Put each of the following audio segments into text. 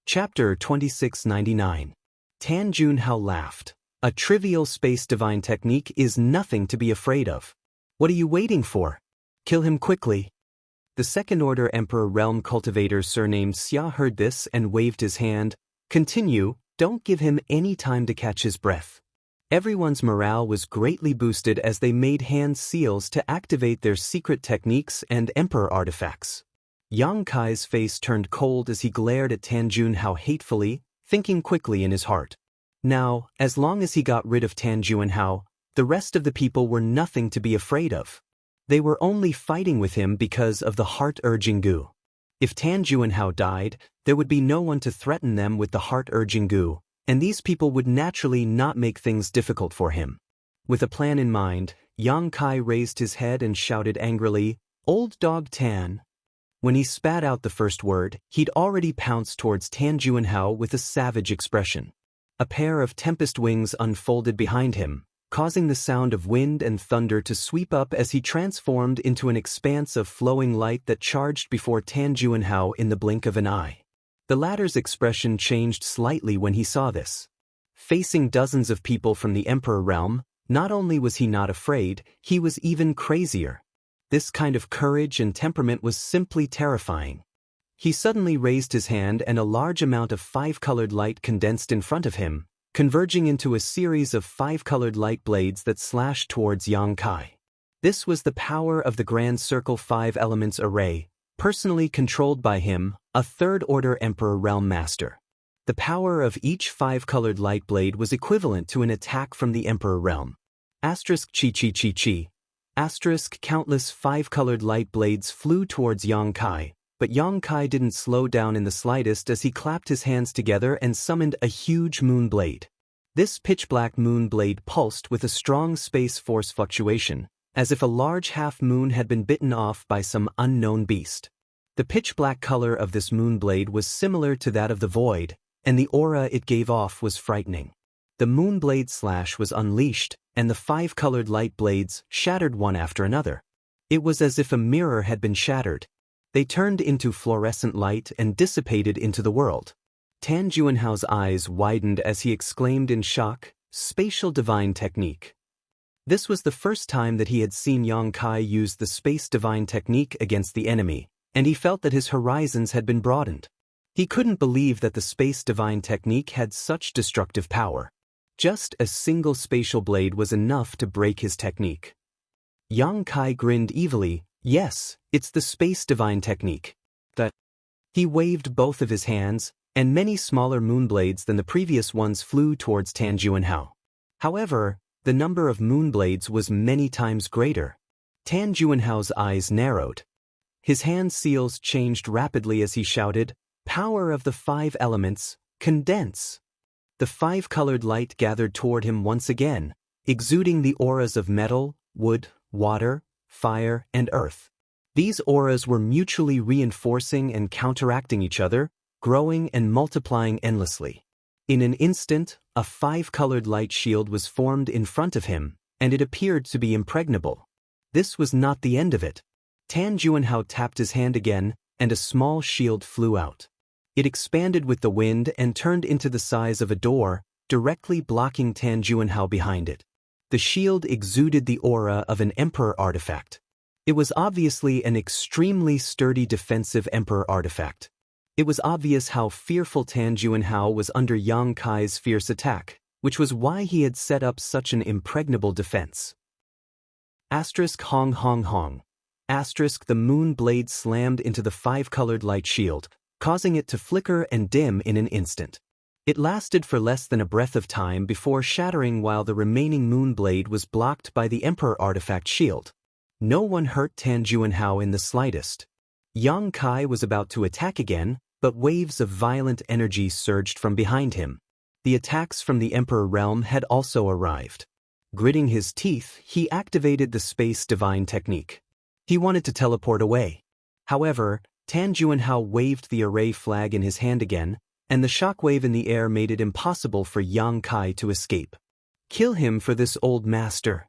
Chapter 2699. Tan Junhao laughed. A trivial space divine technique is nothing to be afraid of. What are you waiting for? Kill him quickly. The Second Order Emperor Realm Cultivator surnamed Xia heard this and waved his hand. Continue, don't give him any time to catch his breath. Everyone's morale was greatly boosted as they made hand seals to activate their secret techniques and emperor artifacts. Yang Kai's face turned cold as he glared at Tan Junhao hatefully, thinking quickly in his heart. Now, as long as he got rid of Tan Junhao, the rest of the people were nothing to be afraid of. They were only fighting with him because of the heart-urging goo. If Tan Junhao died, there would be no one to threaten them with the heart-urging goo, and these people would naturally not make things difficult for him. With a plan in mind, Yang Kai raised his head and shouted angrily, "Old dog Tan." When he spat out the first word, he'd already pounced towards Tan Junhao with a savage expression. A pair of tempest wings unfolded behind him, causing the sound of wind and thunder to sweep up as he transformed into an expanse of flowing light that charged before Tan Junhao in the blink of an eye. The latter's expression changed slightly when he saw this. Facing dozens of people from the Emperor realm, not only was he not afraid, he was even crazier. This kind of courage and temperament was simply terrifying. He suddenly raised his hand and a large amount of five-colored light condensed in front of him, converging into a series of five-colored light blades that slashed towards Yang Kai. This was the power of the Grand Circle 5 Elements Array, personally controlled by him, a Third-Order Emperor Realm Master. The power of each five-colored light blade was equivalent to an attack from the Emperor Realm. Asterisk chi chi chi chi. Asterisk countless five-colored light blades flew towards Yang Kai, but Yang Kai didn't slow down in the slightest as he clapped his hands together and summoned a huge moon blade. This pitch-black moon blade pulsed with a strong space force fluctuation, as if a large half-moon had been bitten off by some unknown beast. The pitch-black color of this moon blade was similar to that of the void, and the aura it gave off was frightening. The moon blade slash was unleashed, and the five-colored light blades shattered one after another. It was as if a mirror had been shattered. They turned into fluorescent light and dissipated into the world. Tan Junhao's eyes widened as he exclaimed in shock, "Spatial divine technique." This was the first time that he had seen Yang Kai use the space divine technique against the enemy, and he felt that his horizons had been broadened. He couldn't believe that the space divine technique had such destructive power. Just a single spatial blade was enough to break his technique. Yang Kai grinned evilly. "Yes, it's the space divine technique." He waved both of his hands, and many smaller moonblades than the previous ones flew towards Tan Junhao. However, the number of moonblades was many times greater. Tan Junhao's eyes narrowed. His hand seals changed rapidly as he shouted, "Power of the five elements, condense." The five-colored light gathered toward him once again, exuding the auras of metal, wood, water, fire, and earth. These auras were mutually reinforcing and counteracting each other, growing and multiplying endlessly. In an instant, a five-colored light shield was formed in front of him, and it appeared to be impregnable. This was not the end of it. Tan Junhao tapped his hand again, and a small shield flew out. It expanded with the wind and turned into the size of a door, directly blocking Tan Junhao behind it. The shield exuded the aura of an emperor artifact. It was obviously an extremely sturdy defensive emperor artifact. It was obvious how fearful Tan Junhao was under Yang Kai's fierce attack, which was why he had set up such an impregnable defense. Asterisk hong hong hong. Asterisk the moon blade slammed into the five-colored light shield, causing it to flicker and dim in an instant. It lasted for less than a breath of time before shattering while the remaining moon blade was blocked by the Emperor artifact shield. No one hurt Tan Junhao in the slightest. Yang Kai was about to attack again, but waves of violent energy surged from behind him. The attacks from the Emperor realm had also arrived. Gritting his teeth, he activated the space divine technique. He wanted to teleport away. However, Tan Junhao waved the array flag in his hand again, and the shockwave in the air made it impossible for Yang Kai to escape. "Kill him for this old master!"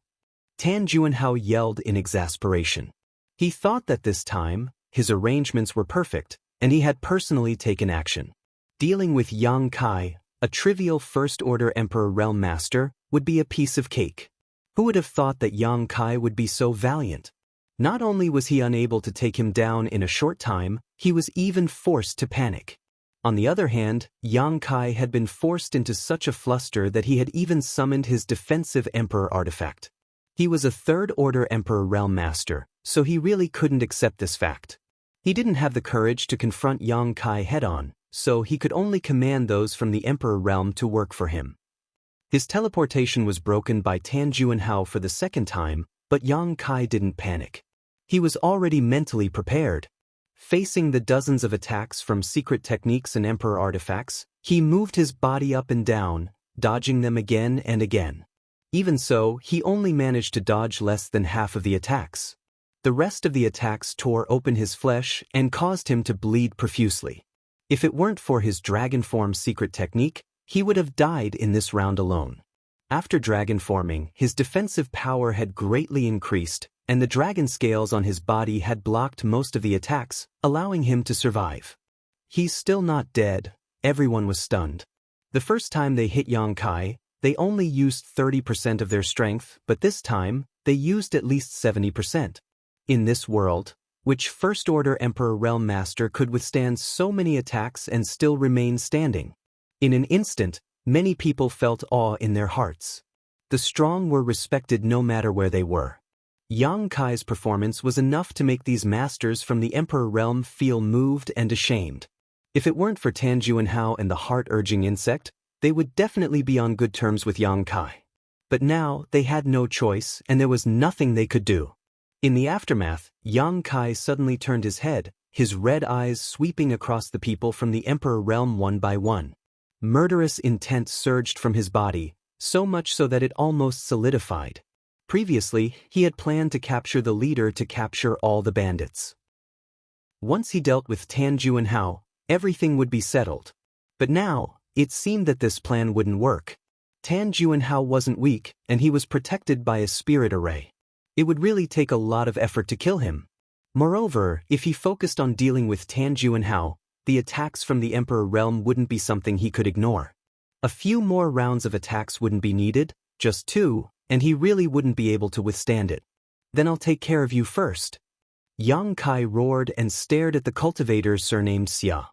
Tan Junhao yelled in exasperation. He thought that this time, his arrangements were perfect, and he had personally taken action. Dealing with Yang Kai, a trivial First-Order Emperor Realm Master, would be a piece of cake. Who would have thought that Yang Kai would be so valiant? Not only was he unable to take him down in a short time, he was even forced to panic. On the other hand, Yang Kai had been forced into such a fluster that he had even summoned his defensive Emperor artifact. He was a Third-Order Emperor Realm Master, so he really couldn't accept this fact. He didn't have the courage to confront Yang Kai head-on, so he could only command those from the Emperor realm to work for him. His teleportation was broken by Tan Juanhao for the second time, but Yang Kai didn't panic. He was already mentally prepared. Facing the dozens of attacks from secret techniques and Emperor artifacts, he moved his body up and down, dodging them again and again. Even so, he only managed to dodge less than half of the attacks. The rest of the attacks tore open his flesh and caused him to bleed profusely. If it weren't for his dragon form secret technique, he would have died in this round alone. After dragon forming, his defensive power had greatly increased, and the dragon scales on his body had blocked most of the attacks, allowing him to survive. He's still not dead. Everyone was stunned. The first time they hit Yang Kai, they only used 30% of their strength, but this time, they used at least 70%. In this world, which First-Order Emperor Realm Master could withstand so many attacks and still remain standing? In an instant, many people felt awe in their hearts. The strong were respected no matter where they were. Yang Kai's performance was enough to make these masters from the Emperor realm feel moved and ashamed. If it weren't for Tan Juanhao and the heart-urging insect, they would definitely be on good terms with Yang Kai. But now, they had no choice, and there was nothing they could do. In the aftermath, Yang Kai suddenly turned his head, his red eyes sweeping across the people from the Emperor realm one by one. Murderous intent surged from his body, so much so that it almost solidified. Previously, he had planned to capture the leader to capture all the bandits. Once he dealt with Tan Juanhao, everything would be settled. But now, it seemed that this plan wouldn't work. Tan Juanhao wasn't weak, and he was protected by a spirit array. It would really take a lot of effort to kill him. Moreover, if he focused on dealing with Tan Juanhao, the attacks from the Emperor realm wouldn't be something he could ignore. A few more rounds of attacks wouldn't be needed, just 2, and he really wouldn't be able to withstand it. Then I'll take care of you first. Yang Kai roared and stared at the cultivator surnamed Xia.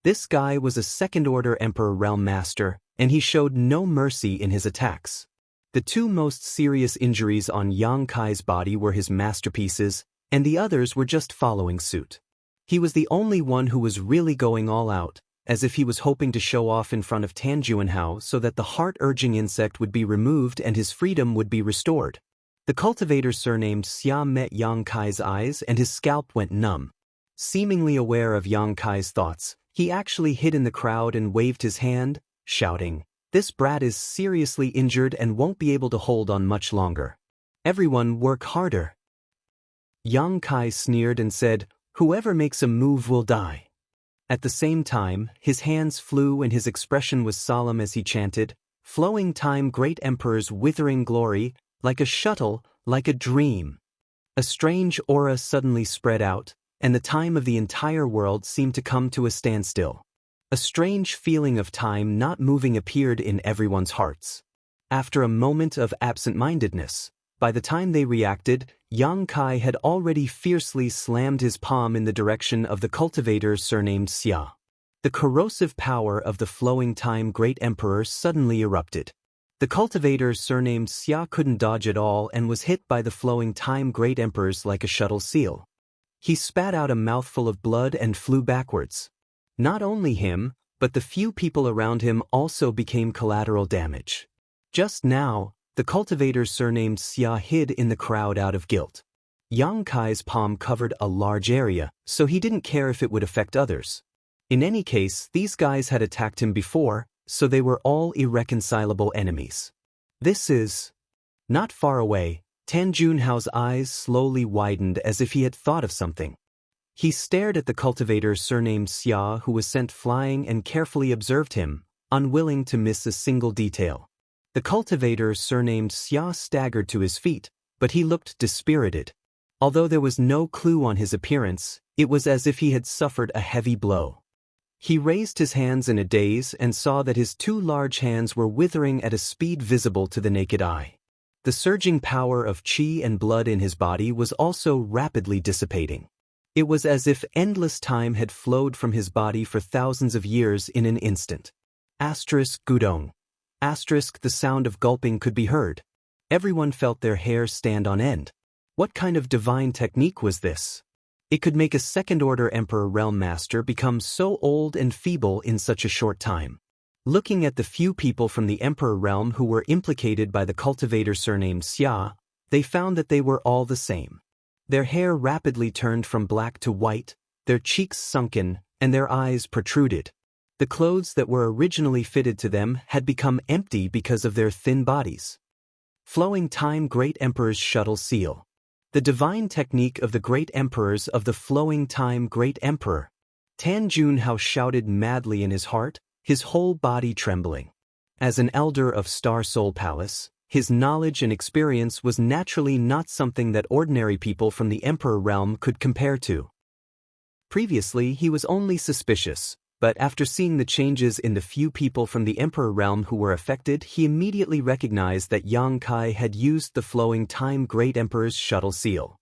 This guy was a Second-Order Emperor Realm Master, and he showed no mercy in his attacks. The two most serious injuries on Yang Kai's body were his masterpieces, and the others were just following suit. He was the only one who was really going all out, as if he was hoping to show off in front of Tan Juanhao so that the heart-urging insect would be removed and his freedom would be restored. The cultivator surnamed Xia met Yang Kai's eyes and his scalp went numb. Seemingly aware of Yang Kai's thoughts, he actually hid in the crowd and waved his hand, shouting, "This brat is seriously injured and won't be able to hold on much longer. Everyone work harder." Yang Kai sneered and said, "Whoever makes a move will die." At the same time, his hands flew and his expression was solemn as he chanted, "Flowing time, great emperor's withering glory, like a shuttle, like a dream." A strange aura suddenly spread out, and the time of the entire world seemed to come to a standstill. A strange feeling of time not moving appeared in everyone's hearts. After a moment of absent-mindedness, by the time they reacted, Yang Kai had already fiercely slammed his palm in the direction of the cultivator surnamed Xia. The corrosive power of the flowing time great emperor suddenly erupted. The cultivator surnamed Xia couldn't dodge at all and was hit by the flowing time great emperors like a shuttle seal. He spat out a mouthful of blood and flew backwards. Not only him, but the few people around him also became collateral damage. Just now, the cultivator surnamed Xia hid in the crowd out of guilt. Yang Kai's palm covered a large area, so he didn't care if it would affect others. In any case, these guys had attacked him before, so they were all irreconcilable enemies. This is... Not far away, Tan Juanhao's eyes slowly widened as if he had thought of something. He stared at the cultivator surnamed Xia who was sent flying and carefully observed him, unwilling to miss a single detail. The cultivator surnamed Xia staggered to his feet, but he looked dispirited. Although there was no clue on his appearance, it was as if he had suffered a heavy blow. He raised his hands in a daze and saw that his two large hands were withering at a speed visible to the naked eye. The surging power of qi and blood in his body was also rapidly dissipating. It was as if endless time had flowed from his body for thousands of years in an instant. Gudong. The sound of gulping could be heard. Everyone felt their hair stand on end. What kind of divine technique was this? It could make a second-order Emperor Realm Master become so old and feeble in such a short time. Looking at the few people from the Emperor Realm who were implicated by the cultivator surnamed Xia, they found that they were all the same. Their hair rapidly turned from black to white, their cheeks sunken, and their eyes protruded. The clothes that were originally fitted to them had become empty because of their thin bodies. Flowing Time Great Emperor's Shuttle Seal. The divine technique of the Great Emperors of the Flowing Time Great Emperor. Tan Junhao shouted madly in his heart, his whole body trembling. As an elder of Star Soul Palace, his knowledge and experience was naturally not something that ordinary people from the Emperor realm could compare to. Previously, he was only suspicious, but after seeing the changes in the few people from the Emperor realm who were affected, he immediately recognized that Yang Kai had used the Flowing Time Great Emperor's Shuttle Seal.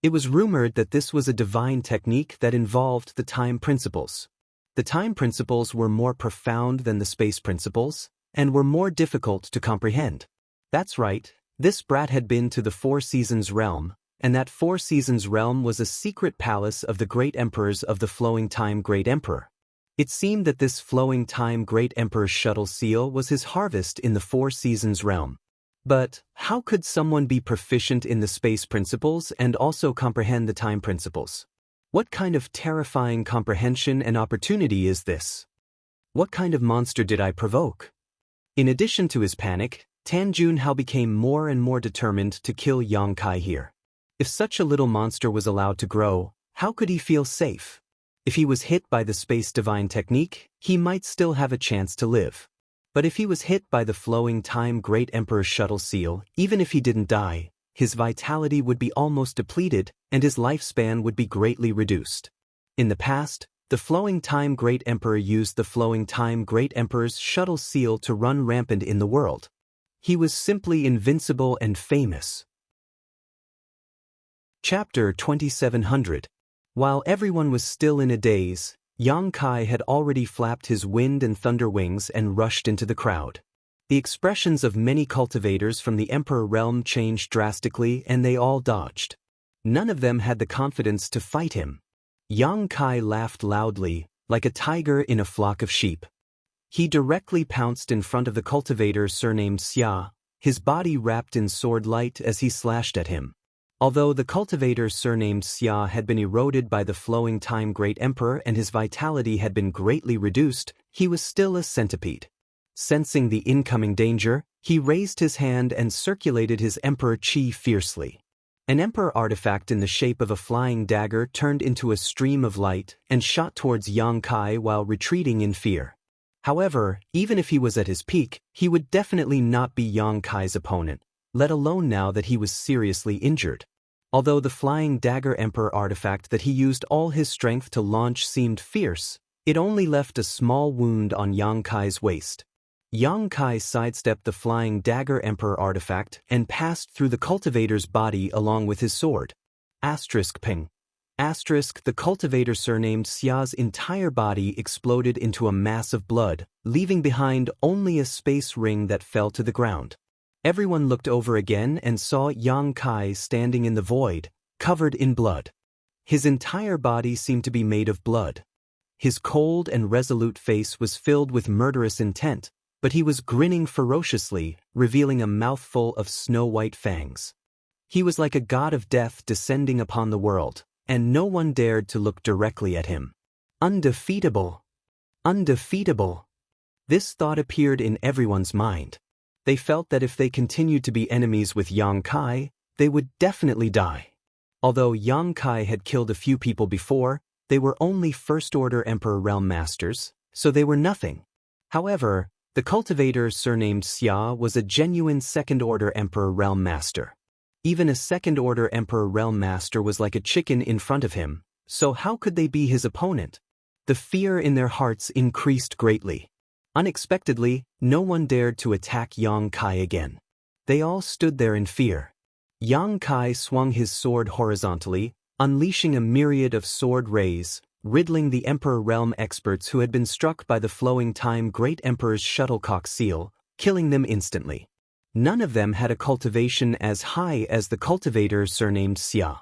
It was rumored that this was a divine technique that involved the time principles. The time principles were more profound than the space principles, and were more difficult to comprehend. That's right, this brat had been to the Four Seasons realm, and that Four Seasons realm was a secret palace of the Great Emperors of the Flowing Time Great Emperor. It seemed that this Flowing Time Great Emperor's Shuttle Seal was his harvest in the Four Seasons realm. But how could someone be proficient in the space principles and also comprehend the time principles? What kind of terrifying comprehension and opportunity is this? What kind of monster did I provoke? In addition to his panic, Tan Junhao became more and more determined to kill Yang Kai here. If such a little monster was allowed to grow, how could he feel safe? If he was hit by the space divine technique, he might still have a chance to live. But if he was hit by the Flowing Time Great Emperor's Shuttle Seal, even if he didn't die, his vitality would be almost depleted and his lifespan would be greatly reduced. In the past, the Flowing Time Great Emperor used the Flowing Time Great Emperor's Shuttle Seal to run rampant in the world. He was simply invincible and famous. Chapter 2700. While everyone was still in a daze, Yang Kai had already flapped his wind and thunder wings and rushed into the crowd. The expressions of many cultivators from the Emperor realm changed drastically and they all dodged. None of them had the confidence to fight him. Yang Kai laughed loudly, like a tiger in a flock of sheep. He directly pounced in front of the cultivator surnamed Xia, his body wrapped in sword light as he slashed at him. Although the cultivator surnamed Xia had been eroded by the Flowing Time Great Emperor and his vitality had been greatly reduced, he was still a centipede. Sensing the incoming danger, he raised his hand and circulated his Emperor Qi fiercely. An Emperor artifact in the shape of a flying dagger turned into a stream of light and shot towards Yang Kai while retreating in fear. However, even if he was at his peak, he would definitely not be Yang Kai's opponent, let alone now that he was seriously injured. Although the flying dagger Emperor artifact that he used all his strength to launch seemed fierce, it only left a small wound on Yang Kai's waist. Yang Kai sidestepped the flying dagger Emperor artifact and passed through the cultivator's body along with his sword. Ping. The cultivator surnamed Xia's entire body exploded into a mass of blood, leaving behind only a space ring that fell to the ground. Everyone looked over again and saw Yang Kai standing in the void, covered in blood. His entire body seemed to be made of blood. His cold and resolute face was filled with murderous intent, but he was grinning ferociously, revealing a mouthful of snow-white fangs. He was like a god of death descending upon the world, and no one dared to look directly at him. Undefeatable! Undefeatable! This thought appeared in everyone's mind. They felt that if they continued to be enemies with Yang Kai, they would definitely die. Although Yang Kai had killed a few people before, they were only First-Order Emperor Realm Masters, so they were nothing. However, the cultivator surnamed Xia was a genuine Second-Order Emperor Realm Master. Even a Second-Order Emperor Realm Master was like a chicken in front of him, so how could they be his opponent? The fear in their hearts increased greatly. Unexpectedly, no one dared to attack Yang Kai again. They all stood there in fear. Yang Kai swung his sword horizontally, unleashing a myriad of sword rays, riddling the Emperor Realm experts who had been struck by the flowing time Great Emperor's shuttlecock seal, killing them instantly. None of them had a cultivation as high as the cultivator surnamed Xia.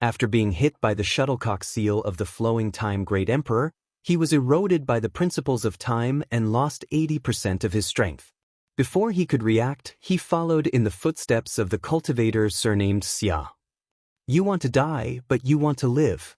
After being hit by the shuttlecock seal of the flowing time Great Emperor, he was eroded by the principles of time and lost 80% of his strength. Before he could react, he followed in the footsteps of the cultivator surnamed Xia. You want to die, but you want to live.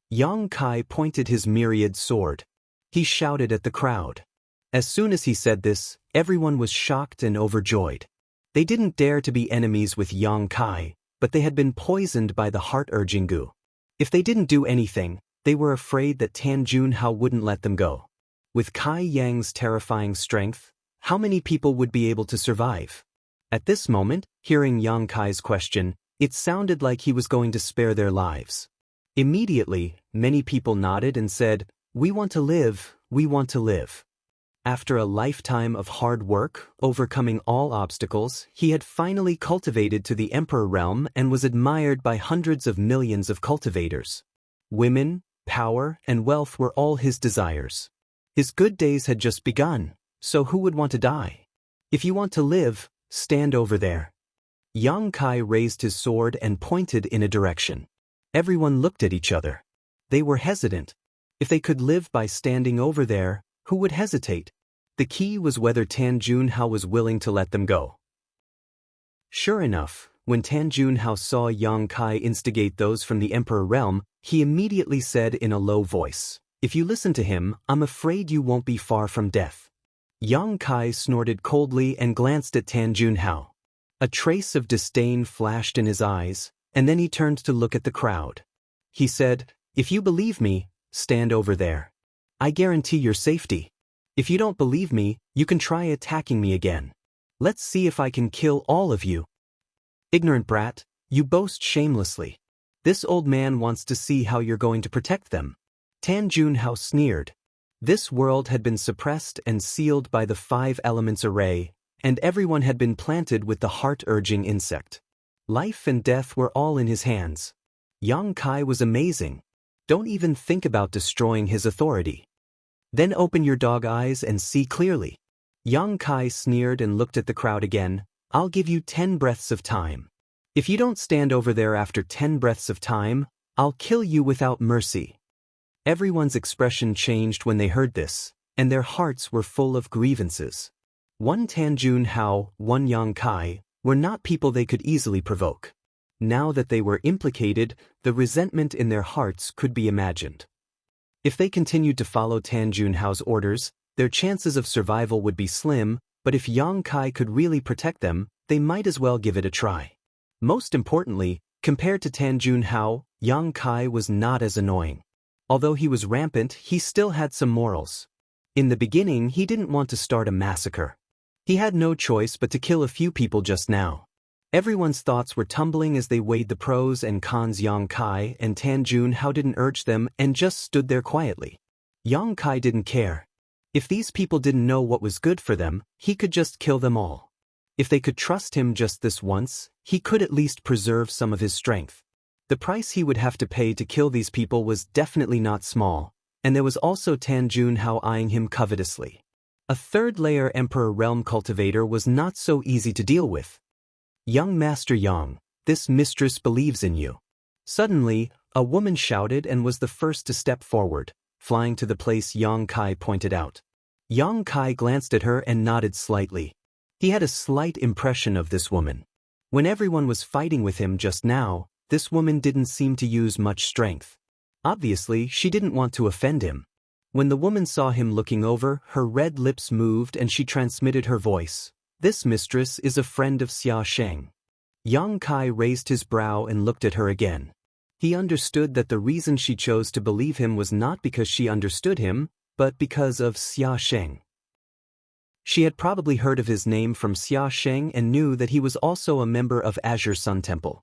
Yang Kai pointed his myriad sword. He shouted at the crowd. As soon as he said this, everyone was shocked and overjoyed. They didn't dare to be enemies with Yang Kai, but they had been poisoned by the heart-urging goo. If they didn't do anything, they were afraid that Tan Junhao wouldn't let them go. With Kai Yang's terrifying strength, how many people would be able to survive? At this moment, hearing Yang Kai's question, it sounded like he was going to spare their lives. Immediately, many people nodded and said, "We want to live, we want to live." After a lifetime of hard work, overcoming all obstacles, he had finally cultivated to the Emperor Realm and was admired by hundreds of millions of cultivators. Women, power, and wealth were all his desires. His good days had just begun, so who would want to die? If you want to live, stand over there. Yang Kai raised his sword and pointed in a direction. Everyone looked at each other. They were hesitant. If they could live by standing over there, who would hesitate? The key was whether Tan Junhao was willing to let them go. Sure enough, when Tan Junhao saw Yang Kai instigate those from the Emperor Realm, he immediately said in a low voice, "If you listen to him, I'm afraid you won't be far from death." Yang Kai snorted coldly and glanced at Tan Junhao. A trace of disdain flashed in his eyes, and then he turned to look at the crowd. He said, "If you believe me, stand over there. I guarantee your safety. If you don't believe me, you can try attacking me again. Let's see if I can kill all of you." Ignorant brat, you boast shamelessly. This old man wants to see how you're going to protect them. Tan Junhao sneered. This world had been suppressed and sealed by the 5 elements array, and everyone had been planted with the heart-urging insect. Life and death were all in his hands. Yang Kai was amazing. Don't even think about destroying his authority. Then open your dog eyes and see clearly. Yang Kai sneered and looked at the crowd again. I'll give you 10 breaths of time. If you don't stand over there after 10 breaths of time, I'll kill you without mercy. Everyone's expression changed when they heard this, and their hearts were full of grievances. One Tan Junhao, one Yang Kai, were not people they could easily provoke. Now that they were implicated, the resentment in their hearts could be imagined. If they continued to follow Tan Junhao's orders, their chances of survival would be slim, but if Yang Kai could really protect them, they might as well give it a try. Most importantly, compared to Tan Junhao, Yang Kai was not as annoying. Although he was rampant, he still had some morals. In the beginning, he didn't want to start a massacre. He had no choice but to kill a few people just now. Everyone's thoughts were tumbling as they weighed the pros and cons. Yang Kai and Tan Junhao didn't urge them and just stood there quietly. Yang Kai didn't care. If these people didn't know what was good for them, he could just kill them all. If they could trust him just this once, he could at least preserve some of his strength. The price he would have to pay to kill these people was definitely not small, and there was also Tan Junhao eyeing him covetously. A third-layer Emperor Realm cultivator was not so easy to deal with. "Young Master Yang, this mistress believes in you." Suddenly, a woman shouted and was the first to step forward, flying to the place Yang Kai pointed out. Yang Kai glanced at her and nodded slightly. He had a slight impression of this woman. When everyone was fighting with him just now, this woman didn't seem to use much strength. Obviously, she didn't want to offend him. When the woman saw him looking over, her red lips moved and she transmitted her voice. "This mistress is a friend of Xianxia." Yang Kai raised his brow and looked at her again. He understood that the reason she chose to believe him was not because she understood him, but because of Xianxia. She had probably heard of his name from Xianxia and knew that he was also a member of Azure Sun Temple.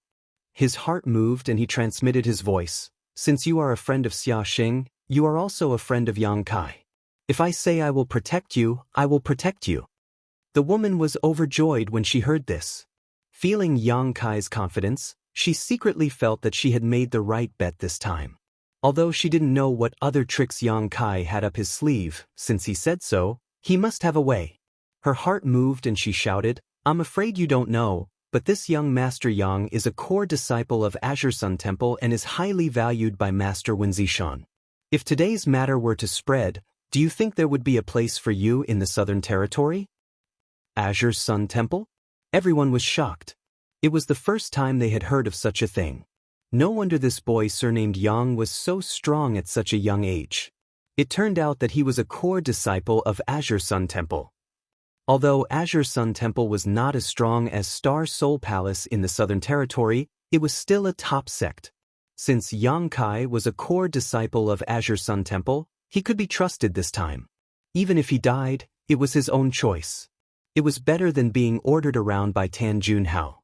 His heart moved and he transmitted his voice. "Since you are a friend of Xianxia, You are also a friend of Yang Kai. If I say I will protect you, I will protect you." The woman was overjoyed when she heard this. Feeling Yang Kai's confidence, she secretly felt that she had made the right bet this time. Although she didn't know what other tricks Yang Kai had up his sleeve, since he said so, he must have a way. Her heart moved and she shouted, "I'm afraid you don't know, but this young Master Yang is a core disciple of Azure Sun Temple and is highly valued by Master Wenzishan. If today's matter were to spread, do you think there would be a place for you in the Southern Territory?" Azure Sun Temple? Everyone was shocked. It was the first time they had heard of such a thing. No wonder this boy surnamed Yang was so strong at such a young age. It turned out that he was a core disciple of Azure Sun Temple. Although Azure Sun Temple was not as strong as Star Soul Palace in the Southern Territory, it was still a top sect. Since Yang Kai was a core disciple of Azure Sun Temple, he could be trusted this time. Even if he died, it was his own choice. It was better than being ordered around by Tan Junhao.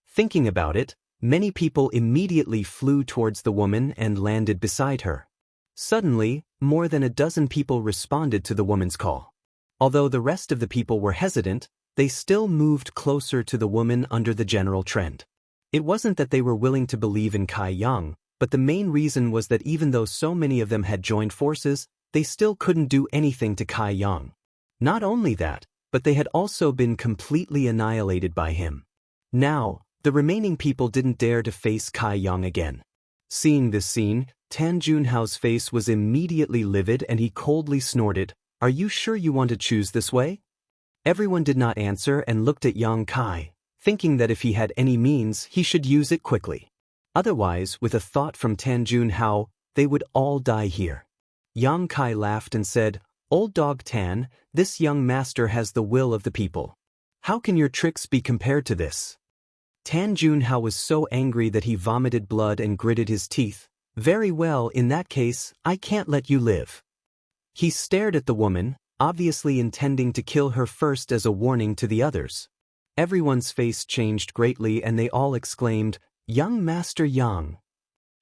Thinking about it, many people immediately flew towards the woman and landed beside her. Suddenly, more than a dozen people responded to the woman's call. Although the rest of the people were hesitant, they still moved closer to the woman under the general trend. It wasn't that they were willing to believe in Kai Yang, but the main reason was that even though so many of them had joined forces, they still couldn't do anything to Kai Yang. Not only that, but they had also been completely annihilated by him. Now, the remaining people didn't dare to face Kai Yang again. Seeing this scene, Tan Junhao's face was immediately livid and he coldly snorted, "Are you sure you want to choose this way?" Everyone did not answer and looked at Yang Kai, thinking that if he had any means, he should use it quickly. Otherwise, with a thought from Tan Junhao, they would all die here. Yang Kai laughed and said, "Old dog Tan, this young master has the will of the people. How can your tricks be compared to this?" Tan Junhao was so angry that he vomited blood and gritted his teeth. "Very well, in that case, I can't let you live." He stared at the woman, obviously intending to kill her first as a warning to the others. Everyone's face changed greatly and they all exclaimed, "Young Master Yang."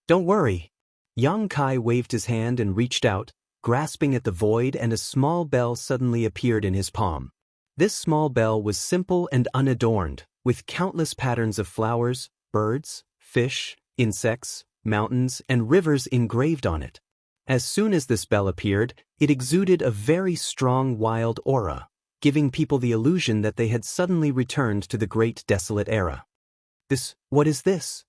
"Don't worry." Yang Kai waved his hand and reached out, grasping at the void, and a small bell suddenly appeared in his palm. This small bell was simple and unadorned, with countless patterns of flowers, birds, fish, insects, mountains, and rivers engraved on it. As soon as this bell appeared, it exuded a very strong wild aura, giving people the illusion that they had suddenly returned to the Great Desolate Era. What is this?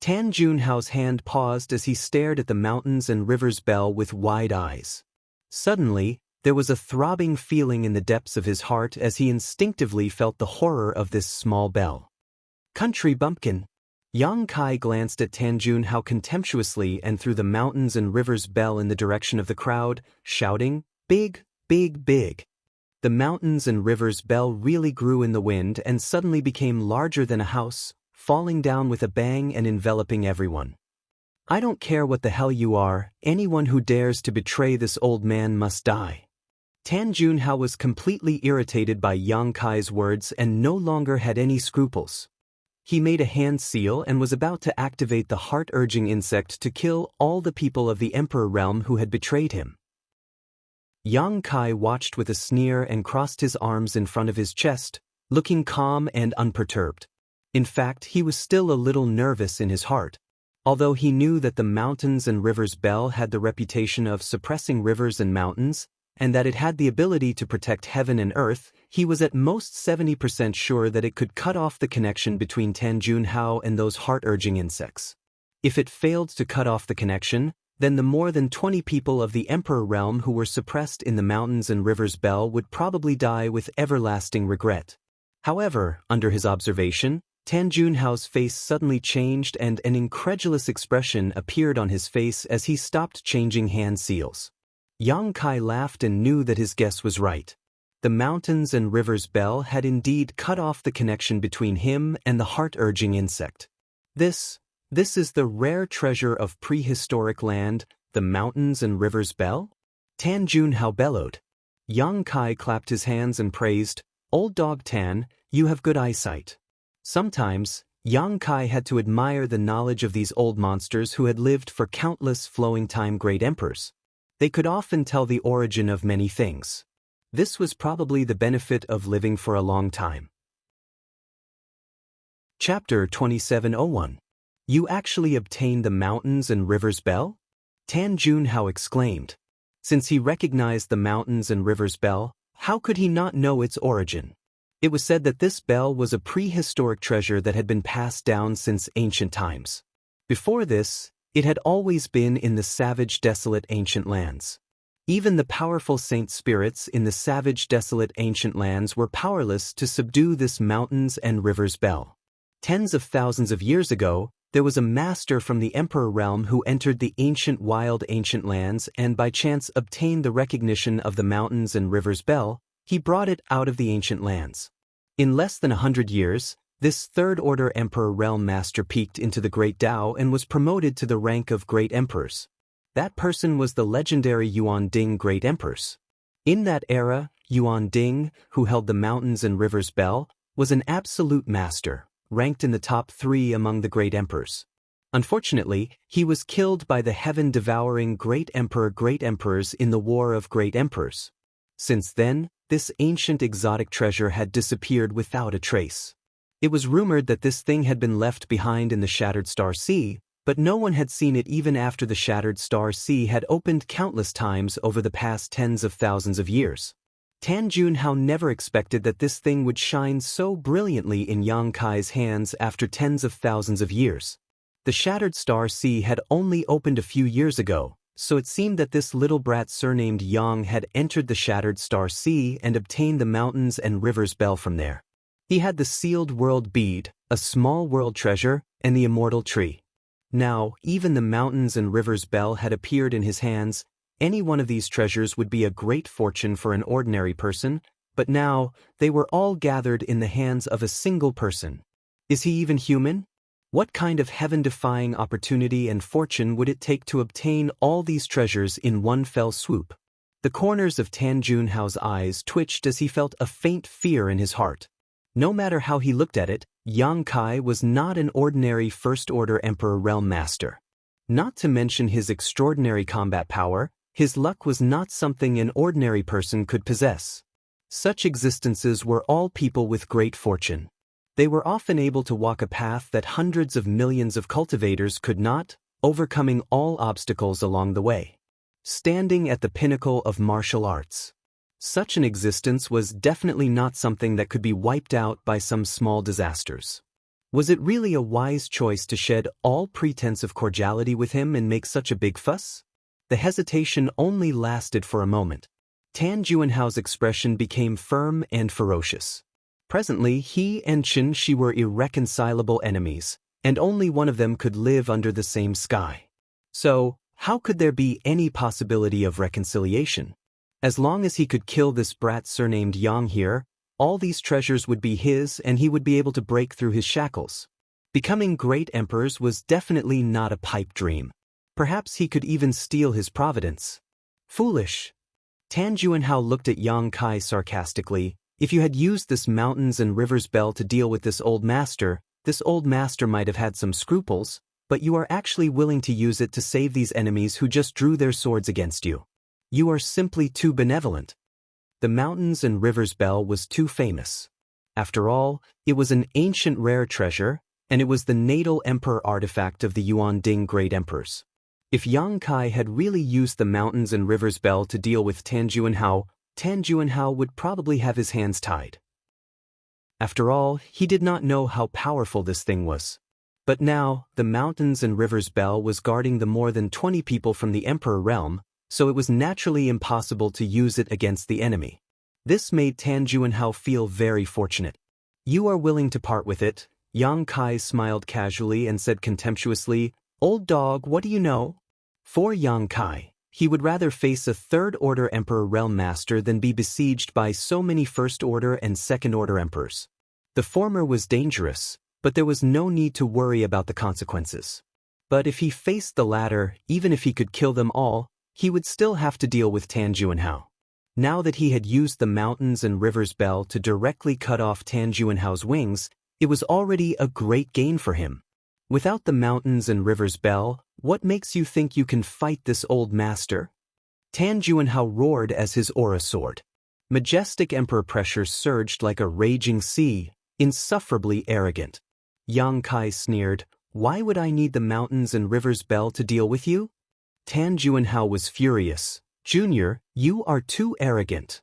Tan Junhao's hand paused as he stared at the mountains and rivers bell with wide eyes. Suddenly, there was a throbbing feeling in the depths of his heart as he instinctively felt the horror of this small bell. Country bumpkin. Yang Kai glanced at Tan Junhao contemptuously and threw the mountains and rivers bell in the direction of the crowd, shouting, "Big, big, big." The mountains and rivers bell really grew in the wind and suddenly became larger than a house, falling down with a bang and enveloping everyone. "I don't care what the hell you are, anyone who dares to betray this old man must die." Tan Junhao was completely irritated by Yang Kai's words and no longer had any scruples. He made a hand seal and was about to activate the heart-urging insect to kill all the people of the Emperor realm who had betrayed him. Yang Kai watched with a sneer and crossed his arms in front of his chest, looking calm and unperturbed. In fact, he was still a little nervous in his heart. Although he knew that the mountains and rivers bell had the reputation of suppressing rivers and mountains, and that it had the ability to protect heaven and earth, he was at most 70% sure that it could cut off the connection between Tan Junhao and those heart-urging insects. If it failed to cut off the connection, then the more than 20 people of the Emperor realm who were suppressed in the mountains and rivers bell would probably die with everlasting regret. However, under his observation, Tan Junhao's face suddenly changed and an incredulous expression appeared on his face as he stopped changing hand seals. Yang Kai laughed and knew that his guess was right. The mountains and rivers bell had indeed cut off the connection between him and the heart-urging insect. This is the rare treasure of prehistoric land, the mountains and rivers bell? Tan Junhao bellowed. Yang Kai clapped his hands and praised, "Old dog Tan, you have good eyesight." Sometimes, Yang Kai had to admire the knowledge of these old monsters who had lived for countless flowing time great emperors. They could often tell the origin of many things. This was probably the benefit of living for a long time. Chapter 2701. You actually obtained the mountains and rivers bell? Tan Junhao exclaimed. Since he recognized the mountains and rivers bell, how could he not know its origin? It was said that this bell was a prehistoric treasure that had been passed down since ancient times. Before this, it had always been in the savage, desolate ancient lands. Even the powerful saint spirits in the savage, desolate ancient lands were powerless to subdue this mountains and rivers bell. Tens of thousands of years ago, there was a master from the emperor realm who entered the ancient wild ancient lands and by chance obtained the recognition of the mountains and rivers bell. He brought it out of the ancient lands. In less than 100 years, this third-order emperor realm master peaked into the Great Tao and was promoted to the rank of Great Emperors. That person was the legendary Yuan Ding Great Emperors. In that era, Yuan Ding, who held the mountains and rivers bell, was an absolute master, ranked in the top 3 among the great emperors. Unfortunately, he was killed by the heaven-devouring great emperors in the War of Great Emperors. Since then, this ancient exotic treasure had disappeared without a trace. It was rumored that this thing had been left behind in the Shattered Star Sea, but no one had seen it even after the Shattered Star Sea had opened countless times over the past tens of thousands of years. Tan Junhao never expected that this thing would shine so brilliantly in Yang Kai's hands after tens of thousands of years. The Shattered Star Sea had only opened a few years ago, so it seemed that this little brat surnamed Yang had entered the Shattered Star Sea and obtained the mountains and rivers bell from there. He had the sealed world bead, a small world treasure, and the immortal tree. Now, even the mountains and rivers bell had appeared in his hands. Any one of these treasures would be a great fortune for an ordinary person, but now, they were all gathered in the hands of a single person. Is he even human? What kind of heaven-defying opportunity and fortune would it take to obtain all these treasures in one fell swoop? The corners of Tan Junhao's eyes twitched as he felt a faint fear in his heart. No matter how he looked at it, Yang Kai was not an ordinary First-Order Emperor Realm Master. Not to mention his extraordinary combat power, his luck was not something an ordinary person could possess. Such existences were all people with great fortune. They were often able to walk a path that hundreds of millions of cultivators could not, overcoming all obstacles along the way. Standing at the pinnacle of martial arts. Such an existence was definitely not something that could be wiped out by some small disasters. Was it really a wise choice to shed all pretense of cordiality with him and make such a big fuss? The hesitation only lasted for a moment. Tan Junhao's expression became firm and ferocious. Presently, he and Xianxia were irreconcilable enemies, and only one of them could live under the same sky. So, how could there be any possibility of reconciliation? As long as he could kill this brat surnamed Yang here, all these treasures would be his and he would be able to break through his shackles. Becoming great emperors was definitely not a pipe dream. Perhaps he could even steal his providence. Foolish. Tan Junhao looked at Yang Kai sarcastically. If you had used this mountains and rivers bell to deal with this old master might have had some scruples, but you are actually willing to use it to save these enemies who just drew their swords against you. You are simply too benevolent. The mountains and rivers bell was too famous. After all, it was an ancient rare treasure, and it was the natal emperor artifact of the Yuan Ding Great Emperors. If Yang Kai had really used the mountains and rivers bell to deal with Tan Junhao would probably have his hands tied. After all, he did not know how powerful this thing was. But now, the mountains and rivers bell was guarding the more than 20 people from the Emperor realm, so it was naturally impossible to use it against the enemy. This made Tan Junhao feel very fortunate. You are willing to part with it? Yang Kai smiled casually and said contemptuously, "Old dog, what do you know?" For Yang Kai, he would rather face a third-order Emperor Realm Master than be besieged by so many first-order and second-order emperors. The former was dangerous, but there was no need to worry about the consequences. But if he faced the latter, even if he could kill them all, he would still have to deal with Tan Junhao. Now that he had used the mountains and rivers bell to directly cut off Tan Junhao's wings, it was already a great gain for him. Without the mountains and rivers bell, what makes you think you can fight this old master? Tan Juanhao roared as his aura soared. Majestic emperor pressure surged like a raging sea, insufferably arrogant. Yang Kai sneered, "Why would I need the mountains and rivers bell to deal with you?" Tan Juanhao was furious. "Junior, you are too arrogant."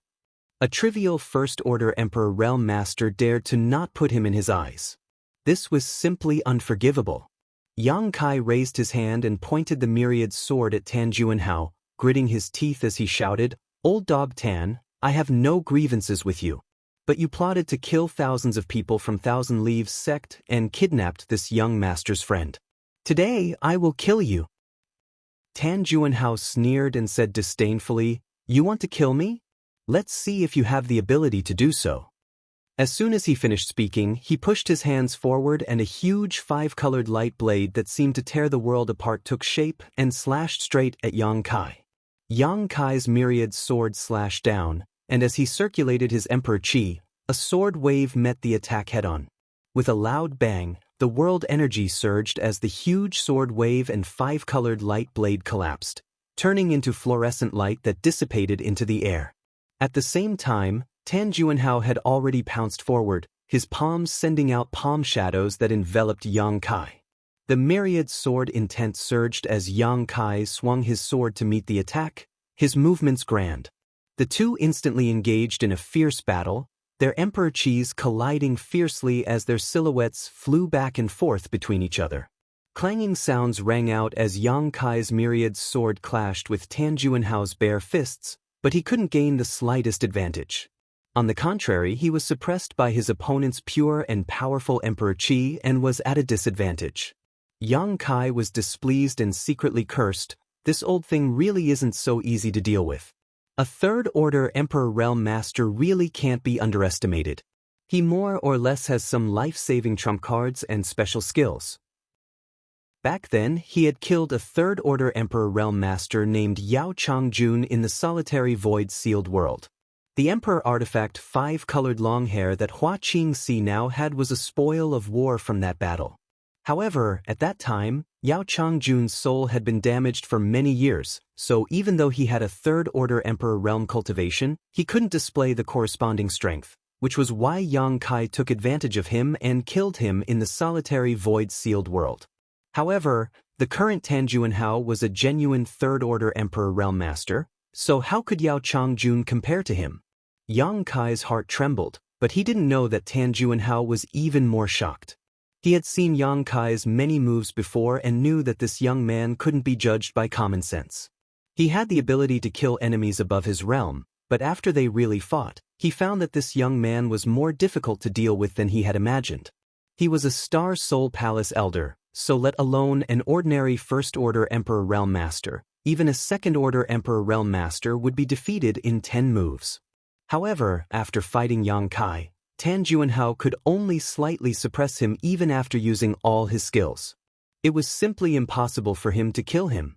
A trivial First-Order Emperor Realm Master dared to not put him in his eyes. This was simply unforgivable. Yang Kai raised his hand and pointed the myriad sword at Tan Juanhao, gritting his teeth as he shouted, "Old dog Tan, I have no grievances with you. But you plotted to kill thousands of people from Thousand Leaves sect and kidnapped this young master's friend. Today I will kill you." Tan Juanhao sneered and said disdainfully, "You want to kill me? Let's see if you have the ability to do so." As soon as he finished speaking, he pushed his hands forward and a huge five-colored light blade that seemed to tear the world apart took shape and slashed straight at Yang Kai. Yang Kai's myriad sword slashed down, and as he circulated his emperor chi, a sword wave met the attack head-on. With a loud bang, the world energy surged as the huge sword wave and five-colored light blade collapsed, turning into fluorescent light that dissipated into the air. At the same time, Tan Juanhao had already pounced forward, his palms sending out palm shadows that enveloped Yang Kai. The myriad sword intent surged as Yang Kai swung his sword to meet the attack, his movements grand. The two instantly engaged in a fierce battle, their emperor chis colliding fiercely as their silhouettes flew back and forth between each other. Clanging sounds rang out as Yang Kai's myriad sword clashed with Tan Juanhao's bare fists, but he couldn't gain the slightest advantage. On the contrary, he was suppressed by his opponent's pure and powerful emperor chi and was at a disadvantage. Yang Kai was displeased and secretly cursed, "This old thing really isn't so easy to deal with. A third-order Emperor Realm Master really can't be underestimated. He more or less has some life-saving trump cards and special skills." Back then, he had killed a third-order Emperor Realm Master named Yao Changjun in the solitary void-sealed world. The Emperor artifact five-colored long hair that Hua Qingxi now had was a spoil of war from that battle. However, at that time, Yao Changjun's soul had been damaged for many years, so even though he had a third-order Emperor Realm cultivation, he couldn't display the corresponding strength, which was why Yang Kai took advantage of him and killed him in the solitary void-sealed world. However, the current Tan Juanhao was a genuine third-order Emperor Realm Master, so how could Yao Changjun compare to him? Yang Kai's heart trembled, but he didn't know that Tan Juanhao was even more shocked. He had seen Yang Kai's many moves before and knew that this young man couldn't be judged by common sense. He had the ability to kill enemies above his realm, but after they really fought, he found that this young man was more difficult to deal with than he had imagined. He was a Star Soul Palace Elder, so let alone an ordinary First-Order Emperor Realm Master, even a Second-Order Emperor Realm Master would be defeated in 10 moves. However, after fighting Yang Kai, Tan Juanhao could only slightly suppress him even after using all his skills. It was simply impossible for him to kill him.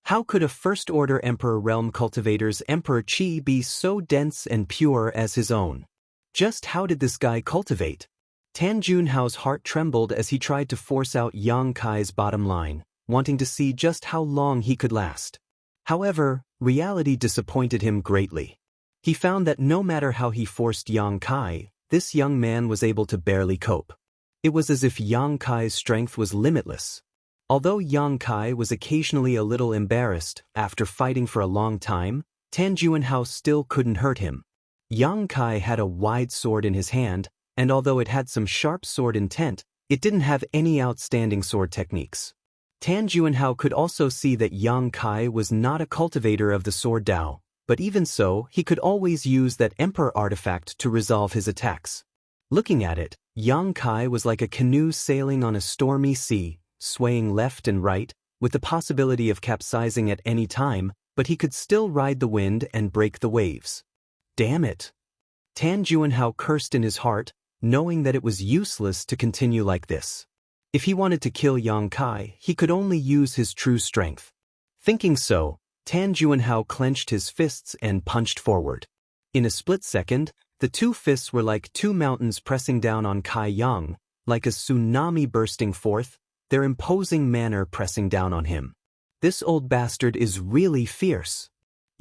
How could a First-Order Emperor Realm Cultivator's Emperor Chi be so dense and pure as his own? Just how did this guy cultivate? Tan Juanhao's heart trembled as he tried to force out Yang Kai's bottom line, wanting to see just how long he could last. However, reality disappointed him greatly. He found that no matter how he forced Yang Kai, this young man was able to barely cope. It was as if Yang Kai's strength was limitless. Although Yang Kai was occasionally a little embarrassed, after fighting for a long time, Tan Juanhao still couldn't hurt him. Yang Kai had a wide sword in his hand, and although it had some sharp sword intent, it didn't have any outstanding sword techniques. Tan Juanhao could also see that Yang Kai was not a cultivator of the sword Dao, but even so, he could always use that Emperor artifact to resolve his attacks. Looking at it, Yang Kai was like a canoe sailing on a stormy sea, swaying left and right, with the possibility of capsizing at any time, but he could still ride the wind and break the waves. Damn it! Tan Juanhao cursed in his heart, knowing that it was useless to continue like this. If he wanted to kill Yang Kai, he could only use his true strength. Thinking so, Tan Juanhao clenched his fists and punched forward. In a split second, the two fists were like two mountains pressing down on Kai Yang, like a tsunami bursting forth, their imposing manner pressing down on him. This old bastard is really fierce.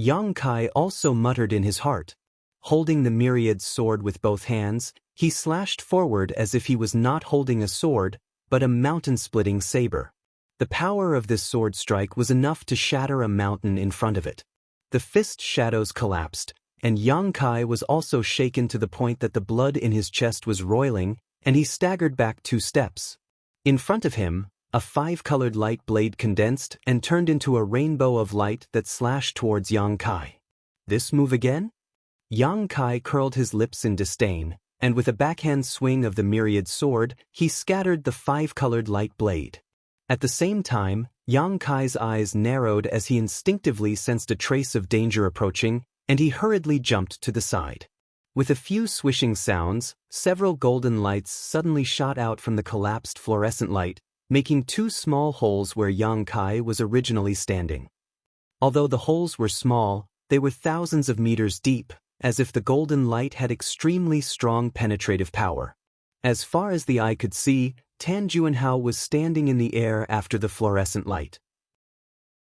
Yang Kai also muttered in his heart. Holding the myriad sword with both hands, he slashed forward as if he was not holding a sword, but a mountain-splitting saber. The power of this sword strike was enough to shatter a mountain in front of it. The fist shadows collapsed, and Yang Kai was also shaken to the point that the blood in his chest was roiling, and he staggered back 2 steps. In front of him, a 5-colored light blade condensed and turned into a rainbow of light that slashed towards Yang Kai. This move again? Yang Kai curled his lips in disdain, and with a backhand swing of the myriad sword, he scattered the 5-colored light blade. At the same time, Yang Kai's eyes narrowed as he instinctively sensed a trace of danger approaching, and he hurriedly jumped to the side. With a few swishing sounds, several golden lights suddenly shot out from the collapsed fluorescent light, making 2 small holes where Yang Kai was originally standing. Although the holes were small, they were thousands of meters deep, as if the golden light had extremely strong penetrative power. As far as the eye could see, Tan Juanhao was standing in the air after the fluorescent light.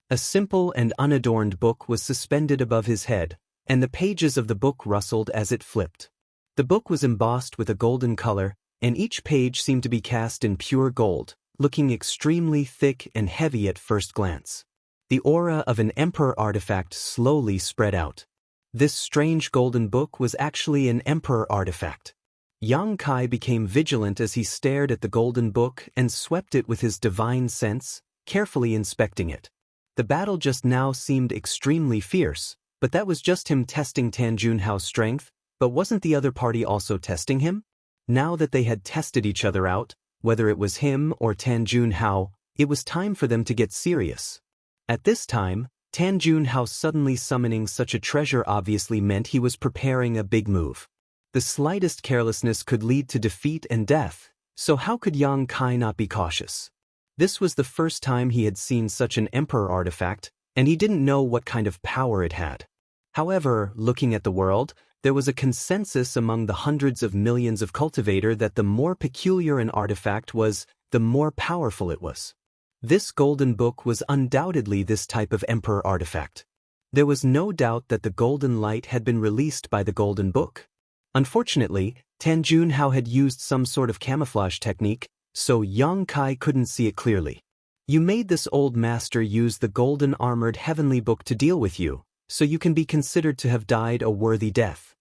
A simple and unadorned book was suspended above his head, and the pages of the book rustled as it flipped. The book was embossed with a golden color, and each page seemed to be cast in pure gold, looking extremely thick and heavy at first glance. The aura of an emperor artifact slowly spread out. This strange golden book was actually an emperor artifact. Yang Kai became vigilant as he stared at the golden book and swept it with his divine sense, carefully inspecting it. The battle just now seemed extremely fierce, but that was just him testing Tan Juanhao's strength, but wasn't the other party also testing him? Now that they had tested each other out, whether it was him or Tan Juanhao, it was time for them to get serious. At this time, Tan Juanhao suddenly summoning such a treasure obviously meant he was preparing a big move. The slightest carelessness could lead to defeat and death, so how could Yang Kai not be cautious? This was the first time he had seen such an emperor artifact, and he didn't know what kind of power it had. However, looking at the world, there was a consensus among the hundreds of millions of cultivator that the more peculiar an artifact was, the more powerful it was. This golden book was undoubtedly this type of emperor artifact. There was no doubt that the golden light had been released by the golden book. Unfortunately, Tan Juanhao had used some sort of camouflage technique, so Yang Kai couldn't see it clearly. You made this old master use the golden armored heavenly book to deal with you, so you can be considered to have died a worthy death.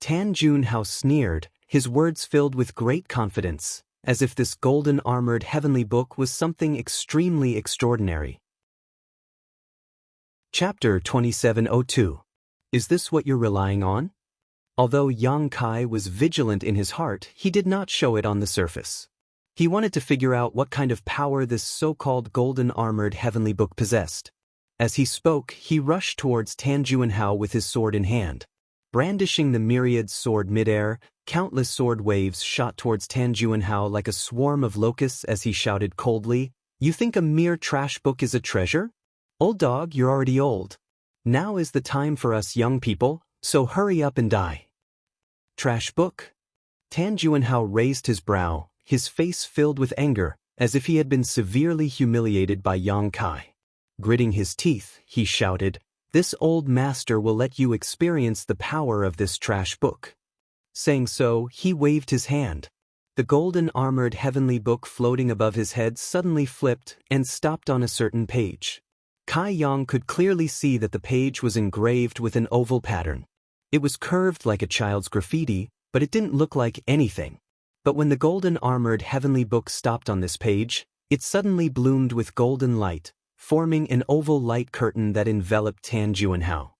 Tan Juanhao sneered, his words filled with great confidence, as if this golden armored heavenly book was something extremely extraordinary. Chapter 2702. Is this what you're relying on? Although Yang Kai was vigilant in his heart, he did not show it on the surface. He wanted to figure out what kind of power this so-called golden armored heavenly book possessed. As he spoke, he rushed towards Tan Juanhao with his sword in hand. Brandishing the myriad sword midair, countless sword waves shot towards Tan Juanhao like a swarm of locusts as he shouted coldly, "You think a mere trash book is a treasure? Old dog, you're already old. Now is the time for us young people, so hurry up and die." Trash book? Tan Juanhao raised his brow, his face filled with anger, as if he had been severely humiliated by Yang Kai. Gritting his teeth, he shouted, "This old master will let you experience the power of this trash book." Saying so, he waved his hand. The golden armored heavenly book floating above his head suddenly flipped and stopped on a certain page. Kai Yang could clearly see that the page was engraved with an oval pattern. It was curved like a child's graffiti, but it didn't look like anything. But when the golden armored heavenly book stopped on this page, it suddenly bloomed with golden light, forming an oval light curtain that enveloped Tan Juanhao.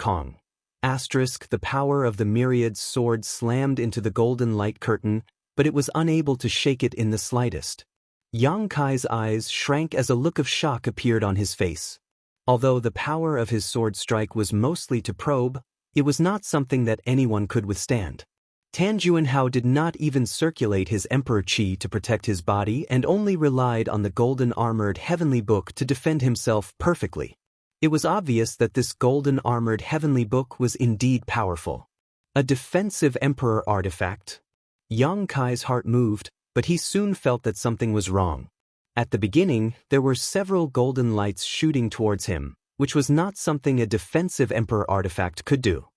Hong. The power of the myriad sword slammed into the golden light curtain, but it was unable to shake it in the slightest. Yang Kai's eyes shrank as a look of shock appeared on his face. Although the power of his sword strike was mostly to probe, it was not something that anyone could withstand. Tan Juanhao did not even circulate his emperor chi to protect his body and only relied on the golden armored heavenly book to defend himself perfectly. It was obvious that this golden armored heavenly book was indeed powerful. A defensive emperor artifact. Yang Kai's heart moved, but he soon felt that something was wrong. At the beginning, there were several golden lights shooting towards him, which was not something a defensive emperor artifact could do.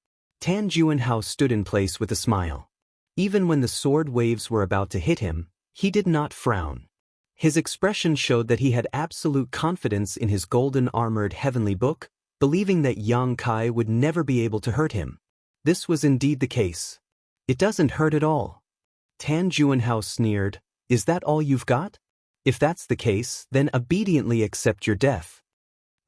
Tan Juanhao stood in place with a smile. Even when the sword waves were about to hit him, he did not frown. His expression showed that he had absolute confidence in his golden-armored heavenly book, believing that Yang Kai would never be able to hurt him. This was indeed the case. "It doesn't hurt at all." Tan Juanhao sneered, "Is that all you've got? If that's the case, then obediently accept your death."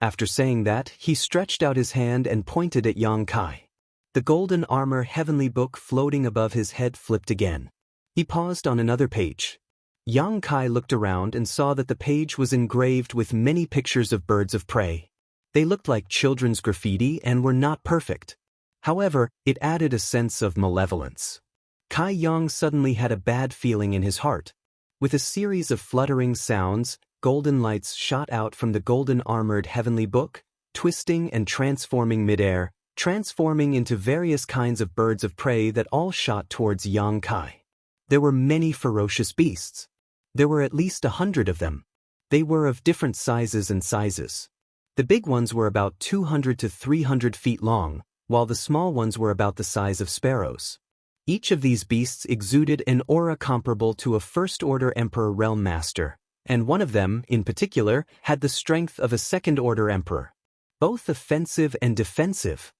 After saying that, he stretched out his hand and pointed at Yang Kai. The golden armor heavenly book floating above his head flipped again. He paused on another page. Yang Kai looked around and saw that the page was engraved with many pictures of birds of prey. They looked like children's graffiti and were not perfect. However, it added a sense of malevolence. Kai Yang suddenly had a bad feeling in his heart. With a series of fluttering sounds, golden lights shot out from the golden-armored heavenly book, twisting and transforming midair, transforming into various kinds of birds of prey that all shot towards Yang Kai. There were many ferocious beasts. There were at least 100 of them. They were of different sizes and sizes. The big ones were about 200 to 300 feet long, while the small ones were about the size of sparrows. Each of these beasts exuded an aura comparable to a first-order Emperor Realm Master, and one of them, in particular, had the strength of a second-order Emperor. Both offensive and defensive.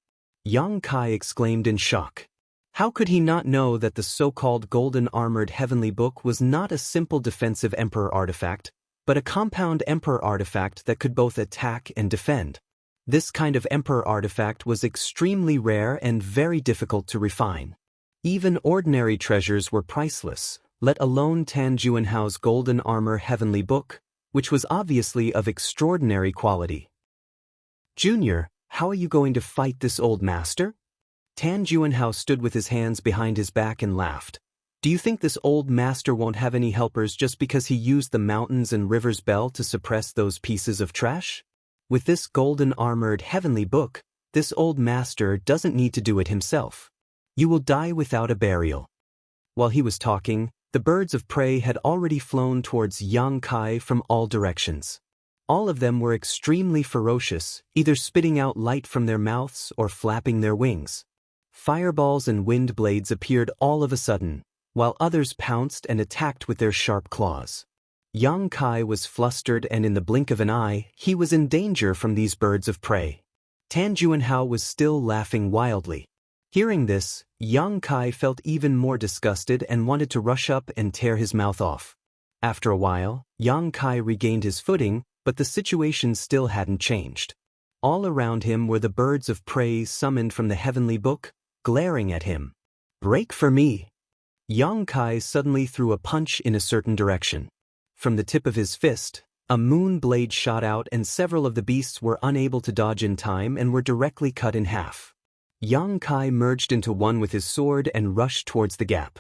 Yang Kai exclaimed in shock. How could he not know that the so-called golden-armored heavenly book was not a simple defensive Emperor artifact, but a compound Emperor artifact that could both attack and defend? This kind of Emperor artifact was extremely rare and very difficult to refine. Even ordinary treasures were priceless, let alone Tan Juanhao's golden armor heavenly book, which was obviously of extraordinary quality. "Junior, how are you going to fight this old master?" Tan Juanhao stood with his hands behind his back and laughed. "Do you think this old master won't have any helpers just because he used the mountains and rivers bell to suppress those pieces of trash? With this golden-armored heavenly book, this old master doesn't need to do it himself. You will die without a burial." While he was talking, the birds of prey had already flown towards Yang Kai from all directions. All of them were extremely ferocious, either spitting out light from their mouths or flapping their wings. Fireballs and wind blades appeared all of a sudden, while others pounced and attacked with their sharp claws. Yang Kai was flustered, and in the blink of an eye, he was in danger from these birds of prey. Tan Juanhao was still laughing wildly. Hearing this, Yang Kai felt even more disgusted and wanted to rush up and tear his mouth off. After a while, Yang Kai regained his footing, but the situation still hadn't changed. All around him were the birds of prey summoned from the heavenly book, glaring at him. "Break for me!" Yang Kai suddenly threw a punch in a certain direction. From the tip of his fist, a moon blade shot out, and several of the beasts were unable to dodge in time and were directly cut in half. Yang Kai merged into one with his sword and rushed towards the gap.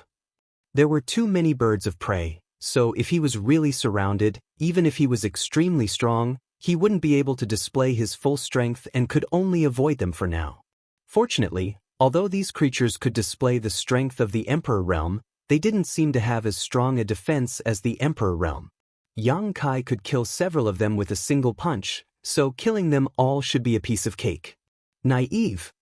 There were too many birds of prey, so if he was really surrounded, even if he was extremely strong, he wouldn't be able to display his full strength and could only avoid them for now. Fortunately, although these creatures could display the strength of the Emperor Realm, they didn't seem to have as strong a defense as the Emperor Realm. Yang Kai could kill several of them with a single punch, so killing them all should be a piece of cake. Naive.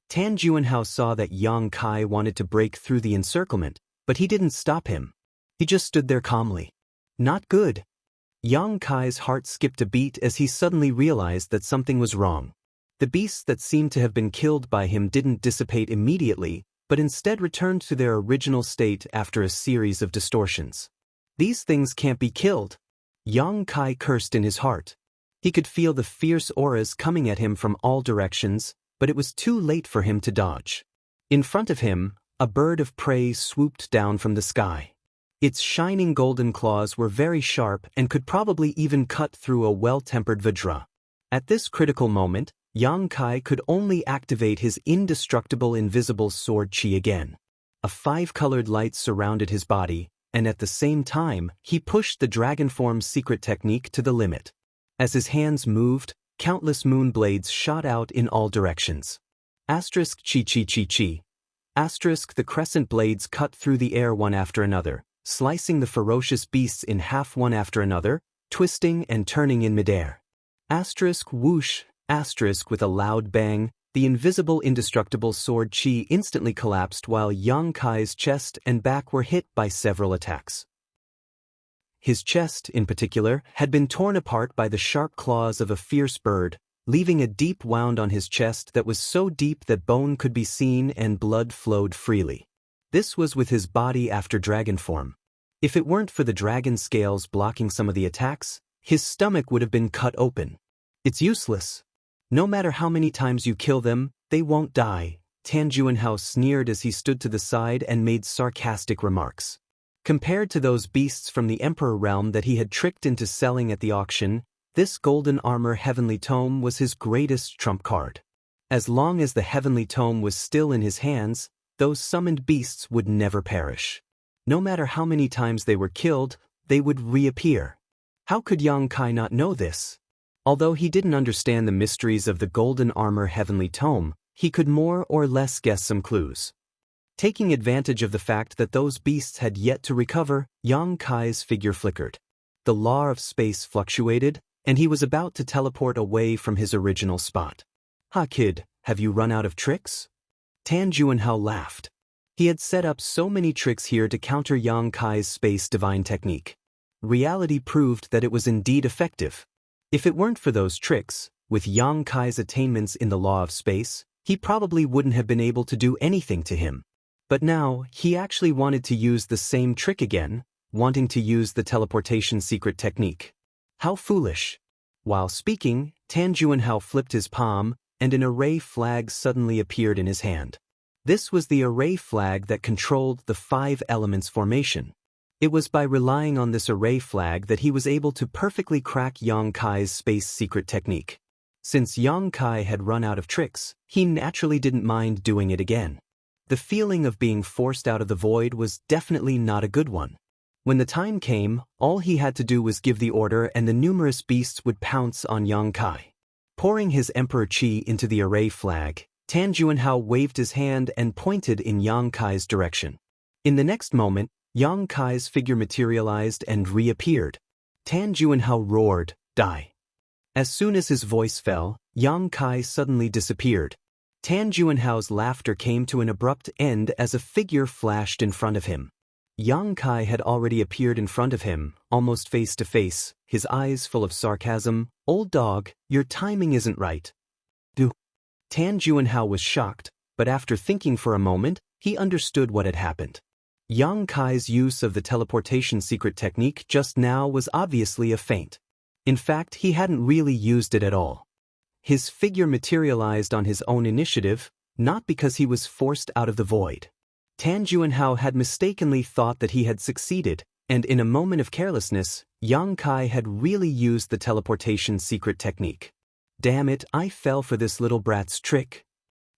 Tan Juanhao saw that Yang Kai wanted to break through the encirclement, but he didn't stop him. He just stood there calmly. Not good. Yang Kai's heart skipped a beat as he suddenly realized that something was wrong. The beasts that seemed to have been killed by him didn't dissipate immediately, but instead returned to their original state after a series of distortions. These things can't be killed. Yang Kai cursed in his heart. He could feel the fierce auras coming at him from all directions, but it was too late for him to dodge. In front of him, a bird of prey swooped down from the sky. Its shining golden claws were very sharp and could probably even cut through a well-tempered Vajra. At this critical moment, Yang Kai could only activate his indestructible invisible sword chi again. A 5-colored light surrounded his body, and at the same time, he pushed the dragon form's secret technique to the limit. As his hands moved, countless moon blades shot out in all directions. Asterisk chi chi chi chi. Asterisk the crescent blades cut through the air one after another, slicing the ferocious beasts in half one after another, twisting and turning in midair. Asterisk whoosh. Asterisk with a loud bang, the invisible indestructible sword chi instantly collapsed while Yang Kai's chest and back were hit by several attacks. His chest, in particular, had been torn apart by the sharp claws of a fierce bird, leaving a deep wound on his chest that was so deep that bone could be seen and blood flowed freely. This was with his body after dragon form. If it weren't for the dragon scales blocking some of the attacks, his stomach would have been cut open. It's useless. No matter how many times you kill them, they won't die, Tan Juanhao sneered as he stood to the side and made sarcastic remarks. Compared to those beasts from the Emperor realm that he had tricked into selling at the auction, this golden armor heavenly tome was his greatest trump card. As long as the heavenly tome was still in his hands, those summoned beasts would never perish. No matter how many times they were killed, they would reappear. How could Yang Kai not know this? Although he didn't understand the mysteries of the golden armor heavenly tome, he could more or less guess some clues. Taking advantage of the fact that those beasts had yet to recover, Yang Kai's figure flickered. The law of space fluctuated, and he was about to teleport away from his original spot. "Ha kid, have you run out of tricks?" Tan Juanhao laughed. He had set up so many tricks here to counter Yang Kai's space divine technique. Reality proved that it was indeed effective. If it weren't for those tricks, with Yang Kai's attainments in the law of space, he probably wouldn't have been able to do anything to him. But now, he actually wanted to use the same trick again, wanting to use the teleportation secret technique. How foolish. While speaking, Tan Juanhao flipped his palm, and an array flag suddenly appeared in his hand. This was the array flag that controlled the 5 elements formation. It was by relying on this array flag that he was able to perfectly crack Yang Kai's space secret technique. Since Yang Kai had run out of tricks, he naturally didn't mind doing it again. The feeling of being forced out of the void was definitely not a good one. When the time came, all he had to do was give the order and the numerous beasts would pounce on Yang Kai. Pouring his Emperor Chi into the array flag, Tan Juanhao waved his hand and pointed in Yang Kai's direction. In the next moment, Yang Kai's figure materialized and reappeared. Tan Juanhao roared, "Die!" As soon as his voice fell, Yang Kai suddenly disappeared. Tan Juanhao's laughter came to an abrupt end as a figure flashed in front of him. Yang Kai had already appeared in front of him, almost face to face, his eyes full of sarcasm. "Old dog, your timing isn't right." Tan Juanhao was shocked, but after thinking for a moment, he understood what had happened. Yang Kai's use of the teleportation secret technique just now was obviously a feint. In fact, he hadn't really used it at all. His figure materialized on his own initiative, not because he was forced out of the void. Tan Juanhao had mistakenly thought that he had succeeded, and in a moment of carelessness, Yang Kai had really used the teleportation secret technique. Damn it, I fell for this little brat's trick.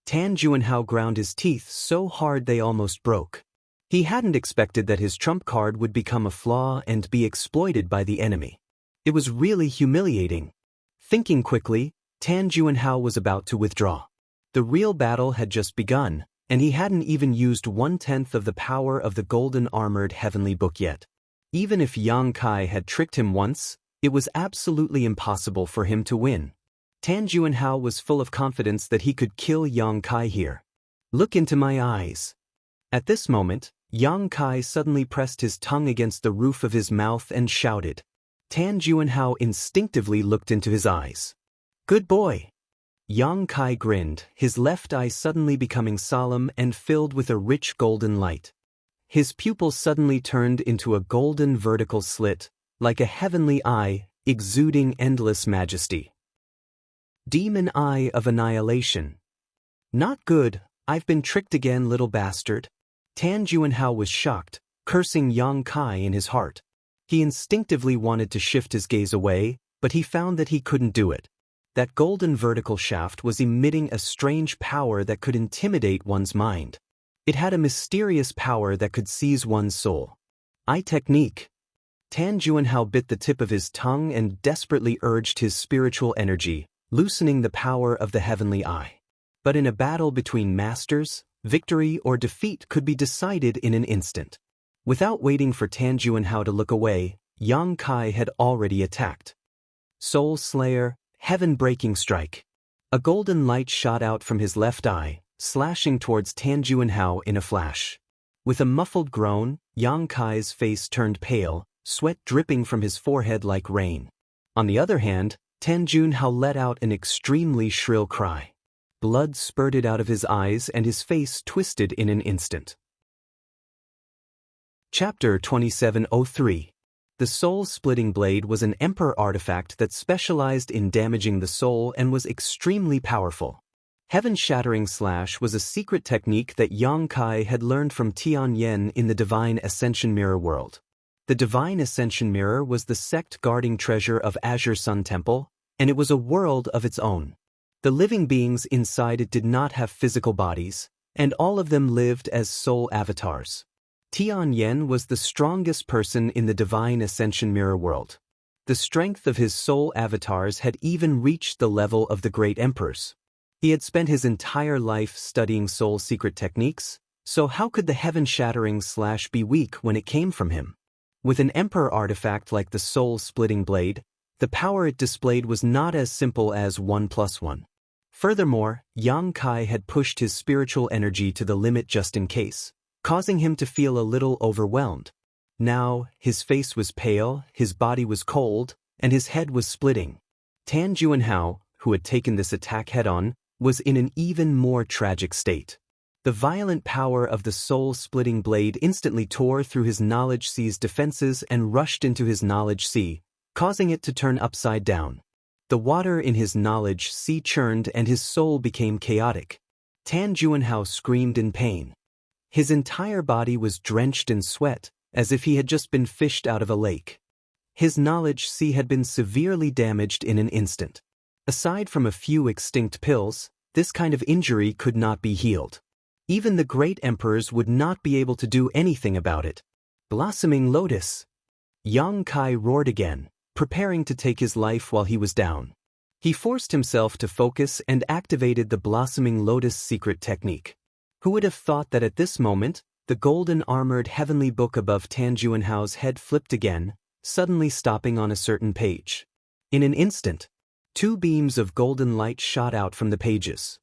Tan Juanhao ground his teeth so hard they almost broke. He hadn't expected that his trump card would become a flaw and be exploited by the enemy. It was really humiliating. Thinking quickly, Tan Juanhao was about to withdraw. The real battle had just begun, and he hadn't even used 1/10 of the power of the golden armored heavenly book yet. Even if Yang Kai had tricked him once, it was absolutely impossible for him to win. Tan Juanhao was full of confidence that he could kill Yang Kai here. "Look into my eyes." At this moment, Yang Kai suddenly pressed his tongue against the roof of his mouth and shouted. Tan Juanhao instinctively looked into his eyes. "Good boy." Yang Kai grinned, his left eye suddenly becoming solemn and filled with a rich golden light. His pupil suddenly turned into a golden vertical slit, like a heavenly eye, exuding endless majesty. Demon Eye of Annihilation. "Not good, I've been tricked again, little bastard." Tan Juanhao was shocked, cursing Yang Kai in his heart. He instinctively wanted to shift his gaze away, but he found that he couldn't do it. That golden vertical shaft was emitting a strange power that could intimidate one's mind. It had a mysterious power that could seize one's soul. Eye technique. Tan Juanhao bit the tip of his tongue and desperately urged his spiritual energy, loosening the power of the heavenly eye. But in a battle between masters, victory or defeat could be decided in an instant. Without waiting for Tan Juanhao to look away, Yang Kai had already attacked. Soul Slayer, Heaven-Breaking Strike. A golden light shot out from his left eye, slashing towards Tan Juanhao in a flash. With a muffled groan, Yang Kai's face turned pale, sweat dripping from his forehead like rain. On the other hand, Tan Juanhao let out an extremely shrill cry. Blood spurted out of his eyes and his face twisted in an instant. Chapter 2703. The soul-splitting blade was an emperor artifact that specialized in damaging the soul and was extremely powerful. Heaven-shattering slash was a secret technique that Yang Kai had learned from Tian Yen in the Divine Ascension Mirror world. The Divine Ascension Mirror was the sect-guarding treasure of Azure Sun Temple, and it was a world of its own. The living beings inside it did not have physical bodies, and all of them lived as soul avatars. Tian Yen was the strongest person in the Divine Ascension Mirror world. The strength of his soul avatars had even reached the level of the great emperors. He had spent his entire life studying soul secret techniques, so how could the heaven-shattering slash be weak when it came from him? With an emperor artifact like the soul-splitting blade, the power it displayed was not as simple as 1 + 1. Furthermore, Yang Kai had pushed his spiritual energy to the limit just in case, causing him to feel a little overwhelmed. Now, his face was pale, his body was cold, and his head was splitting. Tan Juanhao, who had taken this attack head-on, was in an even more tragic state. The violent power of the soul-splitting blade instantly tore through his knowledge sea's defenses and rushed into his knowledge sea, causing it to turn upside down. The water in his knowledge sea churned and his soul became chaotic. Tan Juanhao screamed in pain. His entire body was drenched in sweat, as if he had just been fished out of a lake. His knowledge sea had been severely damaged in an instant. Aside from a few extinct pills, this kind of injury could not be healed. Even the great emperors would not be able to do anything about it. Blossoming Lotus! Yang Kai roared again, preparing to take his life while he was down. He forced himself to focus and activated the Blossoming Lotus secret technique. Who would have thought that at this moment, the golden armored heavenly book above Tan Juanhao's head flipped again, suddenly stopping on a certain page. In an instant, 2 beams of golden light shot out from the pages.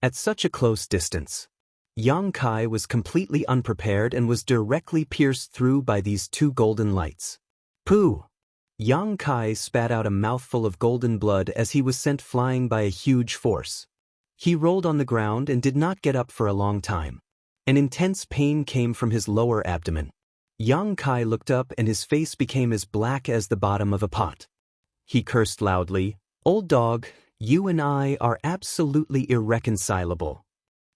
At such a close distance, Yang Kai was completely unprepared and was directly pierced through by these 2 golden lights. Pooh! Yang Kai spat out a mouthful of golden blood as he was sent flying by a huge force. He rolled on the ground and did not get up for a long time. An intense pain came from his lower abdomen. Yang Kai looked up and his face became as black as the bottom of a pot. He cursed loudly, "Old dog, you and I are absolutely irreconcilable."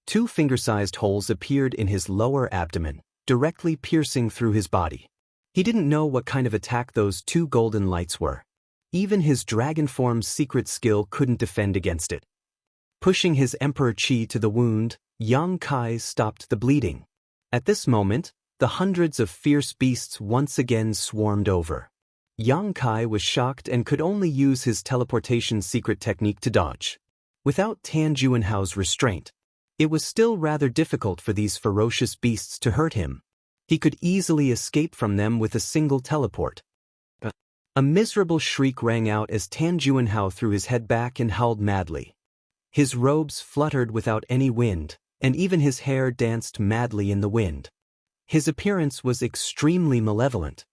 2 finger-sized holes appeared in his lower abdomen, directly piercing through his body. He didn't know what kind of attack those 2 golden lights were. Even his dragon form's secret skill couldn't defend against it. Pushing his emperor chi to the wound, Yang Kai stopped the bleeding. At this moment, the hundreds of fierce beasts once again swarmed over. Yang Kai was shocked and could only use his teleportation secret technique to dodge. Without Tan Juanhao's restraint, it was still rather difficult for these ferocious beasts to hurt him. He could easily escape from them with a single teleport. A miserable shriek rang out as Tan Juanhao threw his head back and howled madly. His robes fluttered without any wind, and even his hair danced madly in the wind. His appearance was extremely malevolent.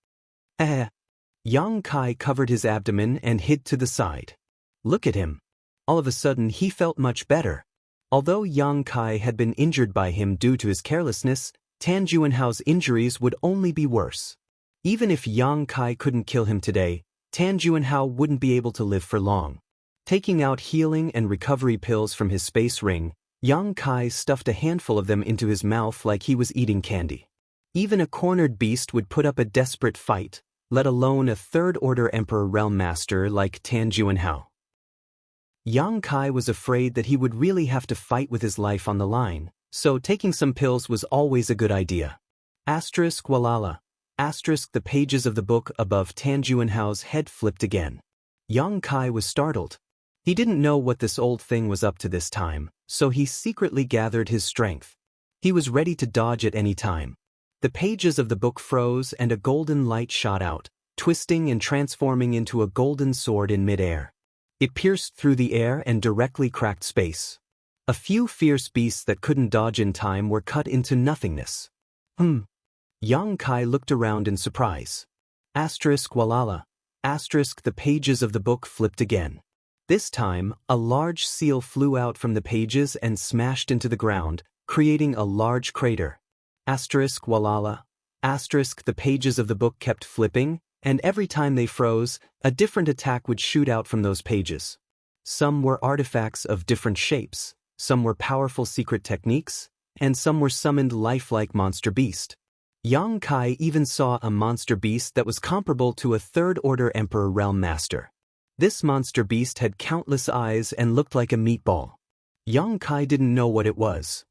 Yang Kai covered his abdomen and hid to the side. Look at him. All of a sudden he felt much better. Although Yang Kai had been injured by him due to his carelessness, Tan Juanhao's injuries would only be worse. Even if Yang Kai couldn't kill him today, Tan Juanhao wouldn't be able to live for long. Taking out healing and recovery pills from his space ring, Yang Kai stuffed a handful of them into his mouth like he was eating candy. Even a cornered beast would put up a desperate fight, let alone a third-order Emperor Realm Master like Tan Juanhao. Yang Kai was afraid that he would really have to fight with his life on the line, so taking some pills was always a good idea. Asterisk walala. Asterisk the pages of the book above Tan Juanhao's head flipped again. Yang Kai was startled. He didn't know what this old thing was up to this time, so he secretly gathered his strength. He was ready to dodge at any time. The pages of the book froze and a golden light shot out, twisting and transforming into a golden sword in midair. It pierced through the air and directly cracked space. A few fierce beasts that couldn't dodge in time were cut into nothingness. Yang Kai looked around in surprise. Walala. The pages of the book flipped again. This time, a large seal flew out from the pages and smashed into the ground, creating a large crater. Walala. The pages of the book kept flipping, and every time they froze, a different attack would shoot out from those pages. Some were artifacts of different shapes, some were powerful secret techniques, and some were summoned lifelike monster beast. Yang Kai even saw a monster beast that was comparable to a third-order Emperor Realm Master. This monster beast had countless eyes and looked like a meatball. Yang Kai didn't know what it was.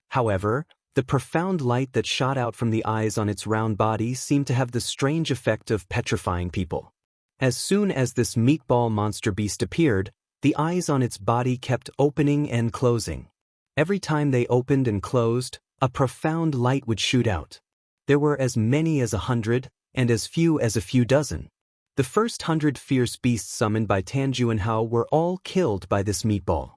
However, the profound light that shot out from the eyes on its round body seemed to have the strange effect of petrifying people. As soon as this meatball monster beast appeared, the eyes on its body kept opening and closing. Every time they opened and closed, a profound light would shoot out. There were as many as 100, and as few as a few dozen. The first 100 fierce beasts summoned by Tan Juanhao were all killed by this meatball.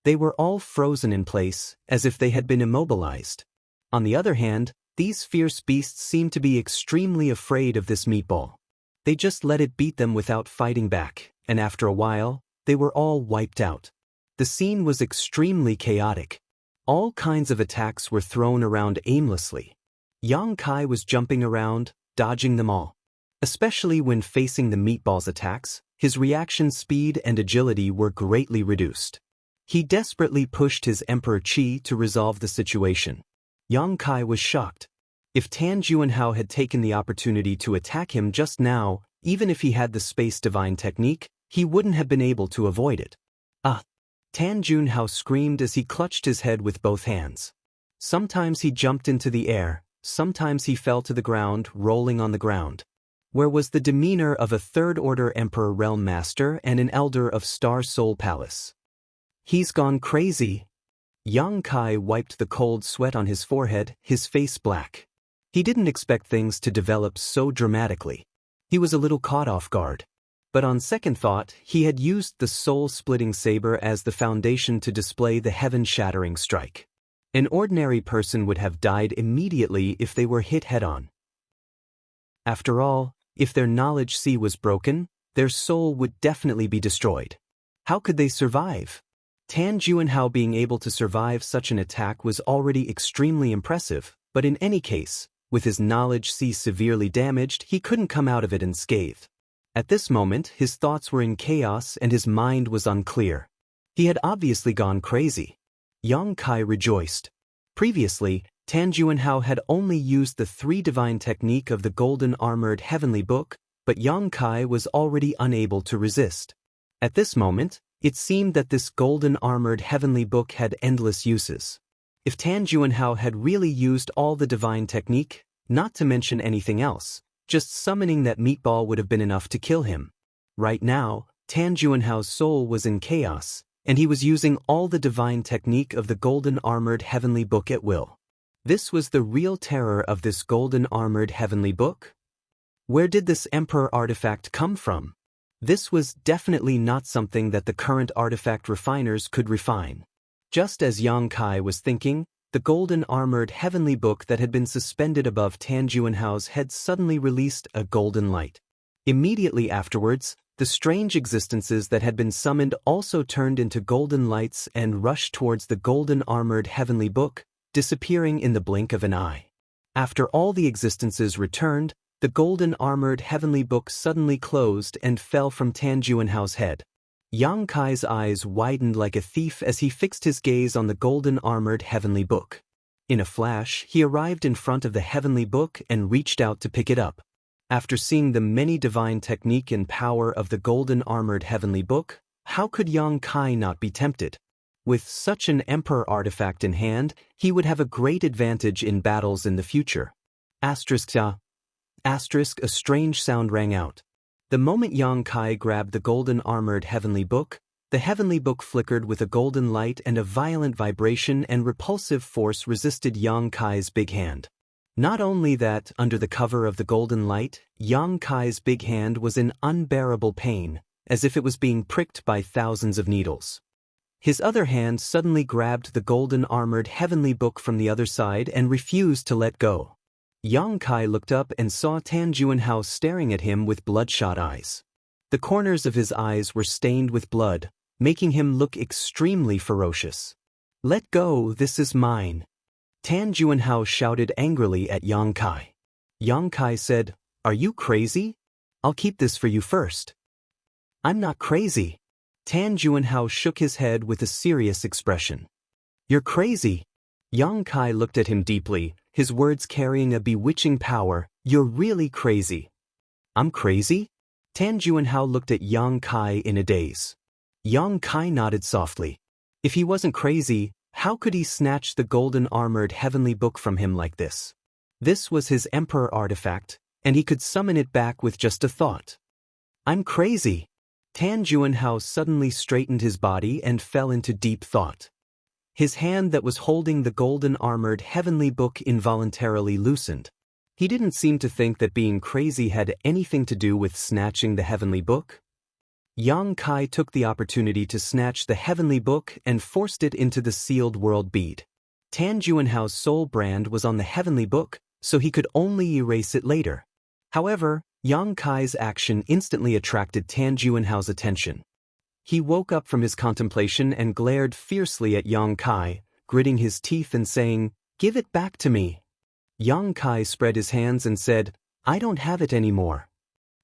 They were all frozen in place, as if they had been immobilized. On the other hand, these fierce beasts seemed to be extremely afraid of this meatball. They just let it beat them without fighting back, and after a while, they were all wiped out. The scene was extremely chaotic. All kinds of attacks were thrown around aimlessly. Yang Kai was jumping around, dodging them all. Especially when facing the meatball's attacks, his reaction speed and agility were greatly reduced. He desperately pushed his Emperor Qi to resolve the situation. Yang Kai was shocked. If Tan Juanhao had taken the opportunity to attack him just now, even if he had the Space Divine technique, he wouldn't have been able to avoid it. Tan Juanhao screamed as he clutched his head with both hands. Sometimes he jumped into the air, sometimes he fell to the ground, rolling on the ground. Where was the demeanor of a third-order Emperor Realm Master and an Elder of Star Soul Palace? He's gone crazy. Yang Kai wiped the cold sweat on his forehead, his face black. He didn't expect things to develop so dramatically. He was a little caught off guard. But on second thought, he had used the soul-splitting saber as the foundation to display the heaven-shattering strike. An ordinary person would have died immediately if they were hit head-on. After all, if their knowledge sea was broken, their soul would definitely be destroyed. How could they survive? Tan Juanhao being able to survive such an attack was already extremely impressive, but in any case, with his knowledge sea severely damaged, he couldn't come out of it unscathed. At this moment, his thoughts were in chaos and his mind was unclear. He had obviously gone crazy. Yang Kai rejoiced. Previously, Tan Juanhao had only used the 3 divine technique of the golden armored heavenly book, but Yang Kai was already unable to resist. At this moment, it seemed that this golden armored heavenly book had endless uses. If Tan Juanhao had really used all the divine technique, not to mention anything else, just summoning that meatball would have been enough to kill him. Right now, Tan Juanhao's soul was in chaos, and he was using all the divine technique of the golden armored heavenly book at will. This was the real terror of this golden armored heavenly book? Where did this Emperor artifact come from? This was definitely not something that the current artifact refiners could refine. Just as Yang Kai was thinking, the golden armored heavenly book that had been suspended above Tan Juanhao's head suddenly released a golden light. Immediately afterwards, the strange existences that had been summoned also turned into golden lights and rushed towards the golden armored heavenly book, disappearing in the blink of an eye. After all the existences returned, the golden armored heavenly book suddenly closed and fell from Tan Juanhao's head. Yang Kai's eyes widened like a thief as he fixed his gaze on the golden armored heavenly book. In a flash, he arrived in front of the heavenly book and reached out to pick it up. After seeing the many divine technique and power of the golden armored heavenly book, how could Yang Kai not be tempted? With such an emperor artifact in hand, he would have a great advantage in battles in the future. A strange sound rang out. The moment Yang Kai grabbed the golden armored heavenly book, the heavenly book flickered with a golden light and a violent vibration and repulsive force resisted Yang Kai's big hand. Not only that, under the cover of the golden light, Yang Kai's big hand was in unbearable pain, as if it was being pricked by thousands of needles. His other hand suddenly grabbed the golden armored heavenly book from the other side and refused to let go. Yang Kai looked up and saw Tan Juanhao staring at him with bloodshot eyes. The corners of his eyes were stained with blood, making him look extremely ferocious. "Let go, this is mine." Tan Juanhao shouted angrily at Yang Kai. Yang Kai said, "Are you crazy? I'll keep this for you first." "I'm not crazy." Tan Juanhao shook his head with a serious expression. "You're crazy." Yang Kai looked at him deeply, his words carrying a bewitching power. "You're really crazy." "I'm crazy?" Tan Juanhao looked at Yang Kai in a daze. Yang Kai nodded softly. If he wasn't crazy, how could he snatch the golden armored heavenly book from him like this? This was his emperor artifact, and he could summon it back with just a thought. "I'm crazy." Tan Juanhao suddenly straightened his body and fell into deep thought. His hand that was holding the golden armored heavenly book involuntarily loosened. He didn't seem to think that being crazy had anything to do with snatching the heavenly book. Yang Kai took the opportunity to snatch the heavenly book and forced it into the sealed world bead. Tan Juanhao's soul brand was on the heavenly book, so he could only erase it later. However, Yang Kai's action instantly attracted Tan Juanhao's attention. He woke up from his contemplation and glared fiercely at Yang Kai, gritting his teeth and saying, "Give it back to me." Yang Kai spread his hands and said, "I don't have it anymore."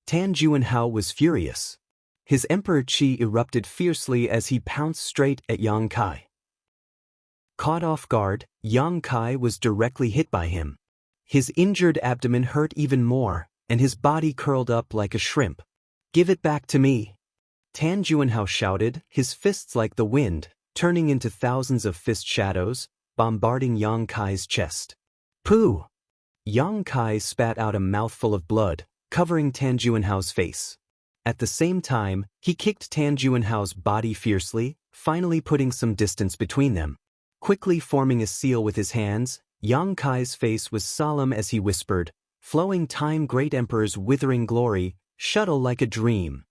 Tan Juanhao was furious. His emperor qi erupted fiercely as he pounced straight at Yang Kai. Caught off guard, Yang Kai was directly hit by him. His injured abdomen hurt even more, and his body curled up like a shrimp. "Give it back to me." Tan Juanhao shouted, his fists like the wind, turning into thousands of fist shadows, bombarding Yang Kai's chest. "Pooh!" Yang Kai spat out a mouthful of blood, covering Tan Juanhao's face. At the same time, he kicked Tan Juanhao's body fiercely, finally putting some distance between them. Quickly forming a seal with his hands, Yang Kai's face was solemn as he whispered, "Flowing time great emperor's withering glory, shuttle like a dream."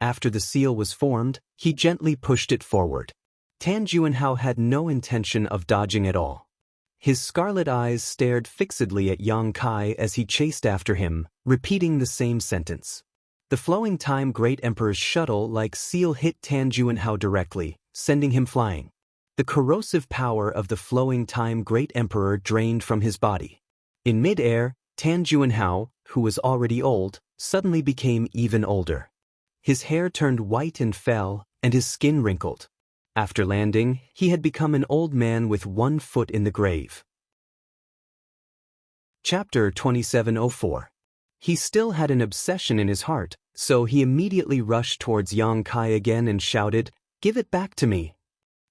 After the seal was formed, he gently pushed it forward. Tan Juanhao had no intention of dodging at all. His scarlet eyes stared fixedly at Yang Kai as he chased after him, repeating the same sentence. The flowing time great emperor's shuttle like seal hit Tan Juanhao directly, sending him flying. The corrosive power of the flowing time great emperor drained from his body. In mid-air, Tan Juanhao, who was already old, suddenly became even older. His hair turned white and fell, and his skin wrinkled. After landing, he had become an old man with one foot in the grave. Chapter 2704. He still had an obsession in his heart, so he immediately rushed towards Yang Kai again and shouted, "Give it back to me."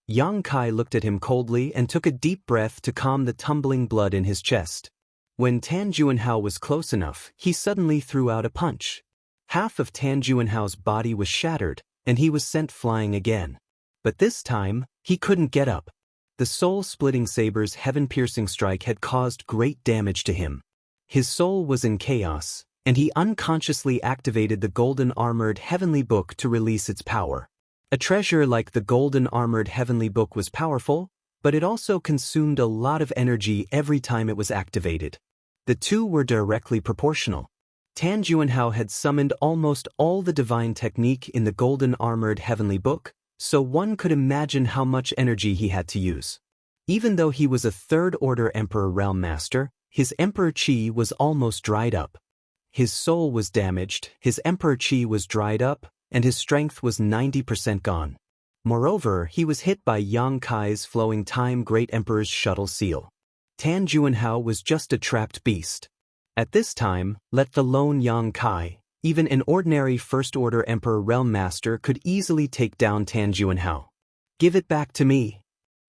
Yang Kai looked at him coldly and took a deep breath to calm the tumbling blood in his chest. When Tan Juanhao was close enough, he suddenly threw out a punch. Half of Tan Juanhao's body was shattered, and he was sent flying again. But this time, he couldn't get up. The soul-splitting saber's heaven-piercing strike had caused great damage to him. His soul was in chaos, and he unconsciously activated the golden armored heavenly book to release its power. A treasure like the golden armored heavenly book was powerful, but it also consumed a lot of energy every time it was activated. The two were directly proportional. Tan Juanhao had summoned almost all the divine technique in the golden armored heavenly book, so one could imagine how much energy he had to use. Even though he was a third-order Emperor Realm Master, his Emperor Qi was almost dried up. His soul was damaged, his Emperor Qi was dried up, and his strength was 90% gone. Moreover, he was hit by Yang Kai's flowing time Great Emperor's shuttle seal. Tan Juanhao was just a trapped beast. At this time, let alone Yang Kai, even an ordinary First-Order Emperor Realm Master could easily take down Tan Juanhao. "Give it back to me."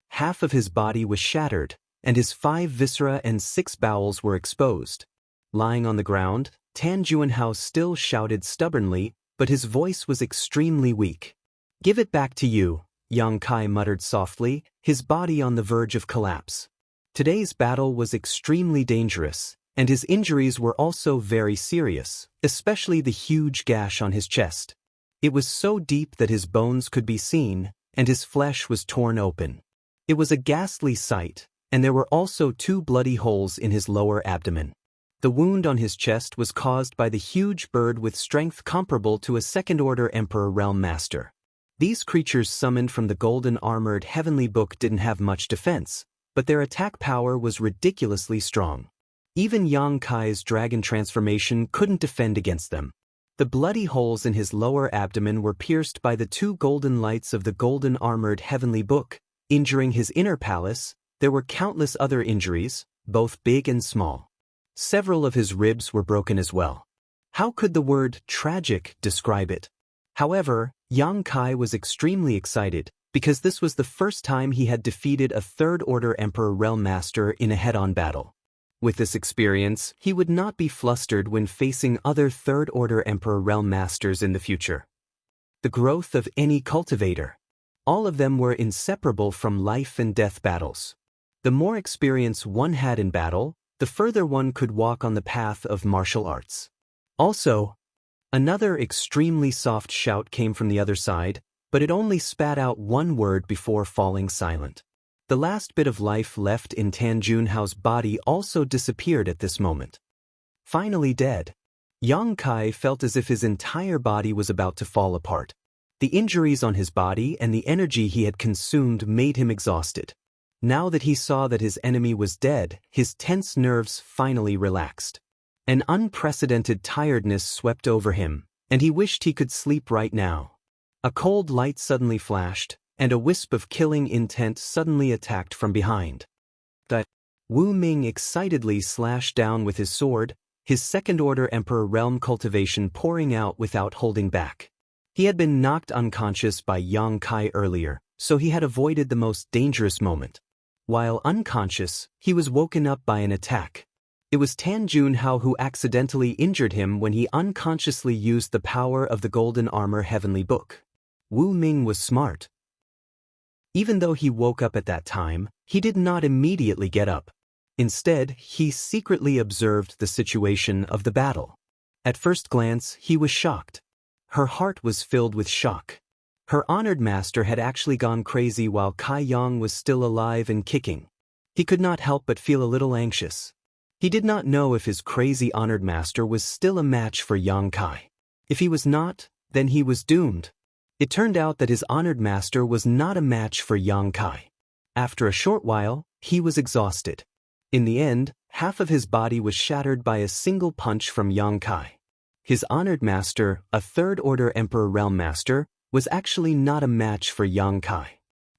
Half of his body was shattered, and his 5 viscera and 6 bowels were exposed. Lying on the ground, Tan Juanhao still shouted stubbornly, but his voice was extremely weak. "Give it back to you," Yang Kai muttered softly, his body on the verge of collapse. Today's battle was extremely dangerous, and his injuries were also very serious, especially the huge gash on his chest. It was so deep that his bones could be seen, and his flesh was torn open. It was a ghastly sight, and there were also 2 bloody holes in his lower abdomen. The wound on his chest was caused by the huge bird with strength comparable to a second-order Emperor Realm Master. These creatures summoned from the golden armored heavenly book didn't have much defense, but their attack power was ridiculously strong. Even Xianxia's dragon transformation couldn't defend against them. The bloody holes in his lower abdomen were pierced by the 2 golden lights of the golden armored heavenly book, injuring his inner palace. There were countless other injuries, both big and small. Several of his ribs were broken as well. How could the word tragic describe it? However, Xianxia was extremely excited, because this was the first time he had defeated a third-order Emperor Realm Master in a head-on battle. With this experience, he would not be flustered when facing other third-order Emperor Realm Masters in the future. The growth of any cultivator. All of them were inseparable from life and death battles. The more experience one had in battle, the further one could walk on the path of martial arts. Also, another extremely soft shout came from the other side, but it only spat out one word before falling silent. The last bit of life left in Tan Junhao's body also disappeared at this moment. Finally dead, Xianxia felt as if his entire body was about to fall apart. The injuries on his body and the energy he had consumed made him exhausted. Now that he saw that his enemy was dead, his tense nerves finally relaxed. An unprecedented tiredness swept over him, and he wished he could sleep right now. A cold light suddenly flashed, and a wisp of killing intent suddenly attacked from behind. Wu Ming excitedly slashed down with his sword, his second-order Emperor Realm Cultivation pouring out without holding back. He had been knocked unconscious by Xianxia earlier, so he had avoided the most dangerous moment. While unconscious, he was woken up by an attack. It was Tan Junhao who accidentally injured him when he unconsciously used the power of the Golden Armor Heavenly Book. Wu Ming was smart. Even though he woke up at that time, he did not immediately get up. Instead, he secretly observed the situation of the battle. At first glance, he was shocked. Her heart was filled with shock. Her honored master had actually gone crazy while Kai Yang was still alive and kicking. He could not help but feel a little anxious. He did not know if his crazy honored master was still a match for Xianxia. If he was not, then he was doomed. It turned out that his honored master was not a match for Xianxia. After a short while, he was exhausted. In the end, half of his body was shattered by a single punch from Xianxia. His honored master, a third-order Emperor Realm Master, was actually not a match for Xianxia.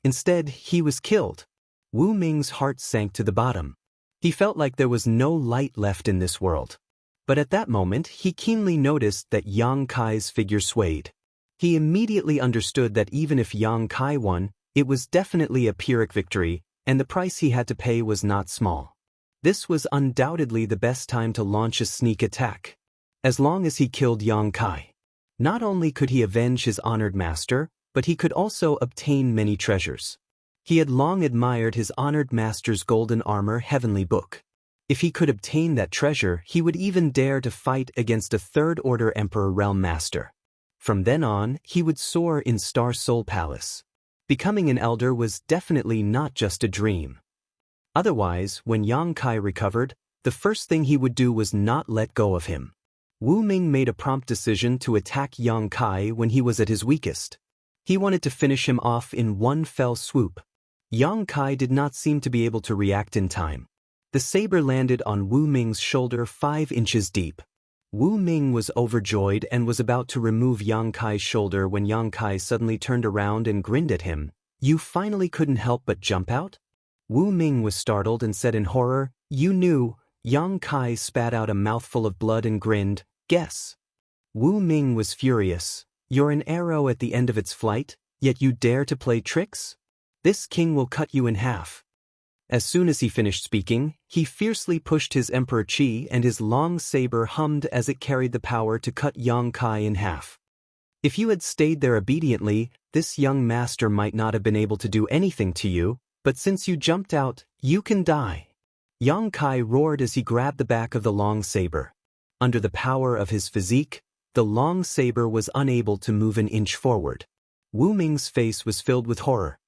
Instead, he was killed. Wu Ming's heart sank to the bottom. He felt like there was no light left in this world. But at that moment, he keenly noticed that Xianxia's figure swayed. He immediately understood that even if Xianxia won, it was definitely a Pyrrhic victory, and the price he had to pay was not small. This was undoubtedly the best time to launch a sneak attack. As long as he killed Xianxia, not only could he avenge his honored master, but he could also obtain many treasures. He had long admired his honored master's golden armor heavenly book. If he could obtain that treasure, he would even dare to fight against a third-order Emperor Realm Master. From then on, he would soar in Star Soul Palace. Becoming an elder was definitely not just a dream. Otherwise, when Xianxia recovered, the first thing he would do was not let go of him. Wu Ming made a prompt decision to attack Xianxia when he was at his weakest. He wanted to finish him off in one fell swoop. Xianxia did not seem to be able to react in time. The saber landed on Wu Ming's shoulder 5 inches deep. Wu Ming was overjoyed and was about to remove Xianxia's shoulder when Xianxia suddenly turned around and grinned at him. "You finally couldn't help but jump out?" Wu Ming was startled and said in horror, "You knew." Xianxia spat out a mouthful of blood and grinned, "Guess." Wu Ming was furious. "You're an arrow at the end of its flight, yet you dare to play tricks? This king will cut you in half." As soon as he finished speaking, he fiercely pushed his Emperor Qi and his long saber hummed as it carried the power to cut Xianxia in half. "If you had stayed there obediently, this young master might not have been able to do anything to you, but since you jumped out, you can die." Xianxia roared as he grabbed the back of the long saber. Under the power of his physique, The long saber was unable to move an inch forward. Wu Ming's face was filled with horror.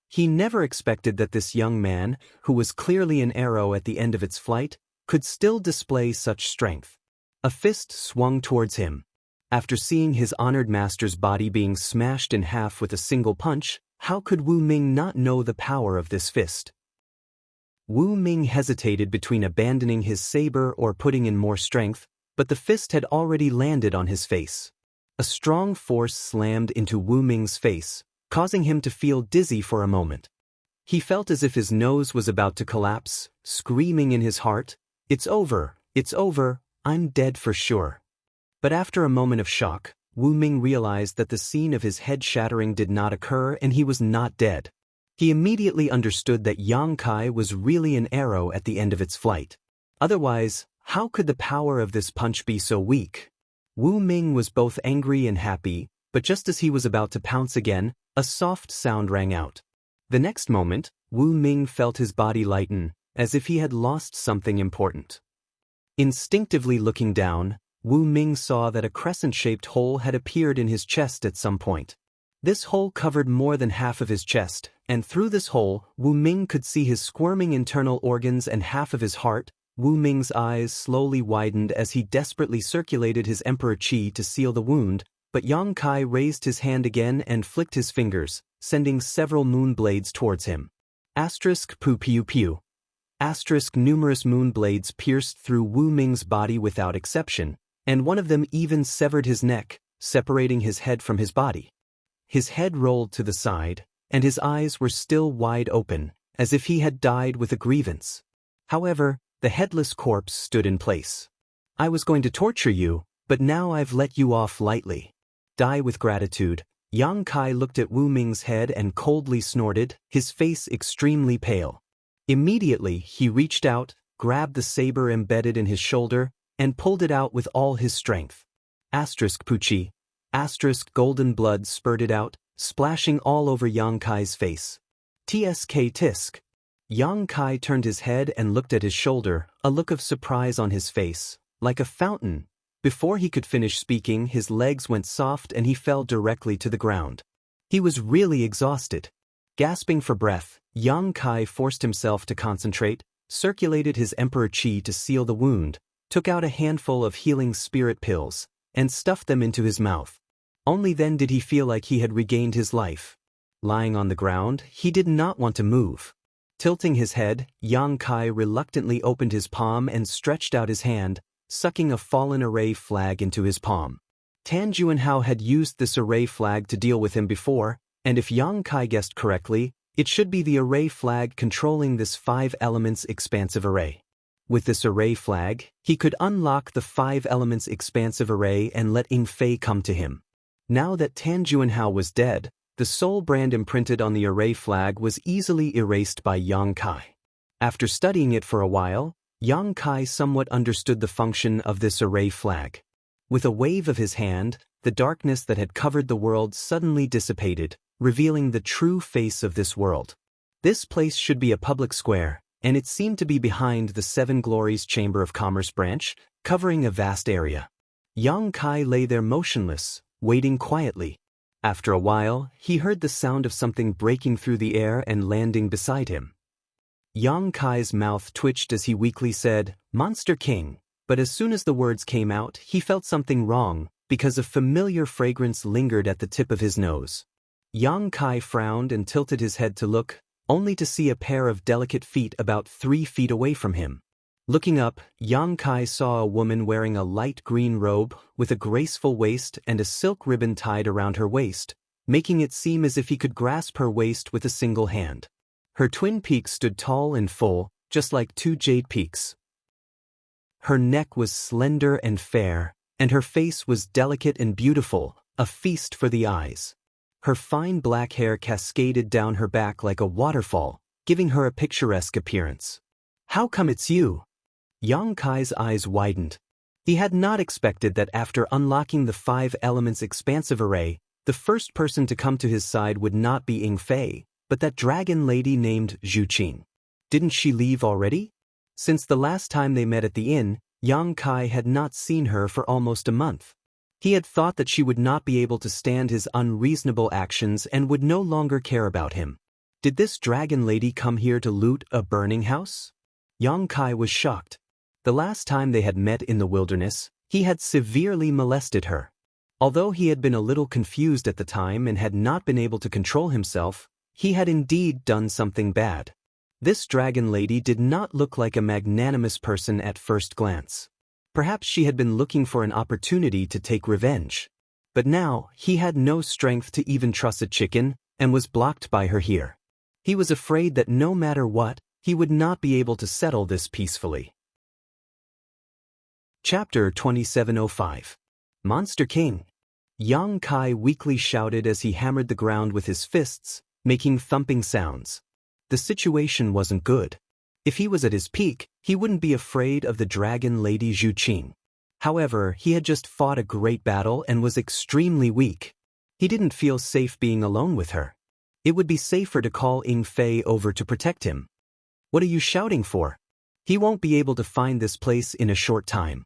He never expected that this young man, who was clearly an arrow at the end of its flight, could still display such strength. A fist swung towards him. After seeing his honored master's body being smashed in half with a single punch, how could Wu Ming not know the power of this fist? Wu Ming hesitated between abandoning his saber or putting in more strength, but the fist had already landed on his face. A strong force slammed into Wu Ming's face, causing him to feel dizzy for a moment. He felt as if his nose was about to collapse, screaming in his heart, it's over, I'm dead for sure." But after a moment of shock, Wu Ming realized that the scene of his head shattering did not occur and he was not dead. He immediately understood that Xianxia was really an arrow at the end of its flight. Otherwise, how could the power of this punch be so weak? Wu Ming was both angry and happy, but just as he was about to pounce again, a soft sound rang out. The next moment, Wu Ming felt his body lighten, as if he had lost something important. Instinctively looking down, Wu Ming saw that a crescent-shaped hole had appeared in his chest at some point. This hole covered more than half of his chest, and through this hole, Wu Ming could see his squirming internal organs and half of his heart. Wu Ming's eyes slowly widened as he desperately circulated his emperor qi to seal the wound, but Xianxia raised his hand again and flicked his fingers, sending several moon blades towards him. Asterisk pu piu piu. Asterisk numerous moon blades pierced through Wu Ming's body without exception, and one of them even severed his neck, separating his head from his body. His head rolled to the side, and his eyes were still wide open, as if he had died with a grievance. However, the headless corpse stood in place. "I was going to torture you, but now I've let you off lightly. Die with gratitude." Xianxia looked at Wu Ming's head and coldly snorted, his face extremely pale. Immediately, he reached out, grabbed the saber embedded in his shoulder, and pulled it out with all his strength. Asterisk puchi. Asterisk golden blood spurted out, splashing all over Xianxia's face. Tsk tisk. Xianxia turned his head and looked at his shoulder, a look of surprise on his face, like a fountain. Before he could finish speaking, his legs went soft and he fell directly to the ground. He was really exhausted. Gasping for breath, Xianxia forced himself to concentrate, circulated his emperor qi to seal the wound, took out a handful of healing spirit pills, and stuffed them into his mouth. Only then did he feel like he had regained his life. Lying on the ground, he did not want to move. Tilting his head, Xianxia reluctantly opened his palm and stretched out his hand, sucking a fallen array flag into his palm. Tan Juanhao had used this array flag to deal with him before, and if Xianxia guessed correctly, it should be the array flag controlling this 5 elements expansive array. With this array flag, he could unlock the 5 elements expansive array and let Ying Fei come to him. Now that Tan Juanhao was dead, the soul brand imprinted on the array flag was easily erased by Xianxia. After studying it for a while, Xianxia somewhat understood the function of this array flag. With a wave of his hand, the darkness that had covered the world suddenly dissipated, revealing the true face of this world. This place should be a public square, and it seemed to be behind the 7 Glories Chamber of Commerce branch, covering a vast area. Xianxia lay there motionless, waiting quietly. After a while, he heard the sound of something breaking through the air and landing beside him. Xianxia's mouth twitched as he weakly said, "Monster King," but as soon as the words came out, he felt something wrong, because a familiar fragrance lingered at the tip of his nose. Xianxia frowned and tilted his head to look, only to see a pair of delicate feet about 3 feet away from him. Looking up, Xianxia saw a woman wearing a light green robe with a graceful waist and a silk ribbon tied around her waist, making it seem as if he could grasp her waist with a single hand. Her twin peaks stood tall and full, just like 2 jade peaks. Her neck was slender and fair, and her face was delicate and beautiful, a feast for the eyes. Her fine black hair cascaded down her back like a waterfall, giving her a picturesque appearance. "How come it's you?" Xianxia's eyes widened. He had not expected that after unlocking the 5 elements expansive array, the first person to come to his side would not be Ying Fei, but that dragon lady named Zhu Qing. Didn't she leave already? Since the last time they met at the inn, Xianxia had not seen her for almost a month. He had thought that she would not be able to stand his unreasonable actions and would no longer care about him. Did this dragon lady come here to loot a burning house? Xianxia was shocked. The last time they had met in the wilderness, he had severely molested her. Although he had been a little confused at the time and had not been able to control himself, he had indeed done something bad. This dragon lady did not look like a magnanimous person at first glance. Perhaps she had been looking for an opportunity to take revenge. But now, he had no strength to even truss a chicken, and was blocked by her here. He was afraid that no matter what, he would not be able to settle this peacefully. Chapter 2705. Monster King. Xianxia weakly shouted as he hammered the ground with his fists, making thumping sounds. The situation wasn't good. If he was at his peak, he wouldn't be afraid of the dragon lady Zhu Qing. However, he had just fought a great battle and was extremely weak. He didn't feel safe being alone with her. It would be safer to call Ying Fei over to protect him. What are you shouting for? He won't be able to find this place in a short time.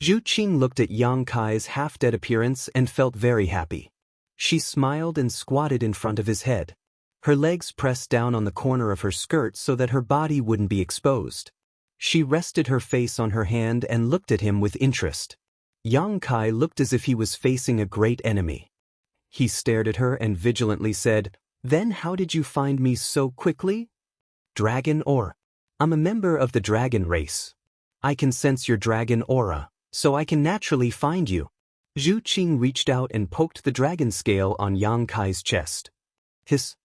Zhu Qing looked at Xianxia's half-dead appearance and felt very happy. She smiled and squatted in front of his head. Her legs pressed down on the corner of her skirt so that her body wouldn't be exposed. She rested her face on her hand and looked at him with interest. Xianxia looked as if he was facing a great enemy. He stared at her and vigilantly said, "Then how did you find me so quickly?" "Dragon or? I'm a member of the dragon race. I can sense your dragon aura, so I can naturally find you." Zhu Qing reached out and poked the dragon scale on Xianxia's chest. Hiss.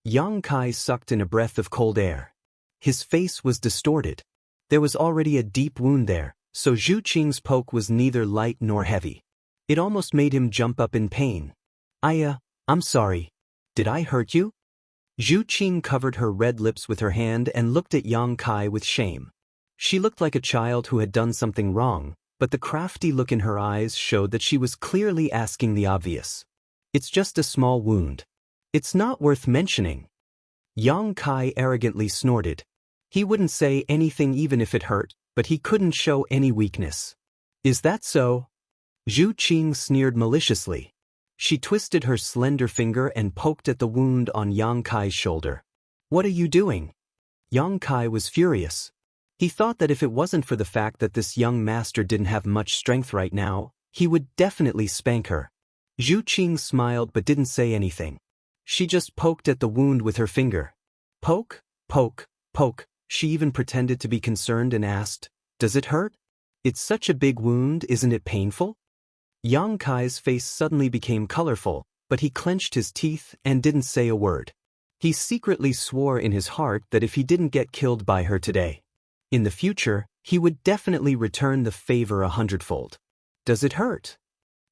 Xianxia sucked in a breath of cold air. His face was distorted. There was already a deep wound there, so Zhu Qing's poke was neither light nor heavy. It almost made him jump up in pain. I'm sorry. Did I hurt you?" Zhu Qing covered her red lips with her hand and looked at Xianxia with shame. She looked like a child who had done something wrong, but the crafty look in her eyes showed that she was clearly asking the obvious. "It's just a small wound. It's not worth mentioning." Xianxia arrogantly snorted. He wouldn't say anything even if it hurt, but he couldn't show any weakness. "Is that so?" Zhu Qing sneered maliciously. She twisted her slender finger and poked at the wound on Xianxia's shoulder. "What are you doing?" Xianxia was furious. He thought that if it wasn't for the fact that this young master didn't have much strength right now, he would definitely spank her. Zhu Qing smiled but didn't say anything. She just poked at the wound with her finger. "Poke, poke, poke." She even pretended to be concerned and asked, "Does it hurt? It's such a big wound, isn't it painful?" Xianxia's face suddenly became colorful, but he clenched his teeth and didn't say a word. He secretly swore in his heart that if he didn't get killed by her today, in the future, he would definitely return the favor 100-fold. "Does it hurt?"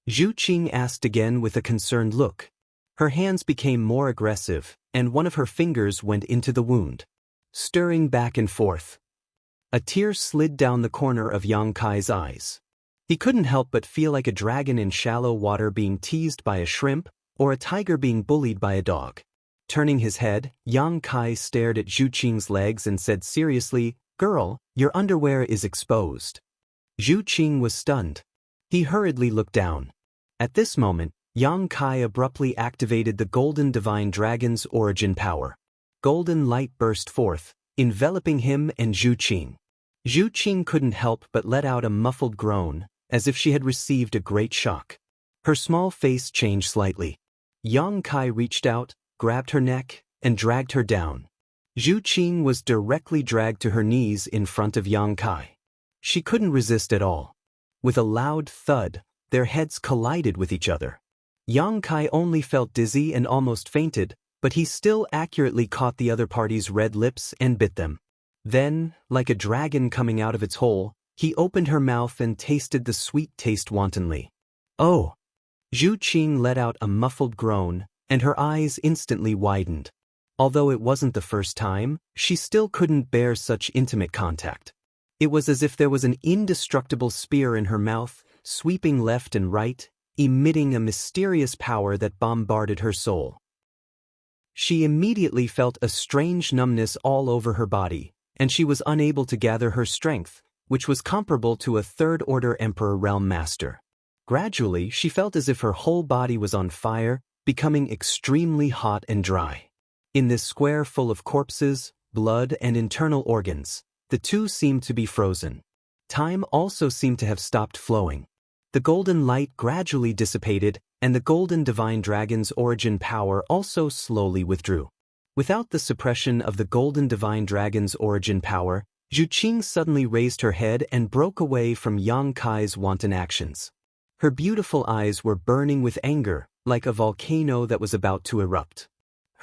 Zhu Qing asked again with a concerned look. Her hands became more aggressive, and one of her fingers went into the wound, stirring back and forth. A tear slid down the corner of Xianxia's eyes. He couldn't help but feel like a dragon in shallow water being teased by a shrimp, or a tiger being bullied by a dog. Turning his head, Xianxia stared at Zhu Qing's legs and said seriously, "Girl, your underwear is exposed." Zhu Qing was stunned. He hurriedly looked down. At this moment, Xianxia abruptly activated the Golden Divine Dragon's origin power. Golden light burst forth, enveloping him and Zhu Qing. Zhu Qing couldn't help but let out a muffled groan, as if she had received a great shock. Her small face changed slightly. Xianxia reached out, grabbed her neck, and dragged her down. Zhu Qing was directly dragged to her knees in front of Xianxia. She couldn't resist at all. With a loud thud, their heads collided with each other. Xianxia only felt dizzy and almost fainted, but he still accurately caught the other party's red lips and bit them. Then, like a dragon coming out of its hole, he opened her mouth and tasted the sweet taste wantonly. "Oh!" Zhu Qing let out a muffled groan, and her eyes instantly widened. Although it wasn't the first time, she still couldn't bear such intimate contact. It was as if there was an indestructible spear in her mouth, sweeping left and right, emitting a mysterious power that bombarded her soul. She immediately felt a strange numbness all over her body, and she was unable to gather her strength, which was comparable to a third-order Emperor Realm Master. Gradually, she felt as if her whole body was on fire, becoming extremely hot and dry. In this square full of corpses, blood, and internal organs, the two seemed to be frozen. Time also seemed to have stopped flowing. The golden light gradually dissipated, and the golden divine dragon's origin power also slowly withdrew. Without the suppression of the golden divine dragon's origin power, Zhu Qing suddenly raised her head and broke away from Yang Kai's wanton actions. Her beautiful eyes were burning with anger, like a volcano that was about to erupt.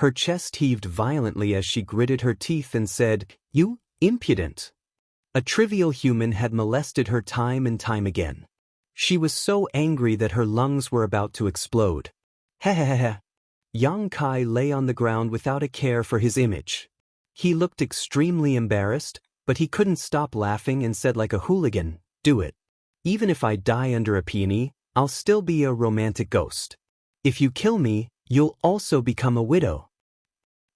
Her chest heaved violently as she gritted her teeth and said, "You impudent!" A trivial human had molested her time and time again. She was so angry that her lungs were about to explode. Hehehehe. Yang Kai lay on the ground without a care for his image. He looked extremely embarrassed, but he couldn't stop laughing and said like a hooligan, "Do it. Even if I die under a peony, I'll still be a romantic ghost. If you kill me, you'll also become a widow."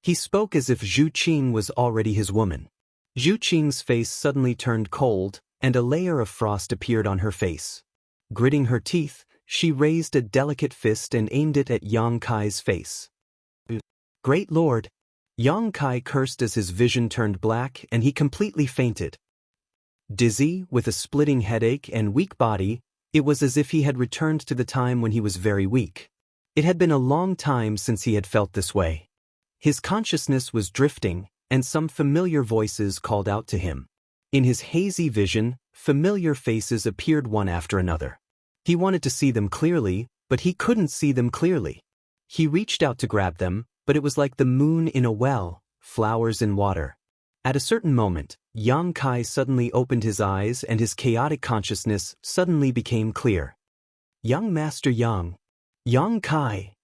He spoke as if Zhu Qing was already his woman. Zhu Qing's face suddenly turned cold, and a layer of frost appeared on her face. Gritting her teeth, she raised a delicate fist and aimed it at Yang Kai's face. "Great Lord!" Yang Kai cursed as his vision turned black and he completely fainted. Dizzy, with a splitting headache and weak body, it was as if he had returned to the time when he was very weak. It had been a long time since he had felt this way. His consciousness was drifting, and some familiar voices called out to him. In his hazy vision, familiar faces appeared one after another. He wanted to see them clearly, but he couldn't see them clearly. He reached out to grab them, but it was like the moon in a well, flowers in water. At a certain moment, Yang Kai suddenly opened his eyes and his chaotic consciousness suddenly became clear. "Young Master Yang! Yang Kai!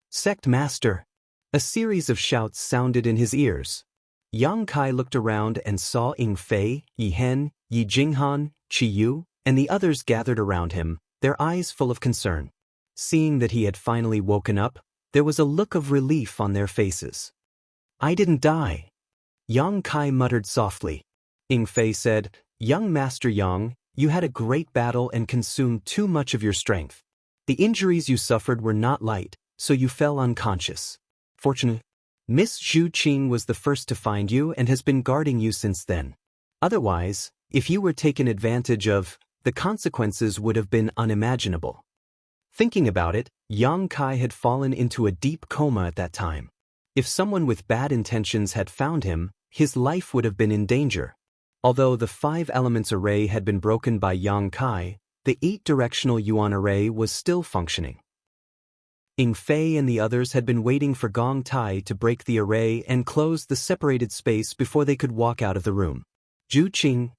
Sect Master!" A series of shouts sounded in his ears. Yang Kai looked around and saw Ying Fei, Yi Hen, Yi Jinghan, Qi Yu, and the others gathered around him, their eyes full of concern. Seeing that he had finally woken up, there was a look of relief on their faces. "I didn't die." Yang Kai muttered softly. Ying Fei said, "Young Master Yang, you had a great battle and consumed too much of your strength. The injuries you suffered were not light, so you fell unconscious. Fortunately, Miss Zhu Qing was the first to find you and has been guarding you since then. Otherwise, if you were taken advantage of, the consequences would have been unimaginable." Thinking about it, Yang Kai had fallen into a deep coma at that time. If someone with bad intentions had found him, his life would have been in danger. Although the 5 elements array had been broken by Yang Kai, the 8-directional Yuan array was still functioning. Ying Fei and the others had been waiting for Gong Tai to break the array and close the separated space before they could walk out of the room. "Zhu Qing."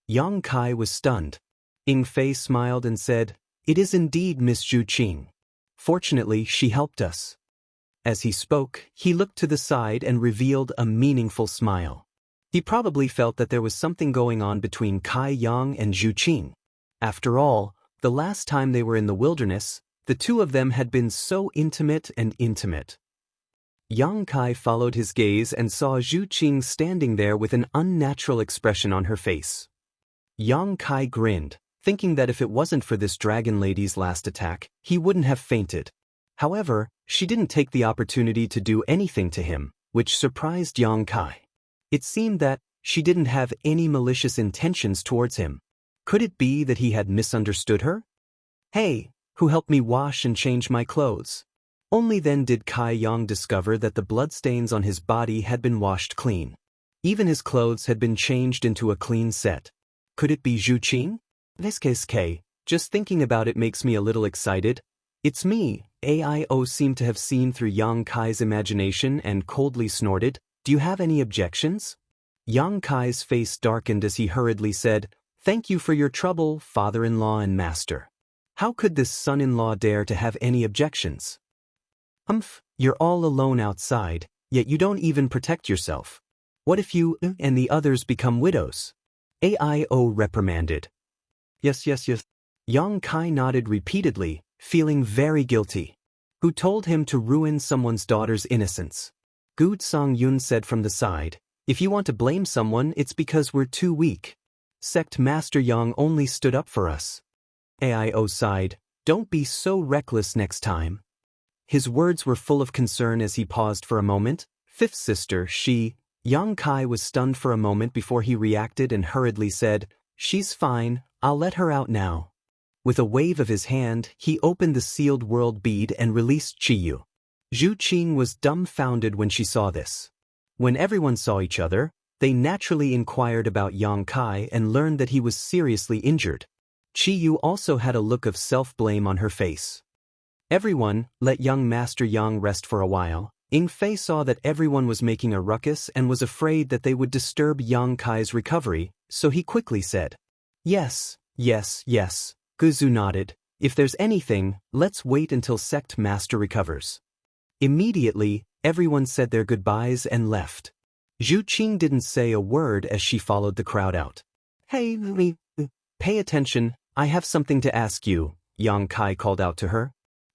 Yang Kai was stunned. Ying Fei smiled and said, "It is indeed Miss Zhu Qing. Fortunately, she helped us." As he spoke, he looked to the side and revealed a meaningful smile. He probably felt that there was something going on between Kai Yang and Zhu Qing. After all, the last time they were in the wilderness, the two of them had been so intimate and intimate. Yang Kai followed his gaze and saw Zhu Qing standing there with an unnatural expression on her face. Yang Kai grinned, thinking that if it wasn't for this dragon lady's last attack, he wouldn't have fainted. However, she didn't take the opportunity to do anything to him, which surprised Yang Kai. It seemed that she didn't have any malicious intentions towards him. Could it be that he had misunderstood her? "Hey, who helped me wash and change my clothes?" Only then did Kai Yang discover that the bloodstains on his body had been washed clean. Even his clothes had been changed into a clean set. Could it be Zhu Qing? "K, just thinking about it makes me a little excited. It's me." AIO seemed to have seen through Yang Kai's imagination and coldly snorted, "Do you have any objections?" Yang Kai's face darkened as he hurriedly said, "Thank you for your trouble, father-in-law and master. How could this son-in-law dare to have any objections? You're all alone outside, yet you don't even protect yourself. What if you and the others become widows?" AIO reprimanded. Yes. Yang Kai nodded repeatedly, feeling very guilty. Who told him to ruin someone's daughter's innocence? Gu Song-yun said from the side, "If you want to blame someone, it's because we're too weak. Sect Master Yang only stood up for us." AIO sighed, Don't be so reckless next time. His words were full of concern as he paused for a moment. Fifth sister, Xianxia was stunned for a moment before he reacted and hurriedly said, "She's fine, I'll let her out now." With a wave of his hand, he opened the sealed world bead and released Qiyu. Zhu Qing was dumbfounded when she saw this. When everyone saw each other, they naturally inquired about Xianxia and learned that he was seriously injured. Qiyu also had a look of self-blame on her face. Everyone, let young Master Yang rest for a while. Ying Fei saw that everyone was making a ruckus and was afraid that they would disturb Xianxia's recovery, so he quickly said, "Yes, yes, yes." Guzu nodded. "If there's anything, let's wait until sect master recovers." Immediately, everyone said their goodbyes and left. Zhu Qing didn't say a word as she followed the crowd out. "Hey, pay attention, I have something to ask you," Xianxia called out to her.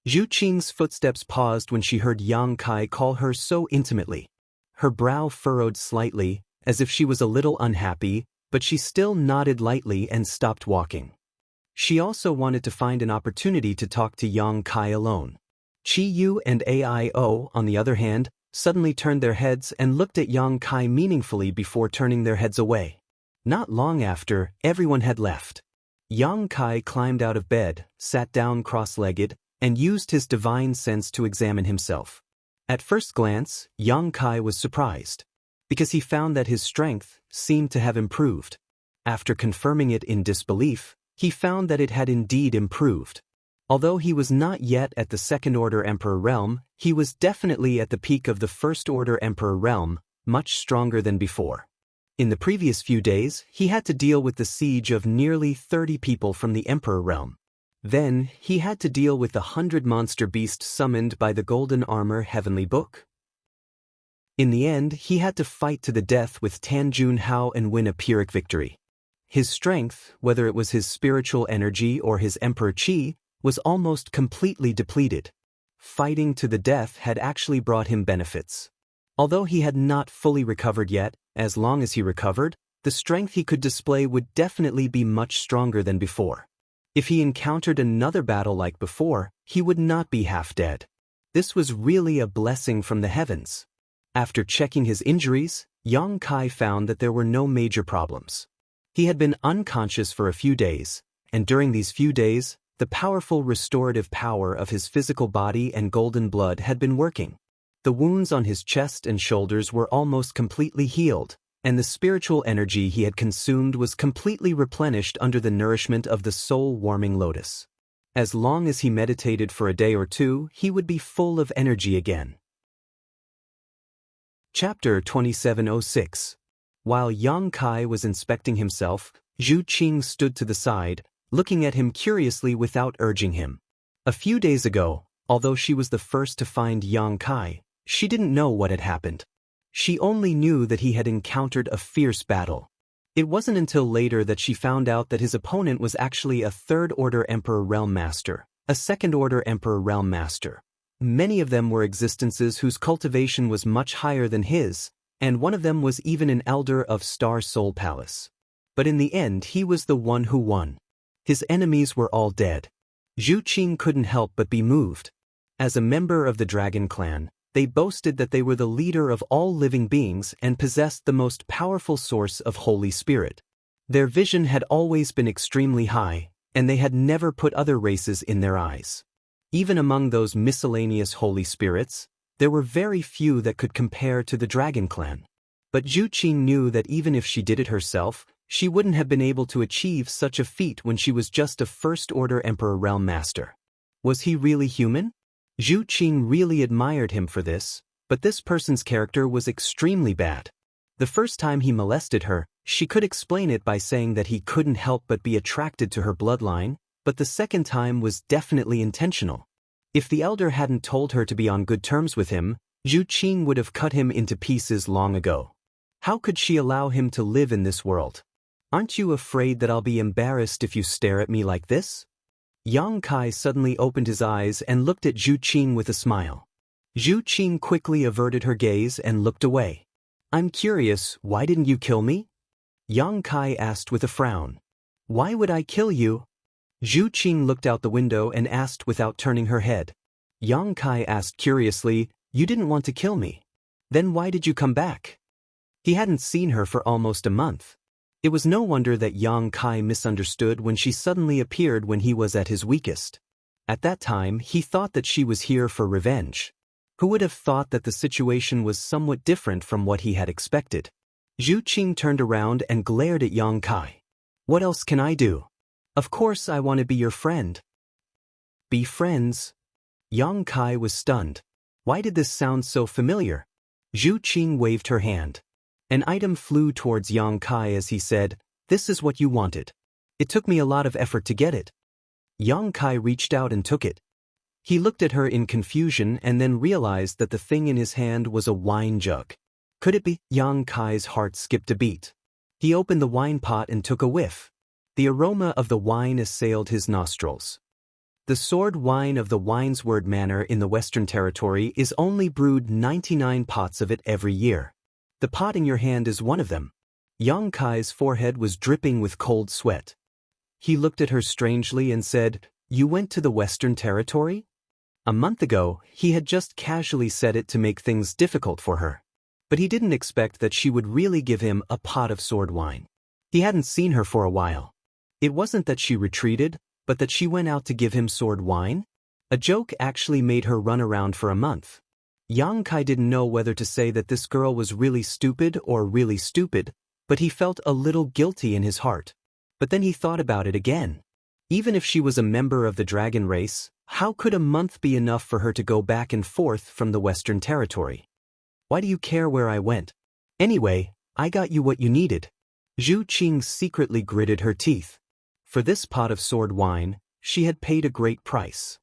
Zhu Qing's footsteps paused when she heard Xianxia call her so intimately. Her brow furrowed slightly, as if she was a little unhappy, but she still nodded lightly and stopped walking. She also wanted to find an opportunity to talk to Xianxia alone. Qiyu and Aio, on the other hand, suddenly turned their heads and looked at Xianxia meaningfully before turning their heads away. Not long after, everyone had left. Xianxia climbed out of bed, sat down cross-legged, and used his divine sense to examine himself. At first glance, Xianxia was surprised, because he found that his strength seemed to have improved. After confirming it in disbelief, he found that it had indeed improved. Although he was not yet at the Second-Order Emperor realm, he was definitely at the peak of the First-Order Emperor realm, much stronger than before. In the previous few days, he had to deal with the siege of nearly 30 people from the Emperor realm. Then, he had to deal with the 100 monster beast summoned by the Golden Armor Heavenly Book. In the end, he had to fight to the death with Tan Junhao and win a Pyrrhic victory. His strength, whether it was his spiritual energy or his Emperor Qi, was almost completely depleted. Fighting to the death had actually brought him benefits. Although he had not fully recovered yet, as long as he recovered, the strength he could display would definitely be much stronger than before. If he encountered another battle like before, he would not be half dead. This was really a blessing from the heavens. After checking his injuries, Xianxia found that there were no major problems. He had been unconscious for a few days, and during these few days, the powerful restorative power of his physical body and golden blood had been working. The wounds on his chest and shoulders were almost completely healed, and the spiritual energy he had consumed was completely replenished under the nourishment of the soul-warming lotus. As long as he meditated for a day or two, he would be full of energy again. Chapter 2706. While Xianxia was inspecting himself, Zhu Qing stood to the side, looking at him curiously without urging him. A few days ago, although she was the first to find Xianxia, she didn't know what had happened. She only knew that he had encountered a fierce battle. It wasn't until later that she found out that his opponent was actually a Third-Order Emperor Realm Master, a Second-Order Emperor Realm Master. Many of them were existences whose cultivation was much higher than his, and one of them was even an elder of Star Soul Palace. But in the end he was the one who won. His enemies were all dead. Zhu Qing couldn't help but be moved. As a member of the Dragon Clan, they boasted that they were the leader of all living beings and possessed the most powerful source of Holy Spirit. Their vision had always been extremely high, and they had never put other races in their eyes. Even among those miscellaneous Holy Spirits, there were very few that could compare to the Dragon Clan. But Zhu Qing knew that even if she did it herself, she wouldn't have been able to achieve such a feat when she was just a First-Order Emperor Realm Master. Was he really human? Zhu Qing really admired him for this, but this person's character was extremely bad. The first time he molested her, she could explain it by saying that he couldn't help but be attracted to her bloodline, but the second time was definitely intentional. If the elder hadn't told her to be on good terms with him, Zhu Qing would have cut him into pieces long ago. How could she allow him to live in this world? Aren't you afraid that I'll be embarrassed if you stare at me like this? Xianxia suddenly opened his eyes and looked at Zhu Qing with a smile. Zhu Qing quickly averted her gaze and looked away. I'm curious, why didn't you kill me? Xianxia asked with a frown. Why would I kill you? Zhu Qing looked out the window and asked without turning her head. Yang Kai asked curiously, "You didn't want to kill me. Then why did you come back?" He hadn't seen her for almost a month. It was no wonder that Yang Kai misunderstood when she suddenly appeared when he was at his weakest. At that time, he thought that she was here for revenge. Who would have thought that the situation was somewhat different from what he had expected? Zhu Qing turned around and glared at Yang Kai. "What else can I do? Of course I want to be your friend." "Be friends?" Yang Kai was stunned. Why did this sound so familiar? Zhu Qing waved her hand. An item flew towards Yang Kai as he said, "This is what you wanted. It took me a lot of effort to get it." Yang Kai reached out and took it. He looked at her in confusion and then realized that the thing in his hand was a wine jug. Could it be? Yang Kai's heart skipped a beat. He opened the wine pot and took a whiff. The aroma of the wine assailed his nostrils. The sword wine of the Winesword Manor in the Western Territory is only brewed 99 pots of it every year. The pot in your hand is one of them. Yang Kai's forehead was dripping with cold sweat. He looked at her strangely and said, "You went to the Western Territory?" A month ago, he had just casually said it to make things difficult for her. But he didn't expect that she would really give him a pot of sword wine. He hadn't seen her for a while. It wasn't that she retreated, but that she went out to give him sword wine? A joke actually made her run around for a month. Yang Kai didn't know whether to say that this girl was really stupid or really stupid, but he felt a little guilty in his heart. But then he thought about it again. Even if she was a member of the dragon race, how could a month be enough for her to go back and forth from the Western Territory? "Why do you care where I went? Anyway, I got you what you needed." Zhu Qing secretly gritted her teeth. For this pot of sword wine, she had paid a great price.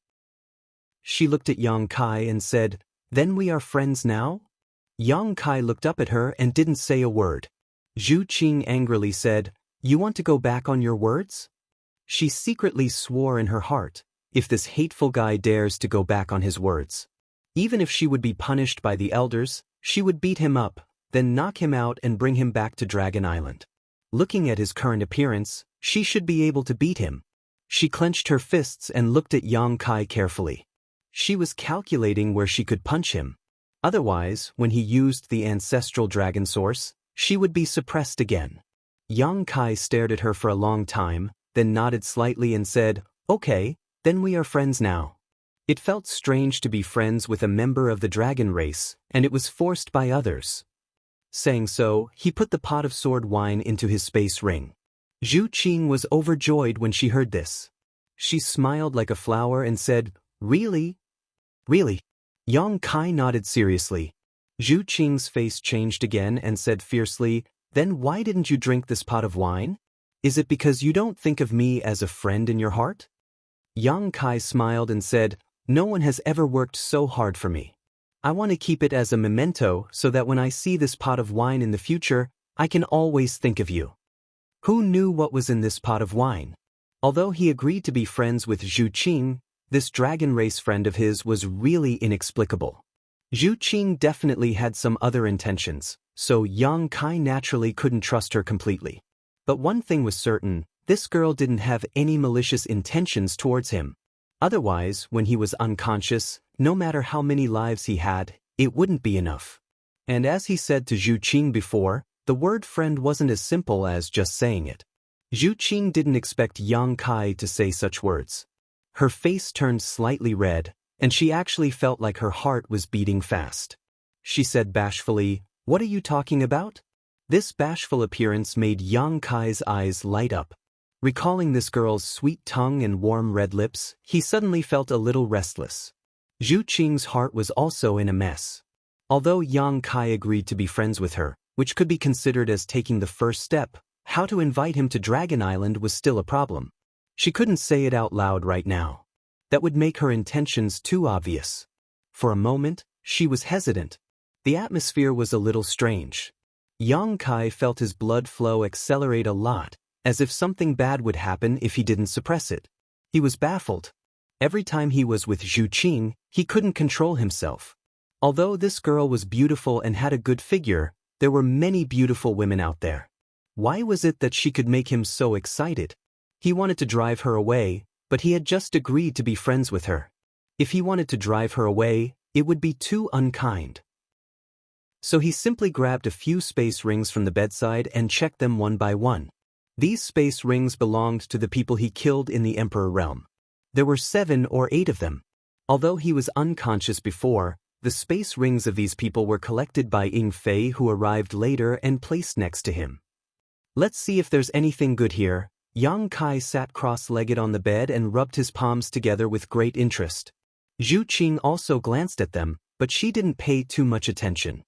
She looked at Yang Kai and said, "Then we are friends now?" Yang Kai looked up at her and didn't say a word. Zhu Qing angrily said, "You want to go back on your words?" She secretly swore in her heart, if this hateful guy dares to go back on his words. Even if she would be punished by the elders, she would beat him up, then knock him out and bring him back to Dragon Island. Looking at his current appearance, she should be able to beat him. She clenched her fists and looked at Yang Kai carefully. She was calculating where she could punch him. Otherwise, when he used the ancestral dragon source, she would be suppressed again. Yang Kai stared at her for a long time, then nodded slightly and said, "Okay, then we are friends now." It felt strange to be friends with a member of the dragon race, and it was forced by others. Saying so, he put the pot of sword wine into his space ring. Zhu Qing was overjoyed when she heard this. She smiled like a flower and said, "Really? Really?" Yang Kai nodded seriously. Zhu Qing's face changed again and said fiercely, "Then why didn't you drink this pot of wine? Is it because you don't think of me as a friend in your heart?" Yang Kai smiled and said, "No one has ever worked so hard for me. I want to keep it as a memento so that when I see this pot of wine in the future, I can always think of you." Who knew what was in this pot of wine? Although he agreed to be friends with Zhu Qing, this dragon race friend of his was really inexplicable. Zhu Qing definitely had some other intentions, so Yang Kai naturally couldn't trust her completely. But one thing was certain, this girl didn't have any malicious intentions towards him. Otherwise, when he was unconscious, no matter how many lives he had, it wouldn't be enough. And as he said to Zhu Qing before, the word friend wasn't as simple as just saying it. Zhu Qing didn't expect Yang Kai to say such words. Her face turned slightly red, and she actually felt like her heart was beating fast. She said bashfully, "What are you talking about?" This bashful appearance made Yang Kai's eyes light up. Recalling this girl's sweet tongue and warm red lips, he suddenly felt a little restless. Zhu Qing's heart was also in a mess. Although Yang Kai agreed to be friends with her, which could be considered as taking the first step, how to invite him to Dragon Island was still a problem. She couldn't say it out loud right now. That would make her intentions too obvious. For a moment, she was hesitant. The atmosphere was a little strange. Yang Kai felt his blood flow accelerate a lot, as if something bad would happen if he didn't suppress it. He was baffled. Every time he was with Zhu Qing, he couldn't control himself. Although this girl was beautiful and had a good figure, there were many beautiful women out there. Why was it that she could make him so excited? He wanted to drive her away, But he had just agreed to be friends with her. If he wanted to drive her away, it would be too unkind. So he simply grabbed a few space rings from the bedside and checked them one by one. These space rings belonged to the people he killed in the Emperor realm. There were 7 or 8 of them. Although he was unconscious before, the space rings of these people were collected by Ying Fei, who arrived later and placed next to him. Let's see if there's anything good here. Yang Kai sat cross-legged on the bed and rubbed his palms together with great interest. Zhu Qing also glanced at them, but she didn't pay too much attention.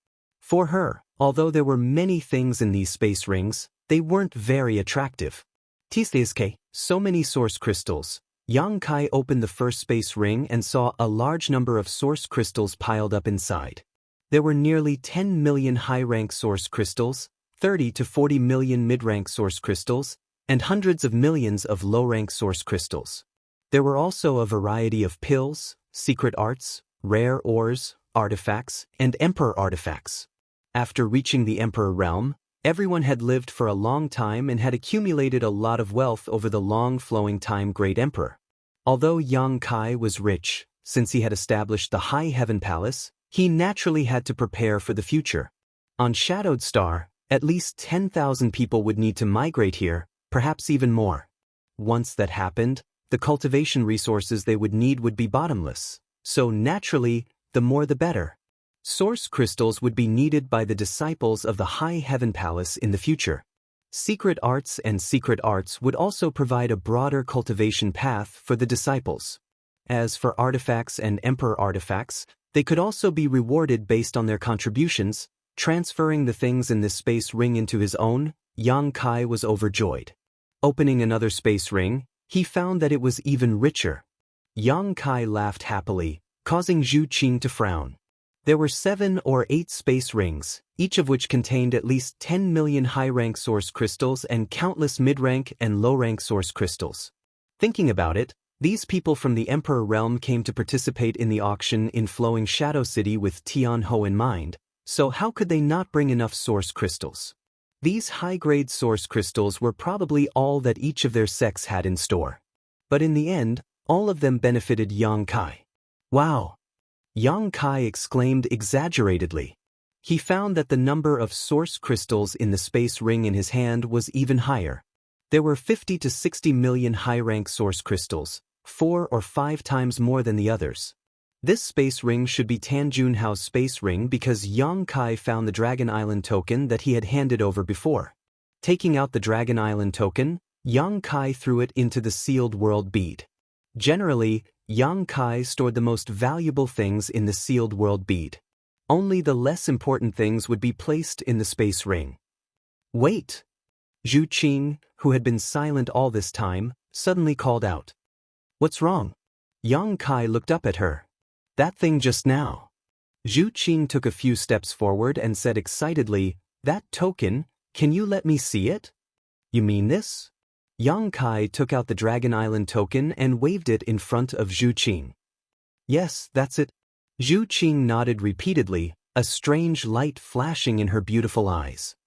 For her, although there were many things in these space rings, they weren't very attractive. Tiske, so many source crystals. Yang Kai opened the first space ring and saw a large number of source crystals piled up inside. There were nearly 10 million high-rank source crystals, 30 to 40 million mid-rank source crystals, and hundreds of millions of low-rank source crystals. There were also a variety of pills, secret arts, rare ores, artifacts, and emperor artifacts. After reaching the Emperor realm, everyone had lived for a long time and had accumulated a lot of wealth over the long flowing time Great Emperor. Although Yang Kai was rich, since he had established the High Heaven Palace, he naturally had to prepare for the future. On Shadowed Star, at least 10,000 people would need to migrate here, perhaps even more. Once that happened, the cultivation resources they would need would be bottomless, so naturally, the more the better. Source crystals would be needed by the disciples of the High Heaven Palace in the future. Secret arts and secret arts would also provide a broader cultivation path for the disciples. As for artifacts and emperor artifacts, they could also be rewarded based on their contributions. Transferring the things in this space ring into his own, Yang Kai was overjoyed. Opening another space ring, he found that it was even richer. Yang Kai laughed happily, causing Zhu Qing to frown. There were 7 or 8 space rings, each of which contained at least 10 million high-rank source crystals and countless mid-rank and low-rank source crystals. Thinking about it, these people from the Emperor realm came to participate in the auction in Flowing Shadow City with Tian Ho in mind, so how could they not bring enough source crystals? These high-grade source crystals were probably all that each of their sects had in store. But in the end, all of them benefited Yang Kai. Wow! Yang Kai exclaimed exaggeratedly. He found that the number of source crystals in the space ring in his hand was even higher. There were 50 to 60 million high-rank source crystals, 4 or 5 times more than the others. This space ring should be Tan Junhao's space ring because Yang Kai found the Dragon Island token that he had handed over before. Taking out the Dragon Island token, Yang Kai threw it into the sealed world bead. Generally, Yang Kai stored the most valuable things in the sealed world bead. Only the less important things would be placed in the space ring. Wait! Zhu Qing, who had been silent all this time, suddenly called out. What's wrong? Yang Kai looked up at her. That thing just now. Zhu Qing took a few steps forward and said excitedly, That token, can you let me see it? You mean this? Yang Kai took out the Dragon Island token and waved it in front of Zhu Qing. Yes, that's it. Zhu Qing nodded repeatedly, a strange light flashing in her beautiful eyes.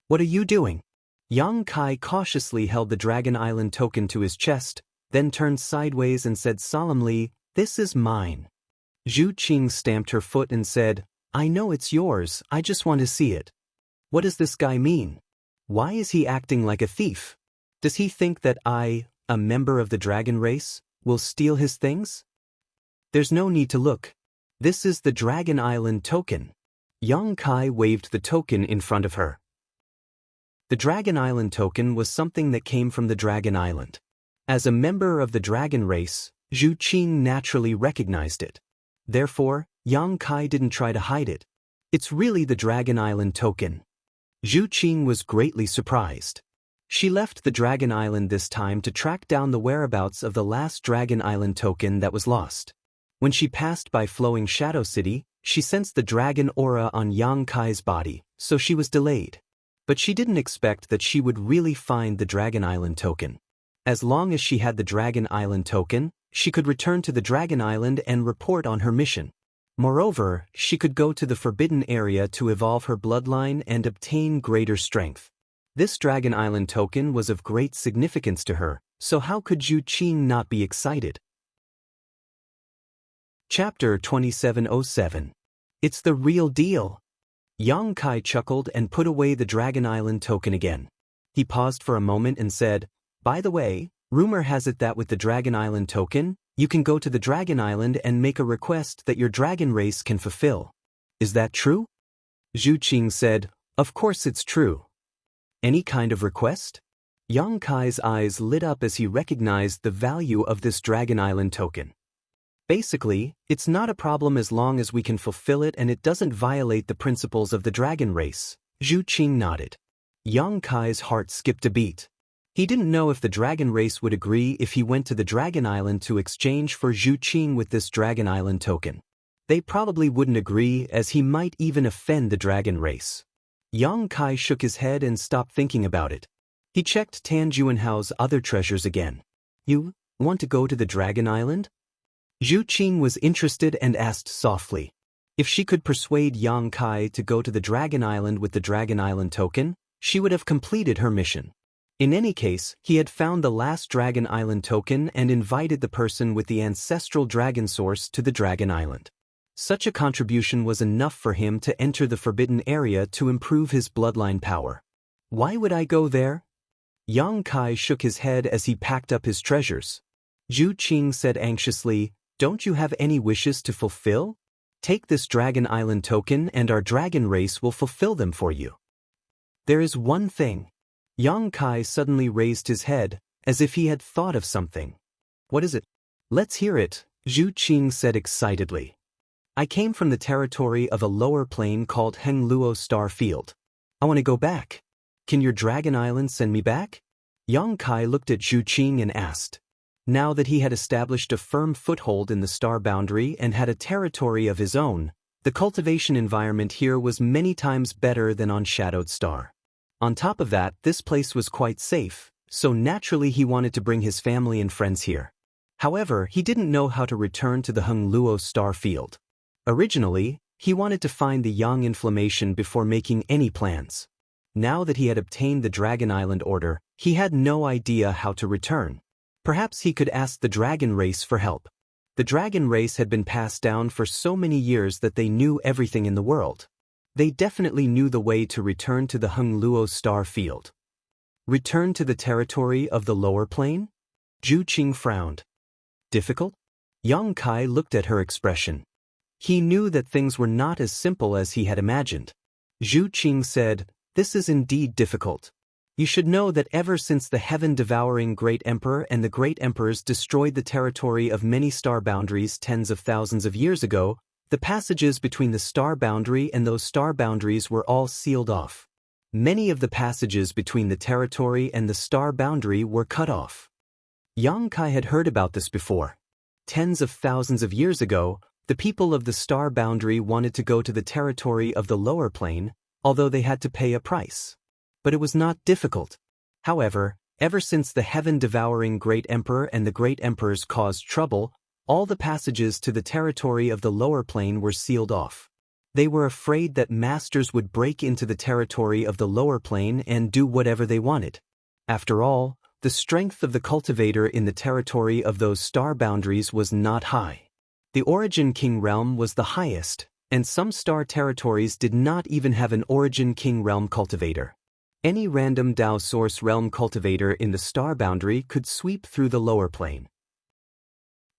What are you doing? Yang Kai cautiously held the Dragon Island token to his chest, then turned sideways and said solemnly, This is mine. Zhu Qing stamped her foot and said, I know it's yours, I just want to see it. What does this guy mean? Why is he acting like a thief? Does he think that I, a member of the dragon race, will steal his things? There's no need to look. This is the Dragon Island token. Yang Kai waved the token in front of her. The Dragon Island token was something that came from the Dragon Island. As a member of the dragon race, Zhu Qing naturally recognized it. Therefore, Yang Kai didn't try to hide it. It's really the Dragon Island token. Zhu Qing was greatly surprised. She left the Dragon Island this time to track down the whereabouts of the last Dragon Island token that was lost. When she passed by Flowing Shadow City, she sensed the dragon aura on Yang Kai's body, so she was delayed. But she didn't expect that she would really find the Dragon Island token. As long as she had the Dragon Island token, she could return to the Dragon Island and report on her mission. Moreover, she could go to the Forbidden Area to evolve her bloodline and obtain greater strength. This Dragon Island token was of great significance to her, so how could Zhu Qing not be excited? Chapter 2707. It's the real deal. Yang Kai chuckled and put away the Dragon Island token again. He paused for a moment and said, "By the way, rumor has it that with the Dragon Island token, you can go to the Dragon Island and make a request that your dragon race can fulfill. Is that true?" Zhu Qing said, "Of course it's true." "Any kind of request?" Yang Kai's eyes lit up as he recognized the value of this Dragon Island token. "Basically, it's not a problem as long as we can fulfill it and it doesn't violate the principles of the dragon race." Zhu Qing nodded. Yang Kai's heart skipped a beat. He didn't know if the dragon race would agree if he went to the Dragon Island to exchange for Zhu Qing with this Dragon Island token. They probably wouldn't agree, as he might even offend the dragon race. Yang Kai shook his head and stopped thinking about it. He checked Tan Juanhao's other treasures again. "You want to go to the Dragon Island?" Zhu Qing was interested and asked softly. If she could persuade Yang Kai to go to the Dragon Island with the Dragon Island token, she would have completed her mission. In any case, he had found the last Dragon Island token and invited the person with the ancestral dragon source to the Dragon Island. Such a contribution was enough for him to enter the forbidden area to improve his bloodline power. "Why would I go there?" Yang Kai shook his head as he packed up his treasures. Zhu Qing said anxiously, "Don't you have any wishes to fulfill? Take this Dragon Island token and our dragon race will fulfill them for you." "There is one thing." Yang Kai suddenly raised his head, as if he had thought of something. "What is it?" "Let's hear it," Zhu Qing said excitedly. "I came from the territory of a lower plane called Hengluo Star Field. I want to go back. Can your Dragon Island send me back?" Yang Kai looked at Zhu Qing and asked. Now that he had established a firm foothold in the star boundary and had a territory of his own, the cultivation environment here was many times better than on Shadowed Star. On top of that, this place was quite safe, so naturally he wanted to bring his family and friends here. However, he didn't know how to return to the Hengluo Star Field. Originally, he wanted to find the Yang Inflammation before making any plans. Now that he had obtained the Dragon Island order, he had no idea how to return. Perhaps he could ask the dragon race for help. The dragon race had been passed down for so many years that they knew everything in the world. They definitely knew the way to return to the Hengluo Star Field. Return to the territory of the lower plane? Zhu Qing frowned. Difficult? Yang Kai looked at her expression. He knew that things were not as simple as he had imagined. Zhu Qing said, "This is indeed difficult. You should know that ever since the heaven-devouring Great Emperor and the Great Emperors destroyed the territory of many star boundaries tens of thousands of years ago, the passages between the star boundary and those star boundaries were all sealed off. Many of the passages between the territory and the star boundary were cut off." Yang Kai had heard about this before. Tens of thousands of years ago, the people of the star boundary wanted to go to the territory of the lower plane, although they had to pay a price. But it was not difficult. However, ever since the heaven-devouring Great Emperor and the Great Emperors caused trouble, all the passages to the territory of the lower plane were sealed off. They were afraid that masters would break into the territory of the lower plane and do whatever they wanted. After all, the strength of the cultivator in the territory of those star boundaries was not high. The Origin King realm was the highest, and some star territories did not even have an Origin King realm cultivator. Any random Dao Source realm cultivator in the star boundary could sweep through the lower plane.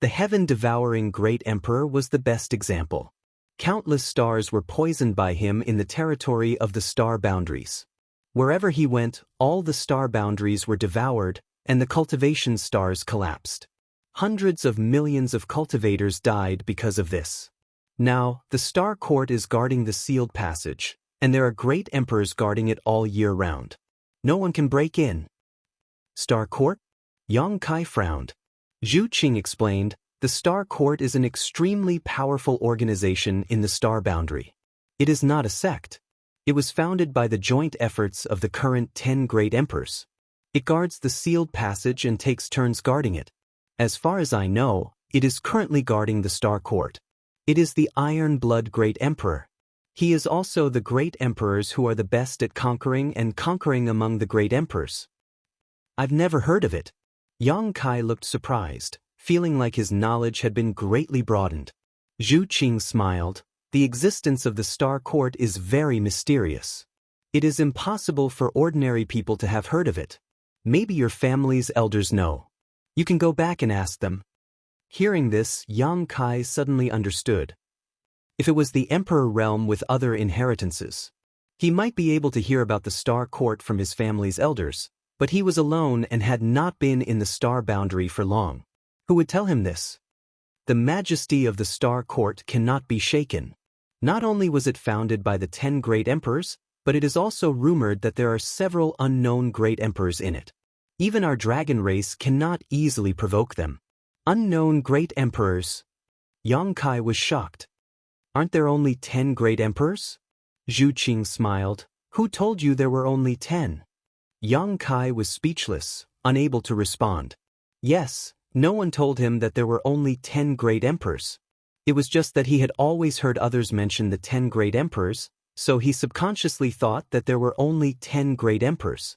The heaven-devouring Great Emperor was the best example. Countless stars were poisoned by him in the territory of the star boundaries. Wherever he went, all the star boundaries were devoured, and the cultivation stars collapsed. Hundreds of millions of cultivators died because of this. Now, the Star Court is guarding the sealed passage, and there are great emperors guarding it all year round. No one can break in. Star Court? Yang Kai frowned. Zhu Qing explained, the Star Court is an extremely powerful organization in the star boundary. It is not a sect. It was founded by the joint efforts of the current 10 great emperors. It guards the sealed passage and takes turns guarding it. As far as I know, it is currently guarding the Star Court. It is the Iron Blood Great Emperor. He is also the great emperors who are the best at conquering and conquering among the great emperors. I've never heard of it. Yang Kai looked surprised, feeling like his knowledge had been greatly broadened. Zhu Qing smiled. The existence of the Star Court is very mysterious. It is impossible for ordinary people to have heard of it. Maybe your family's elders know. You can go back and ask them. Hearing this, Yang Kai suddenly understood. If it was the Emperor realm with other inheritances, he might be able to hear about the Star Court from his family's elders, but he was alone and had not been in the Star Boundary for long. Who would tell him this? The majesty of the Star Court cannot be shaken. Not only was it founded by the 10 great emperors, but it is also rumored that there are several unknown great emperors in it. Even our dragon race cannot easily provoke them. Unknown great emperors? Yang Kai was shocked. Aren't there only 10 great emperors? Zhu Qing smiled. Who told you there were only 10? Yang Kai was speechless, unable to respond. Yes, no one told him that there were only 10 great emperors. It was just that he had always heard others mention the 10 great emperors, so he subconsciously thought that there were only 10 great emperors.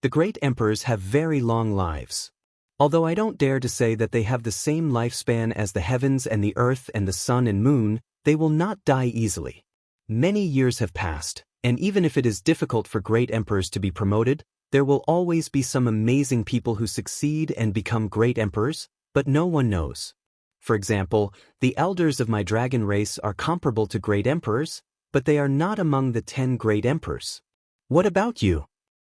The great emperors have very long lives. Although I don't dare to say that they have the same lifespan as the heavens and the earth and the sun and moon, they will not die easily. Many years have passed, and even if it is difficult for great emperors to be promoted, there will always be some amazing people who succeed and become great emperors, but no one knows. For example, the elders of my dragon race are comparable to great emperors, but they are not among the 10 great emperors. What about you?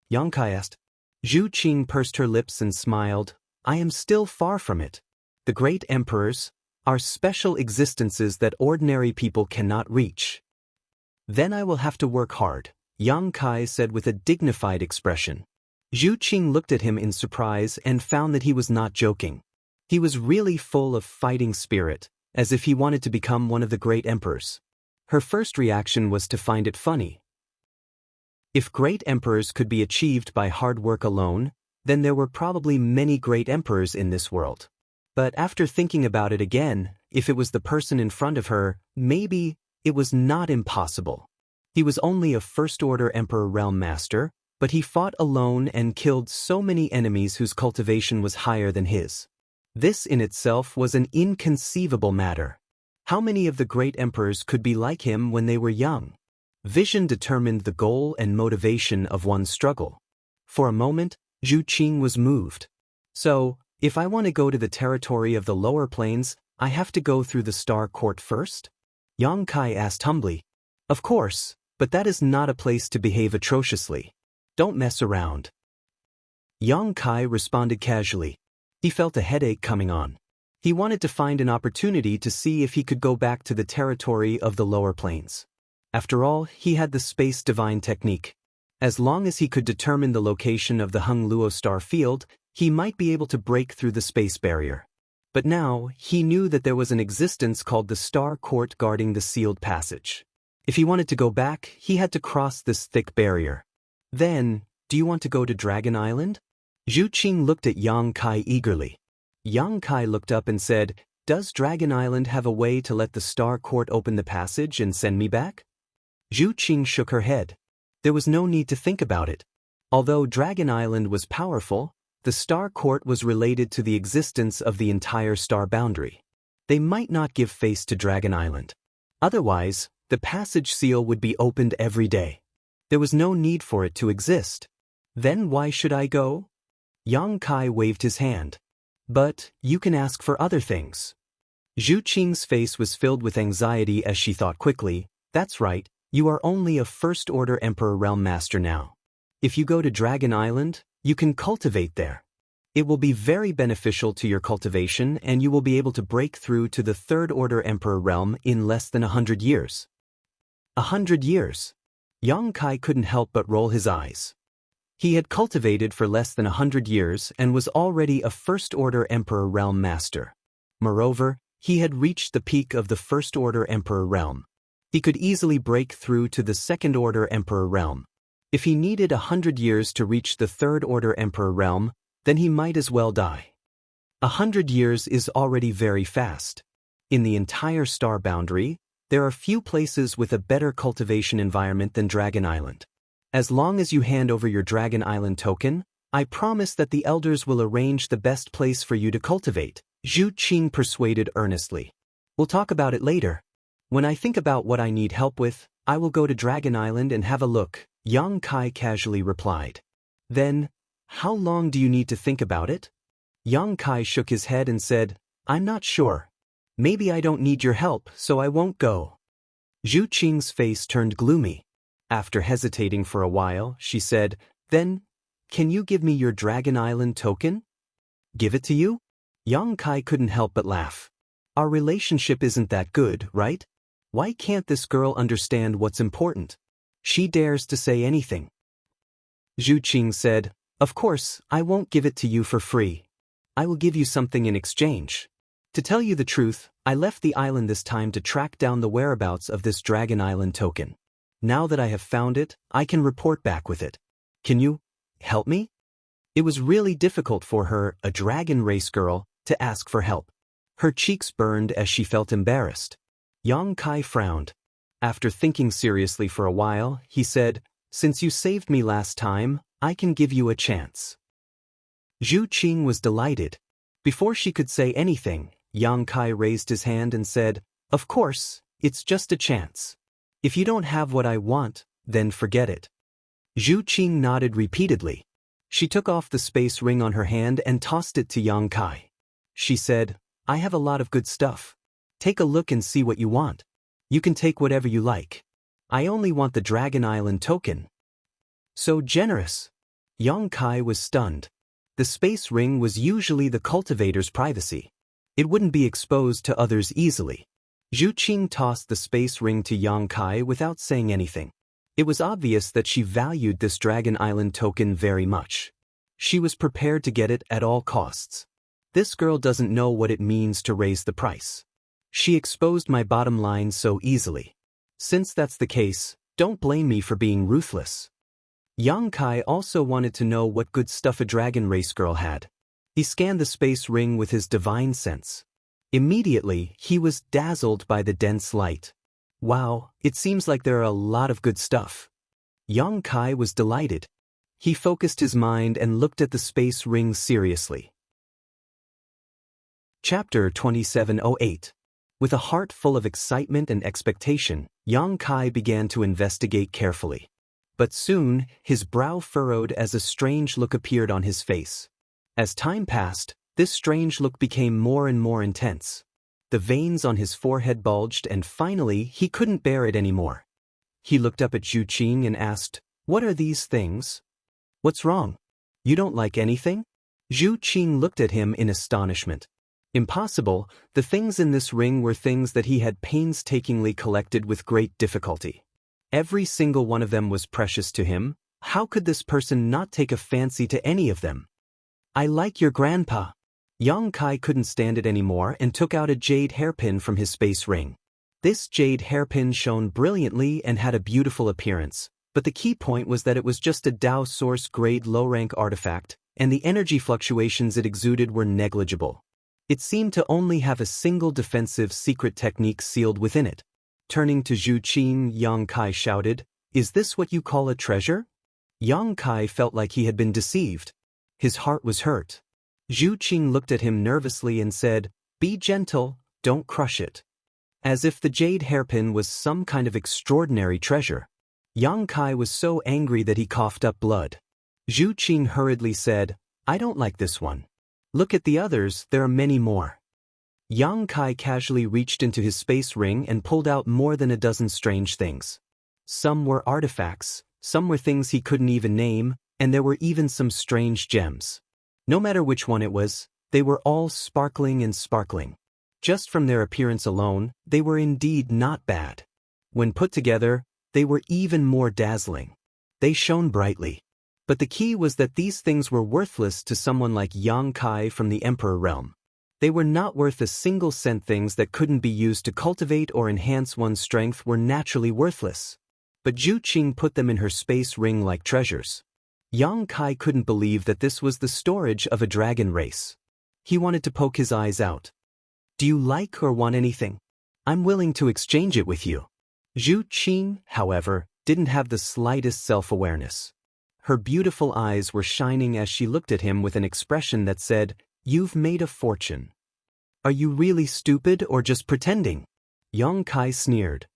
Yang Kai asked. Zhu Qing pursed her lips and smiled. I am still far from it. The great emperors are special existences that ordinary people cannot reach. Then I will have to work hard, Yang Kai said with a dignified expression. Zhu Qing looked at him in surprise and found that he was not joking. He was really full of fighting spirit, as if he wanted to become one of the great emperors. Her first reaction was to find it funny. If great emperors could be achieved by hard work alone, then there were probably many great emperors in this world. But after thinking about it again, if it was the person in front of her, maybe it was not impossible. He was only a first-order Emperor Realm Master, but he fought alone and killed so many enemies whose cultivation was higher than his. This in itself was an inconceivable matter. How many of the great emperors could be like him when they were young? Vision determined the goal and motivation of one's struggle. For a moment, Zhu Qing was moved. So, if I want to go to the territory of the lower plains, I have to go through the Star Court first? Yang Kai asked humbly. Of course, but that is not a place to behave atrociously. Don't mess around. Yang Kai responded casually. He felt a headache coming on. He wanted to find an opportunity to see if he could go back to the territory of the lower plains. After all, he had the space divine technique. As long as he could determine the location of the Hung Luo star field, he might be able to break through the space barrier. But now, he knew that there was an existence called the Star Court guarding the sealed passage. If he wanted to go back, he had to cross this thick barrier. Then, do you want to go to Dragon Island? Zhu Qing looked at Yang Kai eagerly. Yang Kai looked up and said, Does Dragon Island have a way to let the Star Court open the passage and send me back? Zhu Qing shook her head. There was no need to think about it. Although Dragon Island was powerful, the Star Court was related to the existence of the entire Star Boundary. They might not give face to Dragon Island. Otherwise, the passage seal would be opened every day. There was no need for it to exist. Then why should I go? Yang Kai waved his hand. But you can ask for other things. Zhu Qing's face was filled with anxiety as she thought quickly. That's right, you are only a first-order Emperor Realm Master now. If you go to Dragon Island, you can cultivate there. It will be very beneficial to your cultivation and you will be able to break through to the third-order Emperor Realm in less than 100 years. 100 years? Yang Kai couldn't help but roll his eyes. He had cultivated for less than 100 years and was already a first-order Emperor Realm Master. Moreover, he had reached the peak of the first-order Emperor Realm. He could easily break through to the second-order Emperor Realm. If he needed 100 years to reach the third-order Emperor Realm, then he might as well die. 100 years is already very fast. In the entire Star Boundary, there are few places with a better cultivation environment than Dragon Island. As long as you hand over your Dragon Island token, I promise that the elders will arrange the best place for you to cultivate, Zhu Qing persuaded earnestly. We'll talk about it later. When I think about what I need help with, I will go to Dragon Island and have a look, Yang Kai casually replied. Then, how long do you need to think about it? Yang Kai shook his head and said, I'm not sure. Maybe I don't need your help, so I won't go. Zhu Qing's face turned gloomy. After hesitating for a while, she said, Then, can you give me your Dragon Island token? Give it to you? Yang Kai couldn't help but laugh. Our relationship isn't that good, right? Why can't this girl understand what's important? She dares to say anything. Zhu Qing said, Of course, I won't give it to you for free. I will give you something in exchange. To tell you the truth, I left the island this time to track down the whereabouts of this Dragon Island token. Now that I have found it, I can report back with it. Can you help me? It was really difficult for her, a dragon race girl, to ask for help. Her cheeks burned as she felt embarrassed. Yang Kai frowned. After thinking seriously for a while, he said, Since you saved me last time, I can give you a chance. Zhu Qing was delighted. Before she could say anything, Yang Kai raised his hand and said, Of course, it's just a chance. If you don't have what I want, then forget it. Zhu Qing nodded repeatedly. She took off the space ring on her hand and tossed it to Yang Kai. She said, I have a lot of good stuff. Take a look and see what you want. You can take whatever you like. I only want the Dragon Island token. So generous. Yang Kai was stunned. The space ring was usually the cultivator's privacy. It wouldn't be exposed to others easily. Zhu Qing tossed the space ring to Yang Kai without saying anything. It was obvious that she valued this Dragon Island token very much. She was prepared to get it at all costs. This girl doesn't know what it means to raise the price. She exposed my bottom line so easily. Since that's the case, don't blame me for being ruthless. Yang Kai also wanted to know what good stuff a dragon race girl had. He scanned the space ring with his divine sense. Immediately, he was dazzled by the dense light. Wow, it seems like there are a lot of good stuff. Yang Kai was delighted. He focused his mind and looked at the space ring seriously. Chapter 2708. With a heart full of excitement and expectation, Yang Kai began to investigate carefully. But soon, his brow furrowed as a strange look appeared on his face. As time passed, this strange look became more and more intense. The veins on his forehead bulged and finally he couldn't bear it anymore. He looked up at Zhu Qing and asked, What are these things? What's wrong? You don't like anything? Zhu Qing looked at him in astonishment. Impossible, the things in this ring were things that he had painstakingly collected with great difficulty. Every single one of them was precious to him. How could this person not take a fancy to any of them? I like your grandpa. Yang Kai couldn't stand it anymore and took out a jade hairpin from his space ring. This jade hairpin shone brilliantly and had a beautiful appearance, but the key point was that it was just a Dao Source grade low-rank artifact, and the energy fluctuations it exuded were negligible. It seemed to only have a single defensive secret technique sealed within it. Turning to Zhu Qing, Yang Kai shouted, Is this what you call a treasure? Yang Kai felt like he had been deceived. His heart was hurt. Zhu Qing looked at him nervously and said, Be gentle, don't crush it. As if the jade hairpin was some kind of extraordinary treasure. Yang Kai was so angry that he coughed up blood. Zhu Qing hurriedly said, I don't like this one. Look at the others, there are many more. Yang Kai casually reached into his space ring and pulled out more than a dozen strange things. Some were artifacts, some were things he couldn't even name, and there were even some strange gems. No matter which one it was, they were all sparkling and sparkling. Just from their appearance alone, they were indeed not bad. When put together, they were even more dazzling. They shone brightly. But the key was that these things were worthless to someone like Yang Kai from the Emperor realm. They were not worth a single cent. Things that couldn't be used to cultivate or enhance one's strength were naturally worthless. But Zhu Qing put them in her space ring like treasures. Yang Kai couldn't believe that this was the storage of a dragon race. He wanted to poke his eyes out. Do you like or want anything? I'm willing to exchange it with you. Zhu Qing, however, didn't have the slightest self-awareness. Her beautiful eyes were shining as she looked at him with an expression that said, "You've made a fortune. Are you really stupid or just pretending?" Yang Kai sneered.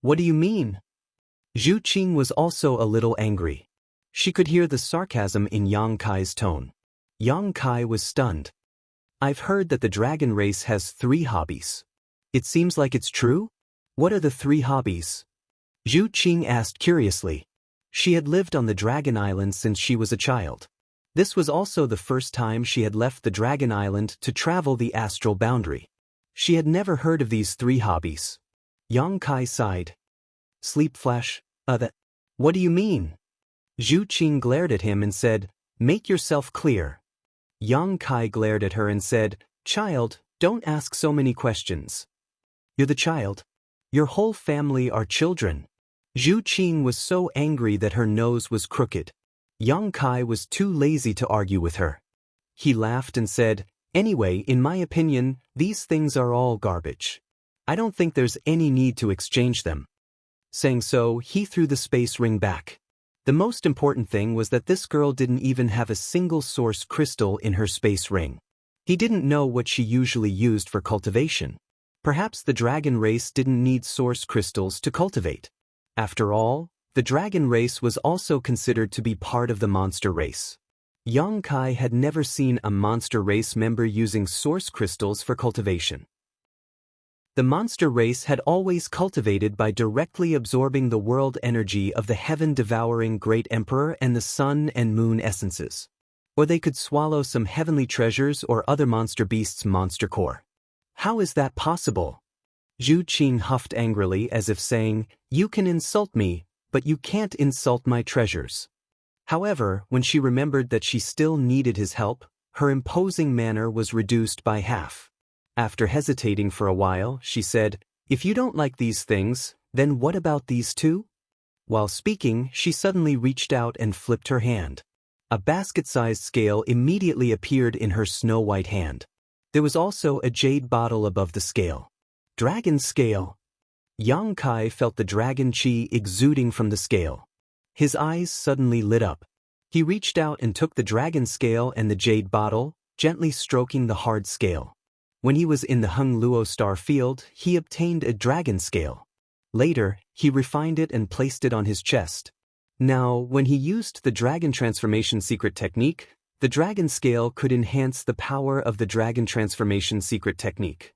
"What do you mean?" Zhu Qing was also a little angry. She could hear the sarcasm in Yang Kai's tone. Yang Kai was stunned. "I've heard that the dragon race has 3 hobbies. It seems like it's true? What are the 3 hobbies?" Zhu Qing asked curiously. She had lived on the Dragon Island since she was a child. This was also the first time she had left the Dragon Island to travel the astral boundary. She had never heard of these 3 hobbies. Yang Kai sighed. "Sleep flash, what do you mean?" Zhu Qing glared at him and said, "Make yourself clear." Yang Kai glared at her and said, "Child, don't ask so many questions. You're the child. Your whole family are children." Zhu Qing was so angry that her nose was crooked. Yang Kai was too lazy to argue with her. He laughed and said, "Anyway, in my opinion, these things are all garbage. I don't think there's any need to exchange them." Saying so, he threw the space ring back. The most important thing was that this girl didn't even have a single source crystal in her space ring. He didn't know what she usually used for cultivation. Perhaps the dragon race didn't need source crystals to cultivate. After all, the dragon race was also considered to be part of the monster race. Yang Kai had never seen a monster race member using source crystals for cultivation. The monster race had always cultivated by directly absorbing the world energy of the heaven-devouring Great Emperor and the sun and moon essences. Or they could swallow some heavenly treasures or other monster beasts' monster core. How is that possible? Zhu Qing huffed angrily as if saying, "You can insult me, but you can't insult my treasures." However, when she remembered that she still needed his help, her imposing manner was reduced by half. After hesitating for a while, she said, "If you don't like these things, then what about these 2? While speaking, she suddenly reached out and flipped her hand. A basket-sized scale immediately appeared in her snow-white hand. There was also a jade bottle above the scale. Dragon scale. Yang Kai felt the dragon chi exuding from the scale. His eyes suddenly lit up. He reached out and took the dragon scale and the jade bottle, gently stroking the hard scale. When he was in the Hung Luo star field, he obtained a dragon scale. Later, he refined it and placed it on his chest. Now, when he used the dragon transformation secret technique, the dragon scale could enhance the power of the dragon transformation secret technique.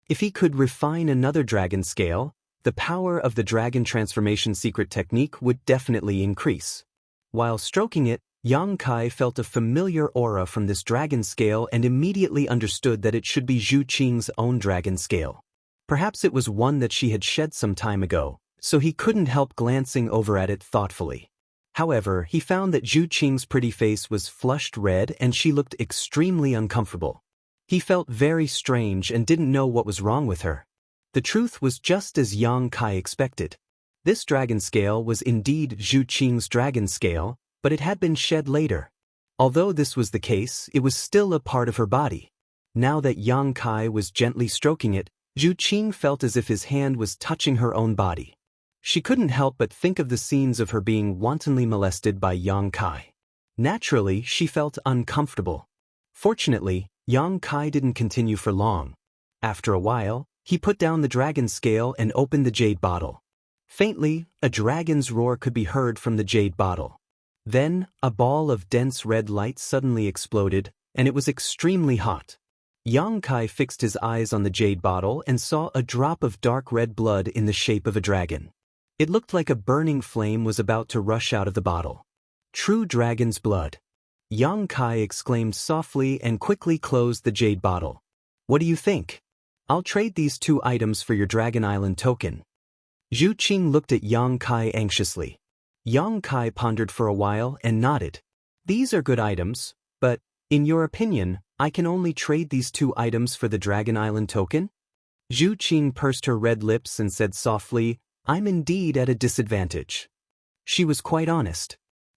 If he could refine another dragon scale, the power of the dragon transformation secret technique would definitely increase. While stroking it, Yang Kai felt a familiar aura from this dragon scale and immediately understood that it should be Zhu Qing's own dragon scale. Perhaps it was one that she had shed some time ago, so he couldn't help glancing over at it thoughtfully. However, he found that Zhu Qing's pretty face was flushed red and she looked extremely uncomfortable. He felt very strange and didn't know what was wrong with her. The truth was just as Yang Kai expected. This dragon scale was indeed Zhu Qing's dragon scale, but it had been shed later. Although this was the case, it was still a part of her body. Now that Yang Kai was gently stroking it, Zhu Qing felt as if his hand was touching her own body. She couldn't help but think of the scenes of her being wantonly molested by Yang Kai. Naturally, she felt uncomfortable. Fortunately, Yang Kai didn't continue for long. After a while, he put down the dragon scale and opened the jade bottle. Faintly, a dragon's roar could be heard from the jade bottle. Then, a ball of dense red light suddenly exploded, and it was extremely hot. Yang Kai fixed his eyes on the jade bottle and saw a drop of dark red blood in the shape of a dragon. It looked like a burning flame was about to rush out of the bottle. True dragon's blood. Yang Kai exclaimed softly and quickly closed the jade bottle. "What do you think? I'll trade these 2 items for your Dragon Island token." Zhu Qing looked at Yang Kai anxiously. Yang Kai pondered for a while and nodded. "These are good items, but, in your opinion, I can only trade these 2 items for the Dragon Island token?" Zhu Qing pursed her red lips and said softly, "I'm indeed at a disadvantage." She was quite honest.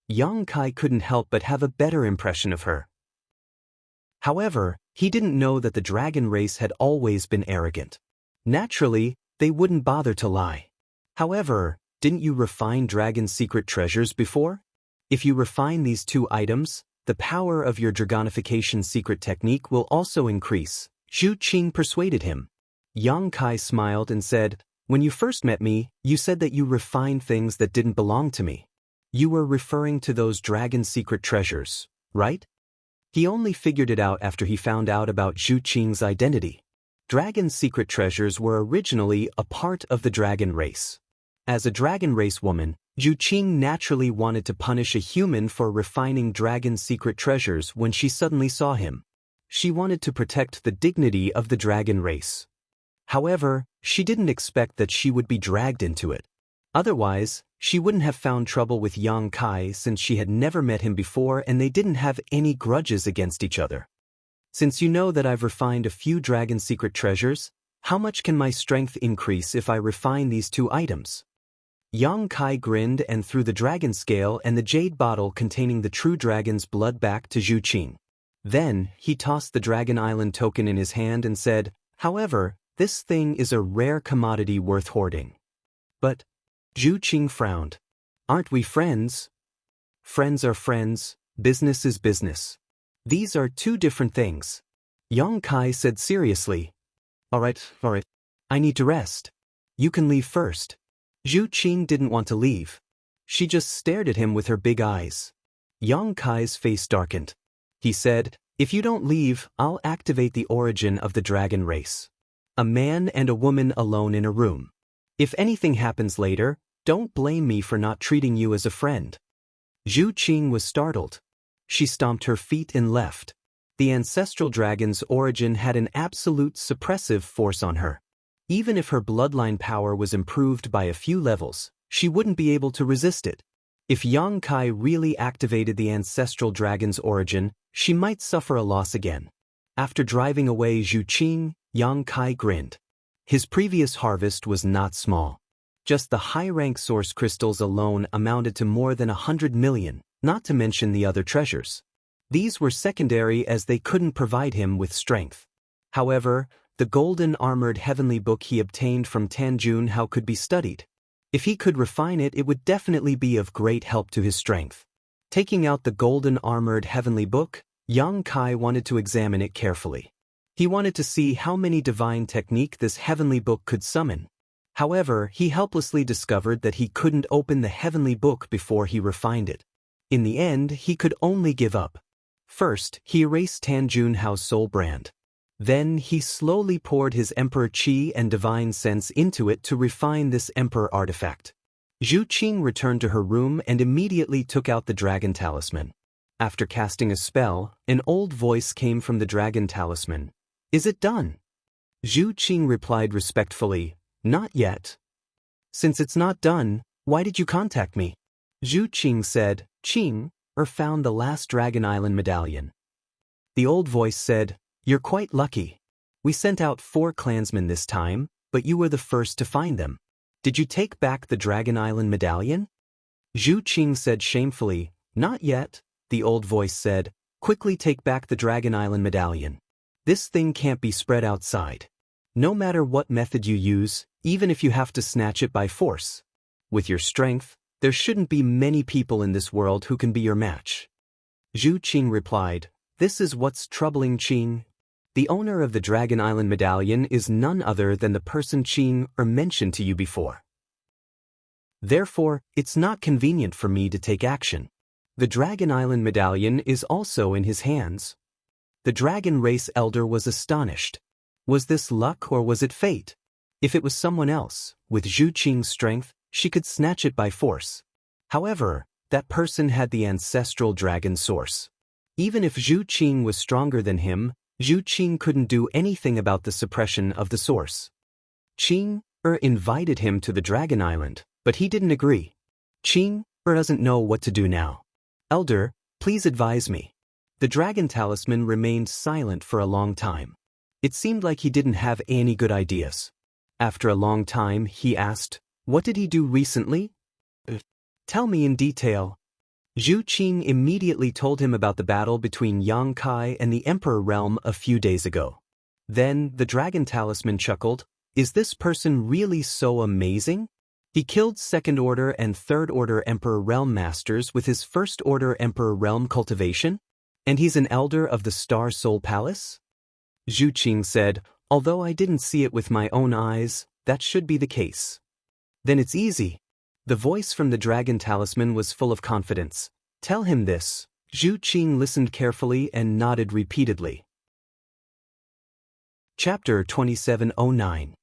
Yang Kai couldn't help but have a better impression of her. However, he didn't know that the dragon race had always been arrogant. Naturally, they wouldn't bother to lie. However, didn't you refine dragon secret treasures before? If you refine these 2 items, the power of your dragonification secret technique will also increase, Zhu Qing persuaded him. Yang Kai smiled and said, when you first met me, you said that you refined things that didn't belong to me. You were referring to those dragon secret treasures, right? He only figured it out after he found out about Zhu Qing's identity. Dragon secret treasures were originally a part of the dragon race. As a dragon race woman, Zhu Qing naturally wanted to punish a human for refining dragon secret treasures when she suddenly saw him. She wanted to protect the dignity of the dragon race. However, she didn't expect that she would be dragged into it. Otherwise, she wouldn't have found trouble with Yang Kai since she had never met him before and they didn't have any grudges against each other. Since you know that I've refined a few dragon secret treasures, how much can my strength increase if I refine these 2 items? Yang Kai grinned and threw the dragon scale and the jade bottle containing the true dragon's blood back to Zhu Qing. Then, he tossed the Dragon Island token in his hand and said, however, this thing is a rare commodity worth hoarding. But, Zhu Qing frowned. Aren't we friends? Friends are friends, business is business. These are 2 different things. Yang Kai said seriously. All right. I need to rest. You can leave first. Zhu Qing didn't want to leave. She just stared at him with her big eyes. Yang Kai's face darkened. He said, if you don't leave, I'll activate the origin of the dragon race. A man and a woman alone in a room. If anything happens later, don't blame me for not treating you as a friend. Zhu Qing was startled. She stomped her feet and left. The ancestral dragon's origin had an absolute suppressive force on her. Even if her bloodline power was improved by a few levels, she wouldn't be able to resist it. If Yang Kai really activated the ancestral dragon's origin, she might suffer a loss again. After driving away Zhu Qing, Yang Kai grinned. His previous harvest was not small. Just the high-rank source crystals alone amounted to more than 100 million, not to mention the other treasures. These were secondary as they couldn't provide him with strength. However, the golden armored heavenly book he obtained from Tanjun could be studied. If he could refine it, it would definitely be of great help to his strength. Taking out the golden armored heavenly book, Yang Kai wanted to examine it carefully. He wanted to see how many divine technique this heavenly book could summon. However, he helplessly discovered that he couldn't open the heavenly book before he refined it. In the end, he could only give up. First, he erased Tanjun's soul brand. Then, he slowly poured his Emperor Qi and Divine Sense into it to refine this Emperor artifact. Zhu Qing returned to her room and immediately took out the Dragon Talisman. After casting a spell, an old voice came from the Dragon Talisman. Is it done? Zhu Qing replied respectfully, not yet. Since it's not done, why did you contact me? Zhu Qing said, Qing, found the last Dragon Island medallion. The old voice said, you're quite lucky. We sent out 4 clansmen this time, but you were the first to find them. Did you take back the Dragon Island medallion? Zhu Qing said shamefully, not yet. The old voice said, quickly take back the Dragon Island medallion. This thing can't be spread outside. No matter what method you use, even if you have to snatch it by force. With your strength, there shouldn't be many people in this world who can be your match. Zhu Qing replied, this is what's troubling Qing. The owner of the Dragon Island medallion is none other than the person Qing mentioned to you before. Therefore, it's not convenient for me to take action. The Dragon Island medallion is also in his hands. The dragon race elder was astonished. Was this luck or was it fate? If it was someone else, with Zhu Qing's strength, she could snatch it by force. However, that person had the ancestral dragon source. Even if Zhu Qing was stronger than him, Zhu Qing couldn't do anything about the suppression of the source. Qing invited him to the Dragon Island, but he didn't agree. Qing doesn't know what to do now. Elder, please advise me. The Dragon Talisman remained silent for a long time. It seemed like he didn't have any good ideas. After a long time, he asked, what did he do recently? Tell me in detail. Zhu Qing immediately told him about the battle between Yang Kai and the Emperor realm a few days ago. Then the Dragon Talisman chuckled, is this person really so amazing? He killed Second Order and Third Order Emperor Realm Masters with his First Order Emperor Realm Cultivation? And he's an elder of the Star Soul Palace? Zhu Qing said, although I didn't see it with my own eyes, that should be the case. Then it's easy. The voice from the Dragon Talisman was full of confidence. Tell him this. Zhu Qing listened carefully and nodded repeatedly. Chapter 2709.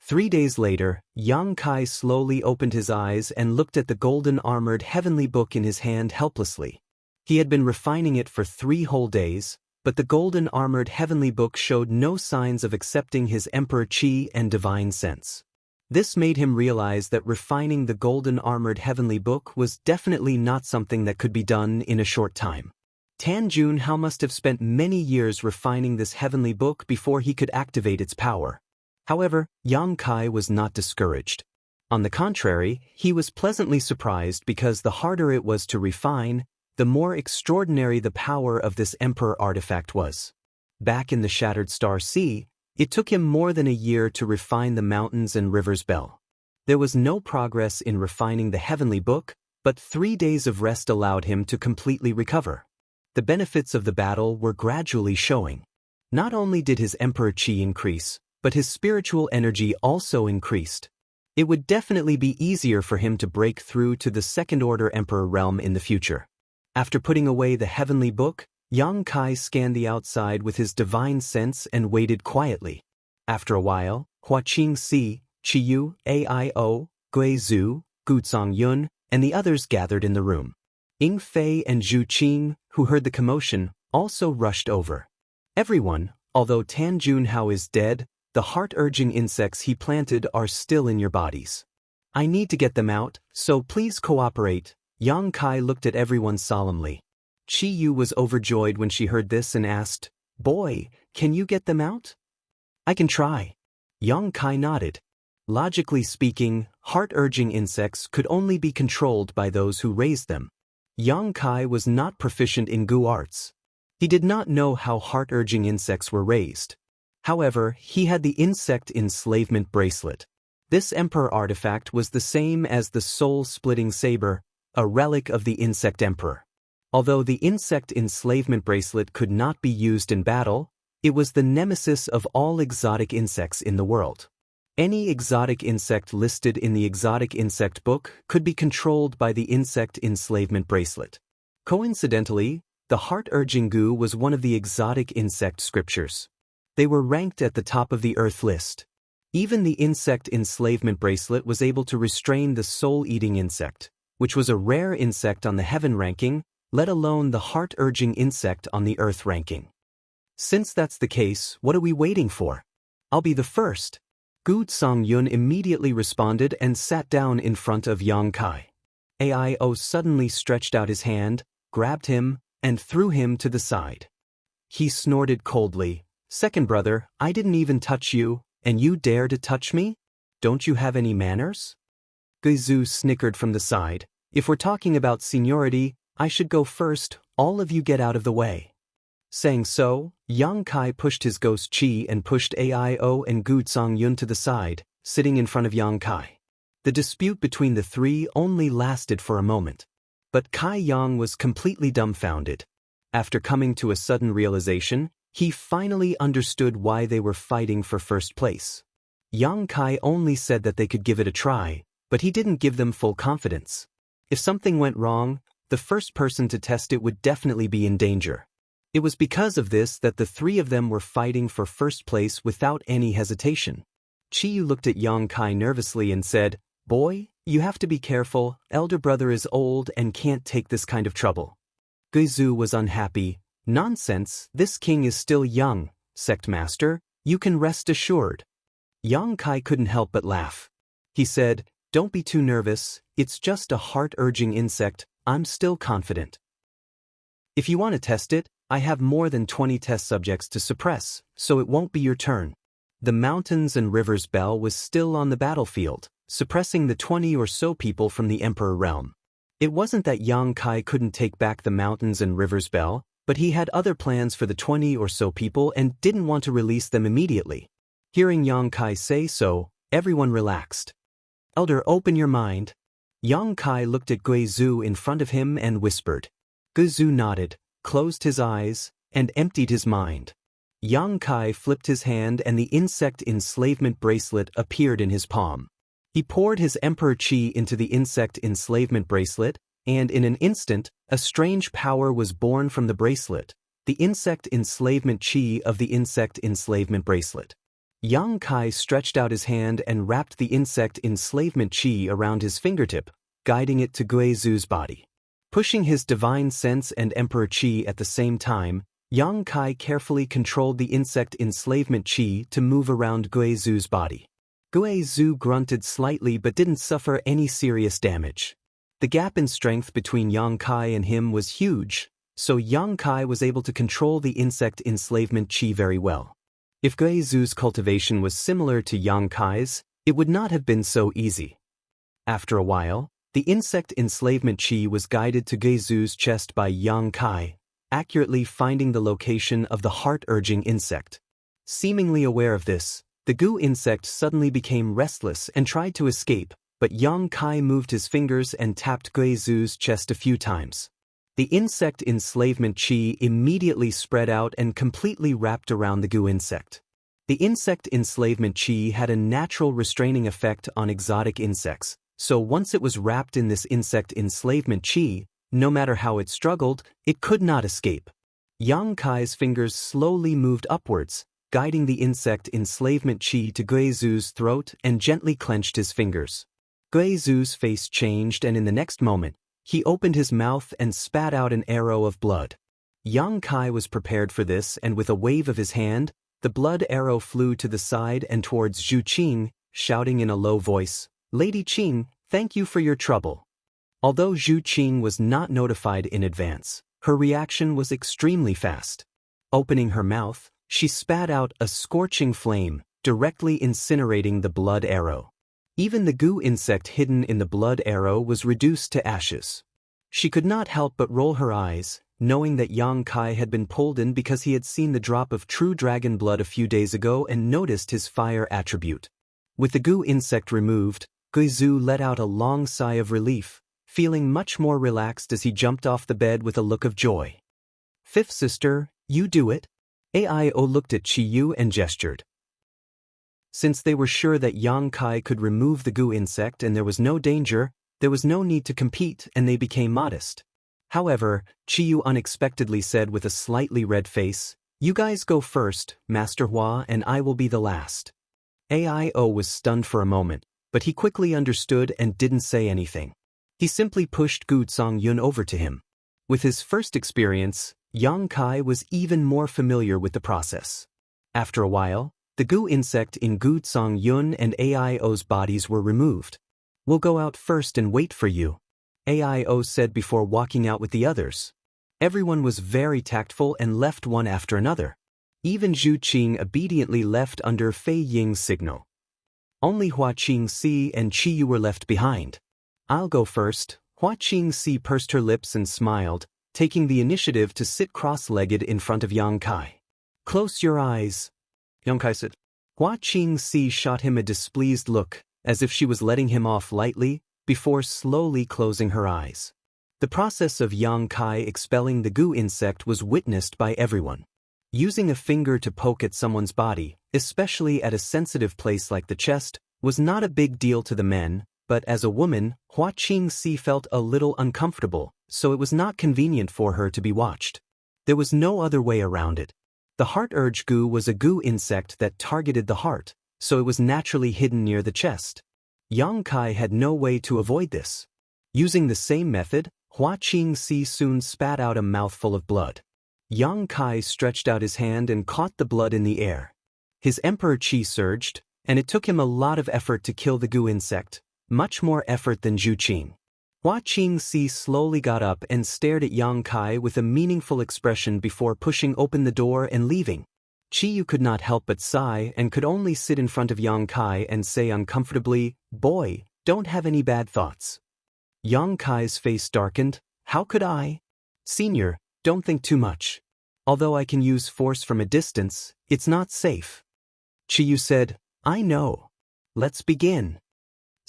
3 days later, Yang Kai slowly opened his eyes and looked at the golden-armored heavenly book in his hand helplessly. He had been refining it for 3 whole days, but the golden-armored heavenly book showed no signs of accepting his Emperor Qi and divine sense. This made him realize that refining the golden-armored heavenly book was definitely not something that could be done in a short time. Tan Junhao must have spent many years refining this heavenly book before he could activate its power. However, Yang Kai was not discouraged. On the contrary, he was pleasantly surprised because the harder it was to refine, the more extraordinary the power of this Emperor artifact was. Back in the Shattered Star Sea, it took him more than a year to refine the mountains and rivers bell. There was no progress in refining the heavenly book, but 3 days of rest allowed him to completely recover. The benefits of the battle were gradually showing. Not only did his Emperor Qi increase, but his spiritual energy also increased. It would definitely be easier for him to break through to the Second Order Emperor realm in the future. After putting away the heavenly book, Yang Kai scanned the outside with his divine sense and waited quietly. After a while, Hua Qingxi, Qiyu, Aio, Gui Zhu, Gucong Yun, and the others gathered in the room. Ying Fei and Zhu Qing, who heard the commotion, also rushed over. Everyone, although Tan Junhao is dead, the heart-urging insects he planted are still in your bodies. I need to get them out, so please cooperate. Yang Kai looked at everyone solemnly. Qi Yu was overjoyed when she heard this and asked, Boy, can you get them out? I can try. Yang Kai nodded. Logically speaking, heart-urging insects could only be controlled by those who raised them. Yang Kai was not proficient in Gu arts. He did not know how heart-urging insects were raised. However, he had the Insect Enslavement Bracelet. This Emperor artifact was the same as the Soul-Splitting Saber, a relic of the Insect Emperor. Although the Insect Enslavement Bracelet could not be used in battle, it was the nemesis of all exotic insects in the world. Any exotic insect listed in the Exotic Insect Book could be controlled by the Insect Enslavement Bracelet. Coincidentally, the heart-urging Gu was one of the exotic insect scriptures. They were ranked at the top of the Earth list. Even the Insect Enslavement Bracelet was able to restrain the soul-eating insect, which was a rare insect on the heaven ranking, let alone the heart-urging insect on the Earth ranking. Since that's the case, what are we waiting for? I'll be the first. Gu Songyun immediately responded and sat down in front of Yang Kai. Aio suddenly stretched out his hand, grabbed him, and threw him to the side. He snorted coldly, Second brother, I didn't even touch you, and you dare to touch me? Don't you have any manners? Guizhu snickered from the side. If we're talking about seniority, I should go first, all of you get out of the way. Saying so, Yang Kai pushed his ghost Qi and pushed Aio and Gu Songyun to the side, sitting in front of Yang Kai. The dispute between the three only lasted for a moment. But Kai Yang was completely dumbfounded. After coming to a sudden realization, he finally understood why they were fighting for first place. Yang Kai only said that they could give it a try, but he didn't give them full confidence. If something went wrong, the first person to test it would definitely be in danger. It was because of this that the three of them were fighting for first place without any hesitation. Qiyu looked at Yang Kai nervously and said, Boy, you have to be careful, elder brother is old and can't take this kind of trouble. Guizhu was unhappy. Nonsense, this king is still young, sect master, you can rest assured. Yang Kai couldn't help but laugh. He said, Don't be too nervous, it's just a heart-urging insect, I'm still confident. If you want to test it, I have more than 20 test subjects to suppress, so it won't be your turn. The mountains and rivers bell was still on the battlefield, suppressing the 20 or so people from the Emperor realm. It wasn't that Yang Kai couldn't take back the mountains and rivers bell, but he had other plans for the 20 or so people and didn't want to release them immediately. Hearing Yang Kai say so, everyone relaxed. Elder, open your mind. Yang Kai looked at Gui Zhu in front of him and whispered. Gui Zhu nodded, closed his eyes, and emptied his mind. Yang Kai flipped his hand and the insect enslavement bracelet appeared in his palm. He poured his emperor chi into the insect enslavement bracelet, and in an instant, a strange power was born from the bracelet, the insect enslavement chi of the insect enslavement bracelet. Yang Kai stretched out his hand and wrapped the insect enslavement chi around his fingertip, guiding it to Gui Zhu's body. Pushing his divine sense and emperor chi at the same time, Yang Kai carefully controlled the insect enslavement chi to move around Gui Zhu's body. Gui Zhu grunted slightly but didn't suffer any serious damage. The gap in strength between Yang Kai and him was huge, so Yang Kai was able to control the insect enslavement chi very well. If Gui Zhu's cultivation was similar to Yang Kai's, it would not have been so easy. After a while, the insect enslavement chi was guided to Gui Zhu's chest by Yang Kai, accurately finding the location of the heart-urging insect. Seemingly aware of this, the Gu insect suddenly became restless and tried to escape, but Yang Kai moved his fingers and tapped Gui Zhu's chest a few times. The insect enslavement chi immediately spread out and completely wrapped around the Gu insect. The insect enslavement chi had a natural restraining effect on exotic insects, so once it was wrapped in this insect enslavement chi, no matter how it struggled, it could not escape. Yang Kai's fingers slowly moved upwards, guiding the insect enslavement chi to Gui Zhu's throat and gently clenched his fingers. Gui Zhu's face changed and in the next moment, he opened his mouth and spat out an arrow of blood. Yang Kai was prepared for this and with a wave of his hand, the blood arrow flew to the side and towards Zhu Qing, shouting in a low voice, "Lady Qing, thank you for your trouble." Although Zhu Qing was not notified in advance, her reaction was extremely fast. Opening her mouth, she spat out a scorching flame, directly incinerating the blood arrow. Even the Gu insect hidden in the blood arrow was reduced to ashes. She could not help but roll her eyes, knowing that Yang Kai had been pulled in because he had seen the drop of true dragon blood a few days ago and noticed his fire attribute. With the Gu insect removed, Gui Zhu let out a long sigh of relief, feeling much more relaxed as he jumped off the bed with a look of joy. "Fifth sister, you do it?" Aio looked at Qiyu and gestured. Since they were sure that Yang Kai could remove the Gu insect and there was no danger, there was no need to compete and they became modest. However, Qiyu unexpectedly said with a slightly red face, "You guys go first, Master Hua, and I will be the last." Aio was stunned for a moment, but he quickly understood and didn't say anything. He simply pushed Gu Zongyun over to him. With his first experience, Yang Kai was even more familiar with the process. After a while, the Gu insect in Gu Zongyun and Aio's bodies were removed. "We'll go out first and wait for you," Aio said before walking out with the others. Everyone was very tactful and left one after another. Even Zhu Qing obediently left under Fei Ying's signal. Only Hua Qingxi and Qiyu were left behind. "I'll go first." Hua Qingxi pursed her lips and smiled, taking the initiative to sit cross-legged in front of Yang Kai. "Close your eyes," Yang Kai said. Hua Qingxi shot him a displeased look, as if she was letting him off lightly, before slowly closing her eyes. The process of Yang Kai expelling the Gu insect was witnessed by everyone. Using a finger to poke at someone's body, especially at a sensitive place like the chest, was not a big deal to the men, but as a woman, Hua Qingxi felt a little uncomfortable, so it was not convenient for her to be watched. There was no other way around it. The heart urge Gu was a Gu insect that targeted the heart, so it was naturally hidden near the chest. Yang Kai had no way to avoid this. Using the same method, Hua Qingxi soon spat out a mouthful of blood. Yang Kai stretched out his hand and caught the blood in the air. His emperor chi surged, and it took him a lot of effort to kill the Gu insect, much more effort than Zhu Qing. Hua Qingxi slowly got up and stared at Yang Kai with a meaningful expression before pushing open the door and leaving. Qiyu could not help but sigh and could only sit in front of Yang Kai and say uncomfortably, "Boy, don't have any bad thoughts." Yang Kai's face darkened. "How could I?" "Senior, don't think too much. Although I can use force from a distance, it's not safe." Qiyu said, "I know. Let's begin."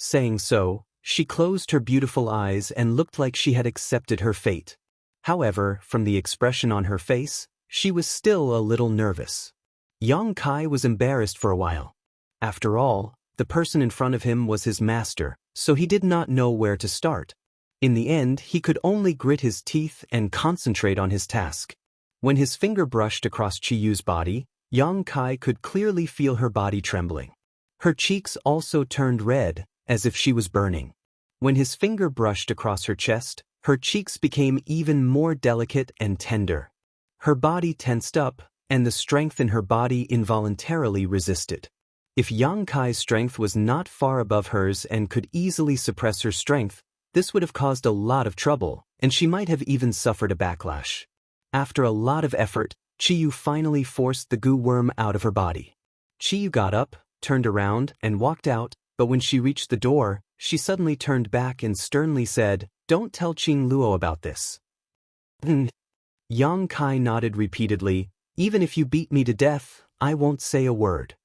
Saying so, she closed her beautiful eyes and looked like she had accepted her fate. However, from the expression on her face, she was still a little nervous. Yang Kai was embarrassed for a while. After all, the person in front of him was his master, so he did not know where to start. In the end, he could only grit his teeth and concentrate on his task. When his finger brushed across Chiyu's body, Yang Kai could clearly feel her body trembling. Her cheeks also turned red, as if she was burning. When his finger brushed across her chest, her cheeks became even more delicate and tender. Her body tensed up, and the strength in her body involuntarily resisted. If Yang Kai's strength was not far above hers and could easily suppress her strength, this would have caused a lot of trouble, and she might have even suffered a backlash. After a lot of effort, Chiyu finally forced the goo worm out of her body. Chiyu got up, turned around, and walked out, but when she reached the door, she suddenly turned back and sternly said, "Don't tell Qing Luo about this." Yang Kai nodded repeatedly, "Even if you beat me to death, I won't say a word."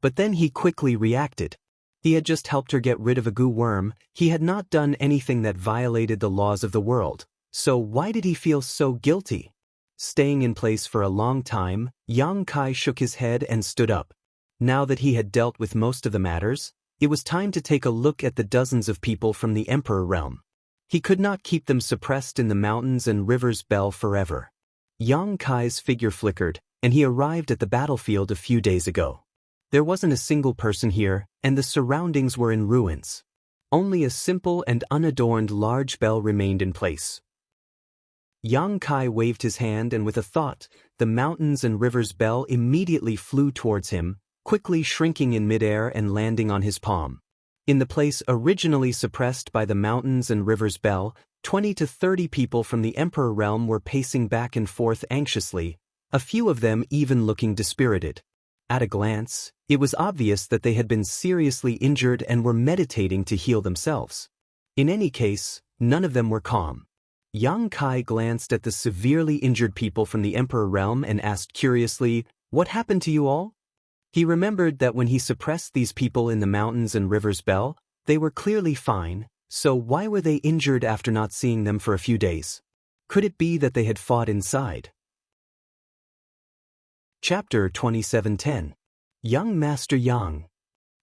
But then he quickly reacted. He had just helped her get rid of a goo worm, he had not done anything that violated the laws of the world, so why did he feel so guilty? Staying in place for a long time, Yang Kai shook his head and stood up. Now that he had dealt with most of the matters, it was time to take a look at the dozens of people from the Emperor realm. He could not keep them suppressed in the mountains and rivers Bell forever. Yang Kai's figure flickered, and he arrived at the battlefield a few days ago. There wasn't a single person here, and the surroundings were in ruins. Only a simple and unadorned large bell remained in place. Yang Kai waved his hand, and with a thought, the mountains and rivers bell immediately flew towards him, quickly shrinking in midair and landing on his palm. In the place originally suppressed by the mountains and rivers bell, 20 to 30 people from the Emperor realm were pacing back and forth anxiously, a few of them even looking dispirited. At a glance, it was obvious that they had been seriously injured and were meditating to heal themselves. In any case, none of them were calm. Yang Kai glanced at the severely injured people from the Emperor realm and asked curiously, "What happened to you all?" He remembered that when he suppressed these people in the mountains and rivers bell, they were clearly fine, so why were they injured after not seeing them for a few days? Could it be that they had fought inside? Chapter 2710. Young Master Yang.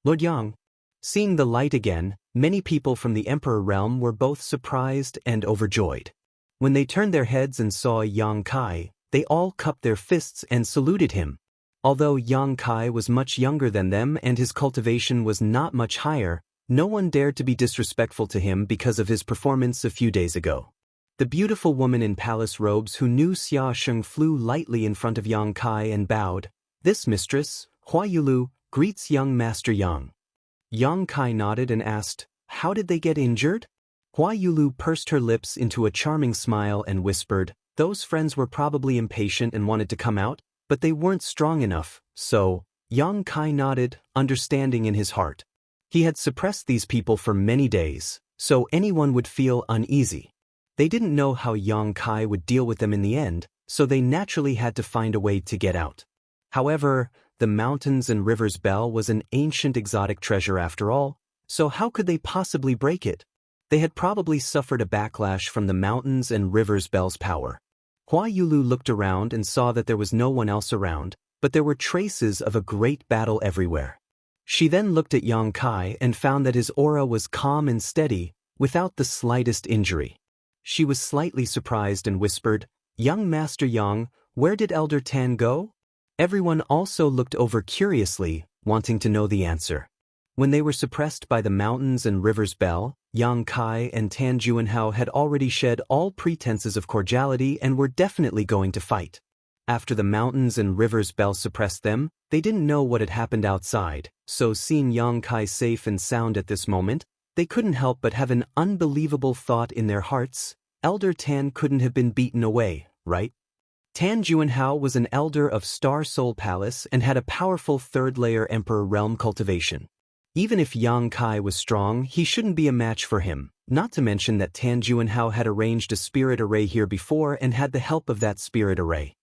Lord Yang. Seeing the light again, many people from the Emperor realm were both surprised and overjoyed. When they turned their heads and saw Yang Kai, they all cupped their fists and saluted him. Although Yang Kai was much younger than them and his cultivation was not much higher, no one dared to be disrespectful to him because of his performance a few days ago. The beautiful woman in palace robes who knew Xianxia flew lightly in front of Yang Kai and bowed. "This mistress, Hua Yulu, greets young Master Yang." Yang Kai nodded and asked, "How did they get injured?" Hua Yulu pursed her lips into a charming smile and whispered, "Those friends were probably impatient and wanted to come out, but they weren't strong enough, so..." Yang Kai nodded, understanding in his heart. He had suppressed these people for many days, so anyone would feel uneasy. They didn't know how Yang Kai would deal with them in the end, so they naturally had to find a way to get out. However, the mountains and rivers bell was an ancient exotic treasure after all, so how could they possibly break it? They had probably suffered a backlash from the mountains and rivers bell's power. Hua Yulu looked around and saw that there was no one else around, but there were traces of a great battle everywhere. She then looked at Yang Kai and found that his aura was calm and steady, without the slightest injury. She was slightly surprised and whispered, "Young Master Yang, where did Elder Tan go?" Everyone also looked over curiously, wanting to know the answer. When they were suppressed by the mountains and rivers bell, Yang Kai and Tan Juanhao had already shed all pretenses of cordiality and were definitely going to fight. After the mountains and rivers bell suppressed them, they didn't know what had happened outside, so seeing Yang Kai safe and sound at this moment, they couldn't help but have an unbelievable thought in their hearts: Elder Tan couldn't have been beaten away, right? Tan Juanhao was an elder of Star Soul Palace and had a powerful third-layer Emperor realm cultivation. Even if Yang Kai was strong, he shouldn't be a match for him, not to mention that Tan Juanhao had arranged a spirit array here before and had the help of that spirit array.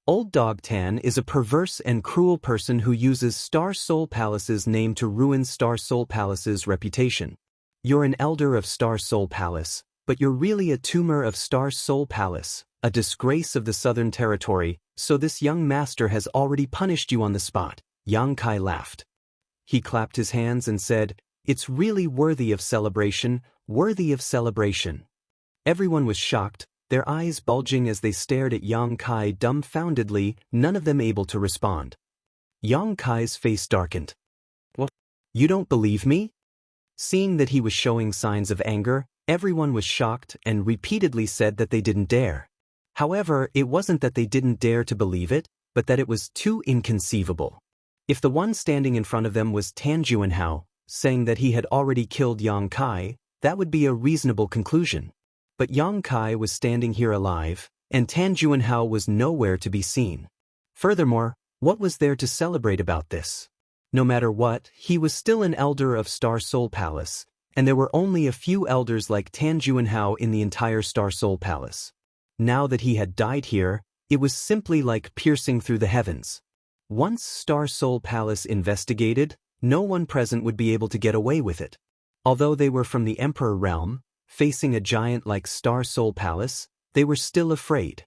Old Dog Tan is a perverse and cruel person who uses Star Soul Palace's name to ruin Star Soul Palace's reputation. You're an elder of Star Soul Palace, but you're really a tumor of Star Soul Palace, a disgrace of the Southern Territory, so this young master has already punished you on the spot. Yang Kai laughed. He clapped his hands and said, "It's really worthy of celebration, worthy of celebration." Everyone was shocked, their eyes bulging as they stared at Yang Kai dumbfoundedly, none of them able to respond. Yang Kai's face darkened. "What? You don't believe me?" Seeing that he was showing signs of anger, everyone was shocked and repeatedly said that they didn't dare. However, it wasn't that they didn't dare to believe it, but that it was too inconceivable. If the one standing in front of them was Tan Juanhao, saying that he had already killed Yang Kai, that would be a reasonable conclusion. But Yang Kai was standing here alive, and Tan Juanhao was nowhere to be seen. Furthermore, what was there to celebrate about this? No matter what, he was still an elder of Star Soul Palace, and there were only a few elders like Tan Juanhao in the entire Star Soul Palace. Now that he had died here, it was simply like piercing through the heavens. Once Star Soul Palace investigated, no one present would be able to get away with it. Although they were from the Emperor realm, facing a giant like Star Soul Palace, they were still afraid.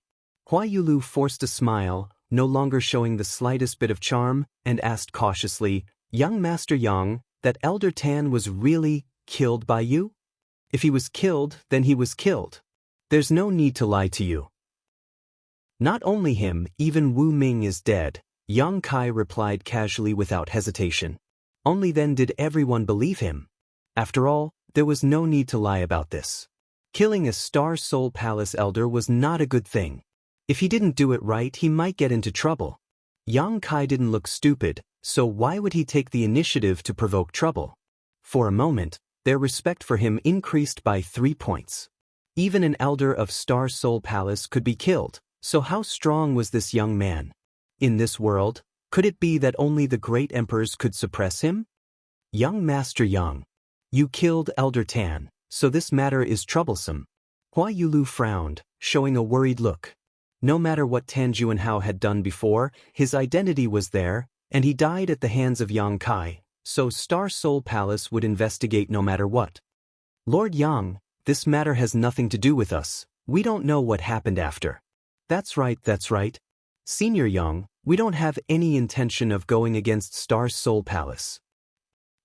Huai Yulu forced a smile, no longer showing the slightest bit of charm, and asked cautiously, "Young Master Yang, that Elder Tan was really killed by you?" "If he was killed, then he was killed. There's no need to lie to you." "Not only him, even Wu Ming is dead," Yang Kai replied casually without hesitation. Only then did everyone believe him. After all, there was no need to lie about this. Killing a Star Soul Palace elder was not a good thing. If he didn't do it right, he might get into trouble. Yang Kai didn't look stupid, so why would he take the initiative to provoke trouble? For a moment, their respect for him increased by 3 points. Even an elder of Star Soul Palace could be killed, so how strong was this young man? In this world, could it be that only the great emperors could suppress him? "Young Master Yang, you killed Elder Tan, so this matter is troublesome." Huai Yulu frowned, showing a worried look. No matter what Tan Juanhao had done before, his identity was there, and he died at the hands of Yang Kai, so Star Soul Palace would investigate no matter what. "Lord Yang, this matter has nothing to do with us. We don't know what happened after." That's right. Senior Yang, we don't have any intention of going against Star Soul Palace.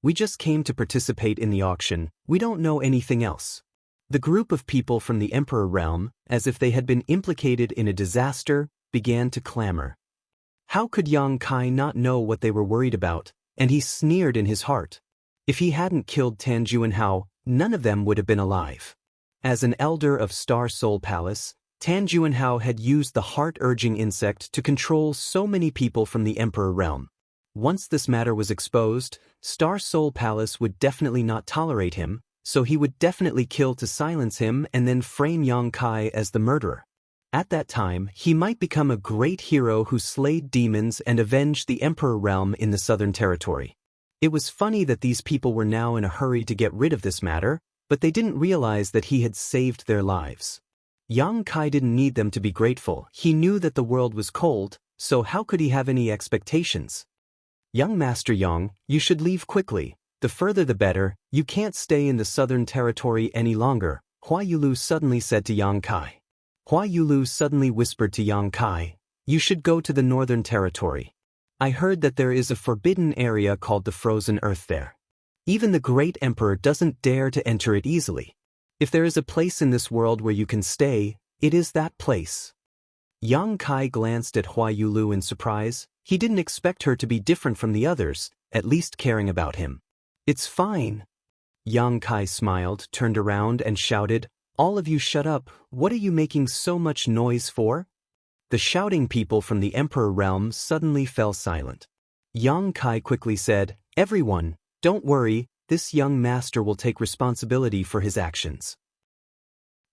We just came to participate in the auction, we don't know anything else. The group of people from the Emperor realm, as if they had been implicated in a disaster, began to clamor. How could Yang Kai not know what they were worried about? And he sneered in his heart. If he hadn't killed Tan Juanhao, none of them would have been alive. As an elder of Star Soul Palace, Tan Juanhao had used the heart-urging insect to control so many people from the Emperor realm. Once this matter was exposed, Star Soul Palace would definitely not tolerate him, so he would definitely kill to silence him and then frame Yang Kai as the murderer. At that time, he might become a great hero who slayed demons and avenged the Emperor realm in the Southern Territory. It was funny that these people were now in a hurry to get rid of this matter, but they didn't realize that he had saved their lives. Yang Kai didn't need them to be grateful. He knew that the world was cold, so how could he have any expectations? "Young Master Yang, you should leave quickly. The further the better. You can't stay in the Southern Territory any longer," Huai Yulu suddenly said to Yang Kai. Huai Yulu suddenly whispered to Yang Kai, "You should go to the Northern Territory. I heard that there is a forbidden area called the Frozen Earth there. Even the great emperor doesn't dare to enter it easily. If there is a place in this world where you can stay, it is that place." Yang Kai glanced at Huai Yulu in surprise. He didn't expect her to be different from the others, at least caring about him. "It's fine." Yang Kai smiled, turned around and shouted, "All of you shut up, what are you making so much noise for?" The shouting people from the Emperor realm suddenly fell silent. Yang Kai quickly said, "Everyone, don't worry, this young master will take responsibility for his actions.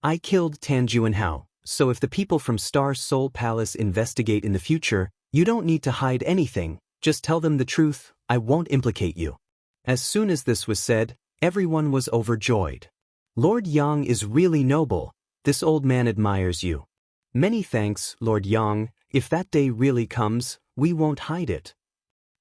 I killed Tan Juanhao, so if the people from Star Soul Palace investigate in the future, you don't need to hide anything, just tell them the truth, I won't implicate you." As soon as this was said, everyone was overjoyed. "Lord Yang is really noble, this old man admires you." "Many thanks, Lord Yang, if that day really comes, we won't hide it.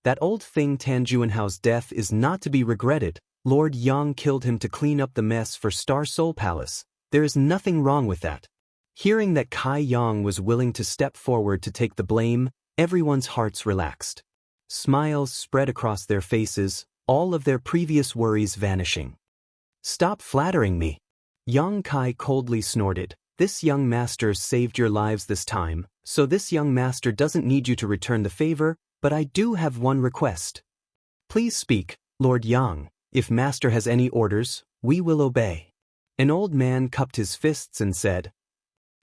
That old thing Tan Juanhao's death is not to be regretted, Lord Yang killed him to clean up the mess for Star Soul Palace. There is nothing wrong with that. Hearing that Kai Yang was willing to step forward to take the blame, everyone's hearts relaxed. Smiles spread across their faces, all of their previous worries vanishing. Stop flattering me. Yang Kai coldly snorted. This young master saved your lives this time, so this young master doesn't need you to return the favor, but I do have one request. Please speak, Lord Yang. If master has any orders, we will obey. An old man cupped his fists and said.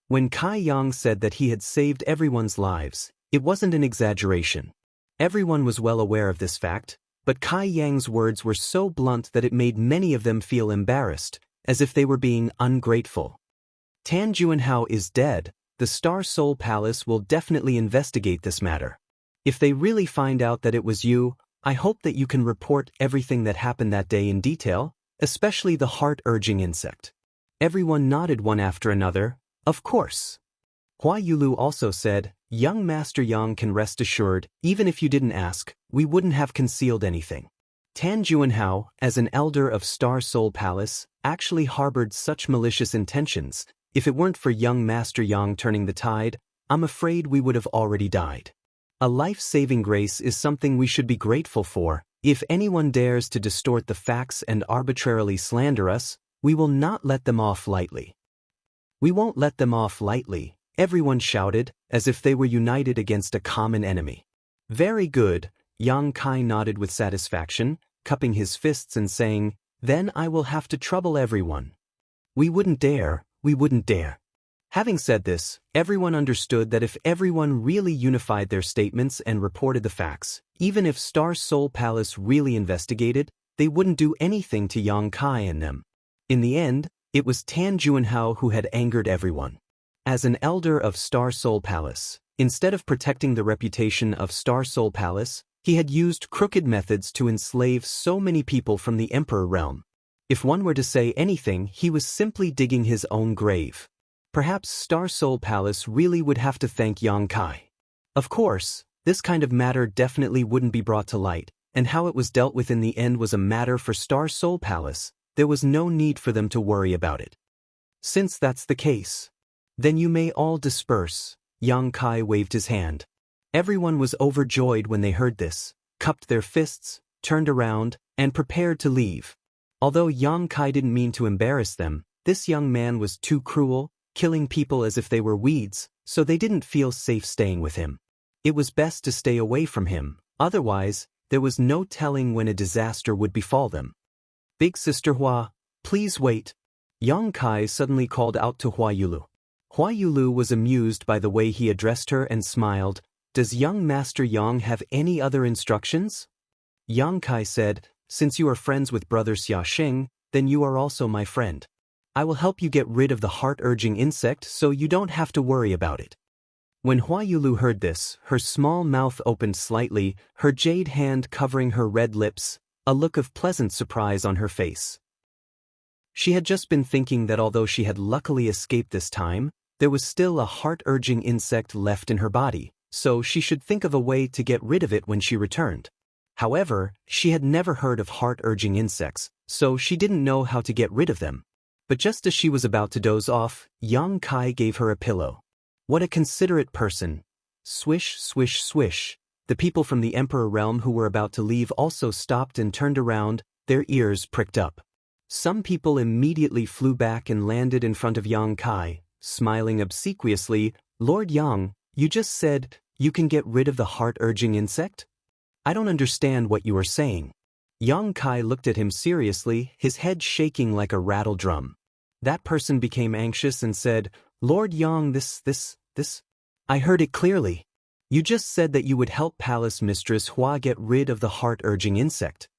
When Kai Yang said that he had saved everyone's lives, it wasn't an exaggeration. Everyone was well aware of this fact, but Kai Yang's words were so blunt that it made many of them feel embarrassed, as if they were being ungrateful. Tan Juanhao is dead. The Star Soul Palace will definitely investigate this matter. If they really find out that it was you, I hope that you can report everything that happened that day in detail, especially the heart-urging insect. Everyone nodded one after another. Of course. Hua Yulu also said, Young Master Yang can rest assured, even if you didn't ask, we wouldn't have concealed anything. Tan Juanhao, as an elder of Star Soul Palace, actually harbored such malicious intentions. If it weren't for young Master Yang turning the tide, I'm afraid we would have already died. A life-saving grace is something we should be grateful for. If anyone dares to distort the facts and arbitrarily slander us, we will not let them off lightly. We won't let them off lightly, everyone shouted, as if they were united against a common enemy. Very good, Yang Kai nodded with satisfaction, cupping his fists and saying, then I will have to trouble everyone. We wouldn't dare. We wouldn't dare. Having said this, everyone understood that if everyone really unified their statements and reported the facts, even if Star Soul Palace really investigated, they wouldn't do anything to Yang Kai and them. In the end, it was Tan Juanhao who had angered everyone. As an elder of Star Soul Palace, instead of protecting the reputation of Star Soul Palace, he had used crooked methods to enslave so many people from the Emperor realm. If one were to say anything, he was simply digging his own grave. Perhaps Star Soul Palace really would have to thank Yang Kai. Of course, this kind of matter definitely wouldn't be brought to light, and how it was dealt with in the end was a matter for Star Soul Palace. There was no need for them to worry about it. Since that's the case, then you may all disperse. Yang Kai waved his hand. Everyone was overjoyed when they heard this, cupped their fists, turned around, and prepared to leave. Although Yang Kai didn't mean to embarrass them, this young man was too cruel, killing people as if they were weeds, so they didn't feel safe staying with him. It was best to stay away from him, otherwise, there was no telling when a disaster would befall them. Big Sister Hua, please wait. Yang Kai suddenly called out to Hua Yulu. Hua Yulu was amused by the way he addressed her and smiled. Does young Master Yang have any other instructions? Yang Kai said, since you are friends with Brother Xiaxing, then you are also my friend. I will help you get rid of the heart-urging insect so you don't have to worry about it. When Hua Yulu heard this, her small mouth opened slightly, her jade hand covering her red lips, a look of pleasant surprise on her face. She had just been thinking that although she had luckily escaped this time, there was still a heart-urging insect left in her body, so she should think of a way to get rid of it when she returned. However, she had never heard of heart-urging insects, so she didn't know how to get rid of them. But just as she was about to doze off, Yang Kai gave her a pillow. What a considerate person. Swish, swish, swish. The people from the Emperor realm who were about to leave also stopped and turned around, their ears pricked up. Some people immediately flew back and landed in front of Yang Kai, smiling obsequiously. Lord Yang, you just said, you can get rid of the heart-urging insect? I don't understand what you are saying. Yang Kai looked at him seriously, his head shaking like a rattle drum. That person became anxious and said, Lord Yang, this. I heard it clearly. You just said that you would help Palace Mistress Hua get rid of the heart-urging insect.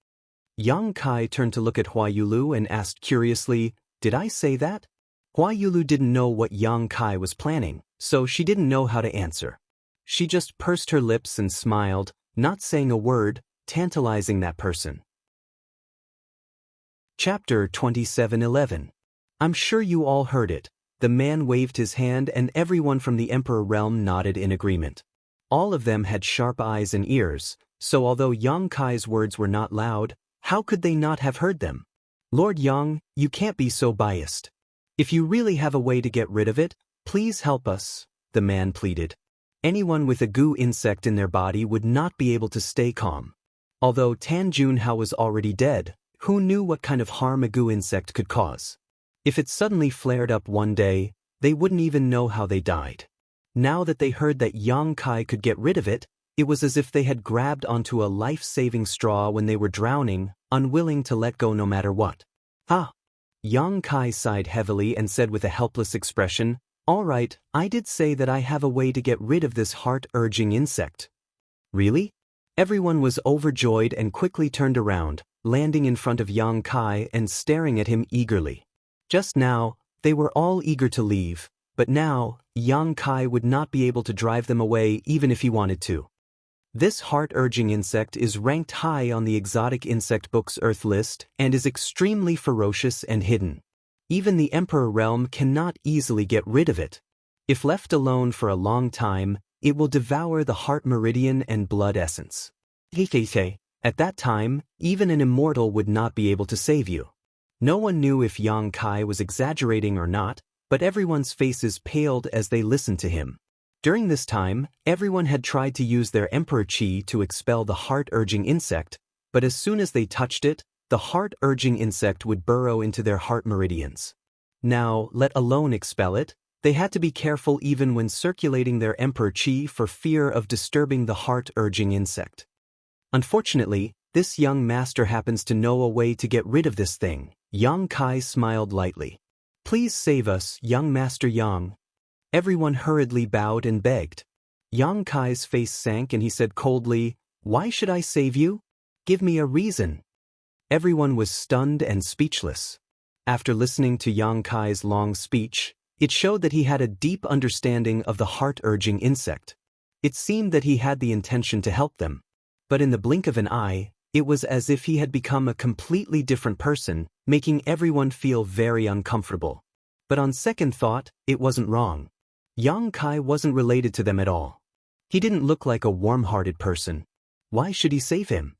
Yang Kai turned to look at Hua Yulu and asked curiously, did I say that? Hua Yulu didn't know what Yang Kai was planning, so she didn't know how to answer. She just pursed her lips and smiled, not saying a word, tantalizing that person. Chapter 27:11. I'm sure you all heard it. The man waved his hand and everyone from the Emperor realm nodded in agreement. All of them had sharp eyes and ears, so although Yang Kai's words were not loud, How could they not have heard them? Lord Yang, you can't be so biased. If you really have a way to get rid of it, please help us, the man pleaded. Anyone with a goo insect in their body would not be able to stay calm. Although Tan Junhao was already dead, who knew what kind of harm a goo insect could cause? If it suddenly flared up one day, they wouldn't even know how they died. Now that they heard that Yang Kai could get rid of it, it was as if they had grabbed onto a life-saving straw when they were drowning, unwilling to let go no matter what. Ah! Yang Kai sighed heavily and said with a helpless expression, "All right, I did say that I have a way to get rid of this heart-urging insect." Really? Everyone was overjoyed and quickly turned around, landing in front of Yang Kai and staring at him eagerly. Just now, they were all eager to leave, but now, Yang Kai would not be able to drive them away even if he wanted to. This heart-urging insect is ranked high on the exotic insect book's Earth list and is extremely ferocious and hidden. Even the Emperor realm cannot easily get rid of it. If left alone for a long time, it will devour the heart meridian and blood essence. At that time, even an immortal would not be able to save you. No one knew if Yang Kai was exaggerating or not, but everyone's faces paled as they listened to him. During this time, everyone had tried to use their Emperor Qi to expel the heart-urging insect, but as soon as they touched it, the heart-urging insect would burrow into their heart meridians. Now, let alone expel it, they had to be careful even when circulating their Emperor Qi for fear of disturbing the heart-urging insect. Unfortunately, this young master happens to know a way to get rid of this thing. Yang Kai smiled lightly. "Please save us, young Master Yang." Everyone hurriedly bowed and begged. Yang Kai's face sank and he said coldly, "Why should I save you? Give me a reason." Everyone was stunned and speechless. After listening to Yang Kai's long speech, it showed that he had a deep understanding of the heart-urging insect. It seemed that he had the intention to help them. But in the blink of an eye, it was as if he had become a completely different person, making everyone feel very uncomfortable. But on second thought, it wasn't wrong. Yang Kai wasn't related to them at all. He didn't look like a warm-hearted person. Why should he save him?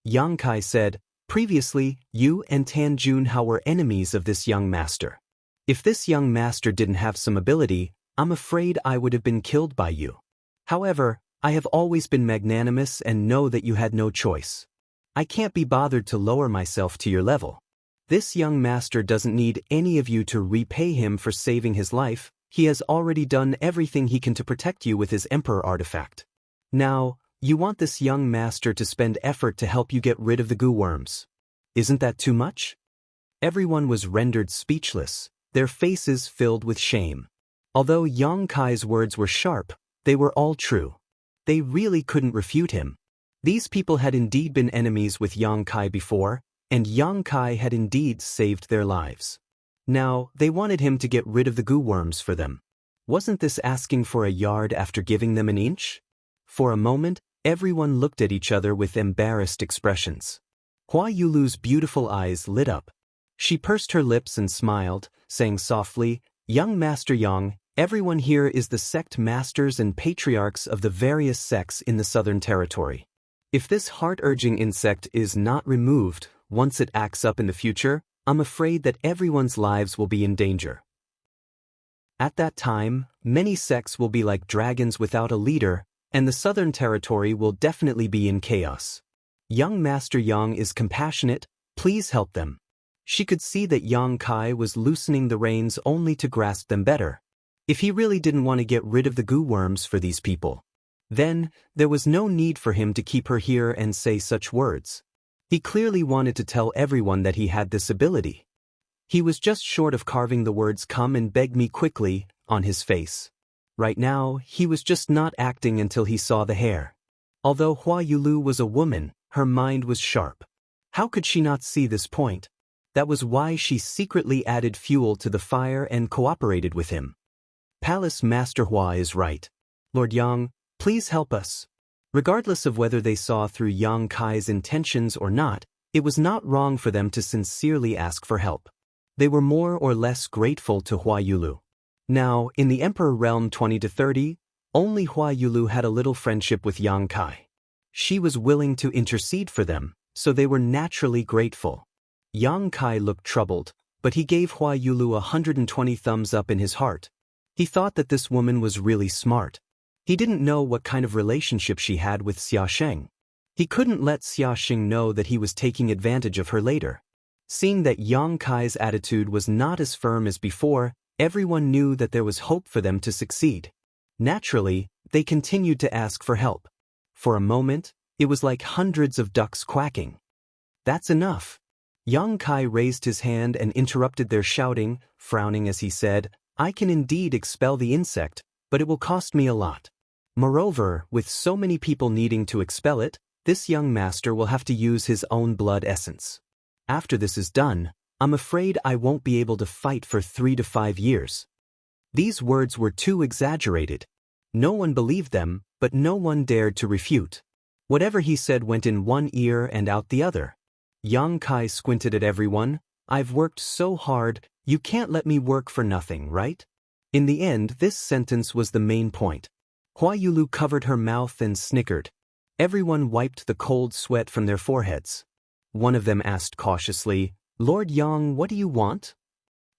Yang Kai said, "Previously, you and Tan Junhao were enemies of this young master. If this young master didn't have some ability, I'm afraid I would have been killed by you. However, I have always been magnanimous and know that you had no choice. I can't be bothered to lower myself to your level. This young master doesn't need any of you to repay him for saving his life. He has already done everything he can to protect you with his Emperor artifact. Now, you want this young master to spend effort to help you get rid of the goo worms. Isn't that too much?" Everyone was rendered speechless, their faces filled with shame. Although Yang Kai's words were sharp, they were all true. They really couldn't refute him. These people had indeed been enemies with Yang Kai before, and Yang Kai had indeed saved their lives. Now, they wanted him to get rid of the goo worms for them. Wasn't this asking for a yard after giving them an inch? For a moment, everyone looked at each other with embarrassed expressions. Hua Yulu's beautiful eyes lit up. She pursed her lips and smiled, saying softly, "Young Master Yang, everyone here is the sect masters and patriarchs of the various sects in the Southern Territory. If this heart-urging insect is not removed, once it acts up in the future, I'm afraid that everyone's lives will be in danger. At that time, many sects will be like dragons without a leader, and the Southern Territory will definitely be in chaos. Young Master Yang is compassionate, please help them." She could see that Yang Kai was loosening the reins only to grasp them better. If he really didn't want to get rid of the goo worms for these people, then there was no need for him to keep her here and say such words. He clearly wanted to tell everyone that he had this ability. He was just short of carving the words "come and beg me quickly" on his face. Right now, he was just not acting until he saw the hair. Although Hua Yulu was a woman, her mind was sharp. How could she not see this point? That was why she secretly added fuel to the fire and cooperated with him. Palace Master Hua is right. Lord Yang, please help us. Regardless of whether they saw through Yang Kai's intentions or not, it was not wrong for them to sincerely ask for help. They were more or less grateful to Hua Yulu. Now, in the Emperor Realm 20 to 30, only Hua Yulu had a little friendship with Yang Kai. She was willing to intercede for them, so they were naturally grateful. Yang Kai looked troubled, but he gave Hua Yulu 120 thumbs up in his heart. He thought that this woman was really smart. He didn't know what kind of relationship she had with Xiaxia. He couldn't let Xiaxia know that he was taking advantage of her later. Seeing that Yang Kai's attitude was not as firm as before, everyone knew that there was hope for them to succeed. Naturally, they continued to ask for help. For a moment, it was like hundreds of ducks quacking. That's enough. Yang Kai raised his hand and interrupted their shouting, frowning as he said, I can indeed expel the insect, but it will cost me a lot. Moreover, with so many people needing to expel it, this young master will have to use his own blood essence. After this is done, I'm afraid I won't be able to fight for 3 to 5 years. These words were too exaggerated. No one believed them, but no one dared to refute. Whatever he said went in one ear and out the other. Yang Kai squinted at everyone. I've worked so hard, you can't let me work for nothing, right? In the end, this sentence was the main point. Hua Yulu covered her mouth and snickered. Everyone wiped the cold sweat from their foreheads. One of them asked cautiously, Lord Yang, what do you want?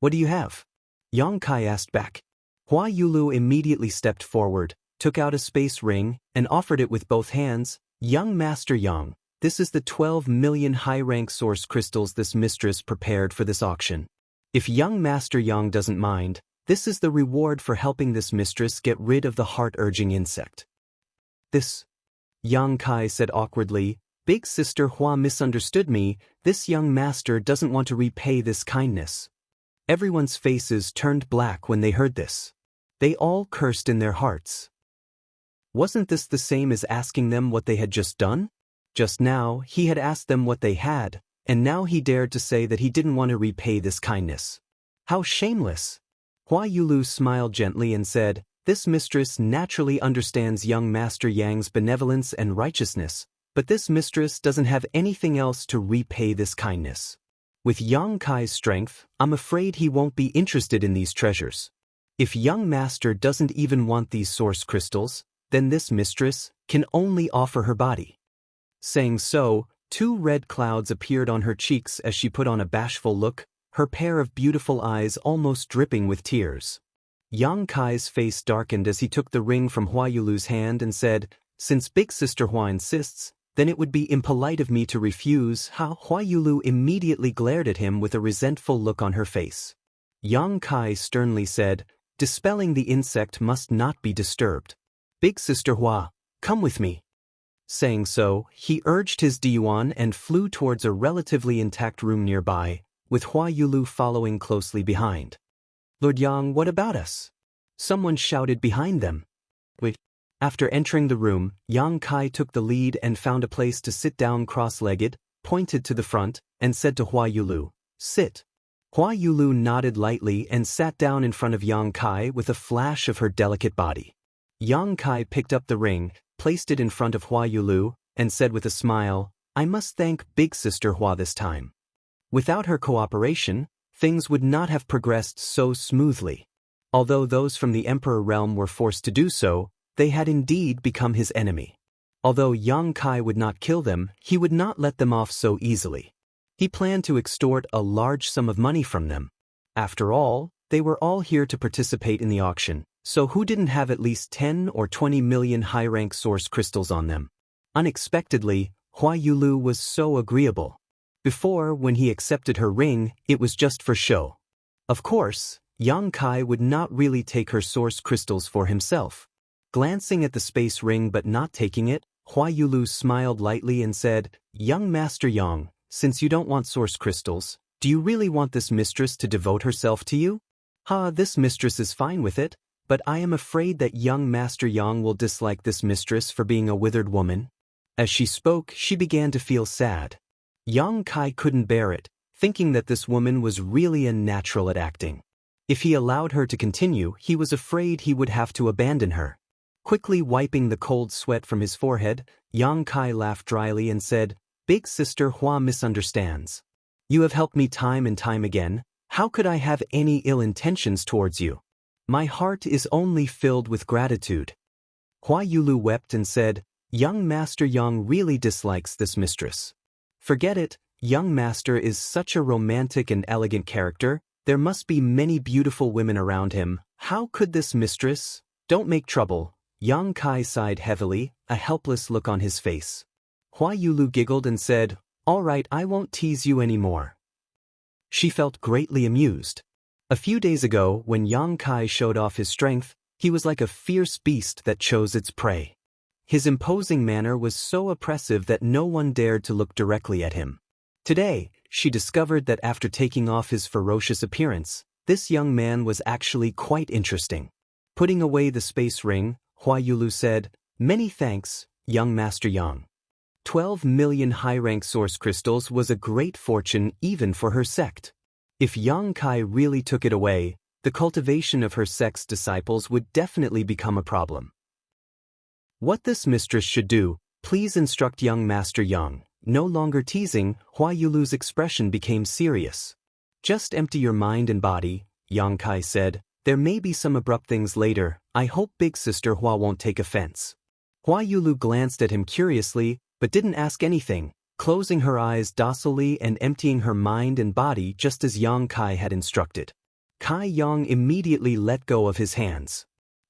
What do you have? Yang Kai asked back. Hua Yulu immediately stepped forward, took out a space ring, and offered it with both hands. Young Master Yang, this is the 12 million high-rank source crystals this mistress prepared for this auction. If young Master Yang doesn't mind, this is the reward for helping this mistress get rid of the heart-urging insect. This, Yang Kai said awkwardly, Big Sister Hua misunderstood me, this young master doesn't want to repay this kindness. Everyone's faces turned black when they heard this. They all cursed in their hearts. Wasn't this the same as asking them what they had just done? Just now, he had asked them what they had, and now he dared to say that he didn't want to repay this kindness. How shameless! Hua Yulu smiled gently and said, This mistress naturally understands young Master Yang's benevolence and righteousness, but this mistress doesn't have anything else to repay this kindness. With Yang Kai's strength, I'm afraid he won't be interested in these treasures. If young master doesn't even want these source crystals, then this mistress can only offer her body. Saying so, 2 red clouds appeared on her cheeks as she put on a bashful look, her pair of beautiful eyes almost dripping with tears. Yang Kai's face darkened as he took the ring from Hua Yulu's hand and said, Since Big Sister Hua insists, then it would be impolite of me to refuse. Hua Yulu immediately glared at him with a resentful look on her face. Yang Kai sternly said, Dispelling the insect must not be disturbed. Big Sister Hua, come with me. Saying so, he urged his Diyuan and flew towards a relatively intact room nearby, with Hua Yulu following closely behind. Lord Yang, what about us? Someone shouted behind them. Wait. After entering the room, Yang Kai took the lead and found a place to sit down cross-legged, pointed to the front, and said to Hua Yulu, Sit. Hua Yulu nodded lightly and sat down in front of Yang Kai with a flash of her delicate body. Yang Kai picked up the ring, placed it in front of Hua Yulu, and said with a smile, I must thank Big Sister Hua this time. Without her cooperation, things would not have progressed so smoothly. Although those from the Emperor realm were forced to do so, they had indeed become his enemy. Although Yang Kai would not kill them, he would not let them off so easily. He planned to extort a large sum of money from them. After all, they were all here to participate in the auction, so who didn't have at least 10 or 20 million high-rank source crystals on them? Unexpectedly, Hua Yulu was so agreeable. Before, when he accepted her ring, it was just for show. Of course, Yang Kai would not really take her source crystals for himself. Glancing at the space ring but not taking it, Hua Yulu smiled lightly and said, Young Master Yang, since you don't want source crystals, do you really want this mistress to devote herself to you? This mistress is fine with it, but I am afraid that young Master Yang will dislike this mistress for being a withered woman. As she spoke, she began to feel sad. Yang Kai couldn't bear it, thinking that this woman was really unnatural at acting. If he allowed her to continue, he was afraid he would have to abandon her. Quickly wiping the cold sweat from his forehead, Yang Kai laughed dryly and said, Big Sister Hua misunderstands. You have helped me time and time again. How could I have any ill intentions towards you? My heart is only filled with gratitude. Hua Yulu wept and said, Young Master Yang really dislikes this mistress. Forget it, young master is such a romantic and elegant character, there must be many beautiful women around him, how could this mistress? Don't make trouble. Yang Kai sighed heavily, a helpless look on his face. Hua Yulu giggled and said, "All right, I won't tease you anymore." She felt greatly amused. A few days ago, when Yang Kai showed off his strength, he was like a fierce beast that chose its prey. His imposing manner was so oppressive that no one dared to look directly at him. Today, she discovered that after taking off his ferocious appearance, this young man was actually quite interesting. Putting away the space ring, Hua Yulu said, "Many thanks, young Master Yang." 12 million high-rank source crystals was a great fortune even for her sect. If Yang Kai really took it away, the cultivation of her sect's disciples would definitely become a problem. What this mistress should do, please instruct young Master Yang. No longer teasing, Hua Yulu's expression became serious. Just empty your mind and body, Yang Kai said. There may be some abrupt things later, I hope big sister Hua won't take offense. Hua Yulu glanced at him curiously, but didn't ask anything, closing her eyes docilely and emptying her mind and body just as Yang Kai had instructed. Kai Yang immediately let go of his hands.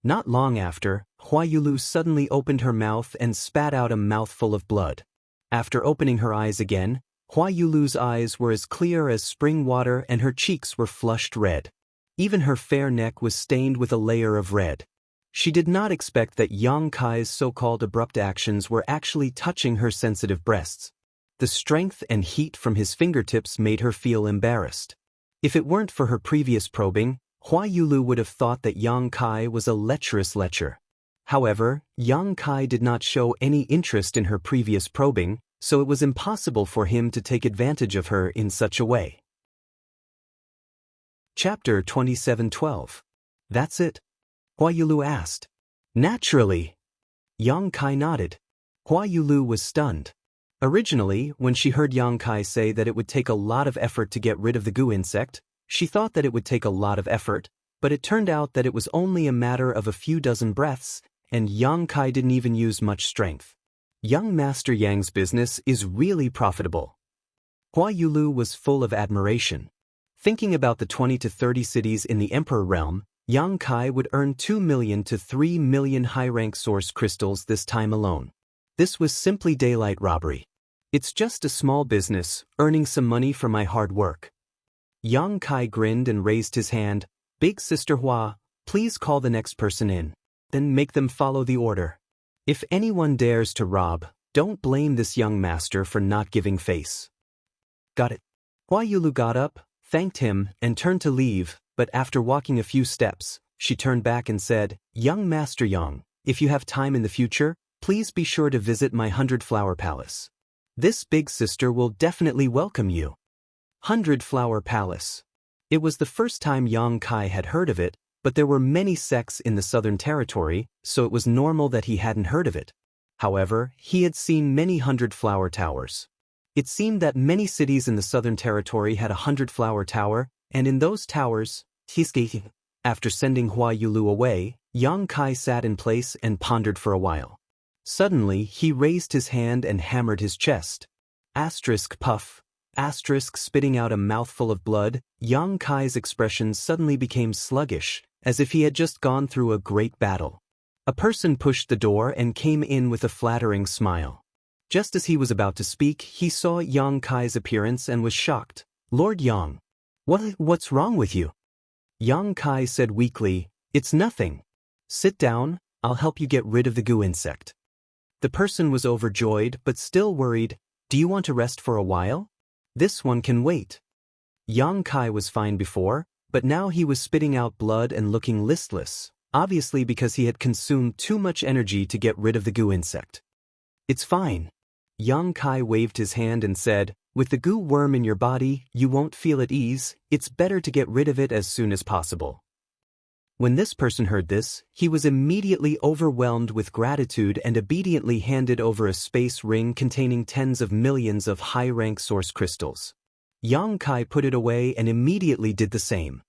Not long after, Hua Yulu suddenly opened her mouth and spat out a mouthful of blood. After opening her eyes again, Hua Yulu's eyes were as clear as spring water and her cheeks were flushed red. Even her fair neck was stained with a layer of red. She did not expect that Yang Kai's so-called abrupt actions were actually touching her sensitive breasts. The strength and heat from his fingertips made her feel embarrassed. If it weren't for her previous probing, Hua Yulu would have thought that Yang Kai was a lecherous lecher. However, Yang Kai did not show any interest in her previous probing, so it was impossible for him to take advantage of her in such a way. Chapter 27:12. That's it? Hua Yulu asked. Naturally. Yang Kai nodded. Hua Yulu was stunned. Originally, when she heard Yang Kai say that it would take a lot of effort to get rid of the goo insect, she thought that it would take a lot of effort, but it turned out that it was only a matter of a few dozen breaths, and Yang Kai didn't even use much strength. Young Master Yang's business is really profitable. Hua Yulu was full of admiration. Thinking about the 20 to 30 cities in the Emperor realm, Yang Kai would earn 2 million to 3 million high-rank source crystals this time alone. This was simply daylight robbery. It's just a small business, earning some money for my hard work. Yang Kai grinned and raised his hand. Big Sister Hua, please call the next person in. Then make them follow the order. If anyone dares to rob, don't blame this young master for not giving face. Got it. Hua Yulu got up, thanked him, and turned to leave, but after walking a few steps, she turned back and said, Young Master Yang, if you have time in the future, please be sure to visit my 100-flower palace. This big sister will definitely welcome you. 100-flower palace. It was the first time Yang Kai had heard of it, but there were many sects in the Southern Territory, so it was normal that he hadn't heard of it. However, he had seen many 100-flower towers. It seemed that many cities in the Southern Territory had a 100-flower tower, and in those towers, after sending Hua Yulu away, Yang Kai sat in place and pondered for a while. Suddenly, he raised his hand and hammered his chest. Asterisk puff. Asterisk spitting out a mouthful of blood, Yang Kai's expression suddenly became sluggish, as if he had just gone through a great battle. A person pushed the door and came in with a flattering smile. Just as he was about to speak, he saw Yang Kai's appearance and was shocked. Lord Yang. What's wrong with you? Yang Kai said weakly, It's nothing. Sit down, I'll help you get rid of the goo insect. The person was overjoyed but still worried. Do you want to rest for a while? This one can wait. Yang Kai was fine before, but now he was spitting out blood and looking listless, obviously because he had consumed too much energy to get rid of the goo insect. It's fine. Yang Kai waved his hand and said, With the goo worm in your body, you won't feel at ease, it's better to get rid of it as soon as possible. When this person heard this, he was immediately overwhelmed with gratitude and obediently handed over a space ring containing tens of millions of high-rank source crystals. Yang Kai put it away and immediately did the same.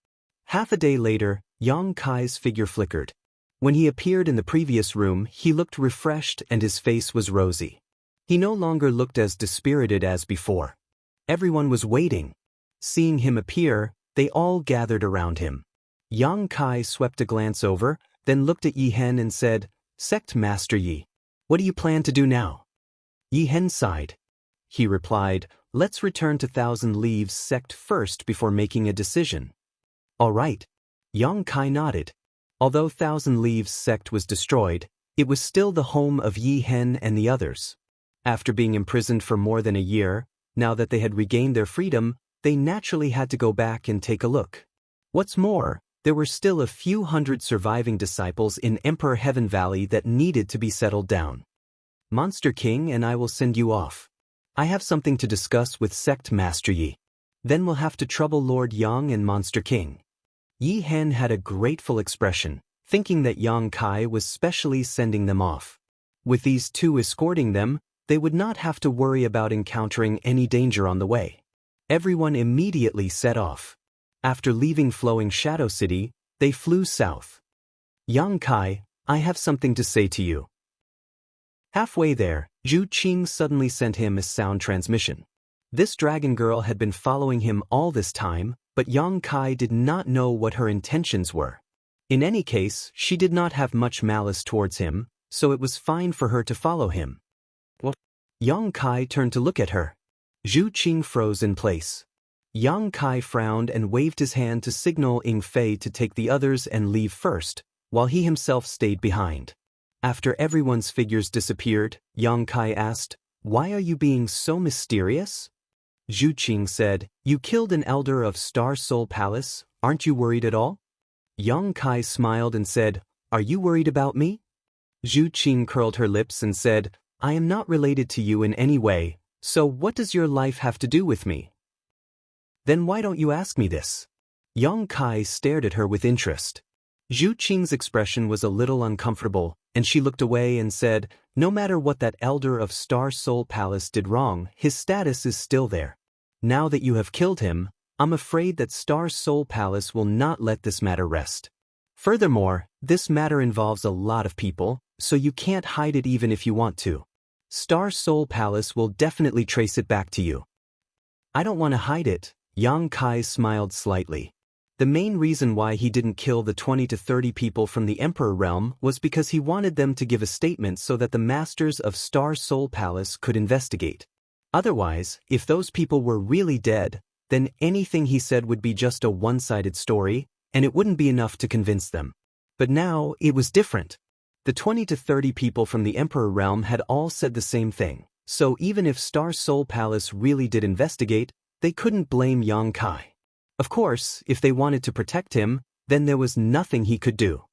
Half a day later, Yang Kai's figure flickered. When he appeared in the previous room, he looked refreshed and his face was rosy. He no longer looked as dispirited as before. Everyone was waiting. Seeing him appear, they all gathered around him. Yang Kai swept a glance over, then looked at Yi Hen and said, "Sect Master Yi, what do you plan to do now?" Yi Hen sighed. He replied, "Let's return to Thousand Leaves sect first before making a decision." "All right." Yang Kai nodded. Although Thousand Leaves sect was destroyed, it was still the home of Yi Hen and the others. After being imprisoned for more than a year, now that they had regained their freedom, they naturally had to go back and take a look. What's more, there were still a few hundred surviving disciples in Emperor Heaven Valley that needed to be settled down. "Monster King and I will send you off. I have something to discuss with Sect Master Yi. Then we'll have to trouble Lord Yang and Monster King." Yi Hen had a grateful expression, thinking that Yang Kai was specially sending them off. With these two escorting them, they would not have to worry about encountering any danger on the way. Everyone immediately set off. After leaving Flowing Shadow City, they flew south. "Yang Kai, I have something to say to you." Halfway there, Zhu Qing suddenly sent him a sound transmission. This dragon girl had been following him all this time, but Yang Kai did not know what her intentions were. In any case, she did not have much malice towards him, so it was fine for her to follow him. "What?" Yang Kai turned to look at her. Zhu Qing froze in place. Yang Kai frowned and waved his hand to signal Ying Fei to take the others and leave first, while he himself stayed behind. After everyone's figures disappeared, Yang Kai asked, "Why are you being so mysterious?" Zhu Qing said, "You killed an elder of Star Soul Palace, aren't you worried at all?" Yang Kai smiled and said, "Are you worried about me?" Zhu Qing curled her lips and said, "I am not related to you in any way, so what does your life have to do with me?" "Then why don't you ask me this?" Yang Kai stared at her with interest. Zhu Qing's expression was a little uncomfortable, and she looked away and said, "No matter what that elder of Star Soul Palace did wrong, his status is still there. Now that you have killed him, I'm afraid that Star Soul Palace will not let this matter rest. Furthermore, this matter involves a lot of people, so you can't hide it even if you want to. Star Soul Palace will definitely trace it back to you." "I don't want to hide it." Yang Kai smiled slightly. The main reason why he didn't kill the 20 to 30 people from the Emperor realm was because he wanted them to give a statement so that the masters of Star Soul Palace could investigate. Otherwise, if those people were really dead, then anything he said would be just a one-sided story, and it wouldn't be enough to convince them. But now, it was different. The 20 to 30 people from the Emperor realm had all said the same thing, so even if Star Soul Palace really did investigate, they couldn't blame Yang Kai. Of course, if they wanted to protect him, then there was nothing he could do.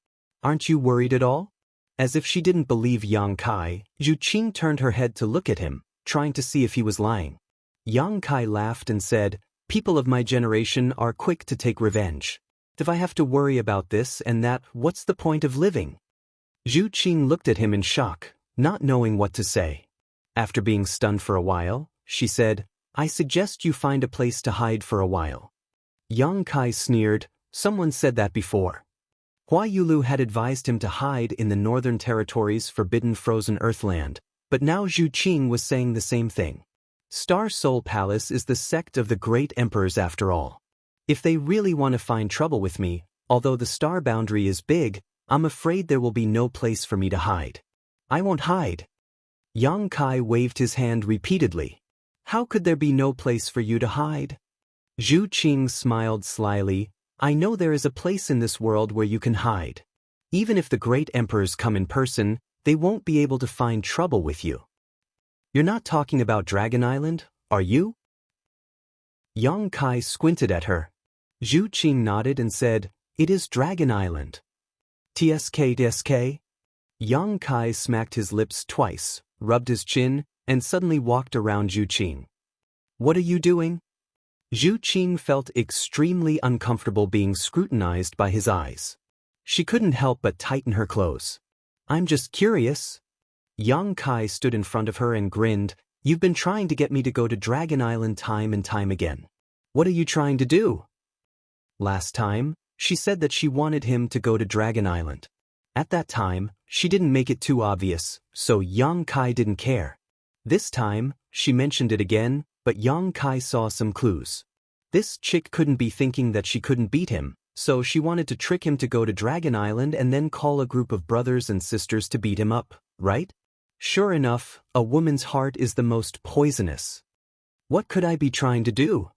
"Aren't you worried at all?" As if she didn't believe Yang Kai, Zhu Qing turned her head to look at him, trying to see if he was lying. Yang Kai laughed and said, "People of my generation are quick to take revenge. If I have to worry about this and that, what's the point of living?" Zhu Qing looked at him in shock, not knowing what to say. After being stunned for a while, she said, "I suggest you find a place to hide for a while." Yang Kai sneered, "Someone said that before." Hua Yulu had advised him to hide in the Northern Territories' forbidden frozen earthland, but now Zhu Qing was saying the same thing. Star Soul Palace is the sect of the great emperors after all. If they really want to find trouble with me, although the star boundary is big, I'm afraid there will be no place for me to hide. I won't hide. Yang Kai waved his hand repeatedly. "How could there be no place for you to hide?" Zhu Qing smiled slyly. "I know there is a place in this world where you can hide. Even if the great emperors come in person, they won't be able to find trouble with you." "You're not talking about Dragon Island, are you?" Yang Kai squinted at her. Zhu Qing nodded and said, "It is Dragon Island." "TSK?" Yang Kai smacked his lips twice, rubbed his chin, and suddenly walked around Zhu Qing. "What are you doing?" Zhu Qing felt extremely uncomfortable being scrutinized by his eyes. She couldn't help but tighten her clothes. "I'm just curious." Yang Kai stood in front of her and grinned. "You've been trying to get me to go to Dragon Island time and time again. What are you trying to do?" Last time, she said that she wanted him to go to Dragon Island. At that time, she didn't make it too obvious, so Yang Kai didn't care. This time, she mentioned it again, but Yang Kai saw some clues. This chick couldn't be thinking that she couldn't beat him, so she wanted to trick him to go to Dragon Island and then call a group of brothers and sisters to beat him up, right? Sure enough, a woman's heart is the most poisonous. What could I be trying to do?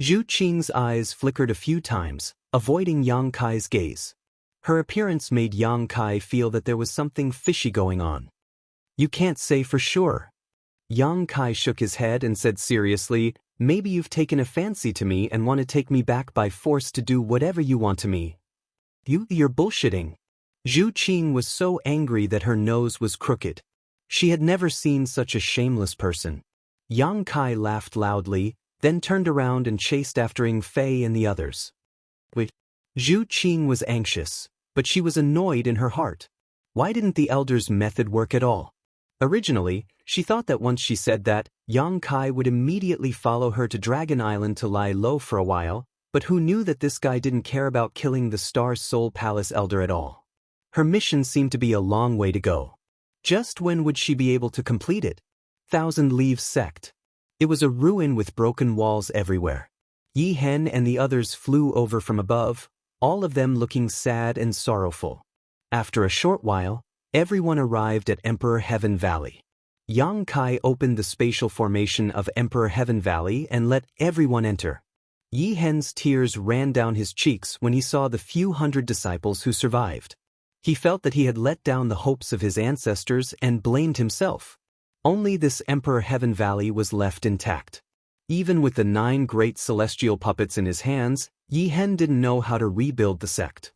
Zhu Qing's eyes flickered a few times, avoiding Yang Kai's gaze. Her appearance made Yang Kai feel that there was something fishy going on. You can't say for sure. Yang Kai shook his head and said seriously, maybe you've taken a fancy to me and want to take me back by force to do whatever you want to me. You're bullshitting. Zhu Qing was so angry that her nose was crooked. She had never seen such a shameless person. Yang Kai laughed loudly, then turned around and chased after Ying Fei and the others. Wait. Zhu Qing was anxious, but she was annoyed in her heart. Why didn't the elder's method work at all? Originally, she thought that once she said that, Yang Kai would immediately follow her to Dragon Island to lie low for a while, but who knew that this guy didn't care about killing the Star Soul Palace elder at all? Her mission seemed to be a long way to go. Just when would she be able to complete it? Thousand Leaves Sect. It was a ruin with broken walls everywhere. Yi Hen and the others flew over from above, all of them looking sad and sorrowful. After a short while, everyone arrived at Emperor Heaven Valley. Yang Kai opened the spatial formation of Emperor Heaven Valley and let everyone enter. Yi Hen's tears ran down his cheeks when he saw the few hundred disciples who survived. He felt that he had let down the hopes of his ancestors and blamed himself. Only this Emperor Heaven Valley was left intact. Even with the 9 great celestial puppets in his hands, Yi Hen didn't know how to rebuild the sect.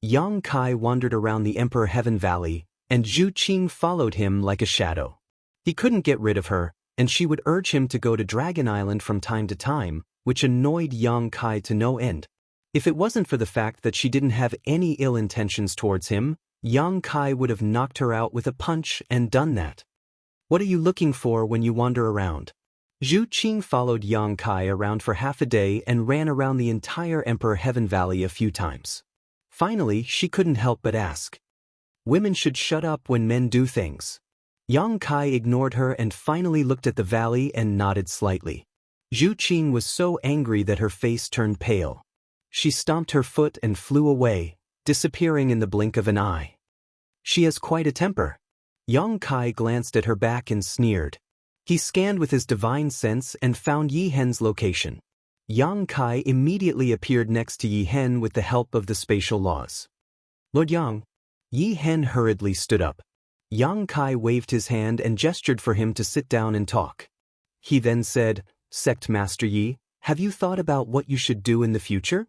Yang Kai wandered around the Emperor Heaven Valley, and Zhu Qing followed him like a shadow. He couldn't get rid of her, and she would urge him to go to Dragon Island from time to time, which annoyed Yang Kai to no end. If it wasn't for the fact that she didn't have any ill intentions towards him, Yang Kai would have knocked her out with a punch and done that. What are you looking for when you wander around? Zhu Qing followed Yang Kai around for half a day and ran around the entire Emperor Heaven Valley a few times. Finally, she couldn't help but ask. Women should shut up when men do things. Yang Kai ignored her and finally looked at the valley and nodded slightly. Zhu Qing was so angry that her face turned pale. She stomped her foot and flew away, disappearing in the blink of an eye. She has quite a temper. Yang Kai glanced at her back and sneered. He scanned with his divine sense and found Yi Hen's location. Yang Kai immediately appeared next to Yi Hen with the help of the spatial laws. Lord Yang. Yi Hen hurriedly stood up. Yang Kai waved his hand and gestured for him to sit down and talk. He then said, Sect Master Yi, have you thought about what you should do in the future?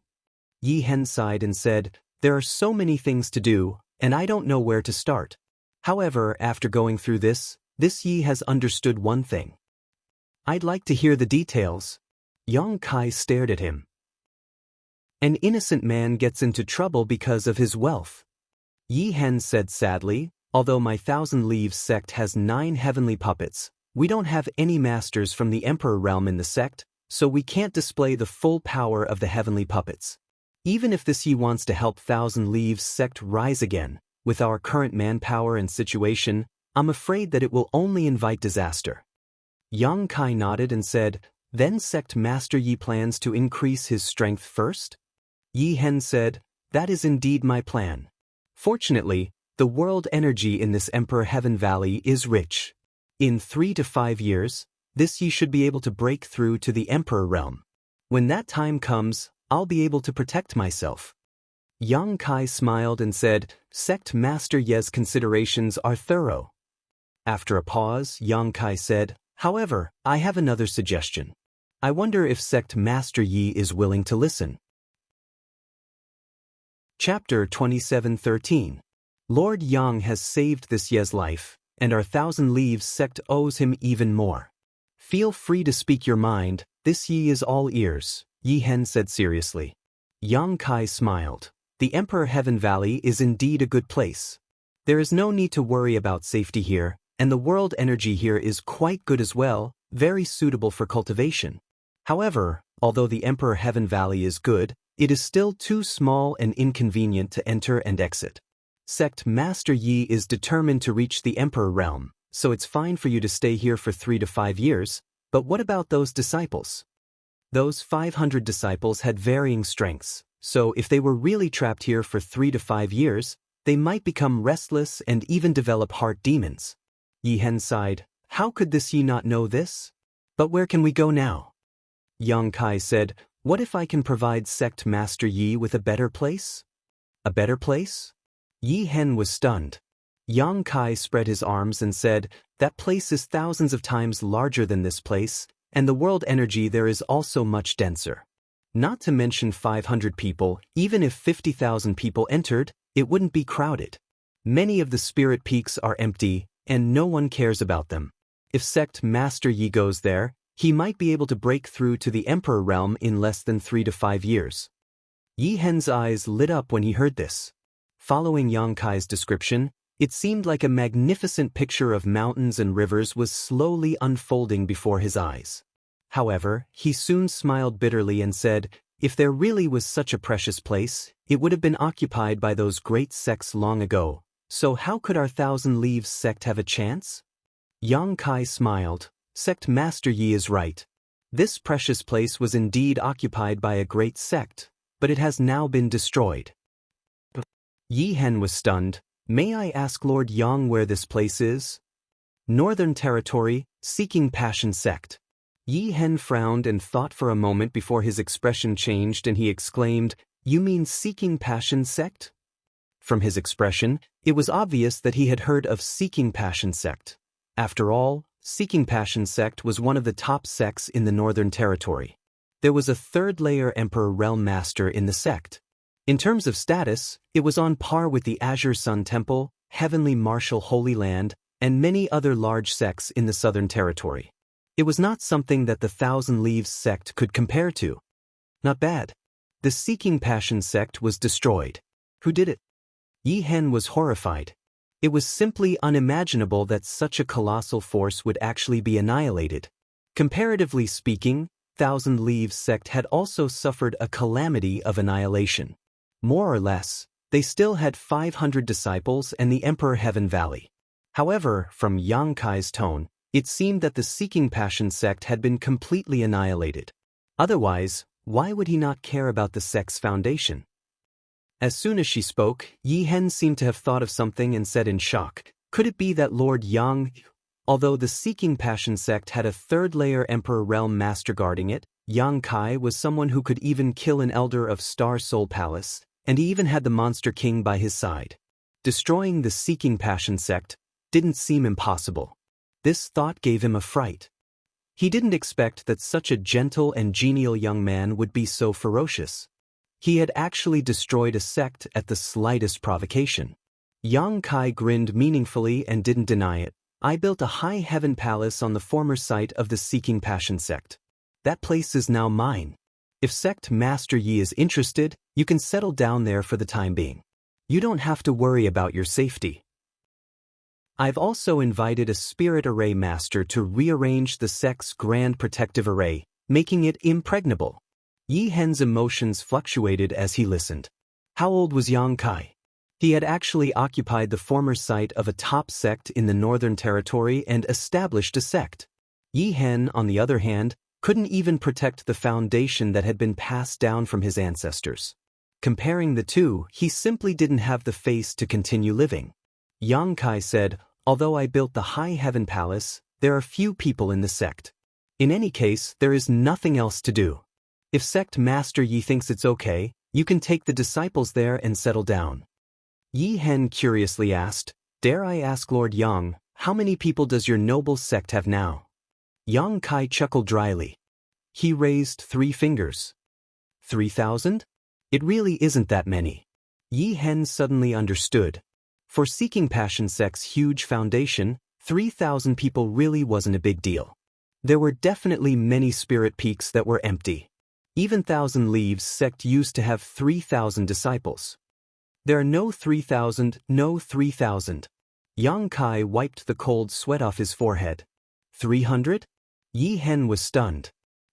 Yi Hen sighed and said, there are so many things to do, and I don't know where to start. However, after going through this Yi has understood one thing. I'd like to hear the details. Yang Kai stared at him. An innocent man gets into trouble because of his wealth. Yi Hen said sadly, although my Thousand Leaves sect has 9 heavenly puppets, we don't have any masters from the Emperor realm in the sect, so we can't display the full power of the heavenly puppets. Even if this Yi wants to help Thousand Leaves sect rise again, with our current manpower and situation, I'm afraid that it will only invite disaster. Yang Kai nodded and said, then Sect Master Yi plans to increase his strength first? Yi Hen said, that is indeed my plan. Fortunately, the world energy in this Emperor Heaven Valley is rich. In 3 to 5 years, this Yi should be able to break through to the Emperor realm. When that time comes, I'll be able to protect myself. Yang Kai smiled and said, Sect Master Ye's considerations are thorough. After a pause, Yang Kai said, however, I have another suggestion. I wonder if Sect Master Yi is willing to listen. Chapter 27:13. Lord Yang has saved this Ye's life, and our Thousand Leaves sect owes him even more. Feel free to speak your mind, this Yi is all ears, Yi Hen said seriously. Yang Kai smiled. The Emperor Heaven Valley is indeed a good place. There is no need to worry about safety here, and the world energy here is quite good as well, very suitable for cultivation. However, although the Emperor Heaven Valley is good, it is still too small and inconvenient to enter and exit. Sect Master Yi is determined to reach the Emperor realm, so it's fine for you to stay here for 3 to 5 years, but what about those disciples? Those 500 disciples had varying strengths, so if they were really trapped here for 3 to 5 years, they might become restless and even develop heart demons. Yi Hen sighed. How could this Yi not know this? But where can we go now? Yang Kai said, what if I can provide Sect Master Yi with a better place? A better place? Yi Hen was stunned. Yang Kai spread his arms and said, that place is thousands of times larger than this place, and the world energy there is also much denser. Not to mention 500 people, even if 50,000 people entered, it wouldn't be crowded. Many of the spirit peaks are empty, and no one cares about them. If Sect Master Yi goes there, he might be able to break through to the Emperor realm in less than 3 to 5 years. Yi Hen's eyes lit up when he heard this. Following Yang Kai's description, it seemed like a magnificent picture of mountains and rivers was slowly unfolding before his eyes. However, he soon smiled bitterly and said, if there really was such a precious place, it would have been occupied by those great sects long ago, so how could our Thousand Leaves sect have a chance? Yang Kai smiled. Sect Master Yi is right. This precious place was indeed occupied by a great sect, but it has now been destroyed. Yi Hen was stunned. May I ask Lord Yang where this place is? Northern Territory, Seeking Passion Sect. Yi Hen frowned and thought for a moment before his expression changed and he exclaimed, you mean Seeking Passion Sect? From his expression, it was obvious that he had heard of Seeking Passion Sect. After all, Seeking Passion Sect was one of the top sects in the Northern Territory. There was a third-layer Emperor Realm Master in the sect. In terms of status, it was on par with the Azure Sun Temple, Heavenly Martial Holy Land, and many other large sects in the Southern Territory. It was not something that the Thousand Leaves sect could compare to. Not bad. The Seeking Passion sect was destroyed. Who did it? Yi Hen was horrified. It was simply unimaginable that such a colossal force would actually be annihilated. Comparatively speaking, Thousand Leaves sect had also suffered a calamity of annihilation. More or less, they still had 500 disciples and the Emperor Heaven Valley. However, from Yang Kai's tone, it seemed that the Seeking Passion sect had been completely annihilated. Otherwise, why would he not care about the sect's foundation? As soon as she spoke, Yi Hen seemed to have thought of something and said in shock, could it be that Lord Yang? Although the Seeking Passion sect had a third-layer Emperor Realm Master guarding it, Yang Kai was someone who could even kill an elder of Star Soul Palace, and he even had the Monster King by his side. Destroying the Seeking Passion sect didn't seem impossible. This thought gave him a fright. He didn't expect that such a gentle and genial young man would be so ferocious. He had actually destroyed a sect at the slightest provocation. Yang Kai grinned meaningfully and didn't deny it. I built a high heaven palace on the former site of the Seeking Passion sect. That place is now mine. If Sect Master Yi is interested, you can settle down there for the time being. You don't have to worry about your safety. I've also invited a Spirit Array Master to rearrange the sect's Grand Protective Array, making it impregnable. Yi Hen's emotions fluctuated as he listened. How old was Yang Kai? He had actually occupied the former site of a top sect in the Northern Territory and established a sect. Yi Hen, on the other hand, couldn't even protect the foundation that had been passed down from his ancestors. Comparing the two, he simply didn't have the face to continue living. Yang Kai said, although I built the High Heaven Palace, there are few people in the sect. In any case, there is nothing else to do. If Sect Master Yi thinks it's okay, you can take the disciples there and settle down. Yi Hen curiously asked, dare I ask Lord Yang, how many people does your noble sect have now? Yang Kai chuckled dryly. He raised 3 fingers. 3,000? It really isn't that many. Yi Hen suddenly understood. For Seeking Passion sect's huge foundation, 3,000 people really wasn't a big deal. There were definitely many spirit peaks that were empty. Even Thousand Leaves sect used to have 3,000 disciples. There are no 3,000, no 3,000. Yang Kai wiped the cold sweat off his forehead. 300? Yi Hen was stunned.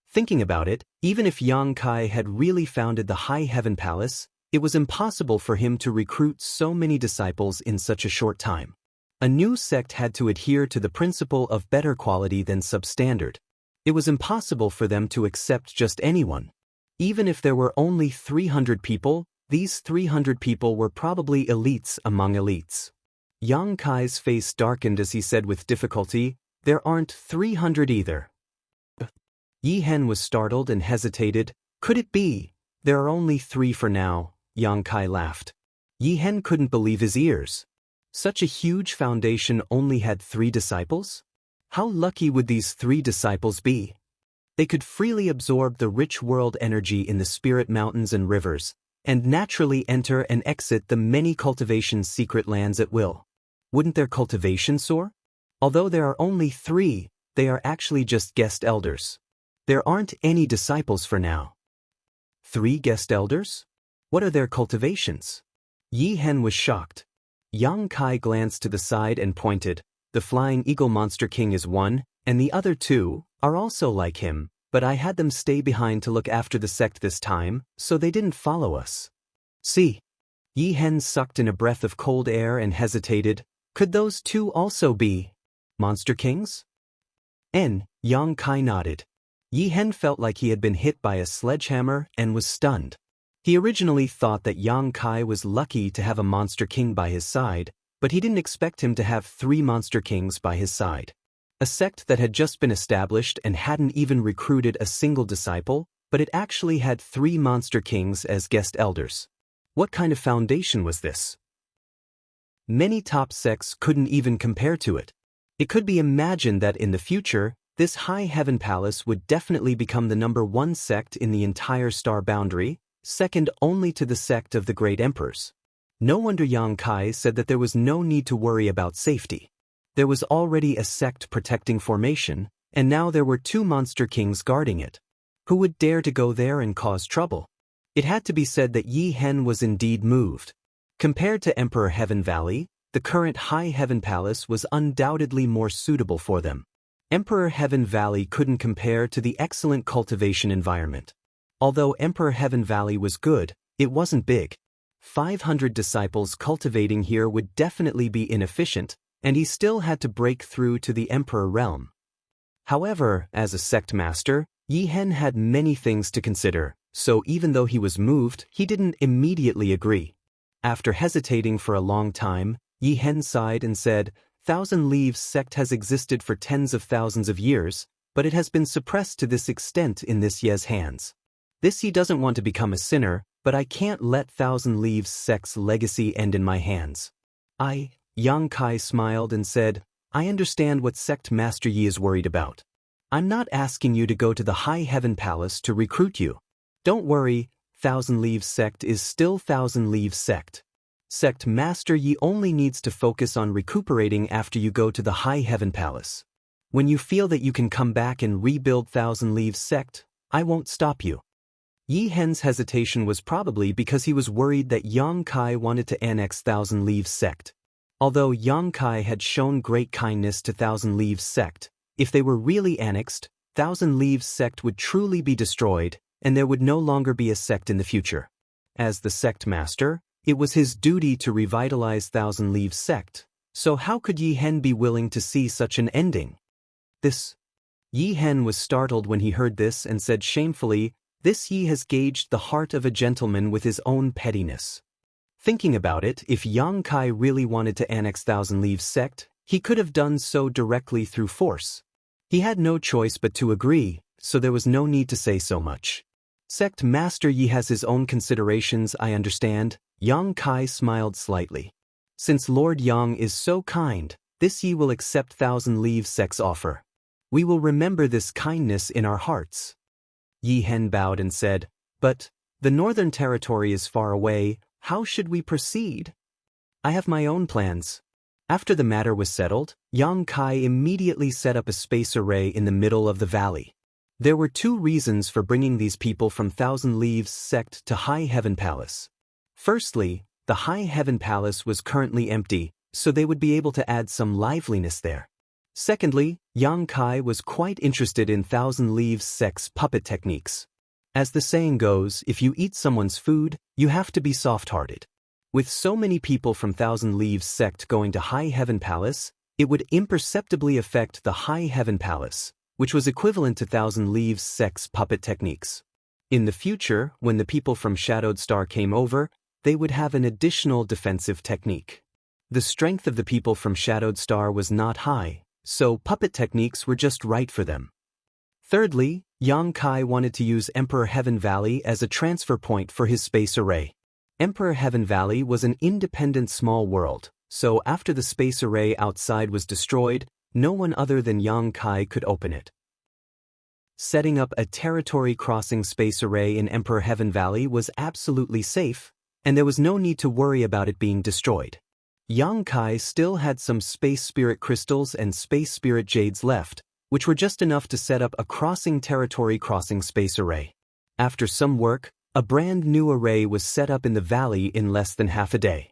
Thinking about it, even if Yang Kai had really founded the High Heaven Palace, it was impossible for him to recruit so many disciples in such a short time. A new sect had to adhere to the principle of better quality than substandard. It was impossible for them to accept just anyone. Even if there were only 300 people, these 300 people were probably elites among elites. Yang Kai's face darkened as he said with difficulty, "There aren't 300 either." Yi Hen was startled and hesitated. "Could it be? There are only 3 for now," Yang Kai laughed. Yi Hen couldn't believe his ears. Such a huge foundation only had 3 disciples? How lucky would these 3 disciples be? They could freely absorb the rich world energy in the spirit mountains and rivers, and naturally enter and exit the many cultivation secret lands at will. Wouldn't their cultivation soar? Although there are only 3, they are actually just guest elders. There aren't any disciples for now. 3 guest elders? What are their cultivations? Yi Hen was shocked. Yang Kai glanced to the side and pointed. "The Flying Eagle Monster King is 1, and the other 2 are also like him, but I had them stay behind to look after the sect this time, so they didn't follow us." "See." Yi Hen sucked in a breath of cold air and hesitated. "Could those 2 also be Monster Kings?" Yang Kai nodded. Yi Hen felt like he had been hit by a sledgehammer and was stunned. He originally thought that Yang Kai was lucky to have a Monster King by his side, but he didn't expect him to have 3 Monster Kings by his side. A sect that had just been established and hadn't even recruited a single disciple, but it actually had 3 Monster Kings as guest elders. What kind of foundation was this? Many top sects couldn't even compare to it. It could be imagined that in the future, this High Heaven Palace would definitely become the #1 sect in the entire star boundary, second only to the sect of the Great Emperors. No wonder Yang Kai said that there was no need to worry about safety. There was already a sect protecting formation, and now there were 2 Monster Kings guarding it. Who would dare to go there and cause trouble? It had to be said that Yi Hen was indeed moved. Compared to Emperor Heaven Valley, the current High Heaven Palace was undoubtedly more suitable for them. Emperor Heaven Valley couldn't compare to the excellent cultivation environment. Although Emperor Heaven Valley was good, it wasn't big. 500 disciples cultivating here would definitely be inefficient, and he still had to break through to the Emperor realm. However, as a sect master, Yi Hen had many things to consider, so even though he was moved, he didn't immediately agree. After hesitating for a long time, Yi Hen sighed and said, "Thousand Leaves sect has existed for tens of thousands of years, but it has been suppressed to this extent in this Ye's hands. This he doesn't want to become a sinner, but I can't let Thousand Leaves sect's legacy end in my hands." Yang Kai smiled and said, "I understand what sect Master Yi is worried about. I'm not asking you to go to the High Heaven Palace to recruit you. Don't worry, Thousand Leaves sect is still Thousand Leaves sect. Sect Master Yi only needs to focus on recuperating after you go to the High Heaven Palace. When you feel that you can come back and rebuild Thousand Leaves sect, I won't stop you." Yi Hen's hesitation was probably because he was worried that Yang Kai wanted to annex Thousand Leaves sect. Although Yang Kai had shown great kindness to Thousand Leaves sect, if they were really annexed, Thousand Leaves sect would truly be destroyed, and there would no longer be a sect in the future. As the sect master, it was his duty to revitalize Thousand Leaves sect, so how could Yi Hen be willing to see such an ending? Yi Hen was startled when he heard this and said shamefully, "This Yi has gauged the heart of a gentleman with his own pettiness." Thinking about it, if Yang Kai really wanted to annex Thousand Leaves sect, he could have done so directly through force. He had no choice but to agree, so there was no need to say so much. "Sect Master Yi has his own considerations, I understand." Yang Kai smiled slightly. "Since Lord Yang is so kind, this Yi will accept Thousand Leaves sect's offer. We will remember this kindness in our hearts." Yi Hen bowed and said, "But the Northern Territory is far away. How should we proceed? I have my own plans." After the matter was settled, Yang Kai immediately set up a space array in the middle of the valley. There were 2 reasons for bringing these people from Thousand Leaves sect to High Heaven Palace. Firstly, the High Heaven Palace was currently empty, so they would be able to add some liveliness there. Secondly, Yang Kai was quite interested in Thousand Leaves sect's puppet techniques. As the saying goes, if you eat someone's food, you have to be soft-hearted. With so many people from Thousand Leaves sect going to High Heaven Palace, it would imperceptibly affect the High Heaven Palace, which was equivalent to Thousand Leaves sect's puppet techniques. In the future, when the people from Shadowed Star came over, they would have an additional defensive technique. The strength of the people from Shadowed Star was not high, so puppet techniques were just right for them. Thirdly, Yang Kai wanted to use Emperor Heaven Valley as a transfer point for his space array. Emperor Heaven Valley was an independent small world, so after the space array outside was destroyed, no one other than Yang Kai could open it. Setting up a territory-crossing space array in Emperor Heaven Valley was absolutely safe, and there was no need to worry about it being destroyed. Yang Kai still had some space spirit crystals and space spirit jades left, which were just enough to set up a territory-crossing space array. After some work, a brand new array was set up in the valley in less than half a day.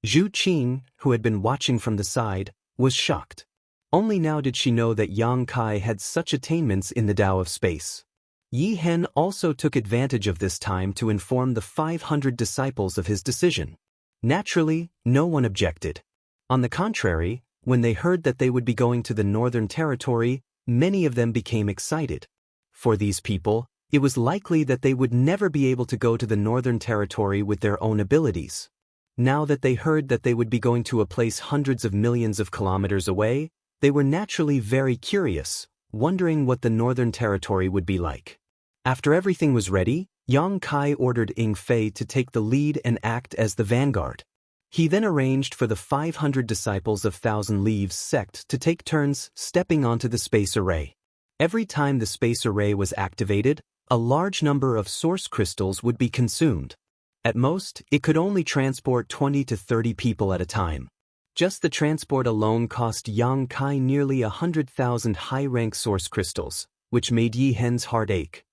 Zhu Qing, who had been watching from the side, was shocked. Only now did she know that Yang Kai had such attainments in the Tao of space. Yi Hen also took advantage of this time to inform the 500 disciples of his decision. Naturally, no one objected. On the contrary, when they heard that they would be going to the Northern Territory, many of them became excited. For these people, it was likely that they would never be able to go to the Northern Territory with their own abilities. Now that they heard that they would be going to a place hundreds of millions of kilometers away, they were naturally very curious, wondering what the Northern Territory would be like. After everything was ready, Yang Kai ordered Ying Fei to take the lead and act as the vanguard. He then arranged for the 500 disciples of Thousand Leaves sect to take turns stepping onto the space array. Every time the space array was activated, a large number of source crystals would be consumed. At most, it could only transport 20 to 30 people at a time. Just the transport alone cost Yang Kai nearly 100,000 high-rank source crystals, which made Yi Hen's heart ache.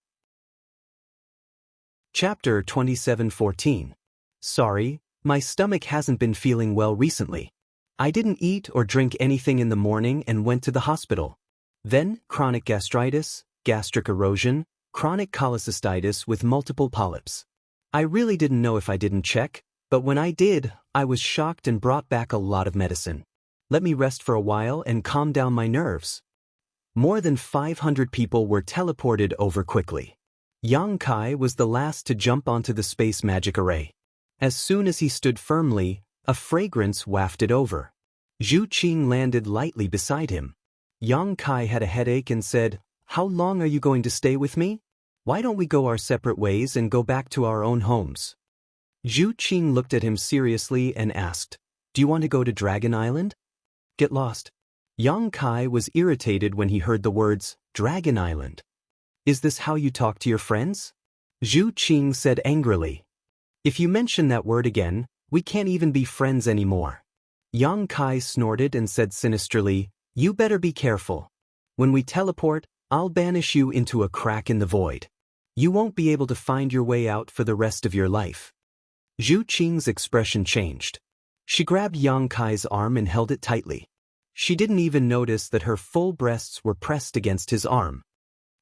Chapter 27:14. Sorry, my stomach hasn't been feeling well recently. I didn't eat or drink anything in the morning and went to the hospital. Then, chronic gastritis, gastric erosion, chronic cholecystitis with multiple polyps. I really didn't know if I didn't check, but when I did, I was shocked and brought back a lot of medicine. Let me rest for a while and calm down my nerves. More than 500 people were teleported over quickly. Yang Kai was the last to jump onto the space magic array. As soon as he stood firmly, a fragrance wafted over. Zhu Qing landed lightly beside him. Yang Kai had a headache and said, "How long are you going to stay with me? Why don't we go our separate ways and go back to our own homes?" Zhu Qing looked at him seriously and asked, "Do you want to go to Dragon Island?" "Get lost." Yang Kai was irritated when he heard the words, Dragon Island. "Is this how you talk to your friends?" Zhu Qing said angrily. "If you mention that word again, we can't even be friends anymore." Yang Kai snorted and said sinisterly, "You better be careful. When we teleport, I'll banish you into a crack in the void. You won't be able to find your way out for the rest of your life." Zhu Qing's expression changed. She grabbed Yang Kai's arm and held it tightly. She didn't even notice that her full breasts were pressed against his arm.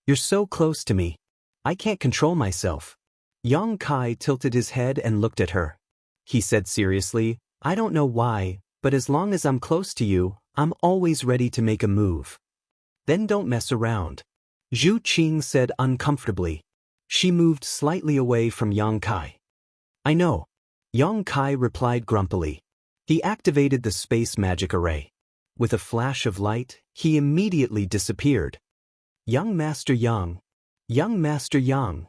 "You're so close to me. I can't control myself." Yang Kai tilted his head and looked at her. He said seriously, "I don't know why, but as long as I'm close to you, I'm always ready to make a move. Then don't mess around." Zhu Qing said uncomfortably. She moved slightly away from Yang Kai. "I know." Yang Kai replied grumpily. He activated the space magic array. With a flash of light, he immediately disappeared. "Young Master Yang. Young Master Yang."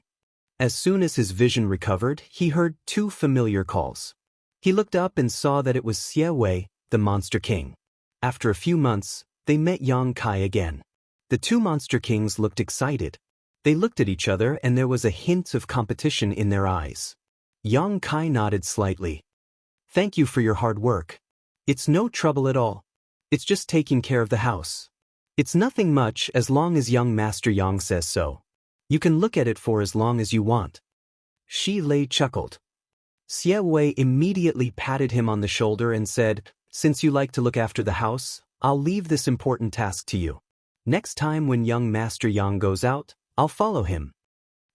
As soon as his vision recovered, he heard two familiar calls. He looked up and saw that it was Xie Wei, the Monster King. After a few months, they met Yang Kai again. The two Monster Kings looked excited. They looked at each other and there was a hint of competition in their eyes. Yang Kai nodded slightly. "Thank you for your hard work. It's no trouble at all. It's just taking care of the house. It's nothing much as long as young Master Yang says so. You can look at it for as long as you want." Shi Lei chuckled. Xie Wei immediately patted him on the shoulder and said, "Since you like to look after the house, I'll leave this important task to you. Next time when young Master Yang goes out, I'll follow him."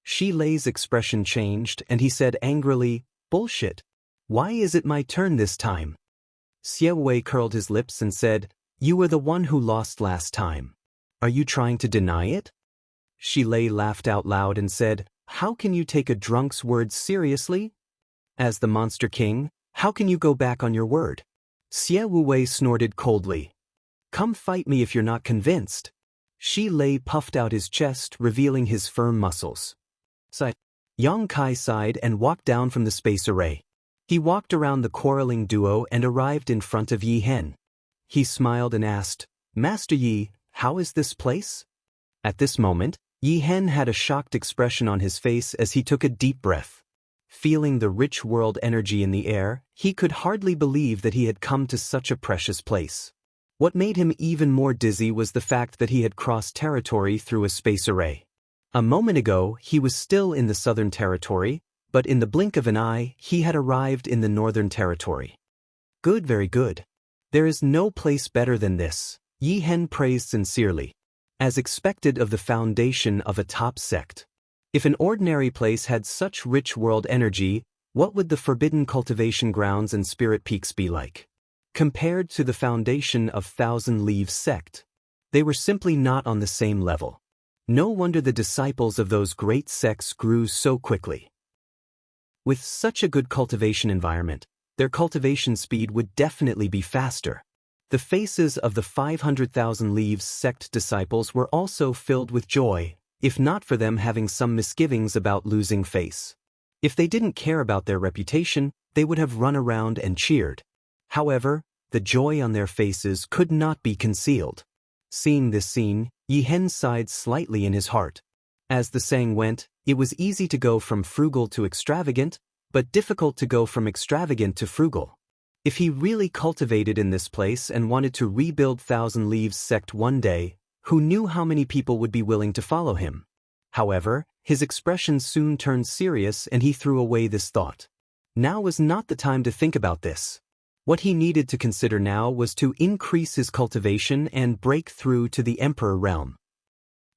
Shi Lei's expression changed and he said angrily, "Bullshit. Why is it my turn this time? Xie Wei curled his lips and said, You were the one who lost last time. Are you trying to deny it? Shi Lei laughed out loud and said, How can you take a drunk's words seriously? As the Monster King, how can you go back on your word? Xie Wei snorted coldly. Come fight me if you're not convinced. Shi Lei puffed out his chest, revealing his firm muscles. Yang Kai sighed and walked down from the space array. He walked around the quarreling duo and arrived in front of Yi Hen. He smiled and asked, Master Yi, how is this place? At this moment, Yi Hen had a shocked expression on his face as he took a deep breath. Feeling the rich world energy in the air, he could hardly believe that he had come to such a precious place. What made him even more dizzy was the fact that he had crossed territory through a space array. A moment ago, he was still in the southern territory, but in the blink of an eye, he had arrived in the northern territory. Good, very good. There is no place better than this, Yi Hen praised sincerely. As expected of the foundation of a top sect. If an ordinary place had such rich world energy, what would the forbidden cultivation grounds and spirit peaks be like? Compared to the foundation of Thousand Leaves sect, they were simply not on the same level. No wonder the disciples of those great sects grew so quickly. With such a good cultivation environment, their cultivation speed would definitely be faster. The faces of the 500,000 Leaves sect disciples were also filled with joy, if not for them having some misgivings about losing face. If they didn't care about their reputation, they would have run around and cheered. However, the joy on their faces could not be concealed. Seeing this scene, Yi Hen sighed slightly in his heart. As the saying went, it was easy to go from frugal to extravagant, but difficult to go from extravagant to frugal. If he really cultivated in this place and wanted to rebuild Thousand Leaves sect one day, who knew how many people would be willing to follow him? However, his expression soon turned serious and he threw away this thought. Now was not the time to think about this. What he needed to consider now was to increase his cultivation and break through to the Emperor realm.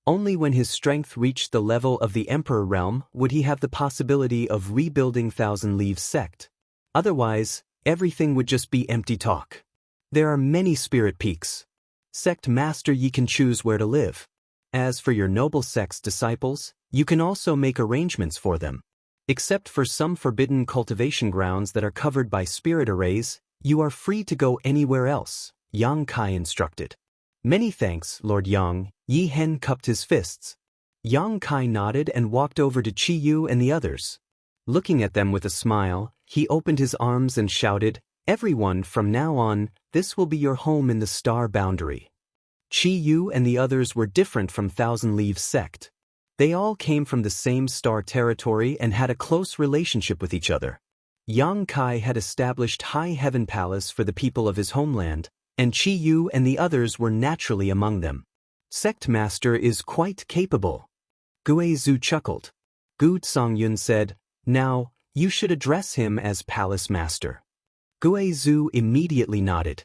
Only when his strength reached the level of the Emperor realm would he have the possibility of rebuilding Thousand Leaves sect. Otherwise, everything would just be empty talk. There are many spirit peaks. Sect Master Yi can choose where to live. As for your noble sect's disciples, you can also make arrangements for them. Except for some forbidden cultivation grounds that are covered by spirit arrays, you are free to go anywhere else, Yang Kai instructed. Many thanks, Lord Yang, Yi Hen cupped his fists. Yang Kai nodded and walked over to Qi Yu and the others. Looking at them with a smile, he opened his arms and shouted, Everyone, from now on, this will be your home in the star boundary. Qi Yu and the others were different from Thousand Leaves sect. They all came from the same star territory and had a close relationship with each other. Yang Kai had established High Heaven Palace for the people of his homeland, and Qi Yu and the others were naturally among them. Sect Master is quite capable. Gue Zhu chuckled. Gu Songyun said, Now, you should address him as Palace Master. Gue Zhu immediately nodded.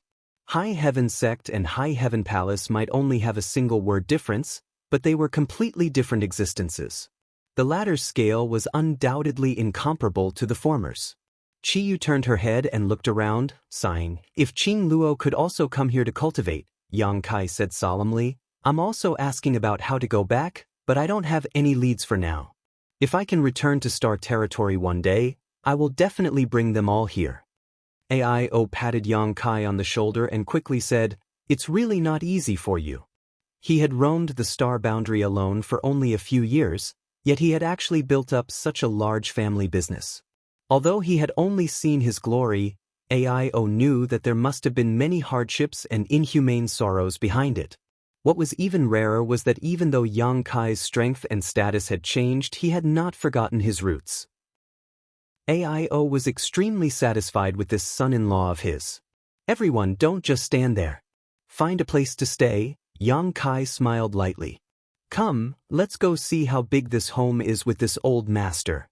High Heaven Sect and High Heaven Palace might only have a single word difference, but they were completely different existences. The latter's scale was undoubtedly incomparable to the former's. Qi Yu turned her head and looked around, sighing. If Qing Luo could also come here to cultivate, Yang Kai said solemnly, I'm also asking about how to go back, but I don't have any leads for now. If I can return to Star Territory one day, I will definitely bring them all here. Aio patted Yang Kai on the shoulder and quickly said, It's really not easy for you. He had roamed the star boundary alone for only a few years, yet he had actually built up such a large family business. Although he had only seen his glory, Aio knew that there must have been many hardships and inhumane sorrows behind it. What was even rarer was that even though Yang Kai's strength and status had changed, he had not forgotten his roots. Aio was extremely satisfied with this son-in-law of his. Everyone, don't just stand there. Find a place to stay, Yang Kai smiled lightly. Come, let's go see how big this home is with this old master.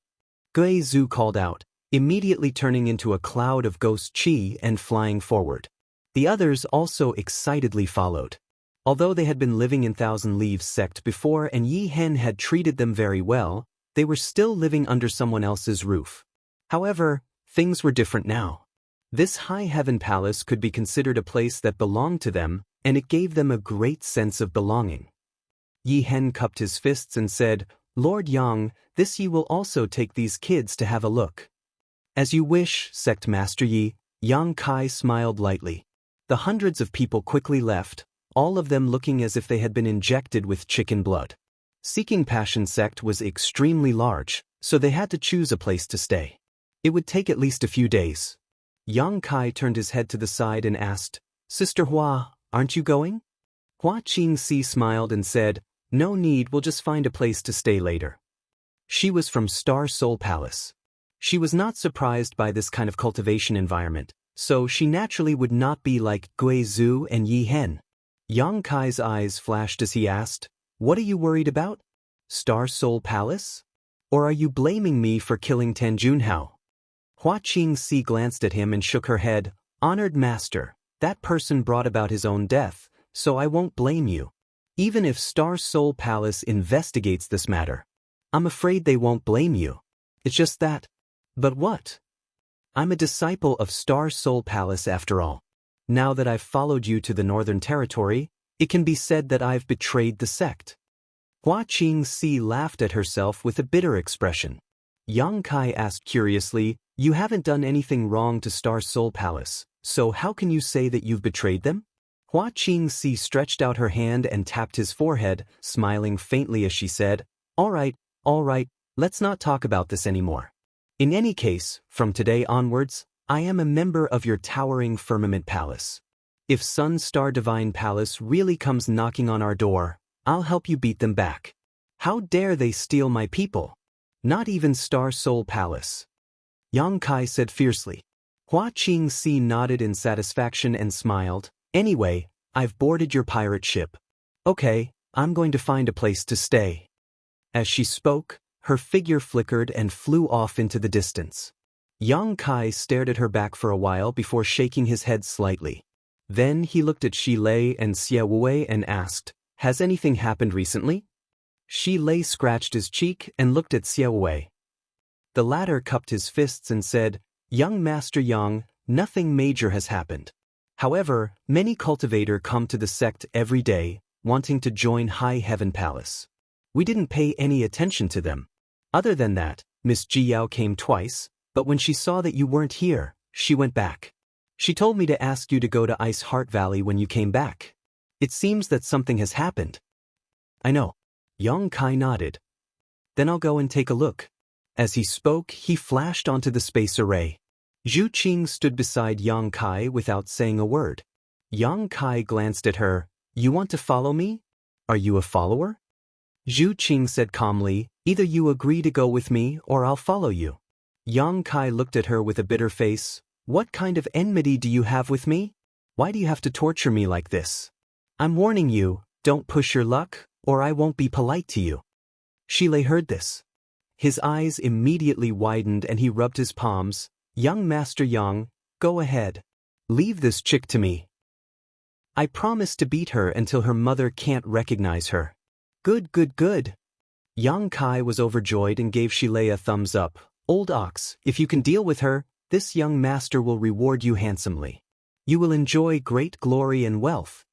Gue Zhu called out, immediately turning into a cloud of ghost chi and flying forward. The others also excitedly followed. Although they had been living in Thousand Leaves sect before and Yi Hen had treated them very well, they were still living under someone else's roof. However, Things were different now. This high heaven palace could be considered a place that belonged to them, and it gave them a great sense of belonging. Yi Hen cupped his fists and said, "Lord Yang, this Yi will also take these kids to have a look." "As you wish, Sect Master Yi," Yang Kai smiled lightly. The hundreds of people quickly left, all of them looking as if they had been injected with chicken blood. Seeking Passion Sect was extremely large, so they had to choose a place to stay. It would take at least a few days. Yang Kai turned his head to the side and asked, "Sister Hua, aren't you going?" Hua Qingxi smiled and said, "No need, we'll just find a place to stay later." She was from Star Soul Palace. She was not surprised by this kind of cultivation environment, so she naturally would not be like Gui Zhu and Yi Hen. Yang Kai's eyes flashed as he asked, "What are you worried about? Star Soul Palace? Or are you blaming me for killing Tan Junhao?" Hua Qingxi glanced at him and shook her head. "Honored master, that person brought about his own death, so I won't blame you. Even if Star Soul Palace investigates this matter, I'm afraid they won't blame you. It's just that." "But what?" "I'm a disciple of Star Soul Palace after all. Now that I've followed you to the Northern Territory, it can be said that I've betrayed the sect." Hua Qingxi laughed at herself with a bitter expression. Yang Kai asked curiously, "You haven't done anything wrong to Star Soul Palace, so how can you say that you've betrayed them?" Hua Qingxi stretched out her hand and tapped his forehead, smiling faintly as she said, all right, let's not talk about this anymore. In any case, from today onwards, I am a member of your towering Firmament Palace. If Sun Star Divine Palace really comes knocking on our door, I'll help you beat them back. How dare they steal my people? Not even Star Soul Palace." Yang Kai said fiercely. Hua Qingxi nodded in satisfaction and smiled. "Anyway, I've boarded your pirate ship. Okay, I'm going to find a place to stay." As she spoke, her figure flickered and flew off into the distance. Yang Kai stared at her back for a while before shaking his head slightly. Then he looked at Shi Lei and Xie Wei and asked, "Has anything happened recently?" Shi Lei scratched his cheek and looked at Xie Wei. The latter cupped his fists and said, "Young Master Yang, nothing major has happened. However, many cultivators come to the sect every day, wanting to join High Heaven Palace. We didn't pay any attention to them. Other than that, Miss Jiyao came twice, but when she saw that you weren't here, she went back. She told me to ask you to go to Ice Heart Valley when you came back. It seems that something has happened." "I know." Yang Kai nodded. "Then I'll go and take a look." As he spoke, he flashed onto the space array. Zhu Qing stood beside Yang Kai without saying a word. Yang Kai glanced at her. "You want to follow me? Are you a follower?" Zhu Qing said calmly, "Either you agree to go with me or I'll follow you." Yang Kai looked at her with a bitter face. "What kind of enmity do you have with me? Why do you have to torture me like this? I'm warning you, don't push your luck, or I won't be polite to you." Shi Lei heard this. His eyes immediately widened and he rubbed his palms. "Young Master Yang, go ahead. Leave this chick to me. I promise to beat her until her mother can't recognize her." Good. Yang Kai was overjoyed and gave Shi Lei a thumbs up. "Old ox, if you can deal with her, this young master will reward you handsomely. You will enjoy great glory and wealth."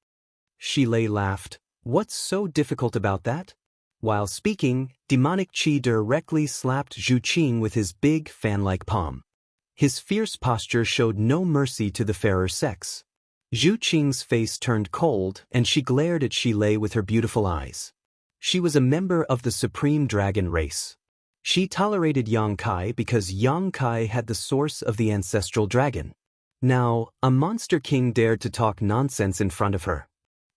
Shi Lei laughed. "What's so difficult about that?" While speaking, demonic Qi directly slapped Zhu Qing with his big fan-like palm. His fierce posture showed no mercy to the fairer sex. Zhu Qing's face turned cold and she glared at Shi Lei with her beautiful eyes. She was a member of the Supreme Dragon race. She tolerated Yang Kai because Yang Kai had the source of the ancestral dragon. Now, a monster king dared to talk nonsense in front of her.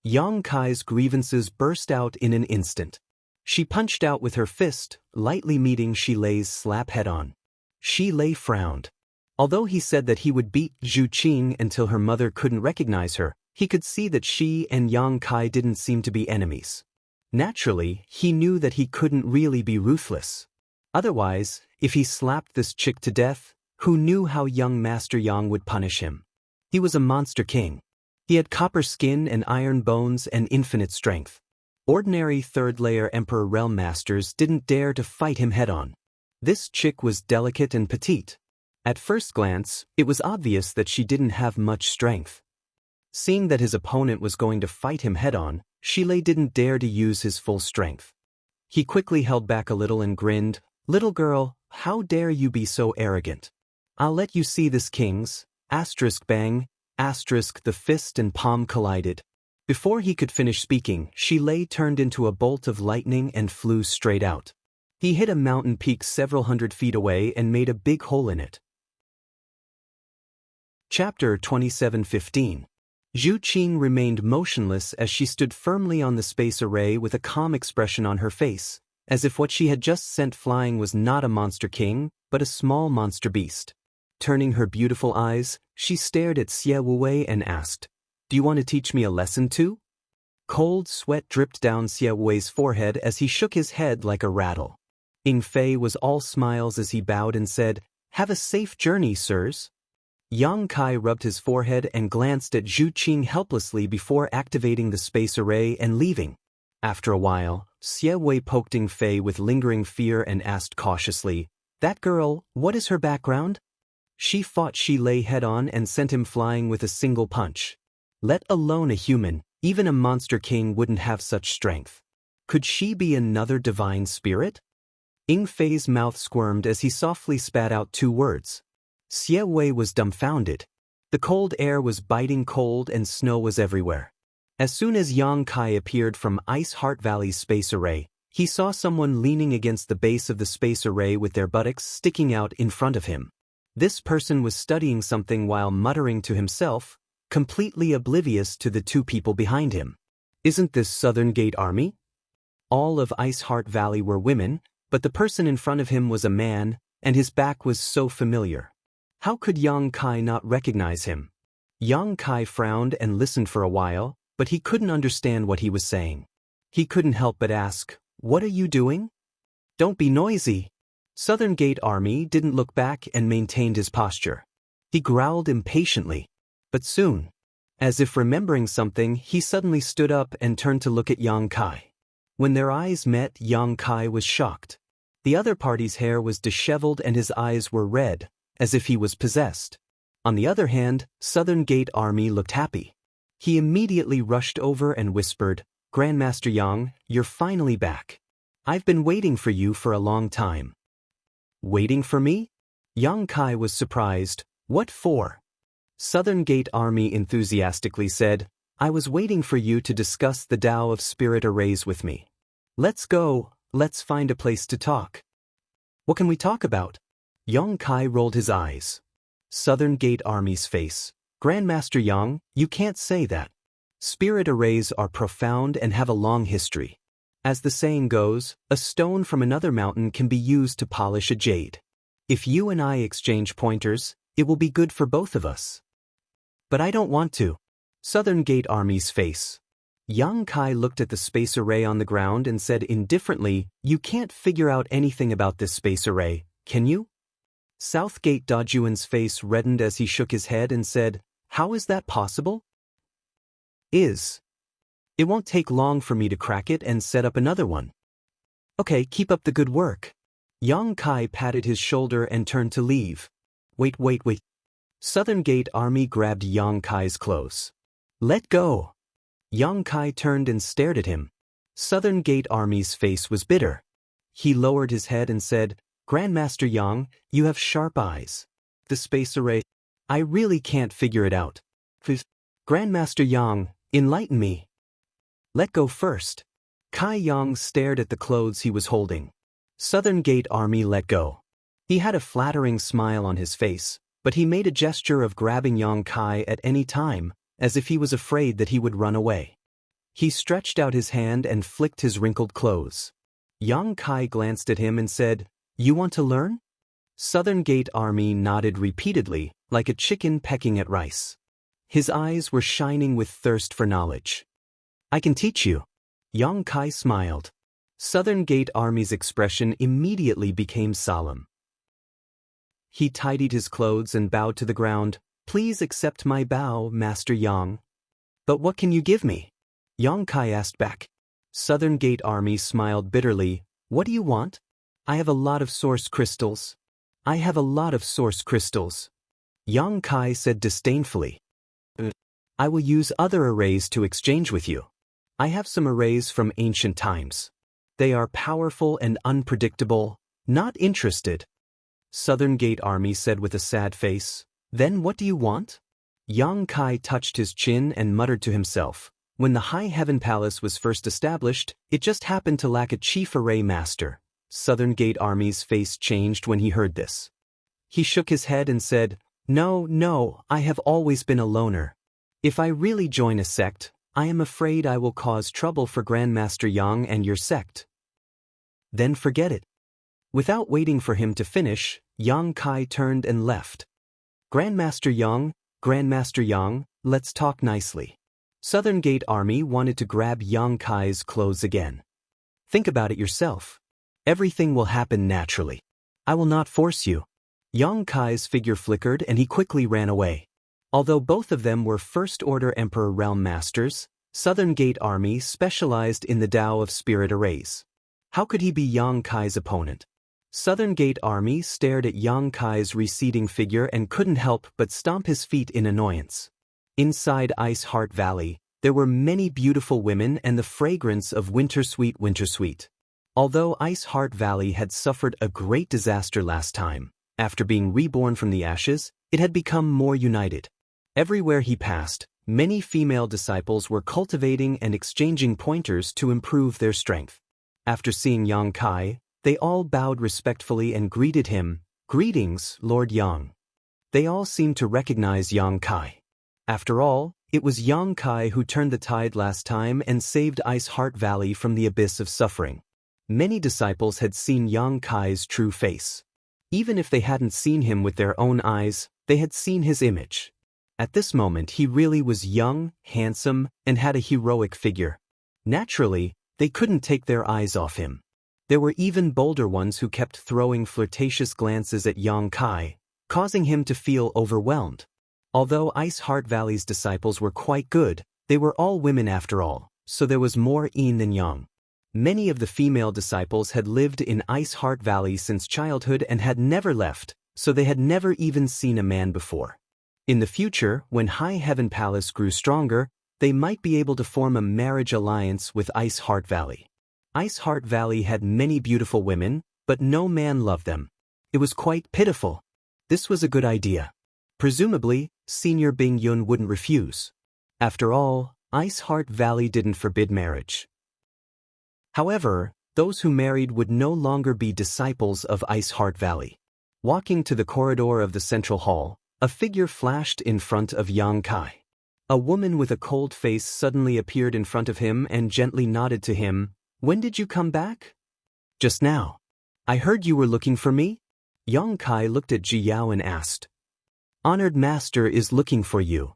Yang Kai's grievances burst out in an instant. She punched out with her fist, lightly meeting Shi Lei's slap head-on. Shi Lei frowned. Although he said that he would beat Zhu Qing until her mother couldn't recognize her, he could see that she and Yang Kai didn't seem to be enemies. Naturally, he knew that he couldn't really be ruthless. Otherwise, if he slapped this chick to death, who knew how young Master Yang would punish him? He was a monster king. He had copper skin and iron bones and infinite strength. Ordinary third-layer Emperor Realm Masters didn't dare to fight him head-on. This chick was delicate and petite. At first glance, it was obvious that she didn't have much strength. Seeing that his opponent was going to fight him head-on, Shilei didn't dare to use his full strength. He quickly held back a little and grinned, "Little girl, how dare you be so arrogant? I'll let you see this, kings." Bang, the fist and palm collided. Before he could finish speaking, Shilei turned into a bolt of lightning and flew straight out. He hit a mountain peak several hundred feet away and made a big hole in it. Chapter 27:15. Zhu Qing remained motionless as she stood firmly on the space array with a calm expression on her face, as if what she had just sent flying was not a monster king, but a small monster beast. Turning her beautiful eyes, she stared at Xie Wuwei and asked, "Do you want to teach me a lesson too?" Cold sweat dripped down Xie Wuwei's forehead as he shook his head like a rattle. Ying Fei was all smiles as he bowed and said, "Have a safe journey, sirs." Yang Kai rubbed his forehead and glanced at Zhu Qing helplessly before activating the space array and leaving. After a while, Xie Wei poked Ying Fei with lingering fear and asked cautiously, "That girl, what is her background?" She fought Shilei head-on and sent him flying with a single punch. Let alone a human, even a monster king wouldn't have such strength. Could she be another divine spirit? Ying Fei's mouth squirmed as he softly spat out 2 words. Xie Wei was dumbfounded. The cold air was biting cold and snow was everywhere. As soon as Yang Kai appeared from Ice Heart Valley's space array, he saw someone leaning against the base of the space array with their buttocks sticking out in front of him. This person was studying something while muttering to himself, completely oblivious to the 2 people behind him. Isn't this Southern Gate Army? All of Ice Heart Valley were women, but the person in front of him was a man, and his back was so familiar. How could Yang Kai not recognize him? Yang Kai frowned and listened for a while, but he couldn't understand what he was saying. He couldn't help but ask, "What are you doing?" "Don't be noisy." Southern Gate Army didn't look back and maintained his posture. He growled impatiently. But soon, as if remembering something, he suddenly stood up and turned to look at Yang Kai. When their eyes met, Yang Kai was shocked. The other party's hair was disheveled and his eyes were red, as if he was possessed. On the other hand, Southern Gate Army looked happy. He immediately rushed over and whispered, "Grandmaster Yang, you're finally back. I've been waiting for you for a long time." "Waiting for me?" Yang Kai was surprised. "What for?" Southern Gate Army enthusiastically said, "I was waiting for you to discuss the Tao of Spirit Arrays with me. Let's go, let's find a place to talk." "What can we talk about?" Yang Kai rolled his eyes. Southern Gate Army's face. "Grandmaster Yang, you can't say that. Spirit arrays are profound and have a long history. As the saying goes, a stone from another mountain can be used to polish a jade. If you and I exchange pointers, it will be good for both of us." "But I don't want to." Southern Gate Army's face. Yang Kai looked at the space array on the ground and said indifferently, "You can't figure out anything about this space array, can you?" Southgate Dajuan's face reddened as he shook his head and said, "How is that possible?" It won't take long for me to crack it and set up another one." "Okay, keep up the good work." Yang Kai patted his shoulder and turned to leave. Wait. Southern Gate Army grabbed Yang Kai's clothes. "Let go." Yang Kai turned and stared at him. Southern Gate Army's face was bitter. He lowered his head and said, "Grandmaster Yang, you have sharp eyes. The space array, I really can't figure it out. Grandmaster Yang, enlighten me." "Let go first." Kai Yang stared at the clothes he was holding. Southern Gate Army let go. He had a flattering smile on his face, but he made a gesture of grabbing Yang Kai at any time, as if he was afraid that he would run away. He stretched out his hand and flicked his wrinkled clothes. Yang Kai glanced at him and said, "You want to learn?" Southern Gate Army nodded repeatedly, like a chicken pecking at rice. His eyes were shining with thirst for knowledge. "I can teach you." Yang Kai smiled. Southern Gate Army's expression immediately became solemn. He tidied his clothes and bowed to the ground. "Please accept my bow, Master Yang." "But what can you give me?" Yang Kai asked back. Southern Gate Army smiled bitterly. "What do you want?" "I have a lot of source crystals." I have a lot of source crystals. Yang Kai said disdainfully. I will use other arrays to exchange with you. I have some arrays from ancient times. They are powerful and unpredictable. Not interested. Southern Gate Army said with a sad face. Then what do you want? Yang Kai touched his chin and muttered to himself. When the High Heaven Palace was first established, it just happened to lack a chief array master. Southern Gate Army's face changed when he heard this. He shook his head and said, No, I have always been a loner. If I really join a sect, I am afraid I will cause trouble for Grandmaster Yang and your sect. Then forget it. Without waiting for him to finish, Yang Kai turned and left. Grandmaster Yang, let's talk nicely. Southern Gate Army wanted to grab Yang Kai's clothes again. Think about it yourself. Everything will happen naturally. I will not force you. Yang Kai's figure flickered and he quickly ran away. Although both of them were First-Order Emperor Realm Masters, Southern Gate Army specialized in the Tao of Spirit Arrays. How could he be Yang Kai's opponent? Southern Gate Army stared at Yang Kai's receding figure and couldn't help but stomp his feet in annoyance. Inside Ice Heart Valley, there were many beautiful women and the fragrance of Wintersweet. Although Ice Heart Valley had suffered a great disaster last time, after being reborn from the ashes, it had become more united. Everywhere he passed, many female disciples were cultivating and exchanging pointers to improve their strength. After seeing Yang Kai, they all bowed respectfully and greeted him. Greetings, Lord Yang. They all seemed to recognize Yang Kai. After all, it was Yang Kai who turned the tide last time and saved Ice Heart Valley from the abyss of suffering. Many disciples had seen Yang Kai's true face. Even if they hadn't seen him with their own eyes, they had seen his image. At this moment he really was young, handsome, and had a heroic figure. Naturally, they couldn't take their eyes off him. There were even bolder ones who kept throwing flirtatious glances at Yang Kai, causing him to feel overwhelmed. Although Ice Heart Valley's disciples were quite good, they were all women after all, so there was more yin than yang. Many of the female disciples had lived in Ice Heart Valley since childhood and had never left, so they had never even seen a man before. In the future, when High Heaven Palace grew stronger, they might be able to form a marriage alliance with Ice Heart Valley. Ice Heart Valley had many beautiful women, but no man loved them. It was quite pitiful. This was a good idea. Presumably, Senior Bing Yun wouldn't refuse. After all, Ice Heart Valley didn't forbid marriage. However, those who married would no longer be disciples of Ice Heart Valley. Walking to the corridor of the central hall, a figure flashed in front of Yang Kai. A woman with a cold face suddenly appeared in front of him and gently nodded to him. When did you come back? Just now. I heard you were looking for me? Yang Kai looked at Ji Yao and asked. Honored Master is looking for you.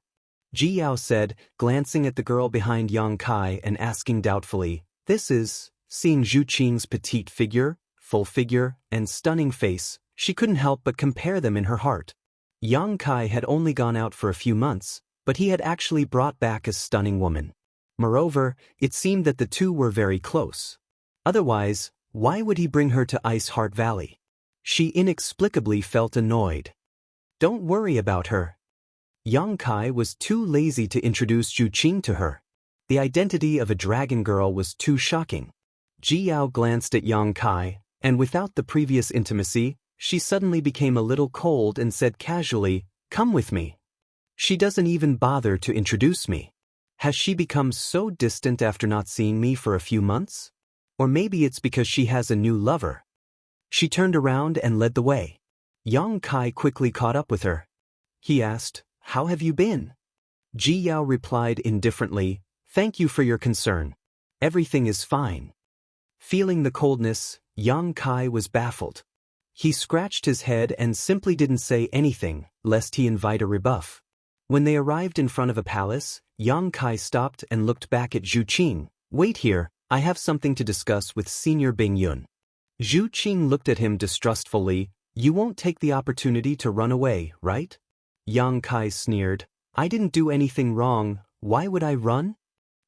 Ji Yao said, glancing at the girl behind Yang Kai and asking doubtfully, This is, seeing Zhu Qing's petite figure, full figure, and stunning face, she couldn't help but compare them in her heart. Yang Kai had only gone out for a few months, but he had actually brought back a stunning woman. Moreover, it seemed that the two were very close. Otherwise, why would he bring her to Ice Heart Valley? She inexplicably felt annoyed. Don't worry about her. Yang Kai was too lazy to introduce Zhu Qing to her. The identity of a dragon girl was too shocking. Ji Yao glanced at Yang Kai, and without the previous intimacy, she suddenly became a little cold and said casually, Come with me. She doesn't even bother to introduce me. Has she become so distant after not seeing me for a few months? Or maybe it's because she has a new lover. She turned around and led the way. Yang Kai quickly caught up with her. He asked, How have you been? Ji Yao replied indifferently, Thank you for your concern. Everything is fine. Feeling the coldness, Yang Kai was baffled. He scratched his head and simply didn't say anything, lest he invite a rebuff. When they arrived in front of a palace, Yang Kai stopped and looked back at Zhu Qing. Wait here, I have something to discuss with Senior Bing Yun. Zhu Qing looked at him distrustfully. You won't take the opportunity to run away, right? Yang Kai sneered. I didn't do anything wrong, why would I run?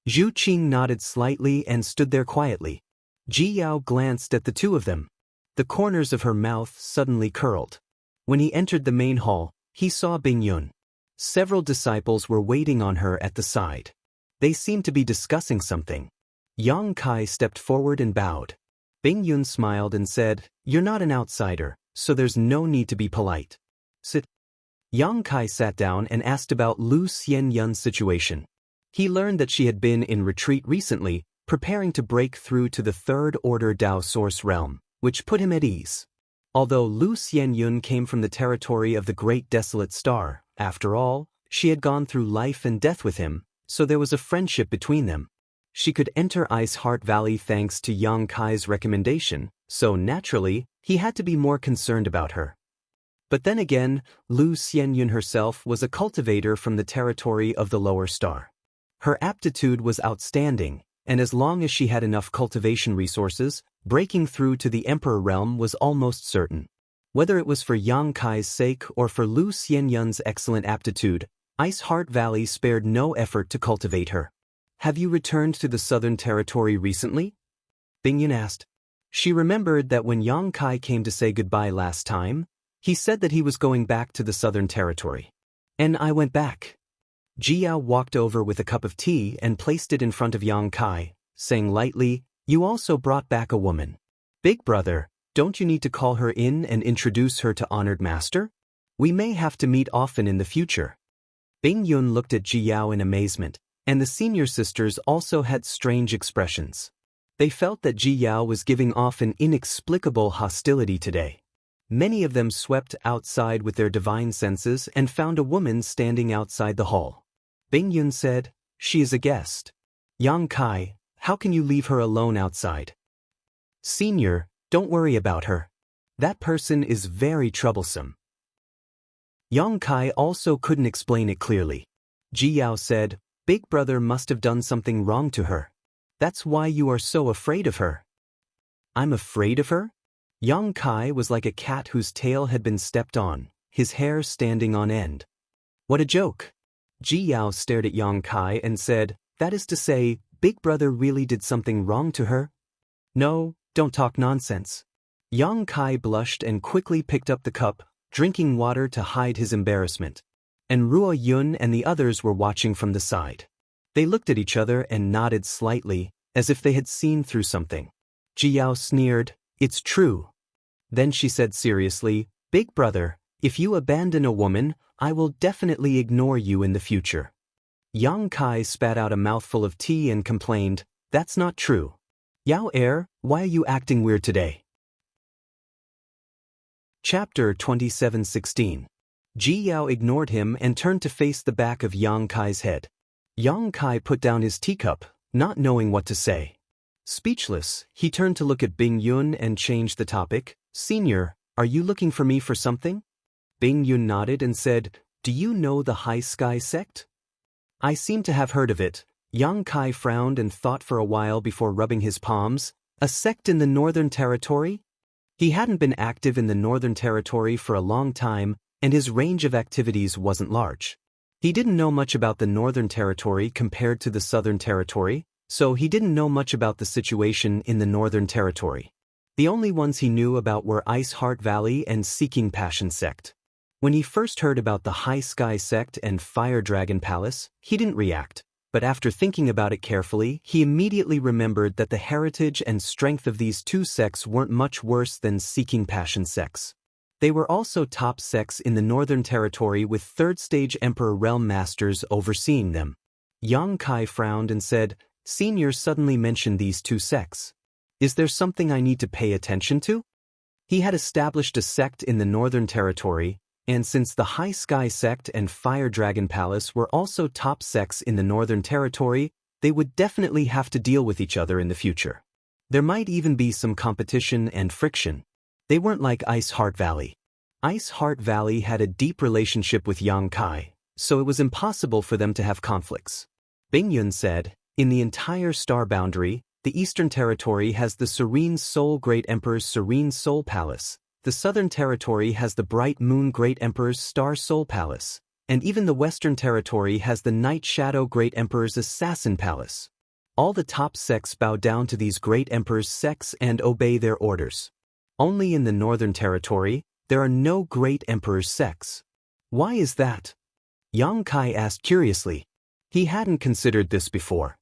Zhu Qing nodded slightly and stood there quietly. Ji Yao glanced at the two of them. The corners of her mouth suddenly curled. When he entered the main hall, he saw Bing Yun. Several disciples were waiting on her at the side. They seemed to be discussing something. Yang Kai stepped forward and bowed. Bing Yun smiled and said, "You're not an outsider, so there's no need to be polite. Sit." Yang Kai sat down and asked about Lu Xianyun's situation. He learned that she had been in retreat recently, preparing to break through to the Third Order Dao Source realm, which put him at ease. Although Lu Xianyun came from the territory of the Great Desolate Star, after all, she had gone through life and death with him, so there was a friendship between them. She could enter Ice Heart Valley thanks to Yang Kai's recommendation, so naturally, he had to be more concerned about her. But then again, Lu Xianyun herself was a cultivator from the territory of the Lower Star. Her aptitude was outstanding, and as long as she had enough cultivation resources, breaking through to the Emperor realm was almost certain. Whether it was for Yang Kai's sake or for Lu Xianyun's excellent aptitude, Ice Heart Valley spared no effort to cultivate her. "Have you returned to the Southern Territory recently?" Bing Yun asked. She remembered that when Yang Kai came to say goodbye last time, he said that he was going back to the Southern Territory. "And I went back." Jiao walked over with a cup of tea and placed it in front of Yang Kai, saying lightly, "You also brought back a woman. Big brother, don't you need to call her in and introduce her to Honored Master? We may have to meet often in the future." Bing Yun looked at Jiao in amazement, and the senior sisters also had strange expressions. They felt that Jiao was giving off an inexplicable hostility today. Many of them swept outside with their divine senses and found a woman standing outside the hall. Bing Yun said, "She is a guest. Yang Kai, how can you leave her alone outside?" "Senior, don't worry about her. That person is very troublesome." Yang Kai also couldn't explain it clearly. Jiao said, "Big brother must have done something wrong to her. That's why you are so afraid of her." "I'm afraid of her?" Yang Kai was like a cat whose tail had been stepped on, his hair standing on end. "What a joke." Jiao stared at Yang Kai and said, "That is to say, Big brother really did something wrong to her?" "No, don't talk nonsense." Yang Kai blushed and quickly picked up the cup, drinking water to hide his embarrassment. And Ruo Yun and the others were watching from the side. They looked at each other and nodded slightly, as if they had seen through something. Jiao sneered, "It's true." Then she said seriously, "Big brother, if you abandon a woman, I will definitely ignore you in the future." Yang Kai spat out a mouthful of tea and complained, "That's not true. Yao Er, why are you acting weird today?" Chapter 27:16. Ji Yao ignored him and turned to face the back of Yang Kai's head. Yang Kai put down his teacup, not knowing what to say. Speechless, he turned to look at Bing Yun and changed the topic. "Senior, are you looking for me for something?" Bing Yun nodded and said, "Do you know the High Sky sect?" "I seem to have heard of it." Yang Kai frowned and thought for a while before rubbing his palms. "A sect in the Northern Territory?" He hadn't been active in the Northern Territory for a long time, and his range of activities wasn't large. He didn't know much about the Northern Territory compared to the Southern Territory, so he didn't know much about the situation in the Northern Territory. The only ones he knew about were Ice Heart Valley and Seeking Passion sect. When he first heard about the High Sky sect and Fire Dragon Palace, he didn't react, but after thinking about it carefully, he immediately remembered that the heritage and strength of these two sects weren't much worse than Seeking Passion sects. They were also top sects in the Northern Territory with third-stage Emperor Realm Masters overseeing them. Yang Kai frowned and said, "Senior suddenly mentioned these two sects. Is there something I need to pay attention to?" He had established a sect in the Northern Territory, and since the High Sky sect and Fire Dragon Palace were also top sects in the Northern Territory, they would definitely have to deal with each other in the future. There might even be some competition and friction. They weren't like Ice Heart Valley. Ice Heart Valley had a deep relationship with Yang Kai, so it was impossible for them to have conflicts. Bing Yun said, "In the entire star boundary, the Eastern Territory has the Serene Soul Great Emperor's Serene Soul Palace, the Southern Territory has the Bright Moon Great Emperor's Star Soul Palace, and even the Western Territory has the Night Shadow Great Emperor's Assassin Palace. All the top sects bow down to these Great Emperor's sects and obey their orders. Only in the Northern Territory, there are no great emperor's sects. Why is that? Yang Kai asked curiously. He hadn't considered this before.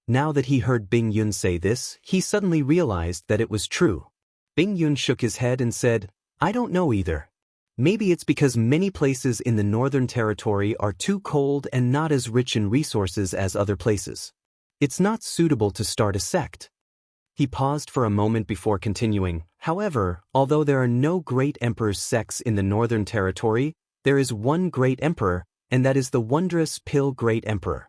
Now that he heard Bing Yun say this, he suddenly realized that it was true. Bing Yun shook his head and said, I don't know either. Maybe it's because many places in the Northern Territory are too cold and not as rich in resources as other places. It's not suitable to start a sect. He paused for a moment before continuing. However, although there are no great emperor's sects in the Northern Territory, there is one great emperor, and that is the wondrous Pill Great Emperor.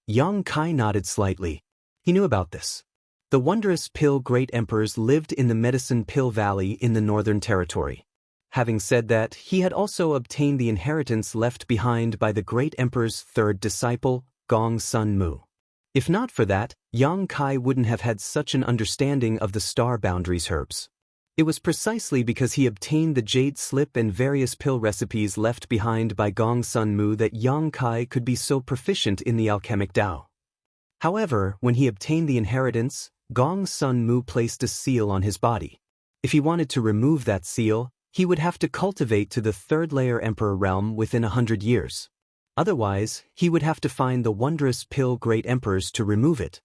Yang Kai nodded slightly. He knew about this. The wondrous Pill Great Emperors lived in the Medicine Pill Valley in the Northern Territory. Having said that, he had also obtained the inheritance left behind by the Great Emperor's third disciple, Gong Sun Mu. If not for that, Yang Kai wouldn't have had such an understanding of the star boundaries herbs. It was precisely because he obtained the jade slip and various pill recipes left behind by Gong Sun Mu that Yang Kai could be so proficient in the alchemic Tao. However, when he obtained the inheritance, Gong Sun Mu placed a seal on his body. If he wanted to remove that seal, he would have to cultivate to the third-layer emperor realm within 100 years. Otherwise, he would have to find the wondrous Pill Great Emperors to remove it.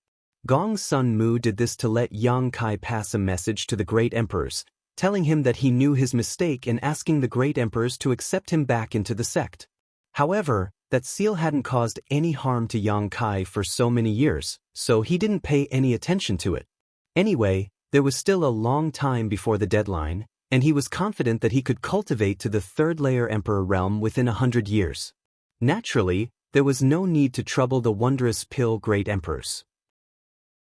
Gong Sun Mu did this to let Yang Kai pass a message to the Great Emperors, telling him that he knew his mistake and asking the Great Emperors to accept him back into the sect. However, that seal hadn't caused any harm to Yang Kai for so many years, so he didn't pay any attention to it. Anyway, there was still a long time before the deadline, and he was confident that he could cultivate to the third-layer emperor realm within 100 years. Naturally, there was no need to trouble the wondrous Pill Great Emperors.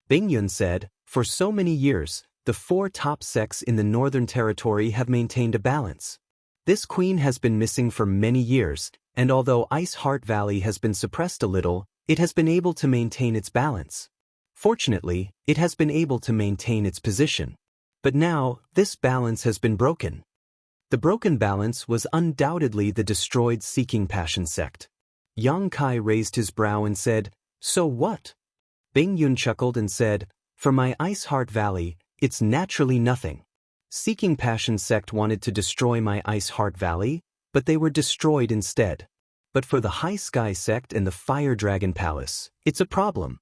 Bing Yun said, for so many years, the 4 top sects in the Northern Territory have maintained a balance. This queen has been missing for many years, and although Ice Heart Valley has been suppressed a little, it has been able to maintain its balance. Fortunately, it has been able to maintain its position. But now, this balance has been broken. The broken balance was undoubtedly the destroyed Seeking Passion sect. Yang Kai raised his brow and said, so what? Bing Yun chuckled and said, for my Ice Heart Valley, it's naturally nothing. Seeking Passion sect wanted to destroy my Ice Heart Valley, but they were destroyed instead. But for the High Sky sect and the Fire Dragon Palace, it's a problem.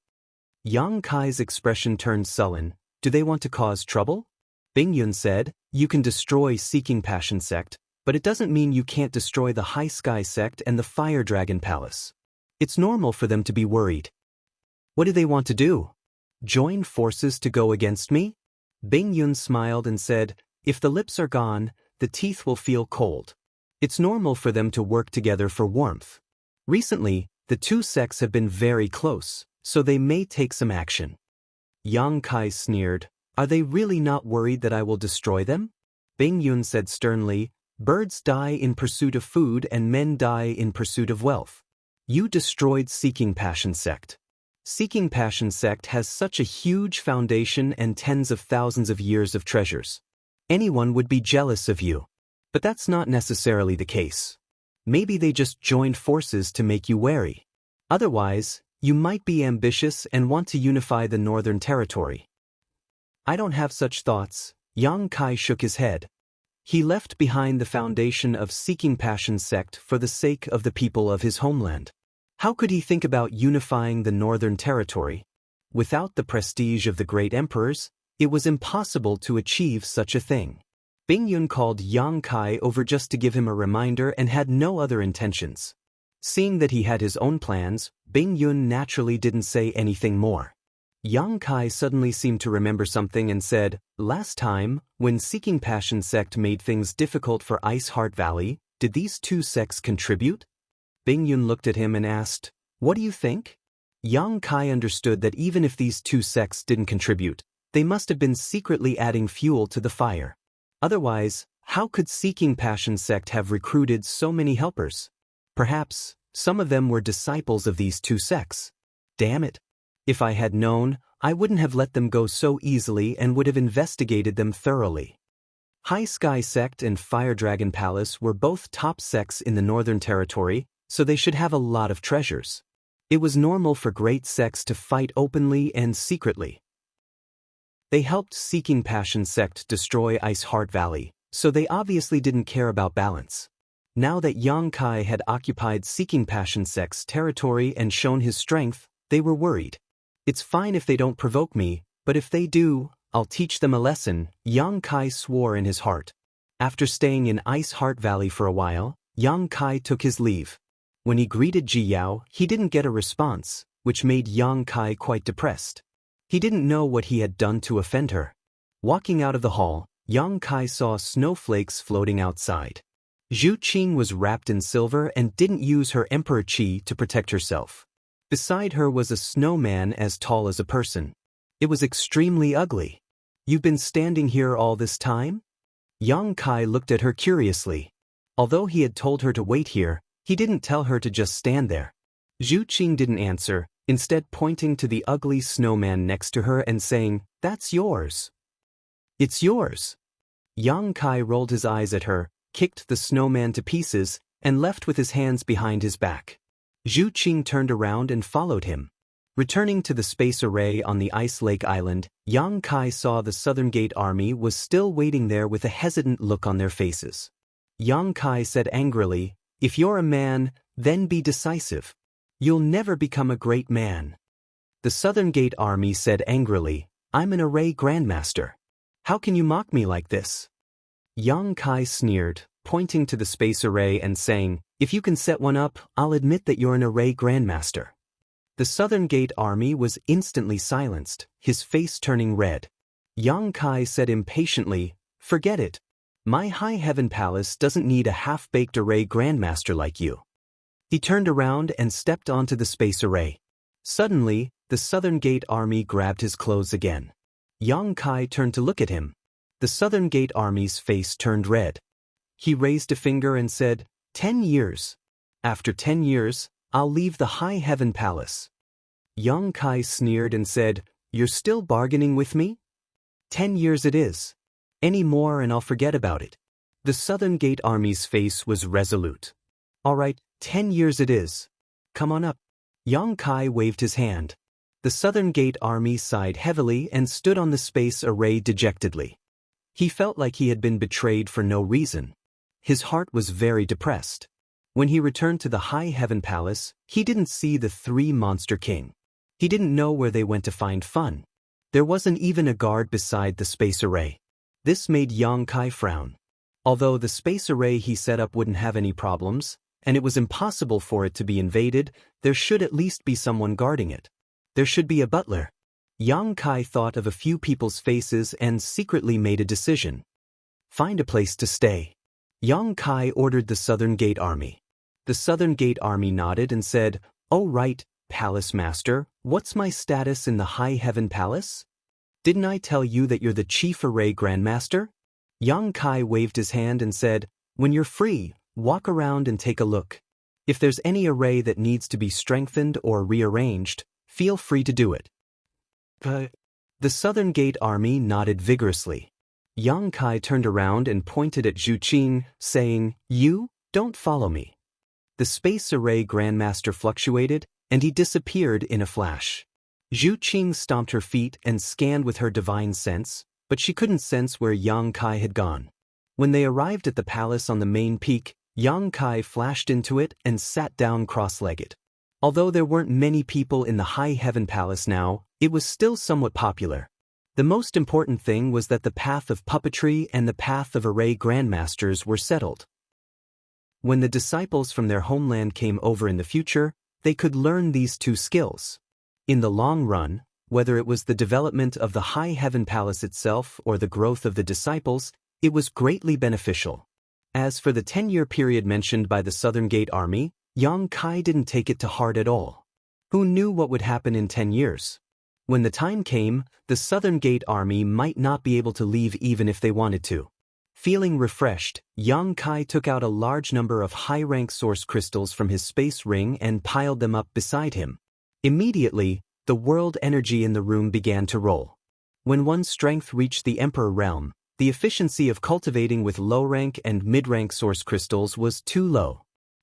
Yang Kai's expression turned sullen. Do they want to cause trouble? Bing Yun said, you can destroy Seeking Passion sect, but it doesn't mean you can't destroy the High Sky sect and the Fire Dragon Palace. It's normal for them to be worried. What do they want to do? Join forces to go against me? Bing Yun smiled and said, if the lips are gone, the teeth will feel cold. It's normal for them to work together for warmth. Recently, the 2 sects have been very close, so they may take some action. Yang Kai sneered, are they really not worried that I will destroy them? Bing Yun said sternly, birds die in pursuit of food and men die in pursuit of wealth. You destroyed Seeking Passion sect. Seeking Passion sect has such a huge foundation and tens of thousands of years of treasures. Anyone would be jealous of you. But that's not necessarily the case. Maybe they just joined forces to make you wary. Otherwise, you might be ambitious and want to unify the Northern Territory. I don't have such thoughts. Yang Kai shook his head. He left behind the foundation of Seeking Passion sect for the sake of the people of his homeland. How could he think about unifying the Northern Territory? Without the prestige of the great emperors, it was impossible to achieve such a thing. Bing Yun called Yang Kai over just to give him a reminder and had no other intentions. Seeing that he had his own plans, Bing Yun naturally didn't say anything more. Yang Kai suddenly seemed to remember something and said, last time, when Seeking Passion sect made things difficult for Ice Heart Valley, did these 2 sects contribute? Bing Yun looked at him and asked, what do you think? Yang Kai understood that even if these 2 sects didn't contribute, they must have been secretly adding fuel to the fire. Otherwise, how could Seeking Passion sect have recruited so many helpers? Perhaps, some of them were disciples of these 2 sects. Damn it. If I had known, I wouldn't have let them go so easily and would have investigated them thoroughly. High Sky sect and Fire Dragon Palace were both top sects in the Northern Territory, so they should have a lot of treasures. It was normal for great sects to fight openly and secretly. They helped Seeking Passion sect destroy Ice Heart Valley, So they obviously didn't care about balance. Now that Yang Kai had occupied Seeking Passion sect's territory and shown his strength, they were worried. It's fine if they don't provoke me, but if they do, I'll teach them a lesson, Yang Kai swore in his heart. After staying in Ice Heart Valley for a while, Yang Kai took his leave. When he greeted Ji Yao, he didn't get a response, which made Yang Kai quite depressed. He didn't know what he had done to offend her. Walking out of the hall, Yang Kai saw snowflakes floating outside. Zhu Qing was wrapped in silver and didn't use her Emperor Qi to protect herself. Beside her was a snowman as tall as a person. It was extremely ugly. You've been standing here all this time? Yang Kai looked at her curiously. Although he had told her to wait here, he didn't tell her to just stand there. Zhu Qing didn't answer, instead pointing to the ugly snowman next to her and saying, "That's yours." "It's yours." Yang Kai rolled his eyes at her, kicked the snowman to pieces, and left with his hands behind his back. Zhu Qing turned around and followed him. Returning to the space array on the Ice Lake Island, Yang Kai saw the Southern Gate Army was still waiting there with a hesitant look on their faces. Yang Kai said angrily, "If you're a man, then be decisive. You'll never become a great man." The Southern Gate Army said angrily, "I'm an array grandmaster. How can you mock me like this?" Yang Kai sneered, pointing to the space array and saying, "If you can set one up, I'll admit that you're an array grandmaster." The Southern Gate Army was instantly silenced, his face turning red. Yang Kai said impatiently, "Forget it. My High Heaven Palace doesn't need a half-baked array grandmaster like you." He turned around and stepped onto the space array. Suddenly, the Southern Gate Army grabbed his clothes again. Yang Kai turned to look at him. The Southern Gate Army's face turned red. He raised a finger and said, 10 years. After 10 years, I'll leave the High Heaven Palace." Yang Kai sneered and said, "You're still bargaining with me? 10 years it is. Any more and I'll forget about it." The Southern Gate Army's face was resolute. "All right, 10 years it is. Come on up." Yang Kai waved his hand. The Southern Gate Army sighed heavily and stood on the space array dejectedly. He felt like he had been betrayed for no reason. His heart was very depressed. When he returned to the High Heaven Palace, he didn't see the 3 Monster King. He didn't know where they went to find fun. There wasn't even a guard beside the space array. This made Yang Kai frown. Although the space array he set up wouldn't have any problems, and it was impossible for it to be invaded, there should at least be someone guarding it. There should be a butler. Yang Kai thought of a few people's faces and secretly made a decision. Find a place to stay. Yang Kai ordered the Southern Gate Army. The Southern Gate Army nodded and said, "Oh right, Palace Master, what's my status in the High Heaven Palace? Didn't I tell you that you're the Chief Array Grandmaster?" Yang Kai waved his hand and said, "When you're free, walk around and take a look. If there's any array that needs to be strengthened or rearranged, feel free to do it." The Southern Gate Army nodded vigorously. Yang Kai turned around and pointed at Zhu Qing, saying, "You, don't follow me." The space array grandmaster fluctuated, and he disappeared in a flash. Zhu Qing stomped her feet and scanned with her divine sense, but she couldn't sense where Yang Kai had gone. When they arrived at the palace on the main peak, Yang Kai flashed into it and sat down cross-legged. Although there weren't many people in the High Heaven Palace now, it was still somewhat popular. The most important thing was that the path of puppetry and the path of array grandmasters were settled. When the disciples from their homeland came over in the future, they could learn these 2 skills. In the long run, whether it was the development of the High Heaven Palace itself or the growth of the disciples, it was greatly beneficial. As for the 10-year period mentioned by the Southern Gate Army, Yang Kai didn't take it to heart at all. Who knew what would happen in 10 years? When the time came, the Southern Gate Army might not be able to leave even if they wanted to. Feeling refreshed, Yang Kai took out a large number of high-rank source crystals from his space ring and piled them up beside him. Immediately, the world energy in the room began to roll. When one's strength reached the Emperor realm, the efficiency of cultivating with low-rank and mid-rank source crystals was too low.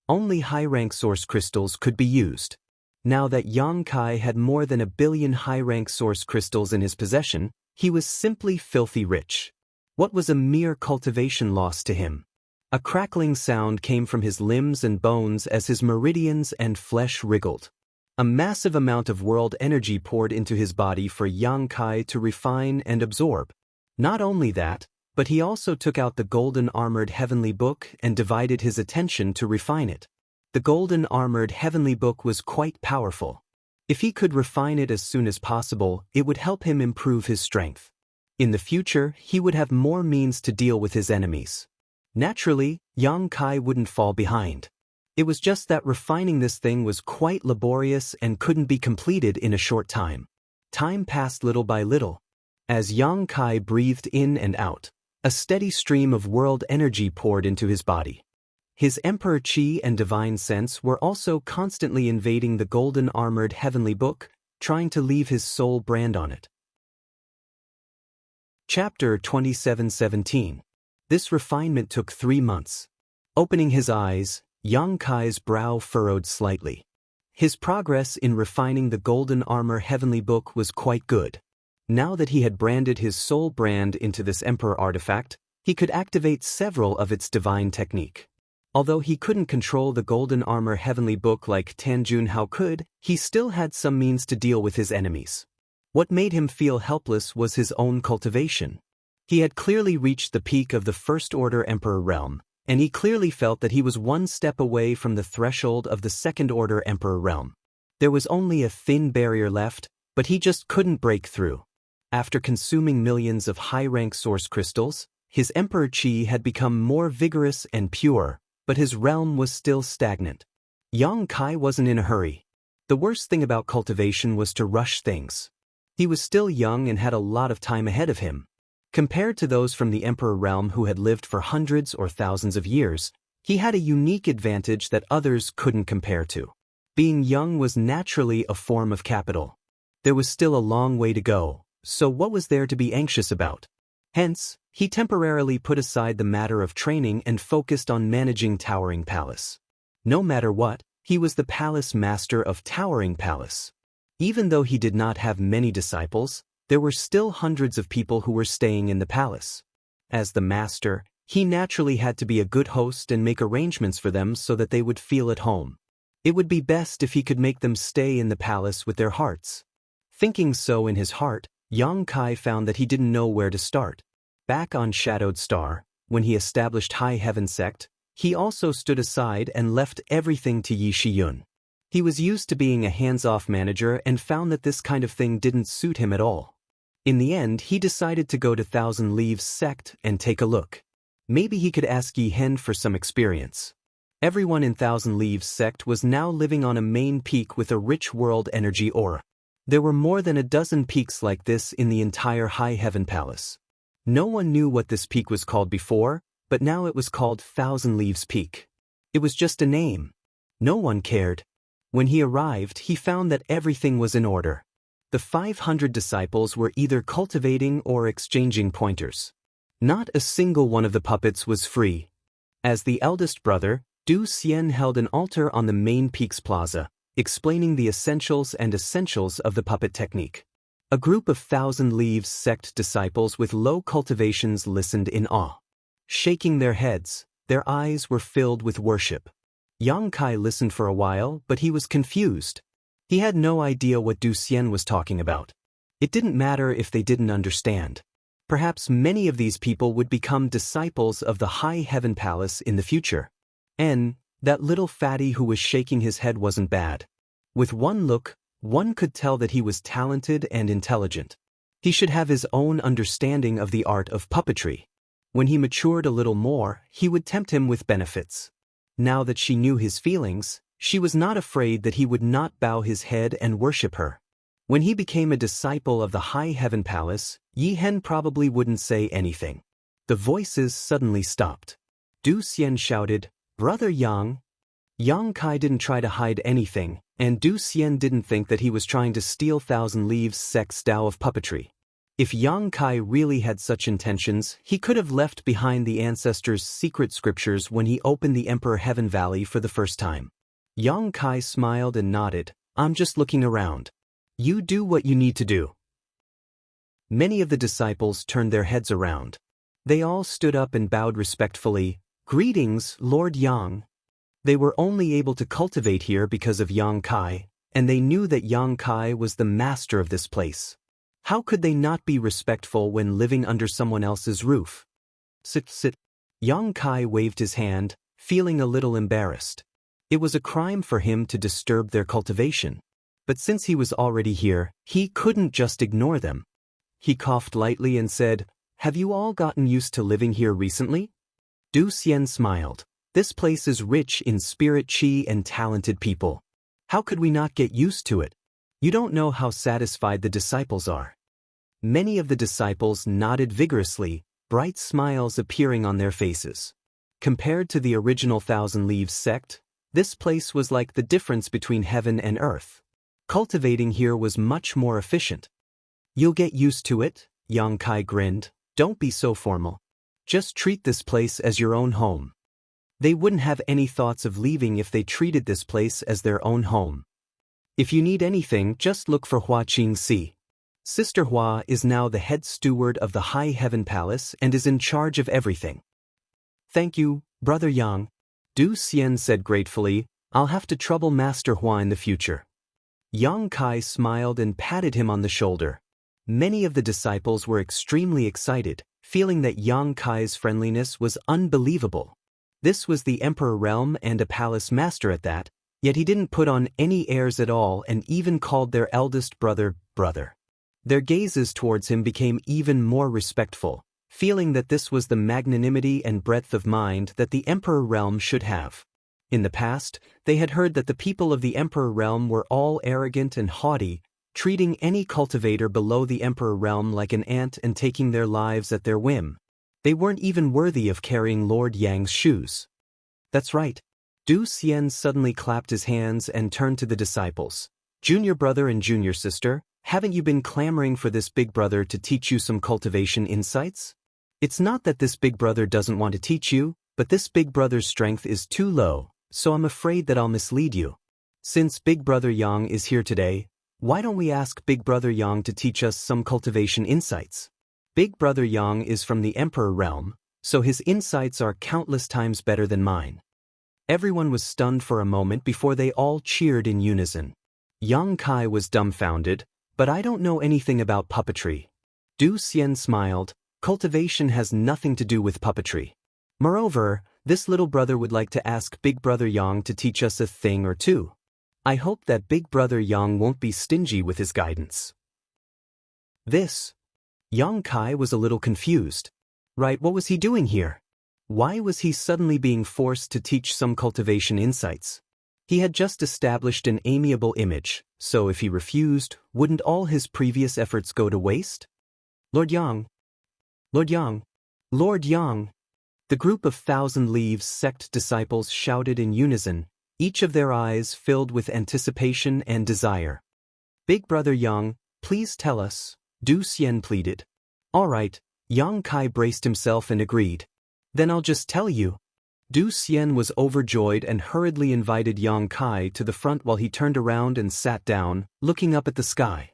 Only high-rank source crystals could be used. Now that Yang Kai had more than 1 billion high-rank source crystals in his possession, he was simply filthy rich. What was a mere cultivation loss to him? A crackling sound came from his limbs and bones as his meridians and flesh wriggled. A massive amount of world energy poured into his body for Xianxia to refine and absorb. Not only that, but he also took out the golden armored heavenly book and divided his attention to refine it. The golden armored heavenly book was quite powerful. If he could refine it as soon as possible, it would help him improve his strength. In the future, he would have more means to deal with his enemies. Naturally, Xianxia wouldn't fall behind. It was just that refining this thing was quite laborious and couldn't be completed in a short time. Time passed little by little. As Xianxia breathed in and out, a steady stream of world energy poured into his body. His emperor qi and divine sense were also constantly invading the golden armored heavenly book, trying to leave his soul brand on it. Chapter 27:17. This refinement took 3 months. Opening his eyes, Xianxia's brow furrowed slightly. His progress in refining the golden armor heavenly book was quite good. Now that he had branded his soul brand into this emperor artifact, he could activate several of its divine technique. Although he couldn't control the golden armor heavenly book like Tan Junhao could, he still had some means to deal with his enemies. What made him feel helpless was his own cultivation. He had clearly reached the peak of the First Order Emperor realm, and he clearly felt that he was one step away from the threshold of the Second Order Emperor realm. There was only a thin barrier left, but he just couldn't break through. After consuming millions of high-rank source crystals, his emperor qi had become more vigorous and pure, but his realm was still stagnant. Xianxia wasn't in a hurry. The worst thing about cultivation was to rush things. He was still young and had a lot of time ahead of him. Compared to those from the Emperor realm who had lived for hundreds or thousands of years, he had a unique advantage that others couldn't compare to. Being young was naturally a form of capital. There was still a long way to go, so what was there to be anxious about? Hence, he temporarily put aside the matter of training and focused on managing Towering Palace. No matter what, he was the palace master of Towering Palace. Even though he did not have many disciples, there were still hundreds of people who were staying in the palace. As the master, he naturally had to be a good host and make arrangements for them so that they would feel at home. It would be best if he could make them stay in the palace with their hearts. Thinking so in his heart, Xianxia found that he didn't know where to start. Back on Shadowed Star, when he established High Heaven Sect, he also stood aside and left everything to Yi Shiyun. He was used to being a hands-off manager and found that this kind of thing didn't suit him at all. In the end, he decided to go to Thousand Leaves Sect and take a look. Maybe he could ask Yi Hen for some experience. Everyone in Thousand Leaves Sect was now living on a main peak with a rich world energy aura. There were more than a dozen peaks like this in the entire High Heaven Palace. No one knew what this peak was called before, but now it was called Thousand Leaves Peak. It was just a name. No one cared. When he arrived, he found that everything was in order. The 500 disciples were either cultivating or exchanging pointers. Not a single one of the puppets was free. As the eldest brother, Du Xian held an altar on the main peak's plaza, explaining the essentials of the puppet technique. A group of Thousand Leaves Sect disciples with low cultivations listened in awe. Shaking their heads, their eyes were filled with worship. Xianxia listened for a while, but he was confused. He had no idea what Du Xian was talking about. It didn't matter if they didn't understand. Perhaps many of these people would become disciples of the High Heaven Palace in the future. That little fatty who was shaking his head wasn't bad. With one look, one could tell that he was talented and intelligent. He should have his own understanding of the art of puppetry. When he matured a little more, he would tempt him with benefits. Now that she knew his feelings, she was not afraid that he would not bow his head and worship her. When he became a disciple of the High Heaven Palace, Yi Hen probably wouldn't say anything. The voices suddenly stopped. Du Xian shouted, "Brother Yang." Xianxia didn't try to hide anything, and Du Xian didn't think that he was trying to steal Thousand Leaves Sect's Tao of puppetry. If Xianxia really had such intentions, he could have left behind the ancestors' secret scriptures when he opened the Emperor Heaven Valley for the first time. Xianxia smiled and nodded. "I'm just looking around. You do what you need to do." Many of the disciples turned their heads around. They all stood up and bowed respectfully. "Greetings, Lord Yang." They were only able to cultivate here because of Yang Kai, and they knew that Yang Kai was the master of this place. How could they not be respectful when living under someone else's roof? Sit. Yang Kai waved his hand, feeling a little embarrassed. It was a crime for him to disturb their cultivation. But since he was already here, he couldn't just ignore them. He coughed lightly and said, "Have you all gotten used to living here recently?" Du Xian smiled. "This place is rich in spirit chi and talented people. How could we not get used to it? You don't know how satisfied the disciples are." Many of the disciples nodded vigorously, bright smiles appearing on their faces. Compared to the original Thousand Leaves sect, this place was like the difference between heaven and earth. Cultivating here was much more efficient. "You'll get used to it," Yang Kai grinned. "Don't be so formal. Just treat this place as your own home." They wouldn't have any thoughts of leaving if they treated this place as their own home. "If you need anything, just look for Hua Qingxi. Sister Hua is now the head steward of the High Heaven Palace and is in charge of everything." "Thank you, Brother Yang," Du Xian said gratefully. "I'll have to trouble Master Hua in the future." Yang Kai smiled and patted him on the shoulder. Many of the disciples were extremely excited, feeling that Yang Kai's friendliness was unbelievable. This was the Emperor Realm and a palace master at that, yet he didn't put on any airs at all and even called their eldest brother, brother. Their gazes towards him became even more respectful, feeling that this was the magnanimity and breadth of mind that the Emperor Realm should have. In the past, they had heard that the people of the Emperor Realm were all arrogant and haughty, treating any cultivator below the Emperor Realm like an ant and taking their lives at their whim. They weren't even worthy of carrying Lord Yang's shoes. "That's right." Du Xian suddenly clapped his hands and turned to the disciples. "Junior brother and junior sister, haven't you been clamoring for this big brother to teach you some cultivation insights? It's not that this big brother doesn't want to teach you, but this big brother's strength is too low, so I'm afraid that I'll mislead you. Since Big Brother Yang is here today, why don't we ask Big Brother Yang to teach us some cultivation insights? Big Brother Yang is from the Emperor Realm, so his insights are countless times better than mine." Everyone was stunned for a moment before they all cheered in unison. Yang Kai was dumbfounded, "But I don't know anything about puppetry." Du Xian smiled. "Cultivation has nothing to do with puppetry. Moreover, this little brother would like to ask Big Brother Yang to teach us a thing or two. I hope that Big Brother Yang won't be stingy with his guidance." Yang Kai was a little confused. Right, what was he doing here? Why was he suddenly being forced to teach some cultivation insights? He had just established an amiable image, so if he refused, wouldn't all his previous efforts go to waste? "Lord Yang! Lord Yang! Lord Yang!" The group of Thousand Leaves sect disciples shouted in unison, each of their eyes filled with anticipation and desire. "Big Brother Yang, please tell us," Du Xian pleaded. "All right," Yang Kai braced himself and agreed. "Then I'll just tell you." Du Xian was overjoyed and hurriedly invited Yang Kai to the front while he turned around and sat down, looking up at the sky.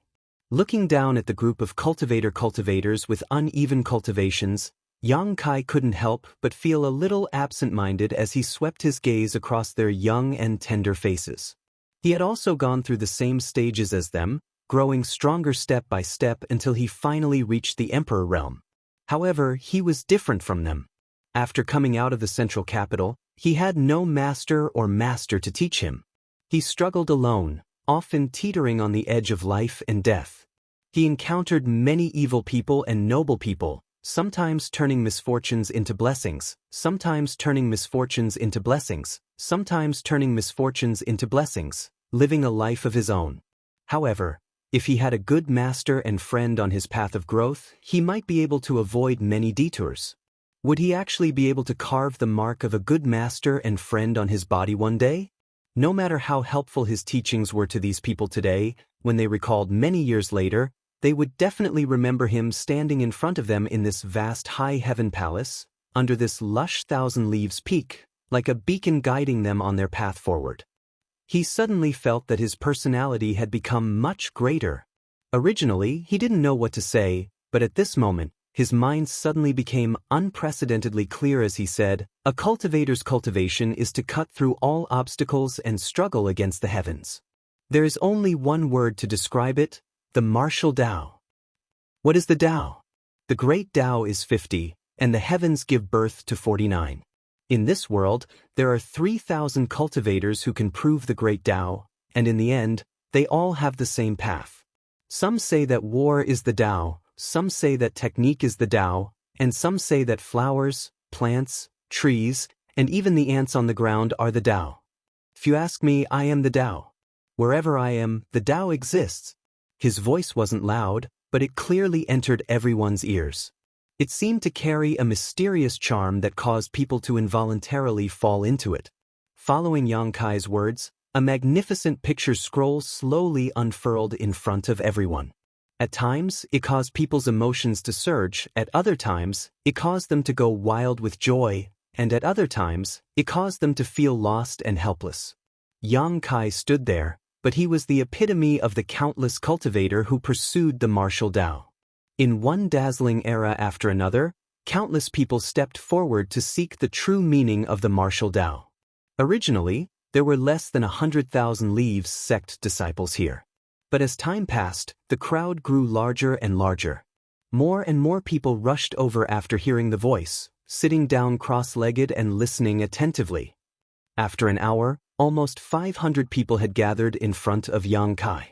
Looking down at the group of cultivators with uneven cultivations, Yang Kai couldn't help but feel a little absent-minded as he swept his gaze across their young and tender faces. He had also gone through the same stages as them, growing stronger step by step until he finally reached the Emperor Realm. However, he was different from them. After coming out of the central capital, he had no master to teach him. He struggled alone, often teetering on the edge of life and death. He encountered many evil people and noble people, sometimes turning misfortunes into blessings, sometimes turning misfortunes into blessings, sometimes turning misfortunes into blessings, living a life of his own. However, if he had a good master and friend on his path of growth, he might be able to avoid many detours. Would he actually be able to carve the mark of a good master and friend on his body one day? No matter how helpful his teachings were to these people today, when they recalled many years later, they would definitely remember him standing in front of them in this vast high heaven palace, under this lush Thousand Leaves peak, like a beacon guiding them on their path forward. He suddenly felt that his personality had become much greater. Originally, he didn't know what to say, but at this moment, his mind suddenly became unprecedentedly clear as he said, "A cultivator's cultivation is to cut through all obstacles and struggle against the heavens. There is only one word to describe it, the martial Tao." What is the Tao? The great Tao is 50, and the heavens give birth to 49. In this world, there are 3,000 cultivators who can prove the great Tao, and in the end, they all have the same path. Some say that war is the Tao, some say that technique is the Tao, and some say that flowers, plants, trees, and even the ants on the ground are the Tao. If you ask me, I am the Tao. Wherever I am, the Tao exists. His voice wasn't loud, but it clearly entered everyone's ears. It seemed to carry a mysterious charm that caused people to involuntarily fall into it. Following Yang Kai's words, a magnificent picture scroll slowly unfurled in front of everyone. At times, it caused people's emotions to surge, at other times, it caused them to go wild with joy, and at other times, it caused them to feel lost and helpless. Yang Kai stood there, but he was the epitome of the countless cultivator who pursued the martial Tao. In one dazzling era after another, countless people stepped forward to seek the true meaning of the martial Tao. Originally, there were less than 100,000 Leaves sect disciples here. But as time passed, the crowd grew larger and larger. More and more people rushed over after hearing the voice, sitting down cross-legged and listening attentively. After an hour, almost 500 people had gathered in front of Yang Kai.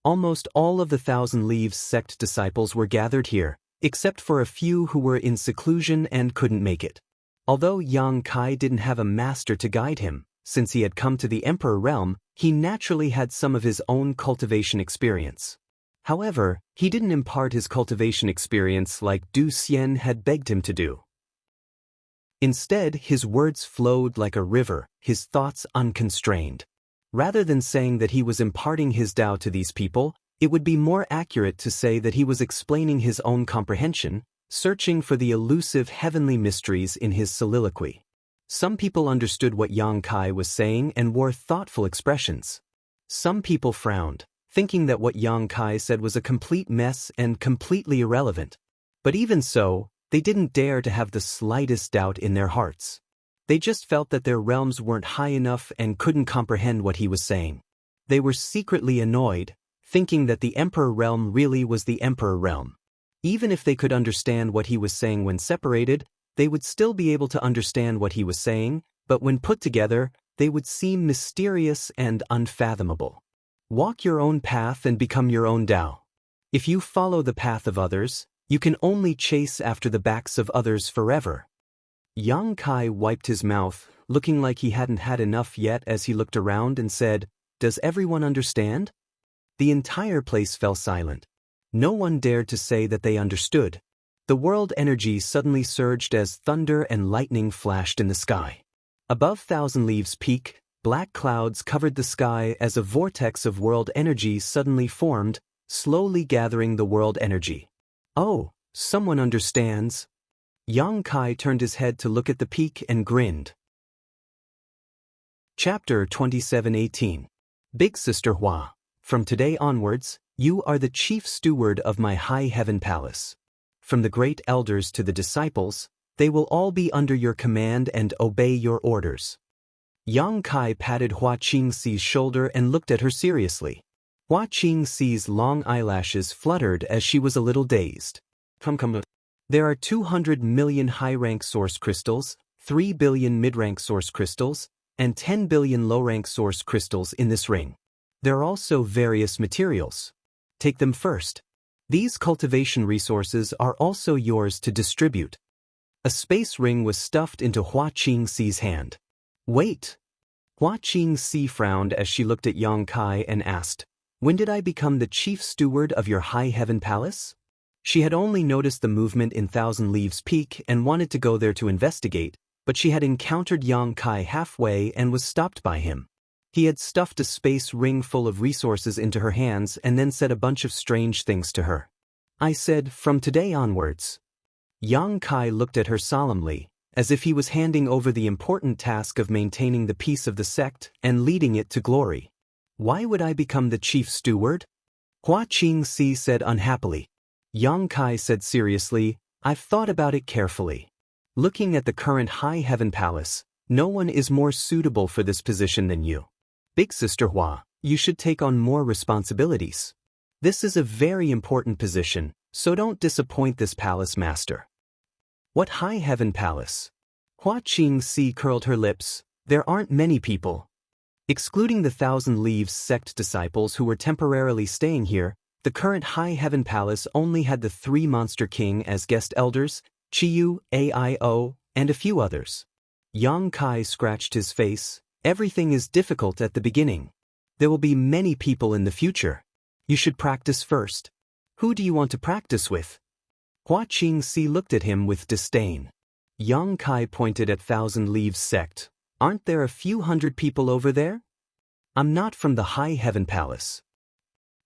Almost all of the 1,000 Leaves sect disciples were gathered here, except for a few who were in seclusion and couldn't make it. Although Yang Kai didn't have a master to guide him, since he had come to the Emperor realm, he naturally had some of his own cultivation experience. However, he didn't impart his cultivation experience like Du Xian had begged him to do. Instead, his words flowed like a river, his thoughts unconstrained. Rather than saying that he was imparting his Tao to these people, it would be more accurate to say that he was explaining his own comprehension, searching for the elusive heavenly mysteries in his soliloquy. Some people understood what Yang Kai was saying and wore thoughtful expressions. Some people frowned, thinking that what Yang Kai said was a complete mess and completely irrelevant. But even so, they didn't dare to have the slightest doubt in their hearts. They just felt that their realms weren't high enough and couldn't comprehend what he was saying. They were secretly annoyed, thinking that the Emperor realm really was the Emperor realm. Even if they could understand what he was saying when separated, they would still be able to understand what he was saying, but when put together, they would seem mysterious and unfathomable. Walk your own path and become your own Tao. If you follow the path of others, you can only chase after the backs of others forever. Yang Kai wiped his mouth, looking like he hadn't had enough yet as he looked around and said, "Does everyone understand?" The entire place fell silent. No one dared to say that they understood. The world energy suddenly surged as thunder and lightning flashed in the sky. Above Thousand Leaves Peak, black clouds covered the sky as a vortex of world energy suddenly formed, slowly gathering the world energy. "Oh, someone understands." Yang Kai turned his head to look at the peak and grinned. Chapter 27:18. Big Sister Hua. From today onwards, you are the chief steward of my high heaven palace. From the great elders to the disciples, they will all be under your command and obey your orders. Yang Kai patted Hua Qingxi's shoulder and looked at her seriously. Hua Qingxi's long eyelashes fluttered as she was a little dazed. Come. There are 200 million high-rank source crystals, 3 billion mid-rank source crystals, and 10 billion low-rank source crystals in this ring. There are also various materials. Take them first. These cultivation resources are also yours to distribute. A space ring was stuffed into Hua Qingxi's hand. Wait. Hua Qingxi frowned as she looked at Yang Kai and asked, "When did I become the chief steward of your high heaven palace?" She had only noticed the movement in Thousand Leaves Peak and wanted to go there to investigate, but she had encountered Yang Kai halfway and was stopped by him. He had stuffed a space ring full of resources into her hands and then said a bunch of strange things to her. "I said, from today onwards." Yang Kai looked at her solemnly, as if he was handing over the important task of maintaining the peace of the sect and leading it to glory. "Why would I become the chief steward?" Hua Qingxi said unhappily. Yang Kai said seriously, I've thought about it carefully. Looking at the current High Heaven Palace, no one is more suitable for this position than you. Big Sister Hua, you should take on more responsibilities. This is a very important position, so don't disappoint this palace master. What High Heaven Palace? Hua Qingxi curled her lips. There aren't many people. Excluding the Thousand Leaves sect disciples who were temporarily staying here, the current High Heaven Palace only had the 3 Monster King as guest elders, Chiyu, Aio, and a few others. Yang Kai scratched his face. Everything is difficult at the beginning. There will be many people in the future. You should practice first. Who do you want to practice with? Hua Qingxi looked at him with disdain. Yang Kai pointed at Thousand Leaves sect. Aren't there a few hundred people over there? I'm not from the High Heaven Palace.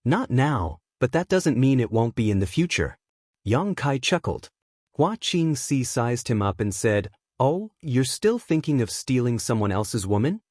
Not now, but that doesn't mean it won't be in the future. Yang Kai chuckled. Hua Qingxi sized him up and said, "Oh, you're still thinking of stealing someone else's woman?"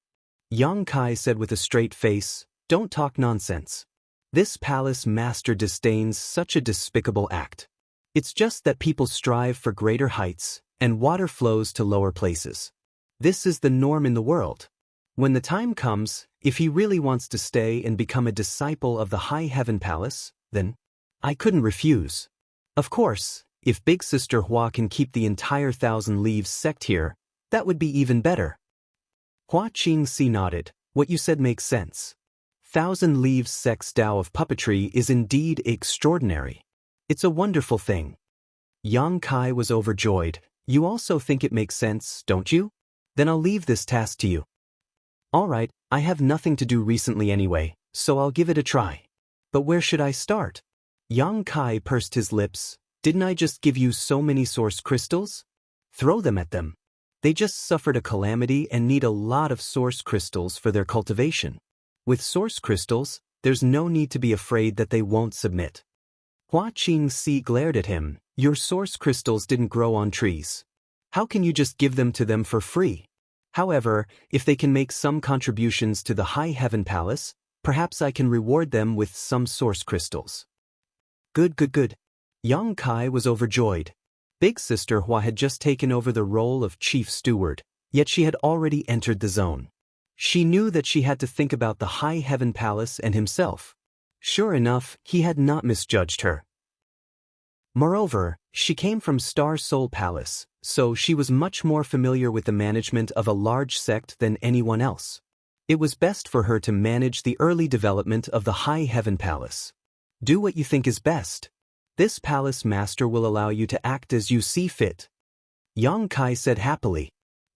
Yang Kai said with a straight face, "Don't talk nonsense. This palace master disdains such a despicable act. It's just that people strive for greater heights, and water flows to lower places. This is the norm in the world. When the time comes, if he really wants to stay and become a disciple of the High Heaven Palace, then I couldn't refuse. Of course, if Big Sister Hua can keep the entire Thousand Leaves sect here, that would be even better." Hua Qingxi nodded. "What you said makes sense. Thousand Leaves sect's Tao of puppetry is indeed extraordinary. It's a wonderful thing." Yang Kai was overjoyed. "You also think it makes sense, don't you? Then I'll leave this task to you." "All right, I have nothing to do recently anyway, so I'll give it a try. But where should I start?" Yang Kai pursed his lips. "Didn't I just give you so many source crystals? Throw them at them. They just suffered a calamity and need a lot of source crystals for their cultivation. With source crystals, there's no need to be afraid that they won't submit." Hua Qingxi glared at him. "Your source crystals didn't grow on trees. How can you just give them to them for free? However, if they can make some contributions to the High Heaven Palace, perhaps I can reward them with some source crystals." Good. Yang Kai was overjoyed. Big Sister Hua had just taken over the role of chief steward, yet she had already entered the zone. She knew that she had to think about the High Heaven Palace and himself. Sure enough, he had not misjudged her. Moreover, she came from Star Soul Palace, so she was much more familiar with the management of a large sect than anyone else. It was best for her to manage the early development of the High Heaven Palace. Do what you think is best. This palace master will allow you to act as you see fit." Yang Kai said happily.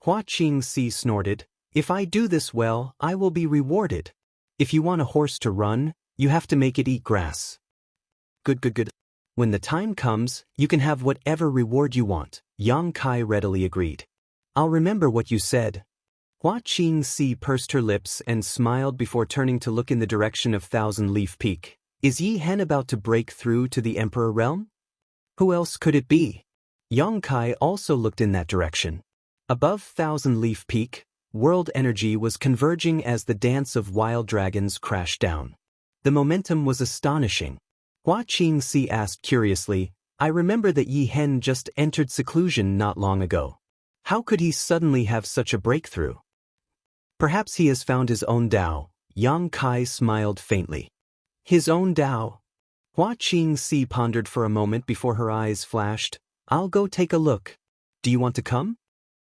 Hua Qingxi snorted. "If I do this well, I will be rewarded. If you want a horse to run, you have to make it eat grass." Good. When the time comes, you can have whatever reward you want, Yang Kai readily agreed. "I'll remember what you said." Hua Qingxi pursed her lips and smiled before turning to look in the direction of Thousand Leaf Peak. Is Yi Hen about to break through to the Emperor Realm? Who else could it be? Yang Kai also looked in that direction. Above Thousand Leaf Peak, world energy was converging as the dance of wild dragons crashed down. The momentum was astonishing. Hua Qingxi asked curiously, "I remember that Yi Hen just entered seclusion not long ago. How could he suddenly have such a breakthrough?" "Perhaps he has found his own Tao," Yang Kai smiled faintly. "His own Tao?" Hua Qingxi pondered for a moment before her eyes flashed. "I'll go take a look. Do you want to come?"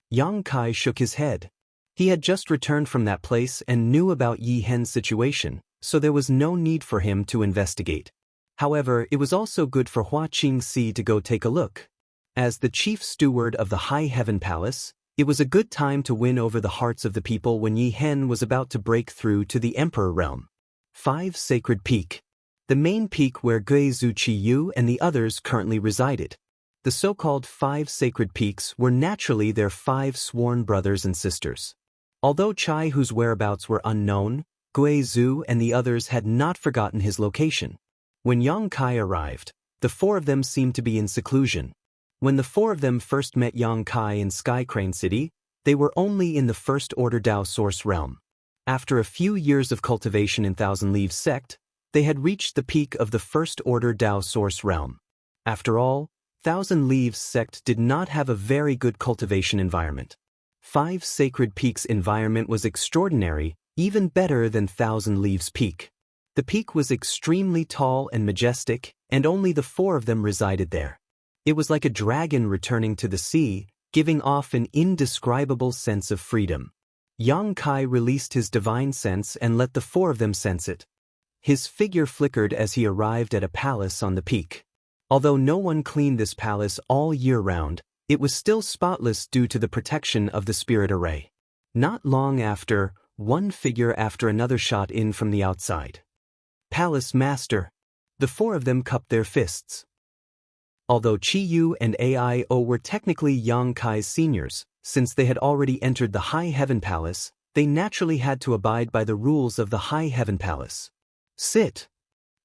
Yang Kai shook his head. He had just returned from that place and knew about Yi Hen's situation, so there was no need for him to investigate. However, it was also good for Hua Qingxi to go take a look. As the chief steward of the High Heaven Palace, it was a good time to win over the hearts of the people when Yi Hen was about to break through to the Emperor Realm. 5 Sacred Peak. The main peak where Guizhu Qiyu and the others currently resided. The so-called 5 Sacred Peaks were naturally their 5 sworn brothers and sisters. Although Chai, whose whereabouts were unknown, Guizhu and the others had not forgotten his location. When Yang Kai arrived, the 4 of them seemed to be in seclusion. When the 4 of them first met Yang Kai in Sky Crane City, they were only in the First Order Tao Source Realm. After a few years of cultivation in Thousand Leaves Sect, they had reached the peak of the First Order Tao Source Realm. After all, Thousand Leaves sect did not have a very good cultivation environment. Five Sacred Peaks environment was extraordinary, even better than Thousand Leaves Peak. The peak was extremely tall and majestic, and only the four of them resided there. It was like a dragon returning to the sea, giving off an indescribable sense of freedom. Yang Kai released his divine sense and let the four of them sense it. His figure flickered as he arrived at a palace on the peak. Although no one cleaned this palace all year round, it was still spotless due to the protection of the spirit array. Not long after, one figure after another shot in from the outside. Palace Master. The four of them cupped their fists. Although Chi Yu and Aio were technically Yang Kai's seniors, since they had already entered the High Heaven Palace, they naturally had to abide by the rules of the High Heaven Palace. Sit.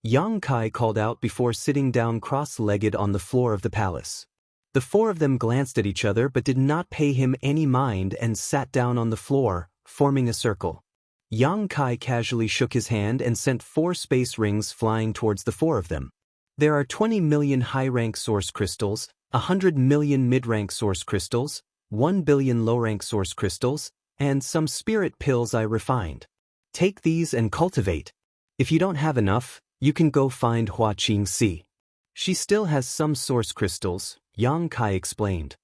Yang Kai called out before sitting down cross-legged on the floor of the palace. The four of them glanced at each other but did not pay him any mind and sat down on the floor, forming a circle. Yang Kai casually shook his hand and sent 4 space rings flying towards the four of them. There are 20 million high-rank source crystals, 100 million mid-rank source crystals, 1 billion low-rank source crystals, and some spirit pills I refined. Take these and cultivate. If you don't have enough, you can go find Hua Qingxi. She still has some source crystals, Yang Kai explained.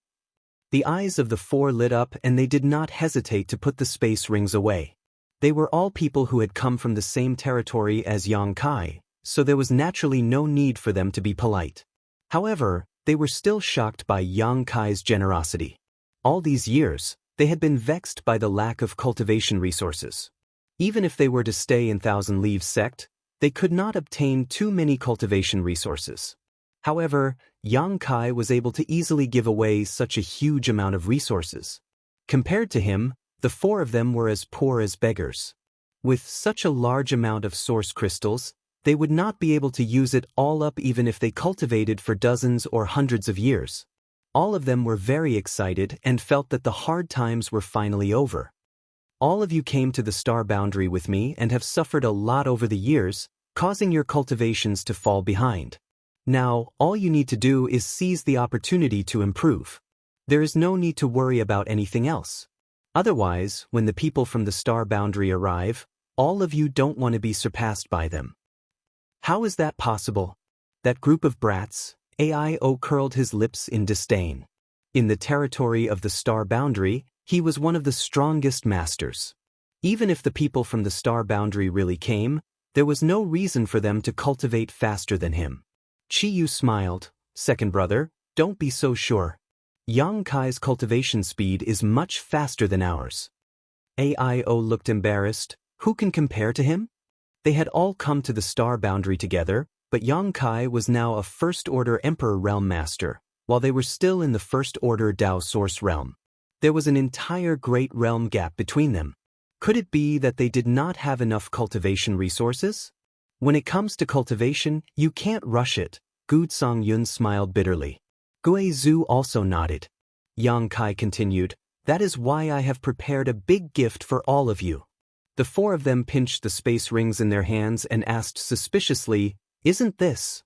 The eyes of the four lit up and they did not hesitate to put the space rings away. They were all people who had come from the same territory as Yang Kai, so there was naturally no need for them to be polite. However, they were still shocked by Yang Kai's generosity. All these years, they had been vexed by the lack of cultivation resources. Even if they were to stay in Thousand Leaves sect, they could not obtain too many cultivation resources. However, Yang Kai was able to easily give away such a huge amount of resources. Compared to him, the four of them were as poor as beggars. With such a large amount of source crystals, they would not be able to use it all up even if they cultivated for dozens or hundreds of years. All of them were very excited and felt that the hard times were finally over. All of you came to the star boundary with me and have suffered a lot over the years, causing your cultivations to fall behind. Now, all you need to do is seize the opportunity to improve. There is no need to worry about anything else. Otherwise, when the people from the star boundary arrive, all of you don't want to be surpassed by them. How is that possible? That group of brats, Aio curled his lips in disdain. In the territory of the star boundary, he was one of the strongest masters. Even if the people from the star boundary really came, there was no reason for them to cultivate faster than him. Chi Yu smiled. Second brother, don't be so sure. Yang Kai's cultivation speed is much faster than ours. Aio looked embarrassed. Who can compare to him? They had all come to the star boundary together, but Yang Kai was now a first-order Emperor Realm Master, while they were still in the first-order Dao Source Realm. There was an entire Great Realm gap between them. Could it be that they did not have enough cultivation resources? When it comes to cultivation, you can't rush it. Gu Songyun smiled bitterly. Guizhu also nodded. Yang Kai continued, that is why I have prepared a big gift for all of you. The four of them pinched the space rings in their hands and asked suspiciously, isn't this?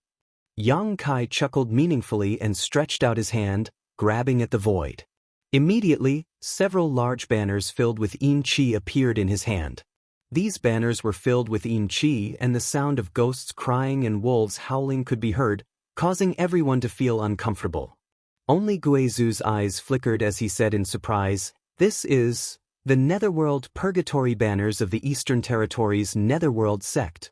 Yang Kai chuckled meaningfully and stretched out his hand, grabbing at the void. Immediately, several large banners filled with Yin Qi appeared in his hand. These banners were filled with Yin Qi and the sound of ghosts crying and wolves howling could be heard, causing everyone to feel uncomfortable. Only Guizhu's eyes flickered as he said in surprise, this is the Netherworld Purgatory banners of the Eastern Territories Netherworld sect.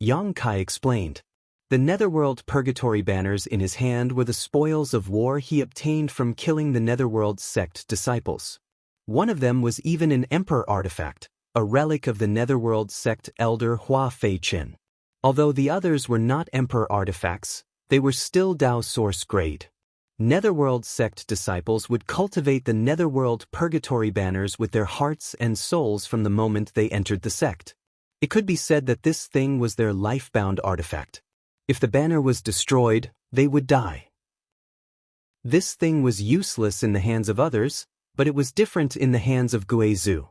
Yang Kai explained. The Netherworld Purgatory banners in his hand were the spoils of war he obtained from killing the Netherworld sect disciples. One of them was even an Emperor artifact, a relic of the Netherworld sect elder Hua Feiqin. Although the others were not Emperor artifacts, they were still Dao Source grade. Netherworld sect disciples would cultivate the Netherworld Purgatory banners with their hearts and souls from the moment they entered the sect. It could be said that this thing was their life-bound artifact. If the banner was destroyed, they would die. This thing was useless in the hands of others, but it was different in the hands of Guizhu.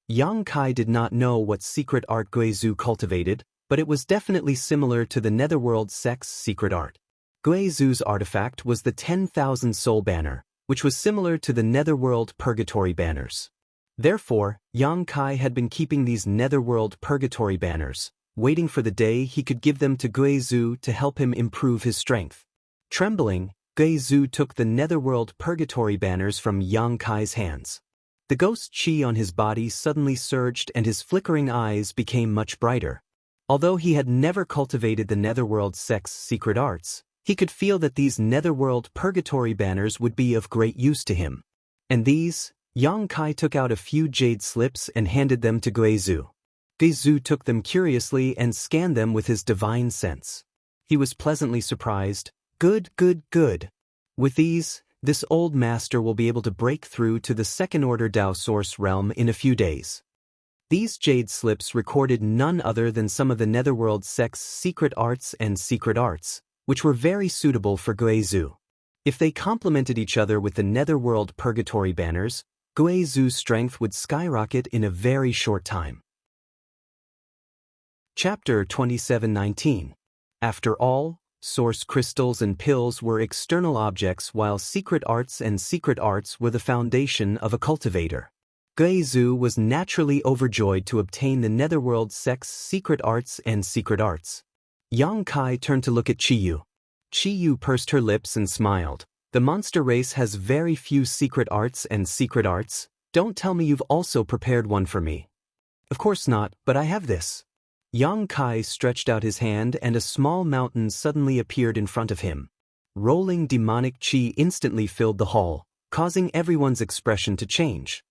Yang Kai did not know what secret art Guizhu cultivated, but it was definitely similar to the Netherworld sect's secret art. Guizu's artifact was the 10,000 soul banner, which was similar to the Netherworld Purgatory banners. Therefore, Yang Kai had been keeping these Netherworld Purgatory banners, waiting for the day he could give them to Guizu to help him improve his strength. Trembling, Guizu took the Netherworld Purgatory banners from Yang Kai's hands. The ghost chi on his body suddenly surged and his flickering eyes became much brighter. Although he had never cultivated the Netherworld sect's secret arts, he could feel that these Netherworld Purgatory banners would be of great use to him. And these, Yang Kai took out a few jade slips and handed them to Guizu. Guizu took them curiously and scanned them with his divine sense. He was pleasantly surprised. Good, good, good. With these, this old master will be able to break through to the second-order Dao Source realm in a few days. These jade slips recorded none other than some of the Netherworld sect's secret arts, which were very suitable for Guizu. If they complemented each other with the Netherworld Purgatory banners, Guizu's strength would skyrocket in a very short time. Chapter 27:19. After all, source crystals and pills were external objects while secret arts were the foundation of a cultivator. Guizu was naturally overjoyed to obtain the Netherworld sect's secret arts. Yang Kai turned to look at Qiyu. Qiyu pursed her lips and smiled. The monster race has very few secret arts. Don't tell me you've also prepared one for me. Of course not, but I have this. Yang Kai stretched out his hand and a small mountain suddenly appeared in front of him. Rolling demonic chi instantly filled the hall, causing everyone's expression to change.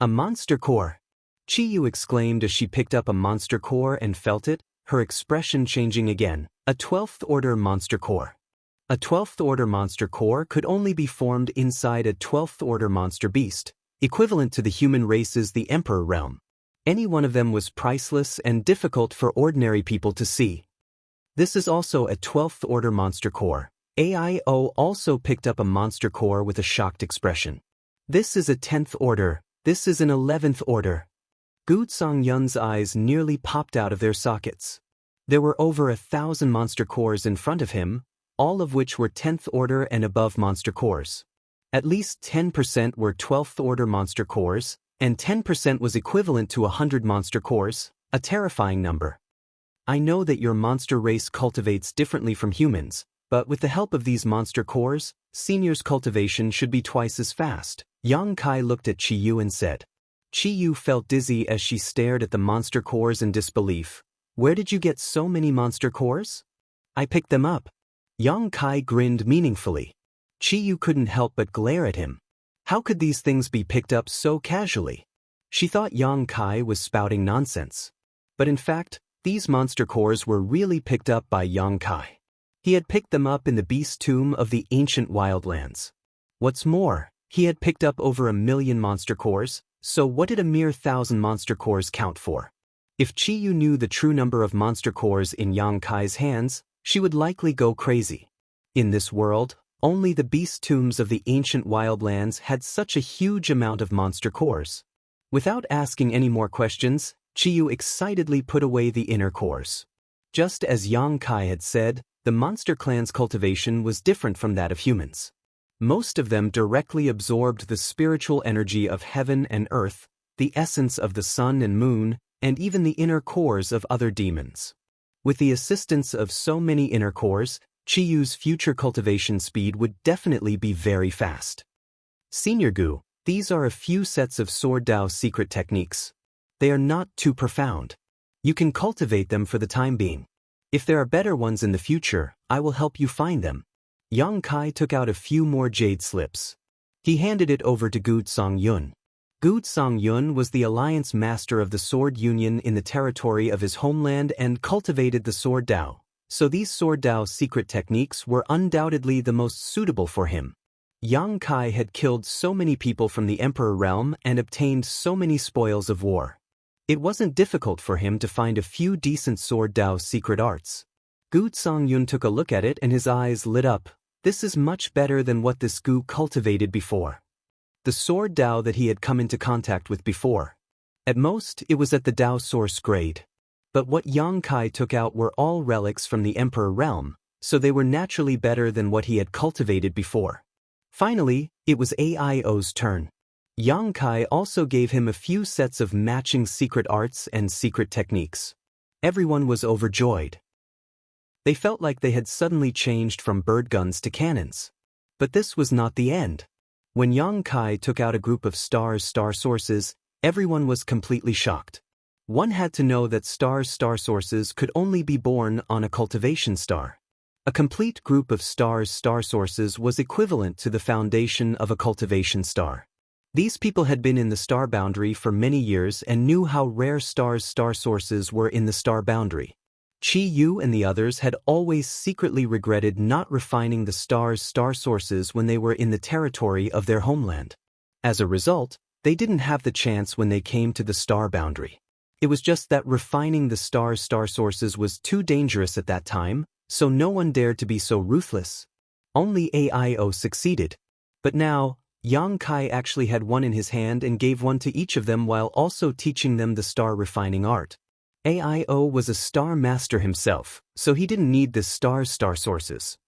A monster core! Qiyu exclaimed as she picked up a monster core and felt it, her expression changing again. A 12th order monster core. A 12th order monster core could only be formed inside a 12th order monster beast, equivalent to the human race's the Emperor realm. Any one of them was priceless and difficult for ordinary people to see. This is also a 12th order monster core. AIO also picked up a monster core with a shocked expression. This is a 10th order, this is an 11th order. Gu Songyun's eyes nearly popped out of their sockets. There were over 1,000 monster cores in front of him, all of which were 10th order and above monster cores. At least 10% were 12th order monster cores, and 10% was equivalent to 100 monster cores, a terrifying number. I know that your monster race cultivates differently from humans, but with the help of these monster cores, senior's cultivation should be twice as fast. Yang Kai looked at Qiyu and said. Qiyu felt dizzy as she stared at the monster cores in disbelief. Where did you get so many monster cores? I picked them up. Yang Kai grinned meaningfully. Qiyu couldn't help but glare at him. How could these things be picked up so casually? She thought Yang Kai was spouting nonsense. But in fact, these monster cores were really picked up by Yang Kai. He had picked them up in the beast tomb of the ancient wildlands. What's more, he had picked up over 1,000,000 monster cores, so what did a mere 1,000 monster cores count for? If Qiyu knew the true number of monster cores in Yang Kai's hands, she would likely go crazy. In this world, only the beast tombs of the ancient wildlands had such a huge amount of monster cores. Without asking any more questions, Qiyu excitedly put away the inner cores. Just as Yang Kai had said, the monster clan's cultivation was different from that of humans. Most of them directly absorbed the spiritual energy of heaven and earth, the essence of the sun and moon, and even the inner cores of other demons. With the assistance of so many inner cores, Qiyu's future cultivation speed would definitely be very fast. Senior Gu, these are a few sets of Sword Dao secret techniques. They are not too profound. You can cultivate them for the time being. If there are better ones in the future, I will help you find them. Yang Kai took out a few more jade slips. He handed it over to Gu Songyun. Gu Songyun was the alliance master of the Sword Union in the territory of his homeland and cultivated the Sword Dao, so these Sword Dao secret techniques were undoubtedly the most suitable for him. Yang Kai had killed so many people from the Emperor realm and obtained so many spoils of war. It wasn't difficult for him to find a few decent Sword Dao secret arts. Gu Songyun took a look at it and his eyes lit up. This is much better than what this Gu cultivated before. The Sword Dao that he had come into contact with before. At most, it was at the Dao Source grade. But what Yang Kai took out were all relics from the Emperor realm, so they were naturally better than what he had cultivated before. Finally, it was Aio's turn. Yang Kai also gave him a few sets of matching secret arts and secret techniques. Everyone was overjoyed. They felt like they had suddenly changed from bird guns to cannons. But this was not the end. When Yang Kai took out a group of star sources, everyone was completely shocked. One had to know that star sources could only be born on a cultivation star. A complete group of star sources was equivalent to the foundation of a cultivation star. These people had been in the star boundary for many years and knew how rare star sources were in the star boundary. Qi Yu and the others had always secretly regretted not refining the star sources when they were in the territory of their homeland. As a result, they didn't have the chance when they came to the star boundary. It was just that refining the star sources was too dangerous at that time, so no one dared to be so ruthless. Only Aio succeeded. But now, Yang Kai actually had one in his hand and gave one to each of them while also teaching them the star refining art. Aio was a star master himself, so he didn't need the star sources.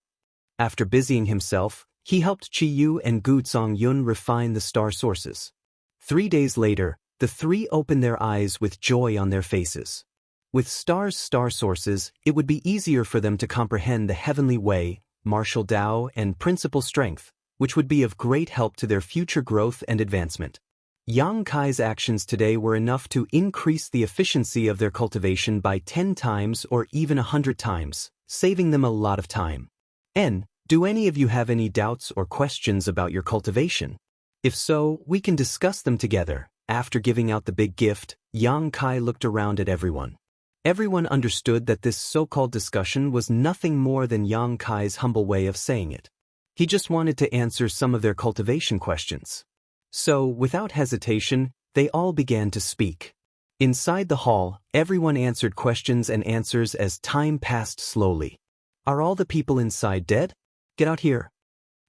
After busying himself, he helped Qi Yu and Gu Zongyun refine the star sources. 3 days later, the three opened their eyes with joy on their faces. With star sources, it would be easier for them to comprehend the heavenly way, martial Tao, and principal strength, which would be of great help to their future growth and advancement. Yang Kai's actions today were enough to increase the efficiency of their cultivation by 10 times or even 100 times, saving them a lot of time. Do any of you have any doubts or questions about your cultivation? If so, we can discuss them together. After giving out the big gift, Yang Kai looked around at everyone. Everyone understood that this so-called discussion was nothing more than Yang Kai's humble way of saying it. He just wanted to answer some of their cultivation questions. So, without hesitation, they all began to speak. Inside the hall, everyone answered questions and answers as time passed slowly. Are all the people inside dead? Get out here.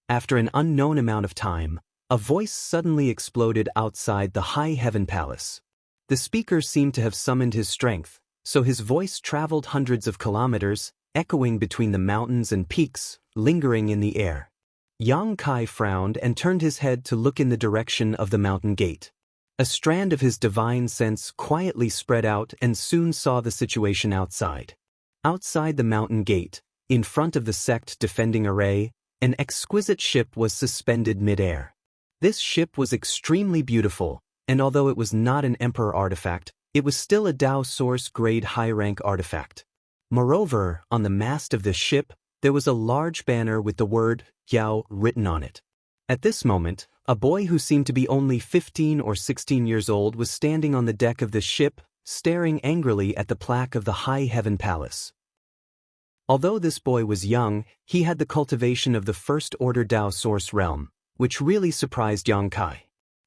After an unknown amount of time, a voice suddenly exploded outside the High Heaven Palace. The speaker seemed to have summoned his strength, so his voice traveled hundreds of kilometers, echoing between the mountains and peaks, lingering in the air. Yang Kai frowned and turned his head to look in the direction of the mountain gate. A strand of his divine sense quietly spread out and soon saw the situation outside. Outside the mountain gate, in front of the sect defending array, an exquisite ship was suspended mid-air. This ship was extremely beautiful, and although it was not an emperor artifact, it was still a Dao source grade high-rank artifact. Moreover, on the mast of this ship, there was a large banner with the word Yao written on it. At this moment, a boy who seemed to be only 15 or 16 years old was standing on the deck of this ship, staring angrily at the plaque of the High Heaven Palace. Although this boy was young, he had the cultivation of the First Order Dao Source realm, which really surprised Yang Kai.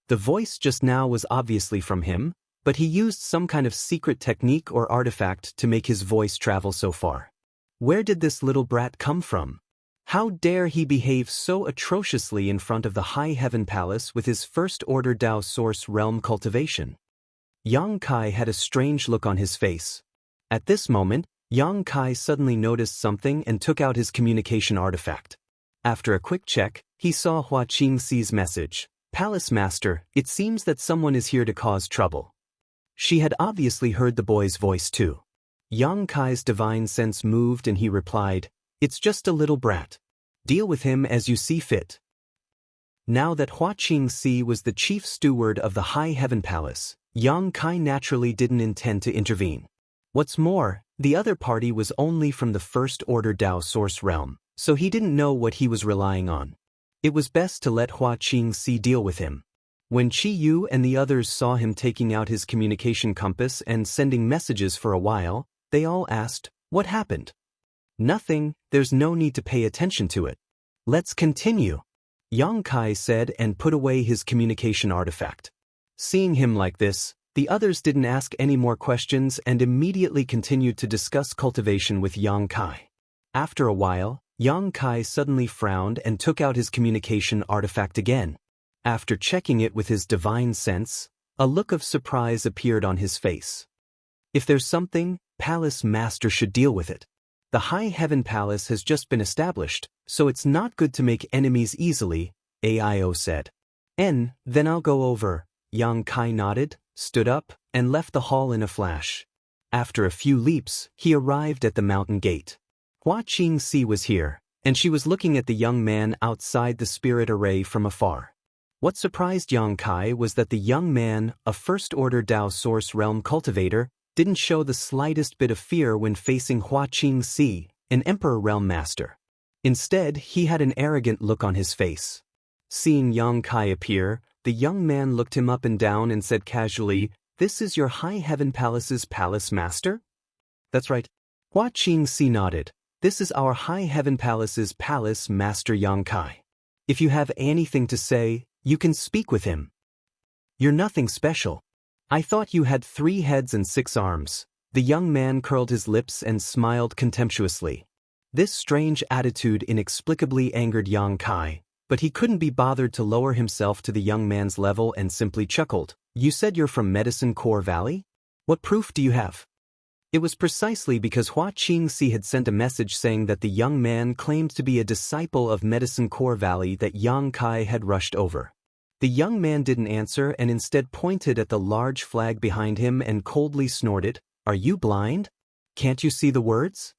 The voice just now was obviously from him, but he used some kind of secret technique or artifact to make his voice travel so far. Where did this little brat come from? How dare he behave so atrociously in front of the High Heaven Palace with his First Order Dao Source realm cultivation? Yang Kai had a strange look on his face. At this moment, Yang Kai suddenly noticed something and took out his communication artifact. After a quick check, he saw Hua Qingxi's message. Palace Master, it seems that someone is here to cause trouble. She had obviously heard the boy's voice too. Yang Kai's divine sense moved and he replied, It's just a little brat. Deal with him as you see fit. Now that Hua Qingxi was the chief steward of the High Heaven Palace, Yang Kai naturally didn't intend to intervene. What's more, the other party was only from the First Order Dao Source realm, so he didn't know what he was relying on. It was best to let Hua Qingxi deal with him. When Qi Yu and the others saw him taking out his communication compass and sending messages for a while, they all asked, What happened? Nothing, there's no need to pay attention to it. Let's continue, Yang Kai said and put away his communication artifact. Seeing him like this, the others didn't ask any more questions and immediately continued to discuss cultivation with Yang Kai. After a while, Yang Kai suddenly frowned and took out his communication artifact again. After checking it with his divine sense, a look of surprise appeared on his face. If there's something, Palace Master should deal with it. The High Heaven Palace has just been established, so it's not good to make enemies easily, AIO said. Then I'll go over. Yang Kai nodded, stood up, and left the hall in a flash. After a few leaps, he arrived at the mountain gate. Hua Qingxi was here, and she was looking at the young man outside the spirit array from afar. What surprised Yang Kai was that the young man, a first-order Dao Source Realm cultivator, didn't show the slightest bit of fear when facing Hua Qingxi, an Emperor Realm Master. Instead, he had an arrogant look on his face. Seeing Yang Kai appear, the young man looked him up and down and said casually, "This is your High Heaven Palace's Palace Master?" "That's right." Hua Qingxi nodded. "This is our High Heaven Palace's Palace Master Yang Kai. If you have anything to say, you can speak with him." "You're nothing special. I thought you had 3 heads and 6 arms." The young man curled his lips and smiled contemptuously. This strange attitude inexplicably angered Yang Kai, but he couldn't be bothered to lower himself to the young man's level and simply chuckled. "You said you're from Medicine Core Valley? What proof do you have?" It was precisely because Hua Qingxi had sent a message saying that the young man claimed to be a disciple of Medicine Core Valley that Yang Kai had rushed over. The young man didn't answer and instead pointed at the large flag behind him and coldly snorted, "Are you blind? Can't you see the words?"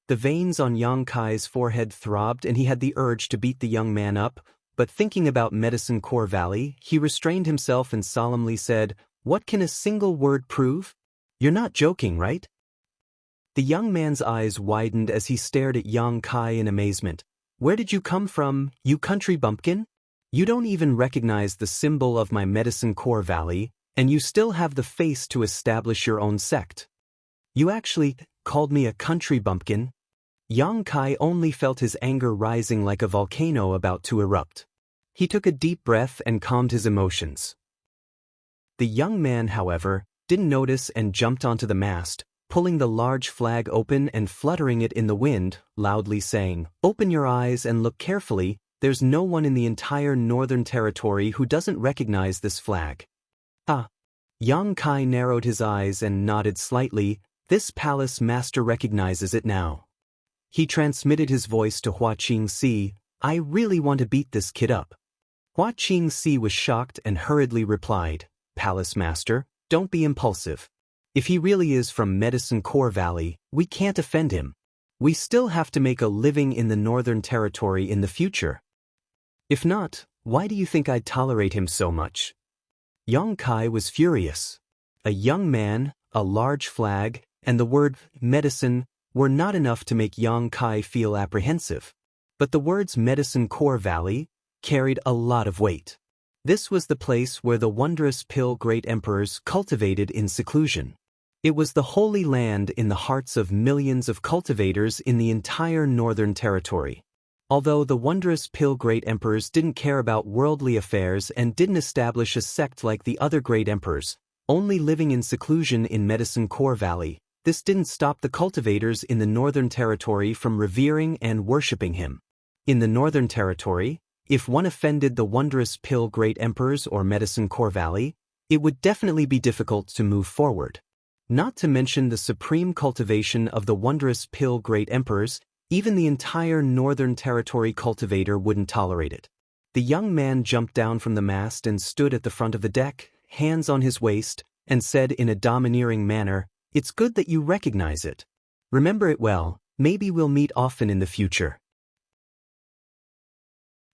The veins on Yang Kai's forehead throbbed and he had the urge to beat the young man up, but thinking about Medicine Core Valley, he restrained himself and solemnly said, "What can a single word prove? You're not joking, right?" The young man's eyes widened as he stared at Yang Kai in amazement. "Where did you come from, you country bumpkin? You don't even recognize the symbol of my Medicine Core Valley, and you still have the face to establish your own sect. You actually called me a country bumpkin?" Yang Kai only felt his anger rising like a volcano about to erupt. He took a deep breath and calmed his emotions. The young man, however, didn't notice and jumped onto the mast, pulling the large flag open and fluttering it in the wind, loudly saying, "Open your eyes and look carefully. There's no one in the entire Northern Territory who doesn't recognize this flag." "Ah." Yang Kai narrowed his eyes and nodded slightly. "This palace master recognizes it now." He transmitted his voice to Hua Qingxi, "I really want to beat this kid up." Hua Qingxi was shocked and hurriedly replied, "Palace master, don't be impulsive. If he really is from Medicine Core Valley, we can't offend him. We still have to make a living in the Northern Territory in the future. If not, why do you think I'd tolerate him so much?" Yang Kai was furious. A young man, a large flag, and the word medicine were not enough to make Yang Kai feel apprehensive. But the words Medicine Core Valley carried a lot of weight. This was the place where the wondrous pill great emperors cultivated in seclusion. It was the holy land in the hearts of millions of cultivators in the entire Northern Territory. Although the wondrous pill great emperors didn't care about worldly affairs and didn't establish a sect like the other great emperors, only living in seclusion in Medicine Core Valley, this didn't stop the cultivators in the Northern Territory from revering and worshipping him. In the Northern Territory, if one offended the wondrous pill great emperors or Medicine Core Valley, it would definitely be difficult to move forward. Not to mention the supreme cultivation of the wondrous pill great emperors, even the entire Northern Territory cultivator wouldn't tolerate it. The young man jumped down from the mast and stood at the front of the deck, hands on his waist, and said in a domineering manner, "It's good that you recognize it. Remember it well, maybe we'll meet often in the future."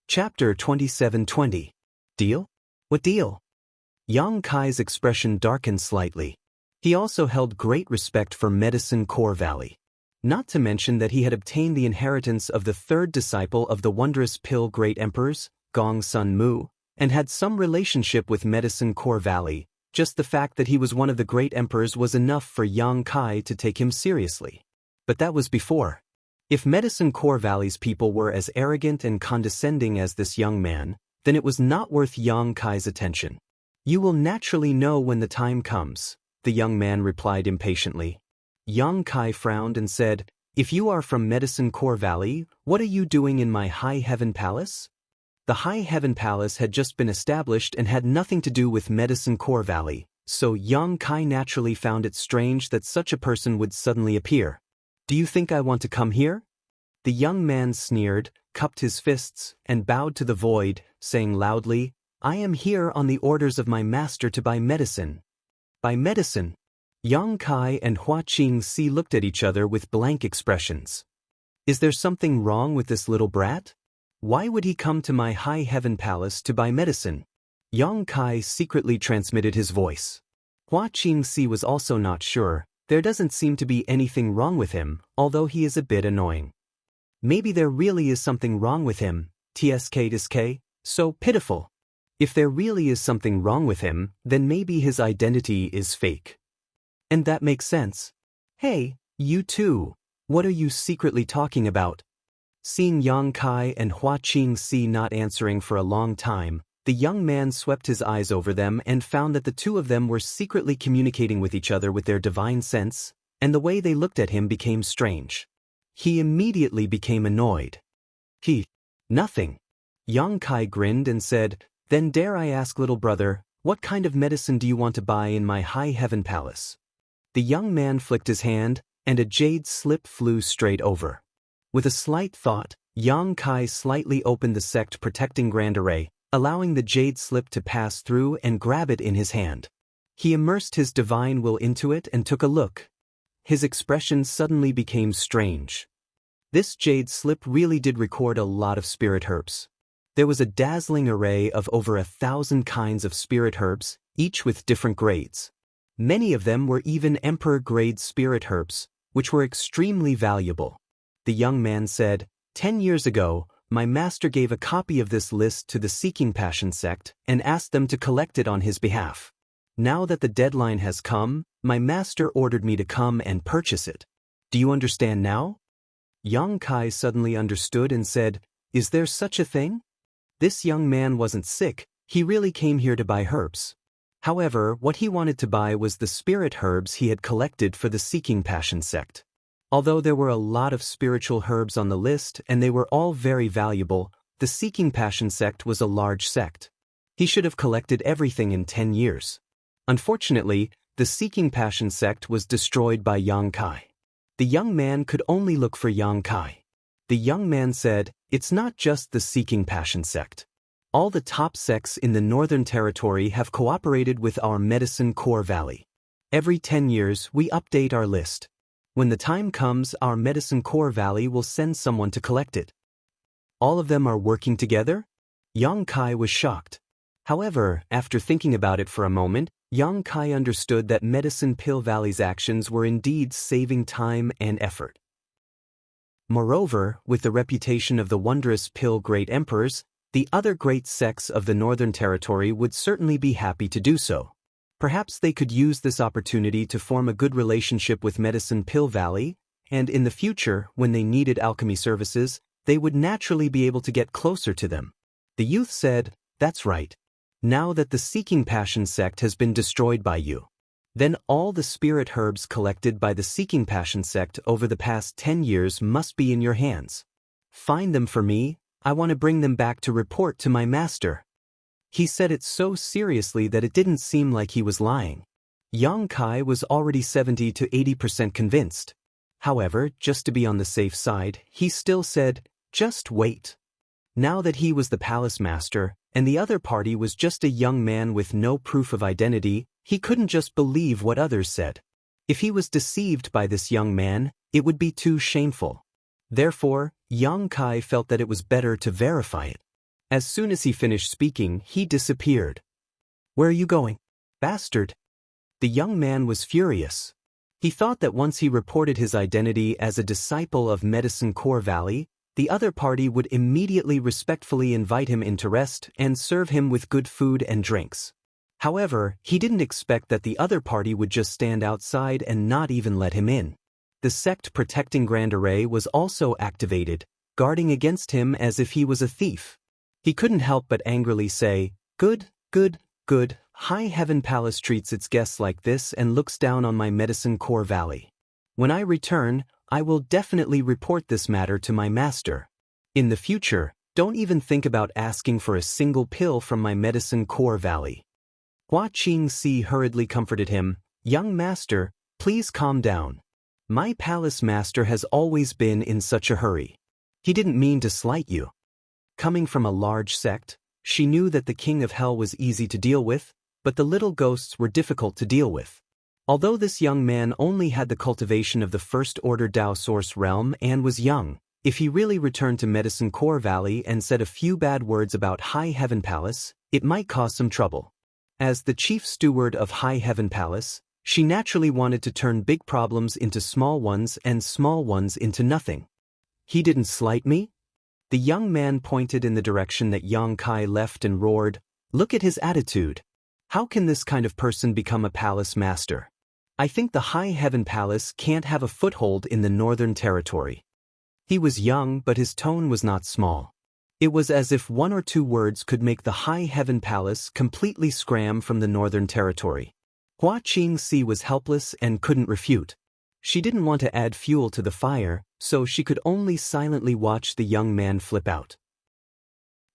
Chapter 2720. Deal? What deal? Yang Kai's expression darkened slightly. He also held great respect for Medicine Core Valley. Not to mention that he had obtained the inheritance of the third disciple of the wondrous pill great emperors, Gong Sun Mu, and had some relationship with Medicine Core Valley. Just the fact that he was one of the great emperors was enough for Yang Kai to take him seriously. But that was before. If Medicine Core Valley's people were as arrogant and condescending as this young man, then it was not worth Yang Kai's attention. "You will naturally know when the time comes," the young man replied impatiently. Yang Kai frowned and said, "If you are from Medicine Core Valley, what are you doing in my High Heaven Palace?" The High Heaven Palace had just been established and had nothing to do with Medicine Core Valley, so Yang Kai naturally found it strange that such a person would suddenly appear. Do you think I want to come here? The young man sneered, cupped his fists, and bowed to the void, saying loudly, I am here on the orders of my master to buy medicine. Buy medicine? Yang Kai and Hua Qingxi looked at each other with blank expressions. Is there something wrong with this little brat? Why would he come to my high heaven palace to buy medicine? Yang Kai secretly transmitted his voice. Hua Qingxi was also not sure. There doesn't seem to be anything wrong with him, although he is a bit annoying. Maybe there really is something wrong with him, tsk, so pitiful. If there really is something wrong with him, then maybe his identity is fake. And that makes sense. Hey, you two, what are you secretly talking about? Seeing Yang Kai and Hua Qingxi not answering for a long time, the young man swept his eyes over them and found that the two of them were secretly communicating with each other with their divine sense, and the way they looked at him became strange. He immediately became annoyed. Nothing. Yang Kai grinned and said, Then dare I ask, little brother, what kind of medicine do you want to buy in my high heaven palace? The young man flicked his hand, and a jade slip flew straight over. With a slight thought, Yang Kai slightly opened the sect protecting grand array, allowing the jade slip to pass through and grab it in his hand. He immersed his divine will into it and took a look. His expression suddenly became strange. This jade slip really did record a lot of spirit herbs. There was a dazzling array of over 1,000 kinds of spirit herbs, each with different grades. Many of them were even emperor-grade spirit herbs, which were extremely valuable. The young man said, 10 years ago, my master gave a copy of this list to the Seeking Passion sect and asked them to collect it on his behalf. Now that the deadline has come, my master ordered me to come and purchase it. Do you understand now? Yang Kai suddenly understood and said, Is there such a thing? This young man wasn't sick, he really came here to buy herbs. However, what he wanted to buy was the spirit herbs he had collected for the Seeking Passion sect. Although there were a lot of spiritual herbs on the list and they were all very valuable, the Seeking Passion sect was a large sect. He should have collected everything in 10 years. Unfortunately, the Seeking Passion sect was destroyed by Yang Kai. The young man could only look for Yang Kai. The young man said, It's not just the Seeking Passion sect. All the top sects in the Northern Territory have cooperated with our Medicine Core Valley. Every 10 years, we update our list. When the time comes, our Medicine Core Valley will send someone to collect it. All of them are working together? Yang Kai was shocked. However, after thinking about it for a moment, Yang Kai understood that Medicine Pill Valley's actions were indeed saving time and effort. Moreover, with the reputation of the wondrous pill great emperors, the other great sects of the Northern Territory would certainly be happy to do so. Perhaps they could use this opportunity to form a good relationship with Medicine Pill Valley, and in the future, when they needed alchemy services, they would naturally be able to get closer to them. The youth said, That's right. Now that the Seeking Passion sect has been destroyed by you, then all the spirit herbs collected by the Seeking Passion sect over the past 10 years must be in your hands. Find them for me, I want to bring them back to report to my master. He said it so seriously that it didn't seem like he was lying. Yang Kai was already 70 to 80% convinced. However, just to be on the safe side, he still said, Just wait. Now that he was the palace master, and the other party was just a young man with no proof of identity, he couldn't just believe what others said. If he was deceived by this young man, it would be too shameful. Therefore, Yang Kai felt that it was better to verify it. As soon as he finished speaking, he disappeared. Where are you going? Bastard! The young man was furious. He thought that once he reported his identity as a disciple of Medicine Core Valley, the other party would immediately respectfully invite him in to rest and serve him with good food and drinks. However, he didn't expect that the other party would just stand outside and not even let him in. The sect protecting Grand Array was also activated, guarding against him as if he was a thief. He couldn't help but angrily say, Good. High Heaven Palace treats its guests like this and looks down on my Medicine Core Valley. When I return, I will definitely report this matter to my master. In the future, don't even think about asking for a single pill from my Medicine Core Valley. Hua Qingxi hurriedly comforted him, Young master, please calm down. My palace master has always been in such a hurry. He didn't mean to slight you. Coming from a large sect, she knew that the king of hell was easy to deal with, but the little ghosts were difficult to deal with. Although this young man only had the cultivation of the First Order Dao Source realm and was young, if he really returned to Medicine Core Valley and said a few bad words about High Heaven Palace, it might cause some trouble. As the chief steward of High Heaven Palace, she naturally wanted to turn big problems into small ones and small ones into nothing. He didn't slight me? The young man pointed in the direction that Yang Kai left and roared, "Look at his attitude. How can this kind of person become a palace master? I think the High Heaven Palace can't have a foothold in the Northern Territory." He was young, but his tone was not small. It was as if one or two words could make the High Heaven Palace completely scram from the Northern Territory. Hua Qingxi was helpless and couldn't refute. She didn't want to add fuel to the fire, so she could only silently watch the young man flip out.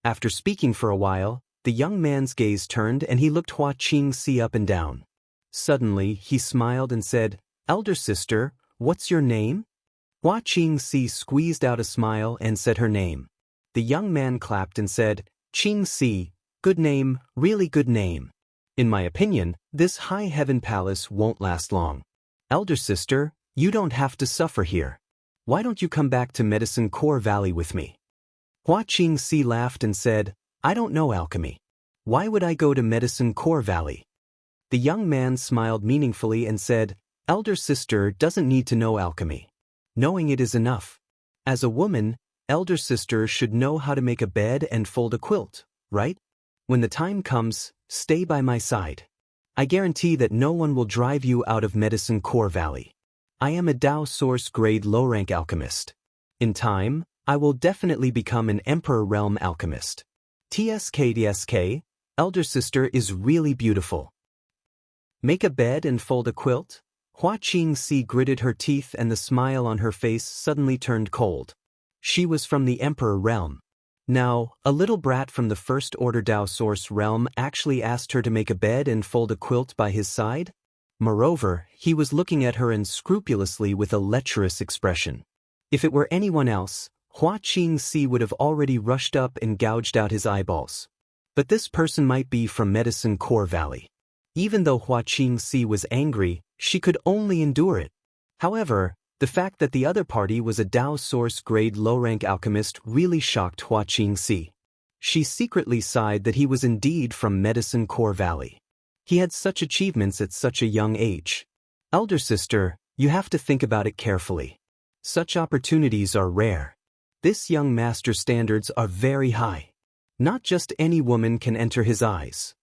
After speaking for a while, the young man's gaze turned and he looked Hua Qingxi up and down. Suddenly, he smiled and said, "Elder sister, what's your name?" Hua Qingxi squeezed out a smile and said her name. The young man clapped and said, "Qingxi, good name, really good name. In my opinion, this High Heaven Palace won't last long. Elder sister, you don't have to suffer here. Why don't you come back to Medicine Core Valley with me?" Hua Qingxi laughed and said, "I don't know alchemy. Why would I go to Medicine Core Valley?" The young man smiled meaningfully and said, "Elder sister doesn't need to know alchemy. Knowing it is enough. As a woman, elder sister should know how to make a bed and fold a quilt, right? When the time comes, stay by my side. I guarantee that no one will drive you out of Medicine Core Valley. I am a Dao Source grade low-rank alchemist. In time, I will definitely become an Emperor Realm alchemist. TSK, elder sister is really beautiful. Make a bed and fold a quilt?" Hua Qingxi gritted her teeth and the smile on her face suddenly turned cold. She was from the Emperor Realm. Now, a little brat from the First Order Dao Source realm actually asked her to make a bed and fold a quilt by his side? Moreover, he was looking at her unscrupulously with a lecherous expression. If it were anyone else, Hua Qingxi would have already rushed up and gouged out his eyeballs. But this person might be from Medicine Core Valley. Even though Hua Qingxi was angry, she could only endure it. However, the fact that the other party was a Dao Source grade low-rank alchemist really shocked Hua Qingxi. She secretly sighed that he was indeed from Medicine Core Valley. He had such achievements at such a young age. Elder sister, you have to think about it carefully. Such opportunities are rare. This young master's standards are very high. Not just any woman can enter his eyes.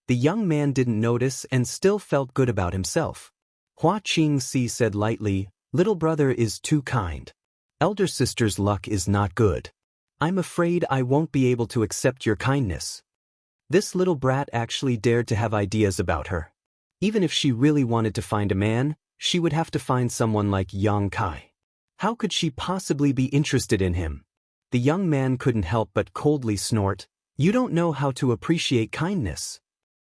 The young man didn't notice and still felt good about himself. Hua Qingxi said lightly, "Little brother is too kind. Elder sister's luck is not good. I'm afraid I won't be able to accept your kindness." This little brat actually dared to have ideas about her. Even if she really wanted to find a man, she would have to find someone like Yang Kai. How could she possibly be interested in him? The young man couldn't help but coldly snort, "You don't know how to appreciate kindness."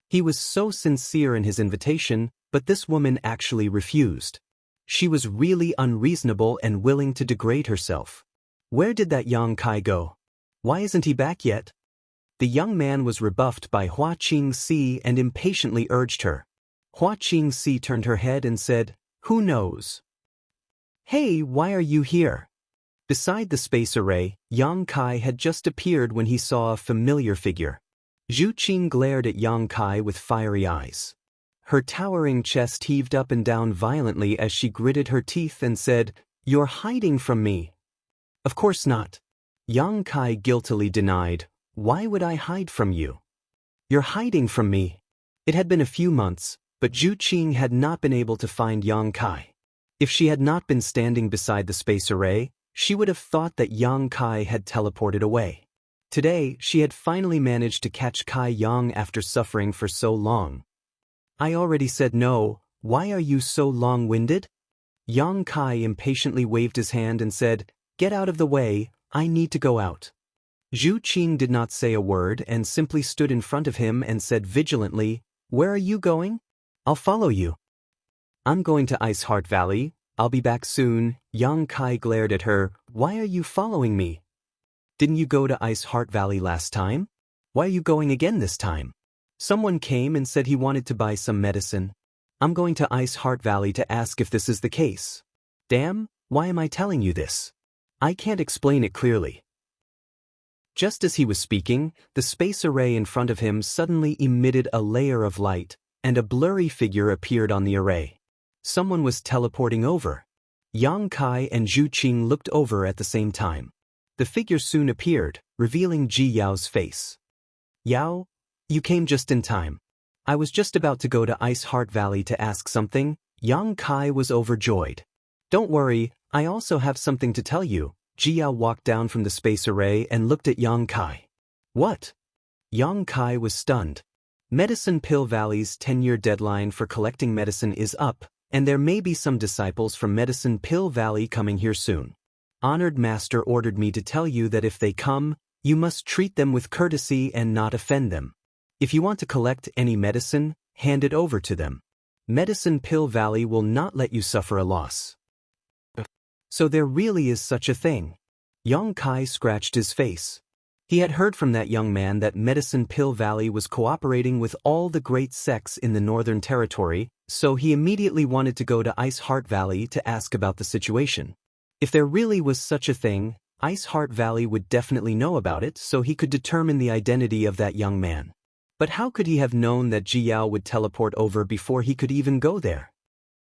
He was so sincere in his invitation, but this woman actually refused. She was really unreasonable and willing to degrade herself. Where did that Yang Kai go? Why isn't he back yet? The young man was rebuffed by Hua Qingxi and impatiently urged her. Hua Qingxi turned her head and said, "Who knows? Hey, why are you here?" Beside the space array, Yang Kai had just appeared when he saw a familiar figure. Zhu Qing glared at Yang Kai with fiery eyes. Her towering chest heaved up and down violently as she gritted her teeth and said, "You're hiding from me." "Of course not." Yang Kai guiltily denied, "Why would I hide from you?" "You're hiding from me." It had been a few months, but Zhu Qing had not been able to find Yang Kai. If she had not been standing beside the space array, she would have thought that Yang Kai had teleported away. Today, she had finally managed to catch Kai Yang after suffering for so long. "I already said no, why are you so long-winded?" Yang Kai impatiently waved his hand and said, "Get out of the way, I need to go out." Zhu Qing did not say a word and simply stood in front of him and said vigilantly, "Where are you going?" "I'll follow you." "I'm going to Ice Heart Valley. I'll be back soon. Yang Kai glared at her. Why are you following me? Didn't you go to Ice Heart Valley last time? Why are you going again this time? Someone came and said he wanted to buy some medicine. I'm going to Ice Heart Valley to ask if this is the case. Damn, why am I telling you this? I can't explain it clearly. Just as he was speaking, the space array in front of him suddenly emitted a layer of light, and a blurry figure appeared on the array. Someone was teleporting over. Yang Kai and Zhu Qing looked over at the same time. The figure soon appeared, revealing Ji Yao's face. Yao, you came just in time. I was just about to go to Ice Heart Valley to ask something. Yang Kai was overjoyed. Don't worry, I also have something to tell you. Ji Yao walked down from the space array and looked at Yang Kai. What? Yang Kai was stunned. Medicine Pill Valley's 10-year deadline for collecting medicine is up, and there may be some disciples from Medicine Pill Valley coming here soon. Honored Master ordered me to tell you that if they come, you must treat them with courtesy and not offend them. If you want to collect any medicine, hand it over to them. Medicine Pill Valley will not let you suffer a loss. So there really is such a thing. Yang Kai scratched his face. He had heard from that young man that Medicine Pill Valley was cooperating with all the great sects in the Northern Territory, so he immediately wanted to go to Ice Heart Valley to ask about the situation. If there really was such a thing, Ice Heart Valley would definitely know about it so he could determine the identity of that young man. But how could he have known that Ji Yao would teleport over before he could even go there?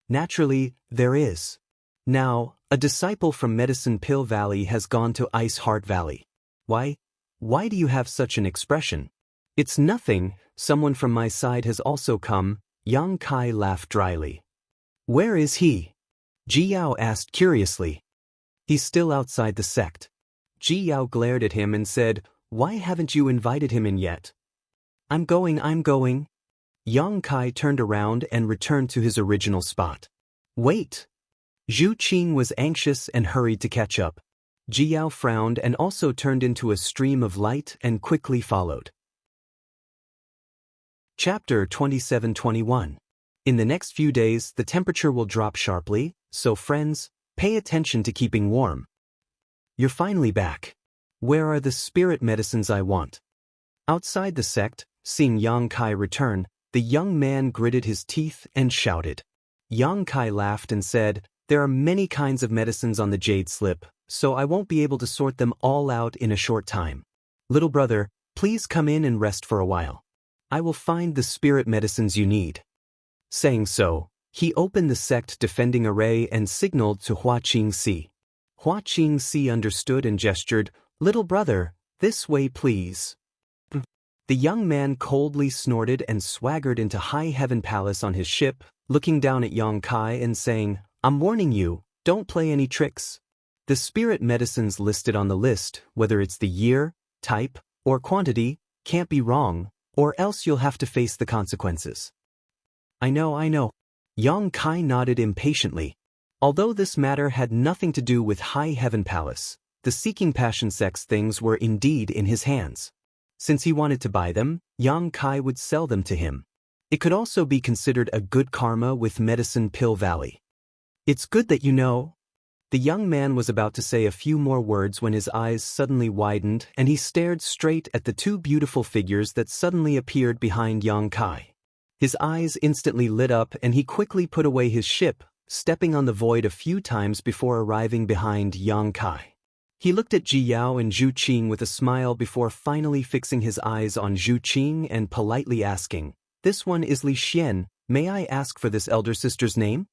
Naturally, there is. Now, a disciple from Medicine Pill Valley has gone to Ice Heart Valley. Why? Why do you have such an expression? It's nothing, someone from my side has also come. Yang Kai laughed dryly. Where is he? Ji Yao asked curiously. He's still outside the sect. Ji Yao glared at him and said, Why haven't you invited him in yet? I'm going. Yang Kai turned around and returned to his original spot. Wait! Zhu Qing was anxious and hurried to catch up. Ji Yao frowned and also turned into a stream of light and quickly followed. Chapter 27-21. In the next few days, the temperature will drop sharply, so friends, pay attention to keeping warm. You're finally back. Where are the spirit medicines I want? Outside the sect, seeing Yang Kai return, the young man gritted his teeth and shouted. Yang Kai laughed and said, There are many kinds of medicines on the jade slip, so I won't be able to sort them all out in a short time. Little brother, please come in and rest for a while. I will find the spirit medicines you need. Saying so, he opened the sect defending array and signaled to Hua Qingxi. Hua Qingxi understood and gestured, Little brother, this way please. The young man coldly snorted and swaggered into High Heaven Palace on his ship, looking down at Yang Kai and saying, I'm warning you, don't play any tricks. The spirit medicines listed on the list, whether it's the year, type, or quantity, can't be wrong, or else you'll have to face the consequences. I know. Yang Kai nodded impatiently. Although this matter had nothing to do with High Heaven Palace, the Seeking Passion Sects things were indeed in his hands. Since he wanted to buy them, Yang Kai would sell them to him. It could also be considered a good karma with Medicine Pill Valley. It's good that you know. The young man was about to say a few more words when his eyes suddenly widened and he stared straight at the two beautiful figures that suddenly appeared behind Yang Kai. His eyes instantly lit up and he quickly put away his ship, stepping on the void a few times before arriving behind Yang Kai. He looked at Ji Yao and Zhu Qing with a smile before finally fixing his eyes on Zhu Qing and politely asking, This one is Li Xian, may I ask for this elder sister's name?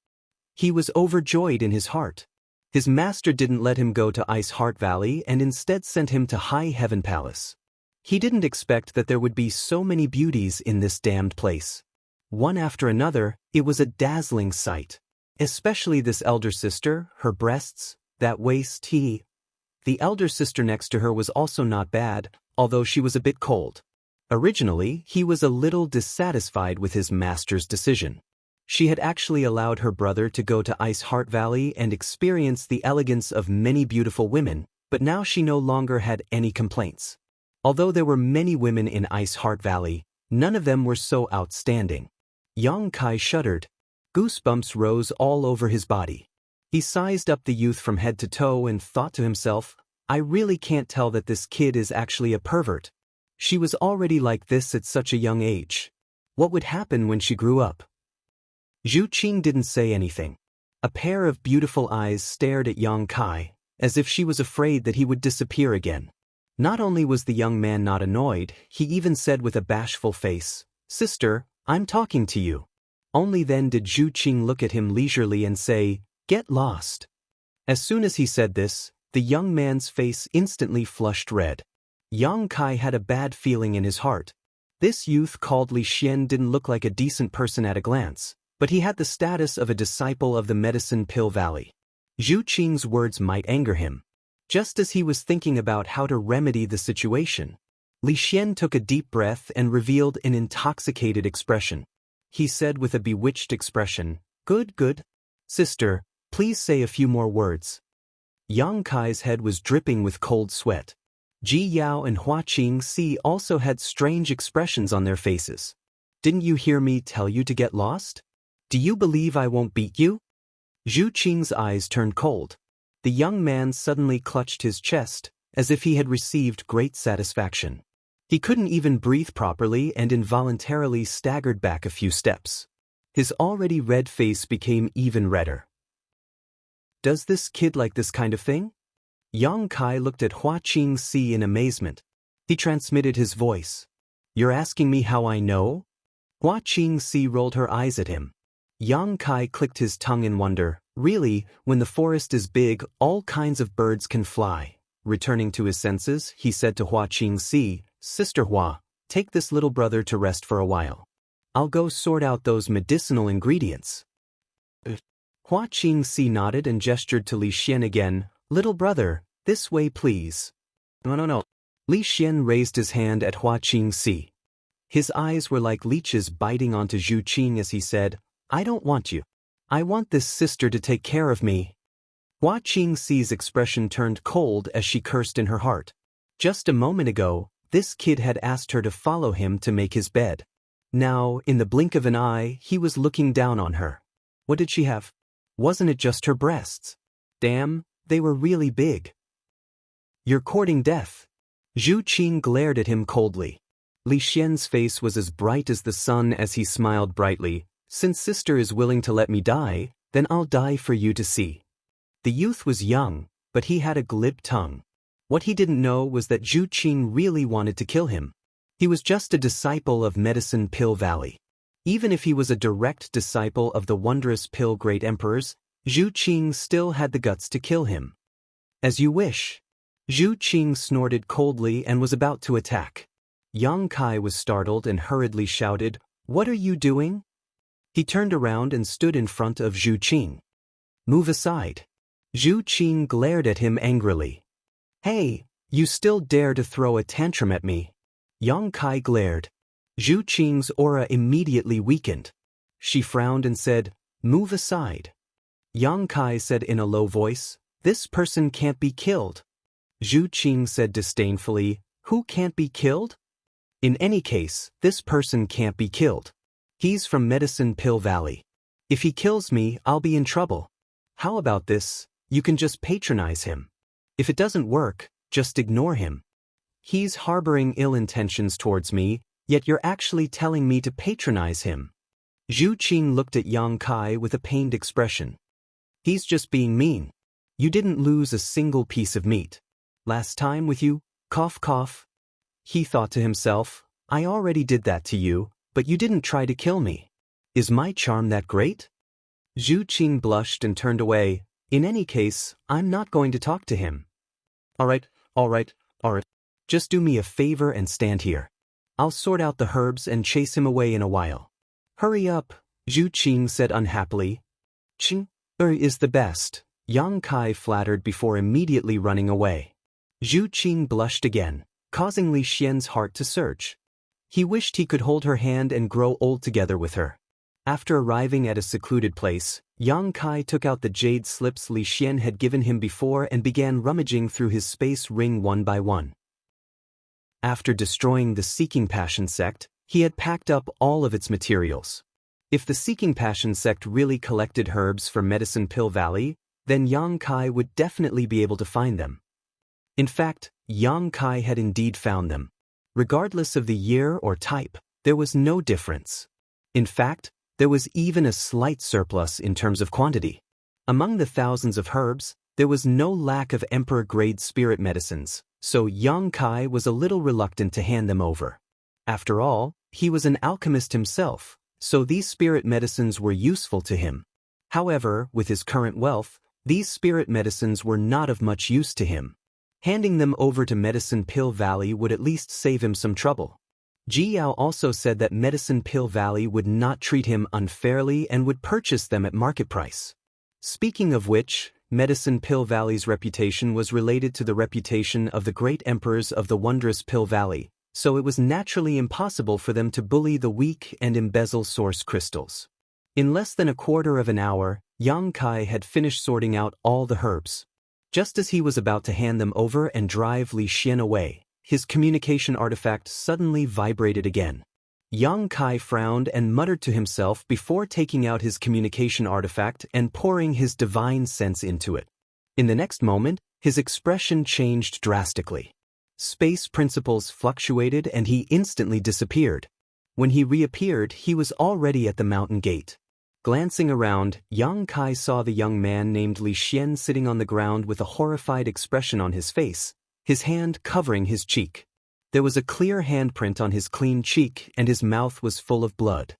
He was overjoyed in his heart. His master didn't let him go to Ice Heart Valley and instead sent him to High Heaven Palace. He didn't expect that there would be so many beauties in this damned place. One after another, it was a dazzling sight. Especially this elder sister, her breasts, that waist. The elder sister next to her was also not bad, although she was a bit cold. Originally, he was a little dissatisfied with his master's decision. She had actually allowed her brother to go to Ice Heart Valley and experience the elegance of many beautiful women, but now she no longer had any complaints. Although there were many women in Ice Heart Valley, none of them were so outstanding. Yang Kai shuddered. Goosebumps rose all over his body. He sized up the youth from head to toe and thought to himself, I really can't tell that this kid is actually a pervert. She was already like this at such a young age. What would happen when she grew up? Zhu Qing didn't say anything. A pair of beautiful eyes stared at Yang Kai, as if she was afraid that he would disappear again. Not only was the young man not annoyed, he even said with a bashful face, Sister, I'm talking to you. Only then did Zhu Qing look at him leisurely and say, Get lost. As soon as he said this, the young man's face instantly flushed red. Yang Kai had a bad feeling in his heart. This youth called Li Xian didn't look like a decent person at a glance, but he had the status of a disciple of the Medicine Pill Valley. Zhu Qing's words might anger him. Just as he was thinking about how to remedy the situation, Li Xian took a deep breath and revealed an intoxicated expression. He said with a bewitched expression, Good, good. Sister, please say a few more words. Yang Kai's head was dripping with cold sweat. Ji Yao and Hua Qingxi also had strange expressions on their faces. Didn't you hear me tell you to get lost? Do you believe I won't beat you? Zhu Qing's eyes turned cold. The young man suddenly clutched his chest, as if he had received great satisfaction. He couldn't even breathe properly and involuntarily staggered back a few steps. His already red face became even redder. Does this kid like this kind of thing? Yang Kai looked at Hua Qingxi in amazement. He transmitted his voice. You're asking me how I know? Hua Qingxi rolled her eyes at him. Yang Kai clicked his tongue in wonder. Really, when the forest is big, all kinds of birds can fly. Returning to his senses, he said to Hua Qingxi, Sister Hua, take this little brother to rest for a while. I'll go sort out those medicinal ingredients. Hua Qingxi nodded and gestured to Li Xian again. Little brother, this way please. No. Li Xian raised his hand at Hua Qingxi. His eyes were like leeches biting onto Zhu Qing as he said, I don't want you. I want this sister to take care of me. Hua Qingxi's expression turned cold as she cursed in her heart. Just a moment ago, this kid had asked her to follow him to make his bed. Now, in the blink of an eye, he was looking down on her. What did she have? Wasn't it just her breasts? Damn, they were really big. You're courting death. Zhu Qing glared at him coldly. Li Xian's face was as bright as the sun as he smiled brightly. Since sister is willing to let me die, then I'll die for you to see. The youth was young, but he had a glib tongue. What he didn't know was that Zhu Qing really wanted to kill him. He was just a disciple of Medicine Pill Valley. Even if he was a direct disciple of the wondrous pill great emperors, Zhu Qing still had the guts to kill him. As you wish. Zhu Qing snorted coldly and was about to attack. Yang Kai was startled and hurriedly shouted, What are you doing? He turned around and stood in front of Zhu Qing. Move aside. Zhu Qing glared at him angrily. Hey, you still dare to throw a tantrum at me? Yang Kai glared. Zhu Qing's aura immediately weakened. She frowned and said, Move aside. Yang Kai said in a low voice, This person can't be killed. Zhu Qing said disdainfully, Who can't be killed? In any case, this person can't be killed. He's from Medicine Pill Valley. If he kills me, I'll be in trouble. How about this? You can just patronize him. If it doesn't work, just ignore him. He's harboring ill intentions towards me, yet you're actually telling me to patronize him. Zhu Qing looked at Yang Kai with a pained expression. He's just being mean. You didn't lose a single piece of meat. Last time with you, cough cough. He thought to himself, I already did that to you, but you didn't try to kill me. Is my charm that great? Zhu Qing blushed and turned away. In any case, I'm not going to talk to him. All right. Just do me a favor and stand here. I'll sort out the herbs and chase him away in a while. Hurry up, Zhu Qing said unhappily. Qing is the best, Yang Kai flattered before immediately running away. Zhu Qing blushed again, causing Li Xian's heart to surge. He wished he could hold her hand and grow old together with her. After arriving at a secluded place, Yang Kai took out the jade slips Li Xian had given him before and began rummaging through his space ring one by one. After destroying the Seeking Passion sect, he had packed up all of its materials. If the Seeking Passion sect really collected herbs for Medicine Pill Valley, then Yang Kai would definitely be able to find them. In fact, Yang Kai had indeed found them. Regardless of the year or type, there was no difference. In fact, there was even a slight surplus in terms of quantity. Among the thousands of herbs, there was no lack of emperor-grade spirit medicines, so Yang Kai was a little reluctant to hand them over. After all, he was an alchemist himself, so these spirit medicines were useful to him. However, with his current wealth, these spirit medicines were not of much use to him. Handing them over to Medicine Pill Valley would at least save him some trouble. Ji Yao also said that Medicine Pill Valley would not treat him unfairly and would purchase them at market price. Speaking of which, Medicine Pill Valley's reputation was related to the reputation of the great emperors of the wondrous Pill Valley, so it was naturally impossible for them to bully the weak and embezzle source crystals. In less than a quarter of an hour, Yang Kai had finished sorting out all the herbs. Just as he was about to hand them over and drive Li Xian away, his communication artifact suddenly vibrated again. Yang Kai frowned and muttered to himself before taking out his communication artifact and pouring his divine sense into it. In the next moment, his expression changed drastically. Space principles fluctuated and he instantly disappeared. When he reappeared, he was already at the mountain gate. Glancing around, Yang Kai saw the young man named Li Xian sitting on the ground with a horrified expression on his face, his hand covering his cheek. There was a clear handprint on his clean cheek and his mouth was full of blood.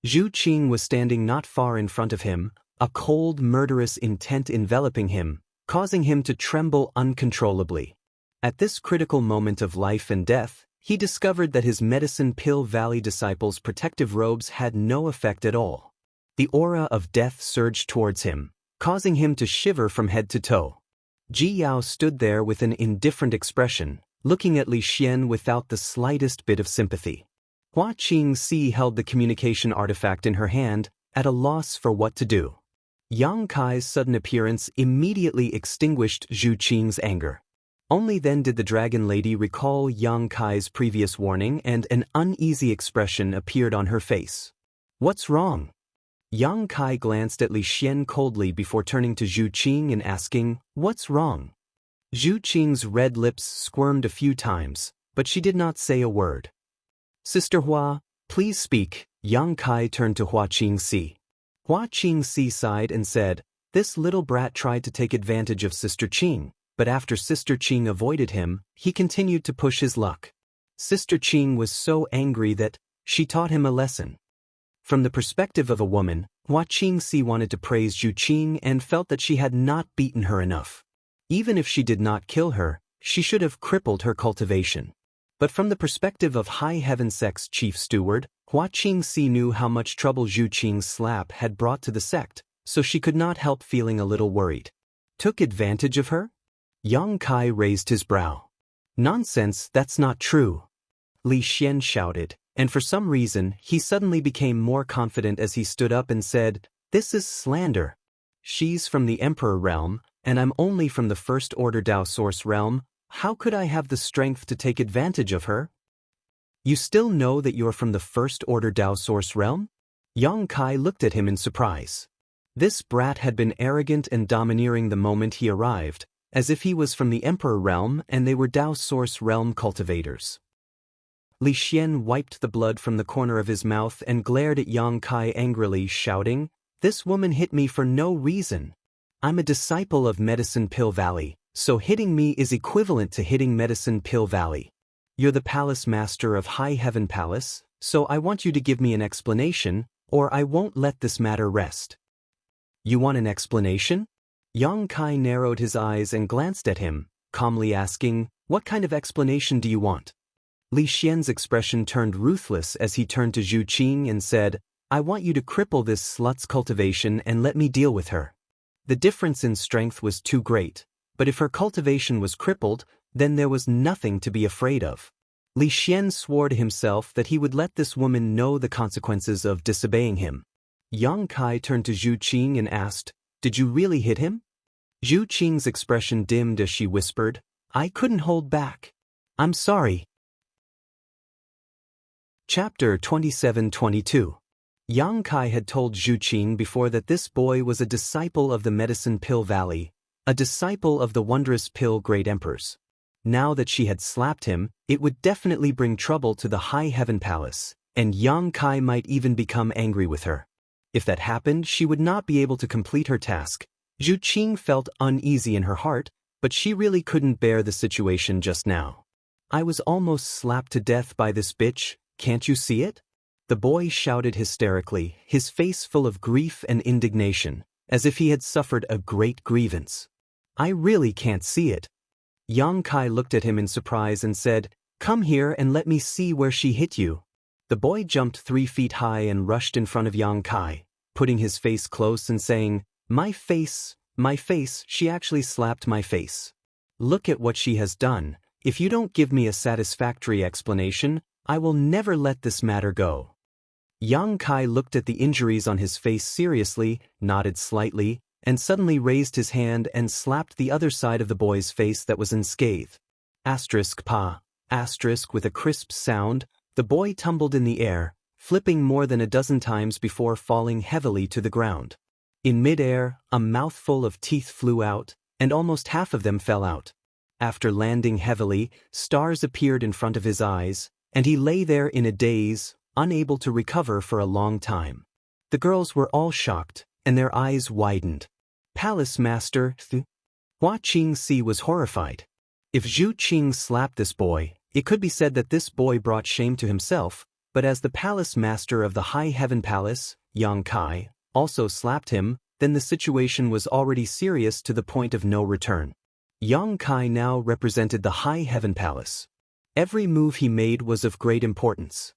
Zhu Qing was standing not far in front of him, a cold, murderous intent enveloping him, causing him to tremble uncontrollably. At this critical moment of life and death, he discovered that his Medicine Pill Valley disciples' protective robes had no effect at all. The aura of death surged towards him, causing him to shiver from head to toe. Ji Yao stood there with an indifferent expression, looking at Li Xian without the slightest bit of sympathy. Hua Qingxi held the communication artifact in her hand, at a loss for what to do. Yang Kai's sudden appearance immediately extinguished Zhu Qing's anger. Only then did the dragon lady recall Yang Kai's previous warning and an uneasy expression appeared on her face. "What's wrong?" Yang Kai glanced at Li Xian coldly before turning to Zhu Qing and asking, "What's wrong?" Zhu Qing's red lips squirmed a few times, but she did not say a word. "Sister Hua, please speak," Yang Kai turned to Hua Qingxi. Hua Qingxi sighed and said, "This little brat tried to take advantage of Sister Qing, but after Sister Qing avoided him, he continued to push his luck. Sister Qing was so angry that she taught him a lesson." From the perspective of a woman, Hua Qingxi wanted to praise Zhu Qing and felt that she had not beaten her enough. Even if she did not kill her, she should have crippled her cultivation. But from the perspective of High Heaven Sect's chief steward, Hua Qingxi knew how much trouble Zhu Qing's slap had brought to the sect, so she could not help feeling a little worried. Took advantage of her? Yang Kai raised his brow. "Nonsense, that's not true," Li Xian shouted. And for some reason, he suddenly became more confident as he stood up and said, "This is slander. She's from the Emperor realm, and I'm only from the First Order Dao Source realm. How could I have the strength to take advantage of her?" "You still know that you're from the First Order Dao Source realm?" Yang Kai looked at him in surprise. This brat had been arrogant and domineering the moment he arrived, as if he was from the Emperor realm and they were Dao Source realm cultivators. Li Xian wiped the blood from the corner of his mouth and glared at Yang Kai angrily, shouting, "This woman hit me for no reason. I'm a disciple of Medicine Pill Valley, so hitting me is equivalent to hitting Medicine Pill Valley. You're the palace master of High Heaven Palace, so I want you to give me an explanation, or I won't let this matter rest." "You want an explanation?" Yang Kai narrowed his eyes and glanced at him, calmly asking, "What kind of explanation do you want?" Li Xian's expression turned ruthless as he turned to Zhu Qing and said, "I want you to cripple this slut's cultivation and let me deal with her." The difference in strength was too great, but if her cultivation was crippled, then there was nothing to be afraid of. Li Xian swore to himself that he would let this woman know the consequences of disobeying him. Yang Kai turned to Zhu Qing and asked, "Did you really hit him?" Zhu Qing's expression dimmed as she whispered, "I couldn't hold back. I'm sorry." Chapter 27-22. Yang Kai had told Zhu Qing before that this boy was a disciple of the Medicine Pill Valley, a disciple of the wondrous pill Great Emperors. Now that she had slapped him, it would definitely bring trouble to the High Heaven Palace, and Yang Kai might even become angry with her. If that happened, she would not be able to complete her task. Zhu Qing felt uneasy in her heart, but she really couldn't bear the situation just now. I was almost slapped to death by this bitch, can't you see it? The boy shouted hysterically, his face full of grief and indignation, as if he had suffered a great grievance. I really can't see it. Yang Kai looked at him in surprise and said, "Come here and let me see where she hit you." The boy jumped 3 feet high and rushed in front of Yang Kai, putting his face close and saying, my face, she actually slapped my face. Look at what she has done. If you don't give me a satisfactory explanation, I will never let this matter go." Yang Kai looked at the injuries on his face seriously, nodded slightly, and suddenly raised his hand and slapped the other side of the boy's face that was unscathed. Pa. With a crisp sound, the boy tumbled in the air, flipping more than a dozen times before falling heavily to the ground. In mid-air, a mouthful of teeth flew out, and almost half of them fell out. After landing heavily, stars appeared in front of his eyes, and he lay there in a daze, unable to recover for a long time. The girls were all shocked, and their eyes widened. Palace Master Hua Qingxi was horrified. If Zhu Qing slapped this boy, it could be said that this boy brought shame to himself, but as the Palace Master of the High Heaven Palace, Yang Kai, also slapped him, then the situation was already serious to the point of no return. Yang Kai now represented the High Heaven Palace. Every move he made was of great importance.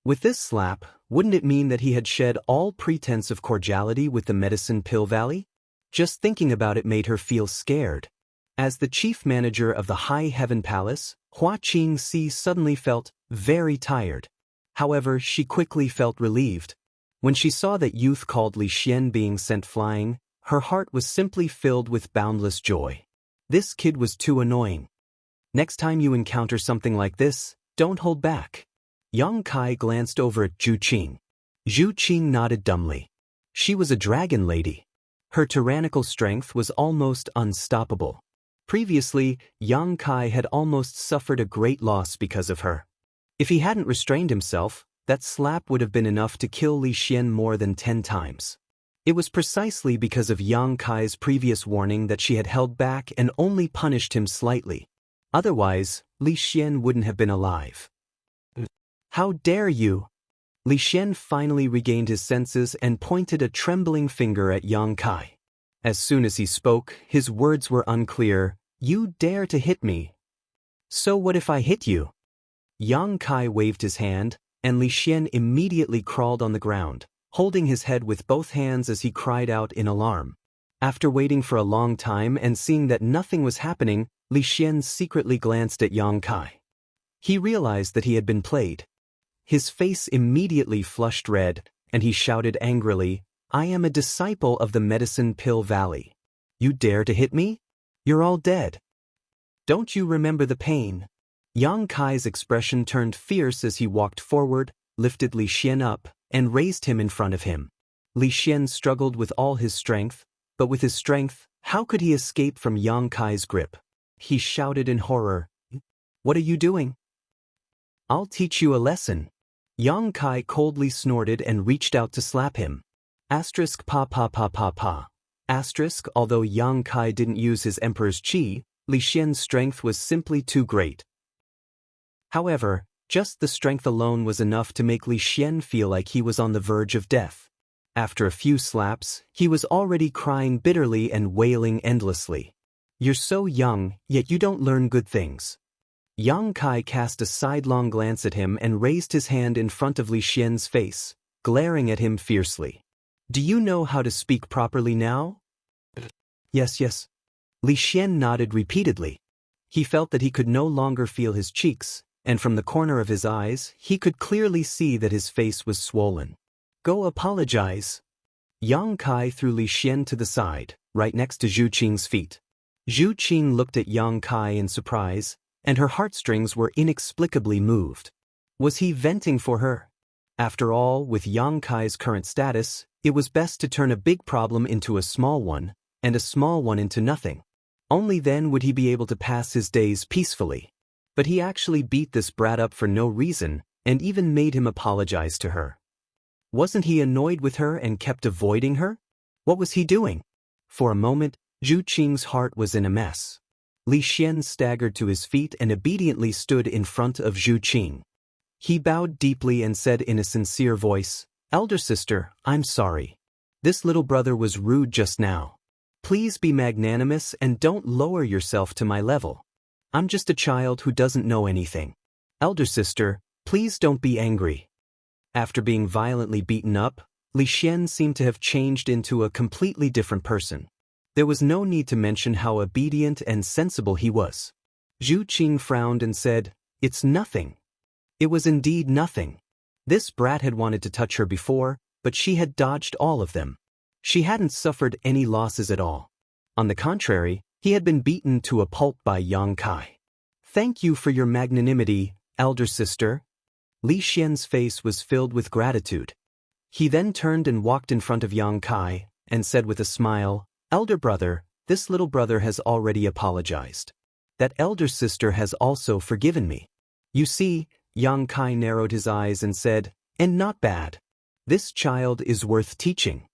With this slap, wouldn't it mean that he had shed all pretense of cordiality with the Medicine Pill Valley? Just thinking about it made her feel scared. As the chief manager of the High Heaven Palace, Hua Qingxi suddenly felt very tired. However, she quickly felt relieved. When she saw that youth called Li Xian being sent flying, her heart was simply filled with boundless joy. This kid was too annoying. Next time you encounter something like this, don't hold back. Yang Kai glanced over at Zhu Qing. Zhu Qing nodded dumbly. She was a dragon lady. Her tyrannical strength was almost unstoppable. Previously, Yang Kai had almost suffered a great loss because of her. If he hadn't restrained himself, that slap would have been enough to kill Li Xian more than 10 times. It was precisely because of Yang Kai's previous warning that she had held back and only punished him slightly. Otherwise, Li Xian wouldn't have been alive. How dare you! Li Xian finally regained his senses and pointed a trembling finger at Yang Kai. As soon as he spoke, his words were unclear. You dare to hit me? So what if I hit you? Yang Kai waved his hand, and Li Xian immediately crawled on the ground, holding his head with both hands as he cried out in alarm. After waiting for a long time and seeing that nothing was happening, Li Xian secretly glanced at Yang Kai. He realized that he had been played. His face immediately flushed red, and he shouted angrily, I am a disciple of the Medicine Pill Valley. You dare to hit me? You're all dead. Don't you remember the pain? Yang Kai's expression turned fierce as he walked forward, lifted Li Xian up, and raised him in front of him. Li Xian struggled with all his strength, but with his strength, how could he escape from Yang Kai's grip? He shouted in horror, What are you doing? I'll teach you a lesson. Yang Kai coldly snorted and reached out to slap him. Pa. Although Yang Kai didn't use his emperor's qi, Li Xian's strength was simply too great. However, just the strength alone was enough to make Li Xian feel like he was on the verge of death. After a few slaps, he was already crying bitterly and wailing endlessly. You're so young, yet you don't learn good things. Yang Kai cast a sidelong glance at him and raised his hand in front of Li Xian's face, glaring at him fiercely. Do you know how to speak properly now? Yes. Li Xian nodded repeatedly. He felt that he could no longer feel his cheeks, and from the corner of his eyes, he could clearly see that his face was swollen. Go apologize. Yang Kai threw Li Xian to the side, right next to Zhu Qing's feet. Zhu Qing looked at Yang Kai in surprise, and her heartstrings were inexplicably moved. Was he venting for her? After all, with Yang Kai's current status, it was best to turn a big problem into a small one, and a small one into nothing. Only then would he be able to pass his days peacefully. But he actually beat this brat up for no reason, and even made him apologize to her. Wasn't he annoyed with her and kept avoiding her? What was he doing? For a moment, Zhu Qing's heart was in a mess. Li Xian staggered to his feet and obediently stood in front of Zhu Qing. He bowed deeply and said in a sincere voice, "Elder sister, I'm sorry. This little brother was rude just now. Please be magnanimous and don't lower yourself to my level. I'm just a child who doesn't know anything. Elder sister, please don't be angry." After being violently beaten up, Li Xian seemed to have changed into a completely different person. There was no need to mention how obedient and sensible he was. Zhu Qing frowned and said, "It's nothing." It was indeed nothing. This brat had wanted to touch her before, but she had dodged all of them. She hadn't suffered any losses at all. On the contrary, he had been beaten to a pulp by Yang Kai. "Thank you for your magnanimity, elder sister." Li Xian's face was filled with gratitude. He then turned and walked in front of Yang Kai, and said with a smile, "Elder brother, this little brother has already apologized. That elder sister has also forgiven me." "You see," Yang Kai narrowed his eyes and said, "and not bad. This child is worth teaching."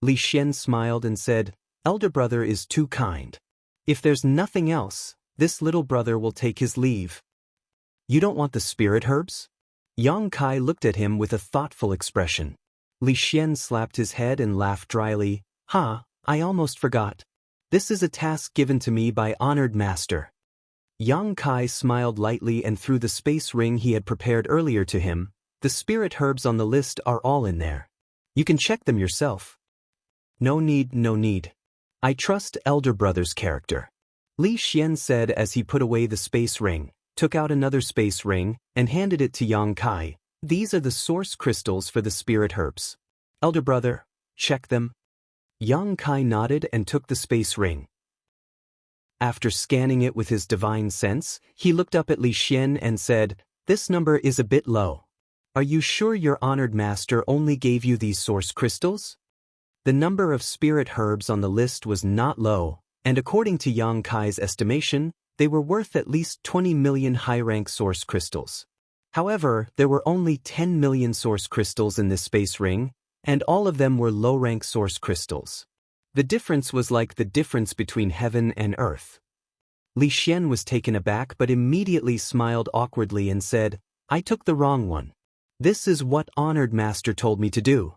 Li Xian smiled and said, "Elder brother is too kind. If there's nothing else, this little brother will take his leave." "You don't want the spirit herbs?" Yang Kai looked at him with a thoughtful expression. Li Xian slapped his head and laughed dryly, "Ha, I almost forgot. This is a task given to me by honored master." Yang Kai smiled lightly and threw the space ring he had prepared earlier to him. "The spirit herbs on the list are all in there. You can check them yourself." No need, no need. I trust elder brother's character," Li Xian said as he put away the space ring, took out another space ring, and handed it to Yang Kai. "These are the source crystals for the spirit herbs. Elder brother, check them." Yang Kai nodded and took the space ring. After scanning it with his divine sense, he looked up at Li Xian and said, "This number is a bit low. Are you sure your honored master only gave you these source crystals?" The number of spirit herbs on the list was not low, and according to Yang Kai's estimation, they were worth at least 20 million high-rank source crystals. However, there were only 10 million source crystals in this space ring, and all of them were low-rank source crystals. The difference was like the difference between heaven and earth. Li Xian was taken aback but immediately smiled awkwardly and said, "I took the wrong one. This is what honored master told me to do."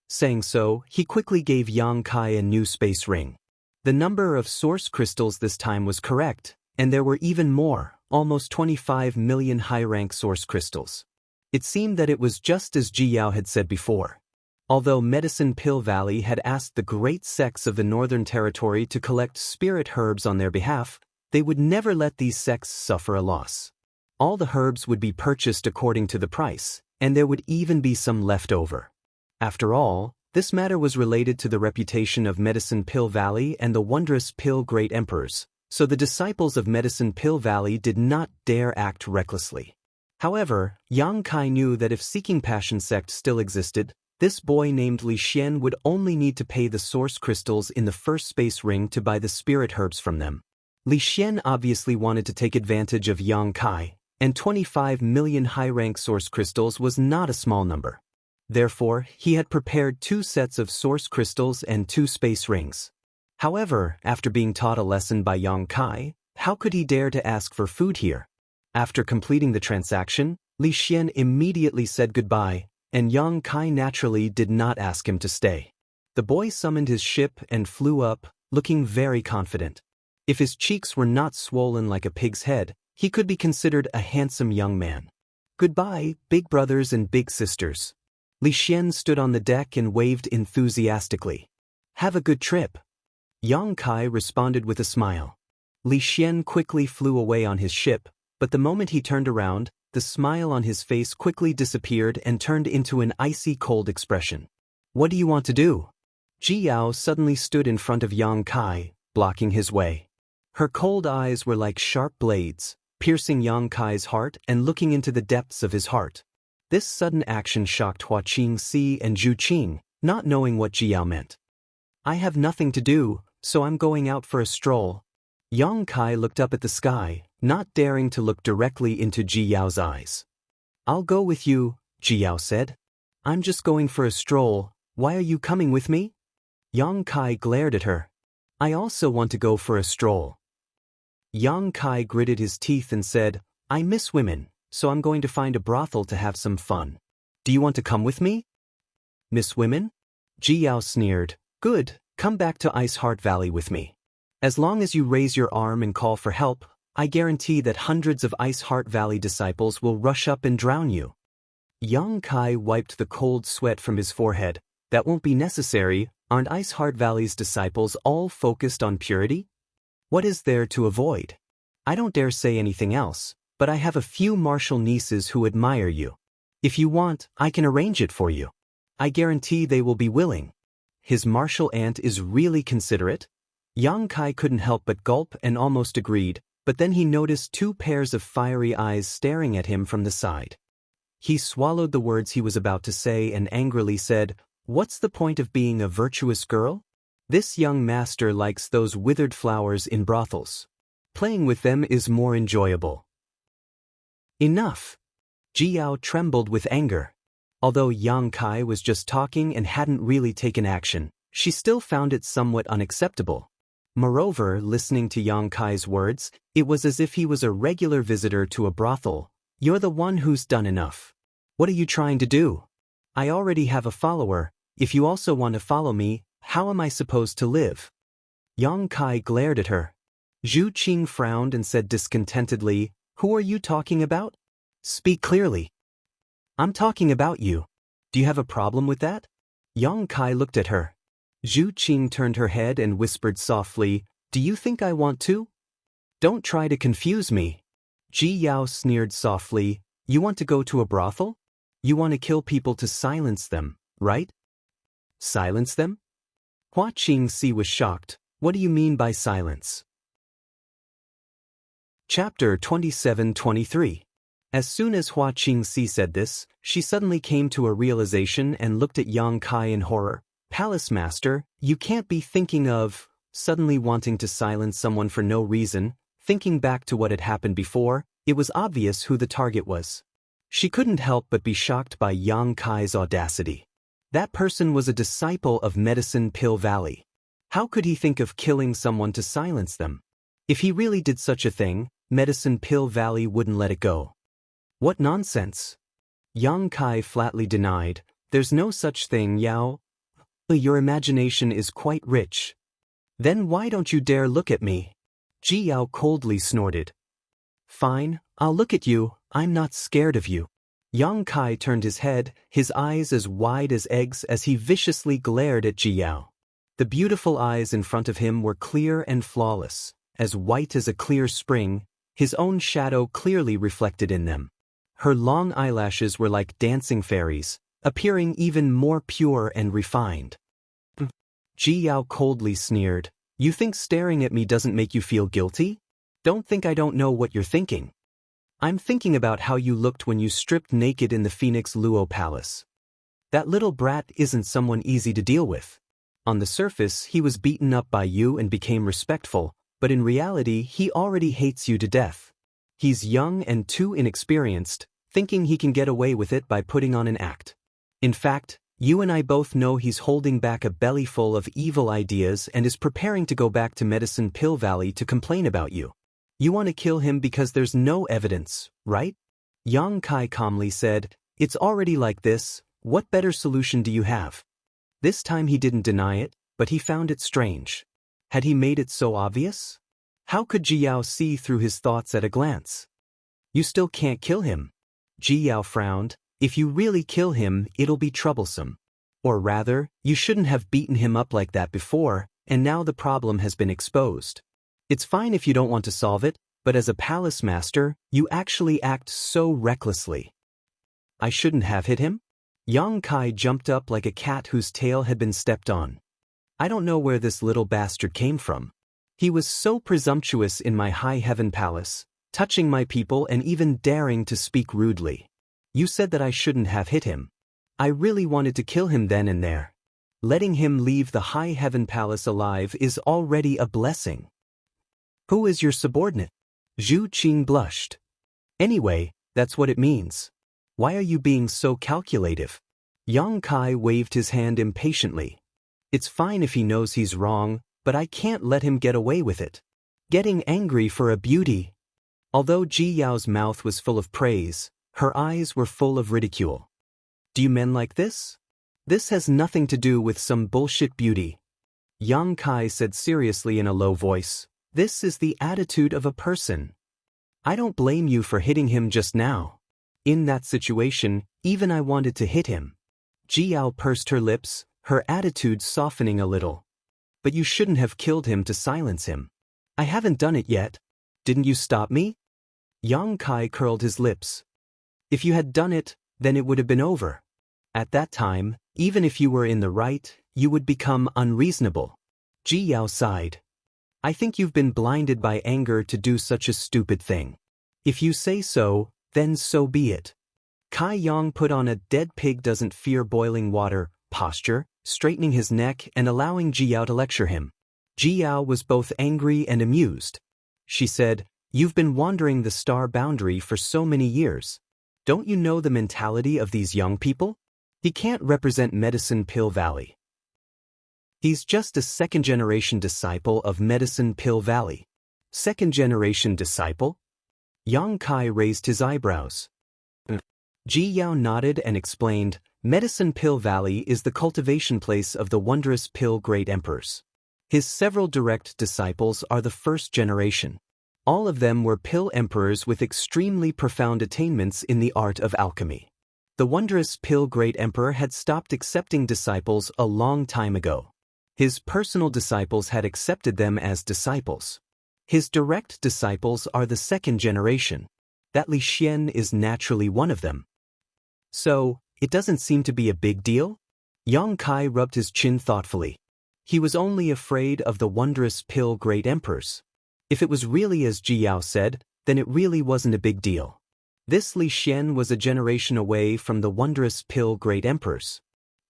Saying so, he quickly gave Yang Kai a new space ring. The number of source crystals this time was correct, and there were even more, almost 25 million high-rank source crystals. It seemed that it was just as Ji Yao had said before. Although Medicine Pill Valley had asked the great sects of the Northern Territory to collect spirit herbs on their behalf, they would never let these sects suffer a loss. All the herbs would be purchased according to the price, and there would even be some left over. After all, this matter was related to the reputation of Medicine Pill Valley and the wondrous Pill Great Emperors, so the disciples of Medicine Pill Valley did not dare act recklessly. However, Yang Kai knew that if Seeking Passion sect still existed, this boy named Li Xian would only need to pay the source crystals in the first space ring to buy the spirit herbs from them. Li Xian obviously wanted to take advantage of Yang Kai, and 25 million high-rank source crystals was not a small number. Therefore, he had prepared 2 sets of source crystals and 2 space rings. However, after being taught a lesson by Yang Kai, how could he dare to ask for food here? After completing the transaction, Li Xian immediately said goodbye, and Yang Kai naturally did not ask him to stay. The boy summoned his ship and flew up, looking very confident. If his cheeks were not swollen like a pig's head, he could be considered a handsome young man. "Goodbye, big brothers and big sisters." Li Xian stood on the deck and waved enthusiastically. "Have a good trip." Yang Kai responded with a smile. Li Xian quickly flew away on his ship, but the moment he turned around, the smile on his face quickly disappeared and turned into an icy cold expression. "What do you want to do?" Ji Yao suddenly stood in front of Yang Kai, blocking his way. Her cold eyes were like sharp blades, piercing Yang Kai's heart and looking into the depths of his heart. This sudden action shocked Hua Qingxi and Zhu Qing, not knowing what Jiao meant. I have nothing to do, so I'm going out for a stroll. Yang Kai looked up at the sky, not daring to look directly into Ji Yao's eyes. I'll go with you, Ji Yao said. I'm just going for a stroll, why are you coming with me? Yang Kai glared at her. I also want to go for a stroll. Yang Kai gritted his teeth and said, I miss women, so I'm going to find a brothel to have some fun. Do you want to come with me? Miss women? Ji Yao sneered. Good, come back to Ice Heart Valley with me. As long as you raise your arm and call for help, I guarantee that hundreds of Ice Heart Valley disciples will rush up and drown you. Yang Kai wiped the cold sweat from his forehead. That won't be necessary, aren't Ice Heart Valley's disciples all focused on purity? What is there to avoid? I don't dare say anything else, but I have a few martial nieces who admire you. If you want, I can arrange it for you. I guarantee they will be willing. His martial aunt is really considerate? Yang Kai couldn't help but gulp and almost agreed, but then he noticed two pairs of fiery eyes staring at him from the side. He swallowed the words he was about to say and angrily said, What's the point of being a virtuous girl? This young master likes those withered flowers in brothels. Playing with them is more enjoyable. Enough! Ji Yao trembled with anger. Although Yang Kai was just talking and hadn't really taken action, she still found it somewhat unacceptable. Moreover, listening to Yang Kai's words, it was as if he was a regular visitor to a brothel. You're the one who's done enough. What are you trying to do? I already have a follower. If you also want to follow me, how am I supposed to live? Yang Kai glared at her. Zhu Qing frowned and said discontentedly, Who are you talking about? Speak clearly. I'm talking about you. Do you have a problem with that? Yang Kai looked at her. Zhu Qing turned her head and whispered softly, Do you think I want to? Don't try to confuse me. Ji Yao sneered softly, You want to go to a brothel? You want to kill people to silence them, right? Silence them? Hua Qingxi was shocked. What do you mean by silence? Chapter 27-23. As soon as Hua Qingxi said this, she suddenly came to a realization and looked at Yang Kai in horror. Palace Master, you can't be thinking of, suddenly wanting to silence someone for no reason. Thinking back to what had happened before, it was obvious who the target was. She couldn't help but be shocked by Yang Kai's audacity. That person was a disciple of Medicine Pill Valley. How could he think of killing someone to silence them? If he really did such a thing, Medicine Pill Valley wouldn't let it go. What nonsense! Yang Kai flatly denied, There's no such thing, Yao. Your imagination is quite rich. Then why don't you dare look at me? Ji Yao coldly snorted. Fine, I'll look at you, I'm not scared of you. Yang Kai turned his head, his eyes as wide as eggs as he viciously glared at Ji Yao. The beautiful eyes in front of him were clear and flawless, as white as a clear spring, his own shadow clearly reflected in them. Her long eyelashes were like dancing fairies, appearing even more pure and refined. Ji Yao coldly sneered, You think staring at me doesn't make you feel guilty? Don't think I don't know what you're thinking. I'm thinking about how you looked when you stripped naked in the Phoenix Luo Palace. That little brat isn't someone easy to deal with. On the surface, he was beaten up by you and became respectful, but in reality, he already hates you to death. He's young and too inexperienced, thinking he can get away with it by putting on an act. In fact, you and I both know he's holding back a bellyful of evil ideas and is preparing to go back to Medicine Pill Valley to complain about you. You want to kill him because there's no evidence, right? Yang Kai calmly said, It's already like this, what better solution do you have? This time he didn't deny it, but he found it strange. Had he made it so obvious? How could Ji Yao see through his thoughts at a glance? You still can't kill him. Ji Yao frowned. If you really kill him, it'll be troublesome. Or rather, you shouldn't have beaten him up like that before, and now the problem has been exposed. It's fine if you don't want to solve it, but as a palace master, you actually act so recklessly. I shouldn't have hit him? Yang Kai jumped up like a cat whose tail had been stepped on. I don't know where this little bastard came from. He was so presumptuous in my high heaven palace, touching my people and even daring to speak rudely. You said that I shouldn't have hit him. I really wanted to kill him then and there. Letting him leave the High Heaven Palace alive is already a blessing. Who is your subordinate? Zhu Qing blushed. Anyway, that's what it means. Why are you being so calculative? Yang Kai waved his hand impatiently. It's fine if he knows he's wrong, but I can't let him get away with it. Getting angry for a beauty. Although Ji Yao's mouth was full of praise, her eyes were full of ridicule. Do you men like this? This has nothing to do with some bullshit beauty. Yang Kai said seriously in a low voice. This is the attitude of a person. I don't blame you for hitting him just now. In that situation, even I wanted to hit him. Ji Yao pursed her lips, her attitude softening a little. But you shouldn't have killed him to silence him. I haven't done it yet. Didn't you stop me? Yang Kai curled his lips. If you had done it, then it would have been over. At that time, even if you were in the right, you would become unreasonable. Ji Yao sighed. I think you've been blinded by anger to do such a stupid thing. If you say so, then so be it. Kai Yang put on a dead pig doesn't fear boiling water posture, straightening his neck and allowing Ji Yao to lecture him. Ji Yao was both angry and amused. She said, You've been wandering the star boundary for so many years. Don't you know the mentality of these young people? He can't represent Medicine Pill Valley. He's just a second-generation disciple of Medicine Pill Valley. Second-generation disciple? Yang Kai raised his eyebrows. Ji Yao nodded and explained, Medicine Pill Valley is the cultivation place of the wondrous Pill Great Emperors. His several direct disciples are the first generation. All of them were Pill Emperors with extremely profound attainments in the art of alchemy. The wondrous Pill Great Emperor had stopped accepting disciples a long time ago. His personal disciples had accepted them as disciples. His direct disciples are the second generation. That Li Xian is naturally one of them. So, it doesn't seem to be a big deal? Yang Kai rubbed his chin thoughtfully. He was only afraid of the wondrous Pill Great Emperors. If it was really as Ji Yao said, then it really wasn't a big deal. This Li Xian was a generation away from the wondrous Pill Great Emperors.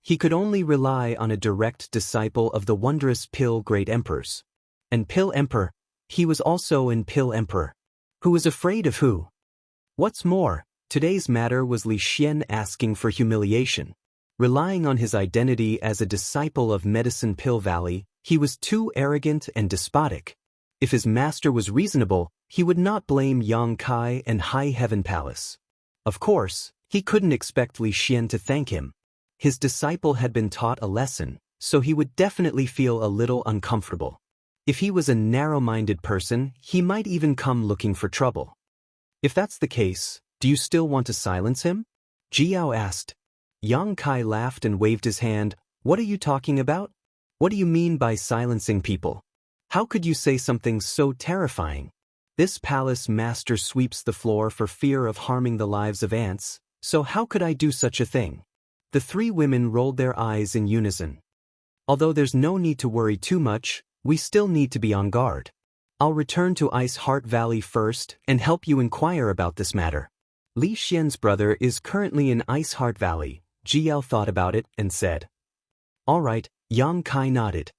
He could only rely on a direct disciple of the wondrous Pill Great Emperors. And Pill Emperor, he was also an Pill Emperor. Who was afraid of who? What's more, today's matter was Li Xian asking for humiliation. Relying on his identity as a disciple of Medicine Pill Valley, he was too arrogant and despotic. If his master was reasonable, he would not blame Yang Kai and High Heaven Palace. Of course, he couldn't expect Li Xian to thank him. His disciple had been taught a lesson, so he would definitely feel a little uncomfortable. If he was a narrow-minded person, he might even come looking for trouble. If that's the case, do you still want to silence him? Ji Yao asked. Yang Kai laughed and waved his hand. What are you talking about? What do you mean by silencing people? How could you say something so terrifying? This palace master sweeps the floor for fear of harming the lives of ants, so how could I do such a thing? The three women rolled their eyes in unison. Although there's no need to worry too much, we still need to be on guard. I'll return to Ice Heart Valley first and help you inquire about this matter. Li Xian's brother is currently in Ice Heart Valley. Ji Yao thought about it and said. All right, Yang Kai nodded.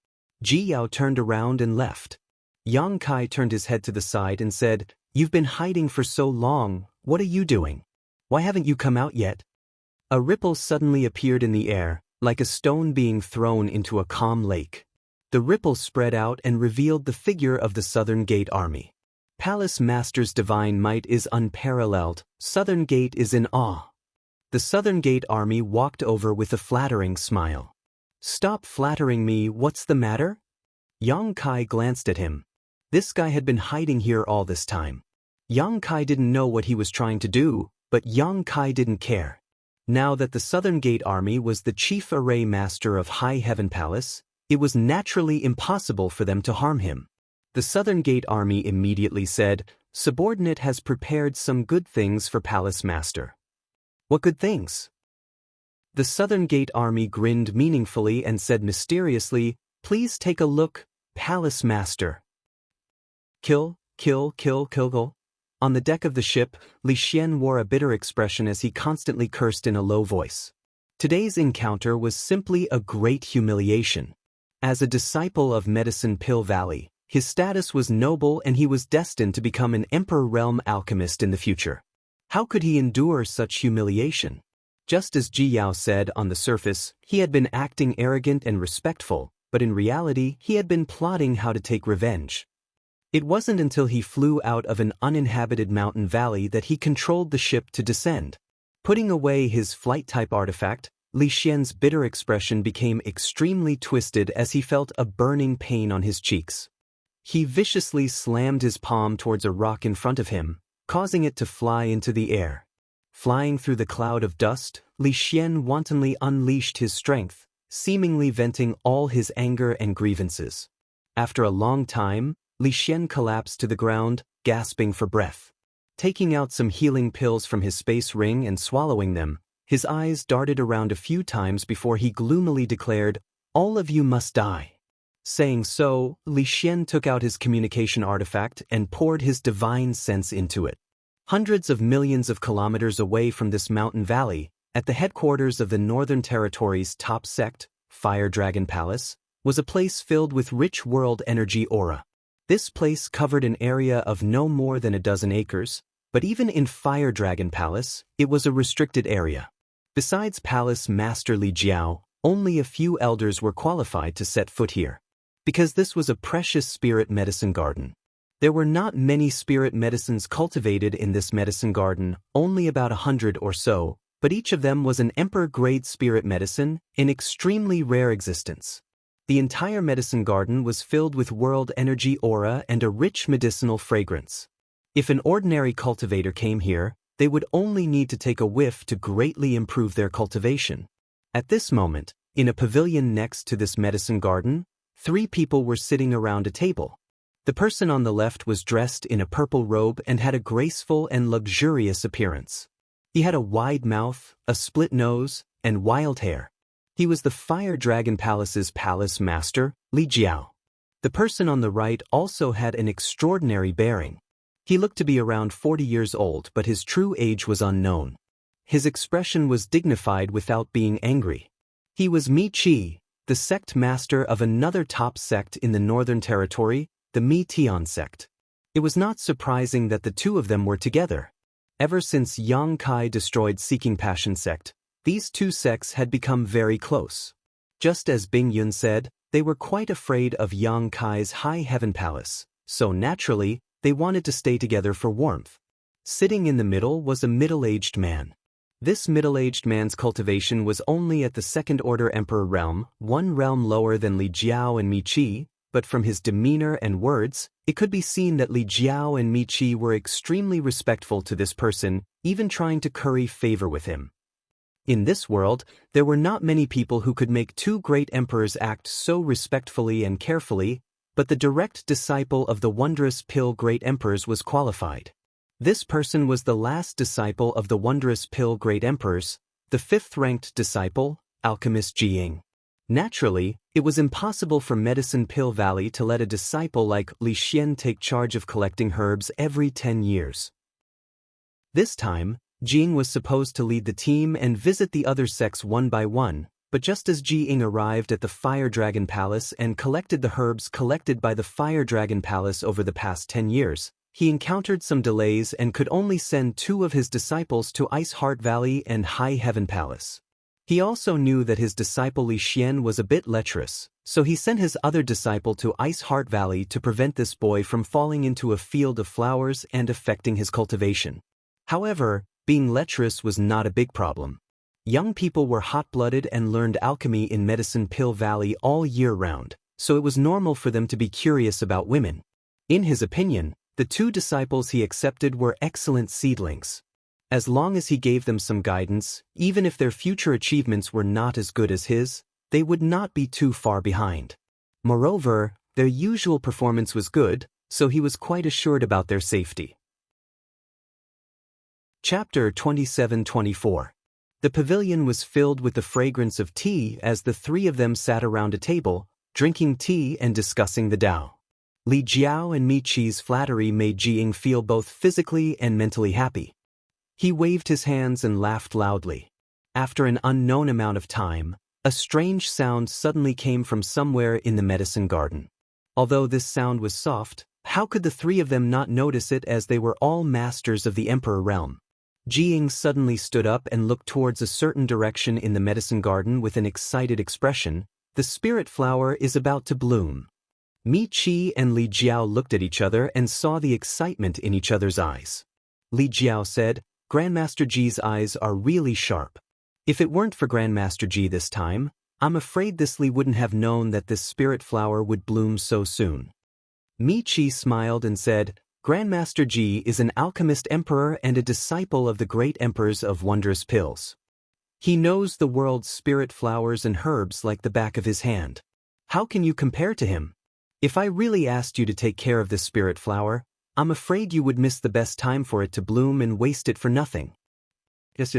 Ji Yao turned around and left. Yang Kai turned his head to the side and said, You've been hiding for so long, what are you doing? Why haven't you come out yet? A ripple suddenly appeared in the air, like a stone being thrown into a calm lake. The ripple spread out and revealed the figure of the Southern Gate Army. Palace Master's divine might is unparalleled, Southern Gate is in awe. The Southern Gate Army walked over with a flattering smile. Stop flattering me, what's the matter? Yang Kai glanced at him. This guy had been hiding here all this time. Yang Kai didn't know what he was trying to do, but Yang Kai didn't care. Now that the Southern Gate Army was the chief array master of High Heaven Palace, it was naturally impossible for them to harm him. The Southern Gate Army immediately said, Subordinate has prepared some good things for Palace Master. What good things? The Southern Gate Army grinned meaningfully and said mysteriously, Please take a look, Palace Master. Kill. On the deck of the ship, Li Xian wore a bitter expression as he constantly cursed in a low voice. Today's encounter was simply a great humiliation. As a disciple of Medicine Pill Valley, his status was noble and he was destined to become an Emperor Realm alchemist in the future. How could he endure such humiliation? Just as Ji Yao said on the surface, he had been acting arrogant and respectful, but in reality he had been plotting how to take revenge. It wasn't until he flew out of an uninhabited mountain valley that he controlled the ship to descend. Putting away his flight-type artifact, Li Xian's bitter expression became extremely twisted as he felt a burning pain on his cheeks. He viciously slammed his palm towards a rock in front of him, causing it to fly into the air. Flying through the cloud of dust, Li Xian wantonly unleashed his strength, seemingly venting all his anger and grievances. After a long time, Li Xian collapsed to the ground, gasping for breath. Taking out some healing pills from his space ring and swallowing them, his eyes darted around a few times before he gloomily declared, "All of you must die." Saying so, Li Xian took out his communication artifact and poured his divine sense into it. Hundreds of millions of kilometers away from this mountain valley, at the headquarters of the Northern Territory's top sect, Fire Dragon Palace, was a place filled with rich world energy aura. This place covered an area of no more than a dozen acres, but even in Fire Dragon Palace, it was a restricted area. Besides Palace Master Li Jiao, only a few elders were qualified to set foot here. Because this was a precious spirit medicine garden. There were not many spirit medicines cultivated in this medicine garden, only about 100 or so, but each of them was an emperor-grade spirit medicine, in extremely rare existence. The entire medicine garden was filled with world energy aura and a rich medicinal fragrance. If an ordinary cultivator came here, they would only need to take a whiff to greatly improve their cultivation. At this moment, in a pavilion next to this medicine garden, 3 people were sitting around a table. The person on the left was dressed in a purple robe and had a graceful and luxurious appearance. He had a wide mouth, a split nose, and wild hair. He was the Fire Dragon Palace's palace master, Li Jiao. The person on the right also had an extraordinary bearing. He looked to be around 40 years old, but his true age was unknown. His expression was dignified without being angry. He was Mi Qi, the sect master of another top sect in the Northern Territory, the Mi Tian sect. It was not surprising that the two of them were together. Ever since Yang Kai destroyed Seeking Passion sect, these two sects had become very close. Just as Bing Yun said, they were quite afraid of Yang Kai's High Heaven Palace, so naturally, they wanted to stay together for warmth. Sitting in the middle was a middle-aged man. This middle-aged man's cultivation was only at the second-order Emperor realm, one realm lower than Li Jiao and Mi Qi, but from his demeanor and words, it could be seen that Li Jiao and Mi Qi were extremely respectful to this person, even trying to curry favor with him. In this world, there were not many people who could make 2 great emperors act so respectfully and carefully, but the direct disciple of the wondrous Pill Great Emperors was qualified. This person was the last disciple of the wondrous Pill Great Emperors, the 5th-ranked disciple, Alchemist Jiying. Naturally, it was impossible for Medicine Pill Valley to let a disciple like Li Xian take charge of collecting herbs every 10 years. This time, Jiying was supposed to lead the team and visit the other sects one by one, but just as Jiying arrived at the Fire Dragon Palace and collected the herbs collected by the Fire Dragon Palace over the past 10 years, he encountered some delays and could only send 2 of his disciples to Ice Heart Valley and High Heaven Palace. He also knew that his disciple Li Xian was a bit lecherous, so he sent his other disciple to Ice Heart Valley to prevent this boy from falling into a field of flowers and affecting his cultivation. However, being lecherous was not a big problem. Young people were hot-blooded and learned alchemy in Medicine Pill Valley all year round, so it was normal for them to be curious about women. In his opinion, the 2 disciples he accepted were excellent seedlings. As long as he gave them some guidance, even if their future achievements were not as good as his, they would not be too far behind. Moreover, their usual performance was good, so he was quite assured about their safety. Chapter 27-24. The pavilion was filled with the fragrance of tea as the 3 of them sat around a table, drinking tea and discussing the Tao. Li Jiao and Mi Qi's flattery made Jiying feel both physically and mentally happy. He waved his hands and laughed loudly. After an unknown amount of time, a strange sound suddenly came from somewhere in the medicine garden. Although this sound was soft, how could the three of them not notice it, as they were all masters of the Emperor realm? Jiying suddenly stood up and looked towards a certain direction in the medicine garden with an excited expression. The spirit flower is about to bloom. Mi Qi and Li Jiao looked at each other and saw the excitement in each other's eyes. Li Jiao said, "Grandmaster Ji's eyes are really sharp. If it weren't for Grandmaster Ji this time, I'm afraid this Li wouldn't have known that this spirit flower would bloom so soon." Mi Qi smiled and said, "Grandmaster Ji is an alchemist emperor and a disciple of the great emperors of wondrous pills. He knows the world's spirit flowers and herbs like the back of his hand. How can you compare to him? If I really asked you to take care of this spirit flower, I'm afraid you would miss the best time for it to bloom and waste it for nothing." Yes.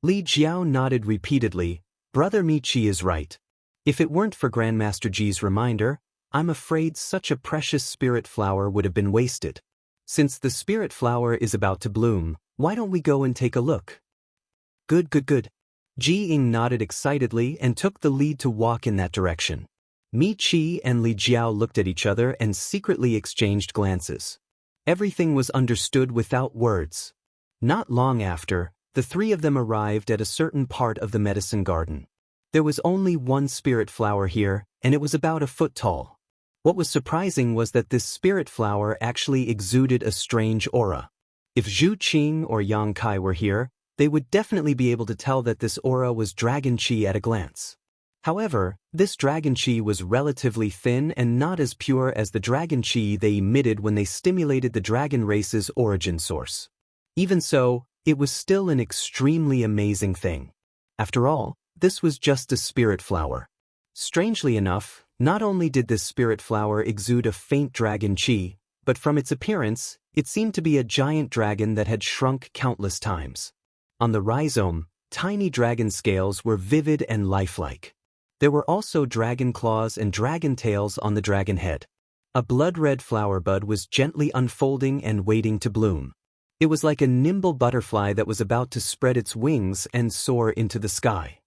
Li Jiao nodded repeatedly. "Brother Mi Qi is right. If it weren't for Grandmaster Ji's reminder, I'm afraid such a precious spirit flower would have been wasted. Since the spirit flower is about to bloom, why don't we go and take a look?" Good. Jiying nodded excitedly and took the lead to walk in that direction. Mi Qi and Li Jiao looked at each other and secretly exchanged glances. Everything was understood without words. Not long after, the three of them arrived at a certain part of the medicine garden. There was only one spirit flower here, and it was about a foot tall. What was surprising was that this spirit flower actually exuded a strange aura. If Zhu Qing or Yang Kai were here, they would definitely be able to tell that this aura was dragon qi at a glance. However, this dragon qi was relatively thin and not as pure as the dragon qi they emitted when they stimulated the dragon race's origin source. Even so, it was still an extremely amazing thing. After all, this was just a spirit flower. Strangely enough, not only did this spirit flower exude a faint dragon qi, but from its appearance, it seemed to be a giant dragon that had shrunk countless times. On the rhizome, tiny dragon scales were vivid and lifelike. There were also dragon claws and dragon tails on the dragon head. A blood-red flower bud was gently unfolding and waiting to bloom. It was like a nimble butterfly that was about to spread its wings and soar into the sky.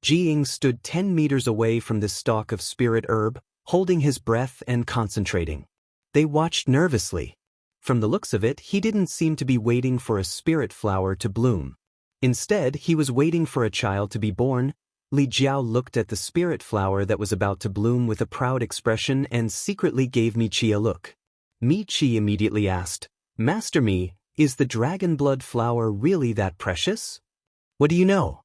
Jiying stood 10 meters away from this stalk of spirit herb, holding his breath and concentrating. They watched nervously. From the looks of it, he didn't seem to be waiting for a spirit flower to bloom. Instead, he was waiting for a child to be born. Li Jiao looked at the spirit flower that was about to bloom with a proud expression and secretly gave Mi Qi a look. Mi Qi immediately asked, "Master Mi, is the dragon blood flower really that precious?" "What do you know?"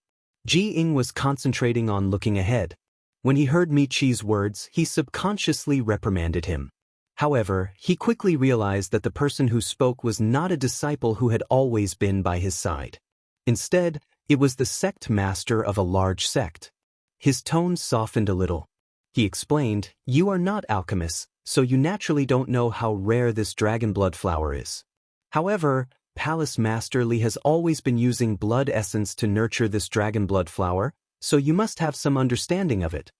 Jiying was concentrating on looking ahead. When he heard Mi Qi's words, he subconsciously reprimanded him. However, he quickly realized that the person who spoke was not a disciple who had always been by his side. Instead, it was the sect master of a large sect. His tone softened a little. He explained, "You are not alchemists, so you naturally don't know how rare this dragon blood flower is. However, Palace Master Li has always been using blood essence to nurture this dragon blood flower, so you must have some understanding of it."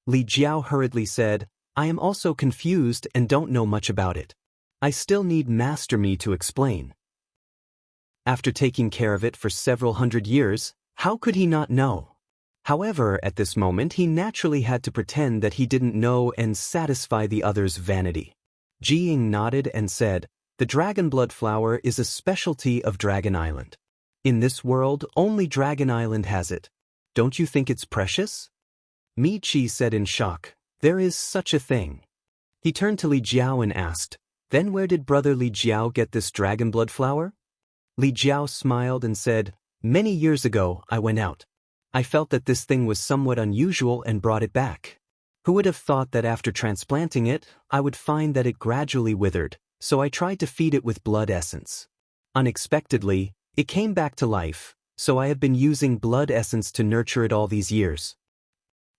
Li Jiao hurriedly said, "I am also confused and don't know much about it. I still need Master Mi to explain." After taking care of it for several hundred years, how could he not know? However, at this moment he naturally had to pretend that he didn't know and satisfy the other's vanity. Jiying nodded and said, "The dragon blood flower is a specialty of Dragon Island. In this world, only Dragon Island has it. Don't you think it's precious?" Mi Qi said in shock, "There is such a thing." He turned to Li Jiao and asked, "Then where did brother Li Jiao get this dragon blood flower?" Li Jiao smiled and said, "Many years ago, I went out. I felt that this thing was somewhat unusual and brought it back. Who would have thought that after transplanting it, I would find that it gradually withered, so I tried to feed it with blood essence. Unexpectedly, it came back to life, so I have been using blood essence to nurture it all these years."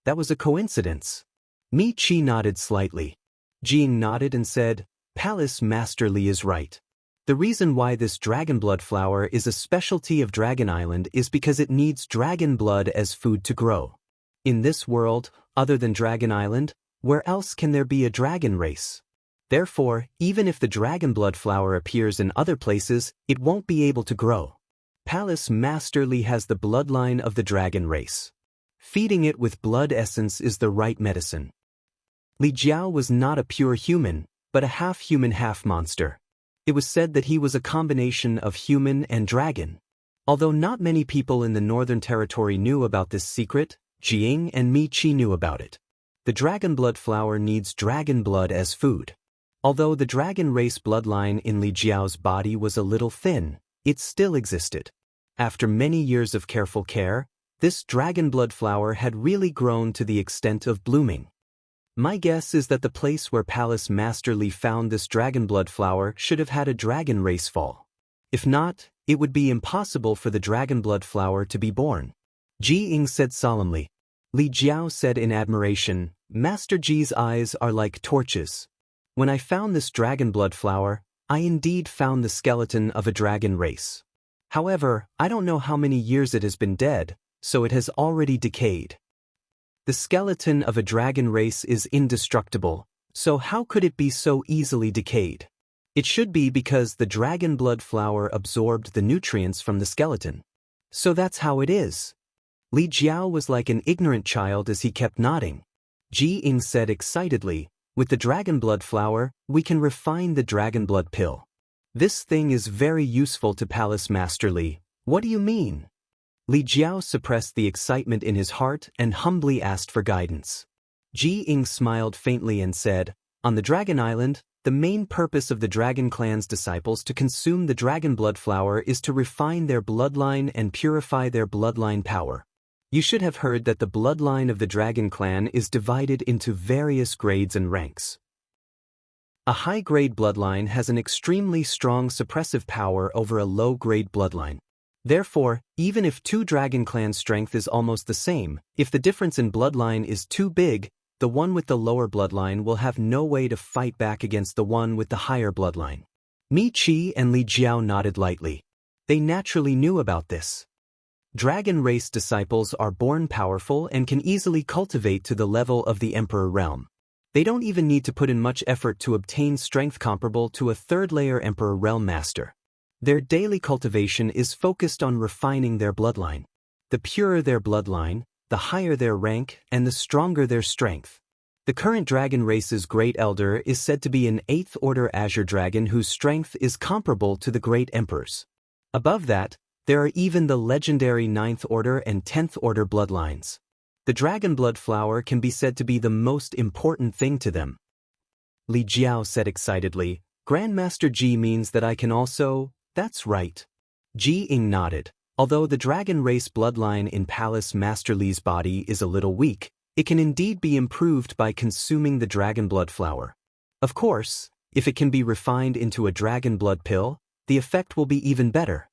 "That was a coincidence." Mi Qi nodded slightly. Jiying nodded and said, "Palace Master Li is right. The reason why this dragon blood flower is a specialty of Dragon Island is because it needs dragon blood as food to grow. In this world, other than Dragon Island, where else can there be a dragon race? Therefore, even if the dragon blood flower appears in other places, it won't be able to grow. Palace Master Li has the bloodline of the dragon race. Feeding it with blood essence is the right medicine. Li Jiao was not a pure human, but a half-human half-monster. It was said that he was a combination of human and dragon. Although not many people in the Northern Territory knew about this secret, Jing and Mi Qi knew about it. The dragon blood flower needs dragon blood as food. Although the dragon race bloodline in Li Jiao's body was a little thin, it still existed. After many years of careful care, this dragon blood flower had really grown to the extent of blooming. My guess is that the place where Palace Master Li found this dragon blood flower should have had a dragon race fall. If not, it would be impossible for the dragon blood flower to be born. Ji Ying said solemnly. Li Jiao said in admiration, Master Ji's eyes are like torches. When I found this dragon blood flower, I indeed found the skeleton of a dragon race. However, I don't know how many years it has been dead, so it has already decayed. The skeleton of a dragon race is indestructible, so how could it be so easily decayed? It should be because the dragon blood flower absorbed the nutrients from the skeleton. So that's how it is. Li Jiao was like an ignorant child as he kept nodding. Ji Ying said excitedly, with the dragon blood flower, we can refine the dragon blood pill. This thing is very useful to Palace Master Li. What do you mean? Li Jiao suppressed the excitement in his heart and humbly asked for guidance. Ji Ying smiled faintly and said, on the Dragon Island, the main purpose of the Dragon Clan's disciples to consume the dragon blood flower is to refine their bloodline and purify their bloodline power. You should have heard that the bloodline of the Dragon Clan is divided into various grades and ranks. A high-grade bloodline has an extremely strong suppressive power over a low-grade bloodline. Therefore, even if two Dragon Clan strength is almost the same, if the difference in bloodline is too big, the one with the lower bloodline will have no way to fight back against the one with the higher bloodline. Mi Qi and Li Jiao nodded lightly. They naturally knew about this. Dragon race disciples are born powerful and can easily cultivate to the level of the Emperor realm. They don't even need to put in much effort to obtain strength comparable to a third-layer Emperor realm master. Their daily cultivation is focused on refining their bloodline. The purer their bloodline, the higher their rank, and the stronger their strength. The current dragon race's Great Elder is said to be an 8th Order Azure Dragon whose strength is comparable to the Great Emperor's. Above that, there are even the legendary 9th Order and 10th Order bloodlines. The dragon blood flower can be said to be the most important thing to them. Li Jiao said excitedly, Grandmaster Ji means that I can also... That's right. Ji Ying nodded. Although the dragon race bloodline in Palace Master Li's body is a little weak, it can indeed be improved by consuming the dragon blood flower. Of course, if it can be refined into a dragon blood pill, the effect will be even better.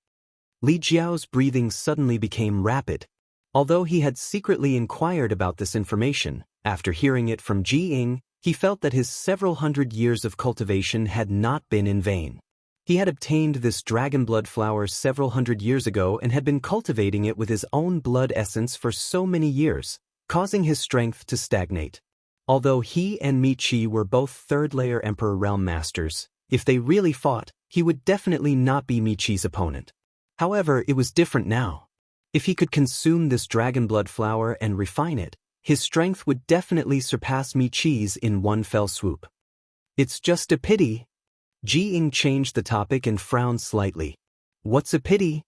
Li Jiao's breathing suddenly became rapid. Although he had secretly inquired about this information, after hearing it from Ji Ying, he felt that his several hundred years of cultivation had not been in vain. He had obtained this dragon blood flower several hundred years ago and had been cultivating it with his own blood essence for so many years, causing his strength to stagnate. Although he and Mi Qi were both third-layer Emperor Realm Masters, if they really fought, he would definitely not be Mi Qi's opponent. However, it was different now. If he could consume this dragon blood flower and refine it, his strength would definitely surpass Mi Qi's in one fell swoop. It's just a pity. Ji Ying changed the topic and frowned slightly. What's a pity?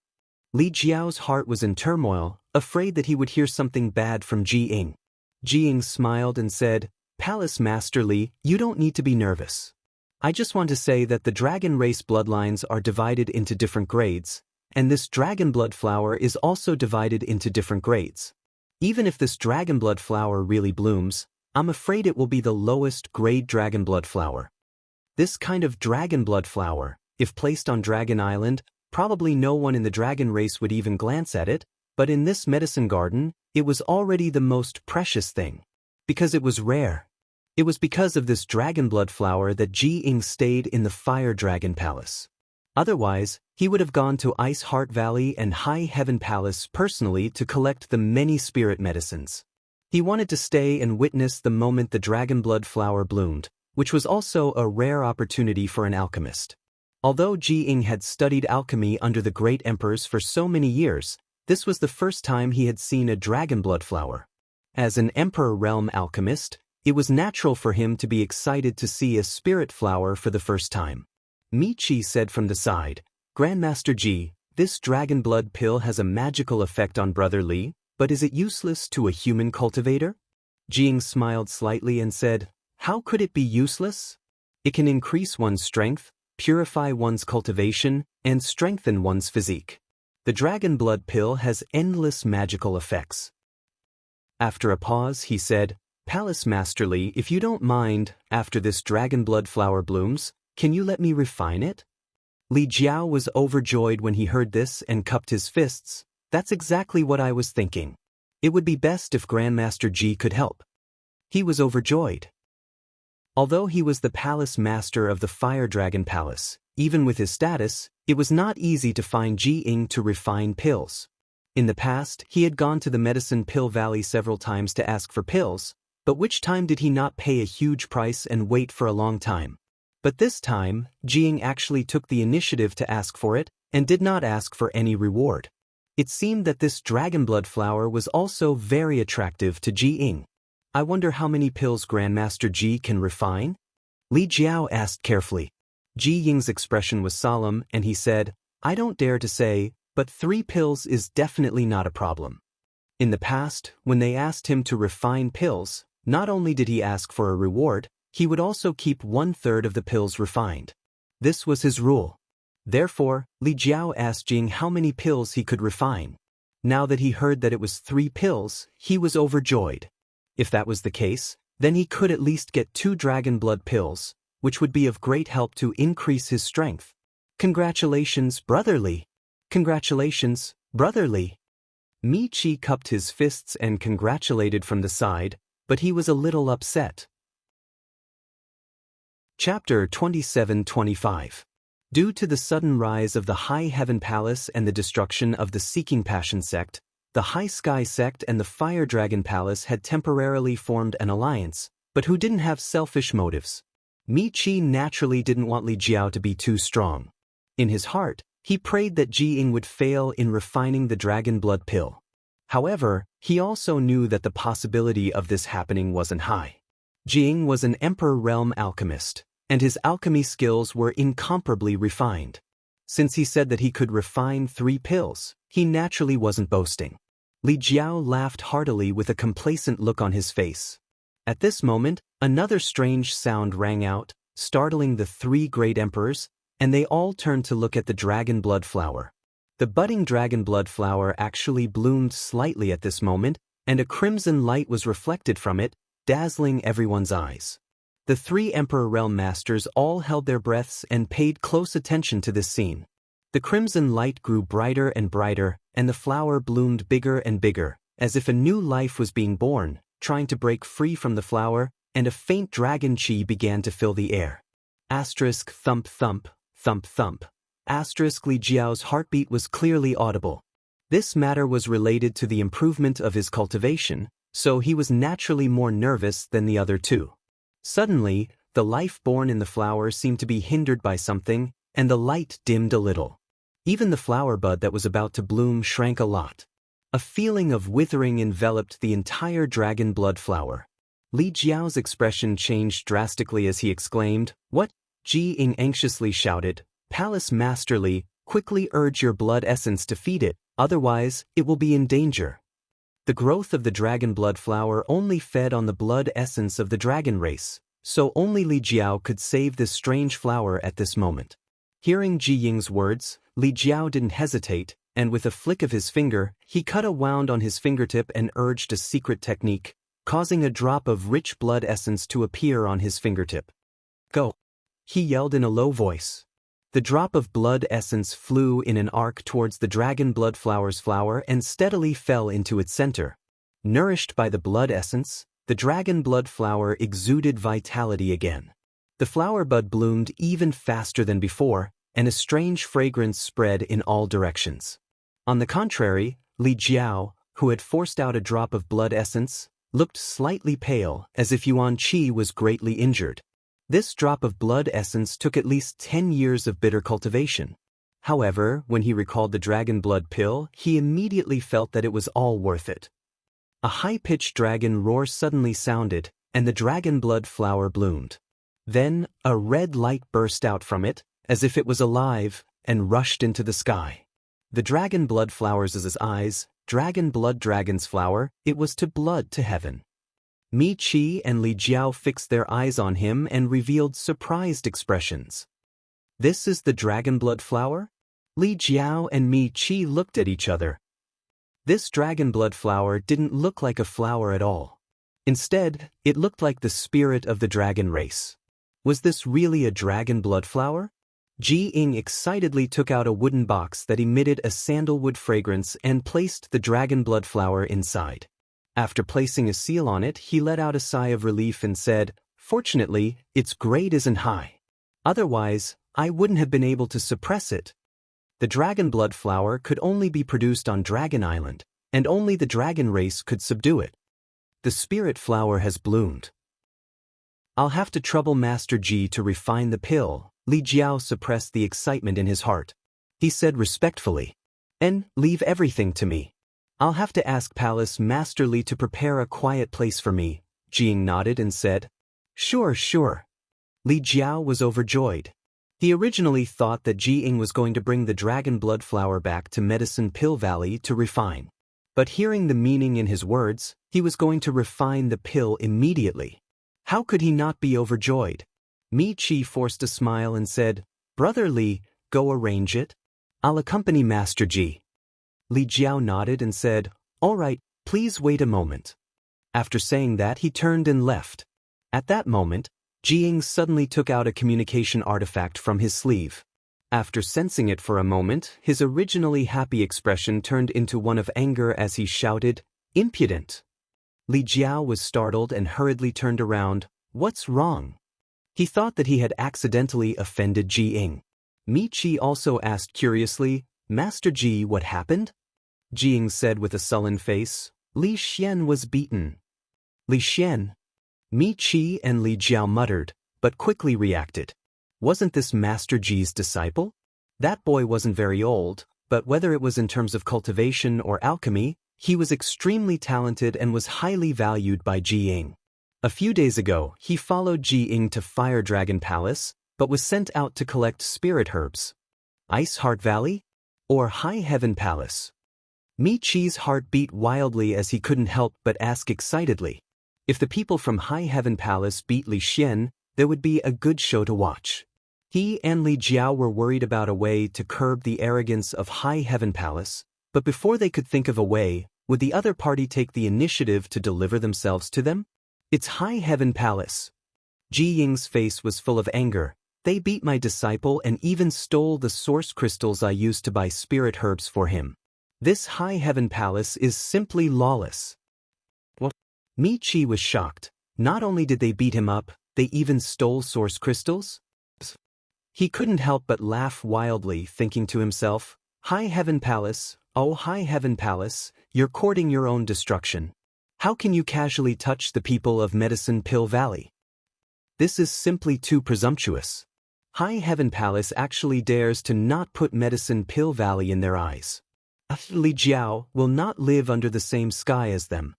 Li Jiao's heart was in turmoil, afraid that he would hear something bad from Ji Ying. Ji Ying smiled and said, Palace Master Li, you don't need to be nervous. I just want to say that the dragon race bloodlines are divided into different grades, and this dragon blood flower is also divided into different grades. Even if this dragon blood flower really blooms, I'm afraid it will be the lowest grade dragon blood flower. This kind of dragon blood flower, if placed on Dragon Island, probably no one in the dragon race would even glance at it, but in this medicine garden, it was already the most precious thing. Because it was rare. It was because of this dragon blood flower that Ji Ying stayed in the Fire Dragon Palace. Otherwise, he would have gone to Ice Heart Valley and High Heaven Palace personally to collect the many spirit medicines. He wanted to stay and witness the moment the dragon blood flower bloomed, which was also a rare opportunity for an alchemist. Although Ji Ying had studied alchemy under the great emperors for so many years, this was the first time he had seen a dragon blood flower. As an emperor realm alchemist, it was natural for him to be excited to see a spirit flower for the first time. Mi Qi said from the side, "Grandmaster Ji, this dragon blood pill has a magical effect on Brother Li, but is it useless to a human cultivator?" Ji Ying smiled slightly and said, "How could it be useless? It can increase one's strength, purify one's cultivation, and strengthen one's physique. The dragon blood pill has endless magical effects." After a pause, he said, "Palace Master Li, if you don't mind, after this dragon blood flower blooms, can you let me refine it?" Li Jiao was overjoyed when he heard this and cupped his fists. "That's exactly what I was thinking. It would be best if Grandmaster Ji could help." He was overjoyed. Although he was the palace master of the Fire Dragon Palace, even with his status, it was not easy to find Ji Ying to refine pills. In the past, he had gone to the Medicine Pill Valley several times to ask for pills, but which time did he not pay a huge price and wait for a long time? But this time, Ji Ying actually took the initiative to ask for it, and did not ask for any reward. It seemed that this dragon blood flower was also very attractive to Ji Ying. "I wonder how many pills Grandmaster Ji can refine?" Li Jiao asked carefully. Ji Ying's expression was solemn, and he said, "I don't dare to say, but 3 pills is definitely not a problem." In the past, when they asked him to refine pills, not only did he ask for a reward, he would also keep 1/3 of the pills refined. This was his rule. Therefore, Li Jiao asked Ji Ying how many pills he could refine. Now that he heard that it was 3 pills, he was overjoyed. If that was the case, then he could at least get 2 dragon blood pills, which would be of great help to increase his strength. "Congratulations, Brother Li! Congratulations, Brother Li!" Mi Qi cupped his fists and congratulated from the side, but he was a little upset. Chapter 27-25. Due to the sudden rise of the High Heaven Palace and the destruction of the Seeking Passion sect, the High Sky sect and the Fire Dragon Palace had temporarily formed an alliance, but who didn't have selfish motives. Mi Qi naturally didn't want Li Jiao to be too strong. In his heart, he prayed that Ji Ying would fail in refining the dragon blood pill. However, he also knew that the possibility of this happening wasn't high. Ji Ying was an Emperor Realm alchemist, and his alchemy skills were incomparably refined. Since he said that he could refine 3 pills, he naturally wasn't boasting. Li Jiao laughed heartily with a complacent look on his face. At this moment, another strange sound rang out, startling the 3 great emperors, and they all turned to look at the dragon blood flower. The budding dragon blood flower actually bloomed slightly at this moment, and a crimson light was reflected from it, dazzling everyone's eyes. The 3 Emperor Realm Masters all held their breaths and paid close attention to this scene. The crimson light grew brighter and brighter, and the flower bloomed bigger and bigger, as if a new life was being born, trying to break free from the flower, and a faint dragon chi began to fill the air. Asterisk thump thump, thump thump. Asterisk Li Jiao's heartbeat was clearly audible. This matter was related to the improvement of his cultivation, so he was naturally more nervous than the other 2. Suddenly, the life born in the flower seemed to be hindered by something, and the light dimmed a little. Even the flower bud that was about to bloom shrank a lot. A feeling of withering enveloped the entire dragon blood flower. Li Jiao's expression changed drastically as he exclaimed, "What?" Ji Ying anxiously shouted, "Palace Master Li, quickly urge your blood essence to feed it, otherwise, it will be in danger." The growth of the dragon blood flower only fed on the blood essence of the dragon race, so only Li Jiao could save this strange flower at this moment. Hearing Ji Ying's words, Li Jiao didn't hesitate, and with a flick of his finger, he cut a wound on his fingertip and urged a secret technique, causing a drop of rich blood essence to appear on his fingertip. "Go!" he yelled in a low voice. The drop of blood essence flew in an arc towards the dragon blood flower's flower and steadily fell into its center. Nourished by the blood essence, the dragon blood flower exuded vitality again. The flower bud bloomed even faster than before, and a strange fragrance spread in all directions. On the contrary, Li Jiao, who had forced out a drop of blood essence, looked slightly pale, as if Yuan Qi was greatly injured. This drop of blood essence took at least 10 years of bitter cultivation. However, when he recalled the dragon blood pill, he immediately felt that it was all worth it. A high-pitched dragon roar suddenly sounded, and the dragon blood flower bloomed. Then, a red light burst out from it, as if it was alive, and rushed into the sky. The dragon blood flowers as his eyes, dragon blood dragon's flower, it was to blood to heaven. Mi Qi and Li Jiao fixed their eyes on him and revealed surprised expressions. This is the dragon blood flower? Li Jiao and Mi Qi looked at each other. This dragon blood flower didn't look like a flower at all. Instead, it looked like the spirit of the dragon race. Was this really a dragon blood flower? Ji Ying excitedly took out a wooden box that emitted a sandalwood fragrance and placed the dragon blood flower inside. After placing a seal on it, he let out a sigh of relief and said, "Fortunately, its grade isn't high. Otherwise, I wouldn't have been able to suppress it." The dragon blood flower could only be produced on Dragon Island, and only the dragon race could subdue it. The spirit flower has bloomed. I'll have to trouble Master Ji to refine the pill. Li Jiao suppressed the excitement in his heart. He said respectfully, "And leave everything to me. I'll have to ask Palace Master Li to prepare a quiet place for me." Ji Ying nodded and said, Sure. Li Jiao was overjoyed. He originally thought that Ji Ying was going to bring the dragon blood flower back to Medicine Pill Valley to refine. But hearing the meaning in his words, he was going to refine the pill immediately. How could he not be overjoyed? Mi Qi forced a smile and said, "Brother Li, go arrange it. I'll accompany Master Ji." Li Jiao nodded and said, "All right, please wait a moment." After saying that, he turned and left. At that moment, Ji Ying suddenly took out a communication artifact from his sleeve. After sensing it for a moment, his originally happy expression turned into one of anger as he shouted, "Impudent!" Li Jiao was startled and hurriedly turned around. "What's wrong?" He thought that he had accidentally offended Ji Ying. Mi Qi also asked curiously, "Master Ji, what happened?" Ji Ying said with a sullen face, "Li Xian was beaten." "Li Xian?" Mi Qi and Li Jiao muttered, but quickly reacted. Wasn't this Master Ji's disciple? That boy wasn't very old, but whether it was in terms of cultivation or alchemy, he was extremely talented and was highly valued by Ji Ying. A few days ago, he followed Ji Ying to Fire Dragon Palace, but was sent out to collect spirit herbs. Ice Heart Valley? Or High Heaven Palace? Mi Qi's heart beat wildly as he couldn't help but ask excitedly. If the people from High Heaven Palace beat Li Xian, there would be a good show to watch. He and Li Jiao were worried about a way to curb the arrogance of High Heaven Palace, but before they could think of a way, would the other party take the initiative to deliver themselves to them? "It's High Heaven Palace." Ji Ying's face was full of anger. "They beat my disciple and even stole the source crystals I used to buy spirit herbs for him. This High Heaven Palace is simply lawless." What? Mi Qi was shocked. Not only did they beat him up, they even stole source crystals? He couldn't help but laugh wildly, thinking to himself, "High Heaven Palace, oh High Heaven Palace, you're courting your own destruction. How can you casually touch the people of Medicine Pill Valley? This is simply too presumptuous. High Heaven Palace actually dares to not put Medicine Pill Valley in their eyes. Li Jiao will not live under the same sky as them."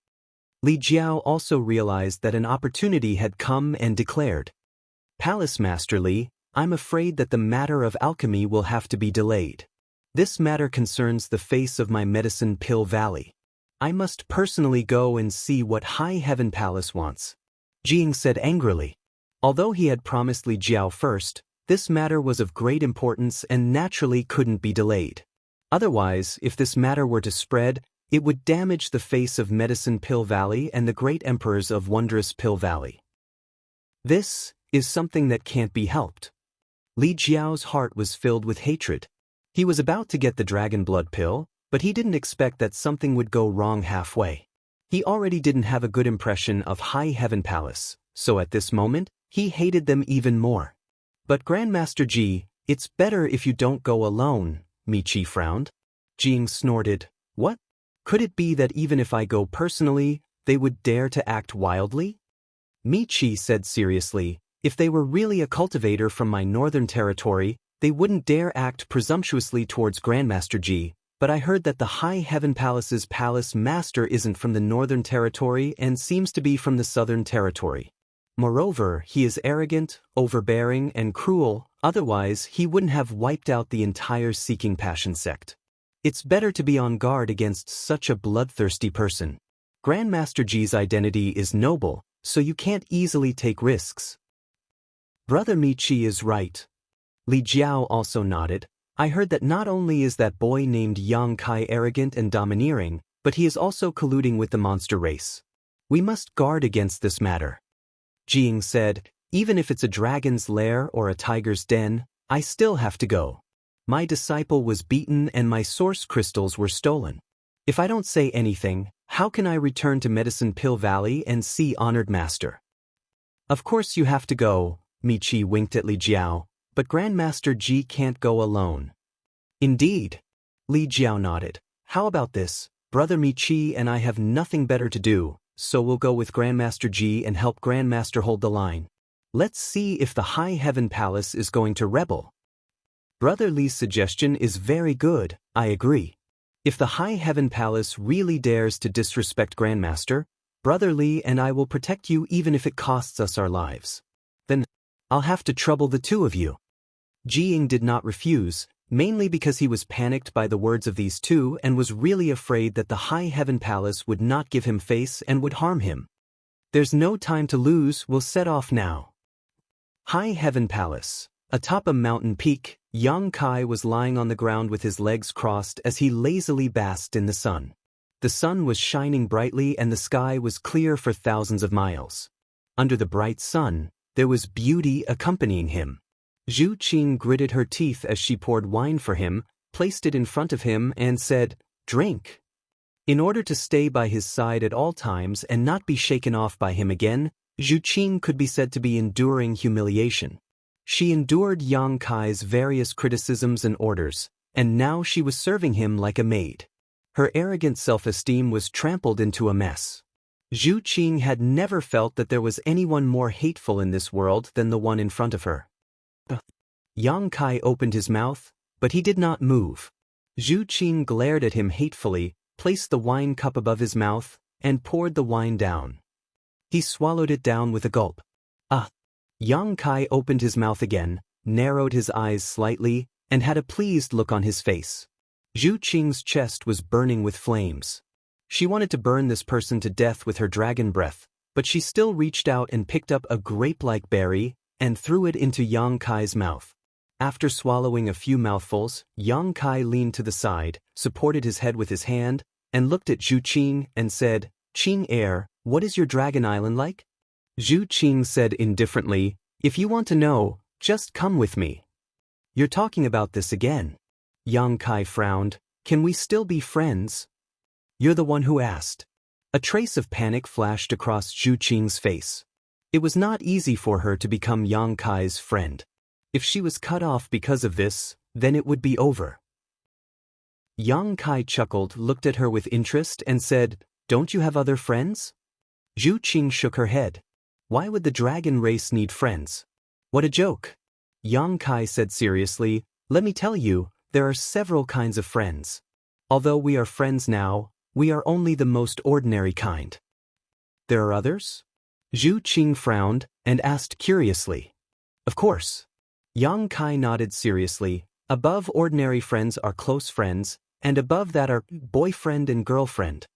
Li Jiao also realized that an opportunity had come and declared, "Palace Master Li, I'm afraid that the matter of alchemy will have to be delayed. This matter concerns the face of my Medicine Pill Valley. I must personally go and see what High Heaven Palace wants." Ji Ying said angrily. Although he had promised Li Jiao first, this matter was of great importance and naturally couldn't be delayed. Otherwise, if this matter were to spread, it would damage the face of Medicine Pill Valley and the great emperors of Wondrous Pill Valley. This is something that can't be helped. Li Jiao's heart was filled with hatred. He was about to get the dragon blood pill, but he didn't expect that something would go wrong halfway. He already didn't have a good impression of High Heaven Palace, so at this moment, he hated them even more. "But Grandmaster Ji, it's better if you don't go alone," Mi Qi frowned. Ji Ying snorted, "What? Could it be that even if I go personally, they would dare to act wildly?" Mi Qi said seriously, If they were really a cultivator from my northern territory, they wouldn't dare act presumptuously towards Grandmaster Ji, but I heard that the High Heaven Palace's palace master isn't from the northern territory and seems to be from the southern territory. Moreover, he is arrogant, overbearing, and cruel, otherwise he wouldn't have wiped out the entire Seeking Passion sect. It's better to be on guard against such a bloodthirsty person. Grandmaster Ji's identity is noble, so you can't easily take risks. Brother Michi is right. Li Jiao also nodded. I heard that not only is that boy named Yang Kai arrogant and domineering, but he is also colluding with the monster race. We must guard against this matter. Jing said, even if it's a dragon's lair or a tiger's den, I still have to go. My disciple was beaten and my source crystals were stolen. If I don't say anything, how can I return to Medicine Pill Valley and see Honored Master? Of course you have to go, Michi winked at Li Jiao, but Grandmaster Ji can't go alone. Indeed. Li Jiao nodded. How about this? Brother Michi and I have nothing better to do, so we'll go with Grandmaster Ji and help Grandmaster hold the line. Let's see if the High Heaven Palace is going to rebel. Brother Li's suggestion is very good, I agree. If the High Heaven Palace really dares to disrespect Grandmaster, Brother Li and I will protect you even if it costs us our lives. Then, I'll have to trouble the two of you. Jiying did not refuse, mainly because he was panicked by the words of these two and was really afraid that the High Heaven Palace would not give him face and would harm him. There's no time to lose, we'll set off now. High Heaven Palace. Atop a mountain peak, Yang Kai was lying on the ground with his legs crossed as he lazily basked in the sun. The sun was shining brightly and the sky was clear for thousands of miles. Under the bright sun, there was beauty accompanying him. Zhu Qing gritted her teeth as she poured wine for him, placed it in front of him, and said, "Drink." In order to stay by his side at all times and not be shaken off by him again, Zhu Qing could be said to be enduring humiliation. She endured Yang Kai's various criticisms and orders, and now she was serving him like a maid. Her arrogant self-esteem was trampled into a mess. Zhu Qing had never felt that there was anyone more hateful in this world than the one in front of her. Yang Kai opened his mouth, but he did not move. Zhu Qing glared at him hatefully, placed the wine cup above his mouth, and poured the wine down. He swallowed it down with a gulp. Yang Kai opened his mouth again, narrowed his eyes slightly, and had a pleased look on his face. Zhu Qing's chest was burning with flames. She wanted to burn this person to death with her dragon breath, but she still reached out and picked up a grape-like berry and threw it into Yang Kai's mouth. After swallowing a few mouthfuls, Yang Kai leaned to the side, supported his head with his hand, and looked at Zhu Qing and said, "Qing heir, what is your dragon island like?" Zhu Qing said indifferently, "If you want to know, just come with me." "You're talking about this again." Yang Kai frowned. "Can we still be friends?" "You're the one who asked." A trace of panic flashed across Zhu Qing's face. It was not easy for her to become Yang Kai's friend. If she was cut off because of this, then it would be over. Yang Kai chuckled, looked at her with interest, and said, "Don't you have other friends?" Zhu Qing shook her head. "Why would the dragon race need friends?" "What a joke." Yang Kai said seriously, "Let me tell you, there are several kinds of friends. Although we are friends now, we are only the most ordinary kind." "There are others?" Zhu Qing frowned and asked curiously. "Of course." Yang Kai nodded seriously. "Above ordinary friends are close friends, and above that are boyfriend and girlfriend."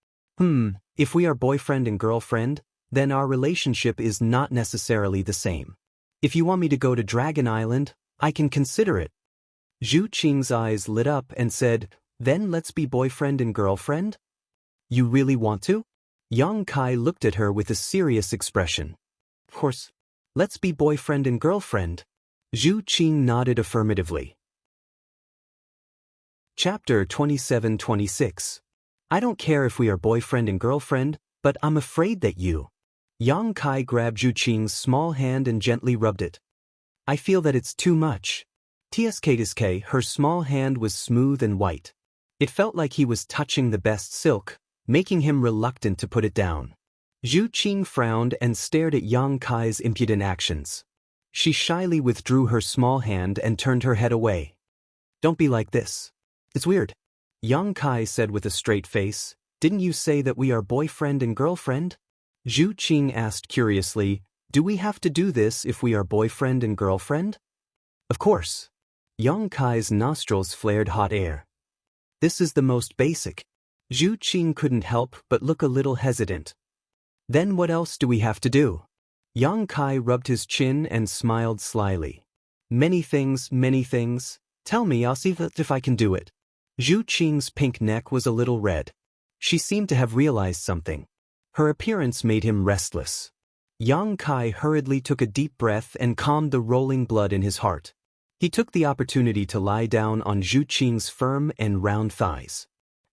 If we are boyfriend and girlfriend, then our relationship is not necessarily the same. If you want me to go to Dragon Island, I can consider it." Zhu Qing's eyes lit up and said, "Then let's be boyfriend and girlfriend?" "You really want to?" Yang Kai looked at her with a serious expression. "Of course. Let's be boyfriend and girlfriend." Zhu Qing nodded affirmatively. Chapter 27-26. I don't care if we are boyfriend and girlfriend, but I'm afraid that you. Yang Kai grabbed Zhu Qing's small hand and gently rubbed it. "I feel that it's too much." Tsk, her small hand was smooth and white. It felt like he was touching the best silk, making him reluctant to put it down. Zhu Qing frowned and stared at Yang Kai's impudent actions. She shyly withdrew her small hand and turned her head away. Don't be like this. It's weird. Yang Kai said with a straight face, didn't you say that we are boyfriend and girlfriend? Zhu Qing asked curiously, do we have to do this if we are boyfriend and girlfriend? Of course. Yang Kai's nostrils flared hot air. This is the most basic. Zhu Qing couldn't help but look a little hesitant. Then what else do we have to do? Yang Kai rubbed his chin and smiled slyly. Many things, many things. Tell me, I'll see if I can do it. Zhu Qing's pink neck was a little red. She seemed to have realized something. Her appearance made him restless. Yang Kai hurriedly took a deep breath and calmed the rolling blood in his heart. He took the opportunity to lie down on Zhu Qing's firm and round thighs.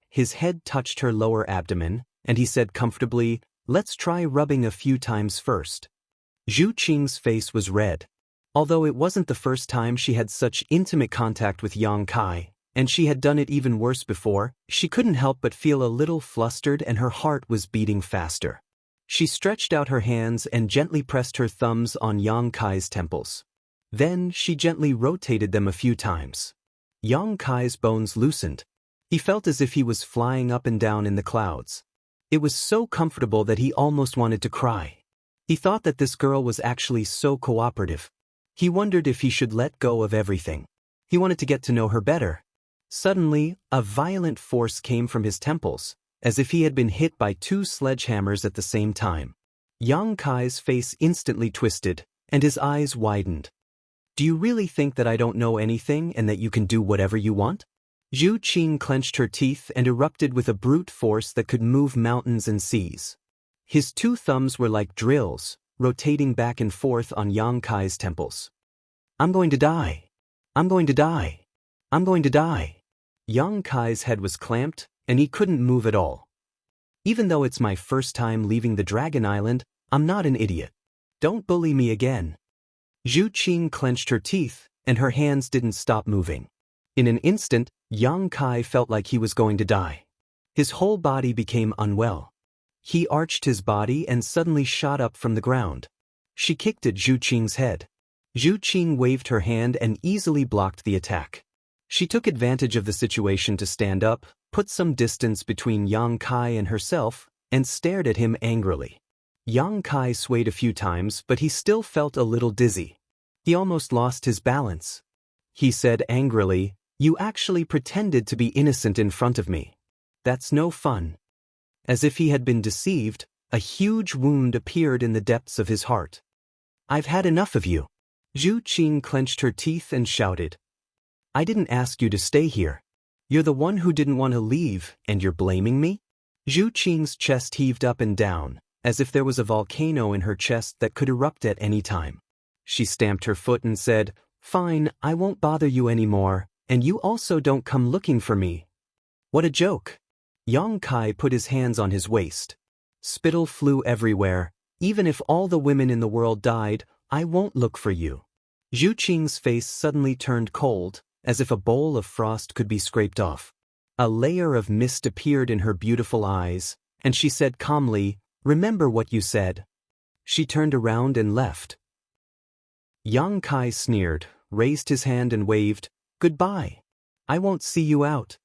His head touched her lower abdomen, and he said comfortably, let's try rubbing a few times first. Zhu Qing's face was red. Although it wasn't the first time she had such intimate contact with Yang Kai, and she had done it even worse before, she couldn't help but feel a little flustered and her heart was beating faster. She stretched out her hands and gently pressed her thumbs on Yang Kai's temples. Then she gently rotated them a few times. Yang Kai's bones loosened. He felt as if he was flying up and down in the clouds. It was so comfortable that he almost wanted to cry. He thought that this girl was actually so cooperative. He wondered if he should let go of everything. He wanted to get to know her better. Suddenly, a violent force came from his temples, as if he had been hit by two sledgehammers at the same time. Yang Kai's face instantly twisted, and his eyes widened. Do you really think that I don't know anything and that you can do whatever you want? Zhu Qing clenched her teeth and erupted with a brute force that could move mountains and seas. His two thumbs were like drills, rotating back and forth on Yang Kai's temples. I'm going to die. I'm going to die. I'm going to die. Yang Kai's head was clamped, and he couldn't move at all. Even though it's my first time leaving the Dragon Island, I'm not an idiot. Don't bully me again. Zhu Qing clenched her teeth, and her hands didn't stop moving. In an instant, Yang Kai felt like he was going to die. His whole body became unwell. He arched his body and suddenly shot up from the ground. She kicked at Zhu Qing's head. Zhu Qing waved her hand and easily blocked the attack. She took advantage of the situation to stand up, put some distance between Yang Kai and herself, and stared at him angrily. Yang Kai swayed a few times, but he still felt a little dizzy. He almost lost his balance. He said angrily, "You actually pretended to be innocent in front of me. That's no fun." As if he had been deceived, a huge wound appeared in the depths of his heart. "I've had enough of you." Zhu Qing clenched her teeth and shouted. "I didn't ask you to stay here. You're the one who didn't want to leave, and you're blaming me?" Zhu Qing's chest heaved up and down, as if there was a volcano in her chest that could erupt at any time. She stamped her foot and said, "Fine, I won't bother you anymore, and you also don't come looking for me." What a joke. Yang Kai put his hands on his waist. Spittle flew everywhere. Even if all the women in the world died, I won't look for you. Zhu Qing's face suddenly turned cold, as if a bowl of frost could be scraped off. A layer of mist appeared in her beautiful eyes, and she said calmly, "Remember what you said." She turned around and left. Yang Kai sneered, raised his hand and waved, "Goodbye. I won't see you out."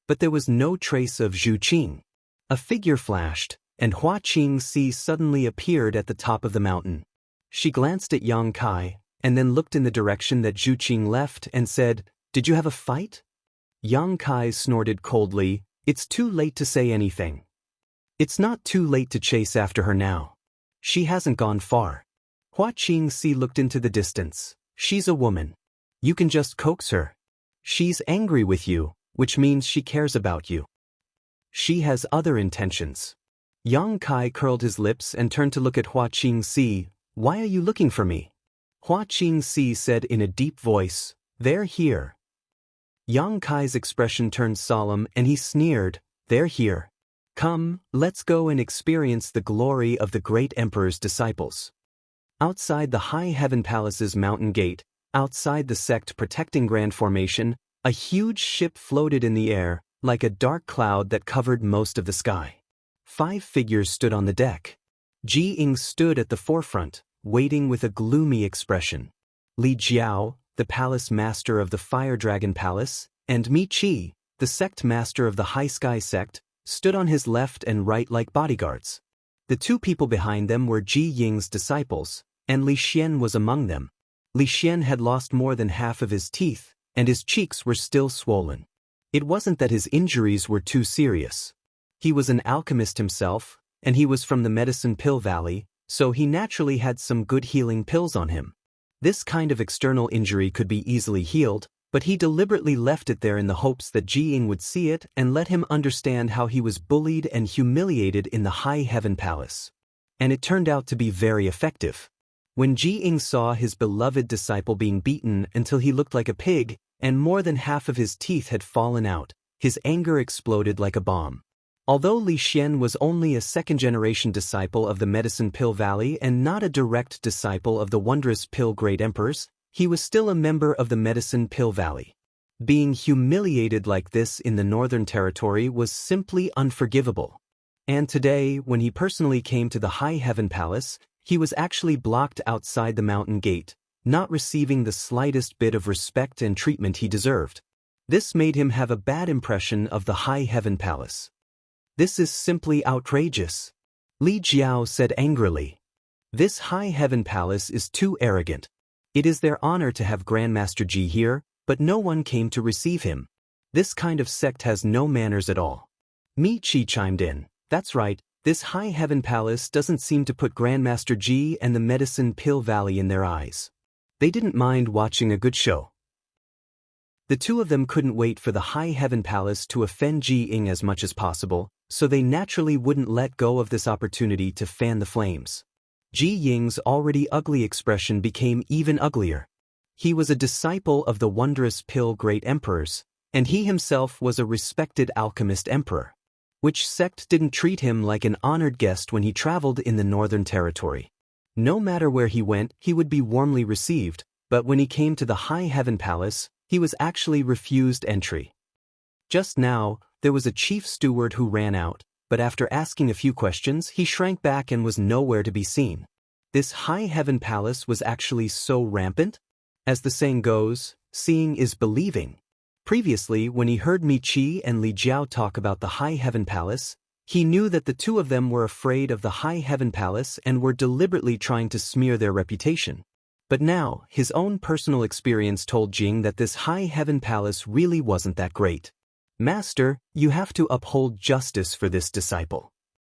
But there was no trace of Zhu Qing. A figure flashed, and Hua Qingxi suddenly appeared at the top of the mountain. She glanced at Yang Kai, and then looked in the direction that Zhu Qing left and said, "Did you have a fight?" Yang Kai snorted coldly, "It's too late to say anything." "It's not too late to chase after her now. She hasn't gone far." Hua Qingxi looked into the distance. "She's a woman. You can just coax her. She's angry with you, which means she cares about you. She has other intentions." Yang Kai curled his lips and turned to look at Hua Qingxi. "Why are you looking for me?" Hua Qingxi said in a deep voice, "They're here." Yang Kai's expression turned solemn and he sneered, "They're here. Come, let's go and experience the glory of the great emperor's disciples." Outside the High Heaven Palace's mountain gate, outside the sect protecting Grand Formation, a huge ship floated in the air, like a dark cloud that covered most of the sky. 5 figures stood on the deck. Ji Ying stood at the forefront, waiting with a gloomy expression. Li Jiao, the palace master of the Fire Dragon Palace, and Mi Qi, the sect master of the High Sky sect, stood on his left and right like bodyguards. The two people behind them were Ji Ying's disciples, and Li Xian was among them. Li Xian had lost more than half of his teeth, and his cheeks were still swollen. It wasn't that his injuries were too serious. He was an alchemist himself, and he was from the Medicine Pill Valley, so he naturally had some good healing pills on him. This kind of external injury could be easily healed, but he deliberately left it there in the hopes that Ji Ying would see it and let him understand how he was bullied and humiliated in the High Heaven Palace. And it turned out to be very effective. When Ji Ying saw his beloved disciple being beaten until he looked like a pig, and more than half of his teeth had fallen out, his anger exploded like a bomb. Although Li Xian was only a second-generation disciple of the Medicine Pill Valley and not a direct disciple of the Wondrous Pill Great Emperors, he was still a member of the Medicine Pill Valley. Being humiliated like this in the Northern Territory was simply unforgivable. And today, when he personally came to the High Heaven Palace, he was actually blocked outside the mountain gate, not receiving the slightest bit of respect and treatment he deserved. This made him have a bad impression of the High Heaven Palace. "This is simply outrageous," Li Jiao said angrily. "This High Heaven Palace is too arrogant. It is their honor to have Grandmaster Ji here, but no one came to receive him. This kind of sect has no manners at all." Mi Qi chimed in. "That's right, this High Heaven Palace doesn't seem to put Grandmaster Ji and the Medicine Pill Valley in their eyes. They didn't mind watching a good show." The two of them couldn't wait for the High Heaven Palace to offend Ji Ying as much as possible, so they naturally wouldn't let go of this opportunity to fan the flames. Ji Ying's already ugly expression became even uglier. He was a disciple of the Wondrous Pill Great Emperors, and he himself was a respected alchemist emperor. Which sect didn't treat him like an honored guest when he traveled in the Northern Territory? No matter where he went, he would be warmly received, but when he came to the High Heaven Palace, he was actually refused entry. Just now, there was a chief steward who ran out, but after asking a few questions, he shrank back and was nowhere to be seen. This High Heaven Palace was actually so rampant? As the saying goes, seeing is believing. Previously, when he heard Mi Qi and Li Jiao talk about the High Heaven Palace, he knew that the two of them were afraid of the High Heaven Palace and were deliberately trying to smear their reputation. But now, his own personal experience told Jing that this High Heaven Palace really wasn't that great. "Master, you have to uphold justice for this disciple."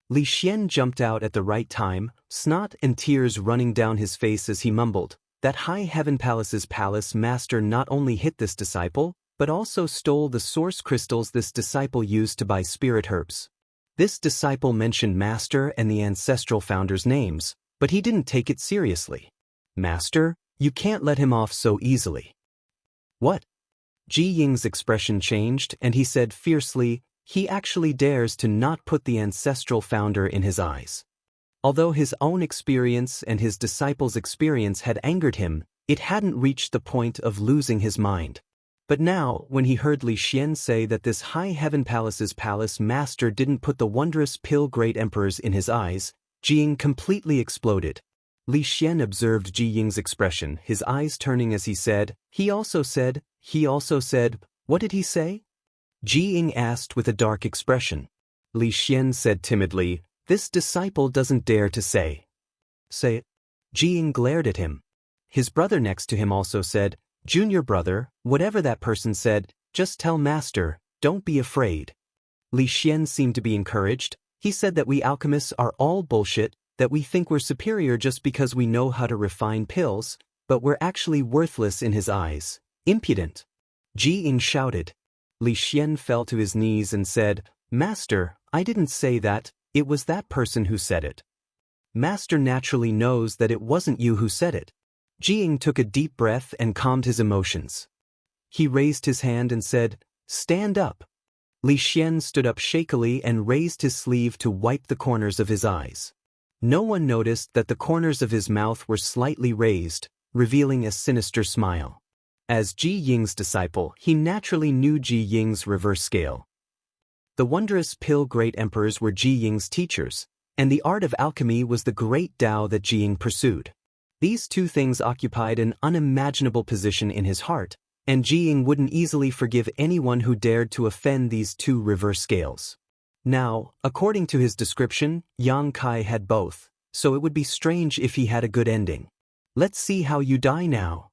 Li Xian jumped out at the right time, snot and tears running down his face as he mumbled, "That High Heaven Palace's palace master not only hit this disciple, but also stole the source crystals this disciple used to buy spirit herbs. This disciple mentioned Master and the ancestral founder's names, but he didn't take it seriously. Master, you can't let him off so easily." "What?" Ji Ying's expression changed and he said fiercely, "He actually dares to not put the ancestral founder in his eyes." Although his own experience and his disciples' experience had angered him, it hadn't reached the point of losing his mind. But now, when he heard Li Xian say that this High Heaven Palace's palace master didn't put the Wondrous Pill Great Emperors in his eyes, Ji Ying completely exploded. Li Xian observed Ji Ying's expression, his eyes turning as he said, he also said, "What did he say?" Ji Ying asked with a dark expression. Li Xian said timidly, "This disciple doesn't dare to say." "Say it." Ji Ying glared at him. His brother next to him also said, "Junior brother, whatever that person said, just tell Master, don't be afraid." Li Xian seemed to be encouraged. He said that we alchemists are all bullshit, that we think we're superior just because we know how to refine pills, but we're actually worthless in his eyes. Impudent. Ji Ying shouted. Li Xian fell to his knees and said, "Master, I didn't say that, it was that person who said it." "Master naturally knows that it wasn't you who said it." Ji Ying took a deep breath and calmed his emotions. He raised his hand and said, "Stand up." Li Xian stood up shakily and raised his sleeve to wipe the corners of his eyes. No one noticed that the corners of his mouth were slightly raised, revealing a sinister smile. As Ji Ying's disciple, he naturally knew Ji Ying's reverse scale. The Wondrous Pill Great Emperors were Ji Ying's teachers, and the art of alchemy was the great Tao that Ji Ying pursued. These two things occupied an unimaginable position in his heart, and Jiying wouldn't easily forgive anyone who dared to offend these two reverse scales. Now, according to his description, Yang Kai had both, so it would be strange if he had a good ending. Let's see how you die now.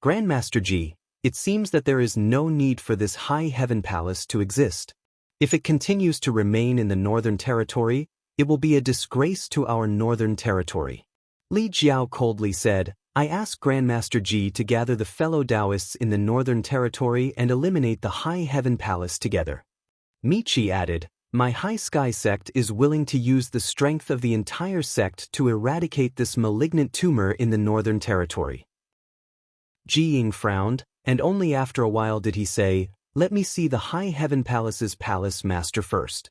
Grandmaster Ji, it seems that there is no need for this high heaven palace to exist. If it continues to remain in the northern territory, it will be a disgrace to our northern territory. Li Jiao coldly said, I ask Grandmaster Ji to gather the fellow Taoists in the northern territory and eliminate the high heaven palace together. Michi added, my High Sky sect is willing to use the strength of the entire sect to eradicate this malignant tumor in the northern territory. Jiying frowned, and only after a while did he say, let me see the High Heaven Palace's palace master first.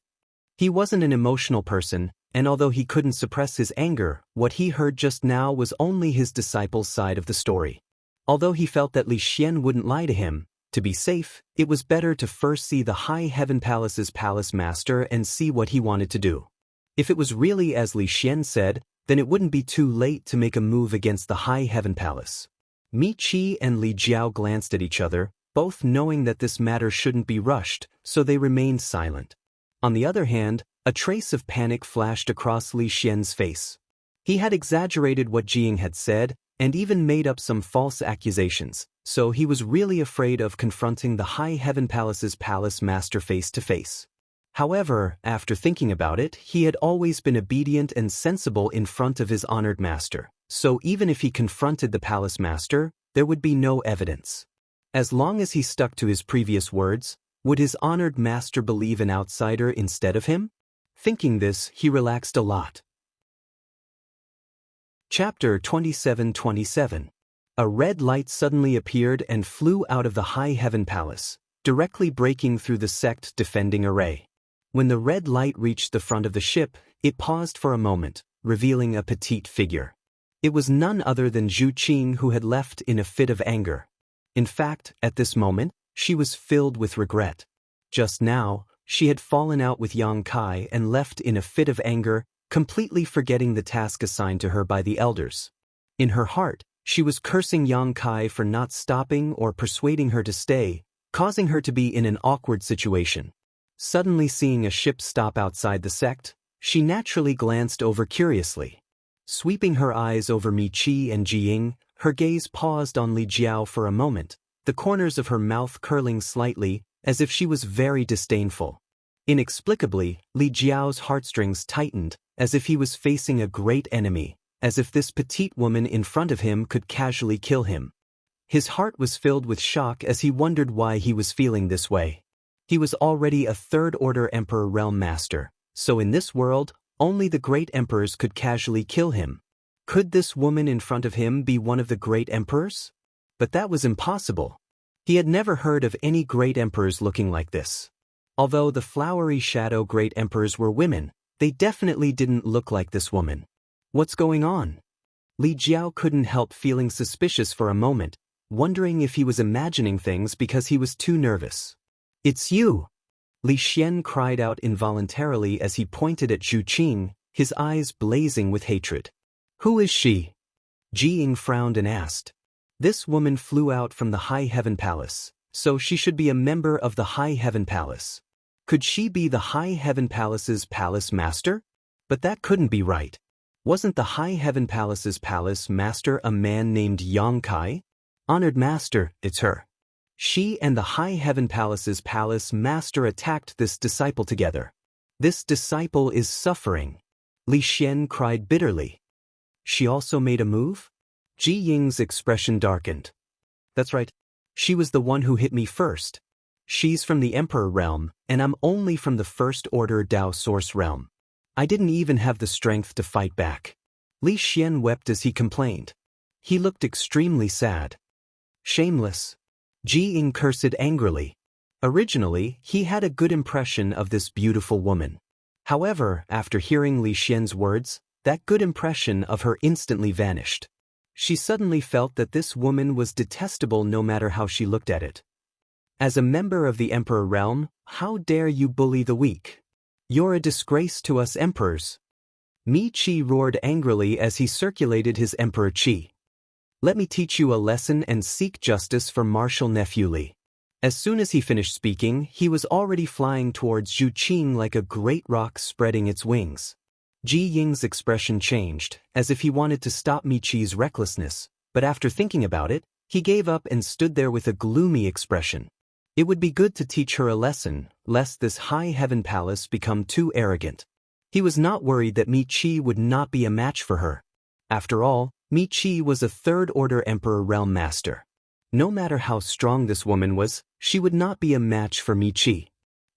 He wasn't an emotional person, and although he couldn't suppress his anger, what he heard just now was only his disciple's side of the story. Although he felt that Li Xian wouldn't lie to him, to be safe, it was better to first see the High Heaven Palace's palace master and see what he wanted to do. If it was really as Li Xian said, then it wouldn't be too late to make a move against the High Heaven Palace. Mi Qi and Li Jiao glanced at each other, both knowing that this matter shouldn't be rushed, so they remained silent. On the other hand, a trace of panic flashed across Li Xian's face. He had exaggerated what Jiying had said, and even made up some false accusations, so he was really afraid of confronting the High Heaven Palace's palace master face to face. However, after thinking about it, he had always been obedient and sensible in front of his honored master, so even if he confronted the palace master, there would be no evidence. As long as he stuck to his previous words, would his honored master believe an outsider instead of him? Thinking this, he relaxed a lot. Chapter 27:27. A red light suddenly appeared and flew out of the High Heaven Palace, directly breaking through the sect defending array. When the red light reached the front of the ship, it paused for a moment, revealing a petite figure. It was none other than Zhu Qing, who had left in a fit of anger. In fact, at this moment, she was filled with regret. Just now, she had fallen out with Yang Kai and left in a fit of anger, completely forgetting the task assigned to her by the elders. In her heart, she was cursing Yang Kai for not stopping or persuading her to stay, causing her to be in an awkward situation. Suddenly seeing a ship stop outside the sect, she naturally glanced over curiously. Sweeping her eyes over Mi Qi and Jiying, her gaze paused on Li Jiao for a moment, the corners of her mouth curling slightly, as if she was very disdainful. Inexplicably, Li Jiao's heartstrings tightened, as if he was facing a great enemy, as if this petite woman in front of him could casually kill him. His heart was filled with shock as he wondered why he was feeling this way. He was already a third-order Emperor Realm Master, so in this world, only the great emperors could casually kill him. Could this woman in front of him be one of the great emperors? But that was impossible. He had never heard of any great emperors looking like this. Although the flowery shadow great emperors were women, they definitely didn't look like this woman. What's going on? Li Jiao couldn't help feeling suspicious for a moment, wondering if he was imagining things because he was too nervous. It's you! Li Xian cried out involuntarily as he pointed at Zhu Qing, his eyes blazing with hatred. Who is she? Jiying frowned and asked. This woman flew out from the High Heaven Palace, so she should be a member of the High Heaven Palace. Could she be the High Heaven Palace's palace master? But that couldn't be right. Wasn't the High Heaven Palace's palace master a man named Yang Kai? Honored master, it's her. She and the High Heaven Palace's palace master attacked this disciple together. This disciple is suffering. Li Xian cried bitterly. She also made a move? Ji Ying's expression darkened. That's right. She was the one who hit me first. She's from the Emperor realm, and I'm only from the First Order Dao Source realm. I didn't even have the strength to fight back. Li Xian wept as he complained. He looked extremely sad. Shameless. Ji Ying cursed angrily. Originally, he had a good impression of this beautiful woman. However, after hearing Li Xian's words, that good impression of her instantly vanished. She suddenly felt that this woman was detestable no matter how she looked at it. As a member of the Emperor realm, how dare you bully the weak? You're a disgrace to us emperors. Mi Qi roared angrily as he circulated his Emperor Qi. Let me teach you a lesson and seek justice for Marshal Nephew Li. As soon as he finished speaking, he was already flying towards Zhu Qing like a great rock spreading its wings. Ji Ying's expression changed, as if he wanted to stop Mi Qi's recklessness, but after thinking about it, he gave up and stood there with a gloomy expression. It would be good to teach her a lesson, lest this high heaven palace become too arrogant. He was not worried that Mi Qi would not be a match for her. After all, Mi Qi was a third-order Emperor Realm Master. No matter how strong this woman was, she would not be a match for Mi Qi.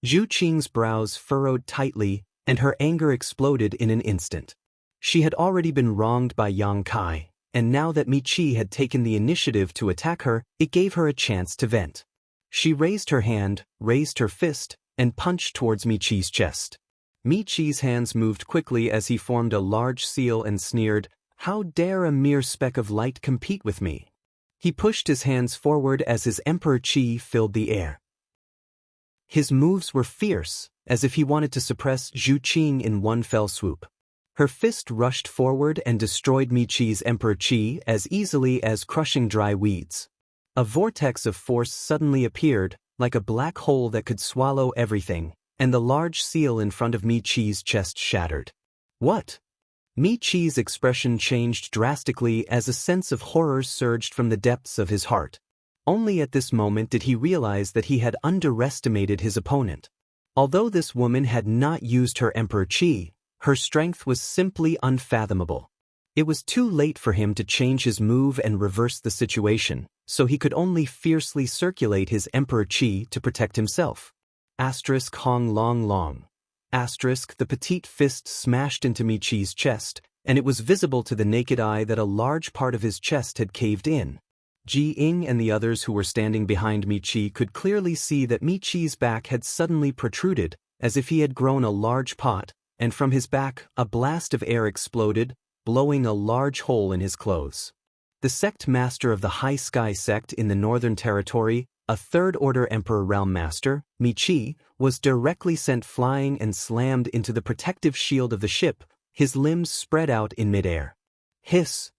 Zhu Qing's brows furrowed tightly, and her anger exploded in an instant. She had already been wronged by Yang Kai, and now that Mi Qi had taken the initiative to attack her, it gave her a chance to vent. She raised her hand, raised her fist, and punched towards Mi Qi's chest. Mi Qi's hands moved quickly as he formed a large seal and sneered, "How dare a mere speck of light compete with me?" He pushed his hands forward as his Emperor Qi filled the air. His moves were fierce, as if he wanted to suppress Zhu Qing in one fell swoop. Her fist rushed forward and destroyed Mi Qi's Emperor Qi as easily as crushing dry weeds. A vortex of force suddenly appeared, like a black hole that could swallow everything, and the large seal in front of Mi Qi's chest shattered. What? Mi Qi's expression changed drastically as a sense of horror surged from the depths of his heart. Only at this moment did he realize that he had underestimated his opponent. Although this woman had not used her Emperor Qi, her strength was simply unfathomable. It was too late for him to change his move and reverse the situation, so he could only fiercely circulate his Emperor Qi to protect himself. Hong long long. The petite fist smashed into Mi Qi's chest, and it was visible to the naked eye that a large part of his chest had caved in. Ji Ying and the others who were standing behind Mi Qi could clearly see that Mi Qi's back had suddenly protruded, as if he had grown a large pot, and from his back a blast of air exploded, blowing a large hole in his clothes. The sect master of the High Sky sect in the Northern Territory, a third-order Emperor Realm Master, Mi Qi, was directly sent flying and slammed into the protective shield of the ship, his limbs spread out in midair. Hiss!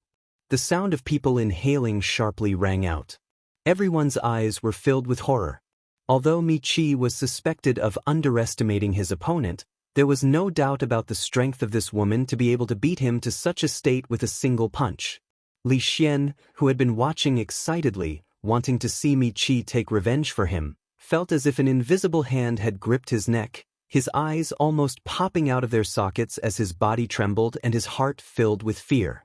The sound of people inhaling sharply rang out. Everyone's eyes were filled with horror. Although Mi Qi was suspected of underestimating his opponent, there was no doubt about the strength of this woman to be able to beat him to such a state with a single punch. Li Xian, who had been watching excitedly, wanting to see Mi Qi take revenge for him, felt as if an invisible hand had gripped his neck, his eyes almost popping out of their sockets as his body trembled and his heart filled with fear.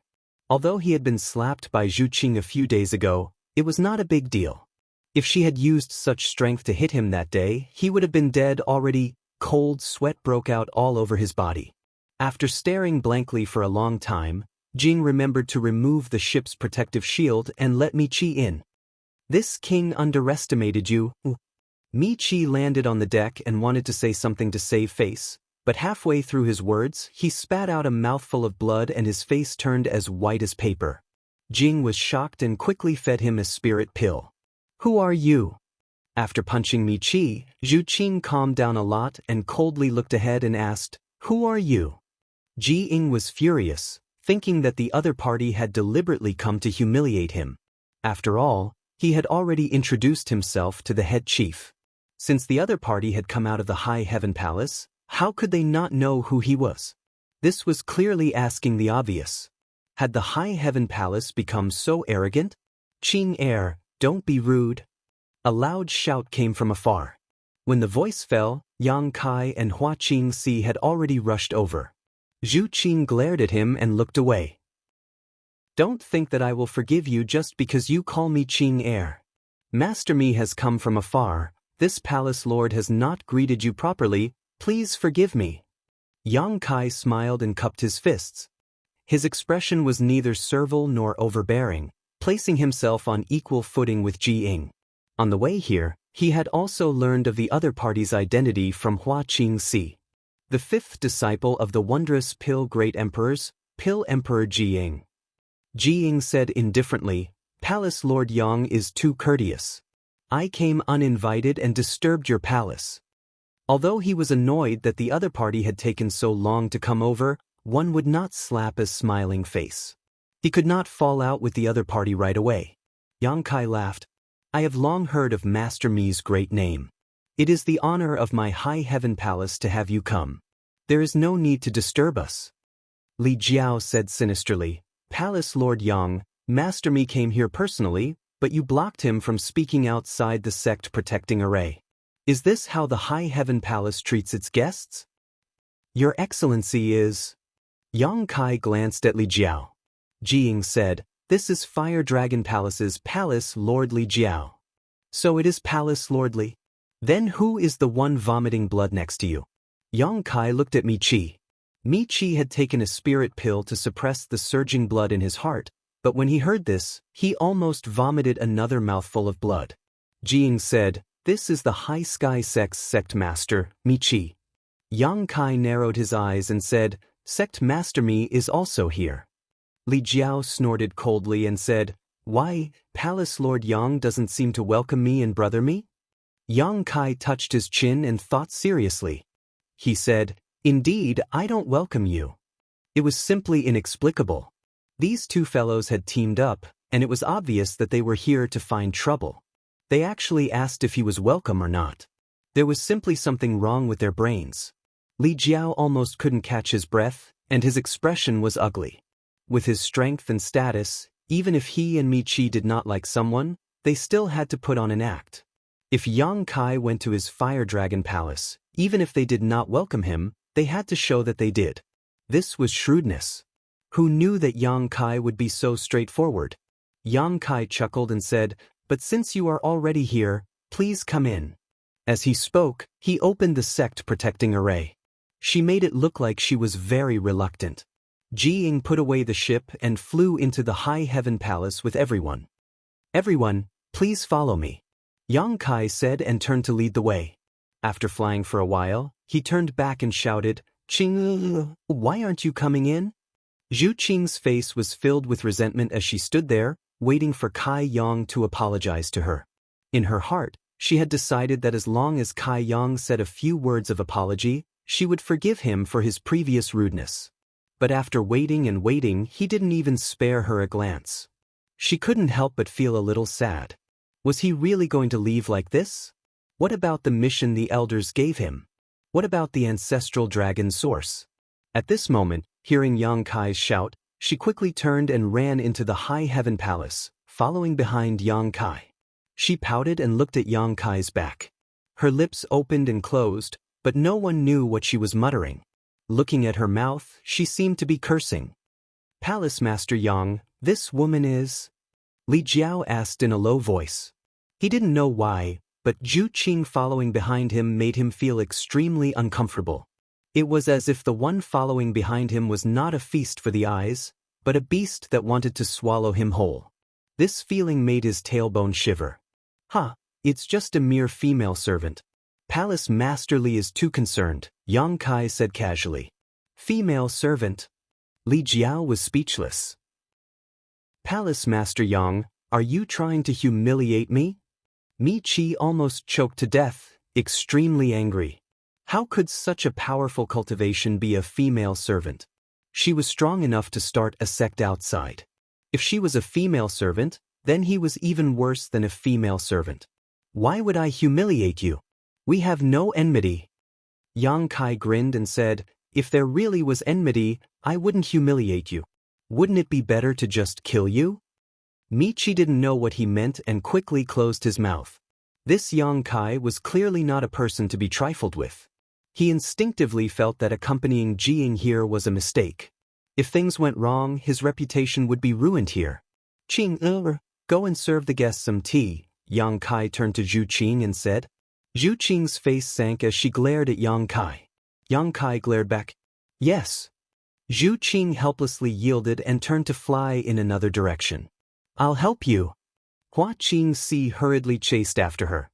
Although he had been slapped by Zhu Qing a few days ago, it was not a big deal. If she had used such strength to hit him that day, he would have been dead already. Cold sweat broke out all over his body. After staring blankly for a long time, Jing remembered to remove the ship's protective shield and let Mi Qi in. This king underestimated you. Mi Qi landed on the deck and wanted to say something to save face, but halfway through his words, he spat out a mouthful of blood and his face turned as white as paper. Jing was shocked and quickly fed him a spirit pill. Who are you? After punching Mi Qi, Zhu Qing calmed down a lot and coldly looked ahead and asked, Who are you? Ji Ying was furious, thinking that the other party had deliberately come to humiliate him. After all, he had already introduced himself to the head chief. Since the other party had come out of the High Heaven Palace, how could they not know who he was? This was clearly asking the obvious. Had the High Heaven Palace become so arrogant? Qing Air, don't be rude. A loud shout came from afar. When the voice fell, Yang Kai and Hua Qingxi had already rushed over. Zhu Qing glared at him and looked away. Don't think that I will forgive you just because you call me Qing Air. Master Mi has come from afar. This palace lord has not greeted you properly. Please forgive me. Yang Kai smiled and cupped his fists. His expression was neither servile nor overbearing, placing himself on equal footing with Ji Ying. On the way here, he had also learned of the other party's identity from Hua Qingxi, the fifth disciple of the wondrous Pill Great Emperors, Pill Emperor Ji Ying. Ji Ying said indifferently, Palace Lord Yang is too courteous. I came uninvited and disturbed your palace. Although he was annoyed that the other party had taken so long to come over, one would not slap a smiling face. He could not fall out with the other party right away. Yang Kai laughed. I have long heard of Master Mi's great name. It is the honor of my high heaven palace to have you come. There is no need to disturb us. Li Jiao said sinisterly, Palace Lord Yang, Master Mi came here personally, but you blocked him from speaking outside the sect protecting array. Is this how the High Heaven Palace treats its guests? Your Excellency is... Yang Kai glanced at Li Jiao. Jiying said, This is Fire Dragon Palace's Palace Lord Li Jiao. So it is Palace Lord Li? Then who is the one vomiting blood next to you? Yang Kai looked at Mi Chi. Mi Chi had taken a spirit pill to suppress the surging blood in his heart, but when he heard this, he almost vomited another mouthful of blood. Jiying said, This is the High Sky Sect's sect master, Mi Chi. Yang Kai narrowed his eyes and said, Sect Master Mi is also here. Li Jiao snorted coldly and said, Why, Palace Lord Yang doesn't seem to welcome me and brother Mi? Yang Kai touched his chin and thought seriously. He said, Indeed, I don't welcome you. It was simply inexplicable. These two fellows had teamed up, and it was obvious that they were here to find trouble. They actually asked if he was welcome or not. There was simply something wrong with their brains. Li Jiao almost couldn't catch his breath, and his expression was ugly. With his strength and status, even if he and Mi Chi did not like someone, they still had to put on an act. If Yang Kai went to his Fire Dragon Palace, even if they did not welcome him, they had to show that they did. This was shrewdness. Who knew that Yang Kai would be so straightforward? Yang Kai chuckled and said, But since you are already here, please come in. As he spoke, he opened the sect protecting array. She made it look like she was very reluctant. Jiying put away the ship and flew into the High Heaven Palace with everyone. Everyone, please follow me. Yang Kai said and turned to lead the way. After flying for a while, he turned back and shouted, Qing, why aren't you coming in? Zhu Qing's face was filled with resentment as she stood there, waiting for Kai Yang to apologize to her. In her heart, she had decided that as long as Kai Yang said a few words of apology, she would forgive him for his previous rudeness. But after waiting and waiting, he didn't even spare her a glance. She couldn't help but feel a little sad. Was he really going to leave like this? What about the mission the elders gave him? What about the ancestral dragon source? At this moment, hearing Yang Kai's shout, she quickly turned and ran into the High Heaven Palace, following behind Yang Kai. She pouted and looked at Yang Kai's back. Her lips opened and closed, but no one knew what she was muttering. Looking at her mouth, she seemed to be cursing. Palace Master Yang, this woman is... Li Jiao asked in a low voice. He didn't know why, but Zhu Qing following behind him made him feel extremely uncomfortable. It was as if the one following behind him was not a feast for the eyes, but a beast that wanted to swallow him whole. This feeling made his tailbone shiver. It's just a mere female servant. Palace Master Li is too concerned, Yang Kai said casually. Female servant? Li Jiao was speechless. Palace Master Yang, are you trying to humiliate me? Mi Chi almost choked to death, extremely angry. How could such a powerful cultivation be a female servant? She was strong enough to start a sect outside. If she was a female servant, then he was even worse than a female servant. Why would I humiliate you? We have no enmity. Yang Kai grinned and said, If there really was enmity, I wouldn't humiliate you. Wouldn't it be better to just kill you? Mi Chi didn't know what he meant and quickly closed his mouth. This Yang Kai was clearly not a person to be trifled with. He instinctively felt that accompanying Jiying here was a mistake. If things went wrong, his reputation would be ruined here. Qing, go and serve the guests some tea, Yang Kai turned to Zhu Qing and said. Zhu Qing's face sank as she glared at Yang Kai. Yang Kai glared back. Yes. Zhu Qing helplessly yielded and turned to fly in another direction. I'll help you. Hua Qing hurriedly chased after her.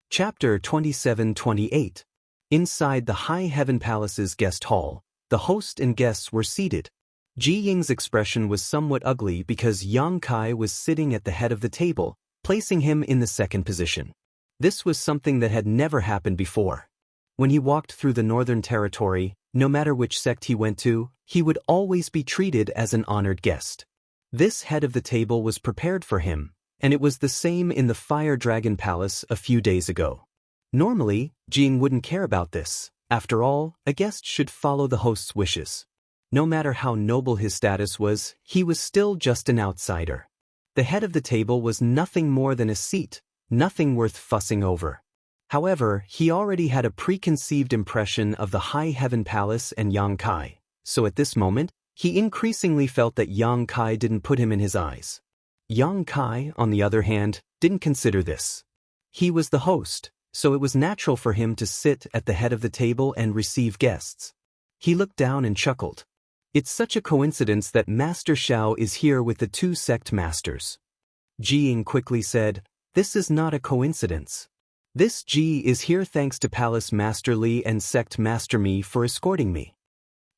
Chapter 27-28. Inside the High Heaven Palace's guest hall, the host and guests were seated. Ji Ying's expression was somewhat ugly because Yang Kai was sitting at the head of the table, placing him in the second position. This was something that had never happened before. When he walked through the Northern Territory, No matter which sect he went to, he would always be treated as an honored guest. This head of the table was prepared for him, and it was the same in the Fire Dragon Palace a few days ago. Normally, Jing wouldn't care about this. After all, a guest should follow the host's wishes. No matter how noble his status was, he was still just an outsider. The head of the table was nothing more than a seat, nothing worth fussing over. However, he already had a preconceived impression of the High Heaven Palace and Yang Kai, so at this moment, he increasingly felt that Yang Kai didn't put him in his eyes. Yang Kai, on the other hand, didn't consider this. He was the host, so it was natural for him to sit at the head of the table and receive guests. He looked down and chuckled. It's such a coincidence that Master Xiao is here with the two sect masters. Jing quickly said, "This is not a coincidence. This Ji is here thanks to Palace Master Li and Sect Master Mi for escorting me."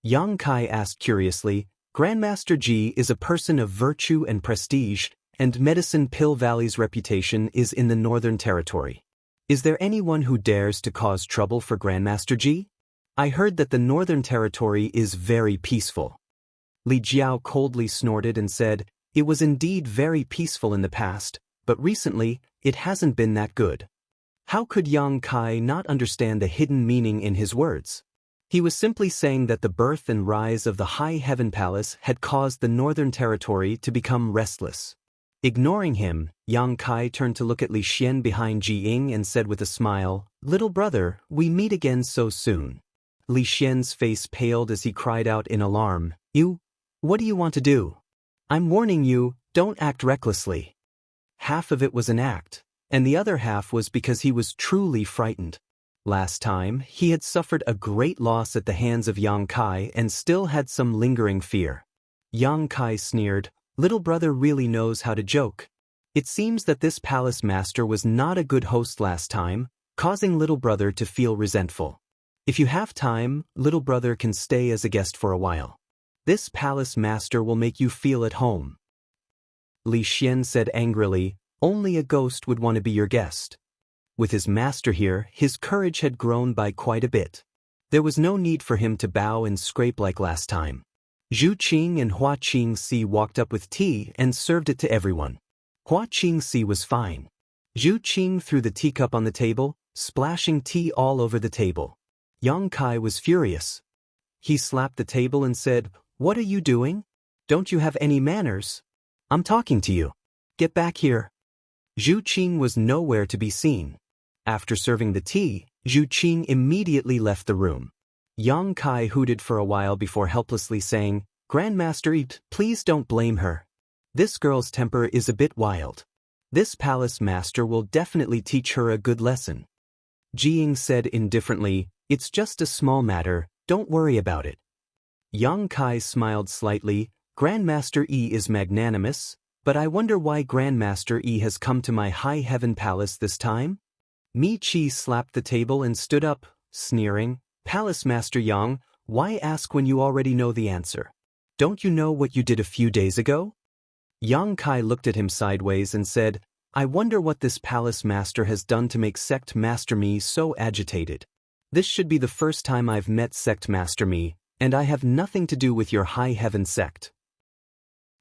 Yang Kai asked curiously, "Grandmaster Ji is a person of virtue and prestige, and Medicine Pill Valley's reputation is in the Northern Territory. Is there anyone who dares to cause trouble for Grandmaster Ji? I heard that the Northern Territory is very peaceful." Li Jiao coldly snorted and said, "It was indeed very peaceful in the past, but recently, it hasn't been that good." How could Yang Kai not understand the hidden meaning in his words? He was simply saying that the birth and rise of the High Heaven Palace had caused the Northern Territory to become restless. Ignoring him, Yang Kai turned to look at Li Xian behind Ji Ying and said with a smile, "Little brother, we meet again so soon." Li Xian's face paled as he cried out in alarm, What do you want to do? I'm warning you, don't act recklessly." Half of it was an act, and the other half was because he was truly frightened. Last time, he had suffered a great loss at the hands of Yang Kai and still had some lingering fear. Yang Kai sneered, "Little brother really knows how to joke. It seems that this palace master was not a good host last time, causing little brother to feel resentful. If you have time, little brother can stay as a guest for a while. This palace master will make you feel at home." Li Xian said angrily, "Only a ghost would want to be your guest." With his master here, his courage had grown by quite a bit. There was no need for him to bow and scrape like last time. Zhu Qing and Hua Qingxi walked up with tea and served it to everyone. Hua Qingxi was fine. Zhu Qing threw the teacup on the table, splashing tea all over the table. Yang Kai was furious. He slapped the table and said, "What are you doing? Don't you have any manners? I'm talking to you. Get back here." Zhu Qing was nowhere to be seen. After serving the tea, Zhu Qing immediately left the room. Yang Kai hooted for a while before helplessly saying, "Grandmaster Yi, please don't blame her. This girl's temper is a bit wild. This palace master will definitely teach her a good lesson." Jiying said indifferently, "It's just a small matter, don't worry about it." Yang Kai smiled slightly, "Grandmaster Yi is magnanimous, but I wonder why Grandmaster Yi has come to my High Heaven Palace this time?" Mi Qi slapped the table and stood up, sneering, "Palace Master Yang, why ask when you already know the answer? Don't you know what you did a few days ago?" Yang Kai looked at him sideways and said, "I wonder what this palace master has done to make Sect Master Mi so agitated. This should be the first time I've met Sect Master Mi, and I have nothing to do with your High Heaven sect."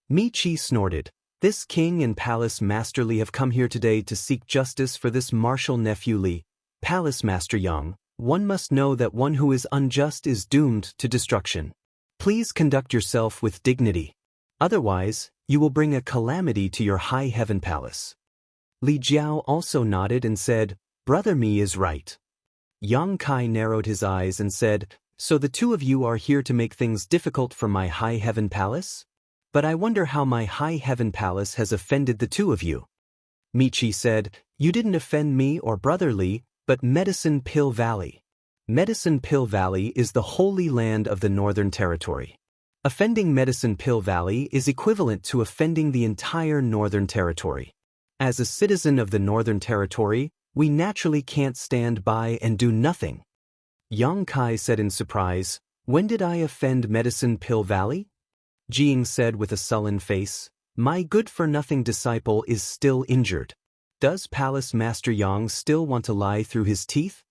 Mi Qi snorted. "This king and palace master Li have come here today to seek justice for this martial nephew Li. Palace Master Yang, one must know that one who is unjust is doomed to destruction. Please conduct yourself with dignity. Otherwise, you will bring a calamity to your High Heaven Palace." Li Jiao also nodded and said, "Brother Mi is right." Yang Kai narrowed his eyes and said, "So the two of you are here to make things difficult for my High Heaven Palace? But I wonder how my High Heaven Palace has offended the two of you." Mi Qi said, "You didn't offend me or Brother Li, but Medicine Pill Valley. Medicine Pill Valley is the holy land of the Northern Territory. Offending Medicine Pill Valley is equivalent to offending the entire Northern Territory. As a citizen of the Northern Territory, we naturally can't stand by and do nothing." Yang Kai said in surprise, "When did I offend Medicine Pill Valley?" Jiying said with a sullen face, "My good-for-nothing disciple is still injured. Does Palace Master Yang still want to lie through his teeth?"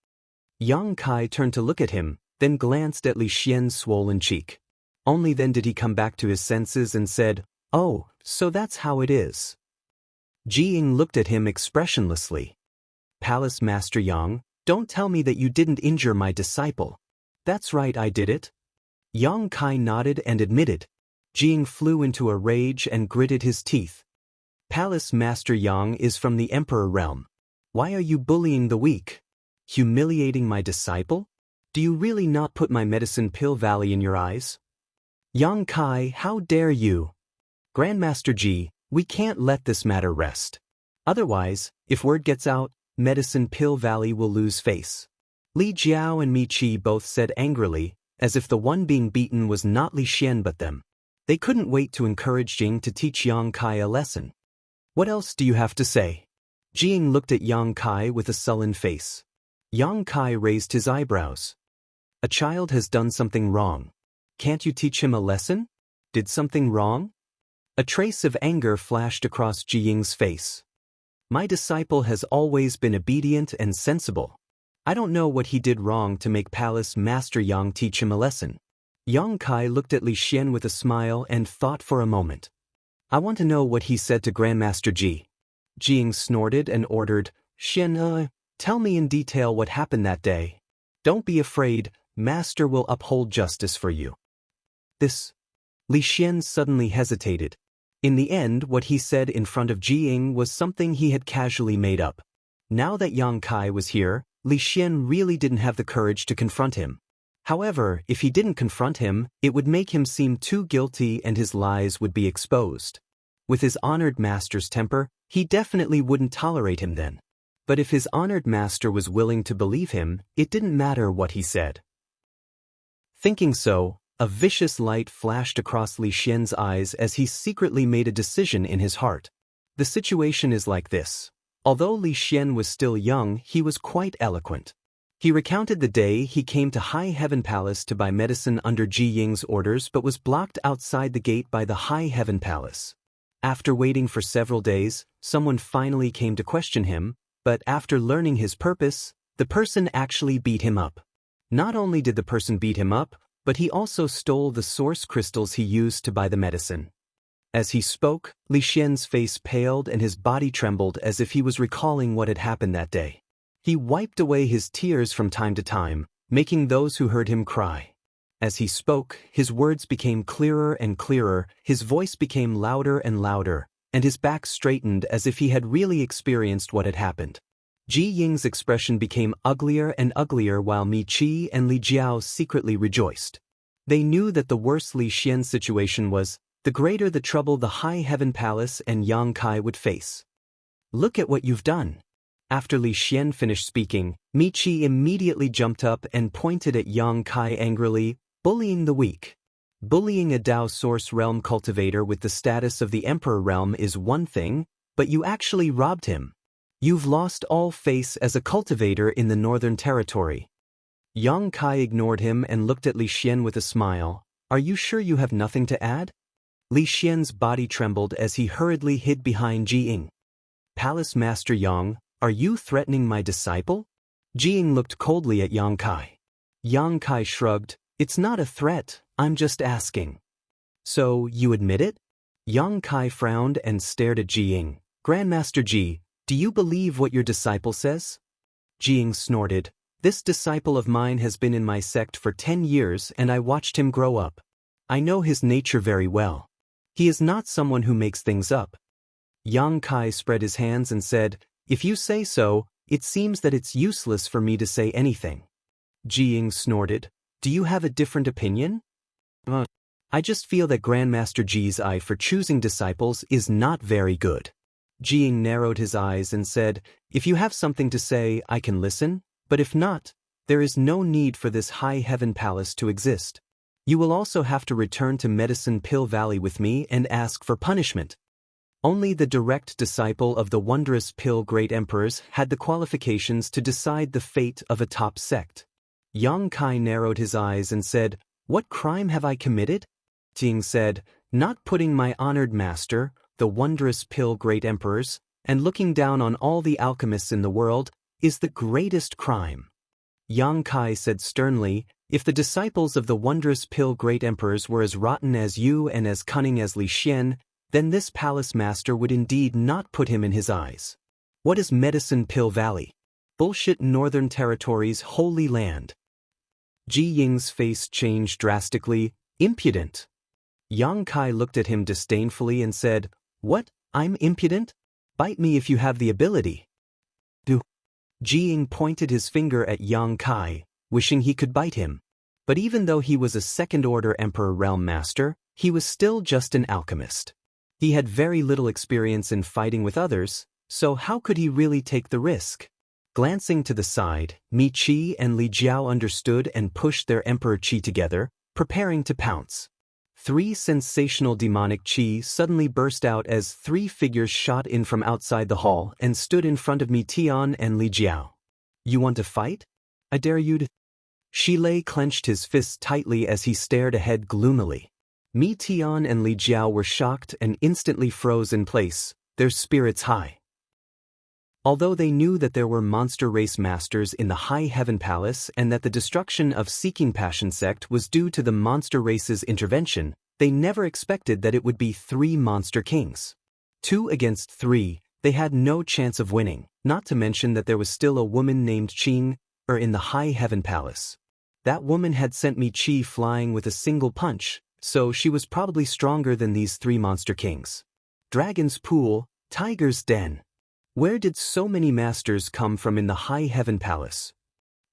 Yang Kai turned to look at him, then glanced at Li Xian's swollen cheek. Only then did he come back to his senses and said, "Oh, so that's how it is." Jiying looked at him expressionlessly. "Palace Master Yang, don't tell me that you didn't injure my disciple." "That's right, I did it." Yang Kai nodded and admitted. Jiying flew into a rage and gritted his teeth. "Palace Master Yang is from the Emperor realm. Why are you bullying the weak? Humiliating my disciple? Do you really not put my medicine pill valley in your eyes?" "Yang Kai, how dare you?" "Grandmaster Ji, we can't let this matter rest. Otherwise, if word gets out, Medicine Pill Valley will lose face." Li Jiao and Mi Qi both said angrily, as if the one being beaten was not Li Xian but them. They couldn't wait to encourage Jing to teach Yang Kai a lesson. "What else do you have to say?" Jing looked at Yang Kai with a sullen face. Yang Kai raised his eyebrows. "A child has done something wrong. Can't you teach him a lesson? Did something wrong?" A trace of anger flashed across Jiying's face. "My disciple has always been obedient and sensible. I don't know what he did wrong to make Palace Master Yang teach him a lesson." Yang Kai looked at Li Xian with a smile and thought for a moment. "I want to know what he said to Grandmaster Ji." Jiying snorted and ordered, "Xian, tell me in detail what happened that day. Don't be afraid, Master will uphold justice for you." "This..." Li Xian suddenly hesitated. In the end, what he said in front of Jiying was something he had casually made up. Now that Yang Kai was here, Li Xian really didn't have the courage to confront him. However, if he didn't confront him, it would make him seem too guilty and his lies would be exposed. With his honored master's temper, he definitely wouldn't tolerate him then. But if his honored master was willing to believe him, it didn't matter what he said. Thinking so, a vicious light flashed across Li Xian's eyes as he secretly made a decision in his heart. The situation is like this. Although Li Xian was still young, he was quite eloquent. He recounted the day he came to High Heaven Palace to buy medicine under Ji Ying's orders but was blocked outside the gate by the High Heaven Palace. After waiting for several days, someone finally came to question him, but after learning his purpose, the person actually beat him up. Not only did the person beat him up, but he also stole the source crystals he used to buy the medicine. As he spoke, Li Xian's face paled and his body trembled as if he was recalling what had happened that day. He wiped away his tears from time to time, making those who heard him cry. As he spoke, his words became clearer and clearer, his voice became louder and louder, and his back straightened as if he had really experienced what had happened. Ji Ying's expression became uglier and uglier while Mi Qi and Li Jiao secretly rejoiced. They knew that the worse Li Xian's situation was, the greater the trouble the High Heaven Palace and Yang Kai would face. "Look at what you've done." After Li Xian finished speaking, Mi Qi immediately jumped up and pointed at Yang Kai angrily, "Bullying the weak. Bullying a Dao Source Realm cultivator with the status of the Emperor Realm is one thing, but you actually robbed him. You've lost all face as a cultivator in the Northern Territory." Yang Kai ignored him and looked at Li Xian with a smile. "Are you sure you have nothing to add?" Li Xian's body trembled as he hurriedly hid behind Jiying. "Palace Master Yang, are you threatening my disciple?" Jiying looked coldly at Yang Kai. Yang Kai shrugged. "It's not a threat, I'm just asking." "So, you admit it?" Yang Kai frowned and stared at Jiying. "Grandmaster Ji, do you believe what your disciple says?" Jiying snorted. "This disciple of mine has been in my sect for 10 years and I watched him grow up. I know his nature very well. He is not someone who makes things up." Yang Kai spread his hands and said, "If you say so, it seems that it's useless for me to say anything." Jiying snorted. "Do you have a different opinion?" "I just feel that Grandmaster Ji's eye for choosing disciples is not very good." Jiying narrowed his eyes and said, "If you have something to say, I can listen, but if not, there is no need for this High Heaven Palace to exist. You will also have to return to Medicine Pill Valley with me and ask for punishment." Only the direct disciple of the wondrous Pill Great Emperors had the qualifications to decide the fate of a top sect. Yang Kai narrowed his eyes and said, "What crime have I committed?" Jing said, "Not putting my honored master, the wondrous Pill Great Emperors, and looking down on all the alchemists in the world, is the greatest crime." Yang Kai said sternly, If the disciples of the wondrous pill great emperors were as rotten as you and as cunning as Li Xian, then this palace master would indeed not put him in his eyes. What is Medicine Pill Valley? Bullshit Northern Territory's holy land. Ji Ying's face changed drastically. Impudent. Yang Kai looked at him disdainfully and said, "What, I'm impudent? Bite me if you have the ability." Do. Ji Ying pointed his finger at Yang Kai, wishing he could bite him. But even though he was a second-order Emperor Realm Master, he was still just an alchemist. He had very little experience in fighting with others, so how could he really take the risk? Glancing to the side, Mi Qi and Li Jiao understood and pushed their Emperor Qi together, preparing to pounce. 3 sensational demonic Qi suddenly burst out as 3 figures shot in from outside the hall and stood in front of Mi Tian and Li Jiao. "You want to fight? I dare you to..." Shi Lei clenched his fists tightly as he stared ahead gloomily. Mi Tian and Li Jiao were shocked and instantly froze in place, their spirits high. Although they knew that there were monster race masters in the High Heaven Palace and that the destruction of Seeking Passion sect was due to the monster race's intervention, they never expected that it would be 3 monster kings. 2 against 3, they had no chance of winning, not to mention that there was still a woman named Qing in the High Heaven Palace. That woman had sent Mi Qi flying with a single punch, so she was probably stronger than these 3 monster kings. Dragon's Pool, Tiger's Den. Where did so many masters come from in the High Heaven Palace?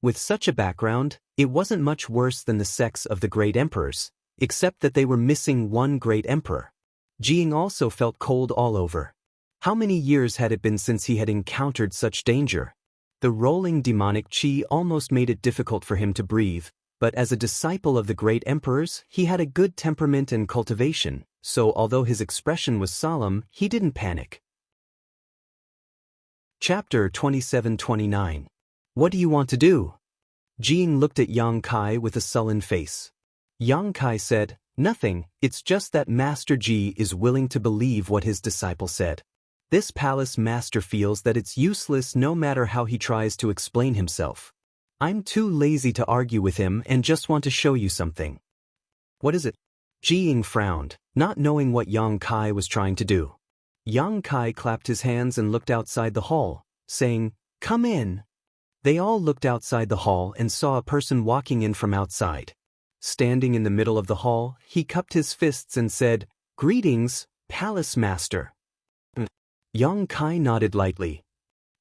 With such a background, it wasn't much worse than the sects of the great emperors, except that they were missing one great emperor. Ji Ying also felt cold all over. How many years had it been since he had encountered such danger? The rolling demonic qi almost made it difficult for him to breathe, but as a disciple of the great emperors, he had a good temperament and cultivation, so although his expression was solemn, he didn't panic. Chapter 27-29. What do you want to do? Ji Ying looked at Yang Kai with a sullen face. Yang Kai said, "Nothing, it's just that Master Ji is willing to believe what his disciple said. This palace master feels that it's useless no matter how he tries to explain himself. I'm too lazy to argue with him and just want to show you something." "What is it?" Ji Ying frowned, not knowing what Yang Kai was trying to do. Yang Kai clapped his hands and looked outside the hall, saying, "Come in." They all looked outside the hall and saw a person walking in from outside. Standing in the middle of the hall, he cupped his fists and said, "Greetings, Palace Master." Yang Kai nodded lightly.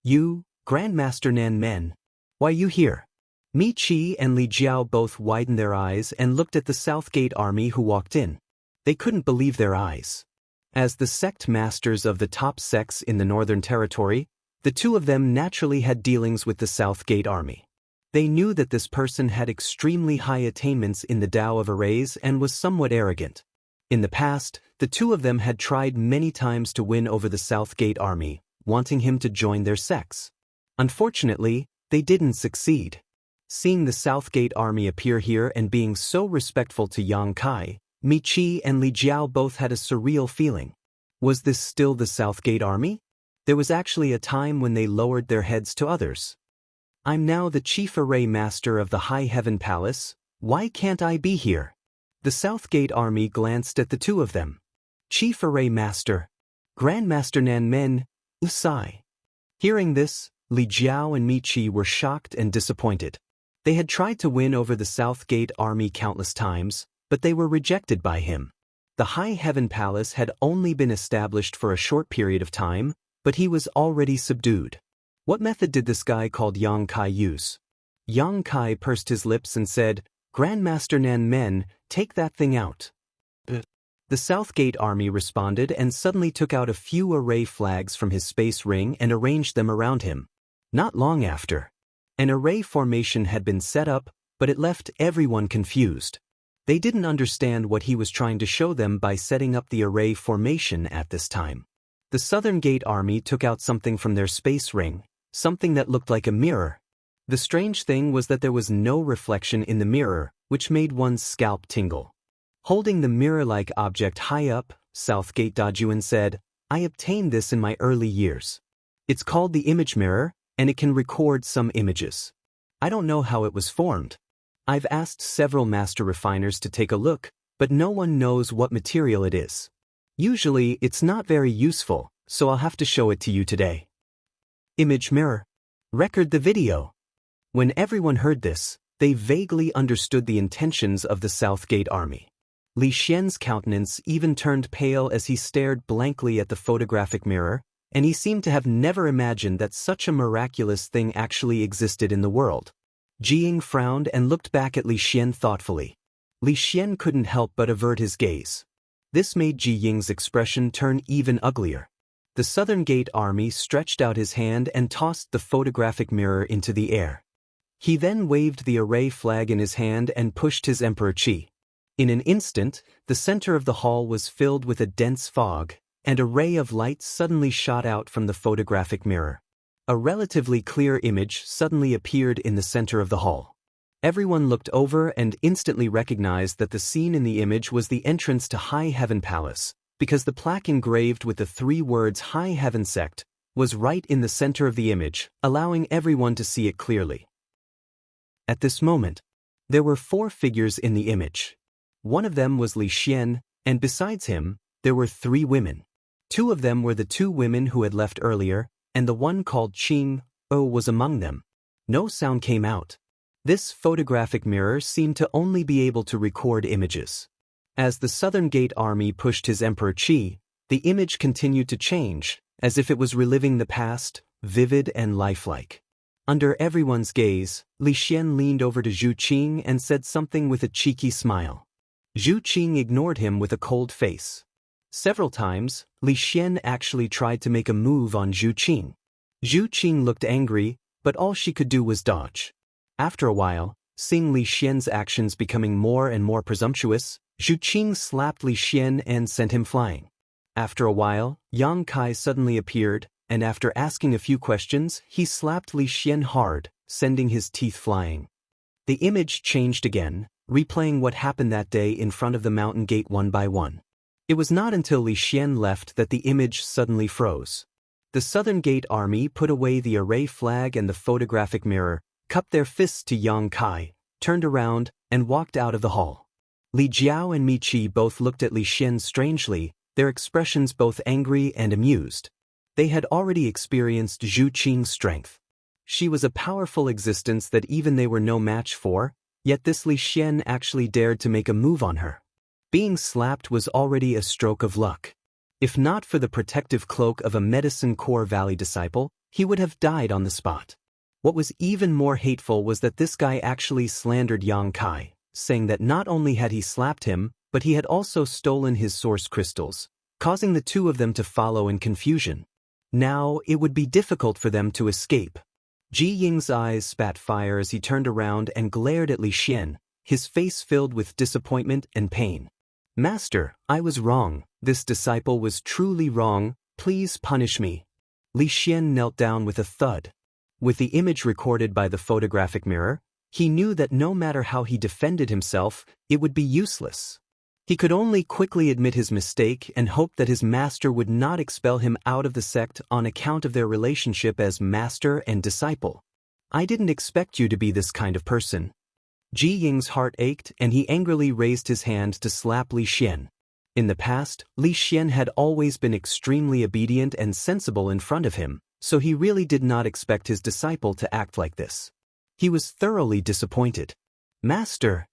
"You, Grandmaster Nan Men. Why you here?" Mi Qi and Li Jiao both widened their eyes and looked at the South Gate army who walked in. They couldn't believe their eyes. As the sect masters of the top sects in the Northern Territory, the two of them naturally had dealings with the South Gate army. They knew that this person had extremely high attainments in the Tao of Arrays and was somewhat arrogant. In the past, the two of them had tried many times to win over the South Gate army, wanting him to join their sects. Unfortunately, they didn't succeed. Seeing the South Gate army appear here and being so respectful to Yang Kai, Mi Qi and Li Jiao both had a surreal feeling. Was this still the South Gate army? There was actually a time when they lowered their heads to others. "I'm now the Chief Array Master of the High Heaven Palace. Why can't I be here?" The South Gate army glanced at the two of them. "Chief Array Master. Grandmaster Nan Men, Usai." Hearing this, Li Jiao and Mi Qi were shocked and disappointed. They had tried to win over the South Gate army countless times, but they were rejected by him. The High Heaven Palace had only been established for a short period of time, but he was already subdued. What method did this guy called Yang Kai use? Yang Kai pursed his lips and said, "Grandmaster Nan Men, take that thing out." The South Gate army responded and suddenly took out a few array flags from his space ring and arranged them around him. Not long after, an array formation had been set up, but it left everyone confused. They didn't understand what he was trying to show them by setting up the array formation at this time. The Southern Gate army took out something from their space ring, something that looked like a mirror. The strange thing was that there was no reflection in the mirror, which made one's scalp tingle. Holding the mirror-like object high up, South Gate Dajuan said, "I obtained this in my early years. It's called the image mirror, and it can record some images. I don't know how it was formed." I've asked several master refiners to take a look, but no one knows what material it is. Usually, it's not very useful, so I'll have to show it to you today. Image mirror. Record the video. When everyone heard this, they vaguely understood the intentions of the South Gate army. Li Xian's countenance even turned pale as he stared blankly at the photographic mirror, and he seemed to have never imagined that such a miraculous thing actually existed in the world. Jiying frowned and looked back at Li Xian thoughtfully. Li Xian couldn't help but avert his gaze. This made Jiying's expression turn even uglier. The Southern Gate army stretched out his hand and tossed the photographic mirror into the air. He then waved the array flag in his hand and pushed his Emperor Qi. In an instant, the center of the hall was filled with a dense fog, and a ray of light suddenly shot out from the photographic mirror. A relatively clear image suddenly appeared in the center of the hall. Everyone looked over and instantly recognized that the scene in the image was the entrance to High Heaven Palace, because the plaque engraved with the 3 words High Heaven Sect was right in the center of the image, allowing everyone to see it clearly. At this moment, there were 4 figures in the image. One of them was Li Xian, and besides him, there were 3 women. 2 of them were the 2 women who had left earlier, and the one called Qing was among them. No sound came out. This photographic mirror seemed to only be able to record images. As the Southern Gate army pushed his Emperor Qi, the image continued to change, as if it was reliving the past, vivid and lifelike. Under everyone's gaze, Li Xian leaned over to Zhu Qing and said something with a cheeky smile. Zhu Qing ignored him with a cold face. Several times, Li Xian actually tried to make a move on Zhu Qing. Zhu Qing looked angry, but all she could do was dodge. After a while, seeing Li Xian's actions becoming more and more presumptuous, Zhu Qing slapped Li Xian and sent him flying. After a while, Yang Kai suddenly appeared, and after asking a few questions, he slapped Li Xian hard, sending his teeth flying. The image changed again, replaying what happened that day in front of the mountain gate one by one. It was not until Li Xian left that the image suddenly froze. The Southern Gate army put away the array flag and the photographic mirror, cupped their fists to Yang Kai, turned around, and walked out of the hall. Li Jiao and Mi Qi both looked at Li Xian strangely, their expressions both angry and amused. They had already experienced Zhu Qing's strength. She was a powerful existence that even they were no match for, yet this Li Xian actually dared to make a move on her. Being slapped was already a stroke of luck. If not for the protective cloak of a Medicine Core Valley disciple, he would have died on the spot. What was even more hateful was that this guy actually slandered Yang Kai, saying that not only had he slapped him, but he had also stolen his source crystals, causing the 2 of them to follow in confusion. Now, it would be difficult for them to escape. Ji Ying's eyes spat fire as he turned around and glared at Li Xian, his face filled with disappointment and pain. "Master, I was wrong. This disciple was truly wrong. Please punish me." Li Xian knelt down with a thud. With the image recorded by the photographic mirror, he knew that no matter how he defended himself, it would be useless. He could only quickly admit his mistake and hope that his master would not expel him out of the sect on account of their relationship as master and disciple. "I didn't expect you to be this kind of person." Ji Ying's heart ached and he angrily raised his hand to slap Li Xian. In the past, Li Xian had always been extremely obedient and sensible in front of him, so he really did not expect his disciple to act like this. He was thoroughly disappointed. "Master!"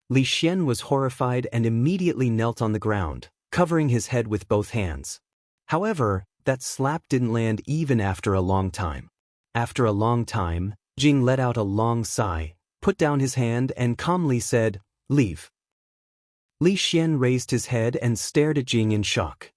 Li Xian was horrified and immediately knelt on the ground, covering his head with both hands. However, that slap didn't land even after a long time. After a long time, Jing let out a long sigh, put down his hand and calmly said, "Leave." Li Xian raised his head and stared at Jing in shock.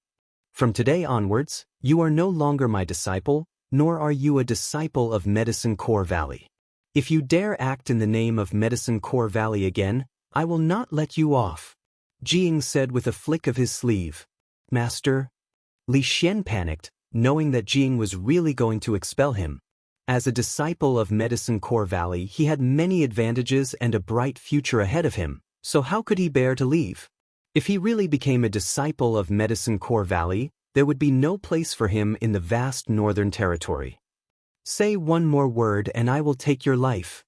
"From today onwards, you are no longer my disciple, nor are you a disciple of Medicine Core Valley. If you dare act in the name of Medicine Core Valley again, I will not let you off," Jing said with a flick of his sleeve. "Master?" Li Xian panicked, knowing that Jing was really going to expel him. As a disciple of Medicine Core Valley, he had many advantages and a bright future ahead of him, so how could he bear to leave? If he really became a disciple of Medicine Core Valley, there would be no place for him in the vast northern territory. "Say one more word and I will take your life."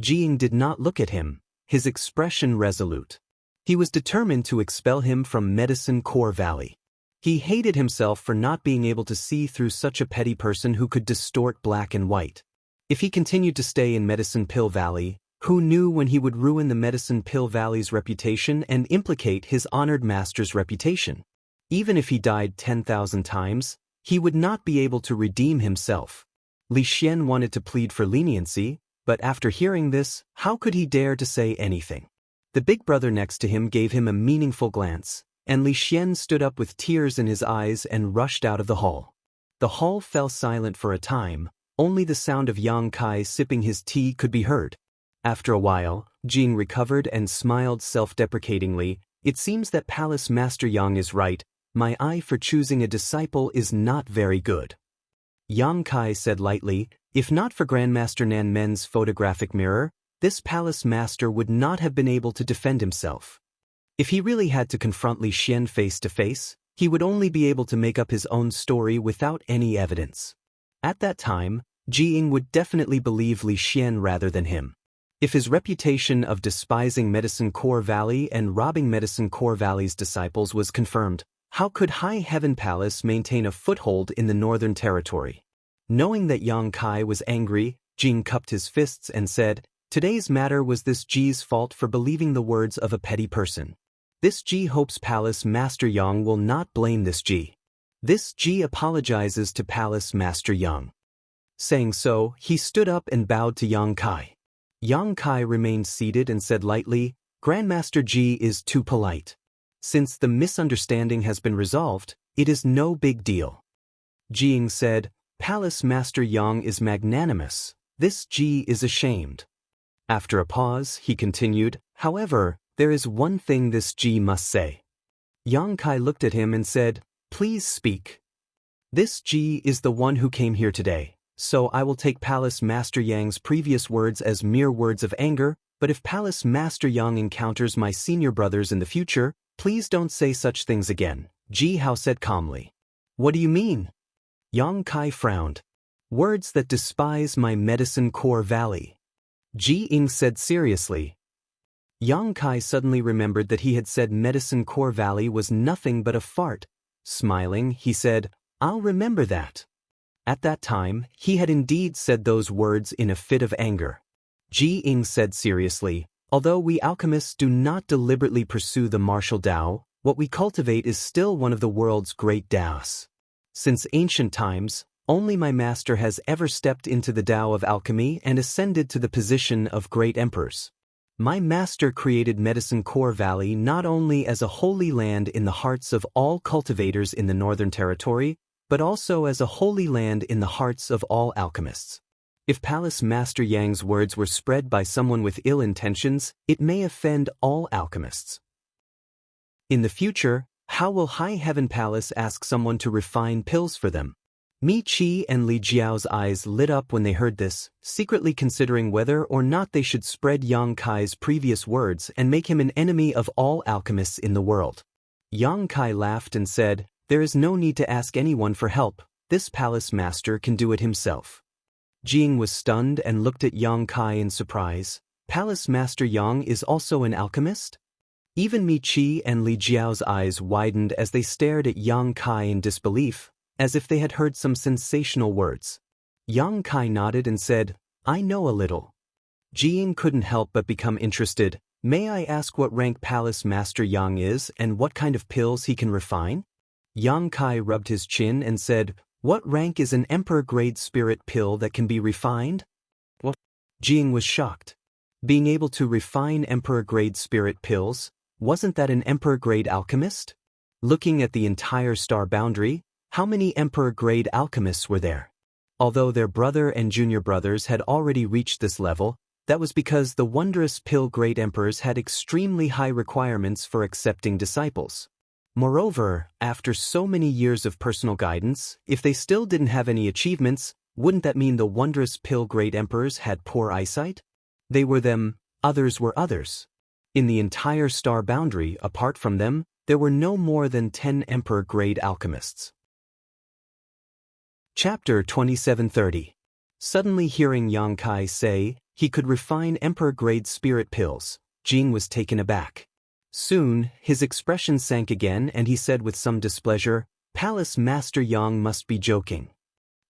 Jing did not look at him. his expression resolute. He was determined to expel him from Medicine Core Valley. He hated himself for not being able to see through such a petty person who could distort black and white. If he continued to stay in Medicine Pill Valley, who knew when he would ruin the Medicine Pill Valley's reputation and implicate his honored master's reputation? Even if he died 10,000 times, he would not be able to redeem himself. Li Xian wanted to plead for leniency, but after hearing this, how could he dare to say anything? The big brother next to him gave him a meaningful glance, and Li Xian stood up with tears in his eyes and rushed out of the hall. The hall fell silent for a time, only the sound of Yang Kai sipping his tea could be heard. After a while, Jing recovered and smiled self-deprecatingly. It seems that Palace Master Yang is right. My eye for choosing a disciple is not very good. Yang Kai said lightly, if not for Grandmaster Nan Men's photographic mirror, this palace master would not have been able to defend himself. If he really had to confront Li Xian face to face, he would only be able to make up his own story without any evidence. At that time, Jing would definitely believe Li Xian rather than him. If his reputation of despising Medicine Core Valley and robbing Medicine Core Valley's disciples was confirmed, how could High Heaven Palace maintain a foothold in the Northern Territory? Knowing that Yang Kai was angry, Jing cupped his fists and said, today's matter was this Ji's fault for believing the words of a petty person. This Ji hopes Palace Master Yang will not blame this Ji. This Ji apologizes to Palace Master Yang. Saying so, he stood up and bowed to Yang Kai. Yang Kai remained seated and said lightly, Grandmaster Ji is too polite. Since the misunderstanding has been resolved, it is no big deal. Jing said, Palace Master Yang is magnanimous. This Ji is ashamed. After a pause, he continued, however, there is one thing this Ji must say. Yang Kai looked at him and said, please speak. This Ji is the one who came here today, so I will take Palace Master Yang's previous words as mere words of anger, but if Palace Master Yang encounters my senior brothers in the future, please don't say such things again, Ji Hao said calmly. What do you mean? Yang Kai frowned. Words that despise my Medicine Core Valley. Ji Ying said seriously. Yang Kai suddenly remembered that he had said Medicine Core Valley was nothing but a fart. Smiling, he said, I'll remember that. At that time, he had indeed said those words in a fit of anger. Ji Ying said seriously, although we alchemists do not deliberately pursue the martial Tao, what we cultivate is still one of the world's great Taos. Since ancient times, only my master has ever stepped into the Tao of alchemy and ascended to the position of great emperors. My master created Medicine Core Valley not only as a holy land in the hearts of all cultivators in the Northern Territory, but also as a holy land in the hearts of all alchemists. If Palace Master Yang's words were spread by someone with ill intentions, it may offend all alchemists. In the future, how will High Heaven Palace ask someone to refine pills for them? Mi Qi and Li Jiao's eyes lit up when they heard this, secretly considering whether or not they should spread Yang Kai's previous words and make him an enemy of all alchemists in the world. Yang Kai laughed and said, there is no need to ask anyone for help, this palace master can do it himself. Jing was stunned and looked at Yang Kai in surprise. Palace Master Yang is also an alchemist? Even Mi Qi and Li Jiao's eyes widened as they stared at Yang Kai in disbelief, as if they had heard some sensational words. Yang Kai nodded and said, I know a little. Jing couldn't help but become interested. May I ask what rank Palace Master Yang is and what kind of pills he can refine? Yang Kai rubbed his chin and said, what rank is an emperor-grade spirit pill that can be refined? What? Jing was shocked. Being able to refine emperor-grade spirit pills, wasn't that an emperor-grade alchemist? Looking at the entire star boundary, how many emperor-grade alchemists were there? Although their brother and junior brothers had already reached this level, that was because the wondrous pill-grade emperors had extremely high requirements for accepting disciples. Moreover, after so many years of personal guidance, if they still didn't have any achievements, wouldn't that mean the wondrous pill-grade emperors had poor eyesight? They were them, others were others. In the entire star boundary, apart from them, there were no more than 10 emperor-grade alchemists. Chapter 2730. Suddenly hearing Yang Kai say he could refine emperor-grade spirit pills, Jing was taken aback. Soon, his expression sank again and he said with some displeasure, "Palace Master Yang must be joking.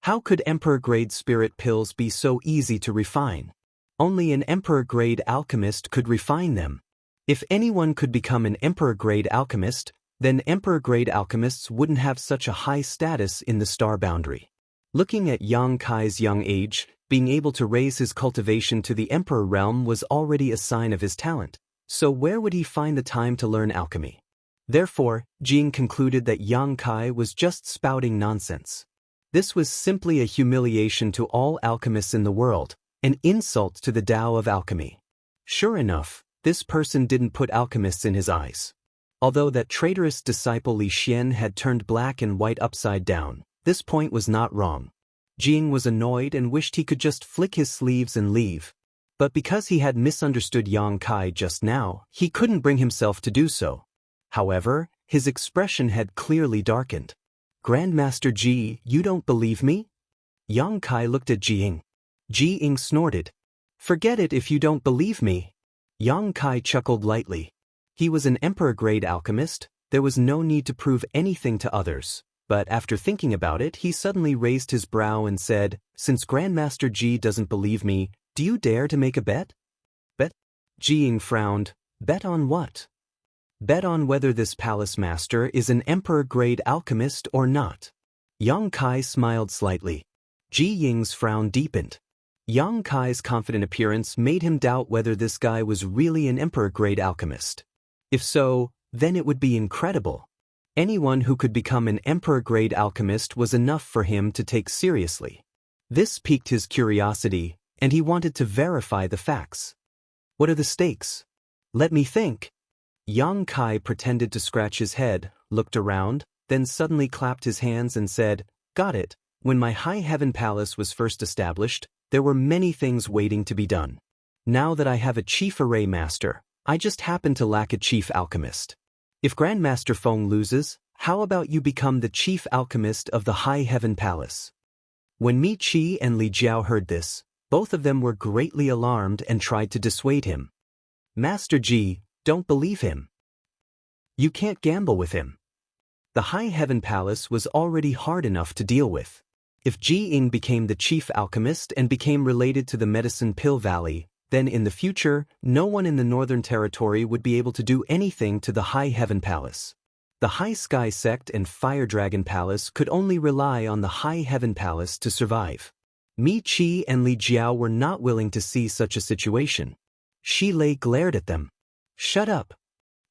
How could Emperor-grade spirit pills be so easy to refine? Only an Emperor-grade alchemist could refine them. If anyone could become an Emperor-grade alchemist, then Emperor-grade alchemists wouldn't have such a high status in the star boundary." Looking at Yang Kai's young age, being able to raise his cultivation to the Emperor realm was already a sign of his talent, so where would he find the time to learn alchemy? Therefore, Jing concluded that Yang Kai was just spouting nonsense. This was simply a humiliation to all alchemists in the world, an insult to the Tao of alchemy. Sure enough, this person didn't put alchemists in his eyes. Although that traitorous disciple Li Xian had turned black and white upside down, this point was not wrong. Jing was annoyed and wished he could just flick his sleeves and leave. But because he had misunderstood Yang Kai just now, he couldn't bring himself to do so. However, his expression had clearly darkened. "Grandmaster Ji, you don't believe me?" Yang Kai looked at Jing. Jing snorted. "Forget it if you don't believe me." Yang Kai chuckled lightly. He was an Emperor-grade alchemist, there was no need to prove anything to others. But after thinking about it, he suddenly raised his brow and said, "Since Grandmaster Ji doesn't believe me, do you dare to make a bet?" "Bet?" Jing frowned. "Bet on what?" "Bet on whether this palace master is an Emperor-grade alchemist or not." Yang Kai smiled slightly. Ji Ying's frown deepened. Yang Kai's confident appearance made him doubt whether this guy was really an Emperor-grade alchemist. If so, then it would be incredible. Anyone who could become an Emperor-grade alchemist was enough for him to take seriously. This piqued his curiosity, and he wanted to verify the facts. "What are the stakes?" "Let me think." Yang Kai pretended to scratch his head, looked around, then suddenly clapped his hands and said, "Got it. When my High Heaven Palace was first established, there were many things waiting to be done. Now that I have a chief array master, I just happen to lack a chief alchemist. If Grandmaster Feng loses, how about you become the chief alchemist of the High Heaven Palace?" When Mi Qi and Li Jiao heard this, both of them were greatly alarmed and tried to dissuade him. "Master Ji, don't believe him. You can't gamble with him. The High Heaven Palace was already hard enough to deal with. If Ji Ying became the chief alchemist and became related to the Medicine Pill Valley, then in the future, no one in the Northern Territory would be able to do anything to the High Heaven Palace. The High Sky Sect and Fire Dragon Palace could only rely on the High Heaven Palace to survive." Mi Qi and Li Jiao were not willing to see such a situation. Shi Lei glared at them. "Shut up."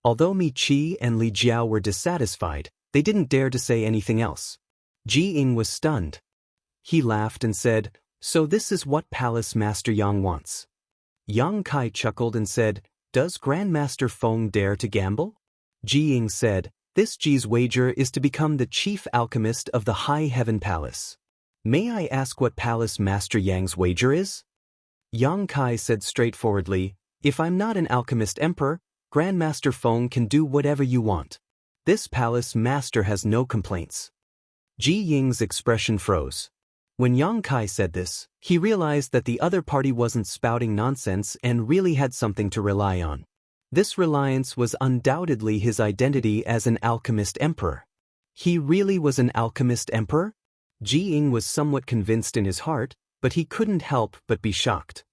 Although Mi Qi and Li Jiao were dissatisfied, they didn't dare to say anything else. Ji Ying was stunned. He laughed and said, "So this is what Palace Master Yang wants." Yang Kai chuckled and said, "Does Grandmaster Feng dare to gamble?" Ji Ying said, "This Ji's wager is to become the chief alchemist of the High Heaven Palace. May I ask what Palace Master Yang's wager is?" Yang Kai said straightforwardly, "If I'm not an alchemist emperor, Grandmaster Feng can do whatever you want. This palace master has no complaints." Ji Ying's expression froze. When Yang Kai said this, he realized that the other party wasn't spouting nonsense and really had something to rely on. This reliance was undoubtedly his identity as an alchemist emperor. He really was an alchemist emperor? Ji Ying was somewhat convinced in his heart, but he couldn't help but be shocked.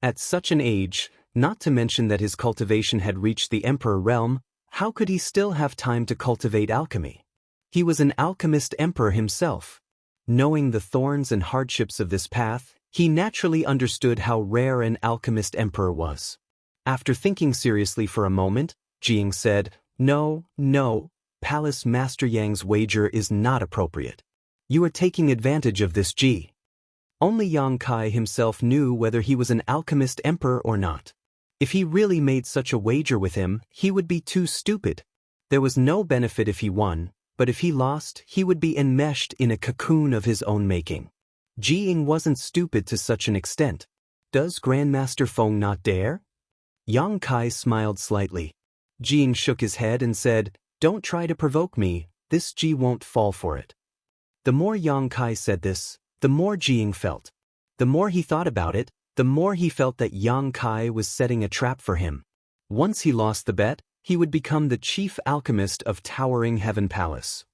At such an age, not to mention that his cultivation had reached the emperor realm, how could he still have time to cultivate alchemy? He was an alchemist emperor himself. Knowing the thorns and hardships of this path, he naturally understood how rare an alchemist emperor was. After thinking seriously for a moment, Jing said, No, Palace Master Yang's wager is not appropriate. You are taking advantage of this Ji. Only Yang Kai himself knew whether he was an alchemist emperor or not. If he really made such a wager with him, he would be too stupid. There was no benefit if he won, but if he lost, he would be enmeshed in a cocoon of his own making. Ji Ying wasn't stupid to such an extent. Does Grandmaster Feng not dare? Yang Kai smiled slightly. Ji Ying shook his head and said, Don't try to provoke me, this Ji won't fall for it. The more Yang Kai said this, the more Ji Ying felt. The more he thought about it, the more he felt that Yang Kai was setting a trap for him. Once he lost the bet, he would become the chief alchemist of Towering Heaven Palace.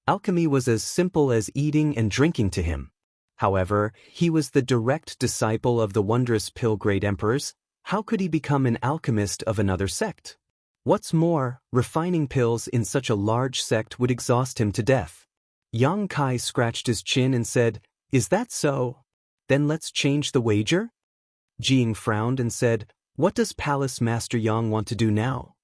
Alchemy was as simple as eating and drinking to him. However, he was the direct disciple of the wondrous pill great emperors. How could he become an alchemist of another sect? What's more, refining pills in such a large sect would exhaust him to death. Yang Kai scratched his chin and said, "Is that so? Then let's change the wager?" Jing frowned and said, "What does Palace Master Yang want to do now?"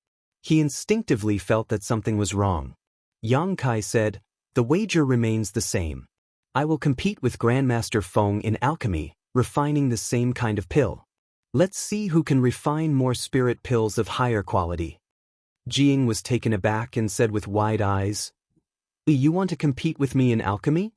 He instinctively felt that something was wrong. Yang Kai said, "The wager remains the same. I will compete with Grandmaster Feng in alchemy, refining the same kind of pill. Let's see who can refine more spirit pills of higher quality." Jing was taken aback and said with wide eyes, "You want to compete with me in alchemy?"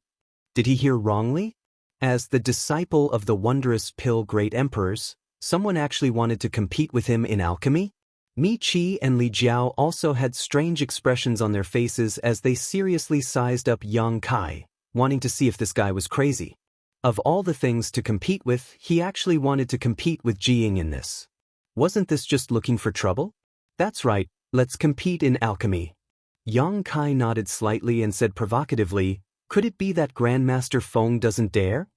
Did he hear wrongly? As the disciple of the wondrous pill great emperors, someone actually wanted to compete with him in alchemy? Mi Qi and Li Jiao also had strange expressions on their faces as they seriously sized up Yang Kai, wanting to see if this guy was crazy. Of all the things to compete with, he actually wanted to compete with Jing in this. Wasn't this just looking for trouble? That's right, let's compete in alchemy. Yang Kai nodded slightly and said provocatively, "Could it be that Grandmaster Feng doesn't dare?"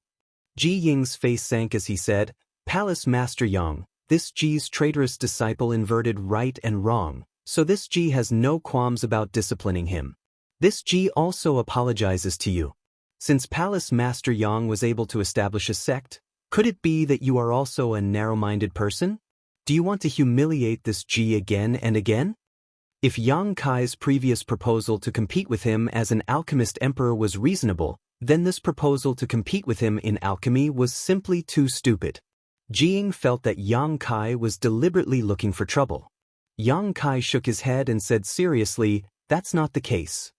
Ji Ying's face sank as he said, "Palace Master Yang, this Ji's traitorous disciple inverted right and wrong, so this Ji has no qualms about disciplining him. This Ji also apologizes to you. Since Palace Master Yang was able to establish a sect, could it be that you are also a narrow-minded person? Do you want to humiliate this Ji again and again?" If Yang Kai's previous proposal to compete with him as an alchemist emperor was reasonable, then this proposal to compete with him in alchemy was simply too stupid. Jing felt that Yang Kai was deliberately looking for trouble. Yang Kai shook his head and said seriously, "That's not the case.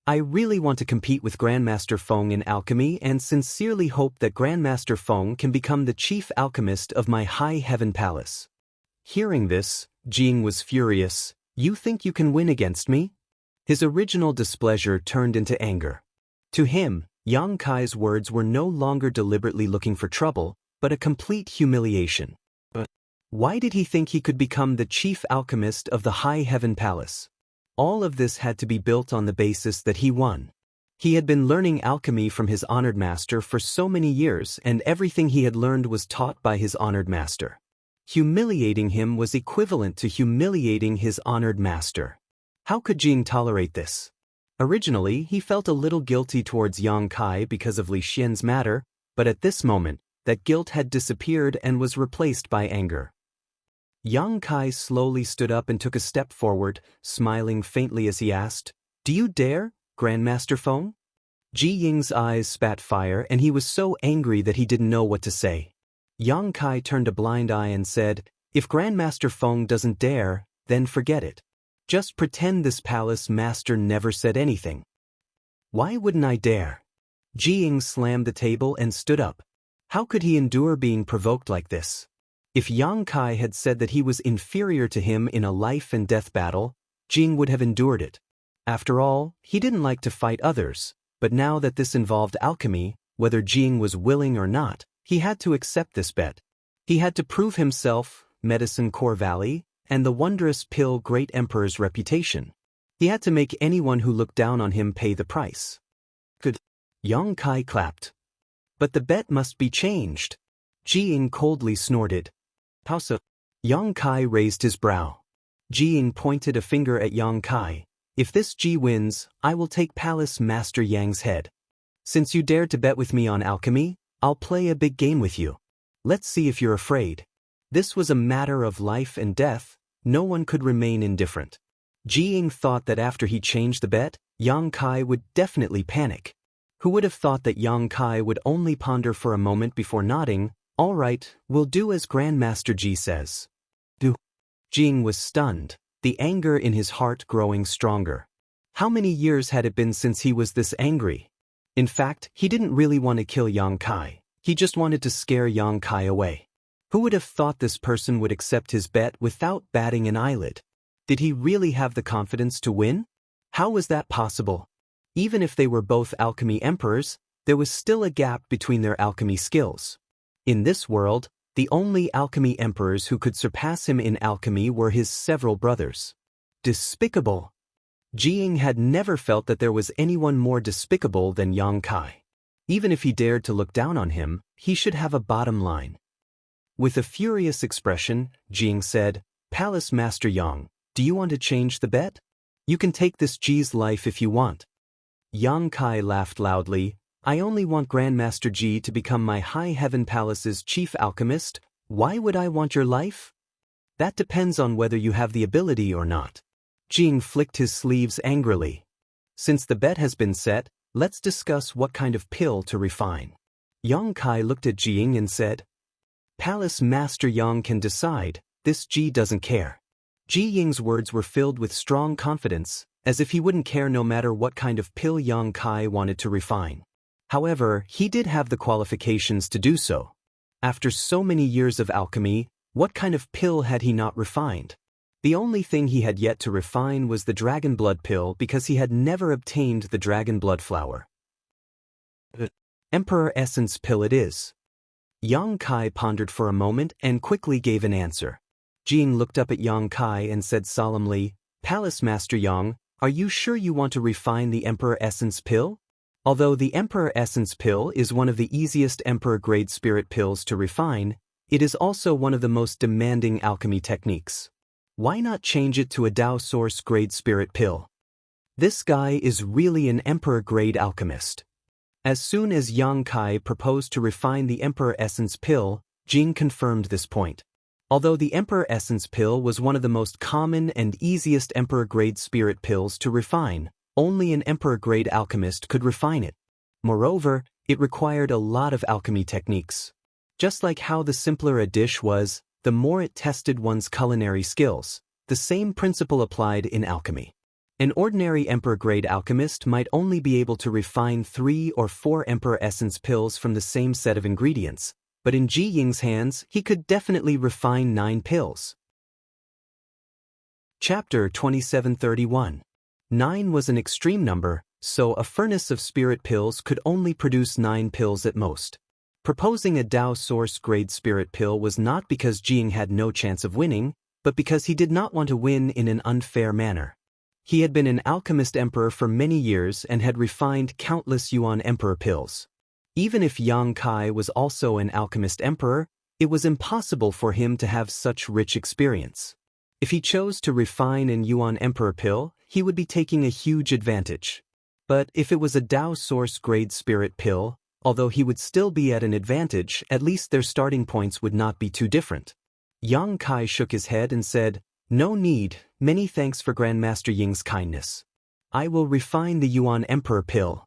I really want to compete with Grandmaster Feng in alchemy and sincerely hope that Grandmaster Feng can become the chief alchemist of my High Heaven Palace." Hearing this, Jing was furious. "You think you can win against me?" His original displeasure turned into anger. To him, Yang Kai's words were no longer deliberately looking for trouble, but a complete humiliation. But why did he think he could become the chief alchemist of the High Heaven Palace? All of this had to be built on the basis that he won. He had been learning alchemy from his honored master for so many years, and everything he had learned was taught by his honored master. Humiliating him was equivalent to humiliating his honored master. How could Jing tolerate this? Originally, he felt a little guilty towards Yang Kai because of Li Xian's matter, but at this moment, that guilt had disappeared and was replaced by anger. Yang Kai slowly stood up and took a step forward, smiling faintly as he asked, "Do you dare, Grandmaster Feng?" Ji Ying's eyes spat fire and he was so angry that he didn't know what to say. Yang Kai turned a blind eye and said, "If Grandmaster Feng doesn't dare, then forget it. Just pretend this palace master never said anything." "Why wouldn't I dare?" Ji Ying slammed the table and stood up. How could he endure being provoked like this? If Yang Kai had said that he was inferior to him in a life-and-death battle, Jing would have endured it. After all, he didn't like to fight others, but now that this involved alchemy, whether Jing was willing or not, he had to accept this bet. He had to prove himself, Medicine Core Valley, and the wondrous pill great emperor's reputation. He had to make anyone who looked down on him pay the price. Good. Yang Kai clapped. "But the bet must be changed." Ji Ying coldly snorted. "How so?" Yang Kai raised his brow. Ji Ying pointed a finger at Yang Kai. "If this Ji wins, I will take Palace Master Yang's head. Since you dared to bet with me on alchemy, I'll play a big game with you. Let's see if you're afraid." This was a matter of life and death. No one could remain indifferent. Ji Ying thought that after he changed the bet, Yang Kai would definitely panic. Who would have thought that Yang Kai would only ponder for a moment before nodding, "All right, we'll do as Grandmaster Ji says." Do. Jing was stunned, the anger in his heart growing stronger. How many years had it been since he was this angry? In fact, he didn't really want to kill Yang Kai. He just wanted to scare Yang Kai away. Who would have thought this person would accept his bet without batting an eyelid? Did he really have the confidence to win? How was that possible? Even if they were both alchemy emperors, there was still a gap between their alchemy skills. In this world, the only alchemy emperors who could surpass him in alchemy were his several brothers. Despicable! Jiying had never felt that there was anyone more despicable than Yang Kai. Even if he dared to look down on him, he should have a bottom line. With a furious expression, Jiying said, "Palace Master Yang, do you want to change the bet? You can take this Ji's life if you want." Yang Kai laughed loudly. "I only want Grandmaster Ji to become my High Heaven Palace's chief alchemist. Why would I want your life? That depends on whether you have the ability or not." Jiying flicked his sleeves angrily. "Since the bet has been set, let's discuss what kind of pill to refine." Yang Kai looked at Jiying and said, "Palace Master Yang can decide, this Ji doesn't care." Jiying's words were filled with strong confidence, as if he wouldn't care no matter what kind of pill Yang Kai wanted to refine. However, he did have the qualifications to do so. After so many years of alchemy, what kind of pill had he not refined? The only thing he had yet to refine was the dragon blood pill because he had never obtained the dragon blood flower. Emperor Essence pill it is. Yang Kai pondered for a moment and quickly gave an answer. Jiying looked up at Yang Kai and said solemnly, "Palace Master Yang, are you sure you want to refine the Emperor Essence pill? Although the Emperor Essence pill is one of the easiest Emperor-grade spirit pills to refine, it is also one of the most demanding alchemy techniques. Why not change it to a Dao Source-grade spirit pill? This guy is really an Emperor-grade alchemist." As soon as Yang Kai proposed to refine the Emperor Essence pill, Jiying confirmed this point. Although the Emperor Essence pill was one of the most common and easiest Emperor-grade spirit pills to refine, only an Emperor-grade alchemist could refine it. Moreover, it required a lot of alchemy techniques. Just like how the simpler a dish was, the more it tested one's culinary skills, the same principle applied in alchemy. An ordinary Emperor-grade alchemist might only be able to refine 3 or 4 Emperor Essence pills from the same set of ingredients, but in Jiying's hands, he could definitely refine 9 pills. Chapter 2731. 9 was an extreme number, so a furnace of spirit pills could only produce 9 pills at most. Proposing a Dao Source-grade spirit pill was not because Jiying had no chance of winning, but because he did not want to win in an unfair manner. He had been an alchemist emperor for many years and had refined countless Yuan emperor pills. Even if Yang Kai was also an alchemist emperor, it was impossible for him to have such rich experience. If he chose to refine an Yuan emperor pill, he would be taking a huge advantage. But if it was a Dao Source-grade spirit pill, although he would still be at an advantage, at least their starting points would not be too different. Yang Kai shook his head and said, "No need, many thanks for Grandmaster Ying's kindness. I will refine the Yuan Emperor pill."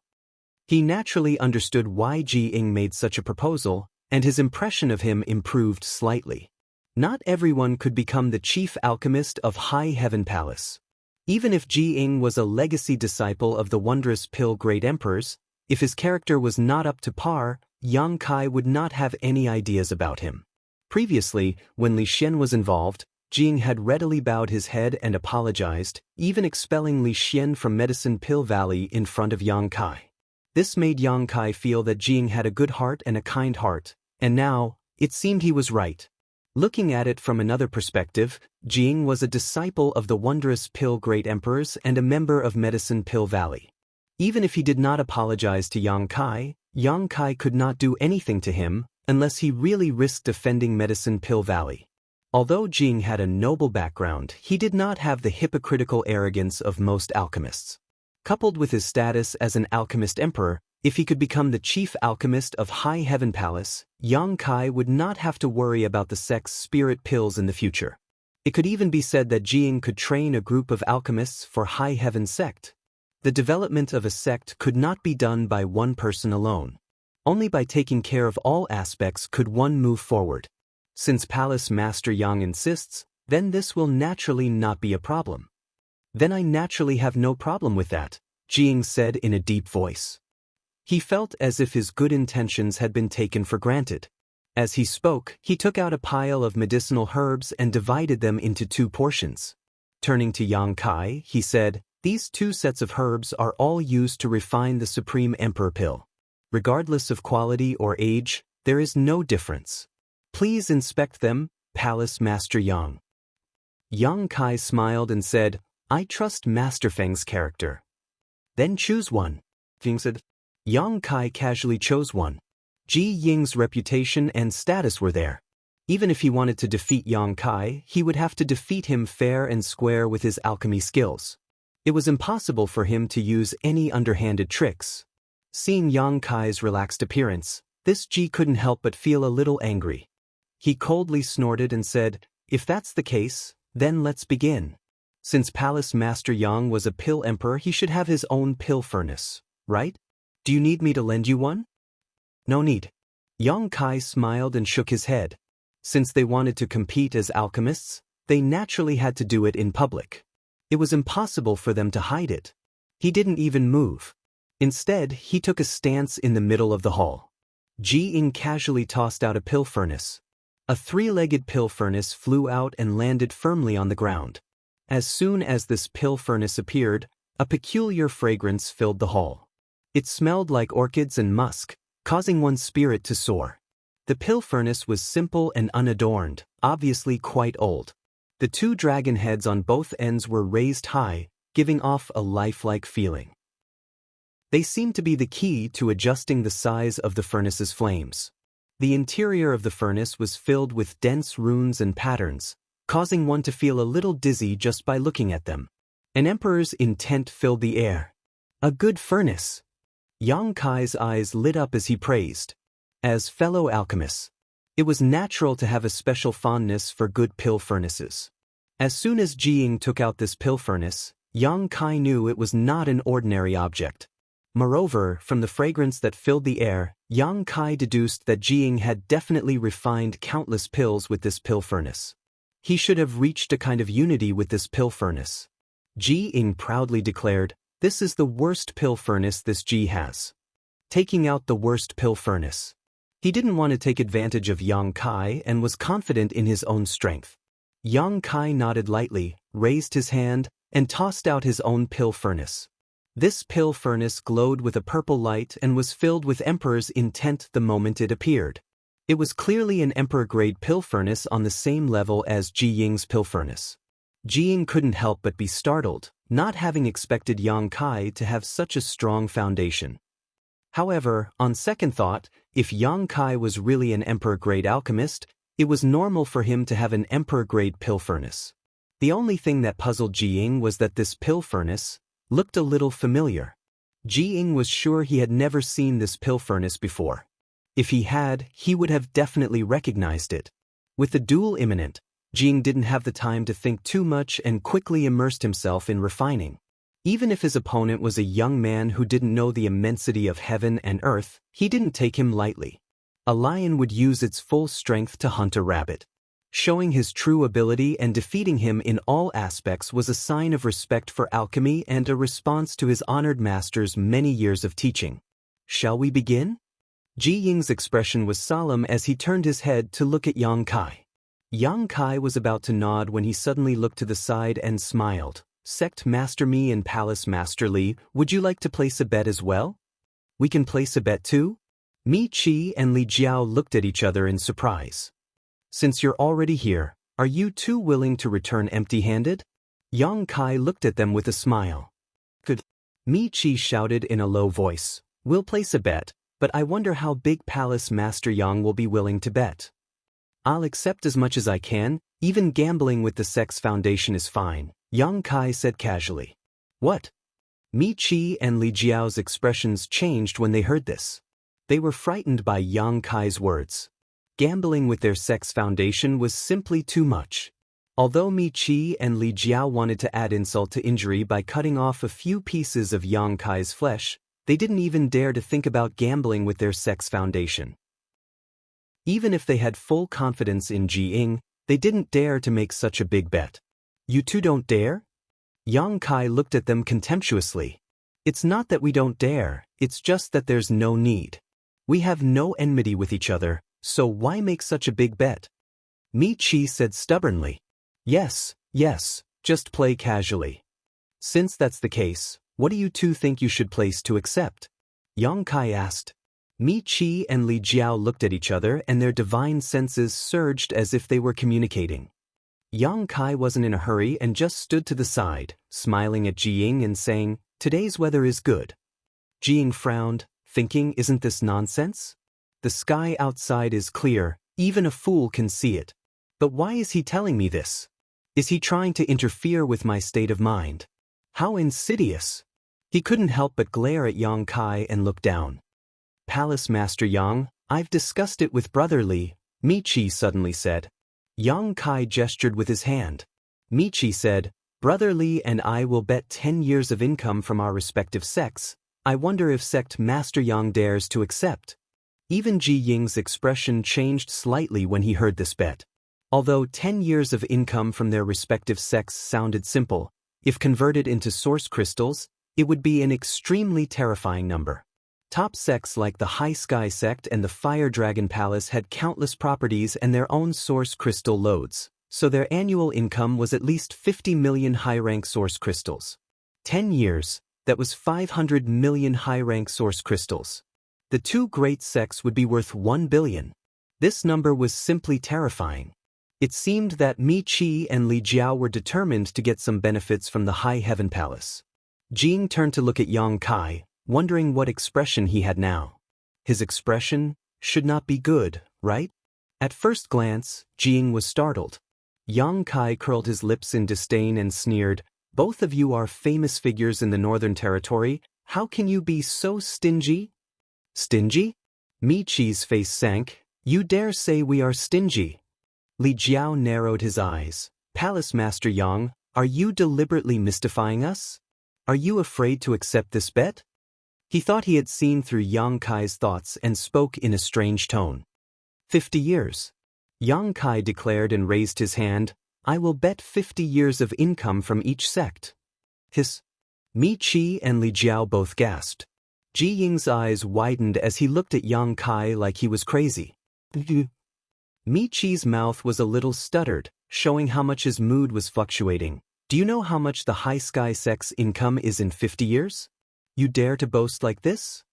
He naturally understood why Jiying made such a proposal, and his impression of him improved slightly. Not everyone could become the chief alchemist of High Heaven Palace. Even if Jiying was a legacy disciple of the wondrous pill great emperors, if his character was not up to par, Yang Kai would not have any ideas about him. Previously, when Li Xian was involved, Jiying had readily bowed his head and apologized, even expelling Li Xian from Medicine Pill Valley in front of Yang Kai. This made Yang Kai feel that Jiying had a good heart and a kind heart, and now, it seemed he was right. Looking at it from another perspective, Jiying was a disciple of the wondrous pill great emperors and a member of Medicine Pill Valley. Even if he did not apologize to Yang Kai could not do anything to him unless he really risked defending Medicine Pill Valley. Although Jiying had a noble background, he did not have the hypocritical arrogance of most alchemists. Coupled with his status as an alchemist emperor, if he could become the chief alchemist of High Heaven Palace, Yang Kai would not have to worry about the sect's spirit pills in the future. It could even be said that Jiying could train a group of alchemists for High Heaven sect. The development of a sect could not be done by one person alone. Only by taking care of all aspects could one move forward. Since Palace Master Yang insists, then this will naturally not be a problem. Then I naturally have no problem with that, Jiying said in a deep voice. He felt as if his good intentions had been taken for granted. As he spoke, he took out a pile of medicinal herbs and divided them into 2 portions. Turning to Yang Kai, he said, "These 2 sets of herbs are all used to refine the Supreme Emperor pill. Regardless of quality or age, There is no difference. Please inspect them, Palace Master Yang. Yang Kai smiled and said, I trust Master Feng's character. Then choose one. Feng said. Yang Kai casually chose one. Ji Ying's reputation and status were there. Even if he wanted to defeat Yang Kai, he would have to defeat him fair and square with his alchemy skills. It was impossible for him to use any underhanded tricks. Seeing Yang Kai's relaxed appearance, this Ji couldn't help but feel a little angry. He coldly snorted and said, if that's the case, then let's begin. Since Palace Master Yang was a pill emperor, he should have his own pill furnace, right? Do you need me to lend you one? No need. Yang Kai smiled and shook his head. Since they wanted to compete as alchemists, they naturally had to do it in public. It was impossible for them to hide it. He didn't even move. Instead, he took a stance in the middle of the hall. Ji Ying casually tossed out a pill furnace. A three-legged pill furnace flew out and landed firmly on the ground. As soon as this pill furnace appeared, a peculiar fragrance filled the hall. It smelled like orchids and musk, causing one's spirit to soar. The pill furnace was simple and unadorned, obviously quite old. The two dragon heads on both ends were raised high, giving off a lifelike feeling. They seemed to be the key to adjusting the size of the furnace's flames. The interior of the furnace was filled with dense runes and patterns, causing one to feel a little dizzy just by looking at them. An emperor's intent filled the air. A good furnace. Yang Kai's eyes lit up as he praised. As fellow alchemists, it was natural to have a special fondness for good pill furnaces. As soon as Ji Ying took out this pill furnace, Yang Kai knew it was not an ordinary object. Moreover, from the fragrance that filled the air, Yang Kai deduced that Ji Ying had definitely refined countless pills with this pill furnace. He should have reached a kind of unity with this pill furnace. Ji Ying proudly declared, this is the worst pill furnace this Ji has. Taking out the worst pill furnace. He didn't want to take advantage of Yang Kai and was confident in his own strength. Yang Kai nodded lightly, raised his hand, and tossed out his own pill furnace. This pill furnace glowed with a purple light and was filled with Emperor's intent the moment it appeared. It was clearly an Emperor-grade pill furnace on the same level as Ji Ying's pill furnace. Ji Ying couldn't help but be startled, not having expected Yang Kai to have such a strong foundation. However, on second thought, if Yang Kai was really an Emperor-grade alchemist, it was normal for him to have an Emperor-grade pill furnace. The only thing that puzzled Ji Ying was that this pill furnace looked a little familiar. Ji Ying was sure he had never seen this pill furnace before. If he had, he would have definitely recognized it. With the duel imminent, Ji Ying didn't have the time to think too much and quickly immersed himself in refining. Even if his opponent was a young man who didn't know the immensity of heaven and earth, he didn't take him lightly. A lion would use its full strength to hunt a rabbit. Showing his true ability and defeating him in all aspects was a sign of respect for alchemy and a response to his honored master's many years of teaching. Shall we begin? Ji Ying's expression was solemn as he turned his head to look at Yang Kai. Yang Kai was about to nod when he suddenly looked to the side and smiled. Sect Master Mi and Palace Master Li, would you like to place a bet as well? We can place a bet too? Mi Qi and Li Jiao looked at each other in surprise. Since you're already here, are you two willing to return empty-handed? Yang Kai looked at them with a smile. Good. Mi Qi shouted in a low voice. We'll place a bet, but I wonder how big Palace Master Yang will be willing to bet. I'll accept as much as I can, even gambling with the sect's foundation is fine, Yang Kai said casually. What? Mi Qi and Li Jiao's expressions changed when they heard this. They were frightened by Yang Kai's words. Gambling with their sect's foundation was simply too much. Although Mi Qi and Li Jiao wanted to add insult to injury by cutting off a few pieces of Yang Kai's flesh, they didn't even dare to think about gambling with their sect's foundation. Even if they had full confidence in Ji Ying, they didn't dare to make such a big bet. You two don't dare? Yang Kai looked at them contemptuously. It's not that we don't dare, it's just that there's no need. We have no enmity with each other, so why make such a big bet? Mi Qi said stubbornly. Yes, just play casually. Since that's the case, what do you two think you should place to accept? Yang Kai asked. Mi Qi and Li Jiao looked at each other and their divine senses surged as if they were communicating. Yang Kai wasn't in a hurry and just stood to the side, smiling at Jiying and saying, "Today's weather is good." Jiying frowned, thinking, isn't this nonsense? The sky outside is clear, even a fool can see it. But why is he telling me this? Is he trying to interfere with my state of mind? How insidious! He couldn't help but glare at Yang Kai and look down. "Palace Master Yang, I've discussed it with Brother Li," Mi Qi suddenly said. Yang Kai gestured with his hand. Mi Qi said, "Brother Li and I will bet 10 years of income from our respective sects. I wonder if sect Master Yang dares to accept." Even Ji Ying's expression changed slightly when he heard this bet. Although 10 years of income from their respective sects sounded simple, if converted into source crystals, it would be an extremely terrifying number. Top sects like the High Sky sect and the Fire Dragon Palace had countless properties and their own source crystal loads, so their annual income was at least 50 million high-rank source crystals. 10 years, that was 500 million high-rank source crystals. The two great sects would be worth 1 billion. This number was simply terrifying. It seemed that Mi Qi and Li Jiao were determined to get some benefits from the High Heaven Palace. Jing turned to look at Yang Kai, wondering what expression he had now. His expression should not be good, right? At first glance, Jing was startled. Yang Kai curled his lips in disdain and sneered, "Both of you are famous figures in the Northern Territory. How can you be so stingy?" "Stingy?" Mi Qi's face sank. "You dare say we are stingy?" Li Jiao narrowed his eyes. "Palace Master Yang, are you deliberately mystifying us? Are you afraid to accept this bet?" He thought he had seen through Yang Kai's thoughts and spoke in a strange tone. 50 years. Yang Kai declared and raised his hand, "I will bet 50 years of income from each sect." Hiss. Mi Qi and Li Jiao both gasped. Ji Ying's eyes widened as he looked at Yang Kai like he was crazy. Mi Qi's mouth was a little stuttered, showing how much his mood was fluctuating. "Do you know how much the High Sky sect's income is in 50 years? You dare to boast like this?"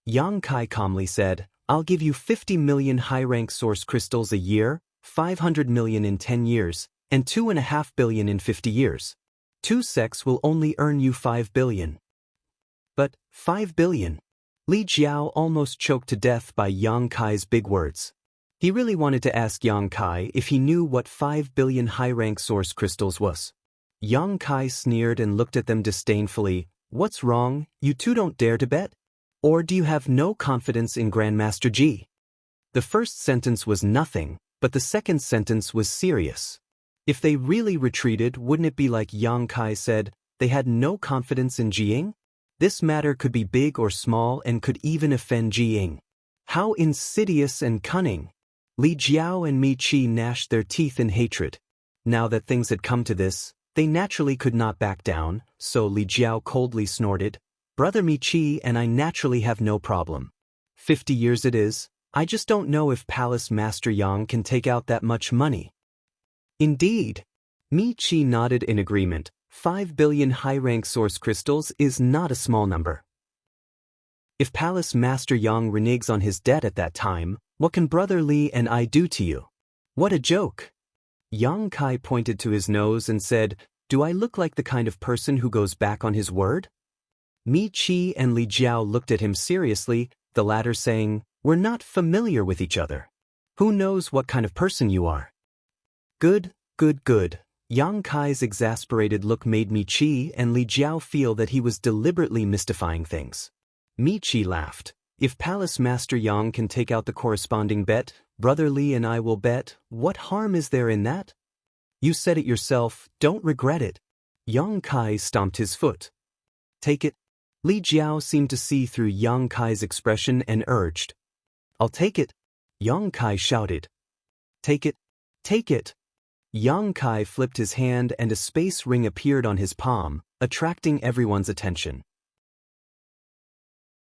Yang Kai calmly said, "I'll give you 50 million high-rank source crystals a year, 500 million in 10 years, and 2.5 billion in 50 years. Two sects will only earn you 5 billion. "But 5 billion? Li Jiao almost choked to death by Yang Kai's big words. He really wanted to ask Yang Kai if he knew what 5 billion high-rank source crystals was. Yang Kai sneered and looked at them disdainfully. "What's wrong? You two don't dare to bet? Or do you have no confidence in Grandmaster Ji?" The first sentence was nothing, but the second sentence was serious. If they really retreated, wouldn't it be like Yang Kai said, they had no confidence in Jiying? This matter could be big or small and could even offend Jiying. How insidious and cunning! Li Jiao and Mi Qi gnashed their teeth in hatred. Now that things had come to this, they naturally could not back down, so Li Jiao coldly snorted, "Brother Mi Qi and I naturally have no problem. 50 years it is, I just don't know if Palace Master Yang can take out that much money." "Indeed." Mi Qi nodded in agreement. 5 billion high-rank source crystals is not a small number. "If Palace Master Yang reneges on his debt at that time, what can Brother Li and I do to you?" "What a joke." Yang Kai pointed to his nose and said, "Do I look like the kind of person who goes back on his word?" Mi Qi and Li Jiao looked at him seriously, the latter saying, "We're not familiar with each other. Who knows what kind of person you are?" Good, good, good. Yang Kai's exasperated look made Mi Qi and Li Jiao feel that he was deliberately mystifying things. Mi Qi laughed. "If Palace Master Yang can take out the corresponding bet, Brother Li and I will bet. What harm is there in that? You said it yourself, don't regret it." Yang Kai stomped his foot. "Take it." Li Jiao seemed to see through Yang Kai's expression and urged. "I'll take it." Yang Kai shouted. "Take it. Take it." Yang Kai flipped his hand and a space ring appeared on his palm, attracting everyone's attention.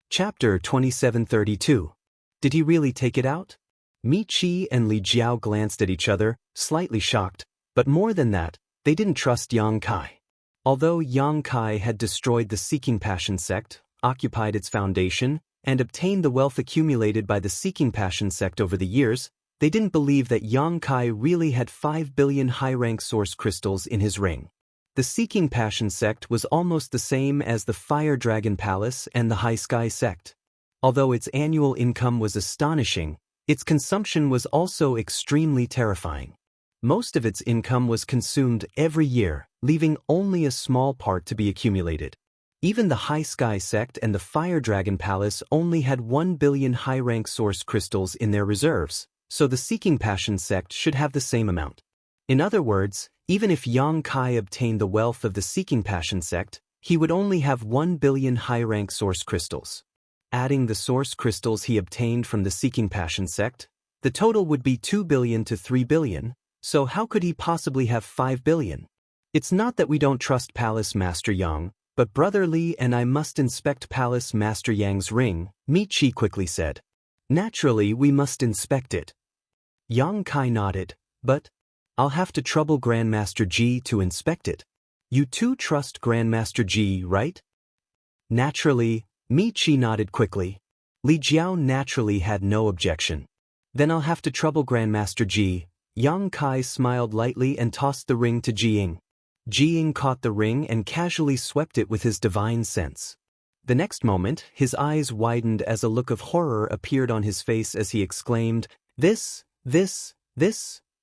Chapter 2732. Did he really take it out? Mi Qi and Li Jiao glanced at each other, slightly shocked, but more than that, they didn't trust Yang Kai. Although Yang Kai had destroyed the Seeking Passion sect, occupied its foundation, and obtain the wealth accumulated by the Seeking Passion sect over the years, they didn't believe that Yang Kai really had 5 billion high-rank source crystals in his ring. The Seeking Passion sect was almost the same as the Fire Dragon Palace and the High Sky sect. Although its annual income was astonishing, its consumption was also extremely terrifying. Most of its income was consumed every year, leaving only a small part to be accumulated. Even the High Sky sect and the Fire Dragon Palace only had 1 billion high-rank source crystals in their reserves, so the Seeking Passion sect should have the same amount. In other words, even if Yang Kai obtained the wealth of the Seeking Passion sect, he would only have 1 billion high-rank source crystals. Adding the source crystals he obtained from the Seeking Passion sect, the total would be 2 billion to 3 billion, so how could he possibly have 5 billion? It's not that we don't trust Palace Master Yang, but Brother Li and I must inspect Palace Master Yang's ring, Mi Chi quickly said. Naturally, we must inspect it. Yang Kai nodded, but I'll have to trouble Grandmaster Ji to inspect it. You too trust Grandmaster Ji, right? Naturally, Mi Chi nodded quickly. Li Jiao naturally had no objection. Then I'll have to trouble Grandmaster Ji. Yang Kai smiled lightly and tossed the ring to Jiying. Jiying caught the ring and casually swept it with his divine sense. The next moment, his eyes widened as a look of horror appeared on his face as he exclaimed, This.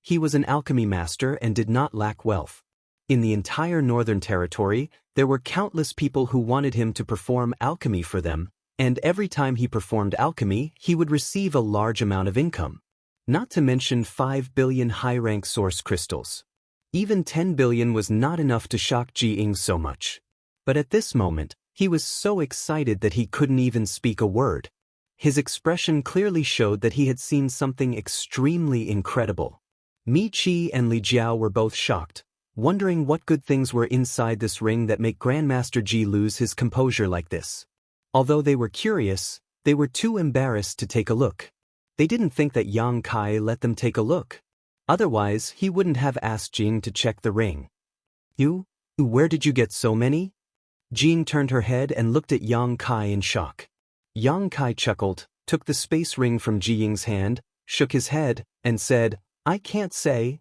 He was an alchemy master and did not lack wealth. In the entire Northern Territory, there were countless people who wanted him to perform alchemy for them, and every time he performed alchemy, he would receive a large amount of income. Not to mention 5 billion high-rank source crystals. Even 10 billion was not enough to shock Jiying so much. But at this moment, he was so excited that he couldn't even speak a word. His expression clearly showed that he had seen something extremely incredible. Mi Chi and Li Jiao were both shocked, wondering what good things were inside this ring that make Grandmaster Ji lose his composure like this. Although they were curious, they were too embarrassed to take a look. They didn't think that Yang Kai let them take a look. Otherwise, he wouldn't have asked Jing to check the ring. Where did you get so many? Jing turned her head and looked at Yang Kai in shock. Yang Kai chuckled, took the space ring from Jiying's hand, shook his head, and said, I can't say.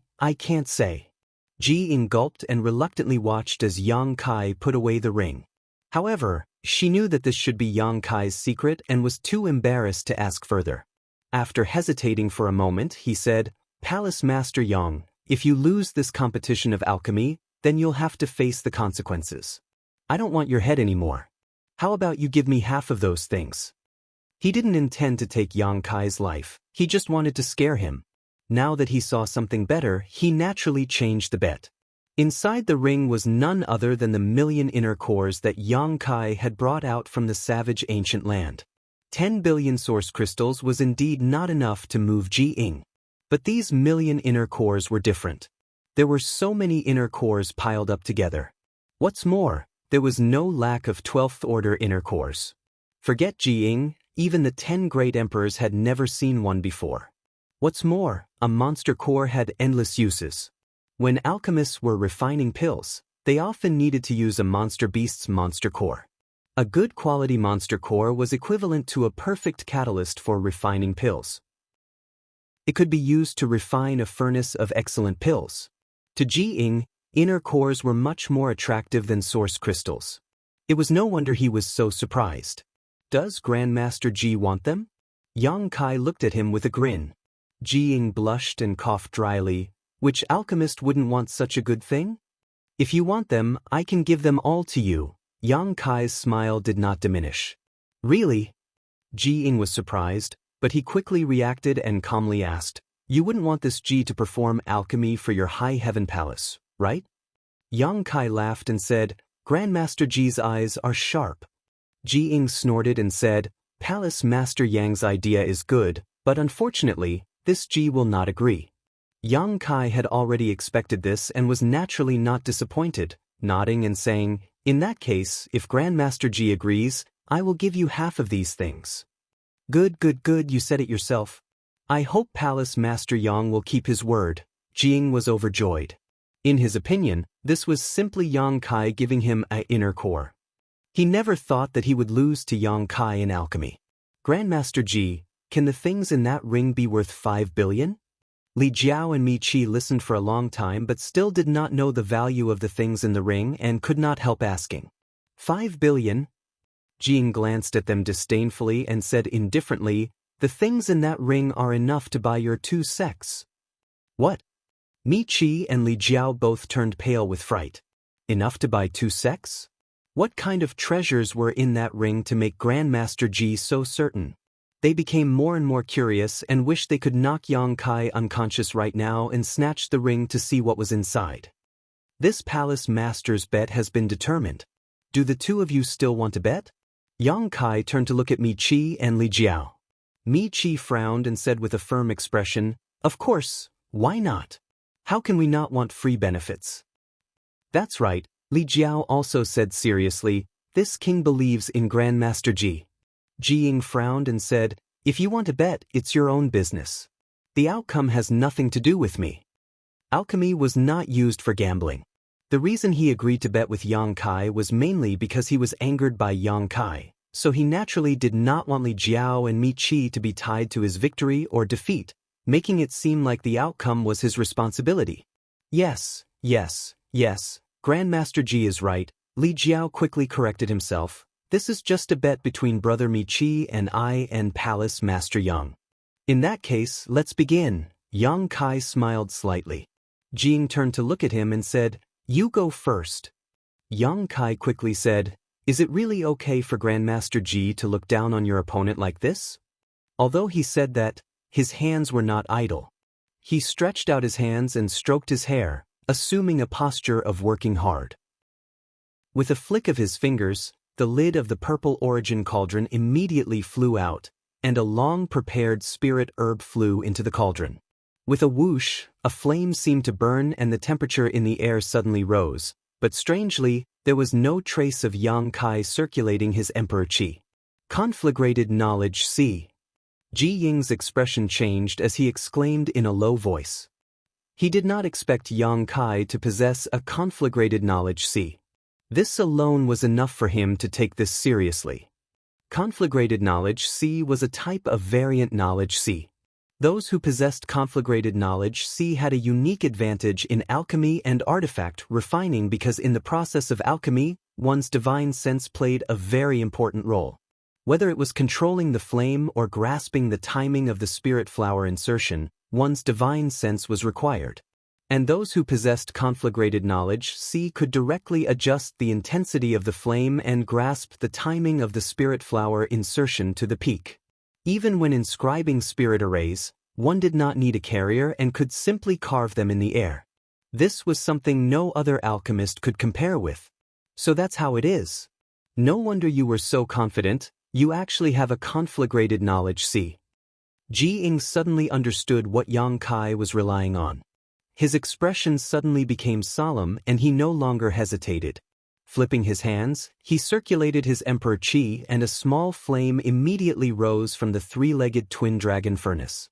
Jiying gulped and reluctantly watched as Yang Kai put away the ring. However, she knew that this should be Yang Kai's secret and was too embarrassed to ask further. After hesitating for a moment, he said, Palace Master Yang, if you lose this competition of alchemy, then you'll have to face the consequences. I don't want your head anymore. How about you give me half of those things? He didn't intend to take Yang Kai's life, he just wanted to scare him. Now that he saw something better, he naturally changed the bet. Inside the ring was none other than the 1,000,000 inner cores that Yang Kai had brought out from the savage ancient land. 10 billion source crystals was indeed not enough to move Jiying. But these 1,000,000 inner cores were different. There were so many inner cores piled up together. What's more, there was no lack of 12th order inner cores. Forget Jiying, even the 10 great emperors had never seen one before. What's more, a monster core had endless uses. When alchemists were refining pills, they often needed to use a monster beast's monster core. A good quality monster core was equivalent to a perfect catalyst for refining pills. It could be used to refine a furnace of excellent pills. To Jiying, inner cores were much more attractive than source crystals. It was no wonder he was so surprised. Does Grandmaster Ji want them? Yang Kai looked at him with a grin. Jiying blushed and coughed dryly. Which alchemist wouldn't want such a good thing? If you want them, I can give them all to you. Yang Kai's smile did not diminish. Really? Jiying was surprised, but he quickly reacted and calmly asked, You wouldn't want this Ji to perform alchemy for your high heaven palace, right? Yang Kai laughed and said, Grandmaster Ji's eyes are sharp. Jiying snorted and said, Palace Master Yang's idea is good, but unfortunately, this Ji will not agree. Yang Kai had already expected this and was naturally not disappointed, nodding and saying, In that case, if Grandmaster Ji agrees, I will give you half of these things. Good, you said it yourself. I hope Palace Master Yang will keep his word. Jiying was overjoyed. In his opinion, this was simply Yang Kai giving him an inner core. He never thought that he would lose to Yang Kai in alchemy. Grandmaster Ji, can the things in that ring be worth 5 billion? Li Jiao and Mi Qi listened for a long time but still did not know the value of the things in the ring and could not help asking. 5 billion? Jing glanced at them disdainfully and said indifferently, the things in that ring are enough to buy your 2 sects. What? Mi Qi and Li Jiao both turned pale with fright. Enough to buy 2 sects? What kind of treasures were in that ring to make Grandmaster Ji so certain? They became more and more curious and wished they could knock Yang Kai unconscious right now and snatch the ring to see what was inside. This palace master's bet has been determined. Do the 2 of you still want to bet? Yang Kai turned to look at Mi Qi and Li Jiao. Mi Qi frowned and said with a firm expression, of course, why not? How can we not want free benefits? That's right, Li Jiao also said seriously, this king believes in Grandmaster Ji. Jiying frowned and said, if you want to bet, it's your own business. The outcome has nothing to do with me. Alchemy was not used for gambling. The reason he agreed to bet with Yang Kai was mainly because he was angered by Yang Kai, so he naturally did not want Li Jiao and Mi Qi to be tied to his victory or defeat, making it seem like the outcome was his responsibility. Yes, Grandmaster Ji is right, Li Jiao quickly corrected himself. This is just a bet between brother Mi Qi and I and Palace Master Yang. In that case, let's begin. Yang Kai smiled slightly. Jing turned to look at him and said, you go first. Yang Kai quickly said, is it really okay for Grandmaster Ji to look down on your opponent like this? Although he said that, his hands were not idle. He stretched out his hands and stroked his hair, assuming a posture of working hard. With a flick of his fingers, the lid of the purple origin cauldron immediately flew out, and a long-prepared spirit herb flew into the cauldron. With a whoosh, a flame seemed to burn and the temperature in the air suddenly rose, but strangely, there was no trace of Yang Kai circulating his emperor qi. Conflagrated knowledge C. Ji Ying's expression changed as he exclaimed in a low voice. He did not expect Yang Kai to possess a conflagrated knowledge C. This alone was enough for him to take this seriously. Conflagrated knowledge C was a type of variant knowledge C. Those who possessed conflagrated knowledge C had a unique advantage in alchemy and artifact refining because in the process of alchemy, one's divine sense played a very important role. Whether it was controlling the flame or grasping the timing of the spirit flower insertion, one's divine sense was required. And those who possessed conflagrated knowledge C could directly adjust the intensity of the flame and grasp the timing of the spirit flower insertion to the peak. Even when inscribing spirit arrays, one did not need a carrier and could simply carve them in the air. This was something no other alchemist could compare with. So that's how it is. No wonder you were so confident, you actually have a conflagrated knowledge C. Ji Ying suddenly understood what Yang Kai was relying on. His expression suddenly became solemn and he no longer hesitated. Flipping his hands, he circulated his emperor qi and a small flame immediately rose from the 3-legged twin dragon furnace.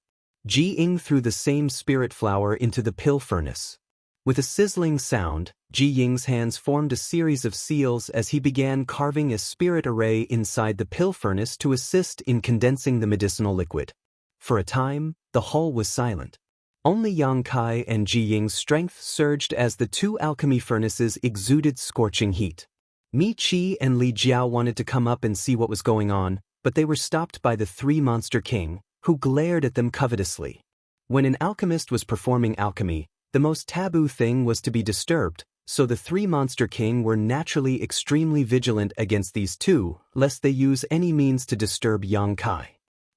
Ji Ying threw the same spirit flower into the pill furnace. With a sizzling sound, Ji Ying's hands formed a series of seals as he began carving a spirit array inside the pill furnace to assist in condensing the medicinal liquid. For a time, the hall was silent. Only Yang Kai and Ji Ying's strength surged as the 2 alchemy furnaces exuded scorching heat. Mi Qi and Li Jiao wanted to come up and see what was going on, but they were stopped by the 3-monster king, who glared at them covetously. When an alchemist was performing alchemy, the most taboo thing was to be disturbed, so the 3-monster king were naturally extremely vigilant against these 2, lest they use any means to disturb Yang Kai.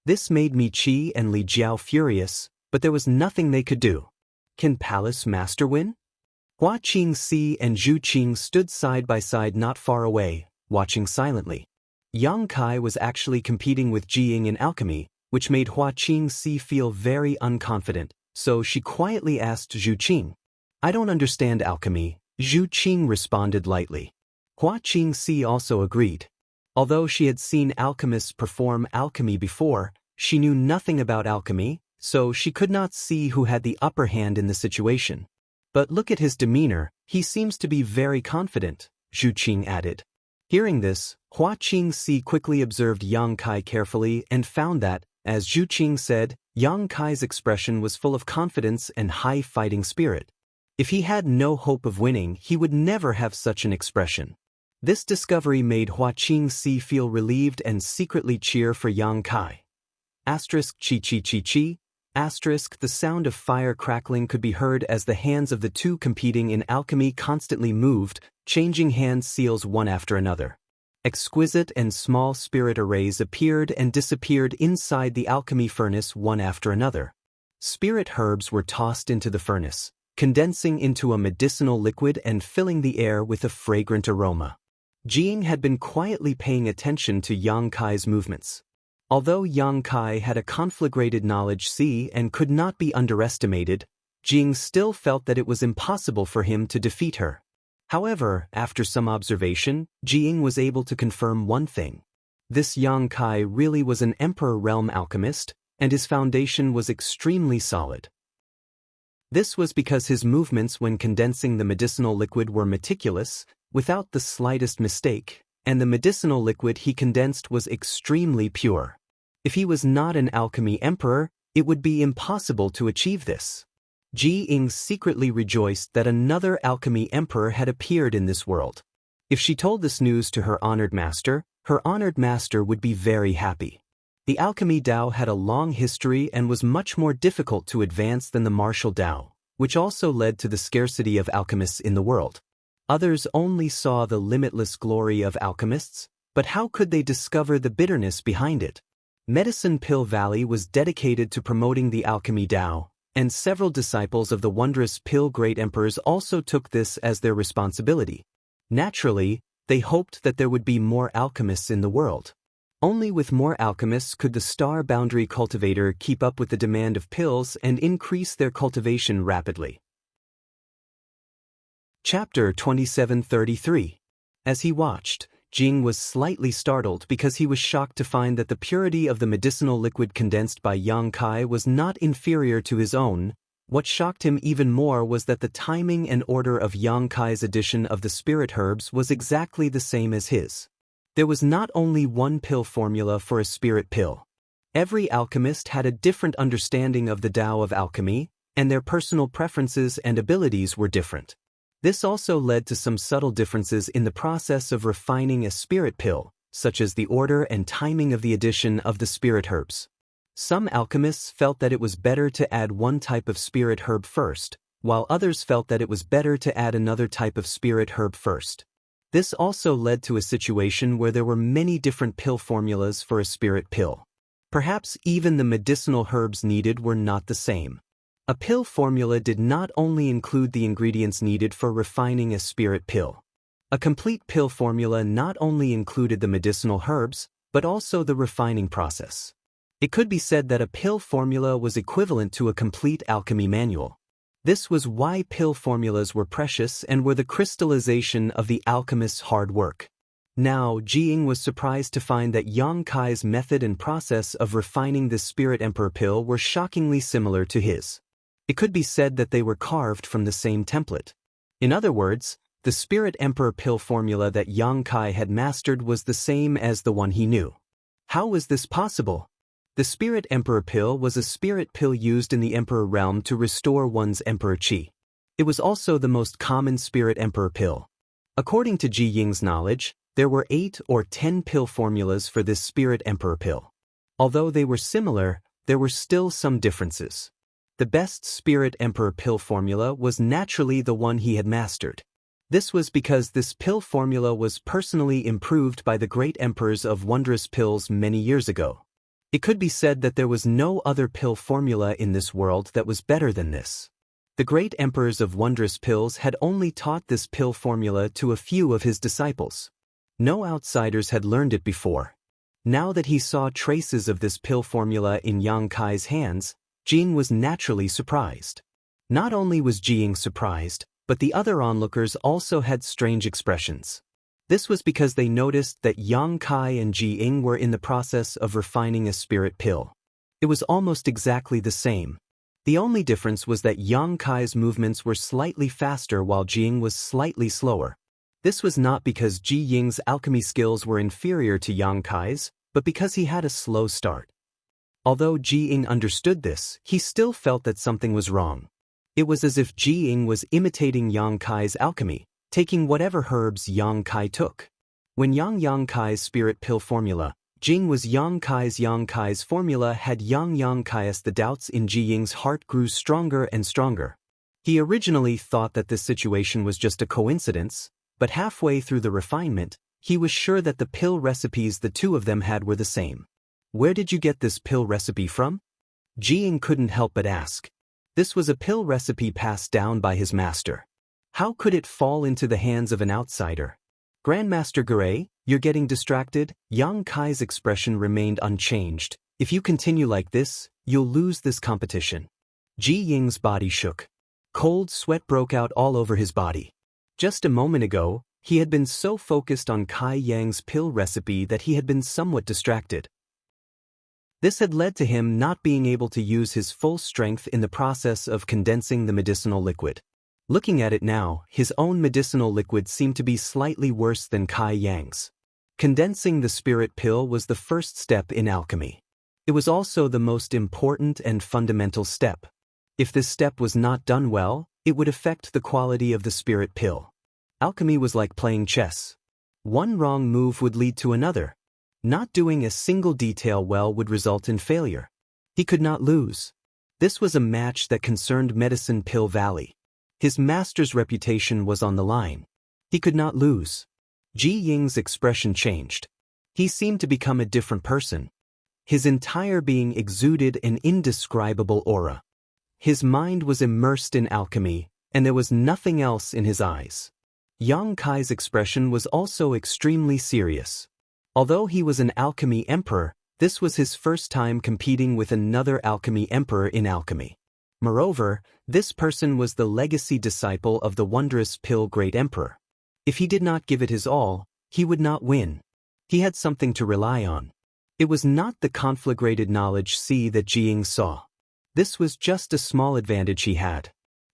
This made Mi Qi and Li Jiao furious, but there was nothing they could do. Can Palace Master win? Hua Qingxi and Zhu Qing stood side by side not far away, watching silently. Yang Kai was actually competing with Ji Ying in alchemy, which made Hua Qingxi feel very unconfident, so she quietly asked Zhu Qing. I don't understand alchemy, Zhu Qing responded lightly. Hua Qingxi also agreed. Although she had seen alchemists perform alchemy before, she knew nothing about alchemy, so she could not see who had the upper hand in the situation. But look at his demeanor, he seems to be very confident, Zhu Qing added. Hearing this, Hua Qingxi quickly observed Yang Kai carefully and found that, as Zhu Qing said, Yang Kai's expression was full of confidence and high fighting spirit. If he had no hope of winning, he would never have such an expression. This discovery made Hua Qingxi feel relieved and secretly cheer for Yang Kai. Asterisk chi chi chi chi. Asterisk, the sound of fire crackling could be heard as the hands of the two competing in alchemy constantly moved, changing hand seals one after another. Exquisite and small spirit arrays appeared and disappeared inside the alchemy furnace one after another. Spirit herbs were tossed into the furnace, condensing into a medicinal liquid and filling the air with a fragrant aroma. Jing had been quietly paying attention to Yang Kai's movements. Although Yang Kai had a conflagrated knowledge and could not be underestimated, Jing still felt that it was impossible for him to defeat her. However, after some observation, Jing was able to confirm one thing. This Yang Kai really was an Emperor Realm alchemist, and his foundation was extremely solid. This was because his movements when condensing the medicinal liquid were meticulous, without the slightest mistake, and the medicinal liquid he condensed was extremely pure. If he was not an alchemy emperor, it would be impossible to achieve this. Ji Ying secretly rejoiced that another alchemy emperor had appeared in this world. If she told this news to her honored master would be very happy. The alchemy Dao had a long history and was much more difficult to advance than the martial Dao, which also led to the scarcity of alchemists in the world. Others only saw the limitless glory of alchemists, but how could they discover the bitterness behind it? Medicine Pill Valley was dedicated to promoting the alchemy Dao, and several disciples of the wondrous Pill Great Emperors also took this as their responsibility. Naturally, they hoped that there would be more alchemists in the world. Only with more alchemists could the Star Boundary Cultivator keep up with the demand of pills and increase their cultivation rapidly. Chapter 2733. As he watched, Jing was slightly startled because he was shocked to find that the purity of the medicinal liquid condensed by Yang Kai was not inferior to his own. What shocked him even more was that the timing and order of Yang Kai's addition of the spirit herbs was exactly the same as his. There was not only one pill formula for a spirit pill. Every alchemist had a different understanding of the Tao of alchemy, and their personal preferences and abilities were different. This also led to some subtle differences in the process of refining a spirit pill, such as the order and timing of the addition of the spirit herbs. Some alchemists felt that it was better to add one type of spirit herb first, while others felt that it was better to add another type of spirit herb first. This also led to a situation where there were many different pill formulas for a spirit pill. Perhaps even the medicinal herbs needed were not the same. A pill formula did not only include the ingredients needed for refining a spirit pill. A complete pill formula not only included the medicinal herbs, but also the refining process. It could be said that a pill formula was equivalent to a complete alchemy manual. This was why pill formulas were precious and were the crystallization of the alchemist's hard work. Now, Jing was surprised to find that Yang Kai's method and process of refining the Spirit Emperor pill were shockingly similar to his. It could be said that they were carved from the same template. In other words, the Spirit Emperor pill formula that Yang Kai had mastered was the same as the one he knew. How was this possible? The Spirit Emperor pill was a spirit pill used in the Emperor realm to restore one's Emperor Qi. It was also the most common Spirit Emperor pill. According to Ji Ying's knowledge, there were 8 or 10 pill formulas for this Spirit Emperor pill. Although they were similar, there were still some differences. The best Spirit Emperor pill formula was naturally the one he had mastered. This was because this pill formula was personally improved by the great emperors of wondrous pills many years ago. It could be said that there was no other pill formula in this world that was better than this. The great emperors of wondrous pills had only taught this pill formula to a few of his disciples. No outsiders had learned it before. Now that he saw traces of this pill formula in Yang Kai's hands, Jing was naturally surprised. Not only was Jing surprised, but the other onlookers also had strange expressions. This was because they noticed that Yang Kai and Ji Ying were in the process of refining a spirit pill. It was almost exactly the same. The only difference was that Yang Kai's movements were slightly faster while Jing was slightly slower. This was not because Ji Ying's alchemy skills were inferior to Yang Kai's, but because he had a slow start. Although Ji Ying understood this, he still felt that something was wrong. It was as if Ji Ying was imitating Yang Kai's alchemy, taking whatever herbs Yang Kai took. When Yang Kai's spirit pill formula, Jing was Yang Kai's formula had Yang Kai's. The doubts in Ji Ying's heart grew stronger and stronger. He originally thought that this situation was just a coincidence, but halfway through the refinement, he was sure that the pill recipes the two of them had were the same. Where did you get this pill recipe from? Ji Ying couldn't help but ask. This was a pill recipe passed down by his master. How could it fall into the hands of an outsider? Grandmaster Gray, you're getting distracted. Yang Kai's expression remained unchanged. If you continue like this, you'll lose this competition. Ji Ying's body shook. Cold sweat broke out all over his body. Just a moment ago, he had been so focused on Kai Yang's pill recipe that he had been somewhat distracted. This had led to him not being able to use his full strength in the process of condensing the medicinal liquid. Looking at it now, his own medicinal liquid seemed to be slightly worse than Kai Yang's. Condensing the spirit pill was the first step in alchemy. It was also the most important and fundamental step. If this step was not done well, it would affect the quality of the spirit pill. Alchemy was like playing chess. One wrong move would lead to another. Not doing a single detail well would result in failure. He could not lose. This was a match that concerned Medicine Pill Valley. His master's reputation was on the line. He could not lose. Ji Ying's expression changed. He seemed to become a different person. His entire being exuded an indescribable aura. His mind was immersed in alchemy, and there was nothing else in his eyes. Yang Kai's expression was also extremely serious. Although he was an alchemy emperor, this was his first time competing with another alchemy emperor in alchemy. Moreover, this person was the legacy disciple of the wondrous pill great emperor. If he did not give it his all, he would not win. He had something to rely on. It was not the conflagrated knowledge that Ji Ying saw. This was just a small advantage he had.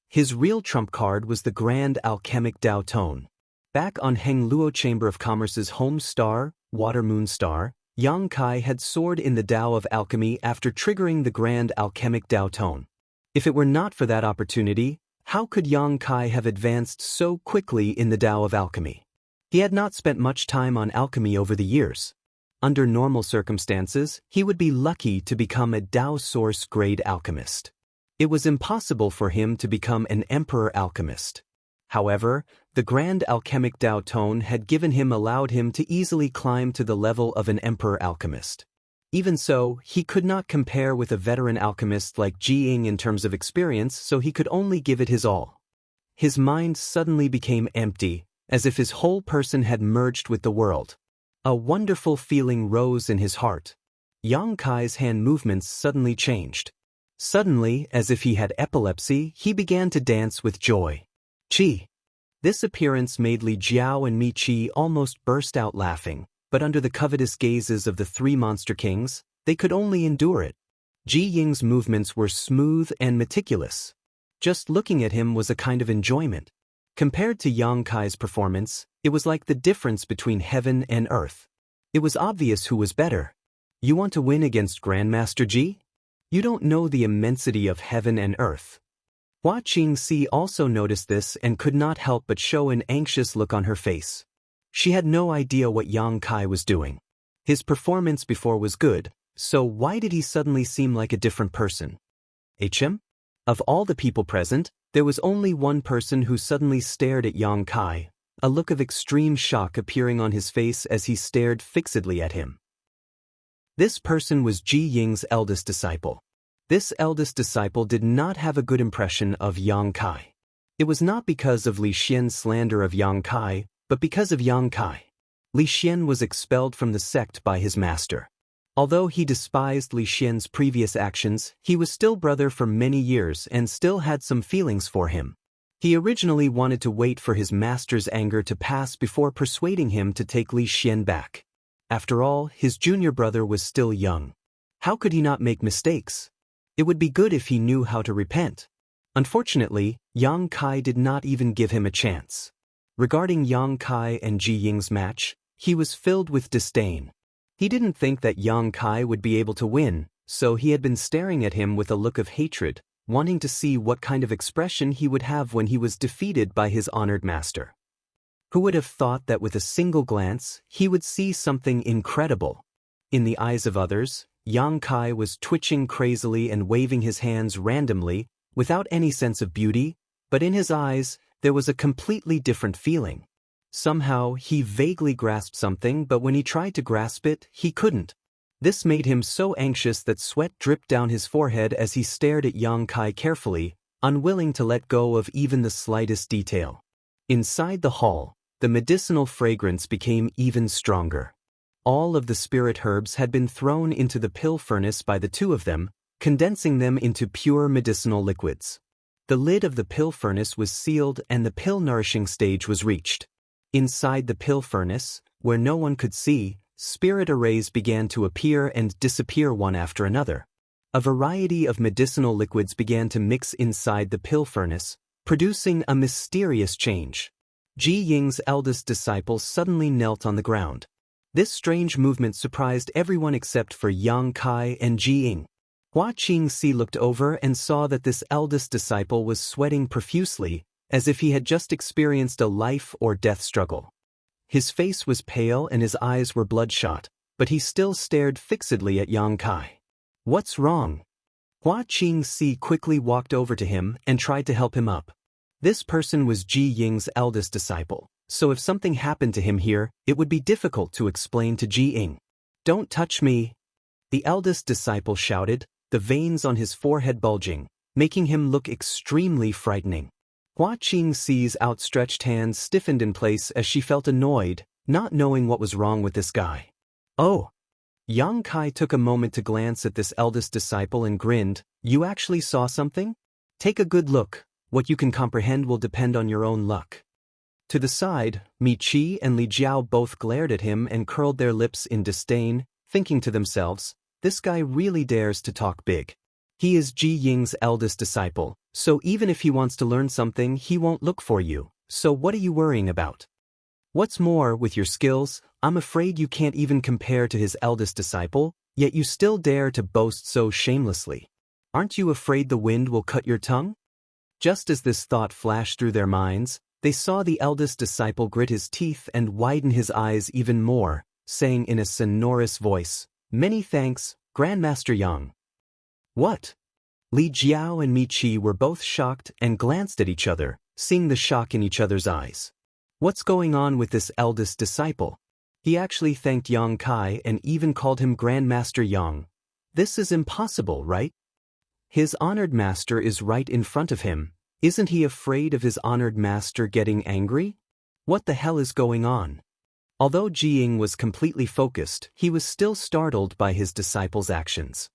His real trump card was the grand alchemic Dao Tone. Back on Heng Luo Chamber of Commerce's home star, Water Moon Star, Yang Kai had soared in the Dao of alchemy after triggering the grand alchemic Dao Tone. If it were not for that opportunity, how could Yang Kai have advanced so quickly in the Dao of alchemy? He had not spent much time on alchemy over the years. Under normal circumstances, he would be lucky to become a Dao Source grade alchemist. It was impossible for him to become an emperor alchemist. However, the grand alchemic Dao Tone had allowed him to easily climb to the level of an emperor alchemist. Even so, he could not compare with a veteran alchemist like Ji Ying in terms of experience, so he could only give it his all. His mind suddenly became empty, as if his whole person had merged with the world. A wonderful feeling rose in his heart. Yang Kai's hand movements suddenly changed. Suddenly, as if he had epilepsy, he began to dance with joy. Qi. This appearance made Li Jiao and Mi Qi almost burst out laughing, but under the covetous gazes of the three monster kings, they could only endure it. Ji Ying's movements were smooth and meticulous. Just looking at him was a kind of enjoyment. Compared to Yang Kai's performance, it was like the difference between heaven and earth. It was obvious who was better. You want to win against Grandmaster Ji? You don't know the immensity of heaven and earth. Hua Qingxi also noticed this and could not help but show an anxious look on her face. She had no idea what Yang Kai was doing. His performance before was good, so why did he suddenly seem like a different person? Of all the people present, there was only one person who suddenly stared at Yang Kai, a look of extreme shock appearing on his face as he stared fixedly at him. This person was Ji Ying's eldest disciple. This eldest disciple did not have a good impression of Yang Kai. It was not because of Li Xian's slander of Yang Kai, but because of Yang Kai. Li Xian was expelled from the sect by his master. Although he despised Li Xian's previous actions, he was still brother for many years and still had some feelings for him. He originally wanted to wait for his master's anger to pass before persuading him to take Li Xian back. After all, his junior brother was still young. How could he not make mistakes? It would be good if he knew how to repent. Unfortunately, Yang Kai did not even give him a chance. Regarding Yang Kai and Ji Ying's match, he was filled with disdain. He didn't think that Yang Kai would be able to win, so he had been staring at him with a look of hatred, wanting to see what kind of expression he would have when he was defeated by his honored master. Who would have thought that with a single glance, he would see something incredible? In the eyes of others, Yang Kai was twitching crazily and waving his hands randomly, without any sense of beauty, but in his eyes, there was a completely different feeling. Somehow, he vaguely grasped something, but when he tried to grasp it, he couldn't. This made him so anxious that sweat dripped down his forehead as he stared at Yang Kai carefully, unwilling to let go of even the slightest detail. Inside the hall, the medicinal fragrance became even stronger. All of the spirit herbs had been thrown into the pill furnace by the two of them, condensing them into pure medicinal liquids. The lid of the pill furnace was sealed and the pill nourishing stage was reached. Inside the pill furnace, where no one could see, spirit arrays began to appear and disappear one after another. A variety of medicinal liquids began to mix inside the pill furnace, producing a mysterious change. Ji Ying's eldest disciple suddenly knelt on the ground. This strange movement surprised everyone except for Yang Kai and Ji Ying. Hua Qingxi looked over and saw that this eldest disciple was sweating profusely, as if he had just experienced a life or death struggle. His face was pale and his eyes were bloodshot, but he still stared fixedly at Yang Kai. "What's wrong?" Hua Qingxi quickly walked over to him and tried to help him up. This person was Ji Ying's eldest disciple, so if something happened to him here, it would be difficult to explain to Ji Ying. "Don't touch me!" The eldest disciple shouted, the veins on his forehead bulging, making him look extremely frightening. Hua Qingxi's outstretched hands stiffened in place as she felt annoyed, not knowing what was wrong with this guy. "Oh!" Yang Kai took a moment to glance at this eldest disciple and grinned. "You actually saw something? Take a good look. What you can comprehend will depend on your own luck." To the side, Mi Qi and Li Jiao both glared at him and curled their lips in disdain, thinking to themselves, "This guy really dares to talk big. He is Ji Ying's eldest disciple, so even if he wants to learn something, he won't look for you, so what are you worrying about? What's more, with your skills, I'm afraid you can't even compare to his eldest disciple, yet you still dare to boast so shamelessly. Aren't you afraid the wind will cut your tongue?" Just as this thought flashed through their minds, they saw the eldest disciple grit his teeth and widen his eyes even more, saying in a sonorous voice, "Many thanks, Grandmaster Yang." "What?" Li Jiao and Mi Qi were both shocked and glanced at each other, seeing the shock in each other's eyes. What's going on with this eldest disciple? He actually thanked Yang Kai and even called him Grandmaster Yang. This is impossible, right? His honored master is right in front of him. Isn't he afraid of his honored master getting angry? What the hell is going on? Although Ji Ying was completely focused, he was still startled by his disciple's actions.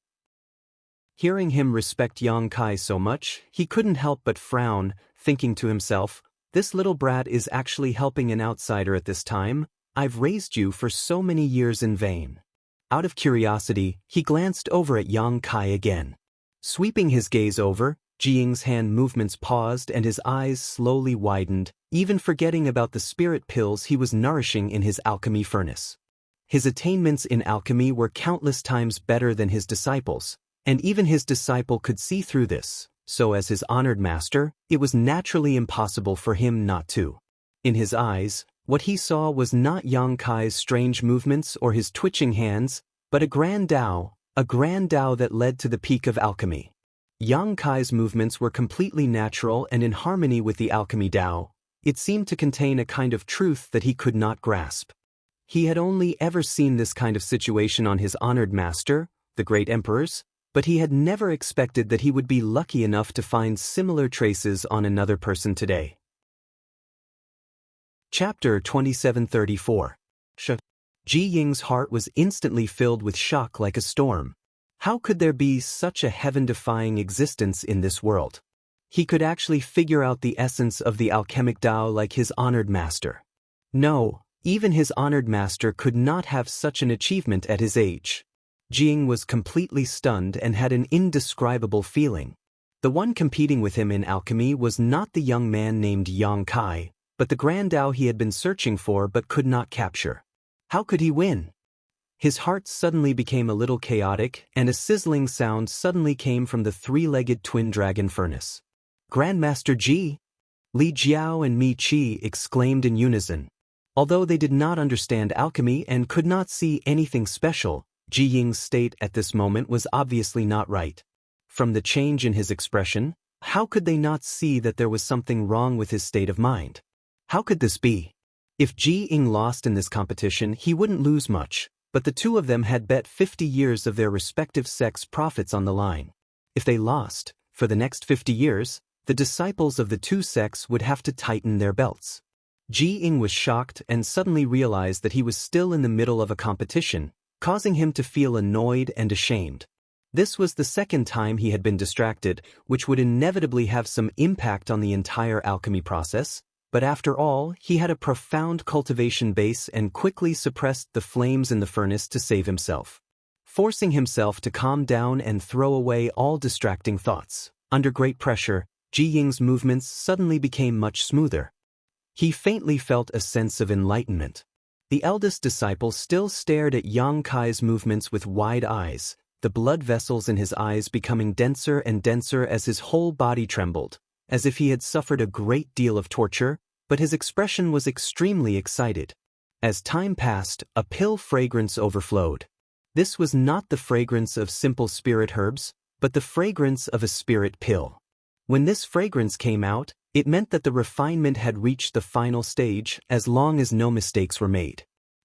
Hearing him respect Yang Kai so much, he couldn't help but frown, thinking to himself, "This little brat is actually helping an outsider at this time. I've raised you for so many years in vain." Out of curiosity, he glanced over at Yang Kai again. Sweeping his gaze over, Ji Ying's hand movements paused and his eyes slowly widened, even forgetting about the spirit pills he was nourishing in his alchemy furnace. His attainments in alchemy were countless times better than his disciples, and even his disciple could see through this, so as his honored master, it was naturally impossible for him not to. In his eyes, what he saw was not Yang Kai's strange movements or his twitching hands, but a grand Tao that led to the peak of alchemy. Yang Kai's movements were completely natural and in harmony with the alchemy Tao. It seemed to contain a kind of truth that he could not grasp. He had only ever seen this kind of situation on his honored master, the great emperors, but he had never expected that he would be lucky enough to find similar traces on another person today. Chapter 2734. Ji Ying's heart was instantly filled with shock like a storm. How could there be such a heaven-defying existence in this world? He could actually figure out the essence of the alchemic Tao like his honored master. No, even his honored master could not have such an achievement at his age. Ji Ying was completely stunned and had an indescribable feeling. The one competing with him in alchemy was not the young man named Yang Kai, but the Grand Tao he had been searching for but could not capture. How could he win? His heart suddenly became a little chaotic, and a sizzling sound suddenly came from the three-legged twin dragon furnace. Grandmaster Ji! Li Jiao and Mi Qi exclaimed in unison. Although they did not understand alchemy and could not see anything special, Ji Ying's state at this moment was obviously not right. From the change in his expression, how could they not see that there was something wrong with his state of mind? How could this be? If Ji Ying lost in this competition, he wouldn't lose much, but the two of them had bet 50 years of their respective sects' profits on the line. If they lost, for the next 50 years, the disciples of the two sects would have to tighten their belts. Ji Ying was shocked and suddenly realized that he was still in the middle of a competition, causing him to feel annoyed and ashamed. This was the second time he had been distracted, which would inevitably have some impact on the entire alchemy process, but after all, he had a profound cultivation base and quickly suppressed the flames in the furnace to save himself. Forcing himself to calm down and throw away all distracting thoughts. Under great pressure, Ji Ying's movements suddenly became much smoother. He faintly felt a sense of enlightenment. The eldest disciple still stared at Yang Kai's movements with wide eyes, the blood vessels in his eyes becoming denser and denser as his whole body trembled, as if he had suffered a great deal of torture, but his expression was extremely excited. As time passed, a pill fragrance overflowed. This was not the fragrance of simple spirit herbs, but the fragrance of a spirit pill. When this fragrance came out, it meant that the refinement had reached the final stage as long as no mistakes were made.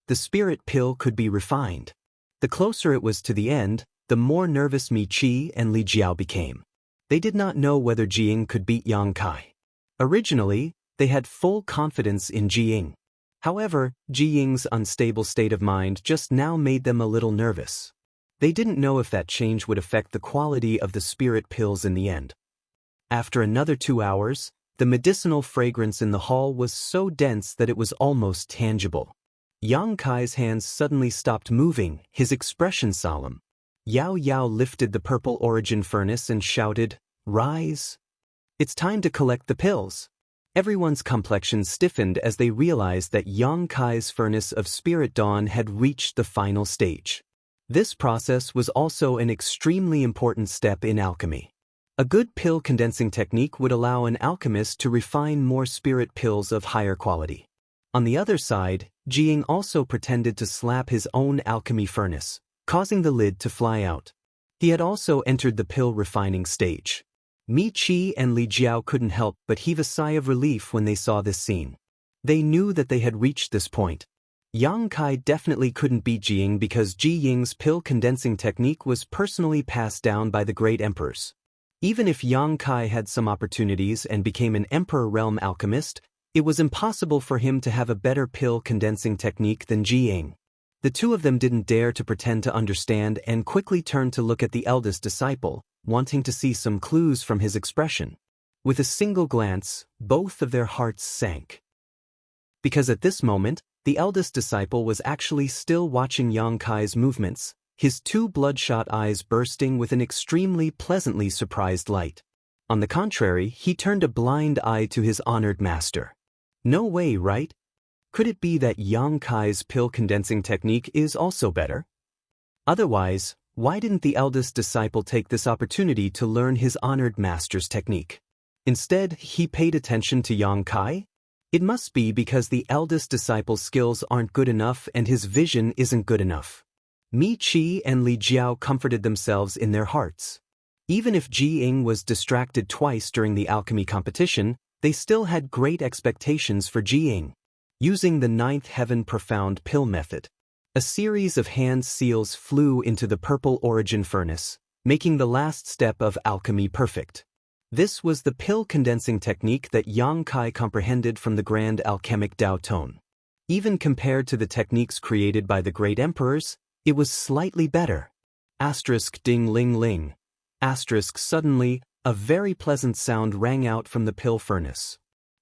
The spirit pill could be refined. The closer it was to the end, the more nervous Mi Qi and Li Jiao became. They did not know whether Ji Ying could beat Yang Kai. Originally, they had full confidence in Ji Ying. However, Ji Ying's unstable state of mind just now made them a little nervous. They didn't know if that change would affect the quality of the spirit pills in the end. After another 2 hours, the medicinal fragrance in the hall was so dense that it was almost tangible. Yang Kai's hands suddenly stopped moving, his expression solemn. Yao Yao lifted the purple origin furnace and shouted, "Rise! It's time to collect the pills." Everyone's complexion stiffened as they realized that Yang Kai's furnace of spirit dawn had reached the final stage. This process was also an extremely important step in alchemy. A good pill condensing technique would allow an alchemist to refine more spirit pills of higher quality. On the other side, Ji Ying also pretended to slap his own alchemy furnace, causing the lid to fly out. He had also entered the pill refining stage. Mi Qi and Li Jiao couldn't help but heave a sigh of relief when they saw this scene. They knew that they had reached this point. Yang Kai definitely couldn't beat Ji Ying because Ji Ying's pill condensing technique was personally passed down by the great emperors. Even if Yang Kai had some opportunities and became an Emperor Realm alchemist, it was impossible for him to have a better pill condensing technique than Ji Ying. The two of them didn't dare to pretend to understand and quickly turned to look at the eldest disciple, wanting to see some clues from his expression. With a single glance, both of their hearts sank. Because at this moment, the eldest disciple was actually still watching Yang Kai's movements, his two bloodshot eyes bursting with an extremely pleasantly surprised light. On the contrary, he turned a blind eye to his honored master. No way, right? Could it be that Yang Kai's pill condensing technique is also better? Otherwise, why didn't the eldest disciple take this opportunity to learn his honored master's technique? Instead, he paid attention to Yang Kai? It must be because the eldest disciple's skills aren't good enough and his vision isn't good enough. Mi Qi and Li Jiao comforted themselves in their hearts. Even if Ji Ying was distracted twice during the alchemy competition, they still had great expectations for Ji Ying. Using the ninth heaven profound pill method, a series of hand seals flew into the purple origin furnace, making the last step of alchemy perfect. This was the pill condensing technique that Yang Kai comprehended from the grand alchemic Dao Tone. Even compared to the techniques created by the great emperors, it was slightly better. Asterisk ding ling ling. Asterisk suddenly, a very pleasant sound rang out from the pill furnace.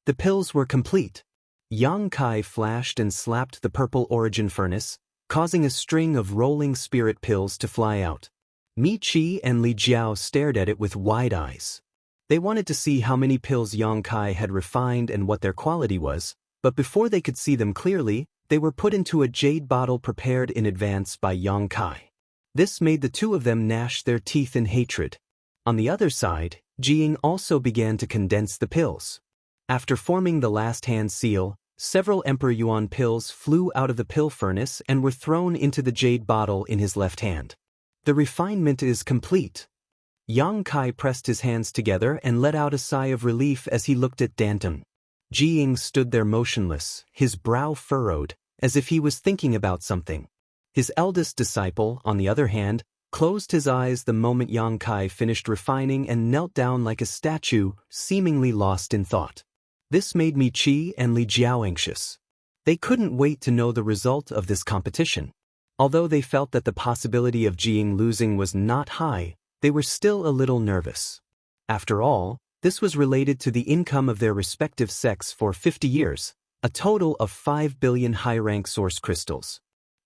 The pills were complete. Yang Kai flashed and slapped the purple origin furnace, causing a string of rolling spirit pills to fly out. Mi Qi and Li Jiao stared at it with wide eyes. They wanted to see how many pills Yang Kai had refined and what their quality was, But before they could see them clearly, they were put into a jade bottle prepared in advance by Yang Kai. This made the two of them gnash their teeth in hatred. On the other side, Jiying also began to condense the pills. After forming the last hand seal, several Emperor Yuan pills flew out of the pill furnace and were thrown into the jade bottle in his left hand. The refinement is complete. Yang Kai pressed his hands together and let out a sigh of relief as he looked at Danton. Jiying stood there motionless, his brow furrowed, as if he was thinking about something. His eldest disciple, on the other hand, closed his eyes the moment Yang Kai finished refining and knelt down like a statue, seemingly lost in thought. This made Mi Qi and Li Jiao anxious. They couldn't wait to know the result of this competition. Although they felt that the possibility of Jiying losing was not high, they were still a little nervous. After all, this was related to the income of their respective sects for 50 years, a total of 5 billion high-rank source crystals.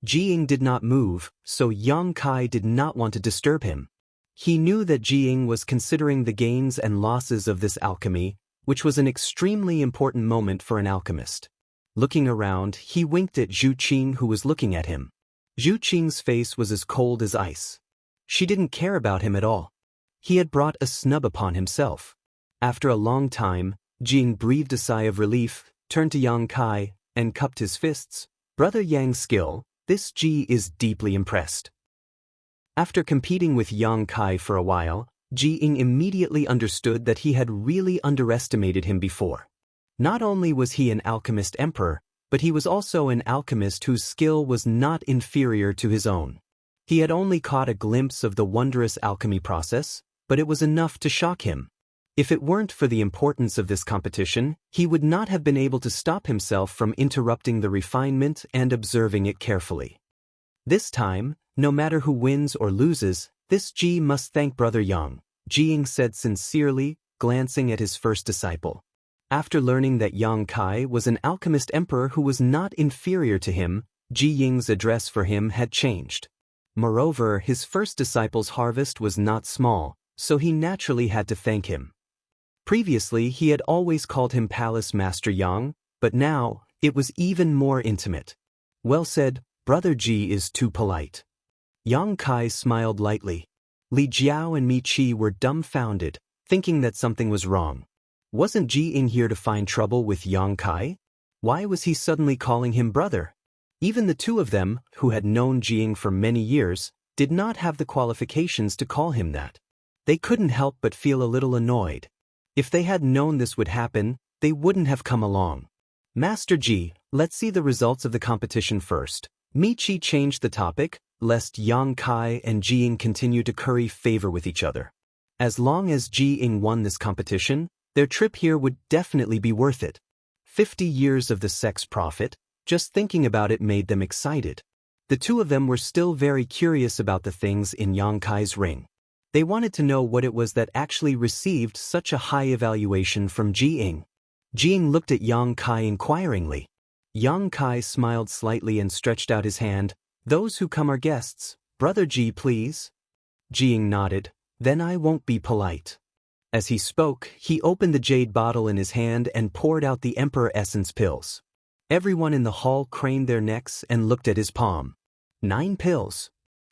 Jiying did not move, so Yang Kai did not want to disturb him. He knew that Jiying was considering the gains and losses of this alchemy, which was an extremely important moment for an alchemist. Looking around, he winked at Zhu Qing, who was looking at him. Zhu Qing's face was as cold as ice. She didn't care about him at all. He had brought a snub upon himself. After a long time, Jiying breathed a sigh of relief, turned to Yang Kai, and cupped his fists. Brother Yang's skill, this Ji is deeply impressed. After competing with Yang Kai for a while, Jiying immediately understood that he had really underestimated him before. Not only was he an alchemist emperor, but he was also an alchemist whose skill was not inferior to his own. He had only caught a glimpse of the wondrous alchemy process, but it was enough to shock him. If it weren't for the importance of this competition, he would not have been able to stop himself from interrupting the refinement and observing it carefully. This time, no matter who wins or loses, this Ji must thank Brother Yang, Jiying said sincerely, glancing at his first disciple. After learning that Yang Kai was an alchemist emperor who was not inferior to him, Jiying's address for him had changed. Moreover, his first disciple's harvest was not small, so he naturally had to thank him. Previously, he had always called him Palace Master Yang, but now, it was even more intimate. Well said, Brother Ji is too polite. Yang Kai smiled lightly. Li Jiao and Mi Qi were dumbfounded, thinking that something was wrong. Wasn't Jiying here to find trouble with Yang Kai? Why was he suddenly calling him brother? Even the two of them, who had known Jiying for many years, did not have the qualifications to call him that. They couldn't help but feel a little annoyed. If they had known this would happen, they wouldn't have come along. Master Ji, let's see the results of the competition first. Mi Qi changed the topic, lest Yang Kai and Jiying continue to curry favor with each other. As long as Jiying won this competition, their trip here would definitely be worth it. 50 years of the sect's profit, just thinking about it made them excited. The two of them were still very curious about the things in Yang Kai's ring. They wanted to know what it was that actually received such a high evaluation from Jiying. Jiying looked at Yang Kai inquiringly. Yang Kai smiled slightly and stretched out his hand. Those who come are guests. Brother Ji, please. Jiying nodded. Then I won't be polite. As he spoke, he opened the jade bottle in his hand and poured out the Emperor Essence pills. Everyone in the hall craned their necks and looked at his palm. 9 pills.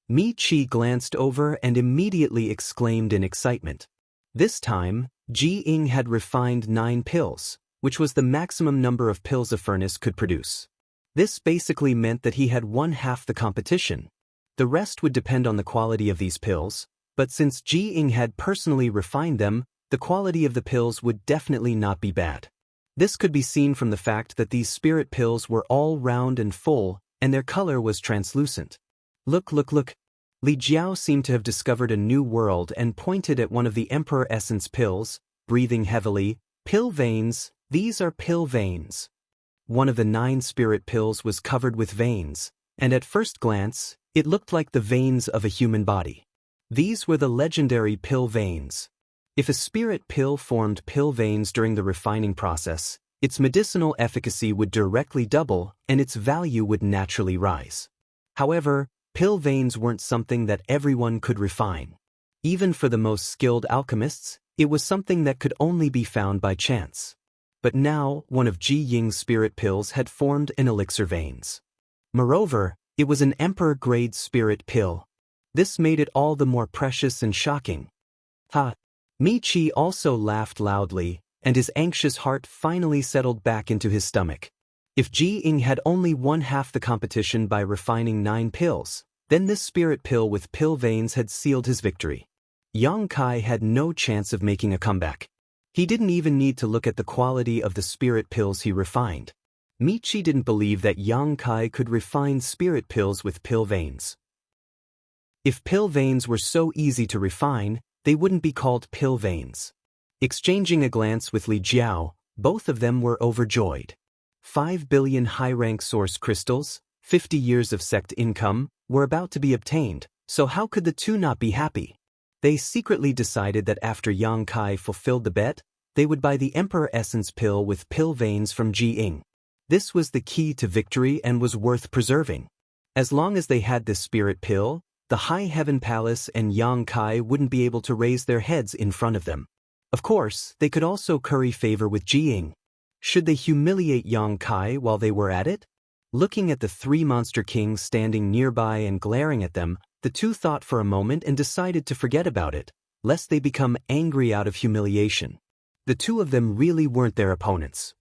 Mi Qi glanced over and immediately exclaimed in excitement. This time, Jiying had refined 9 pills, which was the maximum number of pills a furnace could produce. This basically meant that he had won half the competition. The rest would depend on the quality of these pills, but since Jiying had personally refined them, the quality of the pills would definitely not be bad. This could be seen from the fact that these spirit pills were all round and full, and their color was translucent. Look, look, look. Li Jiao seemed to have discovered a new world and pointed at one of the Emperor Essence pills, breathing heavily. Pill veins, these are pill veins. One of the 9 spirit pills was covered with veins, and at first glance, it looked like the veins of a human body. These were the legendary pill veins. If a spirit pill formed pill veins during the refining process, its medicinal efficacy would directly double and its value would naturally rise. However, pill veins weren't something that everyone could refine. Even for the most skilled alchemists, it was something that could only be found by chance. But now, one of Ji Ying's spirit pills had formed in elixir veins. Moreover, it was an emperor-grade spirit pill. This made it all the more precious and shocking. Ha! Mi Chi also laughed loudly, and his anxious heart finally settled back into his stomach. If Ji Ying had only won half the competition by refining 9 pills, then this spirit pill with pill veins had sealed his victory. Yang Kai had no chance of making a comeback. He didn't even need to look at the quality of the spirit pills he refined. Mi Chi didn't believe that Yang Kai could refine spirit pills with pill veins. If pill veins were so easy to refine, they wouldn't be called pill veins. Exchanging a glance with Li Jiao, both of them were overjoyed. 5 billion high-rank source crystals, 50 years of sect income, were about to be obtained, so how could the two not be happy? They secretly decided that after Yang Kai fulfilled the bet, they would buy the Emperor Essence pill with pill veins from Ji Ying. This was the key to victory and was worth preserving. As long as they had this spirit pill, the High Heaven Palace and Yang Kai wouldn't be able to raise their heads in front of them. Of course, they could also curry favor with Ji Ying. Should they humiliate Yang Kai while they were at it? Looking at the 3 monster kings standing nearby and glaring at them, the two thought for a moment and decided to forget about it, lest they become angry out of humiliation. The two of them really weren't their opponents.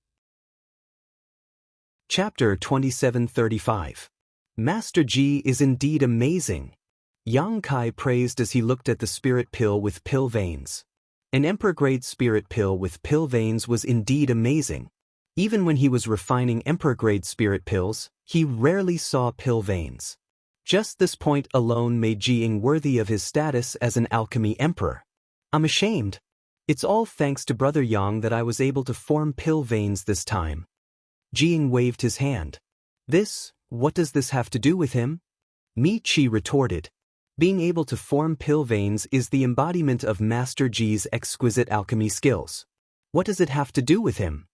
Chapter 2735. Master Ji is indeed amazing. Yang Kai praised as he looked at the spirit pill with pill veins. An emperor-grade spirit pill with pill veins was indeed amazing. Even when he was refining emperor-grade spirit pills, he rarely saw pill veins. Just this point alone made Ji Ying worthy of his status as an alchemy emperor. I'm ashamed. It's all thanks to Brother Yang that I was able to form pill veins this time. Ji Ying waved his hand. What does this have to do with him? Mi Chi retorted. Being able to form pill veins is the embodiment of Master Ji's exquisite alchemy skills. What does it have to do with him?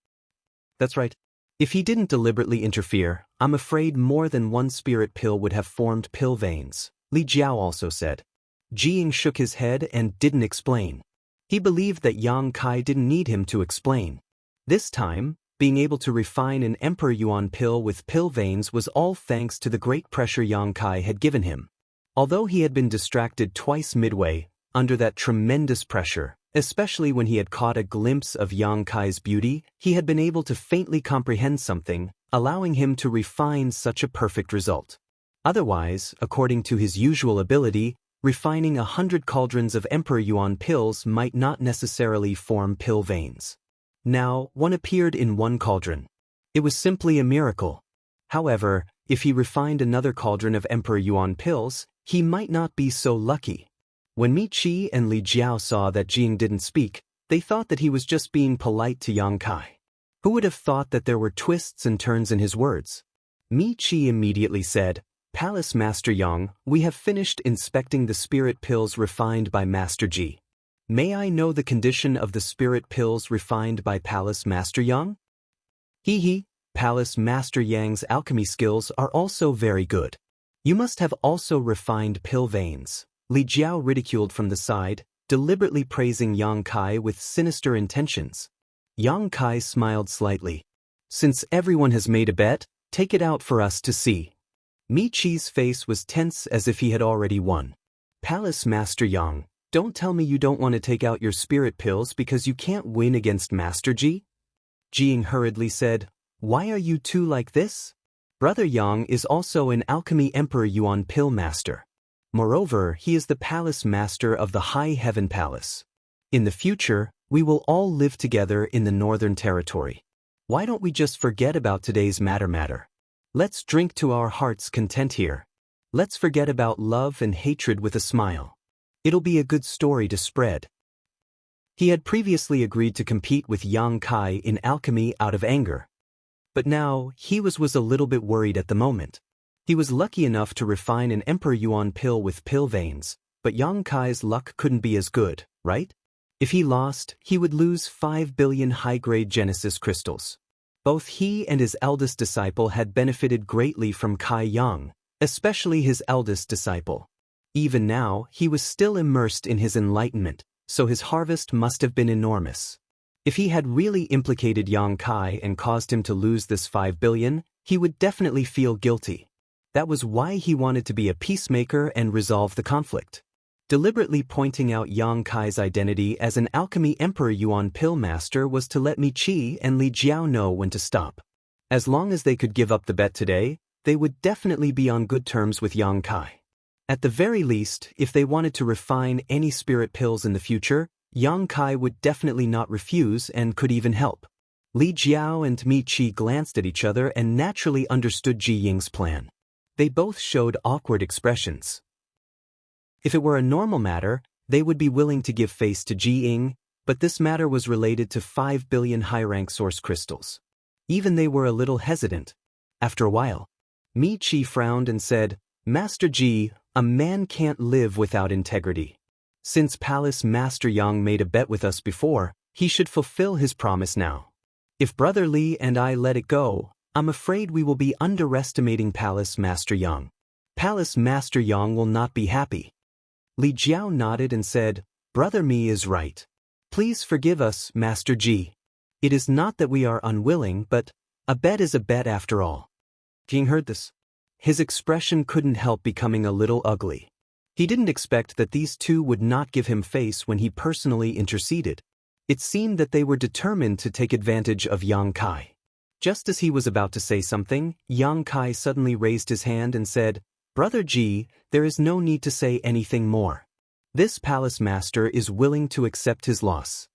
That's right. If he didn't deliberately interfere, I'm afraid more than one spirit pill would have formed pill veins, Li Jiao also said. Ji Ying shook his head and didn't explain. He believed that Yang Kai didn't need him to explain. This time, being able to refine an Emperor Yuan pill with pill veins was all thanks to the great pressure Yang Kai had given him. Although he had been distracted twice midway, under that tremendous pressure, especially when he had caught a glimpse of Yang Kai's beauty, he had been able to faintly comprehend something, allowing him to refine such a perfect result. Otherwise, according to his usual ability, refining 100 cauldrons of Emperor Yuan pills might not necessarily form pill veins. Now, one appeared in one cauldron. It was simply a miracle. However, if he refined another cauldron of Emperor Yuan pills, he might not be so lucky. When Mi Chi and Li Jiao saw that Ji Ying didn't speak, they thought that he was just being polite to Yang Kai. Who would have thought that there were twists and turns in his words? Mi Chi immediately said, "Palace Master Yang, we have finished inspecting the spirit pills refined by Master Ji. May I know the condition of the spirit pills refined by Palace Master Yang?" Palace Master Yang's alchemy skills are also very good. You must have also refined pill veins, Li Jiao ridiculed from the side, deliberately praising Yang Kai with sinister intentions. Yang Kai smiled slightly. "Since everyone has made a bet, take it out for us to see." Mi Chi's face was tense as if he had already won. "Palace Master Yang, don't tell me you don't want to take out your spirit pills because you can't win against Master Ji?" Ji Ying hurriedly said, "Why are you two like this? Brother Yang is also an alchemy Emperor Yuan pill master. Moreover, he is the palace master of the High Heaven Palace. In the future, we will all live together in the Northern Territory. Why don't we just forget about today's matter? Let's drink to our heart's content here. Let's forget about love and hatred with a smile. It'll be a good story to spread." He had previously agreed to compete with Yang Kai in alchemy out of anger. But now, he was a little bit worried at the moment. He was lucky enough to refine an Emperor Yuan pill with pill veins, but Yang Kai's luck couldn't be as good, right? If he lost, he would lose 5 billion high-grade Genesis crystals. Both he and his eldest disciple had benefited greatly from Kai Yang, especially his eldest disciple. Even now, he was still immersed in his enlightenment, so his harvest must have been enormous. If he had really implicated Yang Kai and caused him to lose this 5 billion, he would definitely feel guilty. That was why he wanted to be a peacemaker and resolve the conflict. Deliberately pointing out Yang Kai's identity as an alchemy emperor Yuan pill master was to let Mi Qi and Li Jiao know when to stop. As long as they could give up the bet today, they would definitely be on good terms with Yang Kai. At the very least, if they wanted to refine any spirit pills in the future, Yang Kai would definitely not refuse and could even help. Li Jiao and Mi Qi glanced at each other and naturally understood Ji Ying's plan. They both showed awkward expressions. If it were a normal matter, they would be willing to give face to Ji Ying, but this matter was related to 5 billion high-rank source crystals. Even they were a little hesitant. After a while, Mi Qi frowned and said, "Master Ji, a man can't live without integrity. Since Palace Master Yang made a bet with us before, he should fulfill his promise now. If Brother Li and I let it go, I'm afraid we will be underestimating Palace Master Yang. Palace Master Yang will not be happy." Li Jiao nodded and said, "Brother Mi is right. Please forgive us, Master Ji. It is not that we are unwilling, but a bet is a bet after all." Jing heard this. His expression couldn't help becoming a little ugly. He didn't expect that these two would not give him face when he personally interceded. It seemed that they were determined to take advantage of Yang Kai. Just as he was about to say something, Yang Kai suddenly raised his hand and said, "Brother Ji, there is no need to say anything more. This palace master is willing to accept his loss."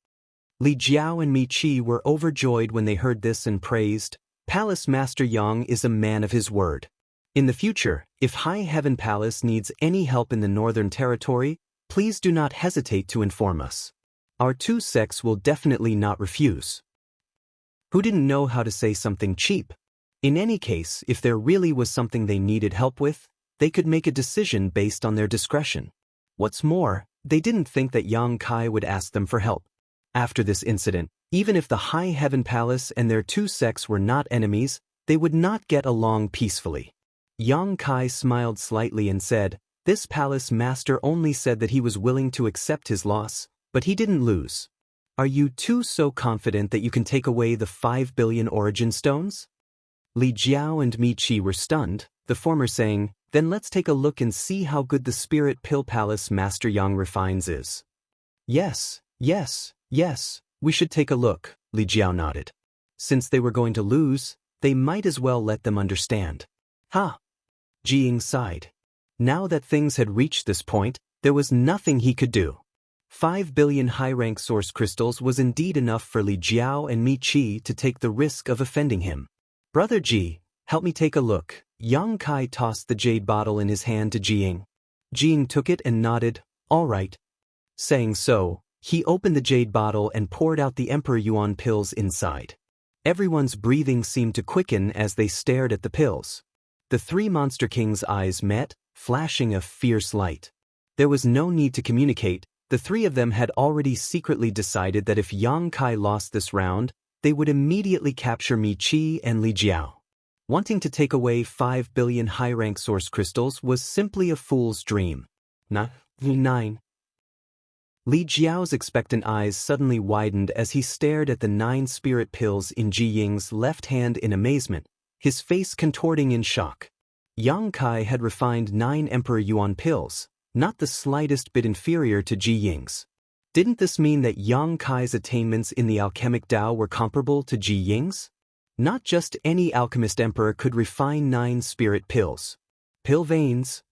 Li Jiao and Mi Qi were overjoyed when they heard this and praised, "Palace Master Yang is a man of his word. In the future, if High Heaven Palace needs any help in the Northern Territory, please do not hesitate to inform us. Our two sects will definitely not refuse." Who didn't know how to say something cheap? In any case, if there really was something they needed help with, they could make a decision based on their discretion. What's more, they didn't think that Yang Kai would ask them for help. After this incident, even if the High Heaven Palace and their two sects were not enemies, they would not get along peacefully. Yang Kai smiled slightly and said, "This palace master only said that he was willing to accept his loss, but he didn't lose. Are you two so confident that you can take away the 5 billion origin stones?" Li Jiao and Mi Qi were stunned, the former saying, "Then let's take a look and see how good the Spirit Pill Palace Master Yang refines is." Yes, we should take a look," Li Jiao nodded. Since they were going to lose, they might as well let them understand. "Ha!" Ji Ying sighed. Now that things had reached this point, there was nothing he could do. 5 billion high-rank source crystals was indeed enough for Li Jiao and Mi Qi to take the risk of offending him. "Brother Ji, help me take a look." Yang Kai tossed the jade bottle in his hand to Ji Ying. Ji Ying took it and nodded, "All right." Saying so, he opened the jade bottle and poured out the Emperor Yuan pills inside. Everyone's breathing seemed to quicken as they stared at the pills. The three Monster Kings' eyes met, flashing a fierce light. There was no need to communicate. The three of them had already secretly decided that if Yang Kai lost this round, they would immediately capture Mi Qi and Li Jiao. Wanting to take away 5 billion high-rank source crystals was simply a fool's dream. 9. Li Jiao's expectant eyes suddenly widened as he stared at the 9 spirit pills in Ji Ying's left hand in amazement, his face contorting in shock. Yang Kai had refined 9 Emperor Yuan pills, not the slightest bit inferior to Ji Ying's. Didn't this mean that Yang Kai's attainments in the alchemic Tao were comparable to Ji Ying's? Not just any alchemist emperor could refine 9 spirit pills. Pill veins.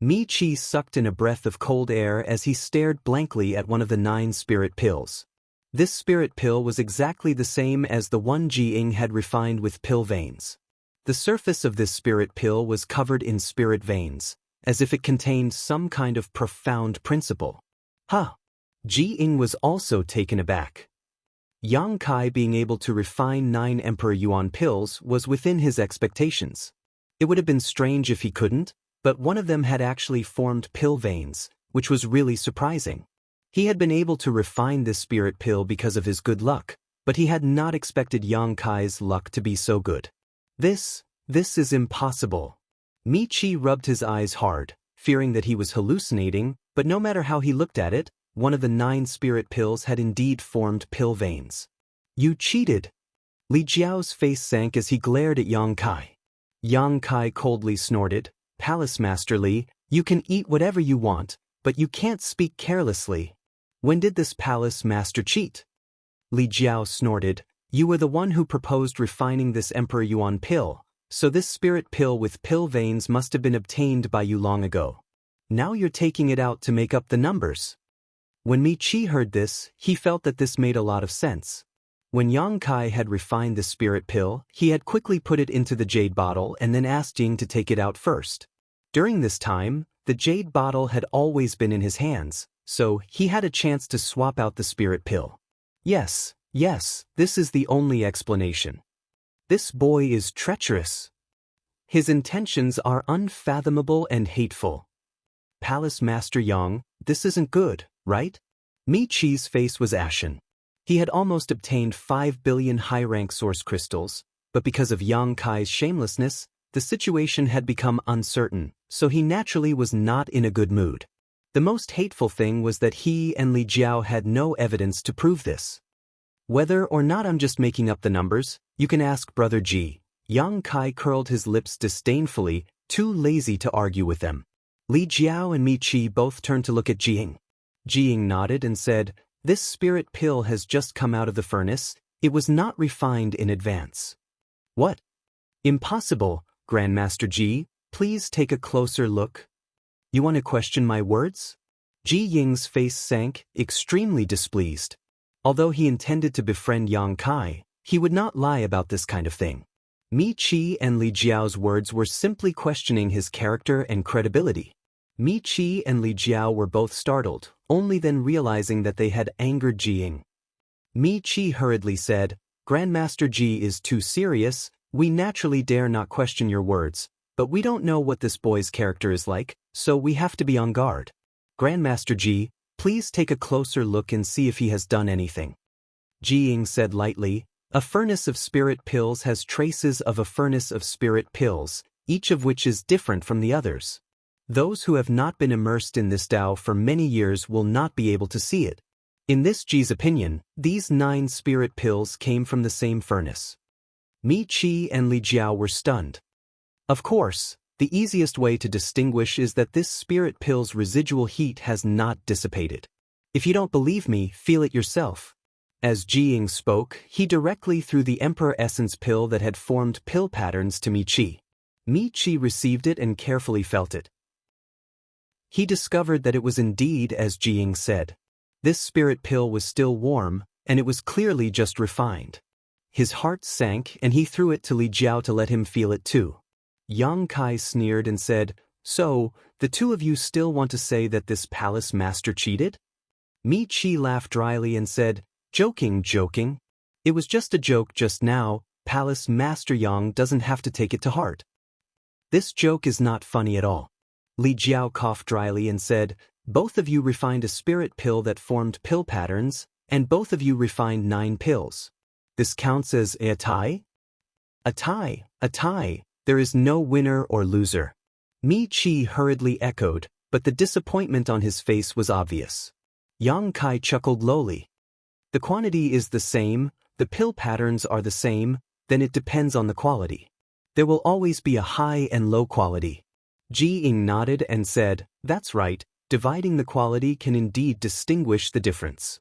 Mi Qi sucked in a breath of cold air as he stared blankly at one of the 9 spirit pills. This spirit pill was exactly the same as the one Ji Ying had refined with pill veins. The surface of this spirit pill was covered in spirit veins, as if it contained some kind of profound principle. Ji Ying was also taken aback. Yang Kai being able to refine 9 Emperor Yuan pills was within his expectations. It would have been strange if he couldn't, but one of them had actually formed pill veins, which was really surprising. He had been able to refine this spirit pill because of his good luck, but he had not expected Yang Kai's luck to be so good. This is impossible. Mi Qi rubbed his eyes hard, fearing that he was hallucinating, but no matter how he looked at it, one of the 9 spirit pills had indeed formed pill veins. You cheated. Li Jiao's face sank as he glared at Yang Kai. Yang Kai coldly snorted, Palace Master Li, you can eat whatever you want, but you can't speak carelessly. When did this Palace Master cheat? Li Jiao snorted, you were the one who proposed refining this Emperor Yuan pill, so this spirit pill with pill veins must have been obtained by you long ago. Now you're taking it out to make up the numbers. When Mi Qi heard this, he felt that this made a lot of sense. When Yang Kai had refined the spirit pill, he had quickly put it into the jade bottle and then asked Ying to take it out first. During this time, the jade bottle had always been in his hands, so he had a chance to swap out the spirit pill. Yes, this is the only explanation. This boy is treacherous. His intentions are unfathomable and hateful. Palace Master Yang, this isn't good, right? Mi Qi's face was ashen. He had almost obtained 5 billion high-rank source crystals, but because of Yang Kai's shamelessness, the situation had become uncertain, so he naturally was not in a good mood. The most hateful thing was that he and Li Jiao had no evidence to prove this. Whether or not I'm just making up the numbers, you can ask Brother Ji. Yang Kai curled his lips disdainfully, too lazy to argue with them. Li Jiao and Mi Qi both turned to look at Jiying. Jiying nodded and said, this spirit pill has just come out of the furnace, it was not refined in advance. What? Impossible, Grandmaster Ji, please take a closer look. You want to question my words? Ji Ying's face sank, extremely displeased. Although he intended to befriend Yang Kai, he would not lie about this kind of thing. Mi Qi and Li Jiao's words were simply questioning his character and credibility. Mi Qi and Li Jiao were both startled, only then realizing that they had angered Jiying. Mi Qi hurriedly said, Grandmaster Ji is too serious, we naturally dare not question your words, but we don't know what this boy's character is like, so we have to be on guard. Grandmaster Ji, please take a closer look and see if he has done anything. Jiying said lightly, a furnace of spirit pills has traces of a furnace of spirit pills, each of which is different from the others. Those who have not been immersed in this Tao for many years will not be able to see it. In this Ji's opinion, these 9 spirit pills came from the same furnace. Mi Qi and Li Jiao were stunned. Of course, the easiest way to distinguish is that this spirit pill's residual heat has not dissipated. If you don't believe me, feel it yourself. As Jiying spoke, he directly threw the Emperor Essence pill that had formed pill patterns to Mi Qi. Mi Qi received it and carefully felt it. He discovered that it was indeed as Jiying said. This spirit pill was still warm, and it was clearly just refined. His heart sank and he threw it to Li Jiao to let him feel it too. Yang Kai sneered and said, so, the two of you still want to say that this palace master cheated? Mi Qi laughed dryly and said, joking. It was just a joke just now, Palace Master Yang doesn't have to take it to heart. This joke is not funny at all. Li Jiao coughed dryly and said, both of you refined a spirit pill that formed pill patterns, and both of you refined 9 pills. This counts as a tie? A tie. There is no winner or loser. Mi Qi hurriedly echoed, but the disappointment on his face was obvious. Yang Kai chuckled lowly. The quantity is the same, the pill patterns are the same, then it depends on the quality. There will always be a high and low quality. Jiying nodded and said, that's right, dividing the quality can indeed distinguish the difference.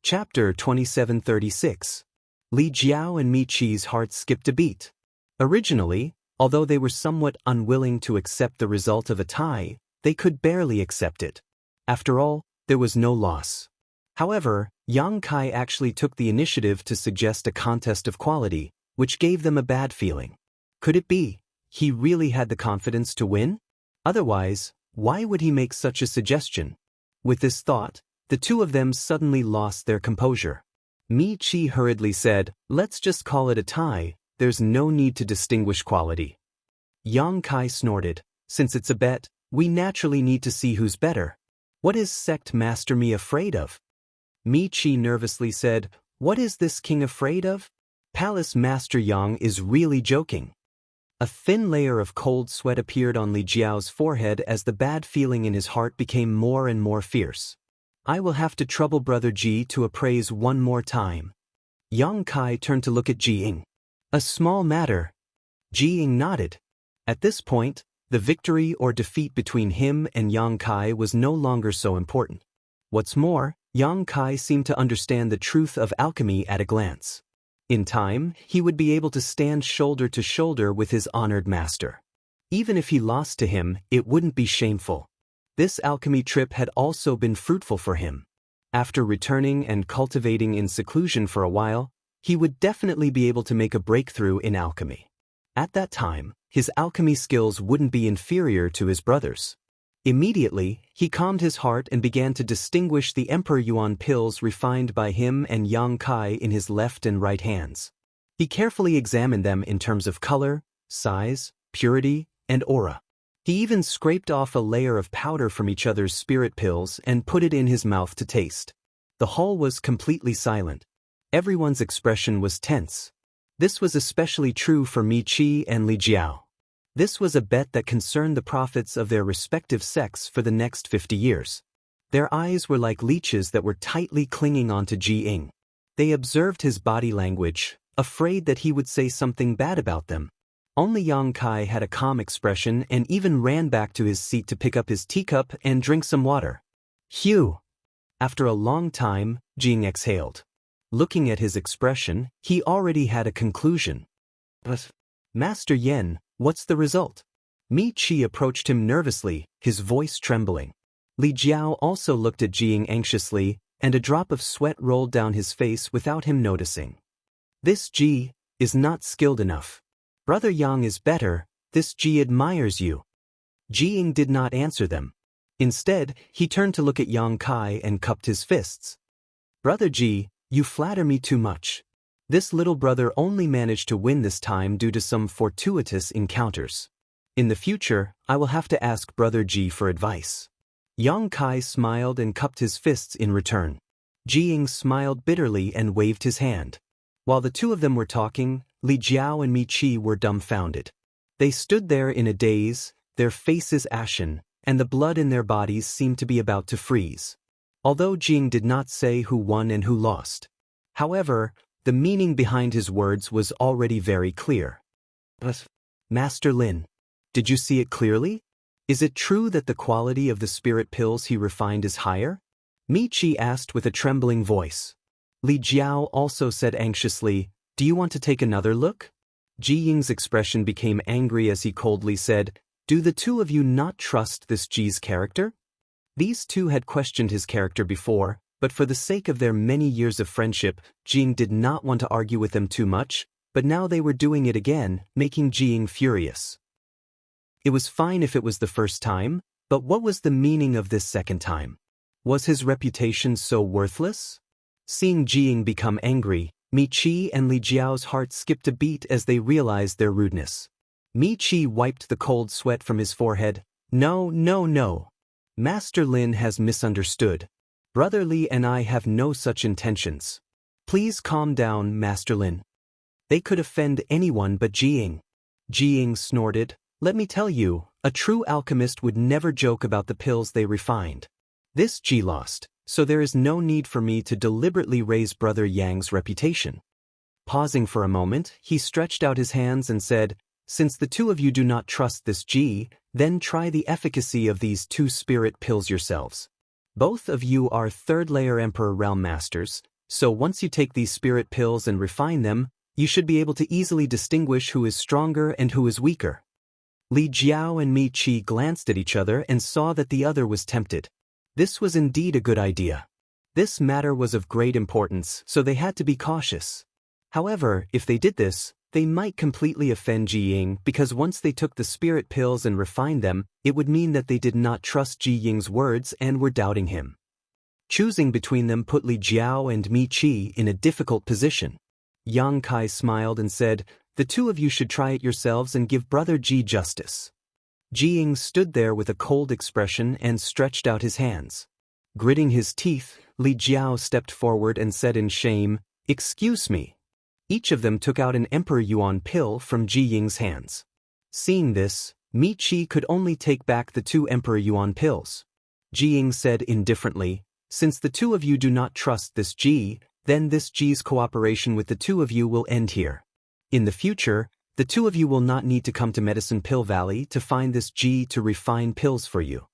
Chapter 2736. Li Jiao and Mi Qi's hearts skipped a beat. Originally, although they were somewhat unwilling to accept the result of a tie, they could barely accept it. After all, there was no loss. However, Yang Kai actually took the initiative to suggest a contest of quality, which gave them a bad feeling. Could it be he really had the confidence to win? Otherwise, why would he make such a suggestion? With this thought, the two of them suddenly lost their composure. Mi Qi hurriedly said, let's just call it a tie, there's no need to distinguish quality. Yang Kai snorted, since it's a bet, we naturally need to see who's better. What is Sect Master Mi afraid of? Mi Qi nervously said, what is this king afraid of? Palace Master Yang is really joking. A thin layer of cold sweat appeared on Li Jiao's forehead as the bad feeling in his heart became more and more fierce. I will have to trouble Brother Ji to appraise one more time. Yang Kai turned to look at Ji Ying. A small matter. Ji Ying nodded. At this point, the victory or defeat between him and Yang Kai was no longer so important. What's more, Yang Kai seemed to understand the truth of alchemy at a glance. In time, he would be able to stand shoulder to shoulder with his honored master. Even if he lost to him, it wouldn't be shameful. This alchemy trip had also been fruitful for him. After returning and cultivating in seclusion for a while, he would definitely be able to make a breakthrough in alchemy. At that time, his alchemy skills wouldn't be inferior to his brother's. Immediately, he calmed his heart and began to distinguish the Emperor Yuan pills refined by him and Yang Kai in his left and right hands. He carefully examined them in terms of color, size, purity, and aura. He even scraped off a layer of powder from each other's spirit pills and put it in his mouth to taste. The hall was completely silent. Everyone's expression was tense. This was especially true for Mi Qi and Li Jiao. This was a bet that concerned the prophets of their respective sects for the next 50 years. Their eyes were like leeches that were tightly clinging onto Ji Ying. They observed his body language, afraid that he would say something bad about them. Only Yang Kai had a calm expression and even ran back to his seat to pick up his teacup and drink some water. Phew! After a long time, Ji Ying exhaled. Looking at his expression, he already had a conclusion. But, Master Yen, what's the result? Mi Qi approached him nervously, his voice trembling. Li Jiao also looked at Ji Ying anxiously, and a drop of sweat rolled down his face without him noticing. This Ji is not skilled enough. Brother Yang is better, this Ji admires you. Ji Ying did not answer them. Instead, he turned to look at Yang Kai and cupped his fists. Brother Ji, you flatter me too much. This little brother only managed to win this time due to some fortuitous encounters. In the future, I will have to ask Brother Ji for advice. Yang Kai smiled and cupped his fists in return. Ji Ying smiled bitterly and waved his hand. While the two of them were talking, Li Jiao and Mi Qi were dumbfounded. They stood there in a daze, their faces ashen, and the blood in their bodies seemed to be about to freeze. Although Ji Ying did not say who won and who lost. However, the meaning behind his words was already very clear. But, Master Lin, did you see it clearly? Is it true that the quality of the spirit pills he refined is higher? Mi Qi asked with a trembling voice. Li Jiao also said anxiously, do you want to take another look? Ji Ying's expression became angry as he coldly said, do the two of you not trust this Ji's character? These two had questioned his character before, but for the sake of their many years of friendship, Ji Ying did not want to argue with them too much, but now they were doing it again, making Ji Ying furious. It was fine if it was the first time, but what was the meaning of this second time? Was his reputation so worthless? Seeing Ji Ying become angry, Mi Qi and Li Jiao's heart skipped a beat as they realized their rudeness. Mi Qi wiped the cold sweat from his forehead. No, no, no. Master Lin has misunderstood. Brother Li and I have no such intentions. Please calm down, Master Lin. They could offend anyone but Ji Ying. Ji Ying snorted. Let me tell you, a true alchemist would never joke about the pills they refined. This Ji lost, so there is no need for me to deliberately raise Brother Yang's reputation. Pausing for a moment, he stretched out his hands and said, since the two of you do not trust this Ji, then try the efficacy of these two spirit pills yourselves. Both of you are third-layer Emperor Realm Masters, so once you take these spirit pills and refine them, you should be able to easily distinguish who is stronger and who is weaker. Li Jiao and Mi Qi glanced at each other and saw that the other was tempted. This was indeed a good idea. This matter was of great importance, so they had to be cautious. However, if they did this, they might completely offend Ji Ying because once they took the spirit pills and refined them, it would mean that they did not trust Ji Ying's words and were doubting him. Choosing between them put Li Jiao and Mi Qi in a difficult position. Yang Kai smiled and said, the two of you should try it yourselves and give Brother Ji justice. Ji Ying stood there with a cold expression and stretched out his hands. Gritting his teeth, Li Jiao stepped forward and said in shame, excuse me. Each of them took out an Emperor Yuan pill from Ji Ying's hands. Seeing this, Mi Qi could only take back the two Emperor Yuan pills. Ji Ying said indifferently, Since the two of you do not trust this Ji, then this Ji's cooperation with the two of you will end here. In the future, the two of you will not need to come to Medicine Pill Valley to find this Ji to refine pills for you.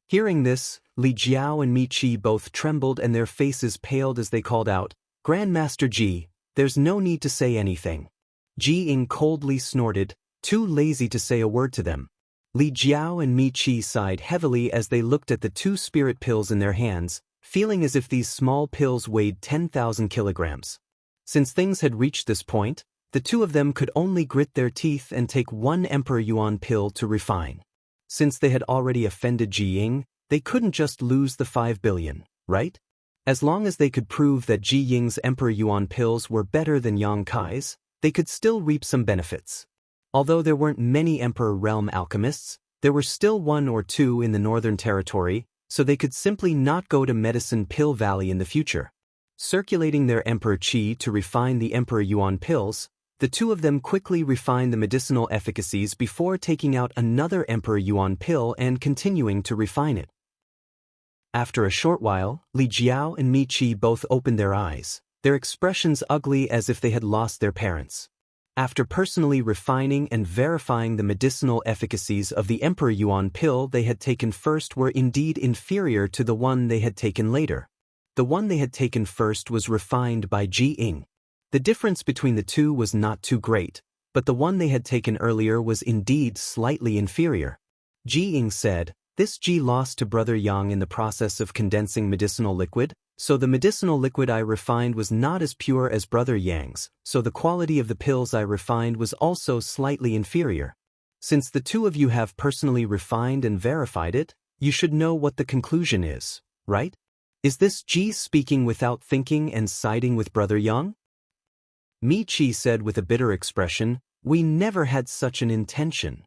Hearing this, Li Jiao and Mi Qi both trembled and their faces paled as they called out, "Grandmaster Ji, there's no need to say anything." Ji Ying coldly snorted, too lazy to say a word to them. Li Jiao and Mi Qi sighed heavily as they looked at the two spirit pills in their hands, feeling as if these small pills weighed 10,000 kilograms. Since things had reached this point, the two of them could only grit their teeth and take one Emperor Yuan pill to refine. Since they had already offended Ji Ying, they couldn't just lose the 5 billion, right? As long as they could prove that Ji Ying's Emperor Yuan pills were better than Yang Kai's, they could still reap some benefits. Although there weren't many Emperor Realm alchemists, there were still one or two in the Northern Territory, so they could simply not go to Medicine Pill Valley in the future. Circulating their Emperor Qi to refine the Emperor Yuan pills, the two of them quickly refined the medicinal efficacies before taking out another Emperor Yuan pill and continuing to refine it. After a short while, Li Jiao and Mi Qi both opened their eyes, their expressions ugly as if they had lost their parents. After personally refining and verifying the medicinal efficacies of the Emperor Yuan pill they had taken first were indeed inferior to the one they had taken later. The one they had taken first was refined by Ji Ying. The difference between the two was not too great, but the one they had taken earlier was indeed slightly inferior. Ji Ying said, "This Ji lost to Brother Yang in the process of condensing medicinal liquid, so the medicinal liquid I refined was not as pure as Brother Yang's, so the quality of the pills I refined was also slightly inferior. Since the two of you have personally refined and verified it, you should know what the conclusion is, right? Is this Ji speaking without thinking and siding with Brother Yang?" Mi Qi said with a bitter expression, "We never had such an intention."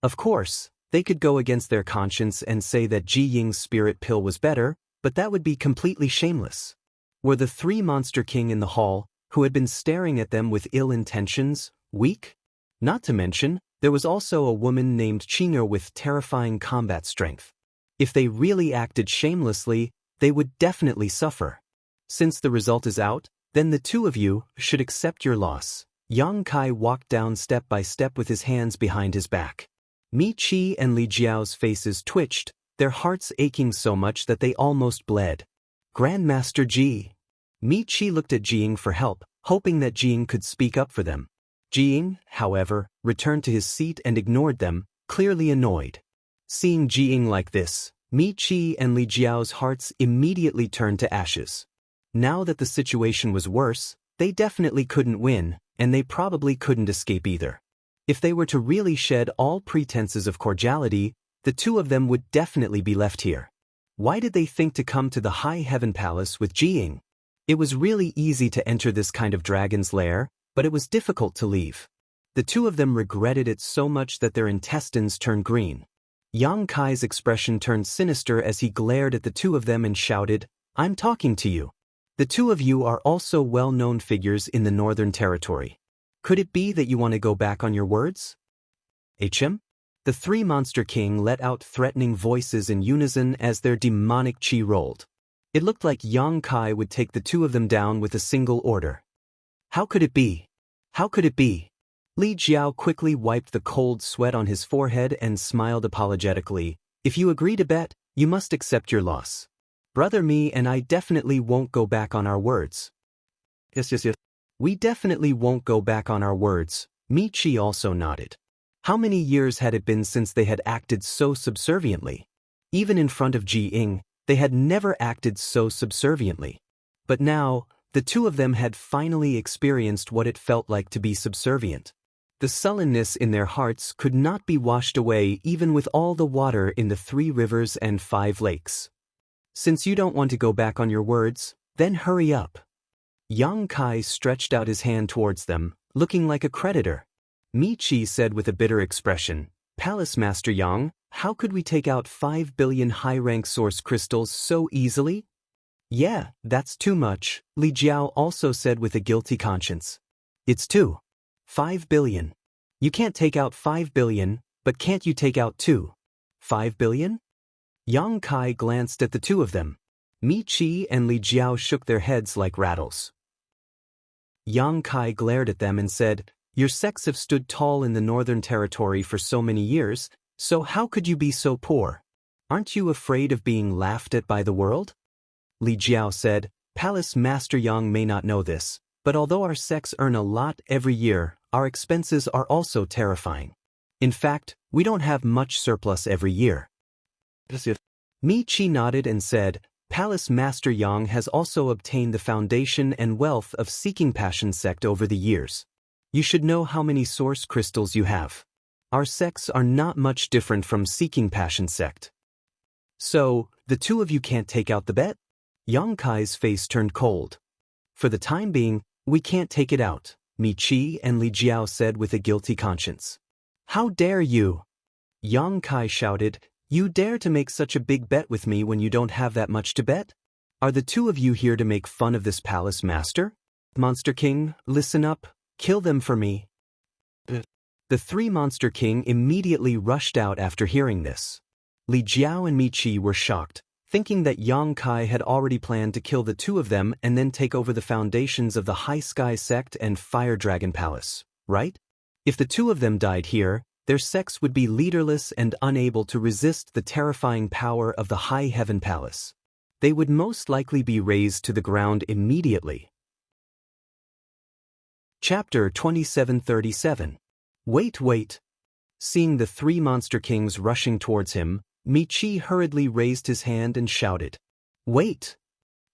Of course, they could go against their conscience and say that Ji Ying's spirit pill was better, but that would be completely shameless. Were the three Monster King in the hall, who had been staring at them with ill intentions, weak? Not to mention, there was also a woman named Qing'er with terrifying combat strength. If they really acted shamelessly, they would definitely suffer. Since the result is out, then the two of you should accept your loss. Yang Kai walked down step by step with his hands behind his back. Mi Qi and Li Jiao's faces twitched, their hearts aching so much that they almost bled. "Grandmaster Ji." Mi Qi looked at Ji Ying for help, hoping that Ji Ying could speak up for them. Ji Ying, however, returned to his seat and ignored them, clearly annoyed. Seeing Ji Ying like this, Mi Qi and Li Jiao's hearts immediately turned to ashes. Now that the situation was worse, they definitely couldn't win, and they probably couldn't escape either. If they were to really shed all pretenses of cordiality, the two of them would definitely be left here. Why did they think to come to the High Heaven Palace with Ji Ying? It was really easy to enter this kind of dragon's lair, but it was difficult to leave. The two of them regretted it so much that their intestines turned green. Yang Kai's expression turned sinister as he glared at the two of them and shouted, "I'm talking to you. The two of you are also well-known figures in the Northern Territory. Could it be that you want to go back on your words?" "HM?" The three Monster King let out threatening voices in unison as their demonic chi rolled. It looked like Yang Kai would take the two of them down with a single order. "How could it be? How could it be?" Li Jiao quickly wiped the cold sweat on his forehead and smiled apologetically. "If you agree to bet, you must accept your loss. Brother Me and I definitely won't go back on our words." Yes. "We definitely won't go back on our words." Mi Qi also nodded. How many years had it been since they had acted so subserviently? Even in front of Ji Ying, they had never acted so subserviently. But now, the two of them had finally experienced what it felt like to be subservient. The sullenness in their hearts could not be washed away even with all the water in the 3 rivers and 5 lakes. "Since you don't want to go back on your words, then hurry up." Yang Kai stretched out his hand towards them, looking like a creditor. Mi Qi said with a bitter expression, "Palace Master Yang, how could we take out 5 billion high-rank source crystals so easily?" "Yeah, that's too much," Li Jiao also said with a guilty conscience. "It's 5 billion. You can't take out 5 billion, but can't you take out 5 billion? Yang Kai glanced at the two of them. Mi Qi and Li Jiao shook their heads like rattles. Yang Kai glared at them and said, "Your sects have stood tall in the Northern Territory for so many years, so how could you be so poor? Aren't you afraid of being laughed at by the world?" Li Jiao said, "Palace Master Yang may not know this, but although our sects earn a lot every year, our expenses are also terrifying. In fact, we don't have much surplus every year." Mi Qi nodded and said, "Palace Master Yang has also obtained the foundation and wealth of Seeking Passion sect over the years. You should know how many source crystals you have. Our sects are not much different from Seeking Passion sect. So, the two of you can't take out the bet?" Yang Kai's face turned cold. "For the time being, we can't take it out," Mi Qi and Li Jiao said with a guilty conscience. "How dare you?" Yang Kai shouted, "You dare to make such a big bet with me when you don't have that much to bet? Are the two of you here to make fun of this palace master? Monster King, listen up, kill them for me." The three Monster King immediately rushed out after hearing this. Li Jiao and Mi Qi were shocked, thinking that Yang Kai had already planned to kill the two of them and then take over the foundations of the High Sky Sect and Fire Dragon Palace, right? If the two of them died here, their sects would be leaderless and unable to resist the terrifying power of the High Heaven Palace. They would most likely be razed to the ground immediately. Chapter 2737. Wait. Seeing the three Monster Kings rushing towards him, Mi Qi hurriedly raised his hand and shouted, "Wait!"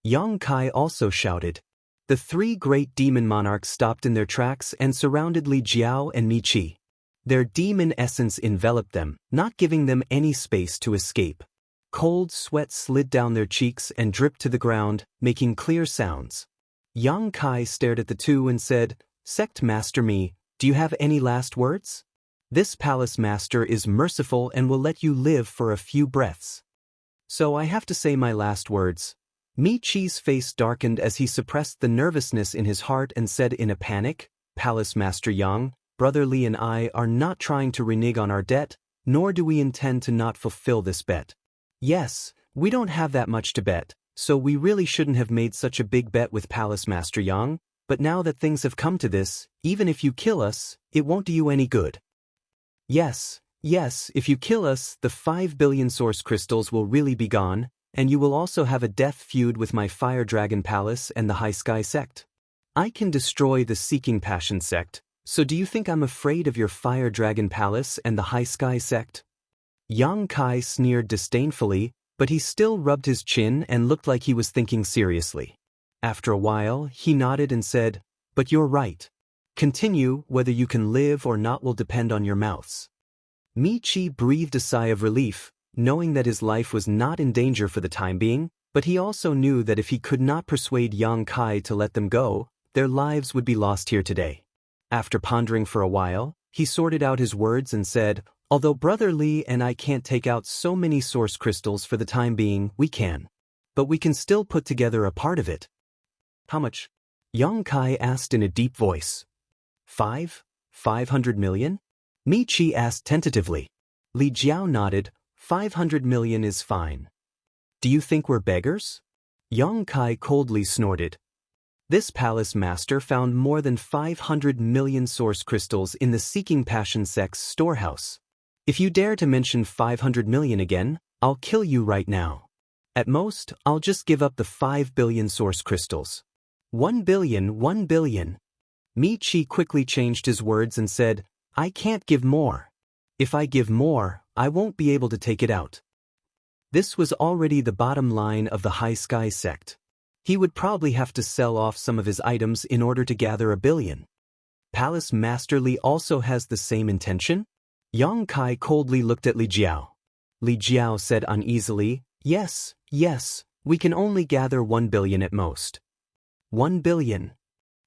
Yang Kai also shouted. The three great demon monarchs stopped in their tracks and surrounded Li Jiao and Mi Qi. Their demon essence enveloped them, not giving them any space to escape. Cold sweat slid down their cheeks and dripped to the ground, making clear sounds. Yang Kai stared at the two and said, "Sect Master Mi, do you have any last words? This palace master is merciful and will let you live for a few breaths. So I have to say my last words." Mi Qi's face darkened as he suppressed the nervousness in his heart and said in a panic, "Palace Master Yang, Brother Li and I are not trying to renege on our debt, nor do we intend to not fulfill this bet. Yes, we don't have that much to bet, so we really shouldn't have made such a big bet with Palace Master Yang, but now that things have come to this, even if you kill us, it won't do you any good. Yes, if you kill us, the 5 billion source crystals will really be gone, and you will also have a death feud with my Fire Dragon Palace and the High Sky Sect. I can destroy the Seeking Passion sect, so do you think I'm afraid of your Fire Dragon Palace and the High Sky Sect?" Yang Kai sneered disdainfully, but he still rubbed his chin and looked like he was thinking seriously. After a while, he nodded and said, "But you're right. Continue, whether you can live or not will depend on your mouths." Mi Qi breathed a sigh of relief, knowing that his life was not in danger for the time being, but he also knew that if he could not persuade Yang Kai to let them go, their lives would be lost here today. After pondering for a while, he sorted out his words and said, "Although Brother Li and I can't take out so many source crystals for the time being, we can. But we can still put together a part of it." "How much?" Yang Kai asked in a deep voice. 500 million? Mi Qi asked tentatively. Li Jiao nodded. 500 million is fine. "Do you think we're beggars?" Yang Kai coldly snorted. This palace master found more than 500 million source crystals in the Seeking Passion sect's storehouse. "If you dare to mention 500 million again, I'll kill you right now. At most, I'll just give up the 5 billion source crystals." 1 billion. Mi Qi quickly changed his words and said, "I can't give more. If I give more, I won't be able to take it out." This was already the bottom line of the High Sky sect. He would probably have to sell off some of his items in order to gather 1 billion. Palace Master Li also has the same intention? Yang Kai coldly looked at Li Jiao. Li Jiao said uneasily, Yes, we can only gather 1 billion at most." 1 billion.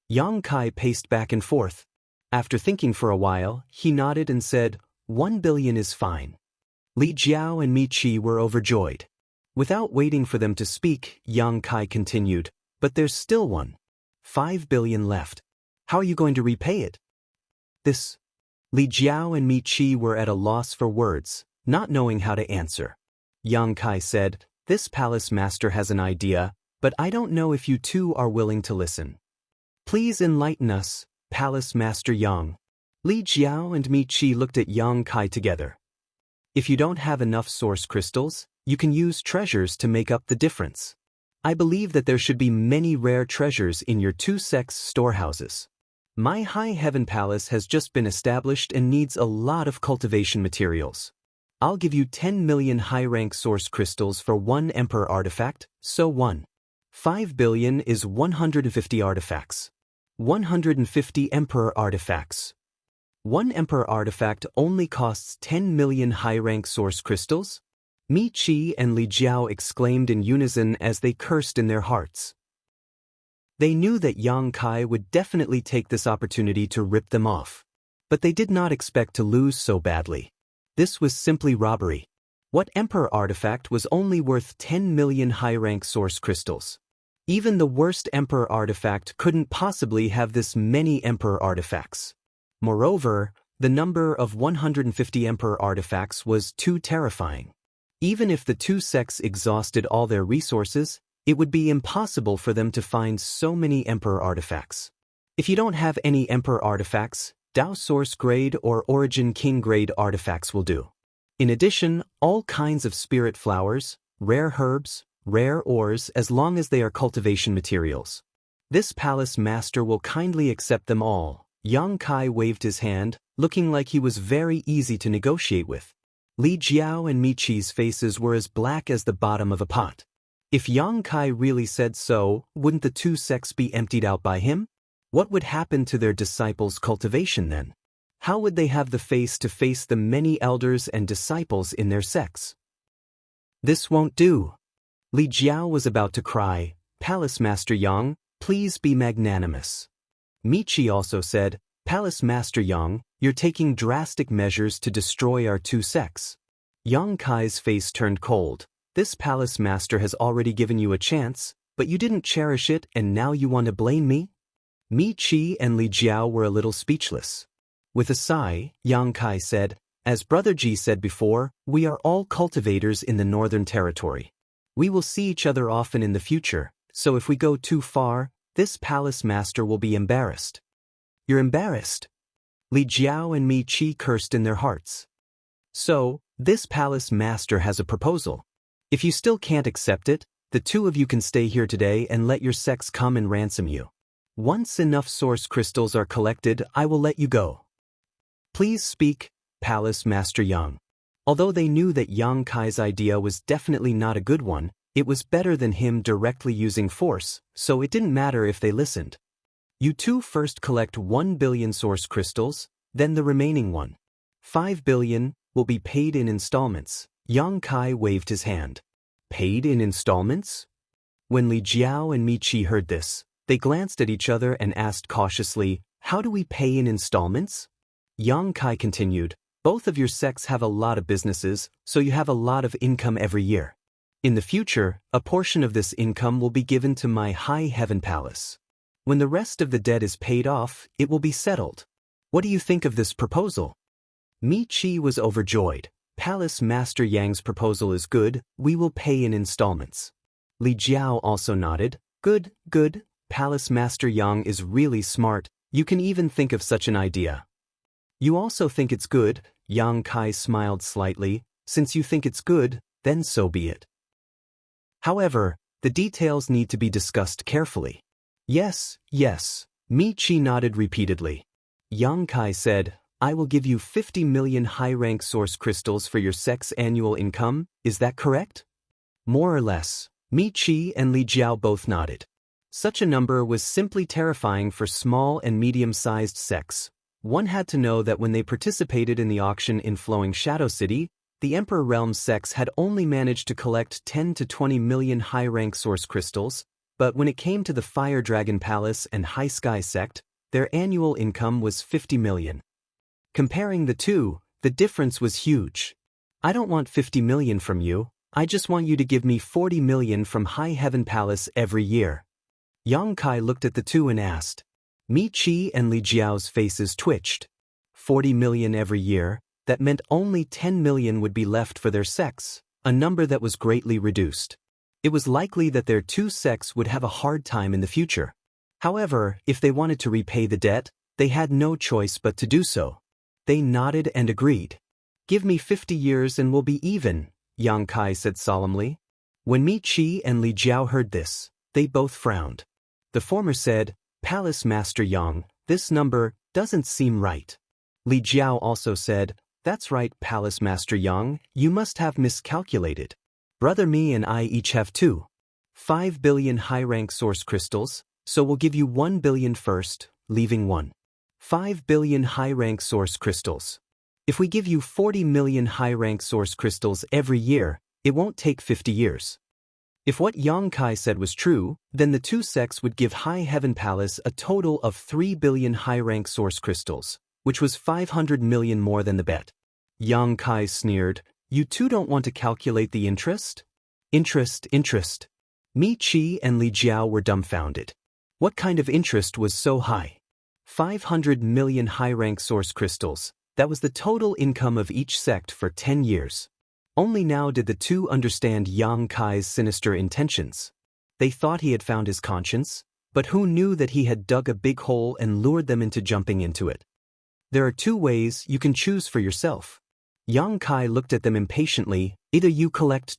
Yang Kai paced back and forth. After thinking for a while, he nodded and said, 1 billion is fine. Li Jiao and Mi Qi were overjoyed. Without waiting for them to speak, Yang Kai continued, "But there's still 5 billion left. How are you going to repay it?" Li Jiao and Mi Qi were at a loss for words, not knowing how to answer. Yang Kai said, This palace master has an idea, but I don't know if you two are willing to listen. Please enlighten us, Palace Master Yang. Li Jiao and Mi Qi looked at Yang Kai together. If you don't have enough source crystals, you can use treasures to make up the difference. I believe that there should be many rare treasures in your two sects' storehouses. My High Heaven Palace has just been established and needs a lot of cultivation materials. I'll give you 10 million high-rank source crystals for one Emperor artifact, so 5 billion is 150 artifacts. 150 Emperor artifacts. One Emperor artifact only costs 10 million high-rank source crystals? Mi Qi and Li Jiao exclaimed in unison as they cursed in their hearts. They knew that Yang Kai would definitely take this opportunity to rip them off. But they did not expect to lose so badly. This was simply robbery. What Emperor artifact was only worth 10 million high-rank source crystals? Even the worst Emperor artifact couldn't possibly have this many Emperor artifacts. Moreover, the number of 150 Emperor artifacts was too terrifying. Even if the two sects exhausted all their resources, it would be impossible for them to find so many Emperor artifacts. If you don't have any Emperor artifacts, Dao Source Grade or Origin King Grade artifacts will do. In addition, all kinds of spirit flowers, rare herbs, rare ores as long as they are cultivation materials. This palace master will kindly accept them all. Yang Kai waved his hand, looking like he was very easy to negotiate with. Li Jiao and Mi Qi's faces were as black as the bottom of a pot. If Yang Kai really said so, wouldn't the two sects be emptied out by him? What would happen to their disciples' cultivation then? How would they have the face to face the many elders and disciples in their sects? This won't do. Li Jiao was about to cry, Palace Master Yang, please be magnanimous. Mi Qi also said, Palace Master Yang, you're taking drastic measures to destroy our two sects. Yang Kai's face turned cold. This palace master has already given you a chance, but you didn't cherish it and now you want to blame me? Mi Qi and Li Jiao were a little speechless. With a sigh, Yang Kai said, as Brother Ji said before, we are all cultivators in the Northern Territory. We will see each other often in the future, so if we go too far, this palace master will be embarrassed. You're embarrassed? Li Jiao and Mi Qi cursed in their hearts. So, this palace master has a proposal. If you still can't accept it, the two of you can stay here today and let your sects come and ransom you. Once enough source crystals are collected, I will let you go. Please speak, Palace Master Yang. Although they knew that Yang Kai's idea was definitely not a good one, it was better than him directly using force, so it didn't matter if they listened. You two first collect 1 billion source crystals, then the remaining 5 billion, will be paid in installments. Yang Kai waved his hand. Paid in installments? When Li Jiao and Mi Qi heard this, they glanced at each other and asked cautiously, how do we pay in installments? Yang Kai continued, both of your sects have a lot of businesses, so you have a lot of income every year. In the future, a portion of this income will be given to my High Heaven Palace. When the rest of the debt is paid off, it will be settled. What do you think of this proposal? Mi Qi was overjoyed. Palace Master Yang's proposal is good, we will pay in installments. Li Jiao also nodded, good, good, Palace Master Yang is really smart, you can even think of such an idea. You also think it's good, Yang Kai smiled slightly, since you think it's good, then so be it. However, the details need to be discussed carefully. Yes, yes, Mi Qi nodded repeatedly. Yang Kai said, I will give you 50 million high-rank source crystals for your sect's annual income, is that correct? More or less, Mi Qi and Li Jiao both nodded. Such a number was simply terrifying for small and medium-sized sects. One had to know that when they participated in the auction in Flowing Shadow City, the Emperor Realm sects had only managed to collect 10 to 20 million high-rank source crystals, but when it came to the Fire Dragon Palace and High Sky sect, their annual income was 50 million. Comparing the two, the difference was huge. I don't want 50 million from you, I just want you to give me 40 million from High Heaven Palace every year. Yang Kai looked at the two and asked. Mi Qi and Li Jiao's faces twitched. 40 million every year, that meant only 10 million would be left for their sects. a number that was greatly reduced. It was likely that their two sects would have a hard time in the future. However, if they wanted to repay the debt, they had no choice but to do so. They nodded and agreed. "Give me 50 years and we'll be even," Yang Kai said solemnly. When Mi Qi and Li Jiao heard this, they both frowned. The former said, "Palace Master Yang, this number doesn't seem right." Li Jiao also said, "That's right, Palace Master Yang, you must have miscalculated. Brother Mi and I each have 5 billion high-rank source crystals, so we'll give you 1 billion first, leaving 5 billion high-rank source crystals. If we give you 40 million high-rank source crystals every year, it won't take 50 years. If what Yang Kai said was true, then the two sects would give High Heaven Palace a total of 3 billion high-rank source crystals, which was 500 million more than the bet." Yang Kai sneered, "You two don't want to calculate the interest?" Interest. Mi Qi and Li Jiao were dumbfounded. What kind of interest was so high? 500 million high-rank source crystals, that was the total income of each sect for 10 years. Only now did the two understand Yang Kai's sinister intentions. They thought he had found his conscience, but who knew that he had dug a big hole and lured them into jumping into it? "There are two ways you can choose for yourself." Yang Kai looked at them impatiently. "Either you collect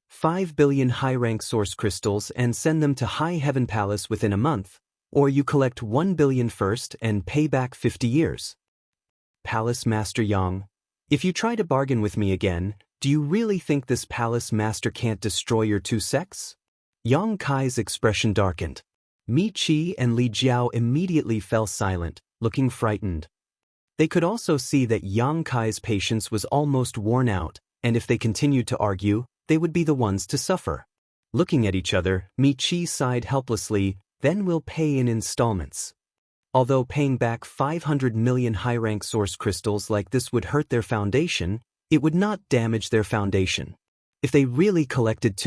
5 billion high-rank source crystals and send them to High Heaven Palace within a month, or you collect 1 billion first and pay back 50 years. Palace Master Yang, if you try to bargain with me again, do you really think this Palace Master can't destroy your two sects?" Yang Kai's expression darkened. Mi Qi and Li Jiao immediately fell silent, looking frightened. They could also see that Yang Kai's patience was almost worn out, and if they continued to argue, they would be the ones to suffer. Looking at each other, Mi Qi sighed helplessly, "Then we'll pay in installments." Although paying back 500 million high-rank source crystals like this would hurt their foundation, it would not damage their foundation. If they really collected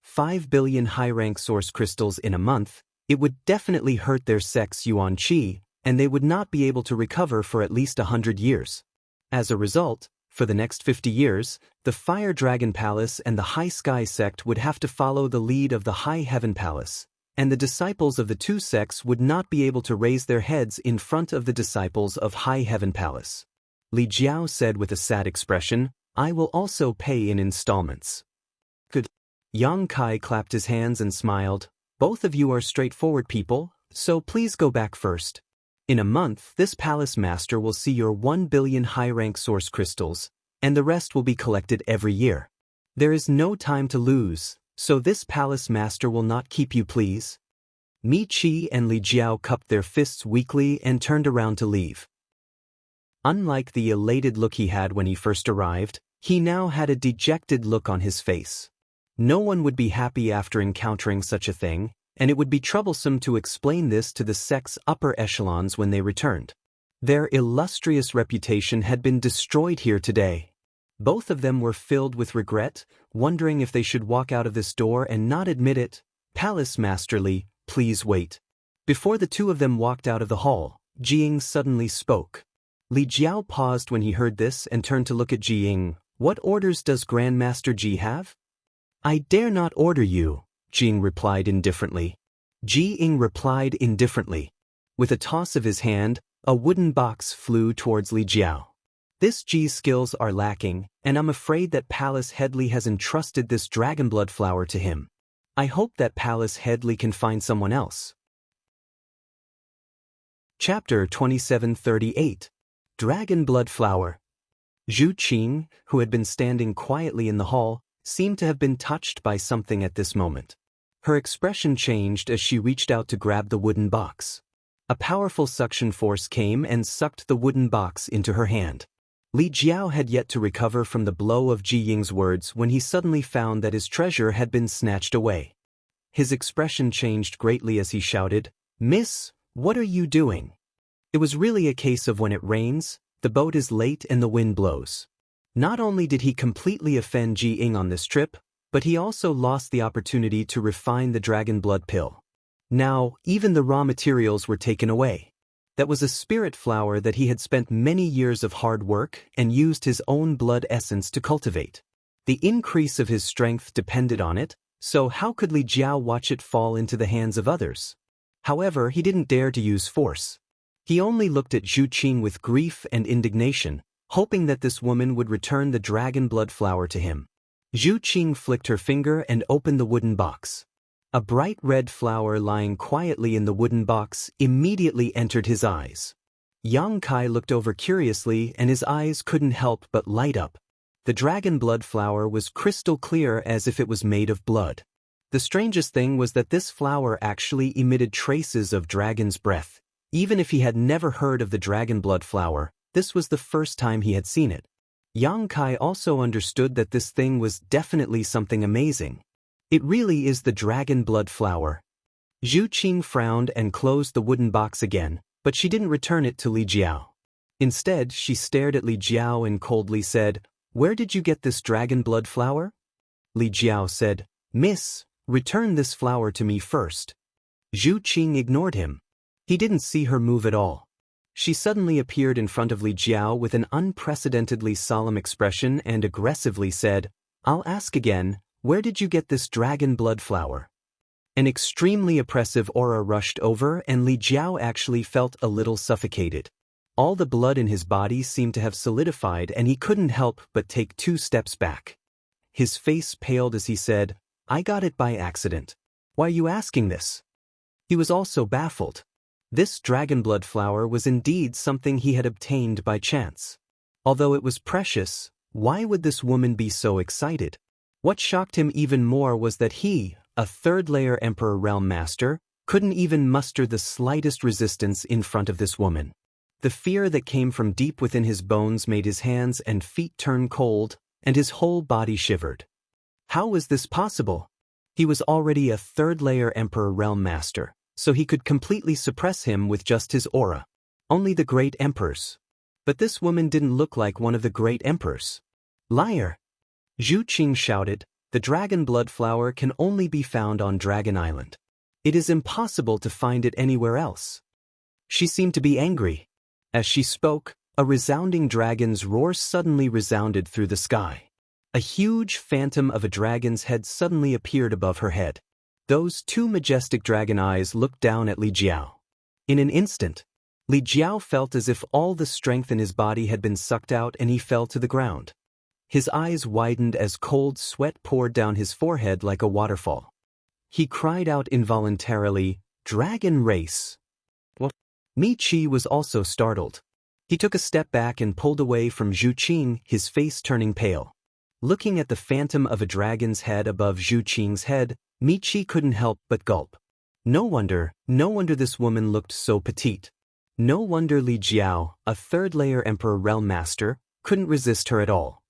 5 billion high-rank source crystals in a month, it would definitely hurt their sect's yuan qi, and they would not be able to recover for at least 100 years. As a result, for the next 50 years, the Fire Dragon Palace and the High Sky sect would have to follow the lead of the High Heaven Palace, and the disciples of the two sects would not be able to raise their heads in front of the disciples of High Heaven Palace. Li Jiao said with a sad expression, "I will also pay in installments." "Good." Yang Kai clapped his hands and smiled, "Both of you are straightforward people, so please go back first. In a month, this palace master will see your 1 billion high-rank source crystals, and the rest will be collected every year. There is no time to lose, so this palace master will not keep you, please." Mi Qi and Li Jiao cupped their fists weakly and turned around to leave. Unlike the elated look he had when he first arrived, he now had a dejected look on his face. No one would be happy after encountering such a thing, and it would be troublesome to explain this to the sect's upper echelons when they returned. Their illustrious reputation had been destroyed here today. Both of them were filled with regret, wondering if they should walk out of this door and not admit it. "Palace Master Li, please wait." Before the two of them walked out of the hall, Jiying suddenly spoke. Li Jiao paused when he heard this and turned to look at Jiying. "What orders does Grandmaster Ji have?" "I dare not order you," Jiying replied indifferently. With a toss of his hand, a wooden box flew towards Li Jiao. "This Ji's skills are lacking, and I'm afraid that Palace Headley has entrusted this dragonblood flower to him. I hope that Palace Headley can find someone else." Chapter 2738. Dragon Blood Flower. Zhu Qing, who had been standing quietly in the hall, seemed to have been touched by something at this moment. Her expression changed as she reached out to grab the wooden box. A powerful suction force came and sucked the wooden box into her hand. Li Jiao had yet to recover from the blow of Ji Ying's words when he suddenly found that his treasure had been snatched away. His expression changed greatly as he shouted, "Miss, what are you doing?" It was really a case of when it rains, the boat is late and the wind blows. Not only did he completely offend Ji Ying on this trip, but he also lost the opportunity to refine the dragon blood pill. Now, even the raw materials were taken away. That was a spirit flower that he had spent many years of hard work and used his own blood essence to cultivate. The increase of his strength depended on it, so how could Li Jiao watch it fall into the hands of others? However, he didn't dare to use force. He only looked at Zhu Qing with grief and indignation, hoping that this woman would return the dragon blood flower to him. Zhu Qing flicked her finger and opened the wooden box. A bright red flower lying quietly in the wooden box immediately entered his eyes. Yang Kai looked over curiously and his eyes couldn't help but light up. The dragon blood flower was crystal clear as if it was made of blood. The strangest thing was that this flower actually emitted traces of dragon's breath. Even if he had never heard of the dragon blood flower, this was the first time he had seen it. Yang Kai also understood that this thing was definitely something amazing. It really is the dragon blood flower. Zhu Qing frowned and closed the wooden box again, but she didn't return it to Li Jiao. Instead, she stared at Li Jiao and coldly said, "Where did you get this dragon blood flower?" Li Jiao said, "Miss, return this flower to me first." Zhu Qing ignored him. He didn't see her move at all. She suddenly appeared in front of Li Jiao with an unprecedentedly solemn expression and aggressively said, "I'll ask again, where did you get this dragon blood flower?" An extremely oppressive aura rushed over and Li Jiao actually felt a little suffocated. All the blood in his body seemed to have solidified and he couldn't help but take 2 steps back. His face paled as he said, "I got it by accident. Why are you asking this?" He was also baffled. This dragon blood flower was indeed something he had obtained by chance. Although it was precious, why would this woman be so excited? What shocked him even more was that he, a third-layer Emperor Realm Master, couldn't even muster the slightest resistance in front of this woman. The fear that came from deep within his bones made his hands and feet turn cold, and his whole body shivered. How was this possible? He was already a third-layer Emperor Realm Master, so he could completely suppress him with just his aura. Only the great emperors. But this woman didn't look like one of the great emperors. Liar! Zhu Qing shouted, "The dragon blood flower can only be found on Dragon Island. It is impossible to find it anywhere else." She seemed to be angry. As she spoke, a resounding dragon's roar suddenly resounded through the sky. A huge phantom of a dragon's head suddenly appeared above her head. Those 2 majestic dragon eyes looked down at Li Jiao. In an instant, Li Jiao felt as if all the strength in his body had been sucked out and he fell to the ground. His eyes widened as cold sweat poured down his forehead like a waterfall. He cried out involuntarily, "Dragon race!" What? Mi Qi was also startled. He took a step back and pulled away from Zhu Qing, his face turning pale. Looking at the phantom of a dragon's head above Zhu Qing's head, Mi Qi couldn't help but gulp. No wonder this woman looked so petite. No wonder Li Jiao, a third-layer Emperor Realm Master, couldn't resist her at all.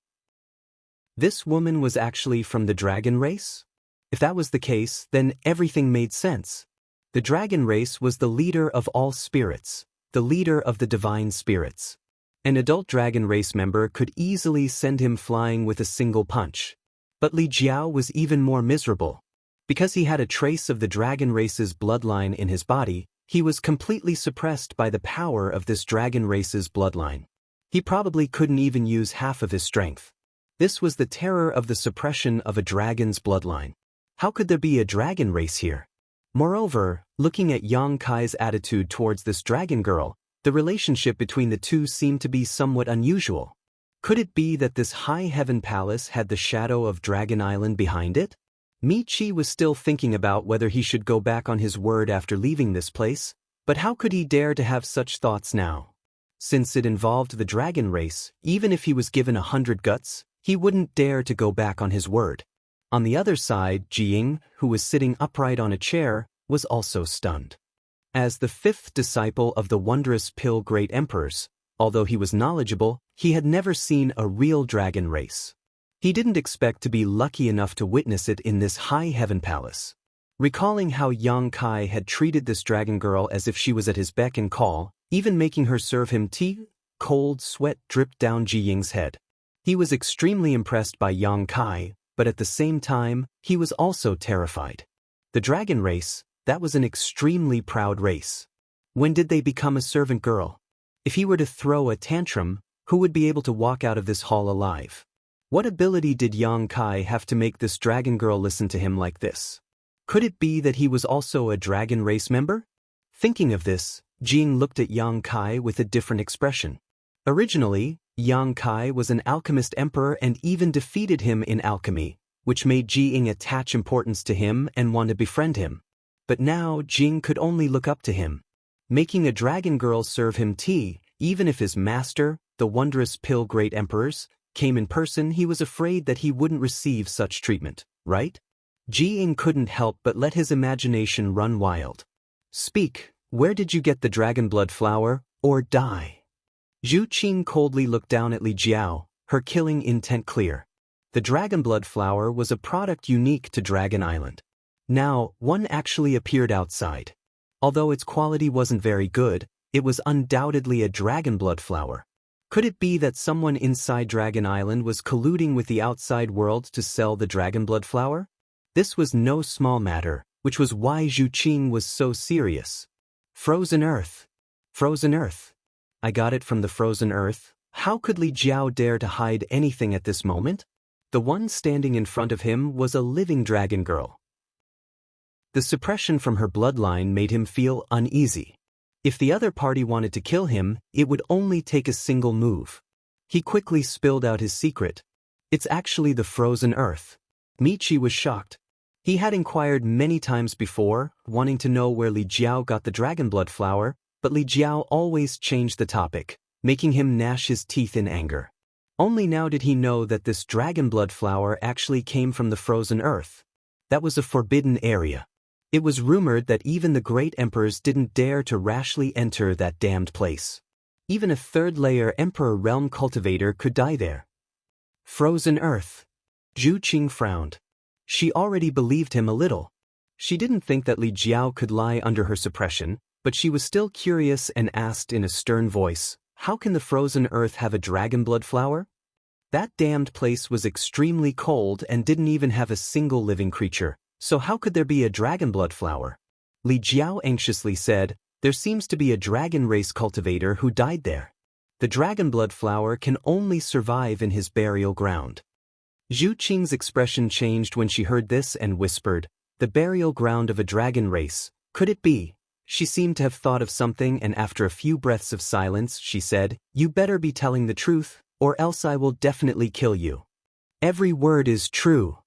This woman was actually from the dragon race? If that was the case, then everything made sense. The dragon race was the leader of all spirits, the leader of the divine spirits. An adult dragon race member could easily send him flying with a single punch. But Li Jiao was even more miserable. Because he had a trace of the dragon race's bloodline in his body, he was completely suppressed by the power of this dragon race's bloodline. He probably couldn't even use half of his strength. This was the terror of the suppression of a dragon's bloodline. How could there be a dragon race here? Moreover, looking at Yang Kai's attitude towards this dragon girl, the relationship between the 2 seemed to be somewhat unusual. Could it be that this high heaven palace had the shadow of Dragon Island behind it? Mi Qi was still thinking about whether he should go back on his word after leaving this place, but how could he dare to have such thoughts now? Since it involved the dragon race, even if he was given 100 guts, he wouldn't dare to go back on his word. On the other side, Jiying, who was sitting upright on a chair, was also stunned. As the 5th disciple of the wondrous Pill Great Emperors, although he was knowledgeable, he had never seen a real dragon race. He didn't expect to be lucky enough to witness it in this high heaven palace. Recalling how Yang Kai had treated this dragon girl as if she was at his beck and call, even making her serve him tea, cold sweat dripped down Jiying's head. He was extremely impressed by Yang Kai, but at the same time, he was also terrified. The dragon race, that was an extremely proud race. When did they become a servant girl? If he were to throw a tantrum, who would be able to walk out of this hall alive? What ability did Yang Kai have to make this dragon girl listen to him like this? Could it be that he was also a dragon race member? Thinking of this, Jing looked at Yang Kai with a different expression. Originally, Yang Kai was an alchemist emperor and even defeated him in alchemy, which made Jing attach importance to him and want to befriend him. But now Jing could only look up to him. Making a dragon girl serve him tea, even if his master, the wondrous pill great emperors, came in person, he was afraid that he wouldn't receive such treatment, right? Jing couldn't help but let his imagination run wild. Speak, where did you get the dragon blood flower, or die? Zhu Qing coldly looked down at Li Jiao, her killing intent clear. The dragon blood flower was a product unique to Dragon Island. Now, one actually appeared outside. Although its quality wasn't very good, it was undoubtedly a dragon blood flower. Could it be that someone inside Dragon Island was colluding with the outside world to sell the dragon blood flower? This was no small matter, which was why Zhu Qing was so serious. Frozen Earth. Frozen Earth. I got it from the frozen earth. How could Li Jiao dare to hide anything at this moment? The one standing in front of him was a living dragon girl. The suppression from her bloodline made him feel uneasy. If the other party wanted to kill him, it would only take a single move. He quickly spilled out his secret. It's actually the frozen earth. Michi was shocked. He had inquired many times before, wanting to know where Li Jiao got the dragon blood flower, but Li Jiao always changed the topic, making him gnash his teeth in anger. Only now did he know that this dragon blood flower actually came from the frozen earth. That was a forbidden area. It was rumored that even the great emperors didn't dare to rashly enter that damned place. Even a third-layer emperor realm cultivator could die there. Frozen earth. Zhu Qing frowned. She already believed him a little. She didn't think that Li Jiao could lie under her suppression, but she was still curious and asked in a stern voice, "How can the frozen earth have a dragon blood flower?" That damned place was extremely cold and didn't even have a single living creature, so how could there be a dragon blood flower? Li Jiao anxiously said, "There seems to be a dragon race cultivator who died there. The dragon blood flower can only survive in his burial ground." Zhu Qing's expression changed when she heard this and whispered, "The burial ground of a dragon race, could it be?" She seemed to have thought of something, and after a few breaths of silence, she said, "You better be telling the truth, or else I will definitely kill you." "Every word is true."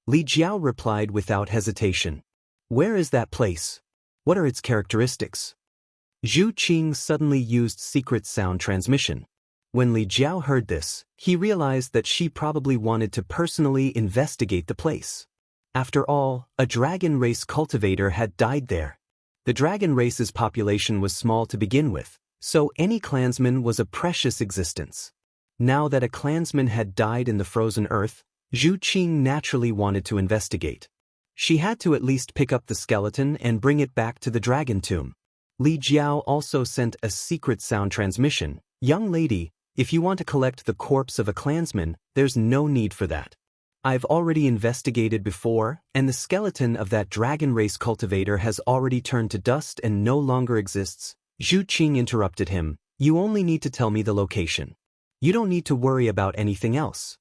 Li Jiao replied without hesitation. "Where is that place? What are its characteristics?" Zhu Qing suddenly used secret sound transmission. When Li Jiao heard this, he realized that she probably wanted to personally investigate the place. After all, a dragon race cultivator had died there. The dragon race's population was small to begin with, so any clansman was a precious existence. Now that a clansman had died in the frozen earth, Zhu Qing naturally wanted to investigate. She had to at least pick up the skeleton and bring it back to the dragon tomb. Li Jiao also sent a secret sound transmission. "Young lady, if you want to collect the corpse of a clansman, there's no need for that. I've already investigated before, and the skeleton of that dragon race cultivator has already turned to dust and no longer exists." Zhu Qing interrupted him. "You only need to tell me the location. You don't need to worry about anything else."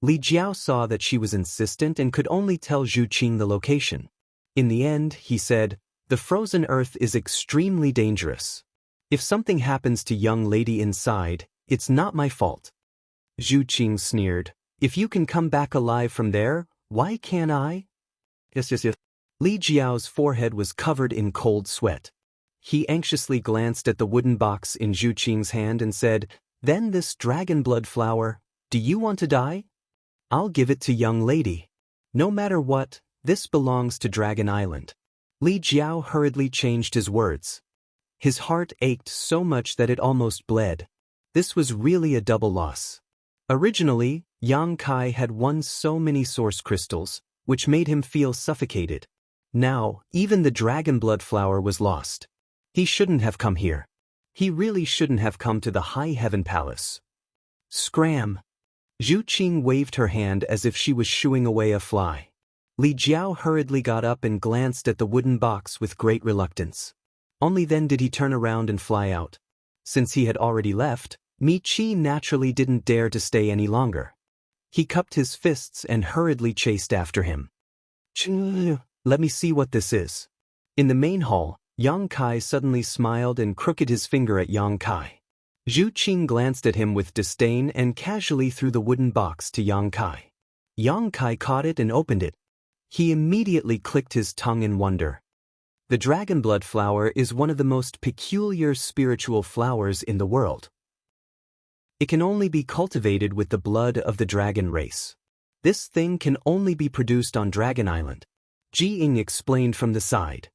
Li Jiao saw that she was insistent and could only tell Zhu Qing the location. In the end, he said, "The frozen earth is extremely dangerous. If something happens to young lady inside, it's not my fault." Zhu Qing sneered, "If you can come back alive from there, why can't I?" Yes. Li Jiao's forehead was covered in cold sweat. He anxiously glanced at the wooden box in Zhu Qing's hand and said, "Then this dragon blood flower, do you want to die? I'll give it to young lady. No matter what, this belongs to Dragon Island." Li Jiao hurriedly changed his words. His heart ached so much that it almost bled. This was really a double loss. Originally, Yang Kai had won so many source crystals, which made him feel suffocated. Now, even the dragon blood flower was lost. He shouldn't have come here. He really shouldn't have come to the High Heaven Palace. Scram! Zhu Qing waved her hand as if she was shooing away a fly. Li Jiao hurriedly got up and glanced at the wooden box with great reluctance. Only then did he turn around and fly out. Since he had already left, Mi Chi naturally didn't dare to stay any longer. He cupped his fists and hurriedly chased after him. Let me see what this is. In the main hall, Yang Kai suddenly smiled and crooked his finger at Yang Kai. Zhu Qing glanced at him with disdain and casually threw the wooden box to Yang Kai. Yang Kai caught it and opened it. He immediately clicked his tongue in wonder. The dragon blood flower is one of the most peculiar spiritual flowers in the world. It can only be cultivated with the blood of the dragon race. This thing can only be produced on Dragon Island. Ji Ying explained from the side.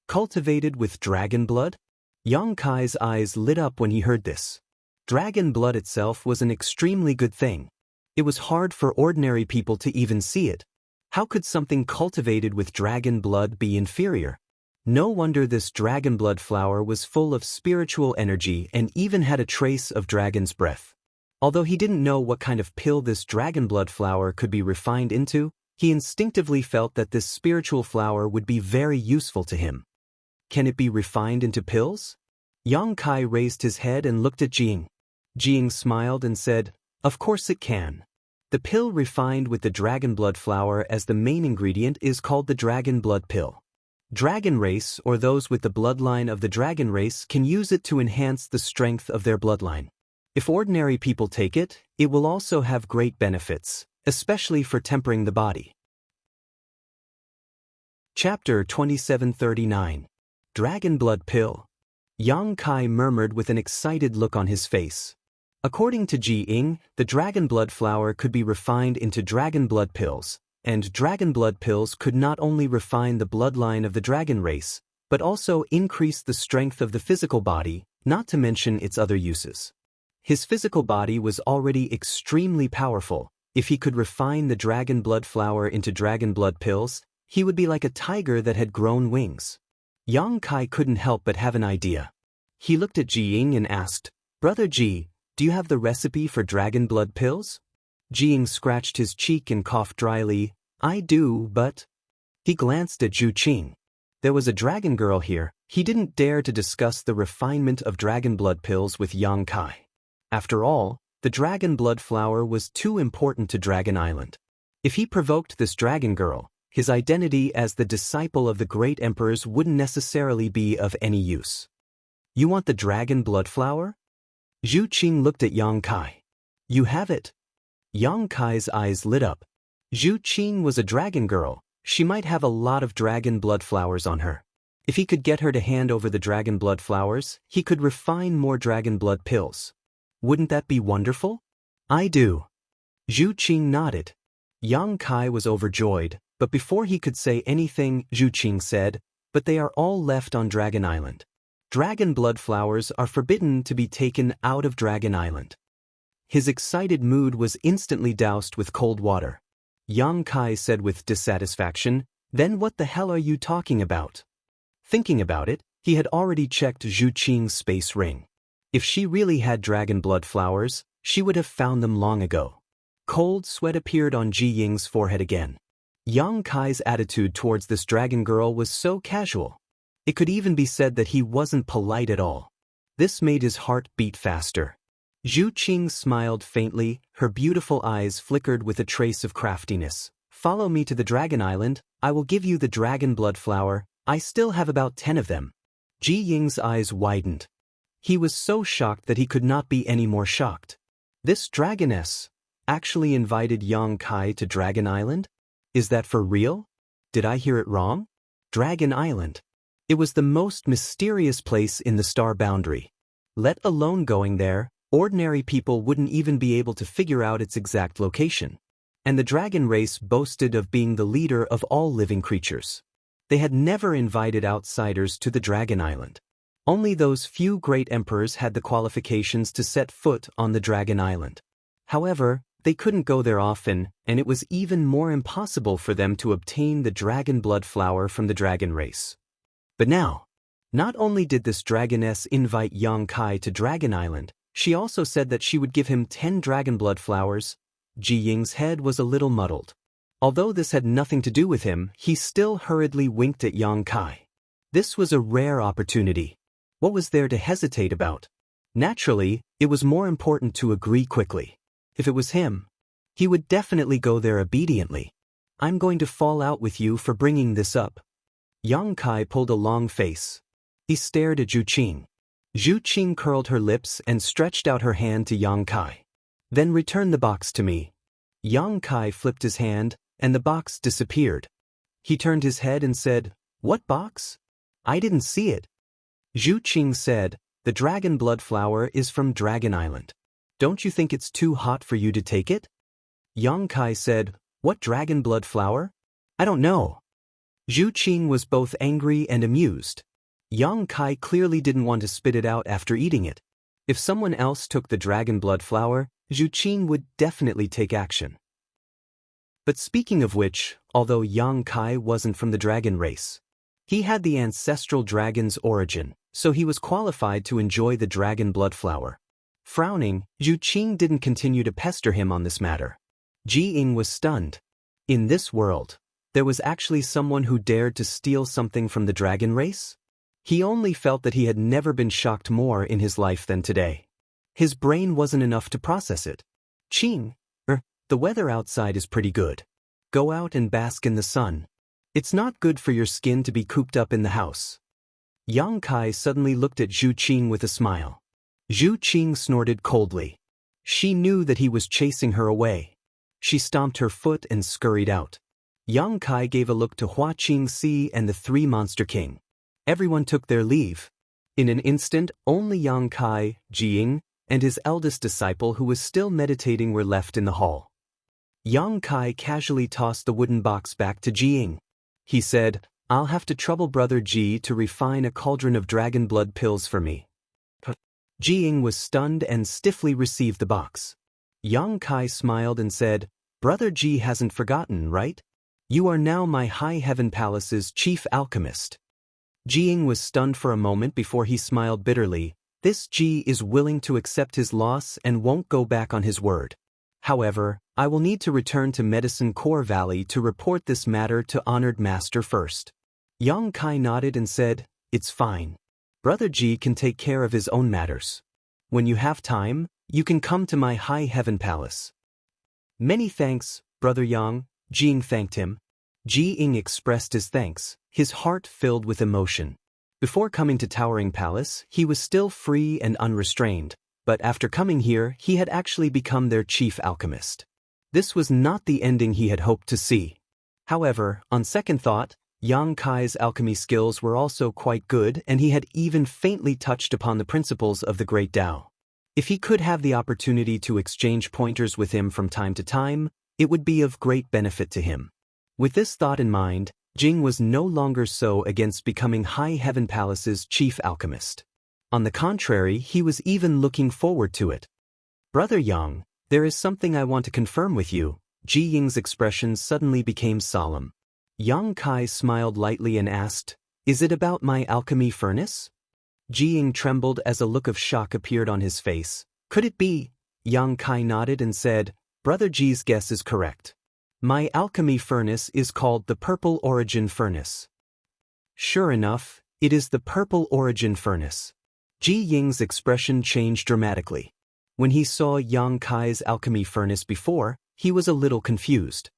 Cultivated with dragon blood? Yang Kai's eyes lit up when he heard this. Dragon blood itself was an extremely good thing. It was hard for ordinary people to even see it. How could something cultivated with dragon blood be inferior? No wonder this dragon blood flower was full of spiritual energy and even had a trace of dragon's breath. Although he didn't know what kind of pill this dragon blood flower could be refined into, he instinctively felt that this spiritual flower would be very useful to him. Can it be refined into pills? Yang Kai raised his head and looked at Jing. Jing smiled and said, "Of course it can. The pill refined with the dragon blood flower as the main ingredient is called the dragon blood pill. Dragon race or those with the bloodline of the dragon race can use it to enhance the strength of their bloodline. If ordinary people take it, it will also have great benefits, especially for tempering the body." Chapter 2739. Dragon Blood Pill. Yang Kai murmured with an excited look on his face. According to Ji Ying, the dragon blood flower could be refined into dragon blood pills, and dragon blood pills could not only refine the bloodline of the dragon race, but also increase the strength of the physical body, not to mention its other uses. His physical body was already extremely powerful. If he could refine the dragon blood flower into dragon blood pills, he would be like a tiger that had grown wings. Yang Kai couldn't help but have an idea. He looked at Ji Ying and asked, "Brother Ji, do you have the recipe for dragon blood pills?" Ji Ying scratched his cheek and coughed dryly. "I do, but..." He glanced at Zhu Qing. There was a dragon girl here. He didn't dare to discuss the refinement of dragon blood pills with Yang Kai. After all, the dragon blood flower was too important to Dragon Island. If he provoked this dragon girl, his identity as the disciple of the great emperors wouldn't necessarily be of any use. "You want the dragon blood flower?" Zhu Qing looked at Yang Kai. "You have it." Yang Kai's eyes lit up. Zhu Qing was a dragon girl. She might have a lot of dragon blood flowers on her. If he could get her to hand over the dragon blood flowers, he could refine more dragon blood pills. Wouldn't that be wonderful? "I do." Zhu Qing nodded. Yang Kai was overjoyed, but before he could say anything, Zhu Qing said, "But they are all left on Dragon Island. Dragon blood flowers are forbidden to be taken out of Dragon Island." His excited mood was instantly doused with cold water. Yang Kai said with dissatisfaction, "Then what the hell are you talking about?" Thinking about it, he had already checked Zhu Qing's space ring. If she really had dragon blood flowers, she would have found them long ago. Cold sweat appeared on Ji Ying's forehead again. Yang Kai's attitude towards this dragon girl was so casual. It could even be said that he wasn't polite at all. This made his heart beat faster. Zhu Qing smiled faintly, her beautiful eyes flickered with a trace of craftiness. "Follow me to the Dragon Island, I will give you the dragon blood flower, I still have about 10 of them." Ji Ying's eyes widened. He was so shocked that he could not be any more shocked. This dragoness actually invited Yang Kai to Dragon Island? Is that for real? Did I hear it wrong? Dragon Island. It was the most mysterious place in the star boundary. Let alone going there, ordinary people wouldn't even be able to figure out its exact location. And the dragon race boasted of being the leader of all living creatures. They had never invited outsiders to the Dragon Island. Only those few great emperors had the qualifications to set foot on the Dragon Island. However, they couldn't go there often, and it was even more impossible for them to obtain the dragon blood flower from the dragon race. But now, not only did this dragoness invite Yang Kai to Dragon Island, she also said that she would give him 10 dragon blood flowers. Ji Ying's head was a little muddled. Although this had nothing to do with him, he still hurriedly winked at Yang Kai. This was a rare opportunity. What was there to hesitate about? Naturally, it was more important to agree quickly. If it was him, He would definitely go there obediently. I'm going to fall out with you for bringing this up. Yang Kai pulled a long face. He stared at Zhu Qing. Zhu Qing curled her lips and stretched out her hand to Yang Kai. Then return the box to me. Yang Kai flipped his hand, and the box disappeared. He turned his head and said, "What box? I didn't see it." Zhu Qing said, "The dragon blood flower is from Dragon Island. Don't you think it's too hot for you to take it?" Yang Kai said, "What dragon blood flower? I don't know." Zhu Qing was both angry and amused. Yang Kai clearly didn't want to spit it out after eating it. If someone else took the dragon blood flower, Zhu Qing would definitely take action. But speaking of which, although Yang Kai wasn't from the dragon race, he had the ancestral dragon's origin, so he was qualified to enjoy the dragon blood flower. Frowning, Zhu Qing didn't continue to pester him on this matter. Ji Ying was stunned. In this world, there was actually someone who dared to steal something from the dragon race? He only felt that he had never been shocked more in his life than today. His brain wasn't enough to process it. Qing, the weather outside is pretty good. Go out and bask in the sun. It's not good for your skin to be cooped up in the house. Yang Kai suddenly looked at Zhu Qing with a smile. Zhu Qing snorted coldly. She knew that he was chasing her away. She stomped her foot and scurried out. Yang Kai gave a look to Hua Qingxi and the three Monster King. Everyone took their leave. In an instant, only Yang Kai, Ji Ying, and his eldest disciple who was still meditating were left in the hall. Yang Kai casually tossed the wooden box back to Ji Ying. He said, "I'll have to trouble Brother Ji to refine a cauldron of dragon blood pills for me." Ji Ying was stunned and stiffly received the box. Yang Kai smiled and said, "Brother Ji hasn't forgotten, right? You are now my High Heaven Palace's chief alchemist." Ji Ying was stunned for a moment before he smiled bitterly. This Ji is willing to accept his loss and won't go back on his word. However, I will need to return to Medicine Core Valley to report this matter to Honored Master first. Yang Kai nodded and said, "It's fine. Brother Ji can take care of his own matters. When you have time, you can come to my High Heaven Palace." "Many thanks, Brother Yang," Ji Ying thanked him. Ji Ying expressed his thanks, his heart filled with emotion. Before coming to Towering Palace, he was still free and unrestrained, but after coming here, he had actually become their chief alchemist. This was not the ending he had hoped to see. However, on second thought, Yang Kai's alchemy skills were also quite good, and he had even faintly touched upon the principles of the Great Tao. If he could have the opportunity to exchange pointers with him from time to time, it would be of great benefit to him. With this thought in mind, Jing was no longer so against becoming High Heaven Palace's chief alchemist. On the contrary, he was even looking forward to it. "Brother Yang, there is something I want to confirm with you." Ji Ying's expression suddenly became solemn. Yang Kai smiled lightly and asked, "Is it about my alchemy furnace?" Ji Ying trembled as a look of shock appeared on his face. "Could it be?" Yang Kai nodded and said, "Brother Ji's guess is correct. My alchemy furnace is called the Purple Origin Furnace." Sure enough, it is the Purple Origin Furnace. Ji Ying's expression changed dramatically. When he saw Yang Kai's alchemy furnace before, he was a little confused.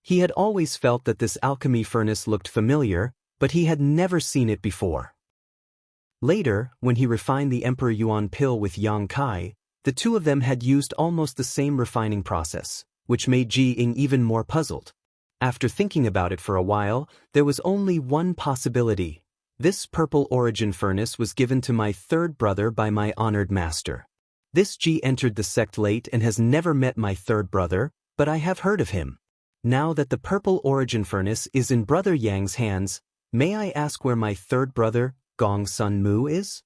He had always felt that this alchemy furnace looked familiar, but he had never seen it before. Later, when he refined the Emperor Yuan pill with Yang Kai, the two of them had used almost the same refining process, which made Ji Ying even more puzzled. After thinking about it for a while, there was only one possibility. This Purple Origin Furnace was given to my third brother by my honored master. This Ji entered the sect late and has never met my third brother, but I have heard of him. Now that the Purple Origin Furnace is in Brother Yang's hands, may I ask where my third brother, Gong Sun Mu, is?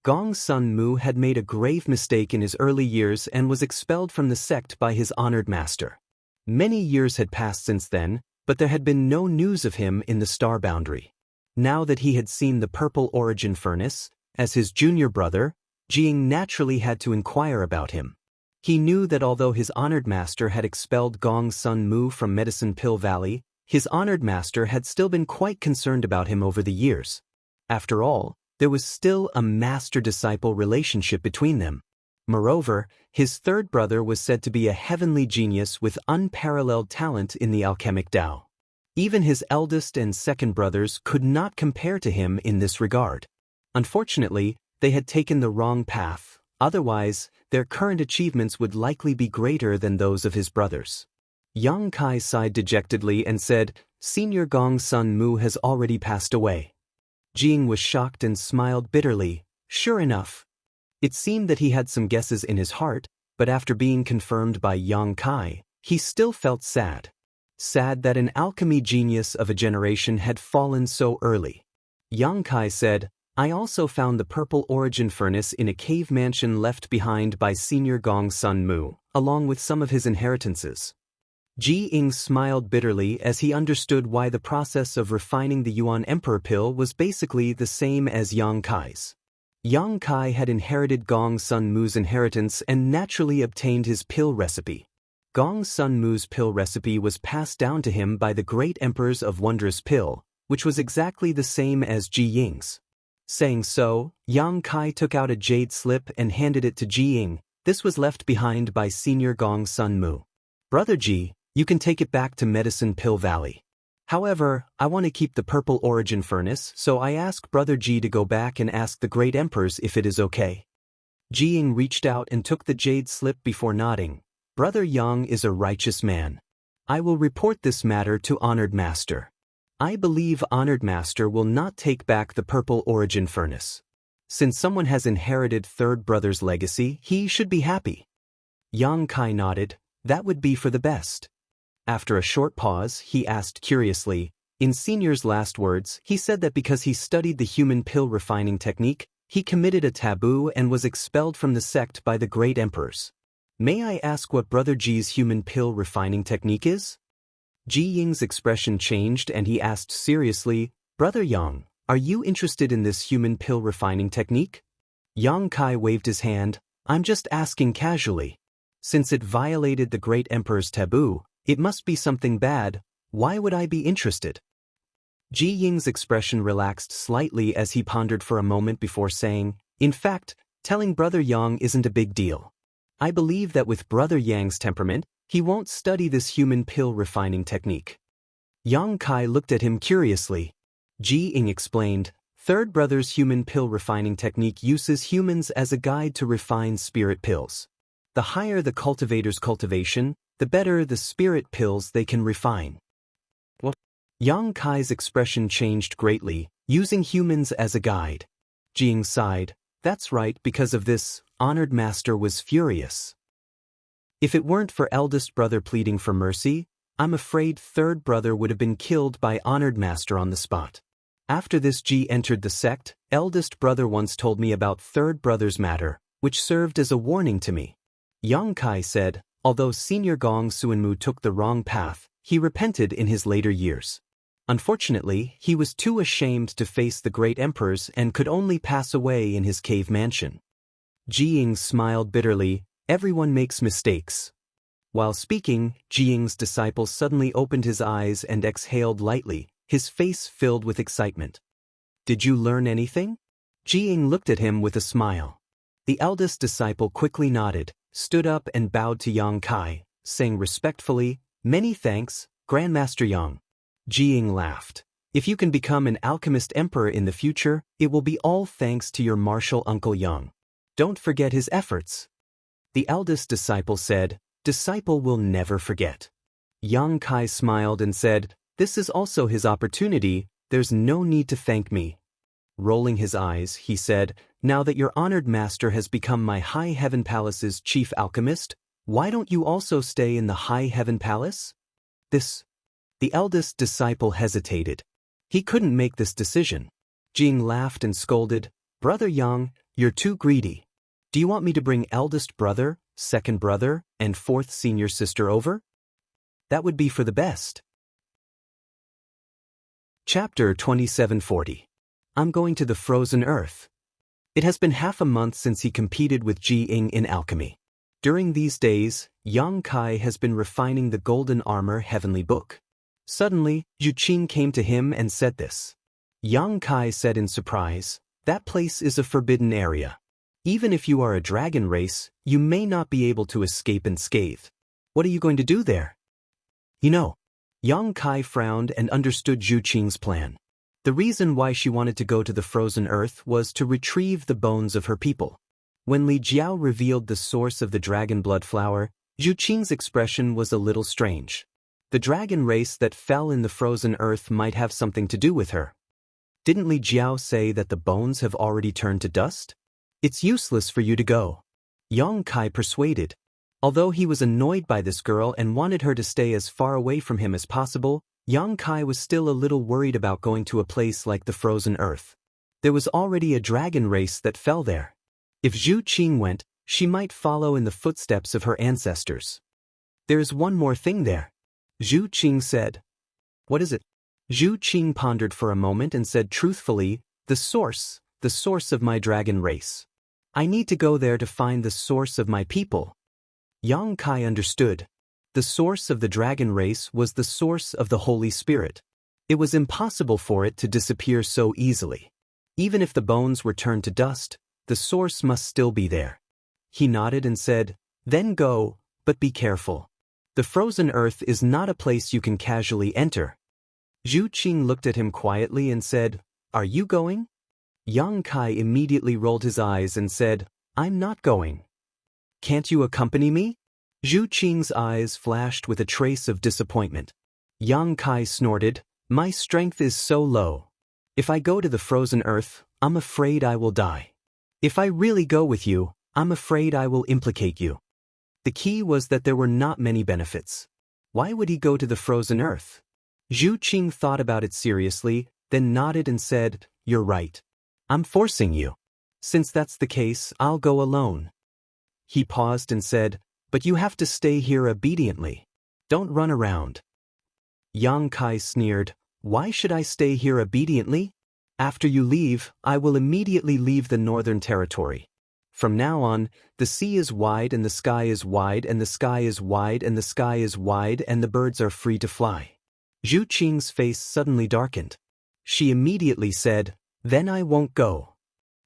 Gong Sun Mu had made a grave mistake in his early years and was expelled from the sect by his honored master. Many years had passed since then, but there had been no news of him in the star boundary. Now that he had seen the Purple Origin Furnace, as his junior brother, Ji Ying naturally had to inquire about him. He knew that although his honored master had expelled Gong Sun Mu from Medicine Pill Valley, his honored master had still been quite concerned about him over the years. After all, there was still a master-disciple relationship between them. Moreover, his third brother was said to be a heavenly genius with unparalleled talent in the alchemic Tao. Even his eldest and second brothers could not compare to him in this regard. Unfortunately, they had taken the wrong path, otherwise, their current achievements would likely be greater than those of his brothers. Yang Kai sighed dejectedly and said, "Senior Gong's son Mu has already passed away." Jing was shocked and smiled bitterly. Sure enough. It seemed that he had some guesses in his heart, but after being confirmed by Yang Kai, he still felt sad. Sad that an alchemy genius of a generation had fallen so early. Yang Kai said, "I also found the purple origin furnace in a cave mansion left behind by Senior Gong's son Mu, along with some of his inheritances." Ji Ying smiled bitterly as he understood why the process of refining the Yuan Emperor pill was basically the same as Yang Kai's. Yang Kai had inherited Gong's son Mu's inheritance and naturally obtained his pill recipe. Gong's son Mu's pill recipe was passed down to him by the great emperors of Wondrous Pill, which was exactly the same as Ji Ying's. Saying so, Yang Kai took out a jade slip and handed it to Ji Ying. This was left behind by Senior Gong's son Mu. "Brother Ji, you can take it back to Medicine Pill Valley. However, I want to keep the purple origin furnace, so I ask Brother Ji to go back and ask the great emperors if it is okay." Ji Ying reached out and took the jade slip before nodding. "Brother Yang is a righteous man. I will report this matter to Honored Master. I believe Honored Master will not take back the purple origin furnace. Since someone has inherited third brother's legacy, he should be happy." Yang Kai nodded. "That would be for the best." After a short pause, he asked curiously, in Senior's last words, he said that because he studied the human pill refining technique, he committed a taboo and was expelled from the sect by the great emperors. "May I ask what Brother Ji's human pill refining technique is?" Ji Ying's expression changed and he asked seriously, "Brother Yang, are you interested in this human pill refining technique?" Yang Kai waved his hand. "I'm just asking casually. Since it violated the great emperor's taboo, it must be something bad. Why would I be interested?" Ji Ying's expression relaxed slightly as he pondered for a moment before saying, "In fact, telling Brother Yang isn't a big deal. I believe that with Brother Yang's temperament, he won't study this human pill refining technique." Yang Kai looked at him curiously. Ji Ying explained, "Third brother's human pill refining technique uses humans as a guide to refine spirit pills. The higher the cultivator's cultivation, the better the spirit pills they can refine." What? Yang Kai's expression changed greatly, using humans as a guide. Ji Ying sighed. "That's right, because of this, Honored Master was furious. If it weren't for eldest brother pleading for mercy, I'm afraid third brother would have been killed by Honored Master on the spot. After this Ji entered the sect, eldest brother once told me about third brother's matter, which served as a warning to me." Yang Kai said, although Senior Gong Suanmu took the wrong path, he repented in his later years. Unfortunately, he was too ashamed to face the great emperors and could only pass away in his cave mansion. Ji Ying smiled bitterly. "Everyone makes mistakes." While speaking, Ji Ying's disciple suddenly opened his eyes and exhaled lightly, his face filled with excitement. "Did you learn anything?" Ji Ying looked at him with a smile. The eldest disciple quickly nodded, stood up and bowed to Yang Kai, saying respectfully, "Many thanks, Grandmaster Yang." Ji Ying laughed. "If you can become an alchemist emperor in the future, it will be all thanks to your martial uncle Yang. Don't forget his efforts." The eldest disciple said, "Disciple will never forget." Yang Kai smiled and said, "This is also his opportunity, there's no need to thank me." Rolling his eyes, he said, "Now that your honored master has become my High Heaven Palace's chief alchemist, why don't you also stay in the High Heaven Palace?" The eldest disciple hesitated. He couldn't make this decision. Jing laughed and scolded, "Brother Yang, you're too greedy. Do you want me to bring eldest brother, second brother, and fourth senior sister over? That would be for the best." Chapter 2740. I'm going to the frozen earth. It has been half a month since he competed with Ji Ying in alchemy. During these days, Yang Kai has been refining the Golden Armor Heavenly Book. Suddenly, Yu Qing came to him and said this. Yang Kai said in surprise, "That place is a forbidden area." Even if you are a dragon race, you may not be able to escape unscathed. What are you going to do there? You know, Yang Kai frowned and understood Zhu Qing's plan. The reason why she wanted to go to the frozen earth was to retrieve the bones of her people. When Li Jiao revealed the source of the dragon blood flower, Zhu Qing's expression was a little strange. The dragon race that fell in the frozen earth might have something to do with her. Didn't Li Jiao say that the bones have already turned to dust? It's useless for you to go. Yang Kai persuaded. Although he was annoyed by this girl and wanted her to stay as far away from him as possible, Yang Kai was still a little worried about going to a place like the frozen earth. There was already a dragon race that fell there. If Zhu Qing went, she might follow in the footsteps of her ancestors. There's one more thing there, Zhu Qing said. What is it? Zhu Qing pondered for a moment and said truthfully, the source of my dragon race. I need to go there to find the source of my people. Yang Kai understood. The source of the dragon race was the source of the Holy Spirit. It was impossible for it to disappear so easily. Even if the bones were turned to dust, the source must still be there. He nodded and said, then go, but be careful. The frozen earth is not a place you can casually enter. Zhu Qing looked at him quietly and said, are you going? Yang Kai immediately rolled his eyes and said, I'm not going. Can't you accompany me? Zhu Qing's eyes flashed with a trace of disappointment. Yang Kai snorted, my strength is so low. If I go to the frozen earth, I'm afraid I will die. If I really go with you, I'm afraid I will implicate you. The key was that there were not many benefits. Why would he go to the frozen earth? Zhu Qing thought about it seriously, then nodded and said, you're right. I'm forcing you. Since that's the case, I'll go alone. He paused and said, but you have to stay here obediently. Don't run around. Yang Kai sneered, why should I stay here obediently? After you leave, I will immediately leave the northern territory. From now on, the sea is wide and the sky is wide and the sky is wide and the sky is wide and the birds are free to fly. Zhu Qing's face suddenly darkened. She immediately said, then I won't go.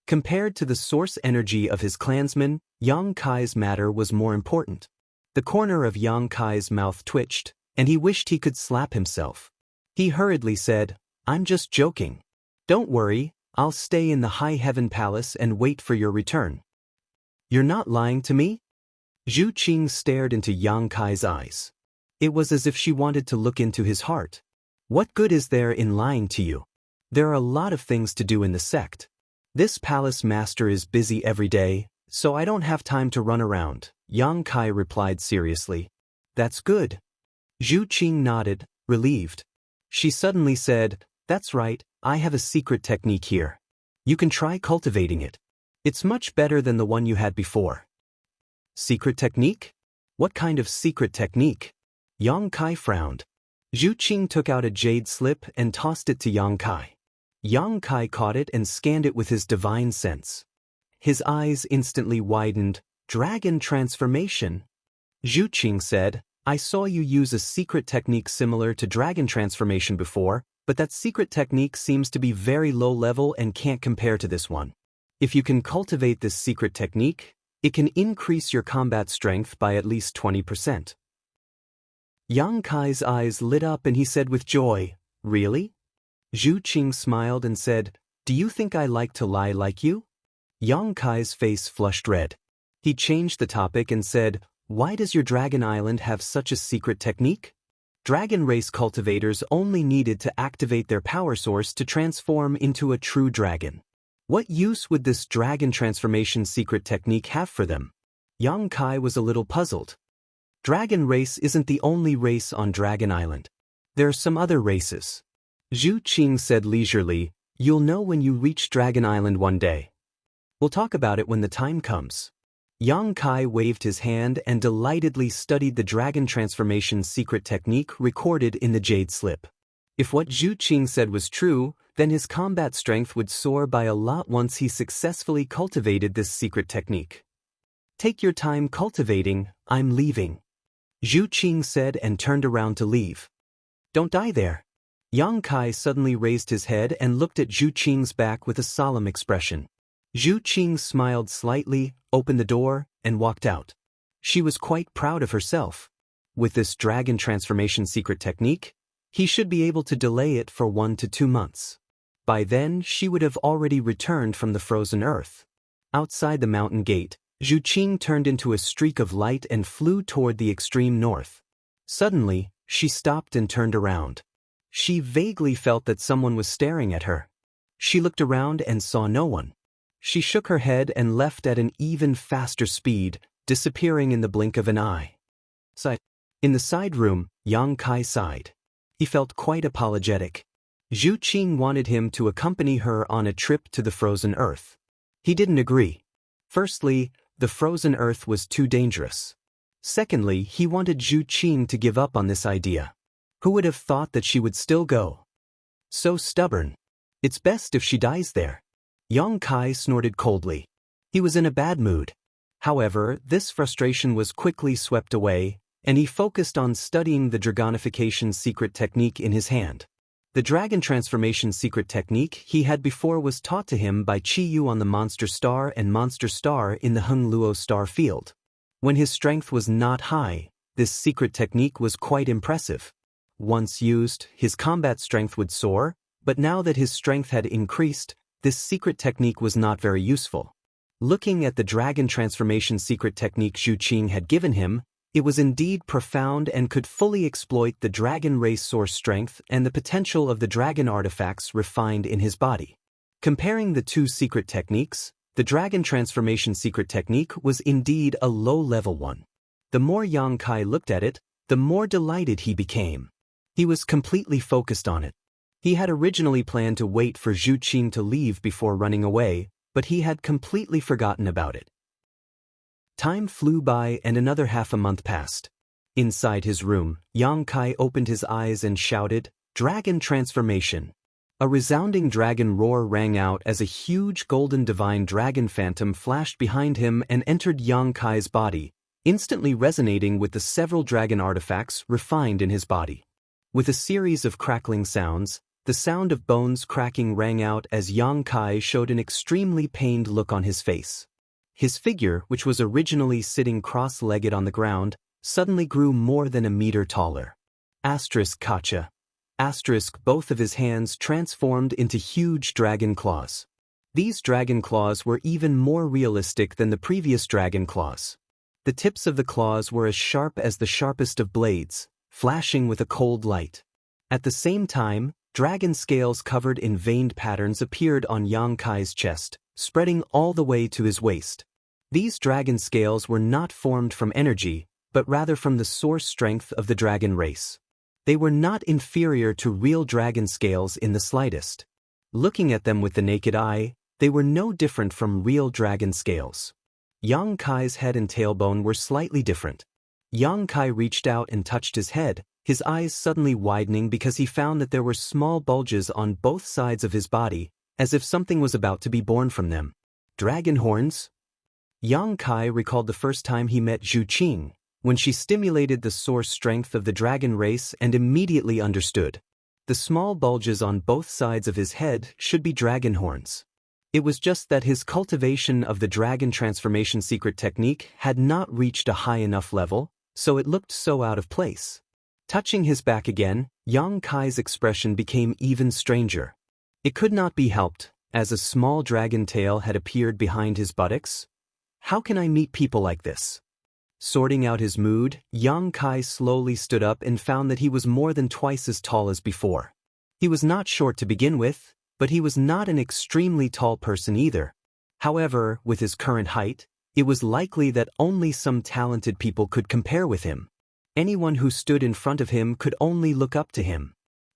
Compared to the source energy of his clansmen, Yang Kai's matter was more important. The corner of Yang Kai's mouth twitched, and he wished he could slap himself. He hurriedly said, I'm just joking. Don't worry, I'll stay in the High Heaven Palace and wait for your return. You're not lying to me? Zhu Qing stared into Yang Kai's eyes. It was as if she wanted to look into his heart. What good is there in lying to you? There are a lot of things to do in the sect. This palace master is busy every day, so I don't have time to run around, Yang Kai replied seriously. That's good. Zhu Qing nodded, relieved. She suddenly said, that's right, I have a secret technique here. You can try cultivating it. It's much better than the one you had before. Secret technique? What kind of secret technique? Yang Kai frowned. Zhu Qing took out a jade slip and tossed it to Yang Kai. Yang Kai caught it and scanned it with his divine sense. His eyes instantly widened. Dragon transformation. Zhu Qing said, I saw you use a secret technique similar to dragon transformation before, but that secret technique seems to be very low level and can't compare to this one. If you can cultivate this secret technique, it can increase your combat strength by at least 20%. Yang Kai's eyes lit up and he said with joy, really? Zhu Qing smiled and said, do you think I like to lie like you? Yang Kai's face flushed red. He changed the topic and said, why does your dragon island have such a secret technique? Dragon race cultivators only needed to activate their power source to transform into a true dragon. What use would this dragon transformation secret technique have for them? Yang Kai was a little puzzled. Dragon race isn't the only race on Dragon Island. There are some other races. Zhu Qing said leisurely, you'll know when you reach Dragon Island one day. We'll talk about it when the time comes. Yang Kai waved his hand and delightedly studied the dragon transformation secret technique recorded in the jade slip. If what Zhu Qing said was true, then his combat strength would soar by a lot once he successfully cultivated this secret technique. Take your time cultivating, I'm leaving. Zhu Qing said and turned around to leave. Don't die there. Yang Kai suddenly raised his head and looked at Zhu Qing's back with a solemn expression. Zhu Qing smiled slightly, opened the door, and walked out. She was quite proud of herself. With this dragon transformation secret technique, he should be able to delay it for 1 to 2 months. By then, she would have already returned from the frozen earth. Outside the mountain gate, Zhu Qing turned into a streak of light and flew toward the extreme north. Suddenly, she stopped and turned around. She vaguely felt that someone was staring at her. She looked around and saw no one. She shook her head and left at an even faster speed, disappearing in the blink of an eye. In the side room, Yang Kai sighed. He felt quite apologetic. Zhu Qing wanted him to accompany her on a trip to the frozen earth. He didn't agree. Firstly, the frozen earth was too dangerous. Secondly, he wanted Zhu Qing to give up on this idea. Who would have thought that she would still go? So stubborn. It's best if she dies there. Yang Kai snorted coldly. He was in a bad mood. However, this frustration was quickly swept away, and he focused on studying the dragonification secret technique in his hand. The dragon transformation secret technique he had before was taught to him by Qi Yu on the Monster Star and Monster Star in the Heng Luo Star field. When his strength was not high, this secret technique was quite impressive. Once used, his combat strength would soar, but now that his strength had increased, this secret technique was not very useful. Looking at the dragon transformation secret technique Zhu Qing had given him, it was indeed profound and could fully exploit the dragon race source strength and the potential of the dragon artifacts refined in his body. Comparing the two secret techniques, the dragon transformation secret technique was indeed a low-level one. The more Yang Kai looked at it, the more delighted he became. He was completely focused on it. He had originally planned to wait for Zhu Qing to leave before running away, but he had completely forgotten about it. Time flew by and another half a month passed. Inside his room, Yang Kai opened his eyes and shouted, "Dragon transformation!" A resounding dragon roar rang out as a huge golden divine dragon phantom flashed behind him and entered Yang Kai's body, instantly resonating with the several dragon artifacts refined in his body. With a series of crackling sounds, the sound of bones cracking rang out as Yang Kai showed an extremely pained look on his face. His figure, which was originally sitting cross-legged on the ground, suddenly grew more than a meter taller. Kacha. Both of his hands transformed into huge dragon claws. These dragon claws were even more realistic than the previous dragon claws. The tips of the claws were as sharp as the sharpest of blades, flashing with a cold light. At the same time, dragon scales covered in veined patterns appeared on Yang Kai's chest, spreading all the way to his waist. These dragon scales were not formed from energy, but rather from the source strength of the dragon race. They were not inferior to real dragon scales in the slightest. Looking at them with the naked eye, they were no different from real dragon scales. Yang Kai's head and tailbone were slightly different. Yang Kai reached out and touched his head, his eyes suddenly widening because he found that there were small bulges on both sides of his body, as if something was about to be born from them. Dragon horns? Yang Kai recalled the first time he met Zhu Qing, when she stimulated the source strength of the dragon race and immediately understood. The small bulges on both sides of his head should be dragon horns. It was just that his cultivation of the dragon transformation secret technique had not reached a high enough level, so it looked so out of place. Touching his back again, Yang Kai's expression became even stranger. It could not be helped, as a small dragon tail had appeared behind his buttocks. How can I meet people like this? Sorting out his mood, Yang Kai slowly stood up and found that he was more than twice as tall as before. He was not short to begin with, but he was not an extremely tall person either. However, with his current height, it was likely that only some talented people could compare with him. Anyone who stood in front of him could only look up to him.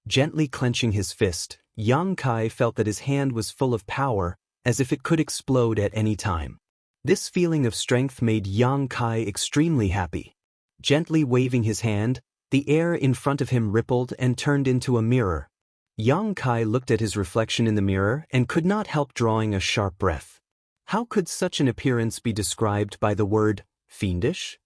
Gently clenching his fist, Yang Kai felt that his hand was full of power, as if it could explode at any time. This feeling of strength made Yang Kai extremely happy. Gently waving his hand, the air in front of him rippled and turned into a mirror. Yang Kai looked at his reflection in the mirror and could not help drawing a sharp breath. How could such an appearance be described by the word fiendish?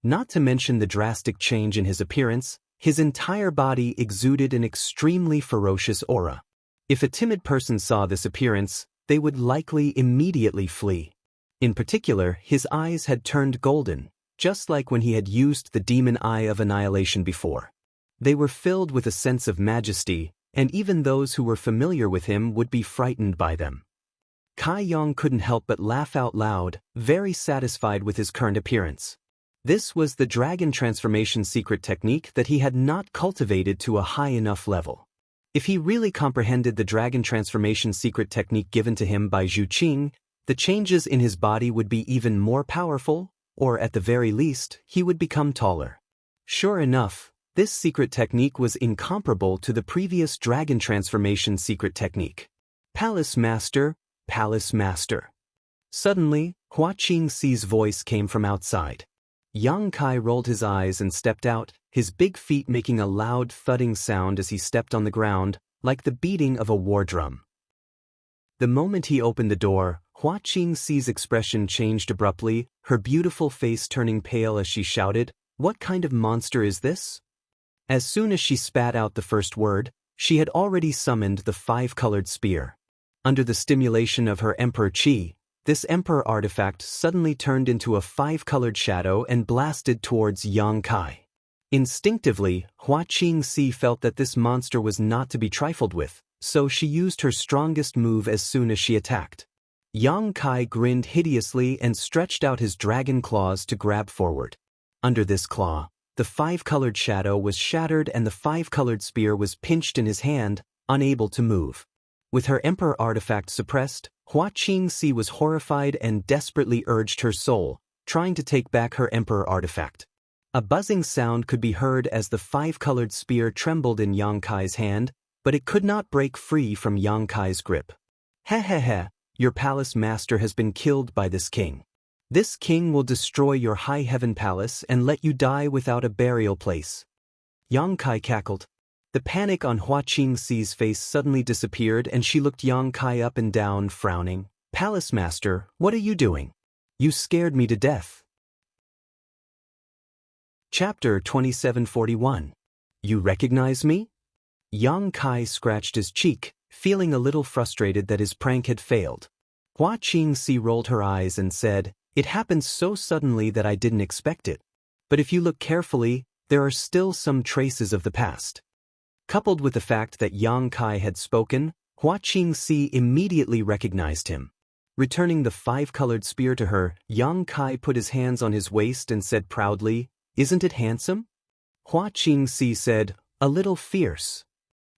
Not to mention the drastic change in his appearance, his entire body exuded an extremely ferocious aura. If a timid person saw this appearance, they would likely immediately flee. In particular, his eyes had turned golden, just like when he had used the demon eye of annihilation before. They were filled with a sense of majesty, and even those who were familiar with him would be frightened by them. Kai Yong couldn't help but laugh out loud, very satisfied with his current appearance. This was the dragon transformation secret technique that he had not cultivated to a high enough level. If he really comprehended the dragon transformation secret technique given to him by Zhu Qing, the changes in his body would be even more powerful, or at the very least, he would become taller. Sure enough, this secret technique was incomparable to the previous dragon transformation secret technique. Palace Master, Palace Master. Suddenly, Hua Qingxi's voice came from outside. Yang Kai rolled his eyes and stepped out, his big feet making a loud thudding sound as he stepped on the ground, like the beating of a war drum. The moment he opened the door, Hua Qingxi's expression changed abruptly, her beautiful face turning pale as she shouted, "What kind of monster is this?" As soon as she spat out the first word, she had already summoned the five-colored spear. Under the stimulation of her Emperor Qi, this Emperor artifact suddenly turned into a five-colored shadow and blasted towards Yang Kai. Instinctively, Hua Qingxi felt that this monster was not to be trifled with, so she used her strongest move as soon as she attacked. Yang Kai grinned hideously and stretched out his dragon claws to grab forward. Under this claw, the five-colored shadow was shattered and the five-colored spear was pinched in his hand, unable to move. With her Emperor artifact suppressed, Hua Qingxi was horrified and desperately urged her soul, trying to take back her Emperor artifact. A buzzing sound could be heard as the five-colored spear trembled in Yang Kai's hand, but it could not break free from Yang Kai's grip. "Heh, your palace master has been killed by this king. This king will destroy your high heaven palace and let you die without a burial place." Yang Kai cackled. The panic on Hua Qingxi's face suddenly disappeared and she looked Yang Kai up and down, frowning. "Palace Master, what are you doing? You scared me to death." Chapter 2741. You recognize me? Yang Kai scratched his cheek, feeling a little frustrated that his prank had failed. Hua Qingxi rolled her eyes and said, "It happened so suddenly that I didn't expect it. But if you look carefully, there are still some traces of the past." Coupled with the fact that Yang Kai had spoken, Hua Qingxi immediately recognized him. Returning the five-colored spear to her, Yang Kai put his hands on his waist and said proudly, "Isn't it handsome?" Hua Qingxi said, "A little fierce."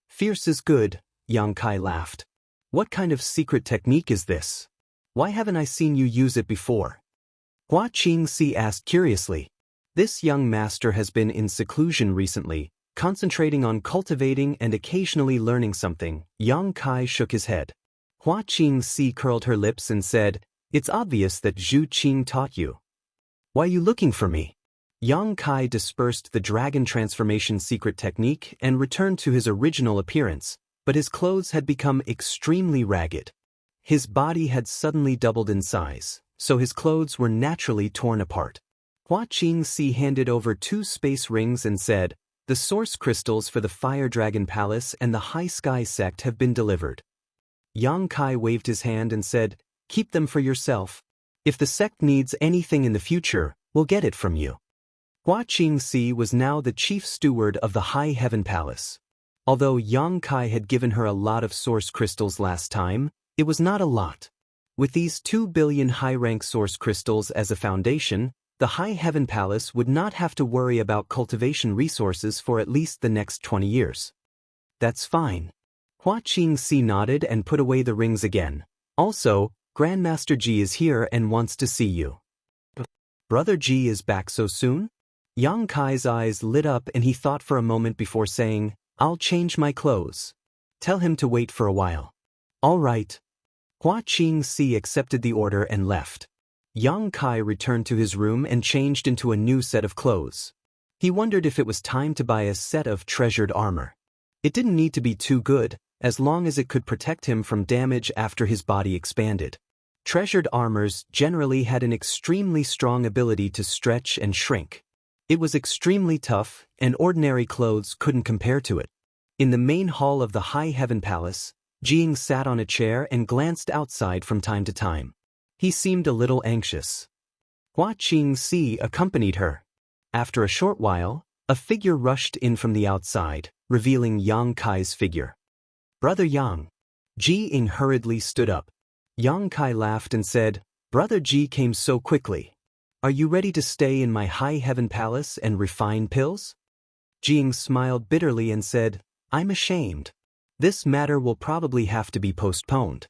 "Fierce is good," Yang Kai laughed. "What kind of secret technique is this? Why haven't I seen you use it before?" Hua Qingxi asked curiously. This young master has been in seclusion recently, concentrating on cultivating and occasionally learning something. Yang Kai shook his head. Hua Qingxi curled her lips and said, "It's obvious that Zhu Qing taught you. Why are you looking for me?" Yang Kai dispersed the dragon transformation secret technique and returned to his original appearance, but his clothes had become extremely ragged. His body had suddenly doubled in size, so his clothes were naturally torn apart. Hua Qingxi handed over 2 space rings and said, "The source crystals for the Fire Dragon Palace and the High Sky sect have been delivered." Yang Kai waved his hand and said, "Keep them for yourself. If the sect needs anything in the future, we'll get it from you." Hua Qingxi was now the chief steward of the High Heaven Palace. Although Yang Kai had given her a lot of source crystals last time, it was not a lot. With these 2 billion high-rank source crystals as a foundation, the High Heaven Palace would not have to worry about cultivation resources for at least the next 20 years. "That's fine." Hua Qingxi nodded and put away the rings again. "Also, Grandmaster Ji is here and wants to see you." "Brother Ji is back so soon?" Yang Kai's eyes lit up and he thought for a moment before saying, "I'll change my clothes. Tell him to wait for a while." "All right." Hua Qingxi accepted the order and left. Yang Kai returned to his room and changed into a new set of clothes. He wondered if it was time to buy a set of treasured armor. It didn't need to be too good, as long as it could protect him from damage after his body expanded. Treasured armors generally had an extremely strong ability to stretch and shrink. It was extremely tough, and ordinary clothes couldn't compare to it. In the main hall of the High Heaven Palace, Jing sat on a chair and glanced outside from time to time. He seemed a little anxious. Hua Qingxi accompanied her. After a short while, a figure rushed in from the outside, revealing Yang Kai's figure. "Brother Yang." Ji Ying hurriedly stood up. Yang Kai laughed and said, "Brother Ji came so quickly. Are you ready to stay in my high heaven palace and refine pills?" Ji Ying smiled bitterly and said, "I'm ashamed. This matter will probably have to be postponed."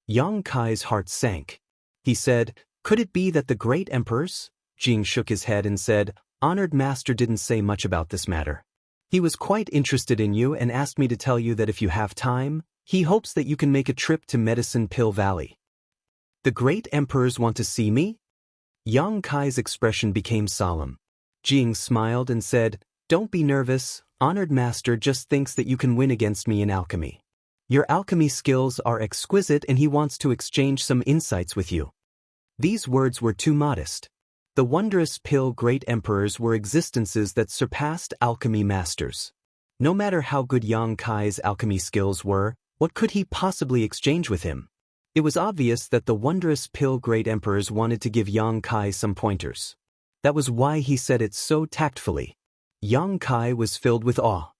Yang Kai's heart sank. He said, "Could it be that the great emperors?" Jing shook his head and said, "Honored master didn't say much about this matter. He was quite interested in you and asked me to tell you that if you have time, he hopes that you can make a trip to Medicine Pill Valley." "The great emperors want to see me?" Yang Kai's expression became solemn. Jing smiled and said, "Don't be nervous. Honored master just thinks that you can win against me in alchemy. Your alchemy skills are exquisite and he wants to exchange some insights with you." These words were too modest. The wondrous pill great emperors were existences that surpassed alchemy masters. No matter how good Yang Kai's alchemy skills were, what could he possibly exchange with him? It was obvious that the wondrous pill great emperors wanted to give Yang Kai some pointers. That was why he said it so tactfully. Yang Kai was filled with awe.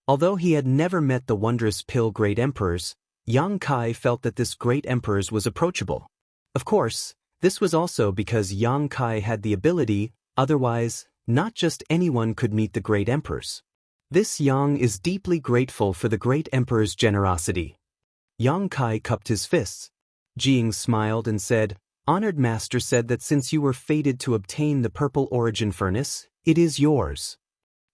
Although he had never met the wondrous pill great emperors, Yang Kai felt that this great emperors was approachable. Of course, this was also because Yang Kai had the ability, otherwise, not just anyone could meet the great emperors. This Yang is deeply grateful for the great emperor's generosity. Yang Kai cupped his fists. Jing smiled and said, "Honored master said that since you were fated to obtain the purple origin furnace, it is yours."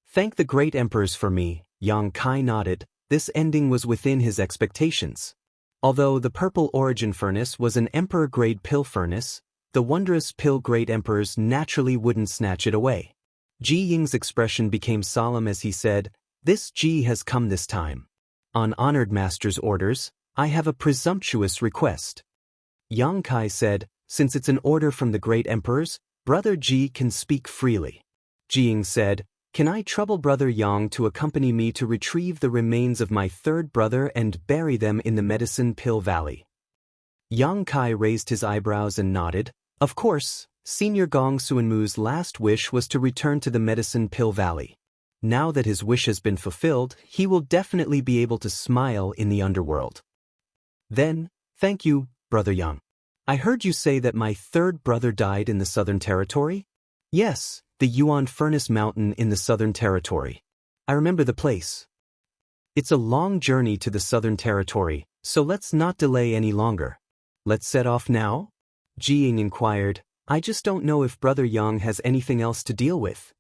"Thank the great emperors for me," Yang Kai nodded. This ending was within his expectations. Although the purple origin furnace was an emperor-grade pill furnace, the wondrous pill great emperors naturally wouldn't snatch it away. Ji Ying's expression became solemn as he said, "This Ji has come this time. On honored master's orders, I have a presumptuous request." Yang Kai said, "Since it's an order from the great emperors, Brother Ji can speak freely." Ji Ying said, "Can I trouble Brother Yang to accompany me to retrieve the remains of my third brother and bury them in the Medicine Pill Valley?" Yang Kai raised his eyebrows and nodded. Of course, Senior Gong Suanmu's last wish was to return to the Medicine Pill Valley. Now that his wish has been fulfilled, he will definitely be able to smile in the underworld. "Then, thank you, Brother Yang. I heard you say that my third brother died in the Southern Territory?" "Yes, the Yuan Furnace Mountain in the Southern Territory. I remember the place." "It's a long journey to the Southern Territory, so let's not delay any longer. Let's set off now?" Ji Ying inquired, "I just don't know if Brother Yang has anything else to deal with."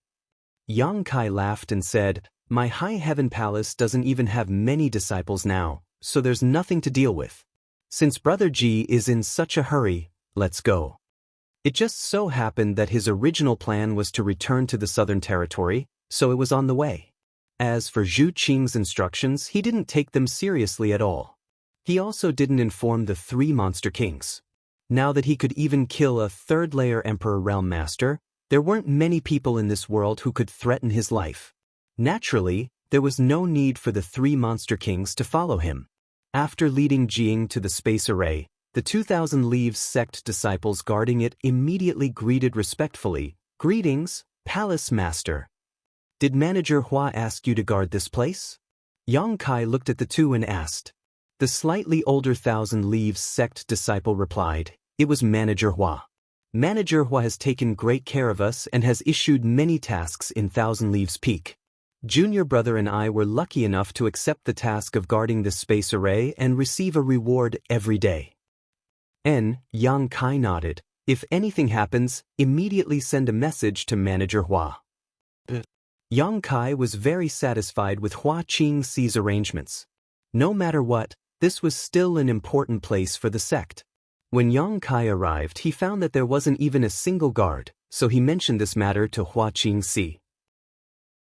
Yang Kai laughed and said, "My high heaven palace doesn't even have many disciples now, so there's nothing to deal with. Since Brother Ji is in such a hurry, let's go." It just so happened that his original plan was to return to the Southern Territory, so it was on the way. As for Zhu Qing's instructions, he didn't take them seriously at all. He also didn't inform the three monster kings. Now that he could even kill a third-layer Emperor Realm Master, there weren't many people in this world who could threaten his life. Naturally, there was no need for the three monster kings to follow him. After leading Jing to the space array, the 2,000 Leaves sect disciples guarding it immediately greeted respectfully, "Greetings, Palace Master. Did Manager Hua ask you to guard this place?" Yang Kai looked at the two and asked. The slightly older 1,000 Leaves sect disciple replied, "It was Manager Hua. Manager Hua has taken great care of us and has issued many tasks in 1,000 Leaves Peak. Junior brother and I were lucky enough to accept the task of guarding this space array and receive a reward every day." Yang Kai nodded. "If anything happens, immediately send a message to Manager Hua." Yang Kai was very satisfied with Hua Qingxi's arrangements. No matter what, this was still an important place for the sect. When Yang Kai arrived, he found that there wasn't even a single guard, so he mentioned this matter to Hua Qingxi.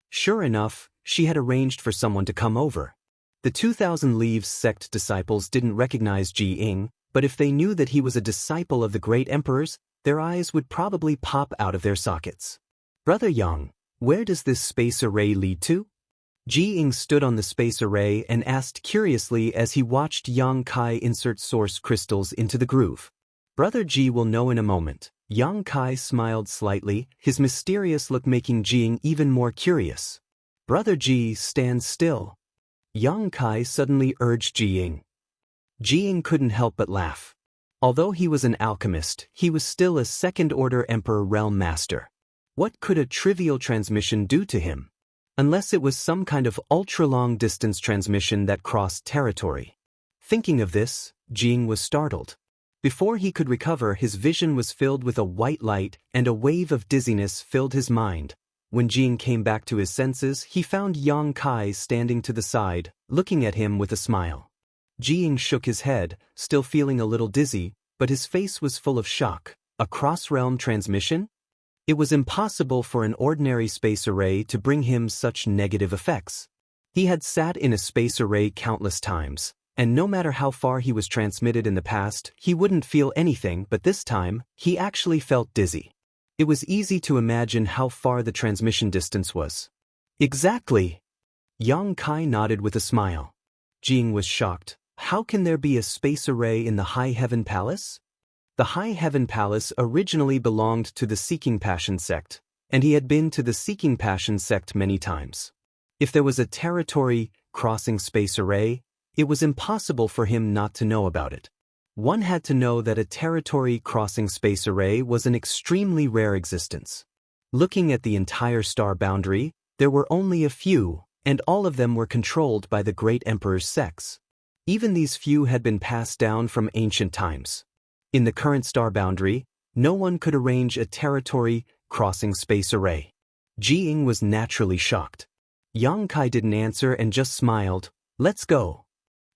Sure enough, she had arranged for someone to come over. The 2,000 Leaves sect disciples didn't recognize Ji Ying, but if they knew that he was a disciple of the great emperors, their eyes would probably pop out of their sockets. "Brother Yang, where does this space array lead to?" Ji Ying stood on the space array and asked curiously as he watched Yang Kai insert source crystals into the groove. Brother Ji will know in a moment. Yang Kai smiled slightly, his mysterious look making Ji Ying even more curious. Brother Ji, stand still. Yang Kai suddenly urged Ji Ying. Ji Ying couldn't help but laugh. Although he was an alchemist, he was still a second-order Emperor Realm Master. What could a trivial transmission do to him? Unless it was some kind of ultra-long-distance transmission that crossed territory. Thinking of this, Ji Ying was startled. Before he could recover, his vision was filled with a white light, and a wave of dizziness filled his mind. When Ji Ying came back to his senses, he found Yang Kai standing to the side, looking at him with a smile. Ji Ying shook his head, still feeling a little dizzy, but his face was full of shock. A cross-realm transmission? It was impossible for an ordinary space array to bring him such negative effects. He had sat in a space array countless times, and no matter how far he was transmitted in the past, he wouldn't feel anything, but this time, he actually felt dizzy. It was easy to imagine how far the transmission distance was. Exactly. Yang Kai nodded with a smile. Ji Ying was shocked. How can there be a space array in the High Heaven Palace? The High Heaven Palace originally belonged to the Seeking Passion sect, and he had been to the Seeking Passion sect many times. If there was a territory-crossing space array, it was impossible for him not to know about it. One had to know that a territory-crossing space array was an extremely rare existence. Looking at the entire star boundary, there were only a few, and all of them were controlled by the Great Emperor's sects. Even these few had been passed down from ancient times. In the current star boundary, no one could arrange a territory-crossing space array. Ji Ying was naturally shocked. Yang Kai didn't answer and just smiled. Let's go.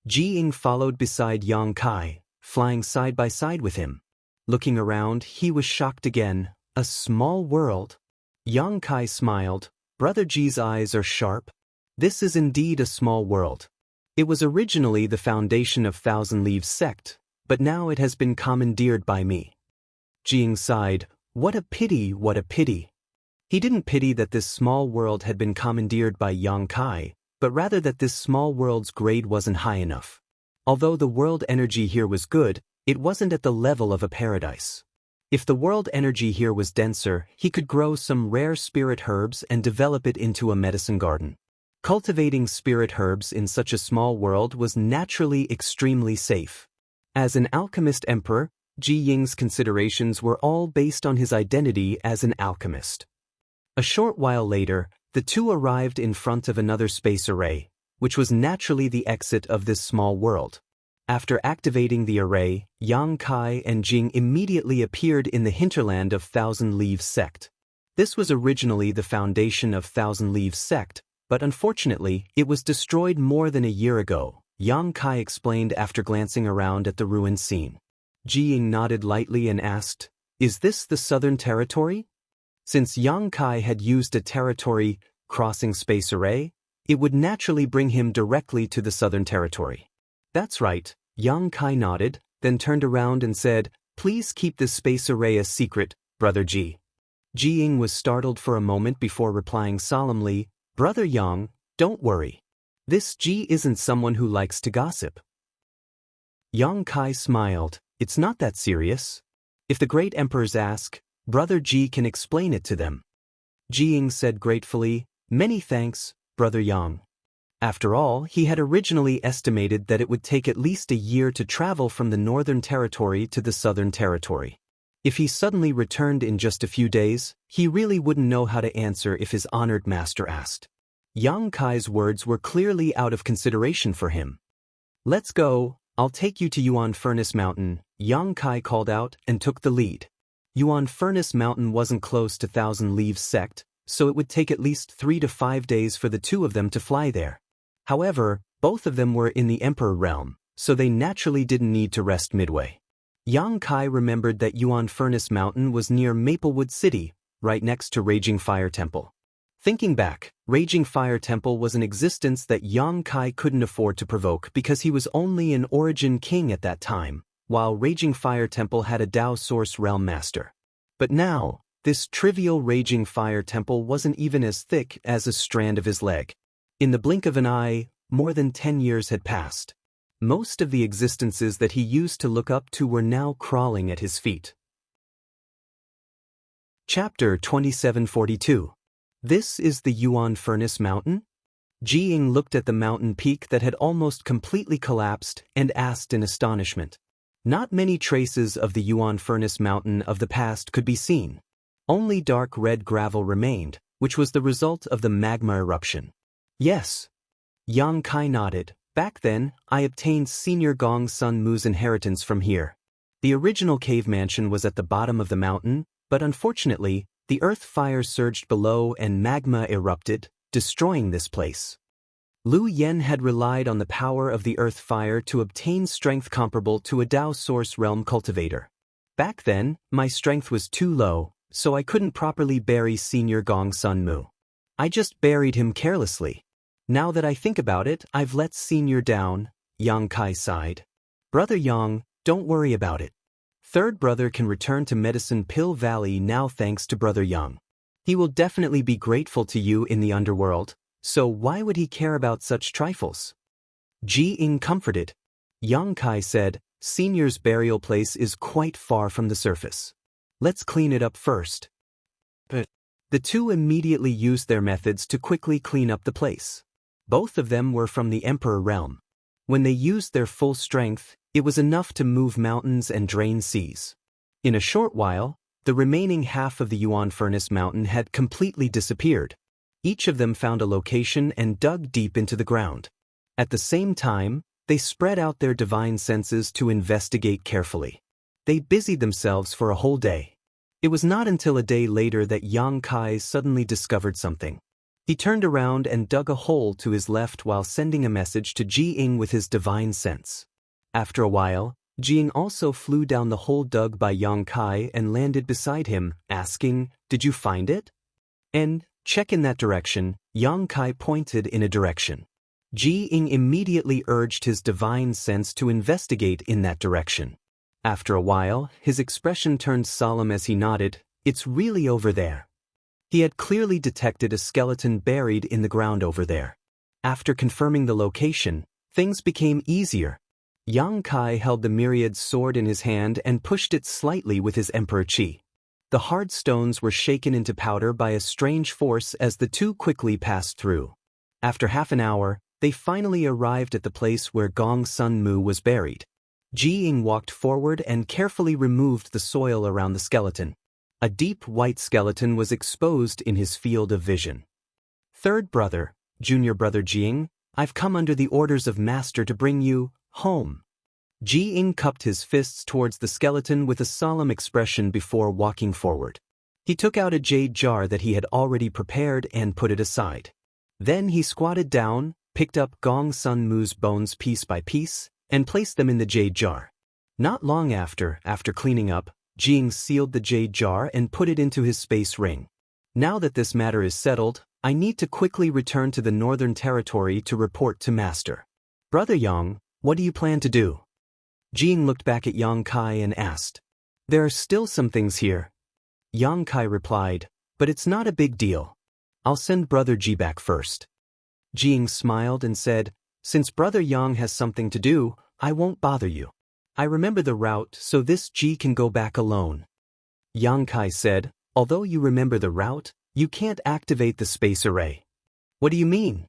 Ji Ying followed beside Yang Kai, flying side by side with him. Looking around, he was shocked again. A small world? Yang Kai smiled. Brother Ji's eyes are sharp. This is indeed a small world. It was originally the foundation of Thousand Leaves sect, but now it has been commandeered by me. Ji Ying sighed. What a pity, what a pity. He didn't pity that this small world had been commandeered by Yang Kai, but rather that this small world's grade wasn't high enough. Although the world energy here was good, it wasn't at the level of a paradise. If the world energy here was denser, he could grow some rare spirit herbs and develop it into a medicine garden. Cultivating spirit herbs in such a small world was naturally extremely safe. As an alchemist emperor, Ji Ying's considerations were all based on his identity as an alchemist. A short while later, the two arrived in front of another space array, which was naturally the exit of this small world. After activating the array, Yang Kai and Ji Ying immediately appeared in the hinterland of Thousand Leaves sect. This was originally the foundation of Thousand Leaves sect, but unfortunately, it was destroyed more than a year ago, Yang Kai explained after glancing around at the ruined scene. Ji Ying nodded lightly and asked, "Is this the Southern Territory?" Since Yang Kai had used a territory-crossing space array, it would naturally bring him directly to the Southern Territory. That's right, Yang Kai nodded, then turned around and said, "Please keep this space array a secret, Brother Ji." Ji Ying was startled for a moment before replying solemnly, "Brother Yang, don't worry. This Ji isn't someone who likes to gossip." Yang Kai smiled. It's not that serious. If the great emperors ask, Brother Ji can explain it to them. Ji Ying said gratefully, "Many thanks, Brother Yang." After all, he had originally estimated that it would take at least a year to travel from the Northern Territory to the Southern Territory. If he suddenly returned in just a few days, he really wouldn't know how to answer if his honored master asked. Yang Kai's words were clearly out of consideration for him. "Let's go, I'll take you to Yuan Furnace Mountain," Yang Kai called out and took the lead. Yuan Furnace Mountain wasn't close to Thousand Leaves sect, so it would take at least 3 to 5 days for the two of them to fly there. However, both of them were in the Emperor realm, so they naturally didn't need to rest midway. Yang Kai remembered that Yuan Furnace Mountain was near Maplewood City, right next to Raging Fire Temple. Thinking back, Raging Fire Temple was an existence that Yang Kai couldn't afford to provoke because he was only an Origin King at that time, while Raging Fire Temple had a Dao Source Realm Master. But now, this trivial Raging Fire Temple wasn't even as thick as a strand of his leg. In the blink of an eye, more than 10 years had passed. Most of the existences that he used to look up to were now crawling at his feet. Chapter 2742. This is the Yuan Furnace Mountain? Jiying looked at the mountain peak that had almost completely collapsed and asked in astonishment. Not many traces of the Yuan Furnace Mountain of the past could be seen. Only dark red gravel remained, which was the result of the magma eruption. Yes. Yang Kai nodded. Back then, I obtained Senior Gong Sun Mu's inheritance from here. The original cave mansion was at the bottom of the mountain, but unfortunately, the earth fire surged below and magma erupted, destroying this place. Lu Yen had relied on the power of the earth fire to obtain strength comparable to a Dao Source Realm cultivator. Back then, my strength was too low, so I couldn't properly bury Senior Gong Sun Mu. I just buried him carelessly. Now that I think about it, I've let Senior down, Yang Kai sighed. Brother Yang, don't worry about it. Third brother can return to Medicine Pill Valley now thanks to Brother Yang. He will definitely be grateful to you in the underworld, so why would he care about such trifles? Ji Ying comforted. Yang Kai said, Senior's burial place is quite far from the surface. Let's clean it up first. But the two immediately used their methods to quickly clean up the place. Both of them were from the Emperor realm. When they used their full strength, it was enough to move mountains and drain seas. In a short while, the remaining half of the Yuan Furnace Mountain had completely disappeared. Each of them found a location and dug deep into the ground. At the same time, they spread out their divine senses to investigate carefully. They busied themselves for a whole day. It was not until a day later that Yang Kai suddenly discovered something. He turned around and dug a hole to his left while sending a message to Ji Ying with his divine sense. After a while, Ji Ying also flew down the hole dug by Yang Kai and landed beside him, asking, Did you find it? And, check in that direction. Yang Kai pointed in a direction. Ji Ying immediately urged his divine sense to investigate in that direction. After a while, his expression turned solemn as he nodded, It's really over there. He had clearly detected a skeleton buried in the ground over there. After confirming the location, things became easier. Yang Kai held the myriad sword in his hand and pushed it slightly with his Emperor Qi. The hard stones were shaken into powder by a strange force as the two quickly passed through. After half an hour, they finally arrived at the place where Gong Sun Mu was buried. Ji Ying walked forward and carefully removed the soil around the skeleton. A deep white skeleton was exposed in his field of vision. Third brother, junior brother Jiying, I've come under the orders of Master to bring you home. Ji Ying cupped his fists towards the skeleton with a solemn expression before walking forward. He took out a jade jar that he had already prepared and put it aside. Then he squatted down, picked up Gong Sun Mu's bones piece by piece, and placed them in the jade jar. Not long after cleaning up, Jiying sealed the jade jar and put it into his space ring. Now that this matter is settled, I need to quickly return to the Northern Territory to report to Master. Brother Yang, what do you plan to do? Jiying looked back at Yang Kai and asked. There are still some things here. Yang Kai replied, but it's not a big deal. I'll send Brother Ji back first. Jiying smiled and said, since Brother Yang has something to do, I won't bother you. I remember the route, so this Ji can go back alone. Yang Kai said, although you remember the route, you can't activate the space array. What do you mean?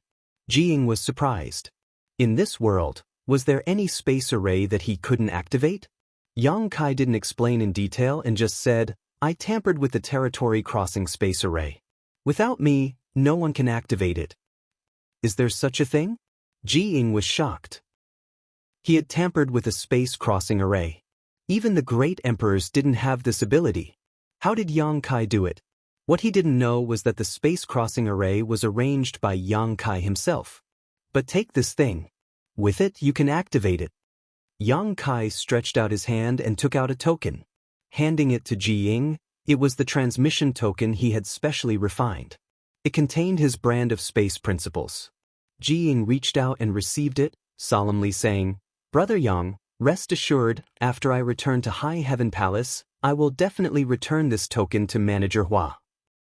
Jiying was surprised. In this world, was there any space array that he couldn't activate? Yang Kai didn't explain in detail and just said, I tampered with the territory crossing space array. Without me, no one can activate it. Is there such a thing? Jiying was shocked. He had tampered with a space-crossing array. Even the great emperors didn't have this ability. How did Yang Kai do it? What he didn't know was that the space-crossing array was arranged by Yang Kai himself. But take this thing. With it, you can activate it. Yang Kai stretched out his hand and took out a token. Handing it to Jiying, it was the transmission token he had specially refined. It contained his brand of space principles. Jiying reached out and received it, solemnly saying, Brother Yang, rest assured, after I return to High Heaven Palace, I will definitely return this token to Manager Hua.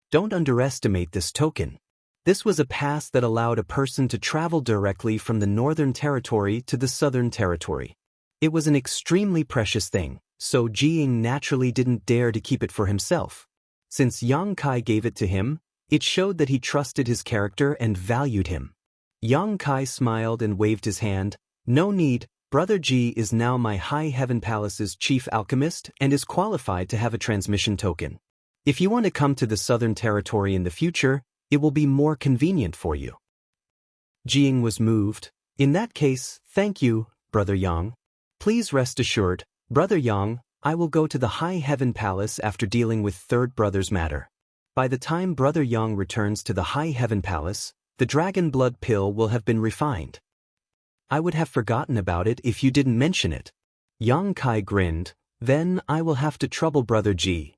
Don't underestimate this token. This was a pass that allowed a person to travel directly from the Northern Territory to the Southern Territory. It was an extremely precious thing, so Jiying naturally didn't dare to keep it for himself. Since Yang Kai gave it to him, it showed that he trusted his character and valued him. Yang Kai smiled and waved his hand. "No need, Brother Ji is now my High Heaven Palace's chief alchemist and is qualified to have a transmission token. If you want to come to the Southern Territory in the future, it will be more convenient for you." Jiying was moved. "In that case, thank you, Brother Yang. Please rest assured, Brother Yang, I will go to the High Heaven Palace after dealing with Third Brother's matter. By the time Brother Yang returns to the High Heaven Palace, the dragon blood pill will have been refined. I would have forgotten about it if you didn't mention it." Yang Kai grinned. "Then I will have to trouble Brother Ji."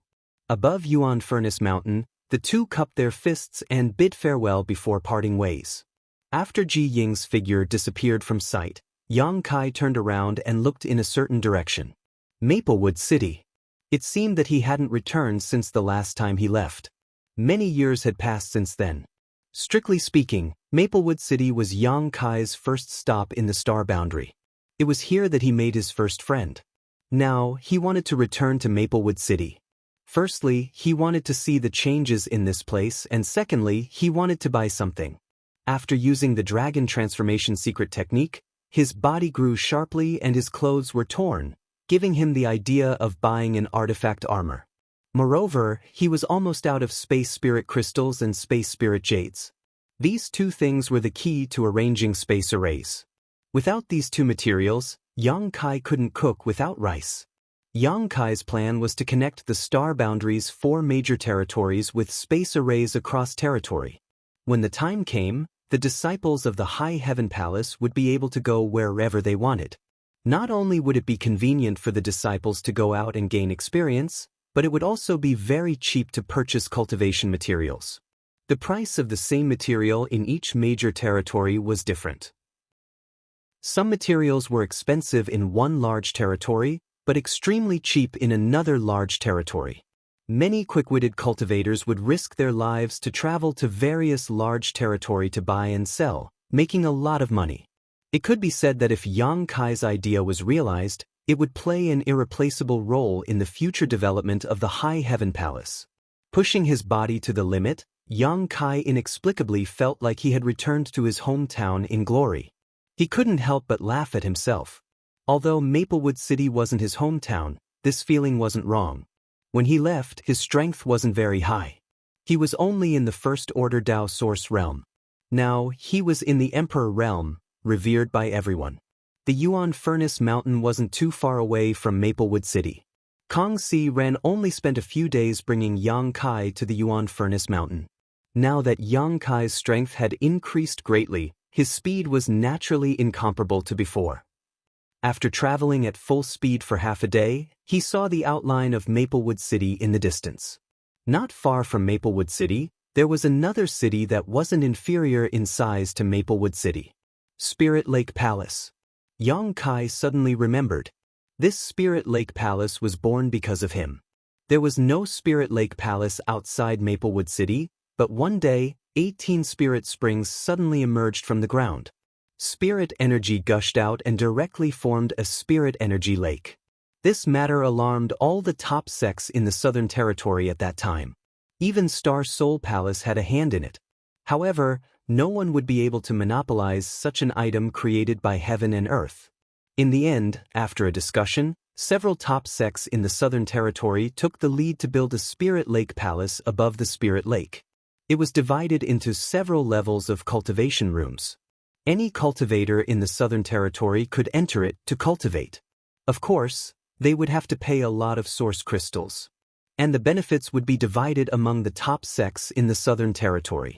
Above Yuan Furnace Mountain, the two cupped their fists and bid farewell before parting ways. After Ji Ying's figure disappeared from sight, Yang Kai turned around and looked in a certain direction. Maplewood City. It seemed that he hadn't returned since the last time he left. Many years had passed since then. Strictly speaking, Maplewood City was Yang Kai's first stop in the Star Boundary. It was here that he made his first friend. Now, he wanted to return to Maplewood City. Firstly, he wanted to see the changes in this place, and secondly, he wanted to buy something. After using the dragon transformation secret technique, his body grew sharply and his clothes were torn, giving him the idea of buying an artifact armor. Moreover, he was almost out of space spirit crystals and space spirit jades. These two things were the key to arranging space arrays. Without these two materials, Yang Kai couldn't cook without rice. Yang Kai's plan was to connect the Star Boundary's 4 major territories with space arrays across territory. When the time came, the disciples of the High Heaven Palace would be able to go wherever they wanted. Not only would it be convenient for the disciples to go out and gain experience, but it would also be very cheap to purchase cultivation materials. The price of the same material in each major territory was different. Some materials were expensive in one large territory, but extremely cheap in another large territory. Many quick-witted cultivators would risk their lives to travel to various large territory to buy and sell, making a lot of money. It could be said that if Yang Kai's idea was realized, it would play an irreplaceable role in the future development of the High Heaven Palace. Pushing his body to the limit, Yang Kai inexplicably felt like he had returned to his hometown in glory. He couldn't help but laugh at himself. Although Maplewood City wasn't his hometown, this feeling wasn't wrong. When he left, his strength wasn't very high. He was only in the First Order Dao Source realm. Now, he was in the Emperor realm, revered by everyone. The Yuan Furnace Mountain wasn't too far away from Maplewood City. Kong Si Ren only spent a few days bringing Yang Kai to the Yuan Furnace Mountain. Now that Yang Kai's strength had increased greatly, his speed was naturally incomparable to before. After traveling at full speed for half a day, he saw the outline of Maplewood City in the distance. Not far from Maplewood City, there was another city that wasn't inferior in size to Maplewood City. Spirit Lake Palace. Yang Kai suddenly remembered. This Spirit Lake Palace was born because of him. There was no Spirit Lake Palace outside Maplewood City, but one day, 18 spirit springs suddenly emerged from the ground. Spirit energy gushed out and directly formed a spirit energy lake. This matter alarmed all the top sects in the Southern Territory at that time. Even Star Soul Palace had a hand in it. However, no one would be able to monopolize such an item created by heaven and earth. In the end, after a discussion, several top sects in the Southern Territory took the lead to build a Spirit Lake Palace above the Spirit Lake. It was divided into several levels of cultivation rooms. Any cultivator in the Southern Territory could enter it to cultivate. Of course, they would have to pay a lot of source crystals. And the benefits would be divided among the top sects in the Southern Territory.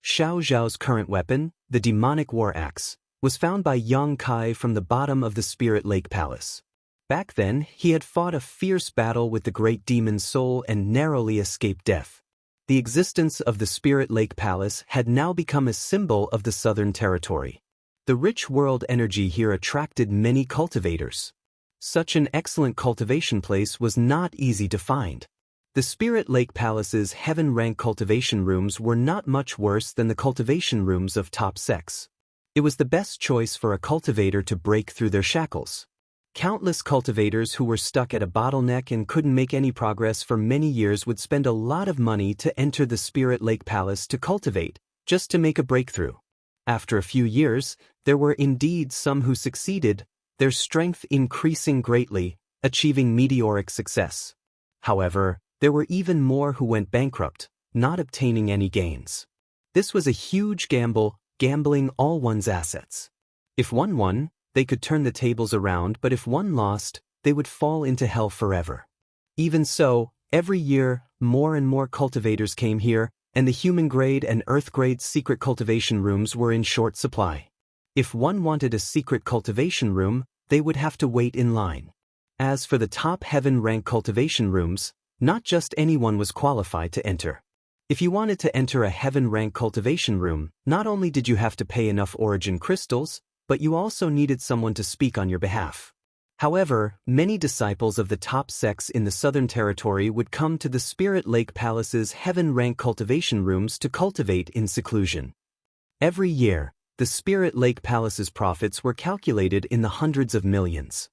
Xiao Zhao's current weapon, the demonic war axe, was found by Yang Kai from the bottom of the Spirit Lake Palace. Back then, he had fought a fierce battle with the great demon soul and narrowly escaped death. The existence of the Spirit Lake Palace had now become a symbol of the Southern Territory. The rich world energy here attracted many cultivators. Such an excellent cultivation place was not easy to find. The Spirit Lake Palace's heaven-rank cultivation rooms were not much worse than the cultivation rooms of top sects. It was the best choice for a cultivator to break through their shackles. Countless cultivators who were stuck at a bottleneck and couldn't make any progress for many years would spend a lot of money to enter the Spirit Lake Palace to cultivate, just to make a breakthrough. After a few years, there were indeed some who succeeded, their strength increasing greatly, achieving meteoric success. However, there were even more who went bankrupt, not obtaining any gains. This was a huge gamble, gambling all one's assets. If one won, they could turn the tables around, but if one lost, they would fall into hell forever. Even so, every year, more and more cultivators came here, and the human-grade and earth-grade secret cultivation rooms were in short supply. If one wanted a secret cultivation room, they would have to wait in line. As for the top heaven-rank cultivation rooms, not just anyone was qualified to enter. If you wanted to enter a heaven-rank cultivation room, not only did you have to pay enough origin crystals, but you also needed someone to speak on your behalf. However, many disciples of the top sects in the Southern Territory would come to the Spirit Lake Palace's heaven-rank cultivation rooms to cultivate in seclusion. Every year, the Spirit Lake Palace's profits were calculated in the hundreds of millions.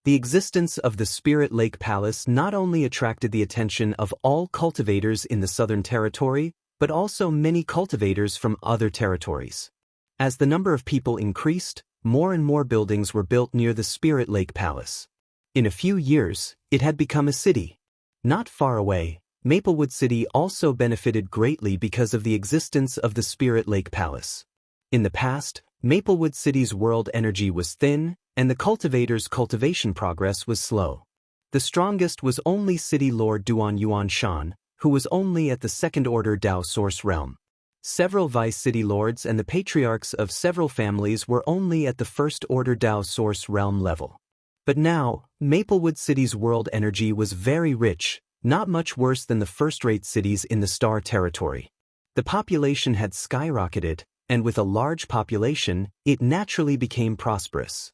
The existence of the Spirit Lake Palace not only attracted the attention of all cultivators in the Southern Territory, but also many cultivators from other territories. As the number of people increased, more and more buildings were built near the Spirit Lake Palace. In a few years, it had become a city. Not far away, Maplewood City also benefited greatly because of the existence of the Spirit Lake Palace. In the past, Maplewood City's world energy was thin, and the cultivators' cultivation progress was slow. The strongest was only City Lord Duan Yuan Shan, who was only at the second-order Dao Source realm. Several vice-city lords and the patriarchs of several families were only at the first-order Dao Source realm level. But now, Maplewood City's world energy was very rich, not much worse than the first-rate cities in the Star Territory. The population had skyrocketed, and with a large population, it naturally became prosperous.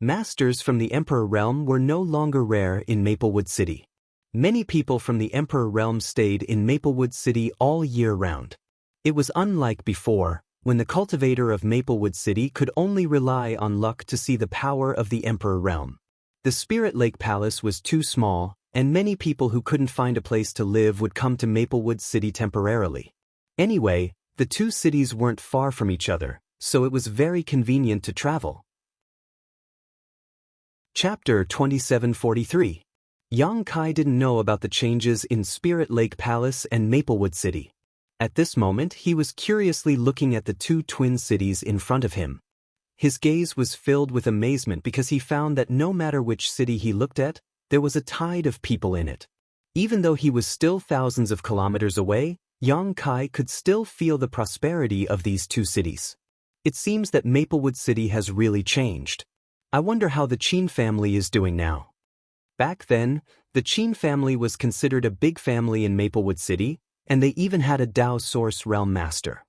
Masters from the Emperor realm were no longer rare in Maplewood City. Many people from the Emperor realm stayed in Maplewood City all year round. It was unlike before, when the cultivator of Maplewood City could only rely on luck to see the power of the Emperor realm. The Spirit Lake Palace was too small, and many people who couldn't find a place to live would come to Maplewood City temporarily. Anyway, the two cities weren't far from each other, so it was very convenient to travel. Chapter 2743. Yang Kai didn't know about the changes in Spirit Lake Palace and Maplewood City. At this moment, he was curiously looking at the two twin cities in front of him. His gaze was filled with amazement because he found that no matter which city he looked at, there was a tide of people in it. Even though he was still thousands of kilometers away, Yang Kai could still feel the prosperity of these two cities. It seems that Maplewood City has really changed. I wonder how the Qin family is doing now. Back then, the Qin family was considered a big family in Maplewood City, and they even had a Dao Source Realm Master.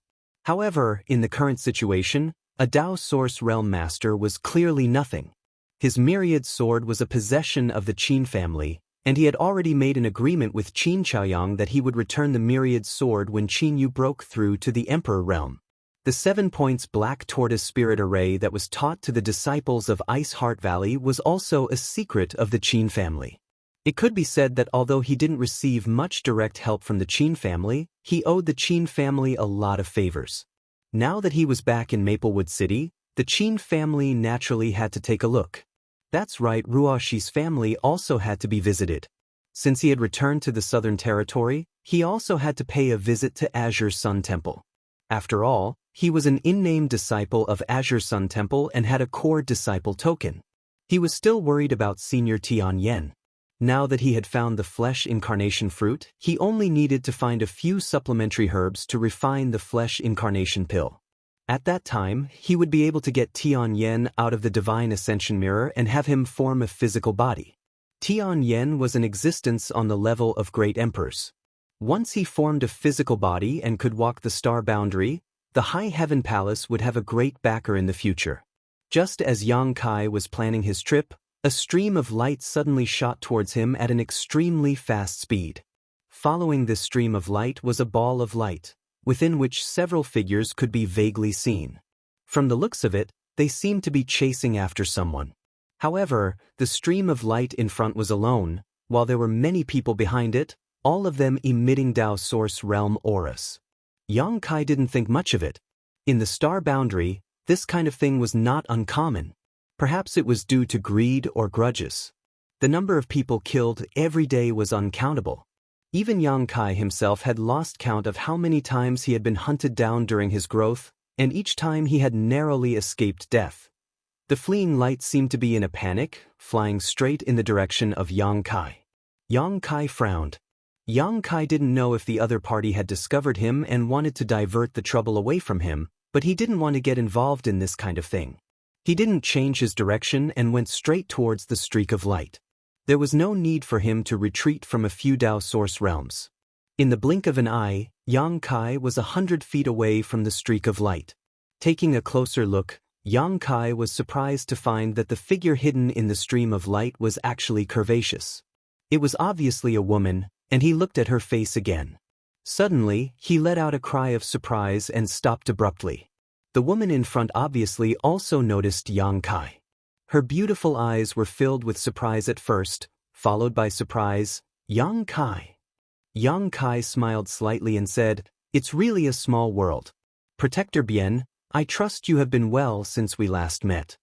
However, in the current situation, a Dao Source Realm Master was clearly nothing. His myriad sword was a possession of the Qin family, and he had already made an agreement with Qin Chaoyang that he would return the myriad sword when Qin Yu broke through to the Emperor realm. The 7 points Black Tortoise Spirit Array that was taught to the disciples of Ice Heart Valley was also a secret of the Qin family. It could be said that although he didn't receive much direct help from the Qin family, he owed the Qin family a lot of favors. Now that he was back in Maplewood City, the Qin family naturally had to take a look. That's right, Ruoshi's family also had to be visited. Since he had returned to the Southern Territory, he also had to pay a visit to Azure Sun Temple. After all, he was an in-name disciple of Azure Sun Temple and had a core disciple token. He was still worried about Senior Tianyan. Now that he had found the flesh incarnation fruit, he only needed to find a few supplementary herbs to refine the flesh incarnation pill. At that time, he would be able to get Tianyan out of the Divine Ascension Mirror and have him form a physical body. Tianyan was an existence on the level of great emperors. Once he formed a physical body and could walk the star boundary, the High Heaven Palace would have a great backer in the future. Just as Yang Kai was planning his trip, A stream of light suddenly shot towards him at an extremely fast speed. Following this stream of light was a ball of light, within which several figures could be vaguely seen. From the looks of it, they seemed to be chasing after someone. However, the stream of light in front was alone, while there were many people behind it, all of them emitting Dao Source Realm auras. Yang Kai didn't think much of it. In the star boundary, this kind of thing was not uncommon. Perhaps it was due to greed or grudges. The number of people killed every day was uncountable. Even Yang Kai himself had lost count of how many times he had been hunted down during his growth, and each time he had narrowly escaped death. The fleeing light seemed to be in a panic, flying straight in the direction of Yang Kai. Yang Kai frowned. Yang Kai didn't know if the other party had discovered him and wanted to divert the trouble away from him, but he didn't want to get involved in this kind of thing. He didn't change his direction and went straight towards the streak of light. There was no need for him to retreat from a few Dao Source realms. In the blink of an eye, Yang Kai was 100 feet away from the streak of light. Taking a closer look, Yang Kai was surprised to find that the figure hidden in the stream of light was actually curvaceous. It was obviously a woman, and he looked at her face again. Suddenly, he let out a cry of surprise and stopped abruptly. The woman in front obviously also noticed Yang Kai. Her beautiful eyes were filled with surprise at first, followed by surprise. Yang Kai. Yang Kai smiled slightly and said, "It's really a small world. Protector Bien, I trust you have been well since we last met."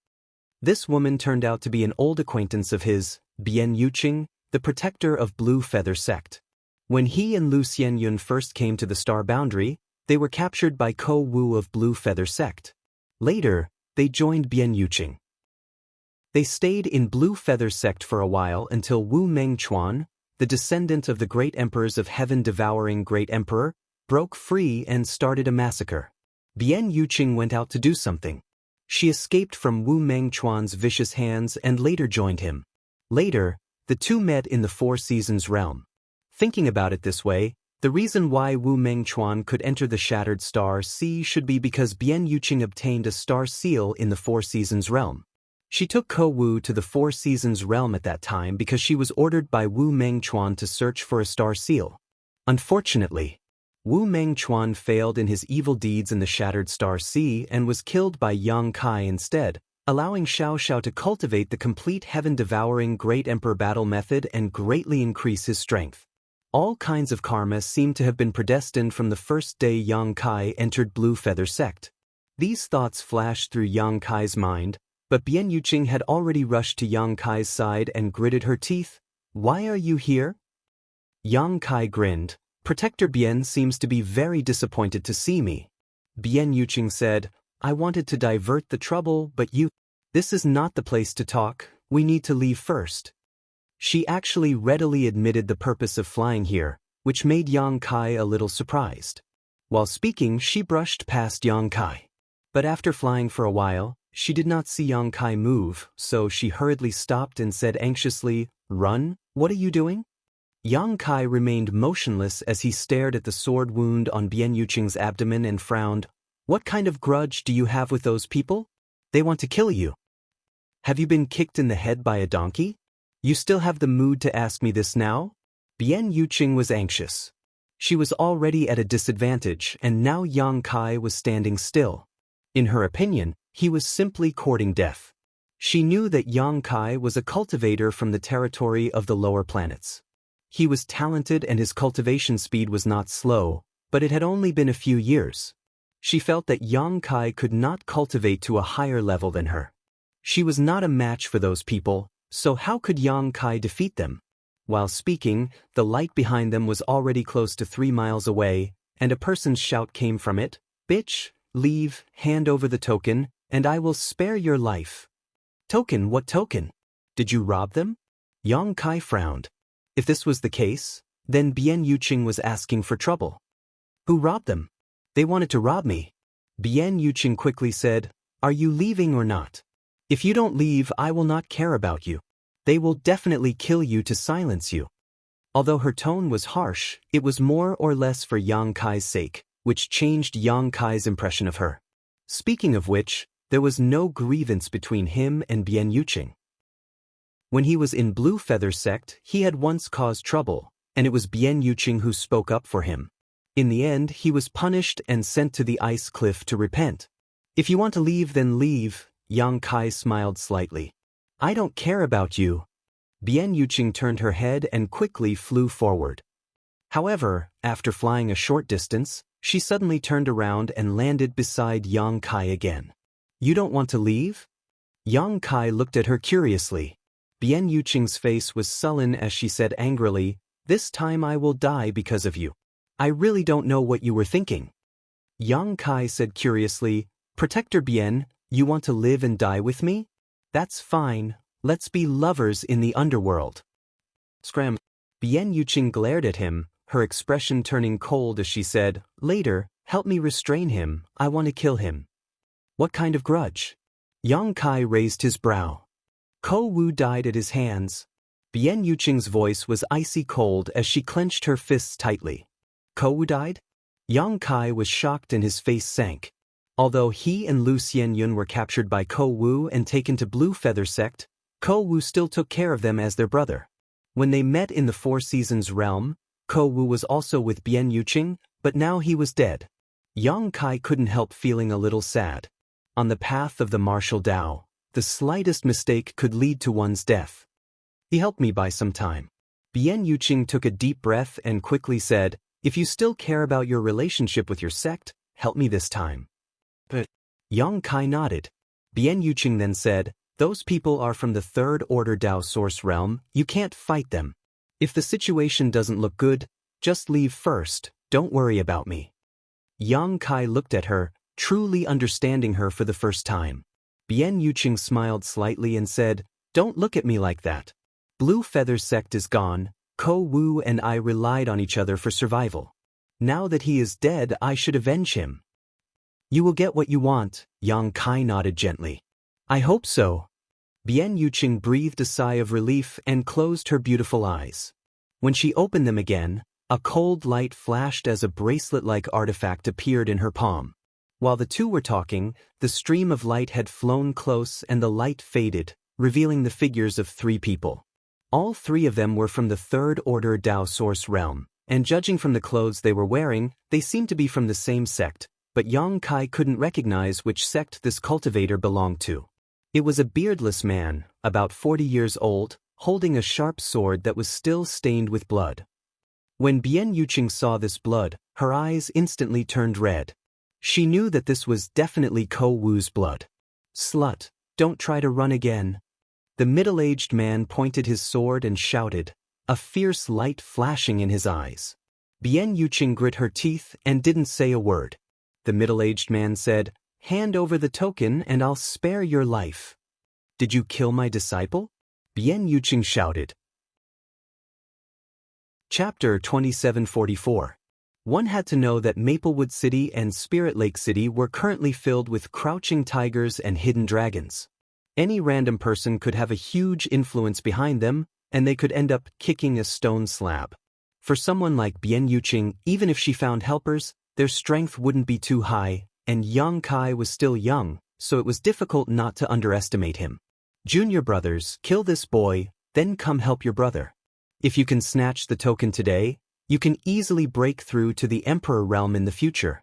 This woman turned out to be an old acquaintance of his, Bien Yuqing, the protector of Blue Feather Sect. When he and Lu Xianyun first came to the star boundary, they were captured by Ko Wu of Blue Feather Sect. Later, they joined Bien Yuqing. They stayed in Blue Feather Sect for a while until Wu Mengchuan, the descendant of the great emperors of heaven-devouring Great Emperor, broke free and started a massacre. Bien Yuqing went out to do something. She escaped from Wu Mengchuan's vicious hands and later joined him. Later, the two met in the Four Seasons realm. Thinking about it this way, the reason why Wu Mengchuan could enter the Shattered Star Sea should be because Bien Yuqing obtained a star seal in the Four Seasons realm. She took Ko Wu to the Four Seasons realm at that time because she was ordered by Wu Mengchuan to search for a star seal. Unfortunately, Wu Mengchuan failed in his evil deeds in the Shattered Star Sea and was killed by Yang Kai instead, allowing Xiaoxiao to cultivate the complete heaven-devouring Great Emperor battle method and greatly increase his strength. All kinds of karma seemed to have been predestined from the first day Yang Kai entered Blue Feather Sect. These thoughts flashed through Yang Kai's mind, but Bien Yuqing had already rushed to Yang Kai's side and gritted her teeth. "Why are you here?" Yang Kai grinned. "Protector Bien seems to be very disappointed to see me." Bien Yuqing said, "I wanted to divert the trouble, but this is not the place to talk, we need to leave first." She actually readily admitted the purpose of flying here, which made Yang Kai a little surprised. While speaking, she brushed past Yang Kai. But after flying for a while, she did not see Yang Kai move, so she hurriedly stopped and said anxiously, "Run, what are you doing?" Yang Kai remained motionless as he stared at the sword wound on Bien Yuqing's abdomen and frowned. "What kind of grudge do you have with those people? They want to kill you. Have you been kicked in the head by a donkey? You still have the mood to ask me this now?" Bien Yuqing was anxious. She was already at a disadvantage, and now Yang Kai was standing still. In her opinion, he was simply courting death. She knew that Yang Kai was a cultivator from the territory of the lower planets. He was talented and his cultivation speed was not slow, but it had only been a few years. She felt that Yang Kai could not cultivate to a higher level than her. She was not a match for those people, so how could Yang Kai defeat them? While speaking, the light behind them was already close to 3 miles away, and a person's shout came from it. "Bitch, leave, hand over the token, and I will spare your life." "Token? What token? Did you rob them?" Yang Kai frowned. If this was the case, then Bien Yuqing was asking for trouble. "Who robbed them?" "They wanted to rob me." Bien Yuqing quickly said, "Are you leaving or not? If you don't leave, I will not care about you. They will definitely kill you to silence you." Although her tone was harsh, it was more or less for Yang Kai's sake, which changed Yang Kai's impression of her. Speaking of which, there was no grievance between him and Bien Yuqing. When he was in Blue Feather sect, he had once caused trouble, and it was Bian Yuqing who spoke up for him. In the end, he was punished and sent to the ice cliff to repent. If you want to leave, then leave, Yang Kai smiled slightly. I don't care about you. Bian Yuqing turned her head and quickly flew forward. However, after flying a short distance, she suddenly turned around and landed beside Yang Kai again. You don't want to leave? Yang Kai looked at her curiously. Bian Yuqing's face was sullen as she said angrily, "This time I will die because of you. I really don't know what you were thinking." Yang Kai said curiously, "Protector Bian, you want to live and die with me? That's fine, let's be lovers in the underworld." Scram. Bian Yuqing glared at him, her expression turning cold as she said, "Later, help me restrain him, I want to kill him." What kind of grudge? Yang Kai raised his brow. Ko Wu died at his hands. Bian Yuqing's voice was icy cold as she clenched her fists tightly. Ko Wu died? Yang Kai was shocked and his face sank. Although he and Lu Xianyun were captured by Ko Wu and taken to Blue Feather sect, Ko Wu still took care of them as their brother. When they met in the Four Seasons realm, Ko Wu was also with Bian Yuqing, but now he was dead. Yang Kai couldn't help feeling a little sad. On the path of the martial Tao, the slightest mistake could lead to one's death. He helped me by some time. Bian Yuqing took a deep breath and quickly said, "If you still care about your relationship with your sect, help me this time." But Yang Kai nodded. Bian Yuqing then said, "Those people are from the Third Order Tao Source realm, you can't fight them. If the situation doesn't look good, just leave first, don't worry about me." Yang Kai looked at her, truly understanding her for the first time. Bian Yuqing smiled slightly and said, "Don't look at me like that. Blue Feather sect is gone, Ko Wu and I relied on each other for survival. Now that he is dead, I should avenge him." "You will get what you want," Yang Kai nodded gently. "I hope so." Bian Yuqing breathed a sigh of relief and closed her beautiful eyes. When she opened them again, a cold light flashed as a bracelet-like artifact appeared in her palm. While the two were talking, the stream of light had flown close and the light faded, revealing the figures of 3 people. All 3 of them were from the Third Order Tao Source realm, and judging from the clothes they were wearing, they seemed to be from the same sect, but Yang Kai couldn't recognize which sect this cultivator belonged to. It was a beardless man, about 40 years old, holding a sharp sword that was still stained with blood. When Bian Yuqing saw this blood, her eyes instantly turned red. She knew that this was definitely Ko Wu's blood. "Slut, don't try to run again." The middle-aged man pointed his sword and shouted, a fierce light flashing in his eyes. Bian Yuqing grit her teeth and didn't say a word. The middle-aged man said, "Hand over the token and I'll spare your life." "Did you kill my disciple?" Bian Yuqing shouted. Chapter 2744. One had to know that Maplewood City and Spirit Lake City were currently filled with crouching tigers and hidden dragons. Any random person could have a huge influence behind them, and they could end up kicking a stone slab. For someone like Bian Yuqing, even if she found helpers, their strength wouldn't be too high, and Yang Kai was still young, so it was difficult not to underestimate him. "Junior brothers, kill this boy, then come help your brother. If you can snatch the token today, you can easily break through to the Emperor realm in the future."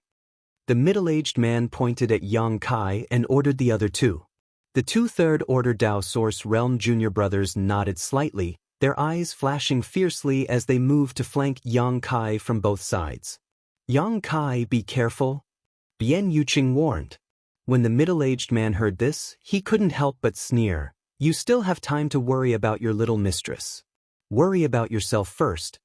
The middle-aged man pointed at Yang Kai and ordered the other 2. The 2 Third Order Tao Source realm junior brothers nodded slightly, their eyes flashing fiercely as they moved to flank Yang Kai from both sides. "Yang Kai, be careful," Bian Yuqing warned. When the middle-aged man heard this, he couldn't help but sneer. "You still have time to worry about your little mistress. Worry about yourself first."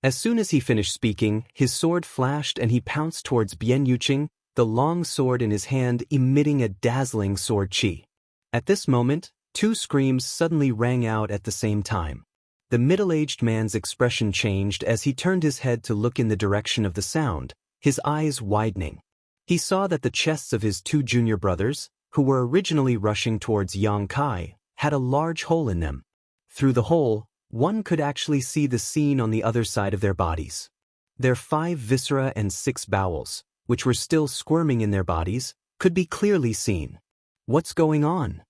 As soon as he finished speaking, his sword flashed and he pounced towards Bian Yuqing, the long sword in his hand emitting a dazzling sword chi. At this moment, 2 screams suddenly rang out at the same time. The middle-aged man's expression changed as he turned his head to look in the direction of the sound, his eyes widening. He saw that the chests of his 2 junior brothers, who were originally rushing towards Yang Kai, had a large hole in them. Through the hole, one could actually see the scene on the other side of their bodies. Their 5 viscera and 6 bowels, which were still squirming in their bodies, could be clearly seen. "What's going on?"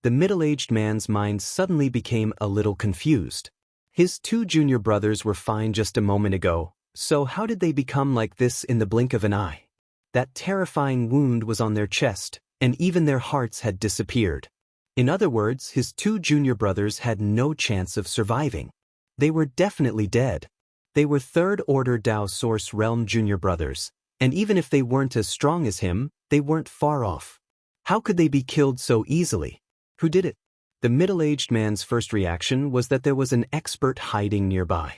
The middle-aged man's mind suddenly became a little confused. His two junior brothers were fine just a moment ago, so how did they become like this in the blink of an eye? That terrifying wound was on their chest, and even their hearts had disappeared. In other words, his two junior brothers had no chance of surviving. They were definitely dead. They were third-order Dao Source Realm junior brothers, and even if they weren't as strong as him, they weren't far off. How could they be killed so easily? Who did it? The middle-aged man's first reaction was that there was an expert hiding nearby.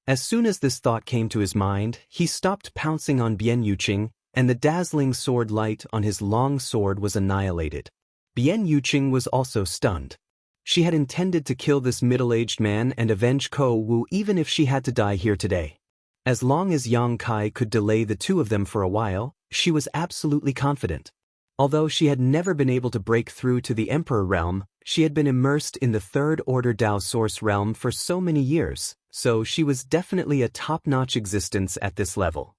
As soon as this thought came to his mind, he stopped pouncing on Bian Yuqing, and the dazzling sword light on his long sword was annihilated. Bian Yuqing was also stunned. She had intended to kill this middle-aged man and avenge Ko Wu even if she had to die here today. As long as Yang Kai could delay the two of them for a while, she was absolutely confident. Although she had never been able to break through to the Emperor realm, she had been immersed in the third-order Dao Source realm for so many years, so she was definitely a top-notch existence at this level.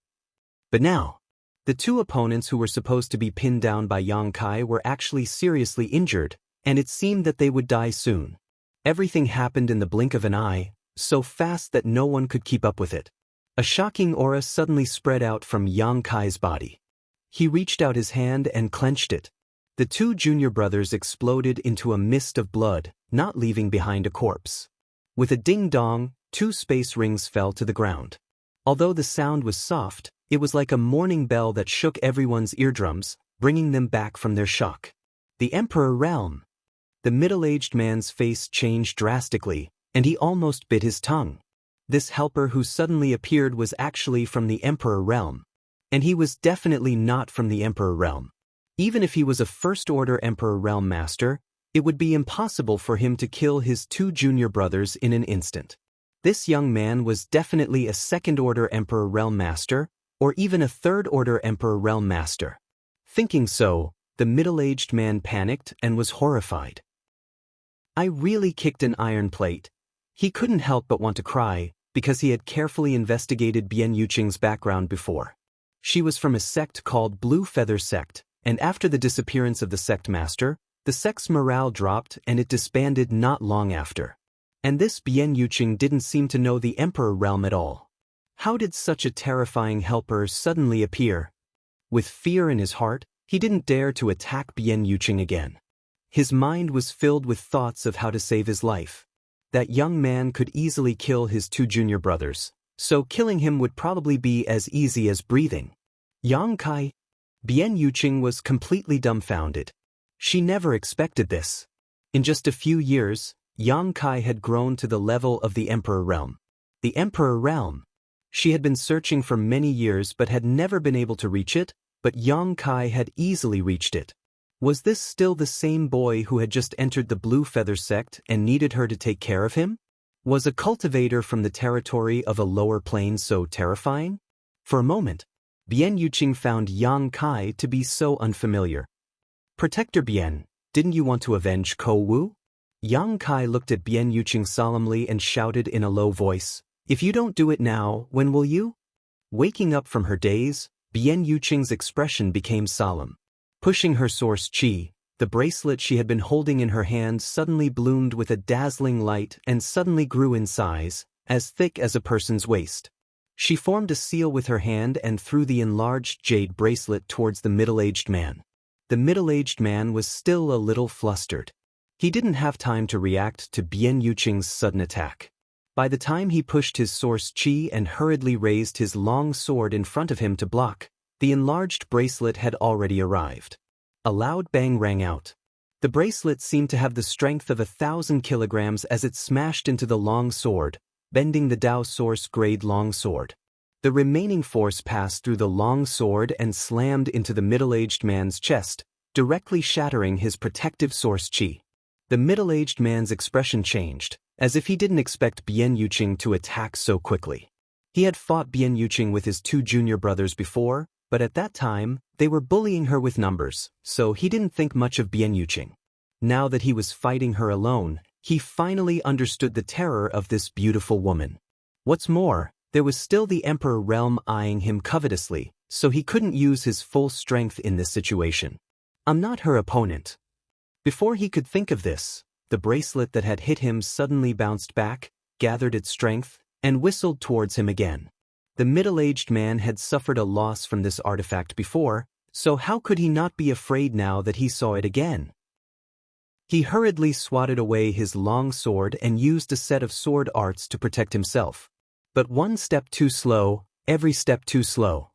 But now, the two opponents who were supposed to be pinned down by Yang Kai were actually seriously injured, and it seemed that they would die soon. Everything happened in the blink of an eye, so fast that no one could keep up with it. A shocking aura suddenly spread out from Yang Kai's body. He reached out his hand and clenched it. The two junior brothers exploded into a mist of blood, not leaving behind a corpse. With a ding-dong, 2 space rings fell to the ground. Although the sound was soft, it was like a morning bell that shook everyone's eardrums, bringing them back from their shock. The Emperor Realm. The middle-aged man's face changed drastically, and he almost bit his tongue. This helper who suddenly appeared was actually from the Emperor Realm. And he was definitely not from the Emperor Realm. Even if he was a first-order Emperor Realm master, it would be impossible for him to kill his two junior brothers in an instant. This young man was definitely a second-order Emperor Realm master, or even a third-order Emperor Realm master. Thinking so, the middle-aged man panicked and was horrified. I really kicked an iron plate. He couldn't help but want to cry, because he had carefully investigated Bian Yuqing's background before. She was from a sect called Blue Feather Sect, and after the disappearance of the sect master, the sect's morale dropped and it disbanded not long after. And this Bian Yuqing didn't seem to know the Emperor Realm at all. How did such a terrifying helper suddenly appear? With fear in his heart, he didn't dare to attack Bian Yuqing again. His mind was filled with thoughts of how to save his life. That young man could easily kill his two junior brothers, so killing him would probably be as easy as breathing. Yang Kai. Bian Yuqing was completely dumbfounded. She never expected this. In just a few years, Yang Kai had grown to the level of the Emperor Realm. The Emperor Realm. She had been searching for many years but had never been able to reach it, but Yang Kai had easily reached it. Was this still the same boy who had just entered the Blue Feather Sect and needed her to take care of him? Was a cultivator from the territory of a lower plane so terrifying? For a moment, Bian Yuqing found Yang Kai to be so unfamiliar. Protector Bian, didn't you want to avenge Ko Wu? Yang Kai looked at Bian Yuqing solemnly and shouted in a low voice, "If you don't do it now, when will you?" Waking up from her daze, Bian Yuqing's expression became solemn. Pushing her source chi, the bracelet she had been holding in her hand suddenly bloomed with a dazzling light and suddenly grew in size, as thick as a person's waist. She formed a seal with her hand and threw the enlarged jade bracelet towards the middle-aged man. The middle-aged man was still a little flustered. He didn't have time to react to Bian Yuqing's sudden attack. By the time he pushed his source chi and hurriedly raised his long sword in front of him to block, the enlarged bracelet had already arrived. A loud bang rang out. The bracelet seemed to have the strength of 1,000 kilograms as it smashed into the long sword, bending the Dao Source grade long sword. The remaining force passed through the long sword and slammed into the middle-aged man's chest, directly shattering his protective source chi. The middle-aged man's expression changed, as if he didn't expect Bian Yuqing to attack so quickly. He had fought Bian Yuqing with his two junior brothers before, but at that time, they were bullying her with numbers, so he didn't think much of Bian Yuqing. Now that he was fighting her alone, he finally understood the terror of this beautiful woman. What's more, there was still the Emperor Realm eyeing him covetously, so he couldn't use his full strength in this situation. I'm not her opponent. Before he could think of this, the bracelet that had hit him suddenly bounced back, gathered its strength, and whistled towards him again. The middle-aged man had suffered a loss from this artifact before, so how could he not be afraid now that he saw it again? He hurriedly swatted away his long sword and used a set of sword arts to protect himself. But one step too slow, every step too slow.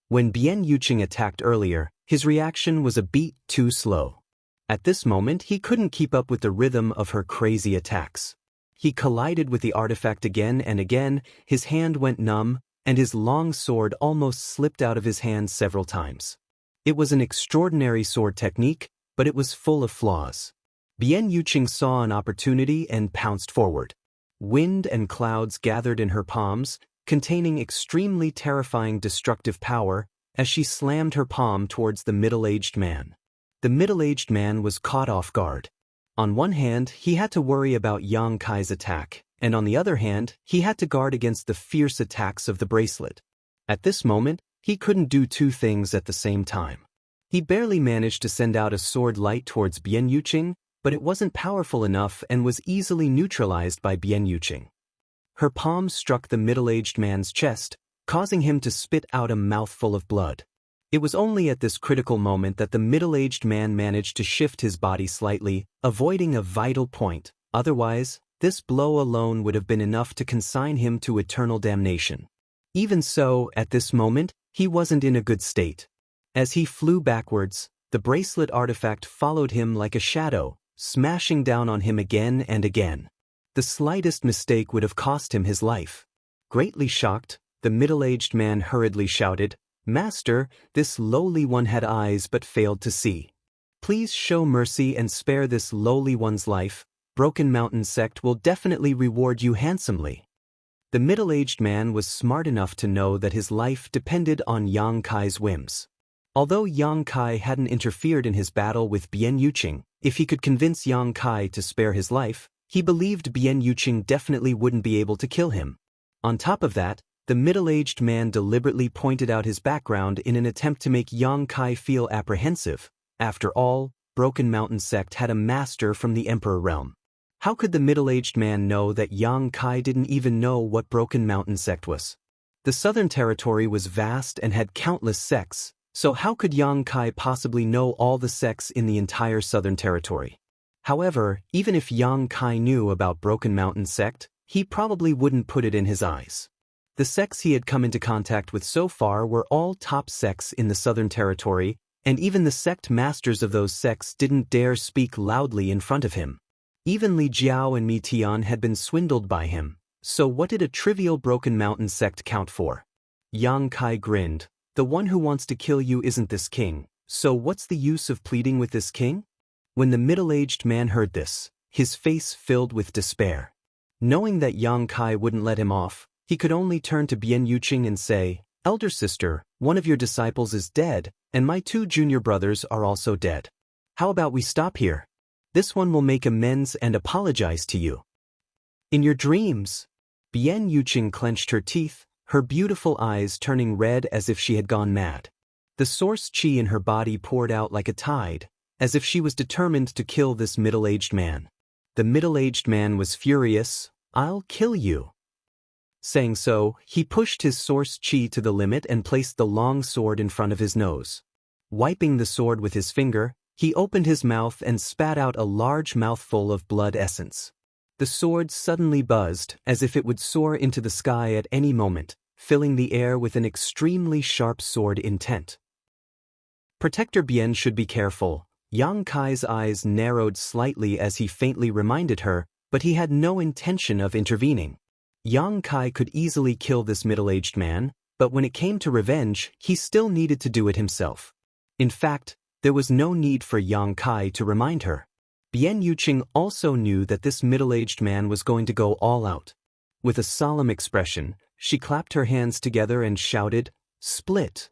When Bian Yuqing attacked earlier, his reaction was a beat too slow. At this moment he couldn't keep up with the rhythm of her crazy attacks. He collided with the artifact again and again, his hand went numb, and his long sword almost slipped out of his hand several times. It was an extraordinary sword technique, but it was full of flaws. Bian Yuqing saw an opportunity and pounced forward. Wind and clouds gathered in her palms, containing extremely terrifying destructive power, as she slammed her palm towards the middle-aged man. The middle-aged man was caught off guard. On one hand, he had to worry about Yang Kai's attack, and on the other hand, he had to guard against the fierce attacks of the bracelet. At this moment, he couldn't do two things at the same time. He barely managed to send out a sword light towards Bian Yuqing, but it wasn't powerful enough and was easily neutralized by Bian Yuqing. Her palm struck the middle-aged man's chest, causing him to spit out a mouthful of blood. It was only at this critical moment that the middle-aged man managed to shift his body slightly, avoiding a vital point. Otherwise, this blow alone would have been enough to consign him to eternal damnation. Even so, at this moment, he wasn't in a good state. As he flew backwards, the bracelet artifact followed him like a shadow, smashing down on him again and again. The slightest mistake would have cost him his life. Greatly shocked, the middle-aged man hurriedly shouted, "Master, this lowly one had eyes but failed to see. Please show mercy and spare this lowly one's life. Broken Mountain sect will definitely reward you handsomely." The middle-aged man was smart enough to know that his life depended on Yang Kai's whims. Although Yang Kai hadn't interfered in his battle with Bian Yuqing, if he could convince Yang Kai to spare his life, he believed Bian Yuqing definitely wouldn't be able to kill him. On top of that, the middle-aged man deliberately pointed out his background in an attempt to make Yang Kai feel apprehensive. After all, Broken Mountain sect had a master from the Emperor realm. How could the middle-aged man know that Yang Kai didn't even know what Broken Mountain sect was? The southern territory was vast and had countless sects, so how could Yang Kai possibly know all the sects in the entire southern territory? However, even if Yang Kai knew about Broken Mountain sect, he probably wouldn't put it in his eyes. The sects he had come into contact with so far were all top sects in the southern territory, and even the sect masters of those sects didn't dare speak loudly in front of him. Even Li Jiao and Mi Tian had been swindled by him, so what did a trivial Broken Mountain sect count for? Yang Kai grinned. "The one who wants to kill you isn't this king, so what's the use of pleading with this king?" When the middle-aged man heard this, his face filled with despair. Knowing that Yang Kai wouldn't let him off, he could only turn to Bian Yuqing and say, "Elder sister, one of your disciples is dead, and my 2 junior brothers are also dead. How about we stop here? This one will make amends and apologize to you." "In your dreams." Bian Yuqing clenched her teeth, her beautiful eyes turning red as if she had gone mad. The source qi in her body poured out like a tide, as if she was determined to kill this middle-aged man. The middle-aged man was furious. "I'll kill you." Saying so, he pushed his source qi to the limit and placed the long sword in front of his nose. Wiping the sword with his finger, he opened his mouth and spat out a large mouthful of blood essence. The sword suddenly buzzed, as if it would soar into the sky at any moment, filling the air with an extremely sharp sword intent. Protector Bian should be careful. Yang Kai's eyes narrowed slightly as he faintly reminded her, but he had no intention of intervening. Yang Kai could easily kill this middle-aged man, but when it came to revenge, he still needed to do it himself. In fact, there was no need for Yang Kai to remind her. Bian Yuqing also knew that this middle-aged man was going to go all out. With a solemn expression, she clapped her hands together and shouted, "Split!"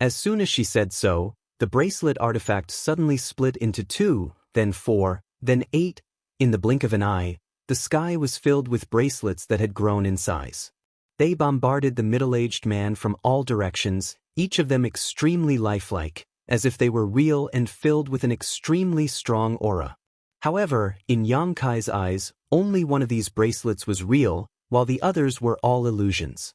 As soon as she said so, the bracelet artifact suddenly split into 2, then 4, then 8. In the blink of an eye, the sky was filled with bracelets that had grown in size. They bombarded the middle-aged man from all directions, each of them extremely lifelike, as if they were real and filled with an extremely strong aura. However, in Yang Kai's eyes, only one of these bracelets was real, while the others were all illusions.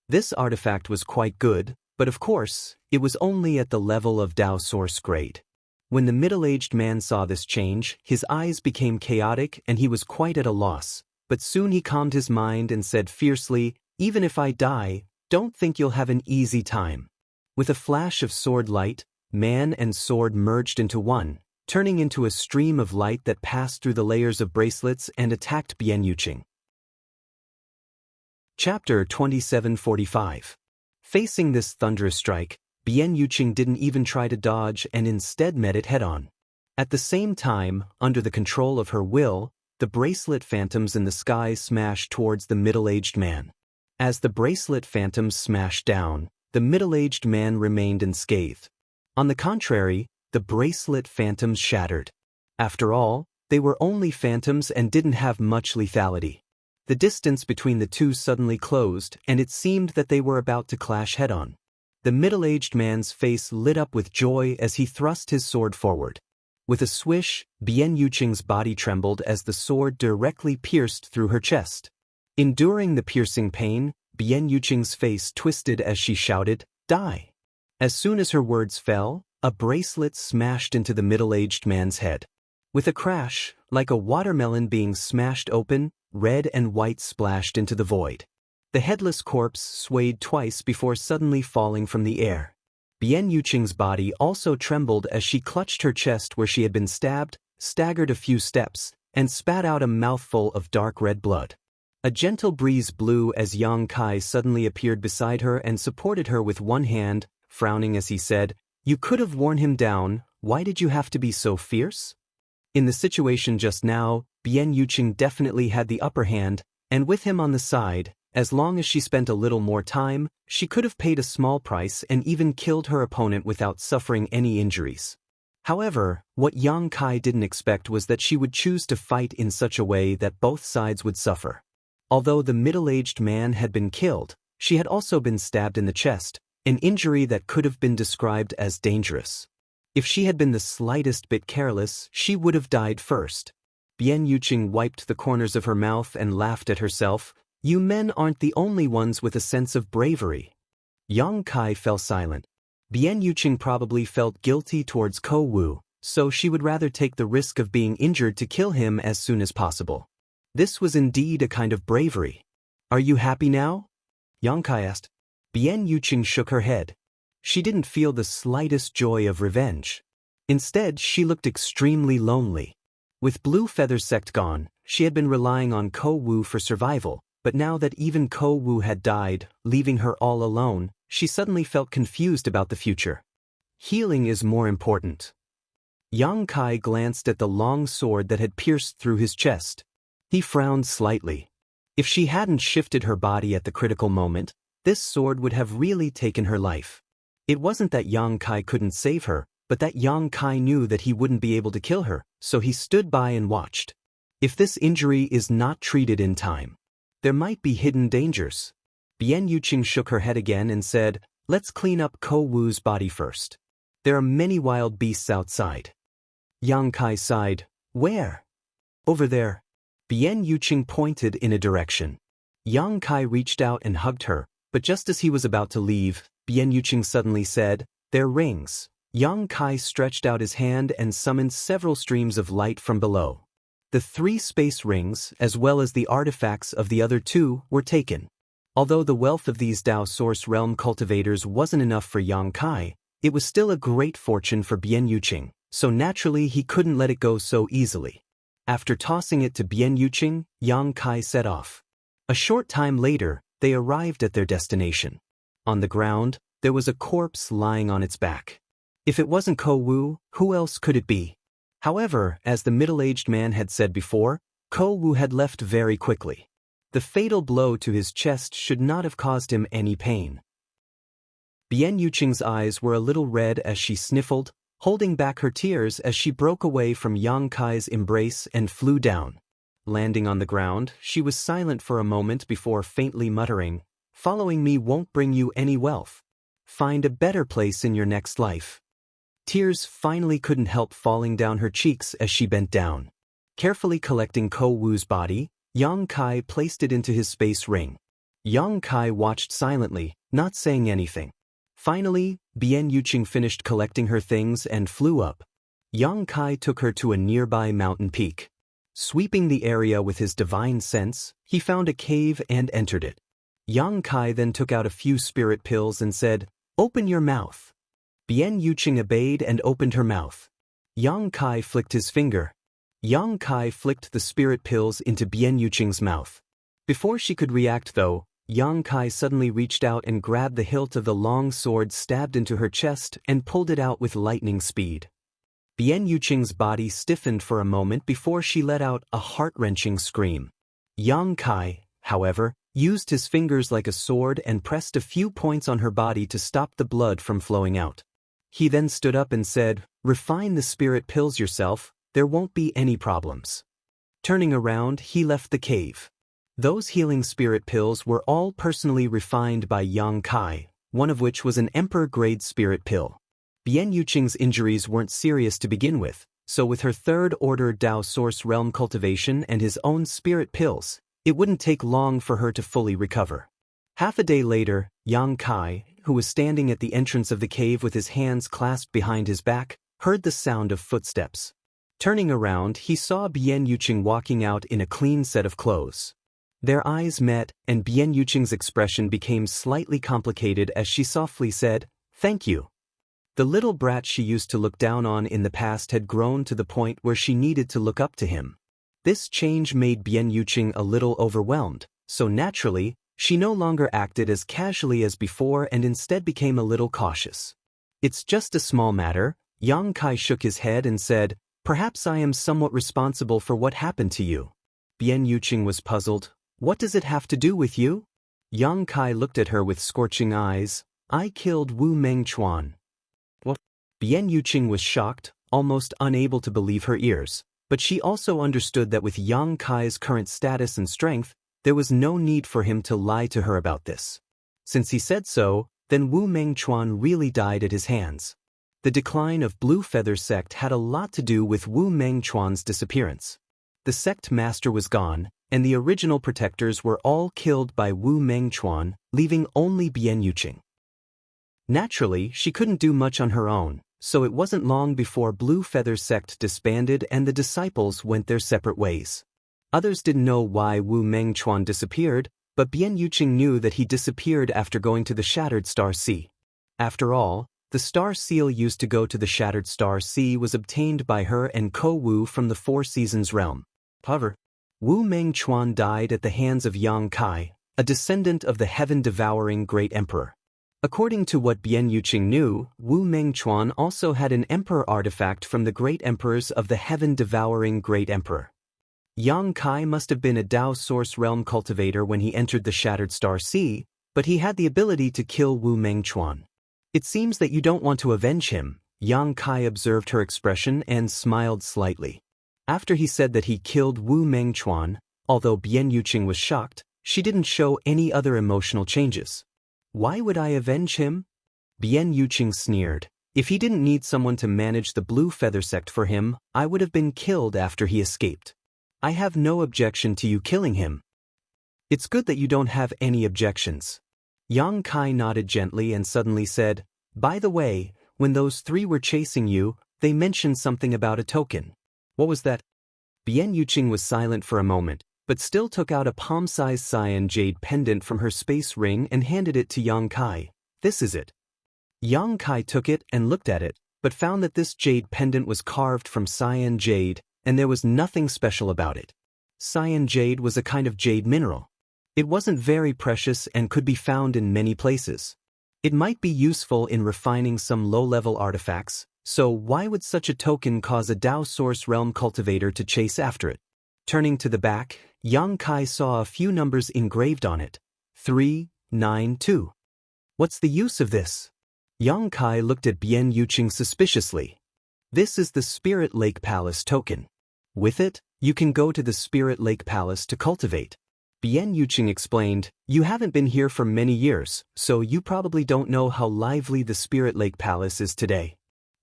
This artifact was quite good, but of course, it was only at the level of Dao Source grade. When the middle-aged man saw this change, his eyes became chaotic and he was quite at a loss, but soon he calmed his mind and said fiercely, "Even if I die, don't think you'll have an easy time." With a flash of sword light, man and sword merged into one, turning into a stream of light that passed through the layers of bracelets and attacked Bian Yuqing. Chapter 2745. Facing this thunderous strike, Bian Yuqing didn't even try to dodge and instead met it head-on. At the same time, under the control of her will, the bracelet phantoms in the sky smashed towards the middle-aged man. As the bracelet phantoms smashed down, the middle-aged man remained unscathed. On the contrary, the bracelet phantoms shattered. After all, they were only phantoms and didn't have much lethality. The distance between the two suddenly closed, and it seemed that they were about to clash head-on. The middle-aged man's face lit up with joy as he thrust his sword forward. With a swish, Bian Yuqing's body trembled as the sword directly pierced through her chest. Enduring the piercing pain, Bian Yuqing's face twisted as she shouted, "Die!" As soon as her words fell, a bracelet smashed into the middle-aged man's head. With a crash, like a watermelon being smashed open, red and white splashed into the void. The headless corpse swayed twice before suddenly falling from the air. Bian Yuqing's body also trembled as she clutched her chest where she had been stabbed, staggered a few steps, and spat out a mouthful of dark red blood. A gentle breeze blew as Yang Kai suddenly appeared beside her and supported her with one hand, frowning as he said, "You could have worn him down, why did you have to be so fierce?" In the situation just now, Bian Yuqing definitely had the upper hand, and with him on the side, as long as she spent a little more time, she could have paid a small price and even killed her opponent without suffering any injuries. However, what Yang Kai didn't expect was that she would choose to fight in such a way that both sides would suffer. Although the middle-aged man had been killed, she had also been stabbed in the chest, an injury that could have been described as dangerous. If she had been the slightest bit careless, she would have died first. Bian Yuqing wiped the corners of her mouth and laughed at herself. "You men aren't the only ones with a sense of bravery." Yang Kai fell silent. Bian Yuqing probably felt guilty towards Ko Wu, so she would rather take the risk of being injured to kill him as soon as possible. This was indeed a kind of bravery. "Are you happy now?" Yang Kai asked. Bian Yuqing shook her head. She didn't feel the slightest joy of revenge. Instead, she looked extremely lonely. With Blue Feather Sect gone, she had been relying on Ko Wu for survival, but now that even Ko Wu had died, leaving her all alone, she suddenly felt confused about the future. Healing is more important. Yang Kai glanced at the long sword that had pierced through his chest. He frowned slightly. If she hadn't shifted her body at the critical moment, this sword would have really taken her life. It wasn't that Yang Kai couldn't save her, but that Yang Kai knew that he wouldn't be able to kill her, so he stood by and watched. If this injury is not treated in time, there might be hidden dangers. Bian Yuqing shook her head again and said, "Let's clean up Ko Wu's body first. There are many wild beasts outside." Yang Kai sighed. "Where?" "Over there." Bian Yuqing pointed in a direction. Yang Kai reached out and hugged her, but just as he was about to leave, Bian Yuqing suddenly said, "They're rings." Yang Kai stretched out his hand and summoned several streams of light from below. The 3 space rings, as well as the artifacts of the other 2, were taken. Although the wealth of these Dao Source Realm cultivators wasn't enough for Yang Kai, it was still a great fortune for Bian Yuqing, so naturally he couldn't let it go so easily. After tossing it to Bian Yuqing, Yang Kai set off. A short time later, they arrived at their destination. On the ground, there was a corpse lying on its back. If it wasn't Ko Wu, who else could it be? However, as the middle-aged man had said before, Ko Wu had left very quickly. The fatal blow to his chest should not have caused him any pain. Bian Yuqing's eyes were a little red as she sniffled, holding back her tears as she broke away from Yang Kai's embrace and flew down. Landing on the ground, she was silent for a moment before faintly muttering, "Following me won't bring you any wealth. Find a better place in your next life." Tears finally couldn't help falling down her cheeks as she bent down. Carefully collecting Ko Wu's body, Yang Kai placed it into his space ring. Yang Kai watched silently, not saying anything. Finally, Bian Yuqing finished collecting her things and flew up. Yang Kai took her to a nearby mountain peak. Sweeping the area with his divine sense, he found a cave and entered it. Yang Kai then took out a few spirit pills and said, "Open your mouth." Bian Yuqing obeyed and opened her mouth. Yang Kai flicked his finger. Yang Kai flicked the spirit pills into Bian Yuqing's mouth. Before she could react though, Yang Kai suddenly reached out and grabbed the hilt of the long sword stabbed into her chest and pulled it out with lightning speed. Bian Yuqing's body stiffened for a moment before she let out a heart-wrenching scream. Yang Kai, however, used his fingers like a sword and pressed a few points on her body to stop the blood from flowing out. He then stood up and said, "Refine the spirit pills yourself, there won't be any problems." Turning around, he left the cave. Those healing spirit pills were all personally refined by Yang Kai, one of which was an emperor-grade spirit pill. Bian Yuqing's injuries weren't serious to begin with, so with her third-order Dao Source Realm cultivation and his own spirit pills, it wouldn't take long for her to fully recover. Half a day later, Yang Kai, who was standing at the entrance of the cave with his hands clasped behind his back, heard the sound of footsteps. Turning around, he saw Bian Yuqing walking out in a clean set of clothes. Their eyes met, and Bian Yuqing's expression became slightly complicated as she softly said, "Thank you." The little brat she used to look down on in the past had grown to the point where she needed to look up to him. This change made Bian Yuqing a little overwhelmed, so naturally, she no longer acted as casually as before and instead became a little cautious. "It's just a small matter," Yang Kai shook his head and said, "Perhaps I am somewhat responsible for what happened to you." Bian Yuqing was puzzled. "What does it have to do with you?" Yang Kai looked at her with scorching eyes. "I killed Wu Mengchuan." What? Bian Yuqing was shocked, almost unable to believe her ears, but she also understood that with Yang Kai's current status and strength, there was no need for him to lie to her about this. Since he said so, then Wu Mengchuan really died at his hands. The decline of Blue Feather sect had a lot to do with Wu Mengchuan's disappearance. The sect master was gone, and the original protectors were all killed by Wu Mengchuan, leaving only Bian Yuqing. Naturally, she couldn't do much on her own, so it wasn't long before Blue Feather sect disbanded and the disciples went their separate ways. Others didn't know why Wu Mengchuan disappeared, but Bian Yuqing knew that he disappeared after going to the Shattered Star Sea. After all, the star seal used to go to the Shattered Star Sea was obtained by her and Ko Wu from the Four Seasons realm. However, Wu Mengchuan died at the hands of Yang Kai, a descendant of the heaven-devouring Great Emperor. According to what Bian Yuqing knew, Wu Mengchuan also had an emperor artifact from the Great Emperors of the heaven-devouring Great Emperor. Yang Kai must have been a Dao Source Realm cultivator when he entered the Shattered Star Sea, but he had the ability to kill Wu Mengchuan. "It seems that you don't want to avenge him," Yang Kai observed her expression and smiled slightly. After he said that he killed Wu Mengchuan, although Bian Yuqing was shocked, she didn't show any other emotional changes. "Why would I avenge him?" Bian Yuqing sneered. "If he didn't need someone to manage the Blue Feather sect for him, I would have been killed after he escaped. I have no objection to you killing him." "It's good that you don't have any objections." Yang Kai nodded gently and suddenly said, "By the way, when those three were chasing you, they mentioned something about a token. What was that?" Bian Yuqing was silent for a moment, but still took out a palm-sized cyan jade pendant from her space ring and handed it to Yang Kai. "This is it." Yang Kai took it and looked at it, but found that this jade pendant was carved from cyan jade, and there was nothing special about it. Cyan jade was a kind of jade mineral. It wasn't very precious and could be found in many places. It might be useful in refining some low-level artifacts, so why would such a token cause a Dao Source Realm cultivator to chase after it? Turning to the back, Yang Kai saw a few numbers engraved on it. 392. "What's the use of this?" Yang Kai looked at Bian Yuqing suspiciously. "This is the Spirit Lake Palace token. With it, you can go to the Spirit Lake Palace to cultivate." Bian Yuqing explained, "You haven't been here for many years, so you probably don't know how lively the Spirit Lake Palace is today."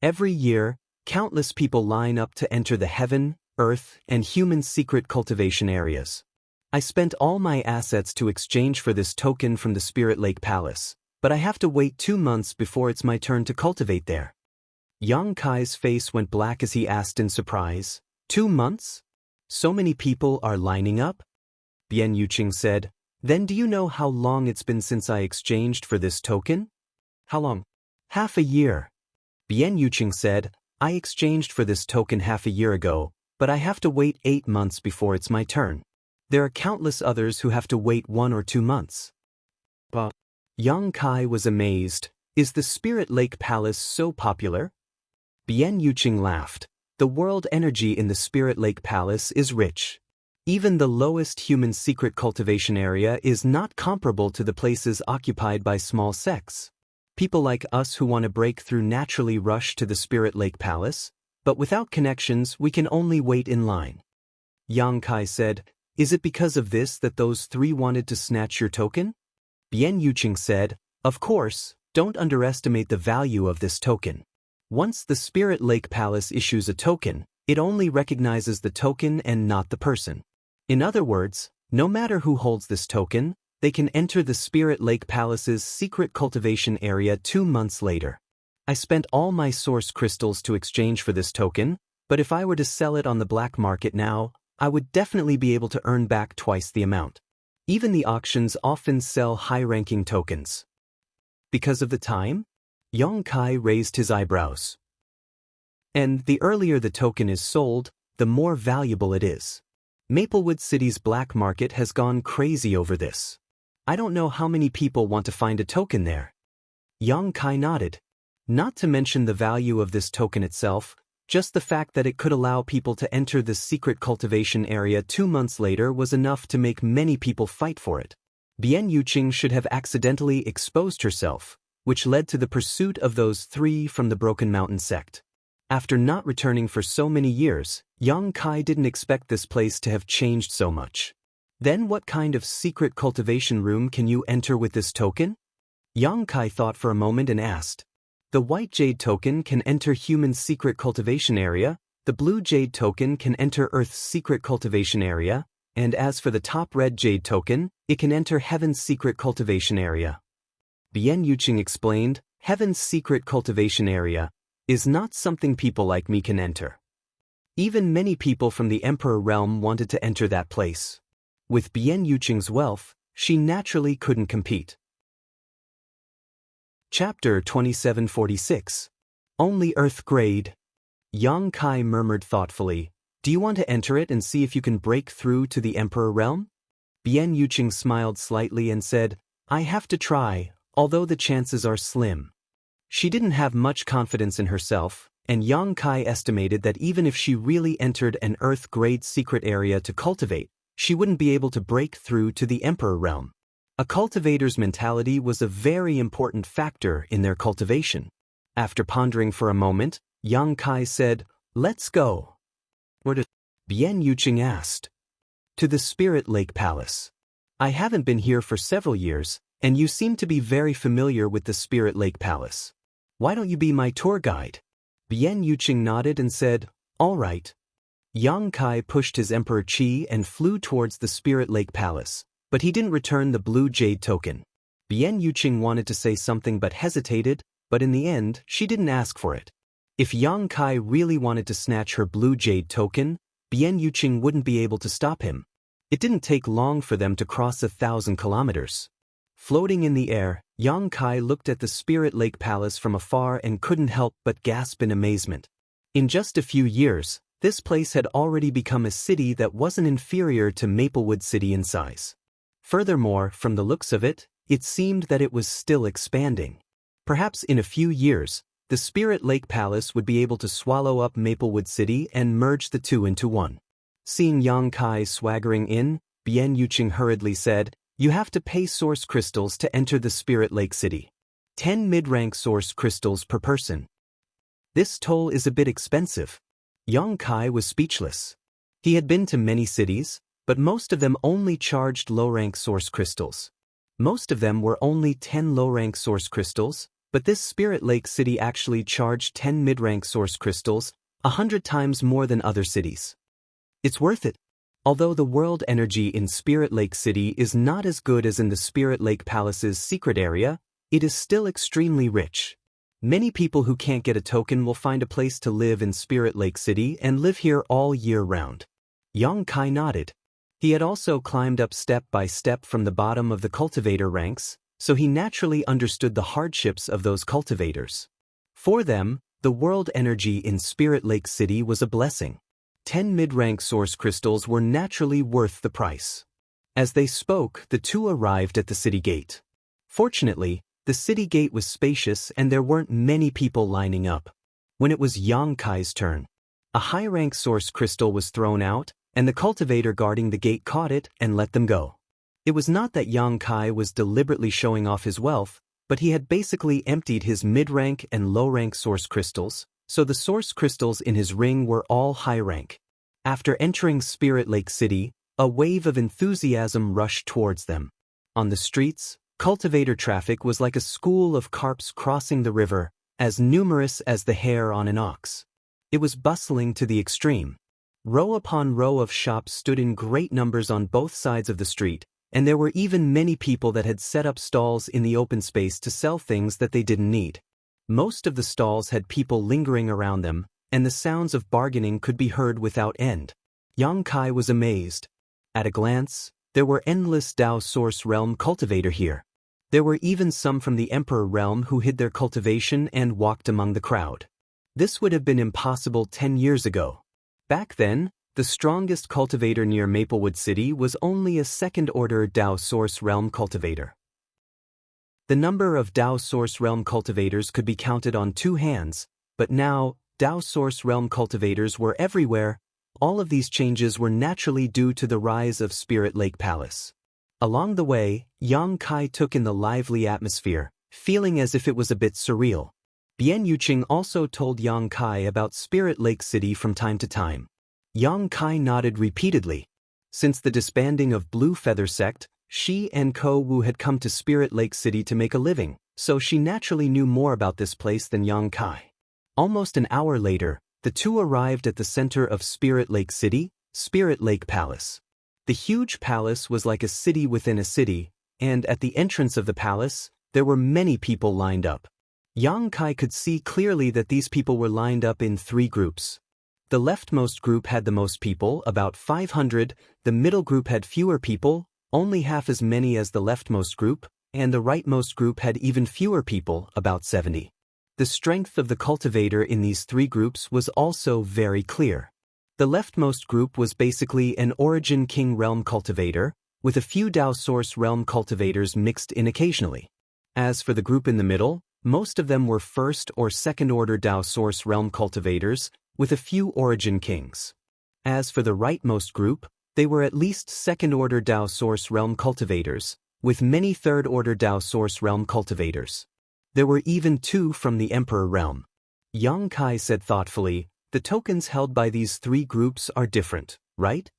Every year, countless people line up to enter the heaven, earth, and human secret cultivation areas. I spent all my assets to exchange for this token from the Spirit Lake Palace, but I have to wait 2 months before it's my turn to cultivate there. Yang Kai's face went black as he asked in surprise, 2 months? So many people are lining up? Bian Yuqing said, then do you know how long it's been since I exchanged for this token? How long? Half a year. Bian Yuqing said, I exchanged for this token half a year ago, but I have to wait 8 months before it's my turn. There are countless others who have to wait 1 or 2 months. But Yang Kai was amazed. Is the Spirit Lake Palace so popular? Bian Yuqing laughed. The world energy in the Spirit Lake Palace is rich. Even the lowest human secret cultivation area is not comparable to the places occupied by small sects. People like us who want to break through naturally rush to the Spirit Lake Palace, but without connections we can only wait in line. Yang Kai said, is it because of this that those 3 wanted to snatch your token? Bian Yuqing said, of course, don't underestimate the value of this token. Once the Spirit Lake Palace issues a token, it only recognizes the token and not the person. In other words, no matter who holds this token, they can enter the Spirit Lake Palace's secret cultivation area 2 months later. I spent all my source crystals to exchange for this token, but if I were to sell it on the black market now, I would definitely be able to earn back twice the amount. Even the auctions often sell high-ranking tokens. Because of the time? Yang Kai raised his eyebrows. And the earlier the token is sold, the more valuable it is. Maplewood City's black market has gone crazy over this. I don't know how many people want to find a token there. Yang Kai nodded. Not to mention the value of this token itself, just the fact that it could allow people to enter the secret cultivation area 2 months later was enough to make many people fight for it. Bian Yuqing should have accidentally exposed herself, which led to the pursuit of those 3 from the Broken Mountain sect. After not returning for so many years, Yang Kai didn't expect this place to have changed so much. Then what kind of secret cultivation room can you enter with this token? Yang Kai thought for a moment and asked. The white jade token can enter human secret cultivation area, the blue jade token can enter Earth's secret cultivation area, and as for the top red jade token, it can enter Heaven's secret cultivation area. Bian Yuqing explained, Heaven's secret cultivation area is not something people like me can enter. Even many people from the Emperor realm wanted to enter that place. With Bian Yuqing's wealth, she naturally couldn't compete. Chapter 2746. Only Earth Grade. Yang Kai murmured thoughtfully, do you want to enter it and see if you can break through to the Emperor realm? Bian Yuqing smiled slightly and said, I have to try, although the chances are slim. She didn't have much confidence in herself, and Yang Kai estimated that even if she really entered an Earth-grade secret area to cultivate, she wouldn't be able to break through to the Emperor realm. A cultivator's mentality was a very important factor in their cultivation. After pondering for a moment, Yang Kai said, let's go. Where to? Bian Yuqing asked. To the Spirit Lake Palace. I haven't been here for several years, and you seem to be very familiar with the Spirit Lake Palace. Why don't you be my tour guide? Bian Yuqing nodded and said, all right. Yang Kai pushed his Emperor Qi and flew towards the Spirit Lake Palace, but he didn't return the blue jade token. Bian Yuqing wanted to say something but hesitated, but in the end, she didn't ask for it. If Yang Kai really wanted to snatch her blue jade token, Bian Yuqing wouldn't be able to stop him. It didn't take long for them to cross 1,000 kilometers. Floating in the air, Yang Kai looked at the Spirit Lake Palace from afar and couldn't help but gasp in amazement. In just a few years, this place had already become a city that wasn't inferior to Maplewood City in size. Furthermore, from the looks of it, it seemed that it was still expanding. Perhaps in a few years, the Spirit Lake Palace would be able to swallow up Maplewood City and merge the two into one. Seeing Yang Kai swaggering in, Bian Yuqing hurriedly said, you have to pay source crystals to enter the Spirit Lake City. 10 mid-rank source crystals per person. This toll is a bit expensive. Yang Kai was speechless. He had been to many cities, but most of them only charged low-rank source crystals. Most of them were only 10 low-rank source crystals, But this Spirit Lake city actually charged 10 mid-rank source crystals, 100 times more than other cities. It's worth it. Although the world energy in Spirit Lake City is not as good as in the Spirit Lake Palace's secret area, it is still extremely rich. Many people who can't get a token will find a place to live in Spirit Lake City and live here all year round. Yang Kai nodded. He had also climbed up step by step from the bottom of the cultivator ranks, so he naturally understood the hardships of those cultivators. For them, the world energy in Spirit Lake City was a blessing. 10 mid-rank source crystals were naturally worth the price. As they spoke, the two arrived at the city gate. Fortunately, the city gate was spacious and there weren't many people lining up. When it was Yang Kai's turn, a high-rank source crystal was thrown out, and the cultivator guarding the gate caught it and let them go. It was not that Yang Kai was deliberately showing off his wealth, but he had basically emptied his mid-rank and low-rank source crystals, so the source crystals in his ring were all high rank. After entering Spirit Lake City, a wave of enthusiasm rushed towards them. On the streets, cultivator traffic was like a school of carps crossing the river, as numerous as the hair on an ox. It was bustling to the extreme. Row upon row of shops stood in great numbers on both sides of the street, and there were even many people that had set up stalls in the open space to sell things that they didn't need. Most of the stalls had people lingering around them, and the sounds of bargaining could be heard without end. Yang Kai was amazed. At a glance, there were endless Dao Source Realm cultivator here. There were even some from the Emperor Realm who hid their cultivation and walked among the crowd. This would have been impossible 10 years ago. Back then, the strongest cultivator near Maplewood City was only a second-order Dao Source Realm cultivator. The number of Dao Source Realm cultivators could be counted on 2 hands, but now, Dao Source Realm cultivators were everywhere. All of these changes were naturally due to the rise of Spirit Lake Palace. Along the way, Yang Kai took in the lively atmosphere, feeling as if it was a bit surreal. Bian Yuqing also told Yang Kai about Spirit Lake City from time to time. Yang Kai nodded repeatedly. Since the disbanding of Blue Feather Sect, she and Ko Wu had come to Spirit Lake City to make a living, so she naturally knew more about this place than Yang Kai. Almost an hour later, the two arrived at the center of Spirit Lake City, Spirit Lake Palace. The huge palace was like a city within a city, and at the entrance of the palace, there were many people lined up. Yang Kai could see clearly that these people were lined up in 3 groups. The leftmost group had the most people, about 500, the middle group had fewer people, only half as many as the leftmost group, and the rightmost group had even fewer people, about 70. The strength of the cultivator in these 3 groups was also very clear. The leftmost group was basically an Origin King Realm cultivator, with a few Dao Source Realm cultivators mixed in occasionally. As for the group in the middle, most of them were first or second order Dao Source Realm cultivators, with a few Origin Kings. As for the rightmost group, they were at least second-order Dao Source Realm cultivators, with many third-order Dao Source Realm cultivators. There were even 2 from the Emperor Realm. Yang Kai said thoughtfully, "The tokens held by these 3 groups are different, right?"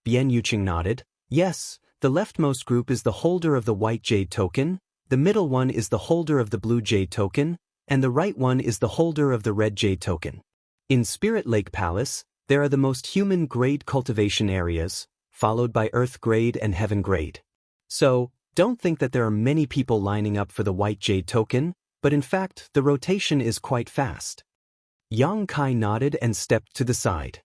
Bian Yuqing nodded. "Yes, the leftmost group is the holder of the White Jade token, the middle one is the holder of the Blue Jade token, and the right one is the holder of the Red Jade token. In Spirit Lake Palace, there are the most human-grade cultivation areas, followed by Earth-grade and Heaven-grade. So, don't think that there are many people lining up for the White Jade token, but in fact, the rotation is quite fast." Yang Kai nodded and stepped to the side.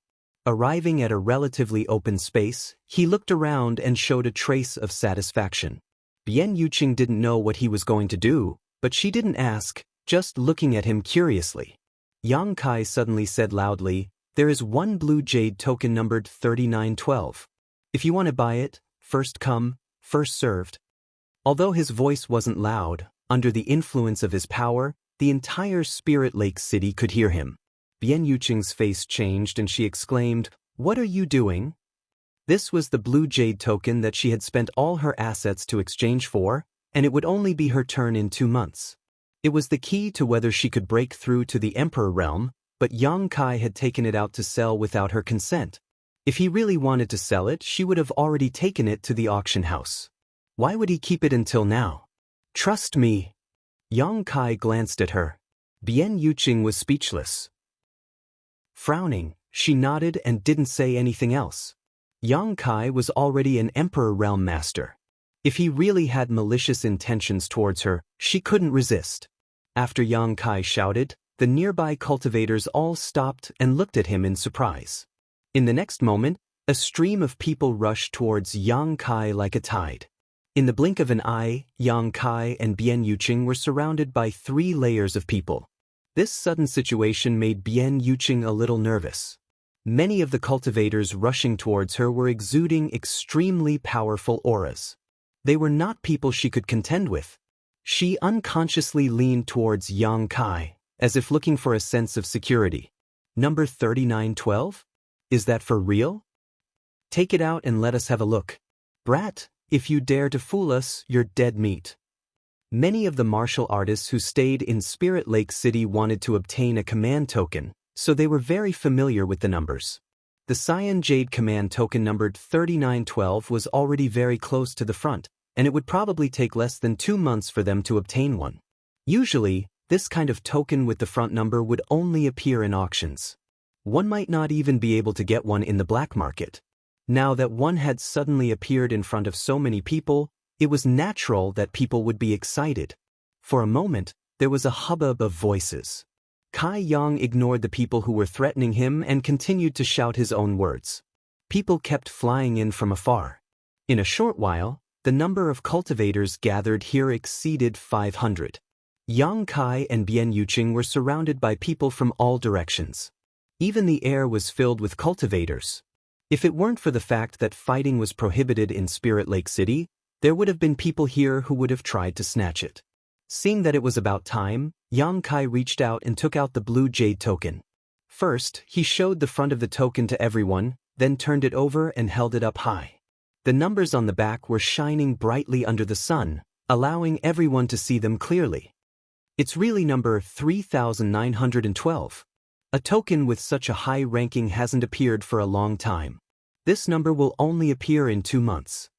Arriving at a relatively open space, he looked around and showed a trace of satisfaction. Bian Yuqing didn't know what he was going to do, but she didn't ask, just looking at him curiously. Yang Kai suddenly said loudly, "There is 1 Blue Jade token numbered 3912. If you want to buy it, first come, first served." Although his voice wasn't loud, under the influence of his power, the entire Spirit Lake City could hear him. Bian Yuqing's face changed and she exclaimed, "What are you doing?" This was the Blue Jade token that she had spent all her assets to exchange for, and it would only be her turn in 2 months. It was the key to whether she could break through to the Emperor Realm, but Yang Kai had taken it out to sell without her consent. If he really wanted to sell it, she would have already taken it to the auction house. Why would he keep it until now? "Trust me." Yang Kai glanced at her. Bian Yuqing was speechless. Frowning, she nodded and didn't say anything else. Yang Kai was already an Emperor Realm Master. If he really had malicious intentions towards her, she couldn't resist. After Yang Kai shouted, the nearby cultivators all stopped and looked at him in surprise. In the next moment, a stream of people rushed towards Yang Kai like a tide. In the blink of an eye, Yang Kai and Bian Yuqing were surrounded by 3 layers of people. This sudden situation made Bian Yuqing a little nervous. Many of the cultivators rushing towards her were exuding extremely powerful auras. They were not people she could contend with. She unconsciously leaned towards Yang Kai, as if looking for a sense of security. Number 3912? Is that for real? Take it out and let us have a look. Brat, if you dare to fool us, you're dead meat. Many of the martial artists who stayed in Spirit Lake City wanted to obtain a command token, so they were very familiar with the numbers. The Cyan Jade command token numbered 3912 was already very close to the front, and it would probably take less than 2 months for them to obtain one. Usually, this kind of token with the front number would only appear in auctions. One might not even be able to get one in the black market. Now that one had suddenly appeared in front of so many people, it was natural that people would be excited. For a moment, there was a hubbub of voices. Kai Yang ignored the people who were threatening him and continued to shout his own words. People kept flying in from afar. In a short while, the number of cultivators gathered here exceeded 500. Yang Kai and Bian Yuqing were surrounded by people from all directions. Even the air was filled with cultivators. If it weren't for the fact that fighting was prohibited in Spirit Lake City, there would have been people here who would have tried to snatch it. Seeing that it was about time, Yang Kai reached out and took out the blue jade token. First, he showed the front of the token to everyone, then turned it over and held it up high. The numbers on the back were shining brightly under the sun, allowing everyone to see them clearly. It's really number 3912. A token with such a high ranking hasn't appeared for a long time. This number will only appear in 2 months.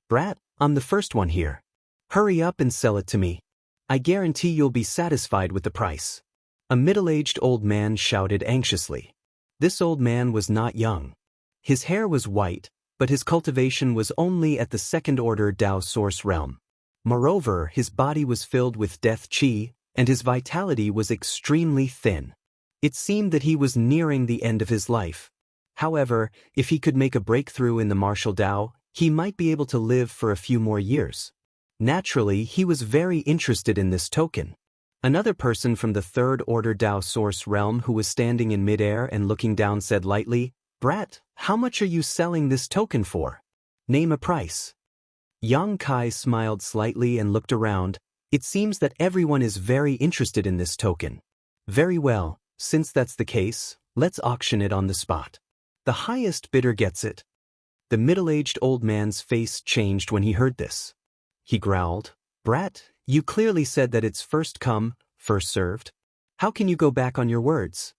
Brat, I'm the first one here. Hurry up and sell it to me. I guarantee you'll be satisfied with the price. A middle-aged old man shouted anxiously. This old man was not young. His hair was white, but his cultivation was only at the second-order Dao source realm. Moreover, his body was filled with death qi, and his vitality was extremely thin. It seemed that he was nearing the end of his life. However, if he could make a breakthrough in the martial Dao, he might be able to live for a few more years. Naturally, he was very interested in this token. Another person from the third-order Dao source realm who was standing in midair and looking down said lightly, Brat, how much are you selling this token for? Name a price. Yang Kai smiled slightly and looked around. It seems that everyone is very interested in this token. Very well, since that's the case, let's auction it on the spot. The highest bidder gets it. The middle-aged old man's face changed when he heard this. He growled, Brat, you clearly said that it's first come, first served. How can you go back on your words?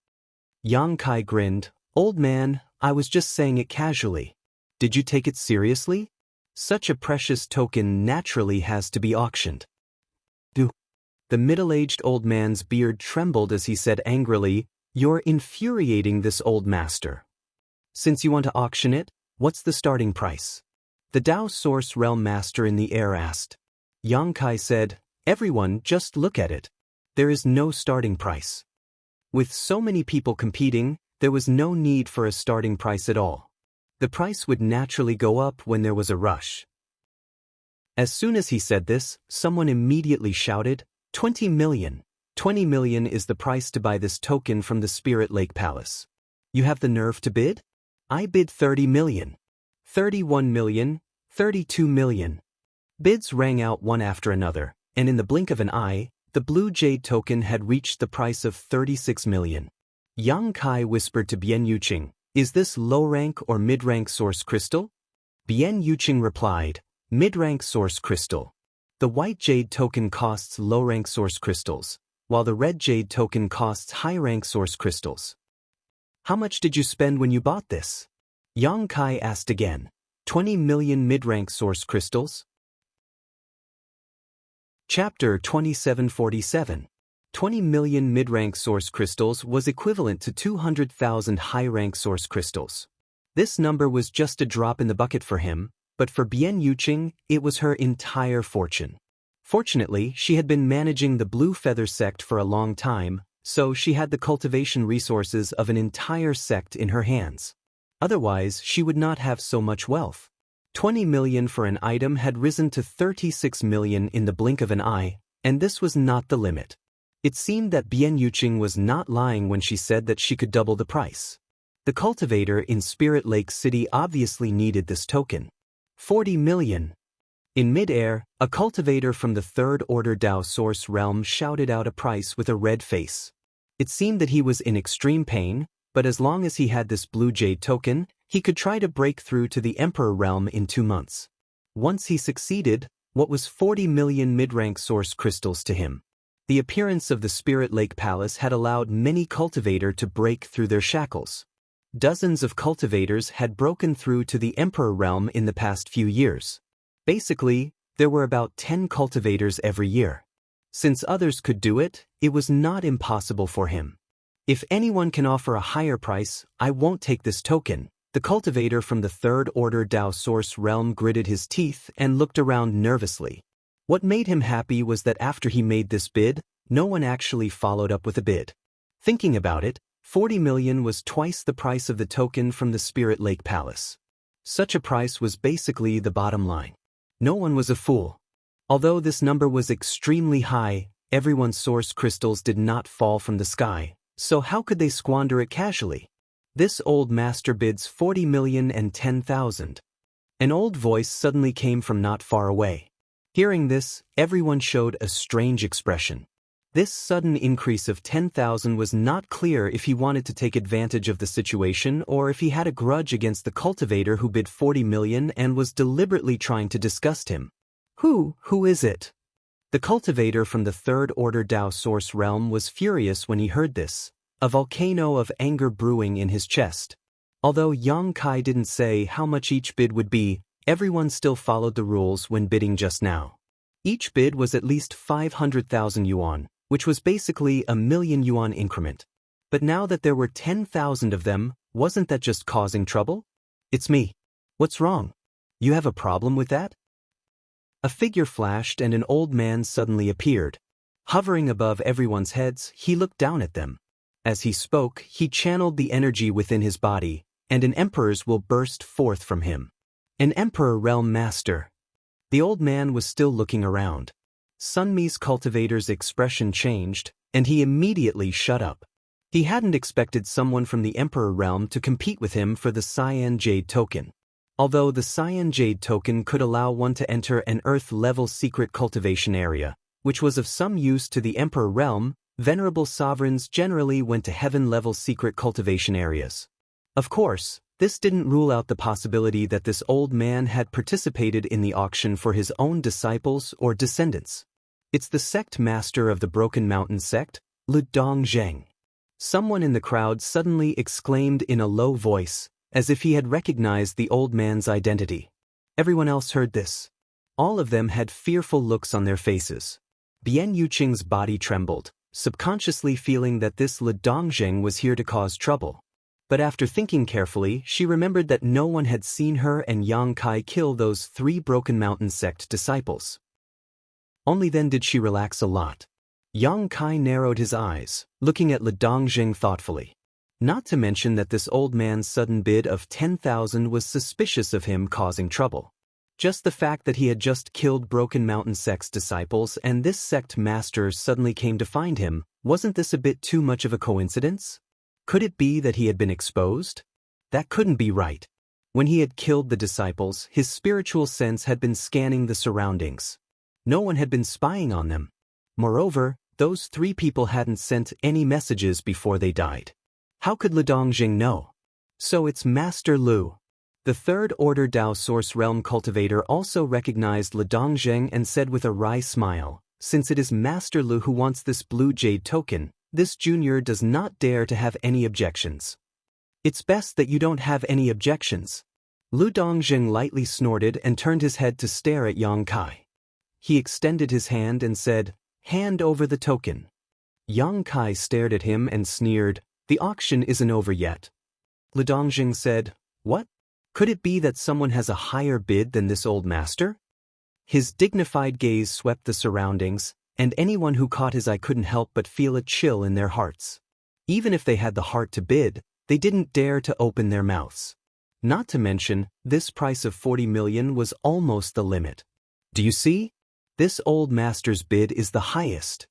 Yang Kai grinned, Old man, I was just saying it casually. Did you take it seriously? Such a precious token naturally has to be auctioned. The middle-aged old man's beard trembled as he said angrily, You're infuriating this old master. Since you want to auction it, what's the starting price? The Dao Source Realm Master in the air asked. Yang Kai said, Everyone, just look at it. There is no starting price. With so many people competing, there was no need for a starting price at all. The price would naturally go up when there was a rush. As soon as he said this, someone immediately shouted, 20 million. 20 million is the price to buy this token from the Spirit Lake Palace. You have the nerve to bid? I bid 30 million. 31 million. 32 million. Bids rang out one after another, and in the blink of an eye, the blue jade token had reached the price of 36 million. Yang Kai whispered to Bian Yuqing, Is this low-rank or mid-rank source crystal? Bian Yuqing replied, Mid-rank source crystal. The white jade token costs low-rank source crystals, while the red jade token costs high-rank source crystals. How much did you spend when you bought this? Yang Kai asked again. 20 million mid-rank source crystals? Chapter 2747. 20 million mid-rank source crystals was equivalent to 200,000 high-rank source crystals. This number was just a drop in the bucket for him, but for Bian Yuqing, it was her entire fortune. Fortunately, she had been managing the Blue Feather sect for a long time, so she had the cultivation resources of an entire sect in her hands. Otherwise, she would not have so much wealth. 20 million for an item had risen to 36 million in the blink of an eye, and this was not the limit. It seemed that Bian Yuqing was not lying when she said that she could double the price. The cultivator in Spirit Lake City obviously needed this token. 40 million. In mid-air, a cultivator from the Third Order Dao Source realm shouted out a price with a red face. It seemed that he was in extreme pain, but as long as he had this blue jade token, he could try to break through to the Emperor realm in 2 months. Once he succeeded, what was 40 million mid-rank source crystals to him? The appearance of the Spirit Lake Palace had allowed many cultivators to break through their shackles. Dozens of cultivators had broken through to the Emperor realm in the past few years. Basically, there were about 10 cultivators every year. Since others could do it, it was not impossible for him. If anyone can offer a higher price, I won't take this token. The cultivator from the Third Order Dao Source realm gritted his teeth and looked around nervously. What made him happy was that after he made this bid, no one actually followed up with a bid. Thinking about it, 40 million was twice the price of the token from the Spirit Lake Palace. Such a price was basically the bottom line. No one was a fool. Although this number was extremely high, everyone's source crystals did not fall from the sky, so how could they squander it casually? This old master bids 40 million and 10,000. An old voice suddenly came from not far away. Hearing this, everyone showed a strange expression. This sudden increase of 10,000 was not clear if he wanted to take advantage of the situation or if he had a grudge against the cultivator who bid 40 million and was deliberately trying to disgust him. Who is it? The cultivator from the Third Order Dao Source realm was furious when he heard this, a volcano of anger brewing in his chest. Although Yang Kai didn't say how much each bid would be, everyone still followed the rules when bidding just now. Each bid was at least 500,000 yuan, which was basically a million yuan increment. But now that there were 10,000 of them, wasn't that just causing trouble? It's me. What's wrong? You have a problem with that? A figure flashed and an old man suddenly appeared. Hovering above everyone's heads, he looked down at them. As he spoke, he channeled the energy within his body, and an emperor's will burst forth from him. An emperor realm master. The old man was still looking around. Sunmi's cultivator's expression changed, and he immediately shut up. He hadn't expected someone from the Emperor realm to compete with him for the Cyan Jade token. Although the Cyan Jade token could allow one to enter an Earth-level secret cultivation area, which was of some use to the Emperor realm, venerable sovereigns generally went to Heaven-level secret cultivation areas. Of course, this didn't rule out the possibility that this old man had participated in the auction for his own disciples or descendants. It's the sect master of the Broken Mountain sect, Lu Dongjeng. Someone in the crowd suddenly exclaimed in a low voice, as if he had recognized the old man's identity. Everyone else heard this. All of them had fearful looks on their faces. Bian Yuqing's body trembled, subconsciously feeling that this Lu Dongjeng was here to cause trouble. But after thinking carefully, she remembered that no one had seen her and Yang Kai kill those 3 Broken Mountain sect disciples. Only then did she relax a lot. Yang Kai narrowed his eyes, looking at Lu Dongjeng thoughtfully. Not to mention that this old man's sudden bid of 10,000 was suspicious of him causing trouble. Just the fact that he had just killed Broken Mountain sect's disciples and this sect master suddenly came to find him, wasn't this a bit too much of a coincidence? Could it be that he had been exposed? That couldn't be right. When he had killed the disciples, his spiritual sense had been scanning the surroundings. No one had been spying on them. Moreover, those 3 people hadn't sent any messages before they died. How could Lu Dongjeng know? So it's Master Lu. The Third Order Dao Source Realm cultivator also recognized Lu Dongjeng and said with a wry smile, since it is Master Lu who wants this blue jade token, this junior does not dare to have any objections. It's best that you don't have any objections. Lu Dongjeng lightly snorted and turned his head to stare at Yang Kai. He extended his hand and said, "Hand over the token." Yang Kai stared at him and sneered, "The auction isn't over yet." Lu Dongjing said, "What? Could it be that someone has a higher bid than this old master?" His dignified gaze swept the surroundings, and anyone who caught his eye couldn't help but feel a chill in their hearts. Even if they had the heart to bid, they didn't dare to open their mouths. Not to mention, this price of 40 million was almost the limit. "Do you see? This old master's bid is the highest."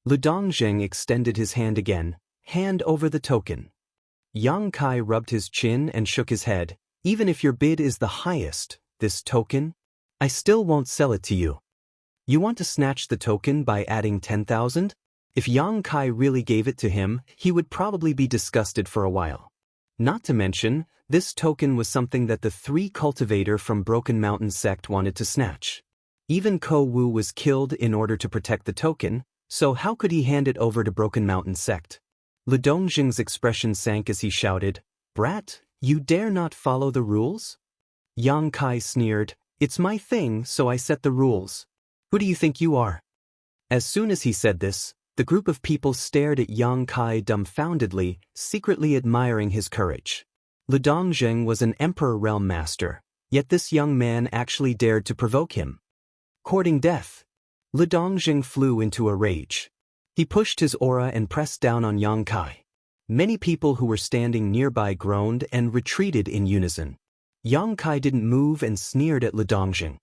Lu Dongjing extended his hand again, "Hand over the token." Yang Kai rubbed his chin and shook his head. "Even if your bid is the highest, this token, I still won't sell it to you." "You want to snatch the token by adding 10,000? If Yang Kai really gave it to him, he would probably be disgusted for a while. Not to mention, this token was something that the 3 cultivator from Broken Mountain sect wanted to snatch. Even Ko Wu was killed in order to protect the token, so how could he hand it over to Broken Mountain sect? Lu Dongjing's expression sank as he shouted, "Brat, you dare not follow the rules?" Yang Kai sneered, "It's my thing, so I set the rules. Who do you think you are?" As soon as he said this, the group of people stared at Yang Kai dumbfoundedly, secretly admiring his courage. Lu Dongjing was an Emperor Realm Master, yet this young man actually dared to provoke him. Courting death. Lu Dongjing flew into a rage. He pushed his aura and pressed down on Yang Kai. Many people who were standing nearby groaned and retreated in unison. Yang Kai didn't move and sneered at Lu Dongjing.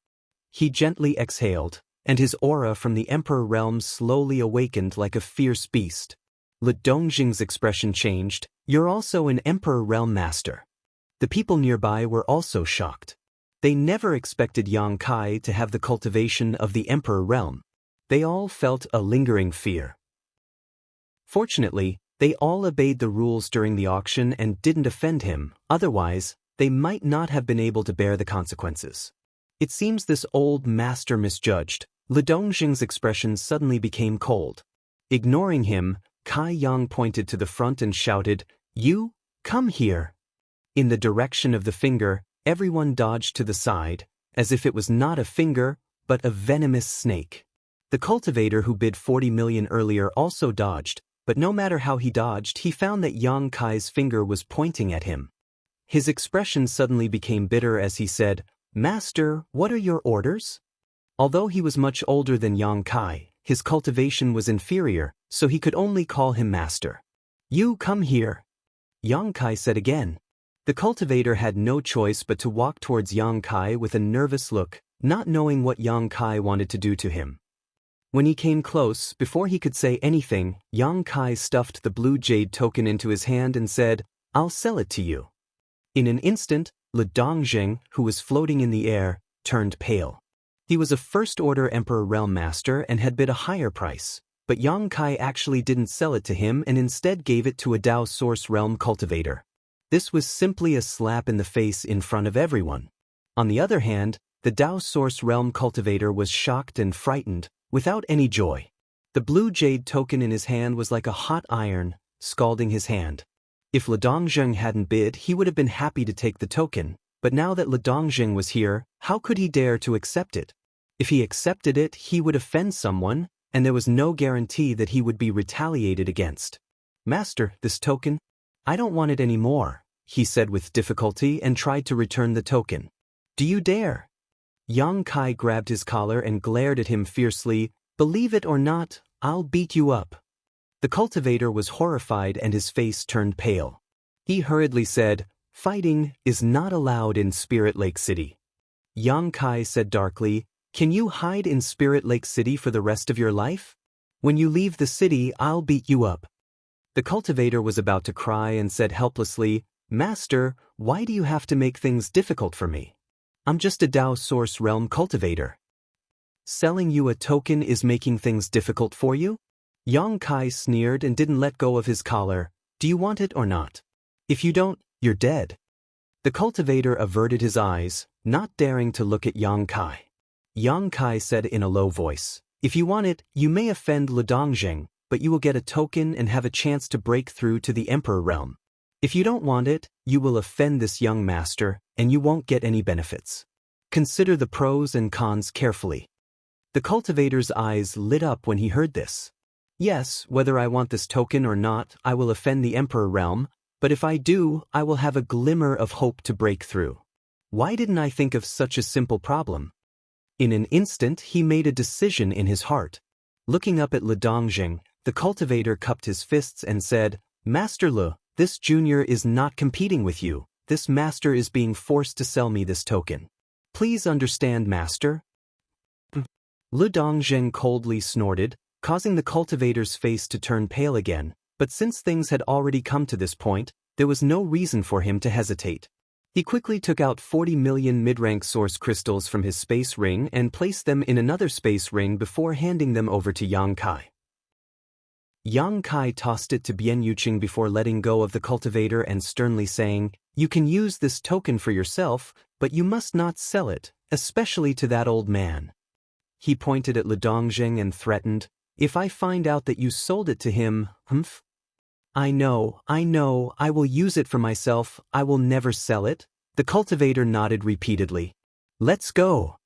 He gently exhaled, and his aura from the Emperor realm slowly awakened like a fierce beast. Lu Dongjing's expression changed. "You're also an Emperor Realm Master." The people nearby were also shocked. They never expected Yang Kai to have the cultivation of the Emperor Realm. They all felt a lingering fear. Fortunately, they all obeyed the rules during the auction and didn't offend him, otherwise, they might not have been able to bear the consequences. It seems this old master misjudged. Lu Dongjing's expression suddenly became cold. Ignoring him, Kai Yang pointed to the front and shouted, "You, come here." In the direction of the finger, everyone dodged to the side, as if it was not a finger, but a venomous snake. The cultivator who bid 40 million earlier also dodged, but no matter how he dodged, he found that Yang Kai's finger was pointing at him. His expression suddenly became bitter as he said, "Master, what are your orders?" Although he was much older than Yang Kai, his cultivation was inferior, so he could only call him master. "You come here," Yang Kai said again. The cultivator had no choice but to walk towards Yang Kai with a nervous look, not knowing what Yang Kai wanted to do to him. When he came close, before he could say anything, Yang Kai stuffed the blue jade token into his hand and said, "I'll sell it to you." In an instant, Lu Dongjing, who was floating in the air, turned pale. He was a first-order Emperor Realm Master and had bid a higher price, but Yang Kai actually didn't sell it to him and instead gave it to a Dao Source Realm cultivator. This was simply a slap in the face in front of everyone. On the other hand, the Dao Source Realm cultivator was shocked and frightened, without any joy. The blue jade token in his hand was like a hot iron, scalding his hand. If Lu Dongjing hadn't bid, he would have been happy to take the token, but now that Lu Dongjing was here, how could he dare to accept it? If he accepted it, he would offend someone, and there was no guarantee that he would be retaliated against. "Master, this token? I don't want it anymore," he said with difficulty and tried to return the token. "Do you dare?" Yang Kai grabbed his collar and glared at him fiercely. "Believe it or not, I'll beat you up." The cultivator was horrified and his face turned pale. He hurriedly said, "Fighting is not allowed in Spirit Lake City." Yang Kai said darkly, "Can you hide in Spirit Lake City for the rest of your life? When you leave the city, I'll beat you up." The cultivator was about to cry and said helplessly, "Master, why do you have to make things difficult for me? I'm just a Dao Source Realm cultivator. Selling you a token is making things difficult for you?" Yang Kai sneered and didn't let go of his collar. "Do you want it or not? If you don't, you're dead." The cultivator averted his eyes, not daring to look at Yang Kai. Yang Kai said in a low voice, "If you want it, you may offend Lu Dongjing, but you will get a token and have a chance to break through to the Emperor Realm. If you don't want it, you will offend this young master, and you won't get any benefits. Consider the pros and cons carefully." The cultivator's eyes lit up when he heard this. Yes, whether I want this token or not, I will offend the Emperor realm, but if I do, I will have a glimmer of hope to break through. Why didn't I think of such a simple problem? In an instant, he made a decision in his heart. Looking up at Le Dongjing, the cultivator cupped his fists and said, Master Le, this junior is not competing with you. This master is being forced to sell me this token. Please understand, master. Le Dongjing coldly snorted, causing the cultivator's face to turn pale again, but since things had already come to this point, there was no reason for him to hesitate. He quickly took out 40 million mid-rank source crystals from his space ring and placed them in another space ring before handing them over to Yang Kai. Yang Kai tossed it to Bian Yuqing before letting go of the cultivator and sternly saying, You can use this token for yourself, but you must not sell it, especially to that old man. He pointed at Le Dongjing and threatened, If I find out that you sold it to him, I know, I will use it for myself, I will never sell it. The cultivator nodded repeatedly. Let's go.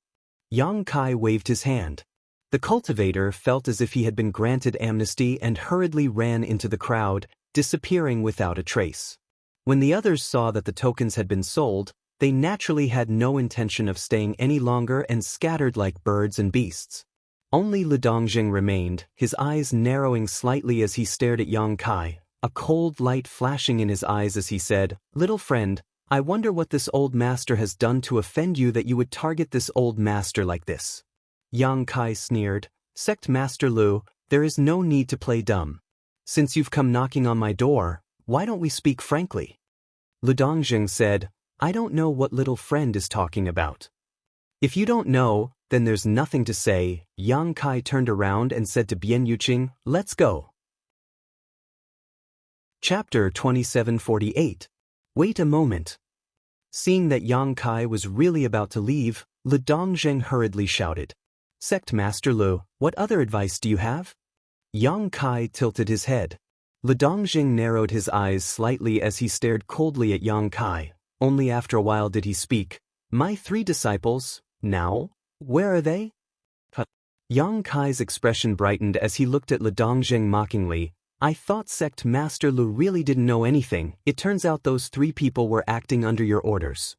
Yang Kai waved his hand. The cultivator felt as if he had been granted amnesty and hurriedly ran into the crowd, disappearing without a trace. When the others saw that the tokens had been sold, they naturally had no intention of staying any longer and scattered like birds and beasts. Only Le Dongjing remained, his eyes narrowing slightly as he stared at Yang Kai, a cold light flashing in his eyes as he said, Little friend, I wonder what this old master has done to offend you that you would target this old master like this. Yang Kai sneered, Sect Master Lu, there is no need to play dumb. Since you've come knocking on my door, why don't we speak frankly? Le Dongjing said, I don't know what little friend is talking about. If you don't know, then there's nothing to say. Yang Kai turned around and said to Bian Yuqing, Let's go. Chapter 2748. Wait a moment. Seeing that Yang Kai was really about to leave, Le Dongjing hurriedly shouted, Sect Master Lu, what other advice do you have? Yang Kai tilted his head. Le Dongjing narrowed his eyes slightly as he stared coldly at Yang Kai. Only after a while did he speak. My 3 disciples, now, where are they? Yang Kai's expression brightened as he looked at Le Dongjing mockingly. I thought Sect Master Lu really didn't know anything. It turns out those 3 people were acting under your orders.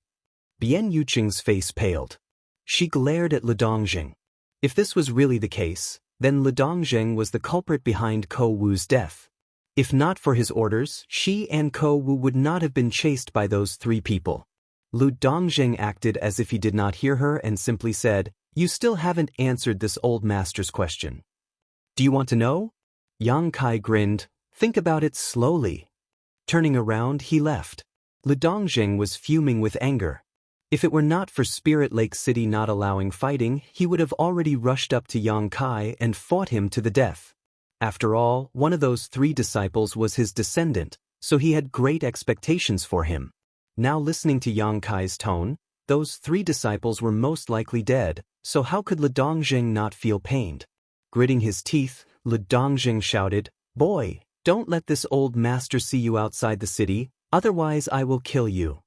Bian Yuqing's face paled. She glared at Le Dongjing. If this was really the case, then Le Dongjing was the culprit behind Ko Wu's death. If not for his orders, she and Ko Wu would not have been chased by those 3 people. Le Dongjing acted as if he did not hear her and simply said, You still haven't answered this old master's question. Do you want to know? Yang Kai grinned, Think about it slowly. Turning around, he left. Le Dongjing was fuming with anger. If it were not for Spirit Lake City not allowing fighting, he would have already rushed up to Yang Kai and fought him to the death. After all, one of those 3 disciples was his descendant, so he had great expectations for him. Now listening to Yang Kai's tone, those 3 disciples were most likely dead, so how could Le Dongjing not feel pained? Gritting his teeth, Le Dongjing shouted, Boy, don't let this old master see you outside the city, otherwise I will kill you.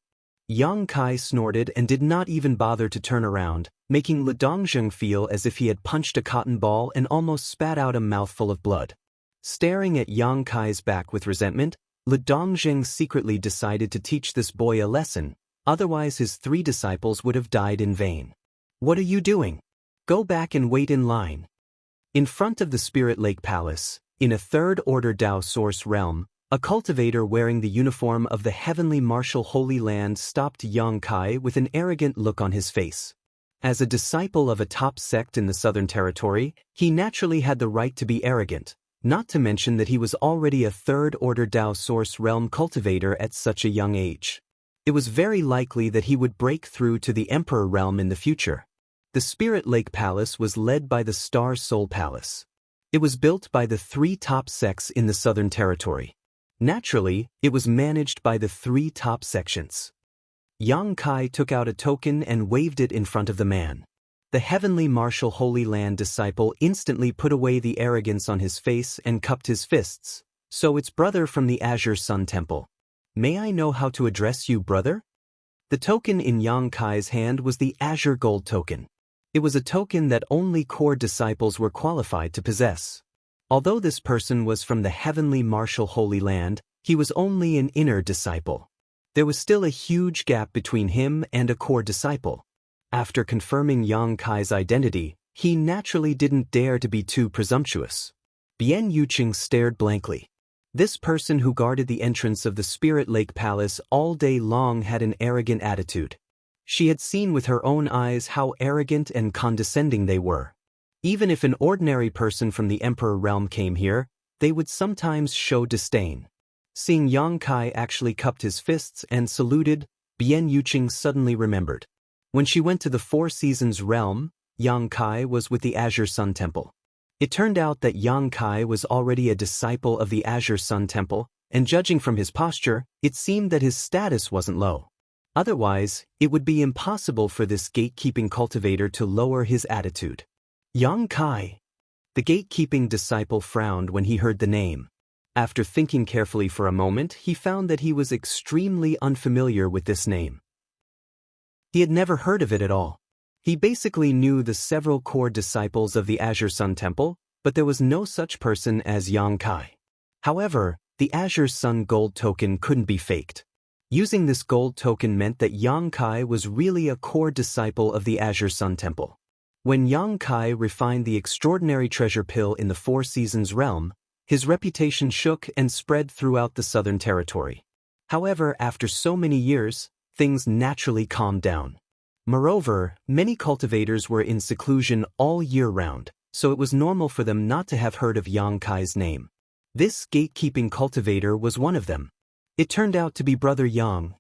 Yang Kai snorted and did not even bother to turn around, making Le Dongjing feel as if he had punched a cotton ball and almost spat out a mouthful of blood. Staring at Yang Kai's back with resentment, Le Dongjing secretly decided to teach this boy a lesson, otherwise his 3 disciples would have died in vain. What are you doing? Go back and wait in line. In front of the Spirit Lake Palace, in a 3rd Order Dao Source realm, a cultivator wearing the uniform of the Heavenly Martial Holy Land stopped Yang Kai with an arrogant look on his face. As a disciple of a top sect in the Southern Territory, he naturally had the right to be arrogant, not to mention that he was already a 3rd Order Dao Source realm cultivator at such a young age. It was very likely that he would break through to the Emperor realm in the future. The Spirit Lake Palace was led by the Star Soul Palace. It was built by the 3 top sects in the Southern Territory. Naturally, it was managed by the 3 top sections. Yang Kai took out a token and waved it in front of the man. The Heavenly Martial Holy Land disciple instantly put away the arrogance on his face and cupped his fists. So it's brother from the Azure Sun Temple. May I know how to address you, brother? The token in Yang Kai's hand was the Azure Gold token. It was a token that only core disciples were qualified to possess. Although this person was from the heavenly martial Holy Land, he was only an inner disciple. There was still a huge gap between him and a core disciple. After confirming Yang Kai's identity, he naturally didn't dare to be too presumptuous. Bian Yuqing stared blankly. This person who guarded the entrance of the Spirit Lake Palace all day long had an arrogant attitude. She had seen with her own eyes how arrogant and condescending they were. Even if an ordinary person from the Emperor realm came here, they would sometimes show disdain. Seeing Yang Kai actually cupped his fists and saluted, Bian Yuqing suddenly remembered. When she went to the Four Seasons realm, Yang Kai was with the Azure Sun Temple. It turned out that Yang Kai was already a disciple of the Azure Sun Temple, and judging from his posture, it seemed that his status wasn't low. Otherwise, it would be impossible for this gatekeeping cultivator to lower his attitude. Yang Kai. The gatekeeping disciple frowned when he heard the name. After thinking carefully for a moment, he found that he was extremely unfamiliar with this name. He had never heard of it at all. He basically knew the several core disciples of the Azure Sun Temple, but there was no such person as Yang Kai. However, the Azure Sun gold token couldn't be faked. Using this gold token meant that Yang Kai was really a core disciple of the Azure Sun Temple. When Yang Kai refined the extraordinary treasure pill in the Four Seasons realm, his reputation shook and spread throughout the Southern Territory. However, after so many years, things naturally calmed down. Moreover, many cultivators were in seclusion all year round, so it was normal for them not to have heard of Yang Kai's name. This gatekeeping cultivator was one of them. It turned out to be Brother Yang.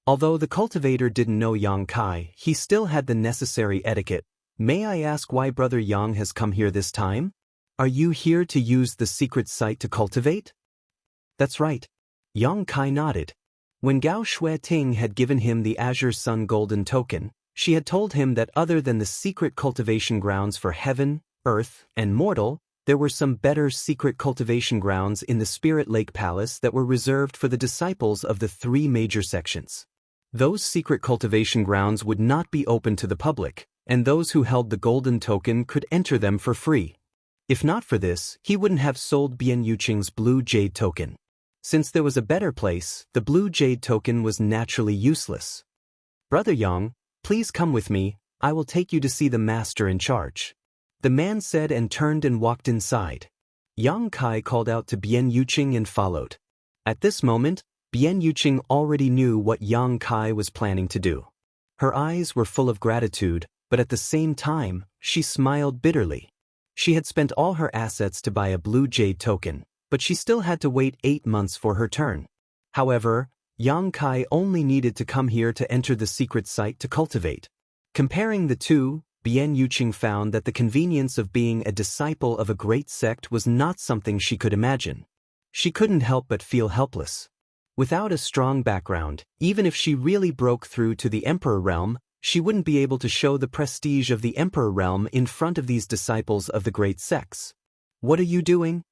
Although the cultivator didn't know Yang Kai, he still had the necessary etiquette. May I ask why Brother Yang has come here this time? Are you here to use the secret site to cultivate? That's right. Yang Kai nodded. When Gao Shueting had given him the Azure Sun Golden Token, she had told him that other than the secret cultivation grounds for heaven, earth, and mortal, there were some better secret cultivation grounds in the Spirit Lake Palace that were reserved for the disciples of the three major sections. Those secret cultivation grounds would not be open to the public, and those who held the golden token could enter them for free. If not for this, he wouldn't have sold Bian Yuqing's blue jade token. Since there was a better place, the blue jade token was naturally useless. Brother Yang, please come with me, I will take you to see the master in charge. The man said and turned and walked inside. Yang Kai called out to Bian Yuqing and followed. At this moment, Bian Yuqing already knew what Yang Kai was planning to do. Her eyes were full of gratitude, but at the same time, she smiled bitterly. She had spent all her assets to buy a blue jade token, but she still had to wait 8 months for her turn. However, Yang Kai only needed to come here to enter the secret site to cultivate. Comparing the two, Bian Yuqing found that the convenience of being a disciple of a great sect was not something she could imagine. She couldn't help but feel helpless. Without a strong background, even if she really broke through to the Emperor realm, she wouldn't be able to show the prestige of the Emperor realm in front of these disciples of the great sects. What are you doing?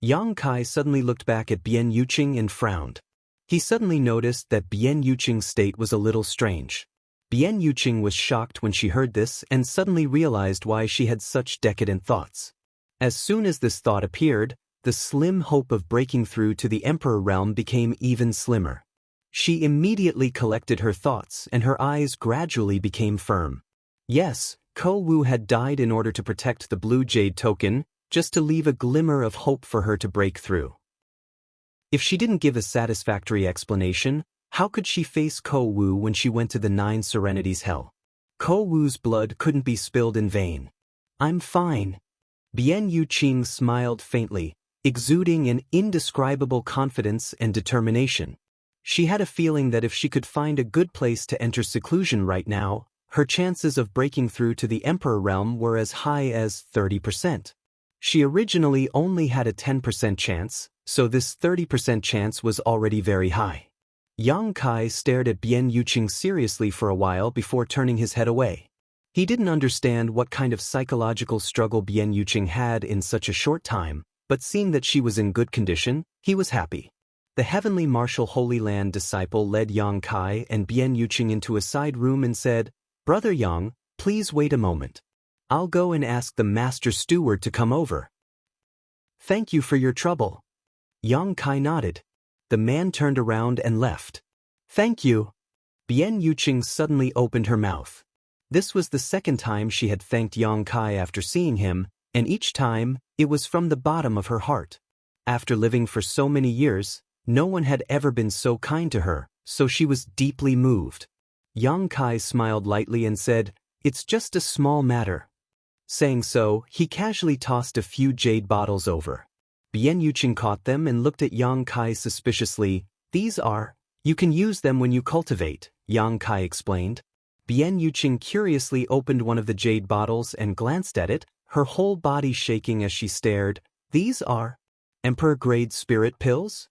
Yang Kai suddenly looked back at Bian Yuqing and frowned. He suddenly noticed that Bian Yuqing's state was a little strange. Bian Yuqing was shocked when she heard this and suddenly realized why she had such decadent thoughts. As soon as this thought appeared, the slim hope of breaking through to the Emperor realm became even slimmer. She immediately collected her thoughts and her eyes gradually became firm. Yes, Ko Wu had died in order to protect the blue jade token, just to leave a glimmer of hope for her to break through. If she didn't give a satisfactory explanation, how could she face Ko Wu when she went to the Nine Serenities Hell? Ko Wu's blood couldn't be spilled in vain. I'm fine. Bian Yuqing smiled faintly, exuding an indescribable confidence and determination. She had a feeling that if she could find a good place to enter seclusion right now, her chances of breaking through to the Emperor realm were as high as 30%. She originally only had a 10% chance, so this 30% chance was already very high. Yang Kai stared at Bian Yuqing seriously for a while before turning his head away. He didn't understand what kind of psychological struggle Bian Yuqing had in such a short time, but seeing that she was in good condition, he was happy. The heavenly martial Holy Land disciple led Yang Kai and Bian Yuqing into a side room and said, Brother Yang, Please wait a moment. I'll go and ask the master steward to come over. Thank you for your trouble. Yang Kai nodded. The man turned around and left. Thank you. Bian Yuqing suddenly opened her mouth. This was the second time she had thanked Yang Kai after seeing him, and each time, it was from the bottom of her heart. After living for so many years, no one had ever been so kind to her, so she was deeply moved. Yang Kai smiled lightly and said, "It's just a small matter." Saying so, he casually tossed a few jade bottles over. Bian Yuqing caught them and looked at Yang Kai suspiciously. "These are, you can use them when you cultivate," Yang Kai explained. Bian Yuqing curiously opened one of the jade bottles and glanced at it, her whole body shaking as she stared. "These are Emperor-grade spirit pills?"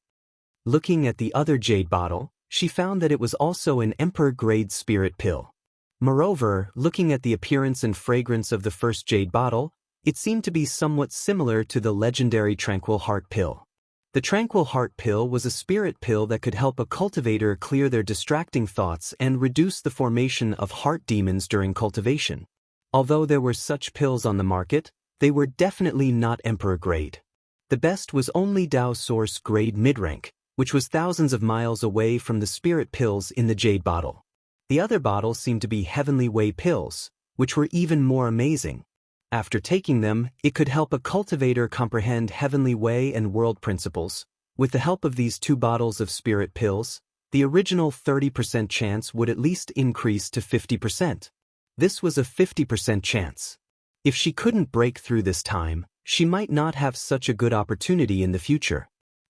Looking at the other jade bottle, she found that it was also an Emperor-grade spirit pill. Moreover, looking at the appearance and fragrance of the first jade bottle, it seemed to be somewhat similar to the legendary Tranquil Heart pill. The Tranquil Heart pill was a spirit pill that could help a cultivator clear their distracting thoughts and reduce the formation of heart demons during cultivation. Although there were such pills on the market, they were definitely not Emperor grade. The best was only Dao Source grade mid-rank, which was thousands of miles away from the spirit pills in the jade bottle. The other bottles seemed to be Heavenly Way pills, which were even more amazing. After taking them, it could help a cultivator comprehend Heavenly Way and world principles. With the help of these 2 bottles of spirit pills, the original 30% chance would at least increase to 50%. This was a 50% chance. If she couldn't break through this time, she might not have such a good opportunity in the future.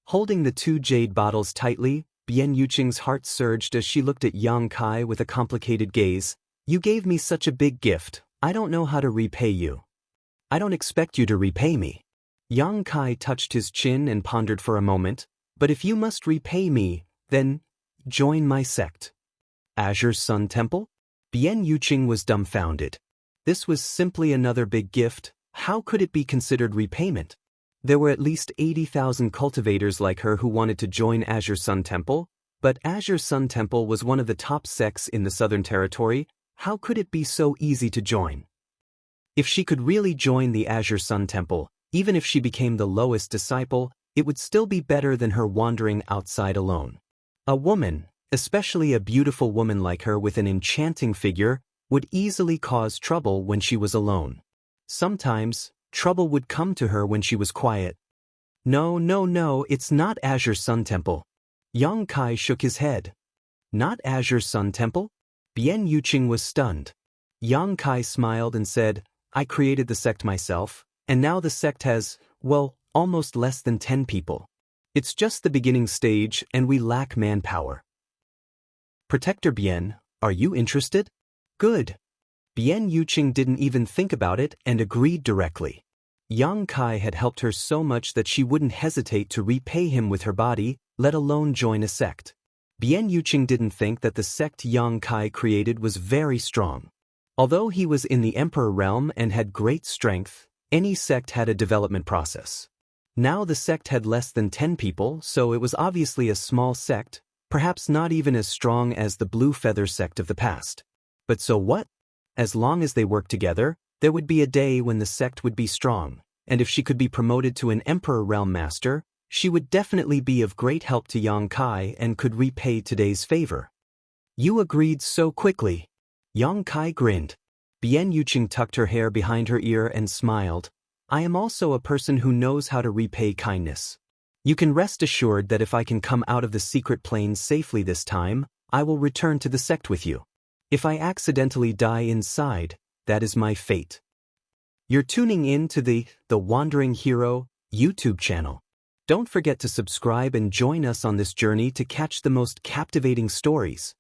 Holding the 2 jade bottles tightly, Bian Yuqing's heart surged as she looked at Yang Kai with a complicated gaze. "You gave me such a big gift, I don't know how to repay you." "I don't expect you to repay me." Yang Kai touched his chin and pondered for a moment. "But if you must repay me, then join my sect." Azure Sun Temple? Bian Yuqing was dumbfounded. This was simply another big gift. How could it be considered repayment? There were at least 80,000 cultivators like her who wanted to join Azure Sun Temple, but Azure Sun Temple was one of the top sects in the Southern Territory. How could it be so easy to join? If she could really join the Azure Sun Temple, even if she became the lowest disciple, it would still be better than her wandering outside alone. A woman, especially a beautiful woman like her with an enchanting figure, would easily cause trouble when she was alone. Sometimes, trouble would come to her when she was quiet. No, it's not Azure Sun Temple." Yang Kai shook his head. "Not Azure Sun Temple?" Bian Yuqing was stunned. Yang Kai smiled and said, "I created the sect myself, and now the sect has, well, almost less than 10 people. It's just the beginning stage and we lack manpower." "Protector Bian, are you interested?" "Good." Bian Yuqing didn't even think about it and agreed directly. Yang Kai had helped her so much that she wouldn't hesitate to repay him with her body, let alone join a sect. Bian Yuqing didn't think that the sect Yang Kai created was very strong. Although he was in the Emperor realm and had great strength, any sect had a development process. Now the sect had less than 10 people, so it was obviously a small sect, perhaps not even as strong as the Blue Feather sect of the past. But so what? As long as they worked together, there would be a day when the sect would be strong, and if she could be promoted to an Emperor Realm Master, she would definitely be of great help to Yang Kai and could repay today's favor. "You agreed so quickly." Yang Kai grinned. Bian Yuqing tucked her hair behind her ear and smiled. "I am also a person who knows how to repay kindness. You can rest assured that if I can come out of the secret plains safely this time, I will return to the sect with you. If I accidentally die inside, that is my fate." You're tuning in to the Wandering Hero YouTube channel. Don't forget to subscribe and join us on this journey to catch the most captivating stories.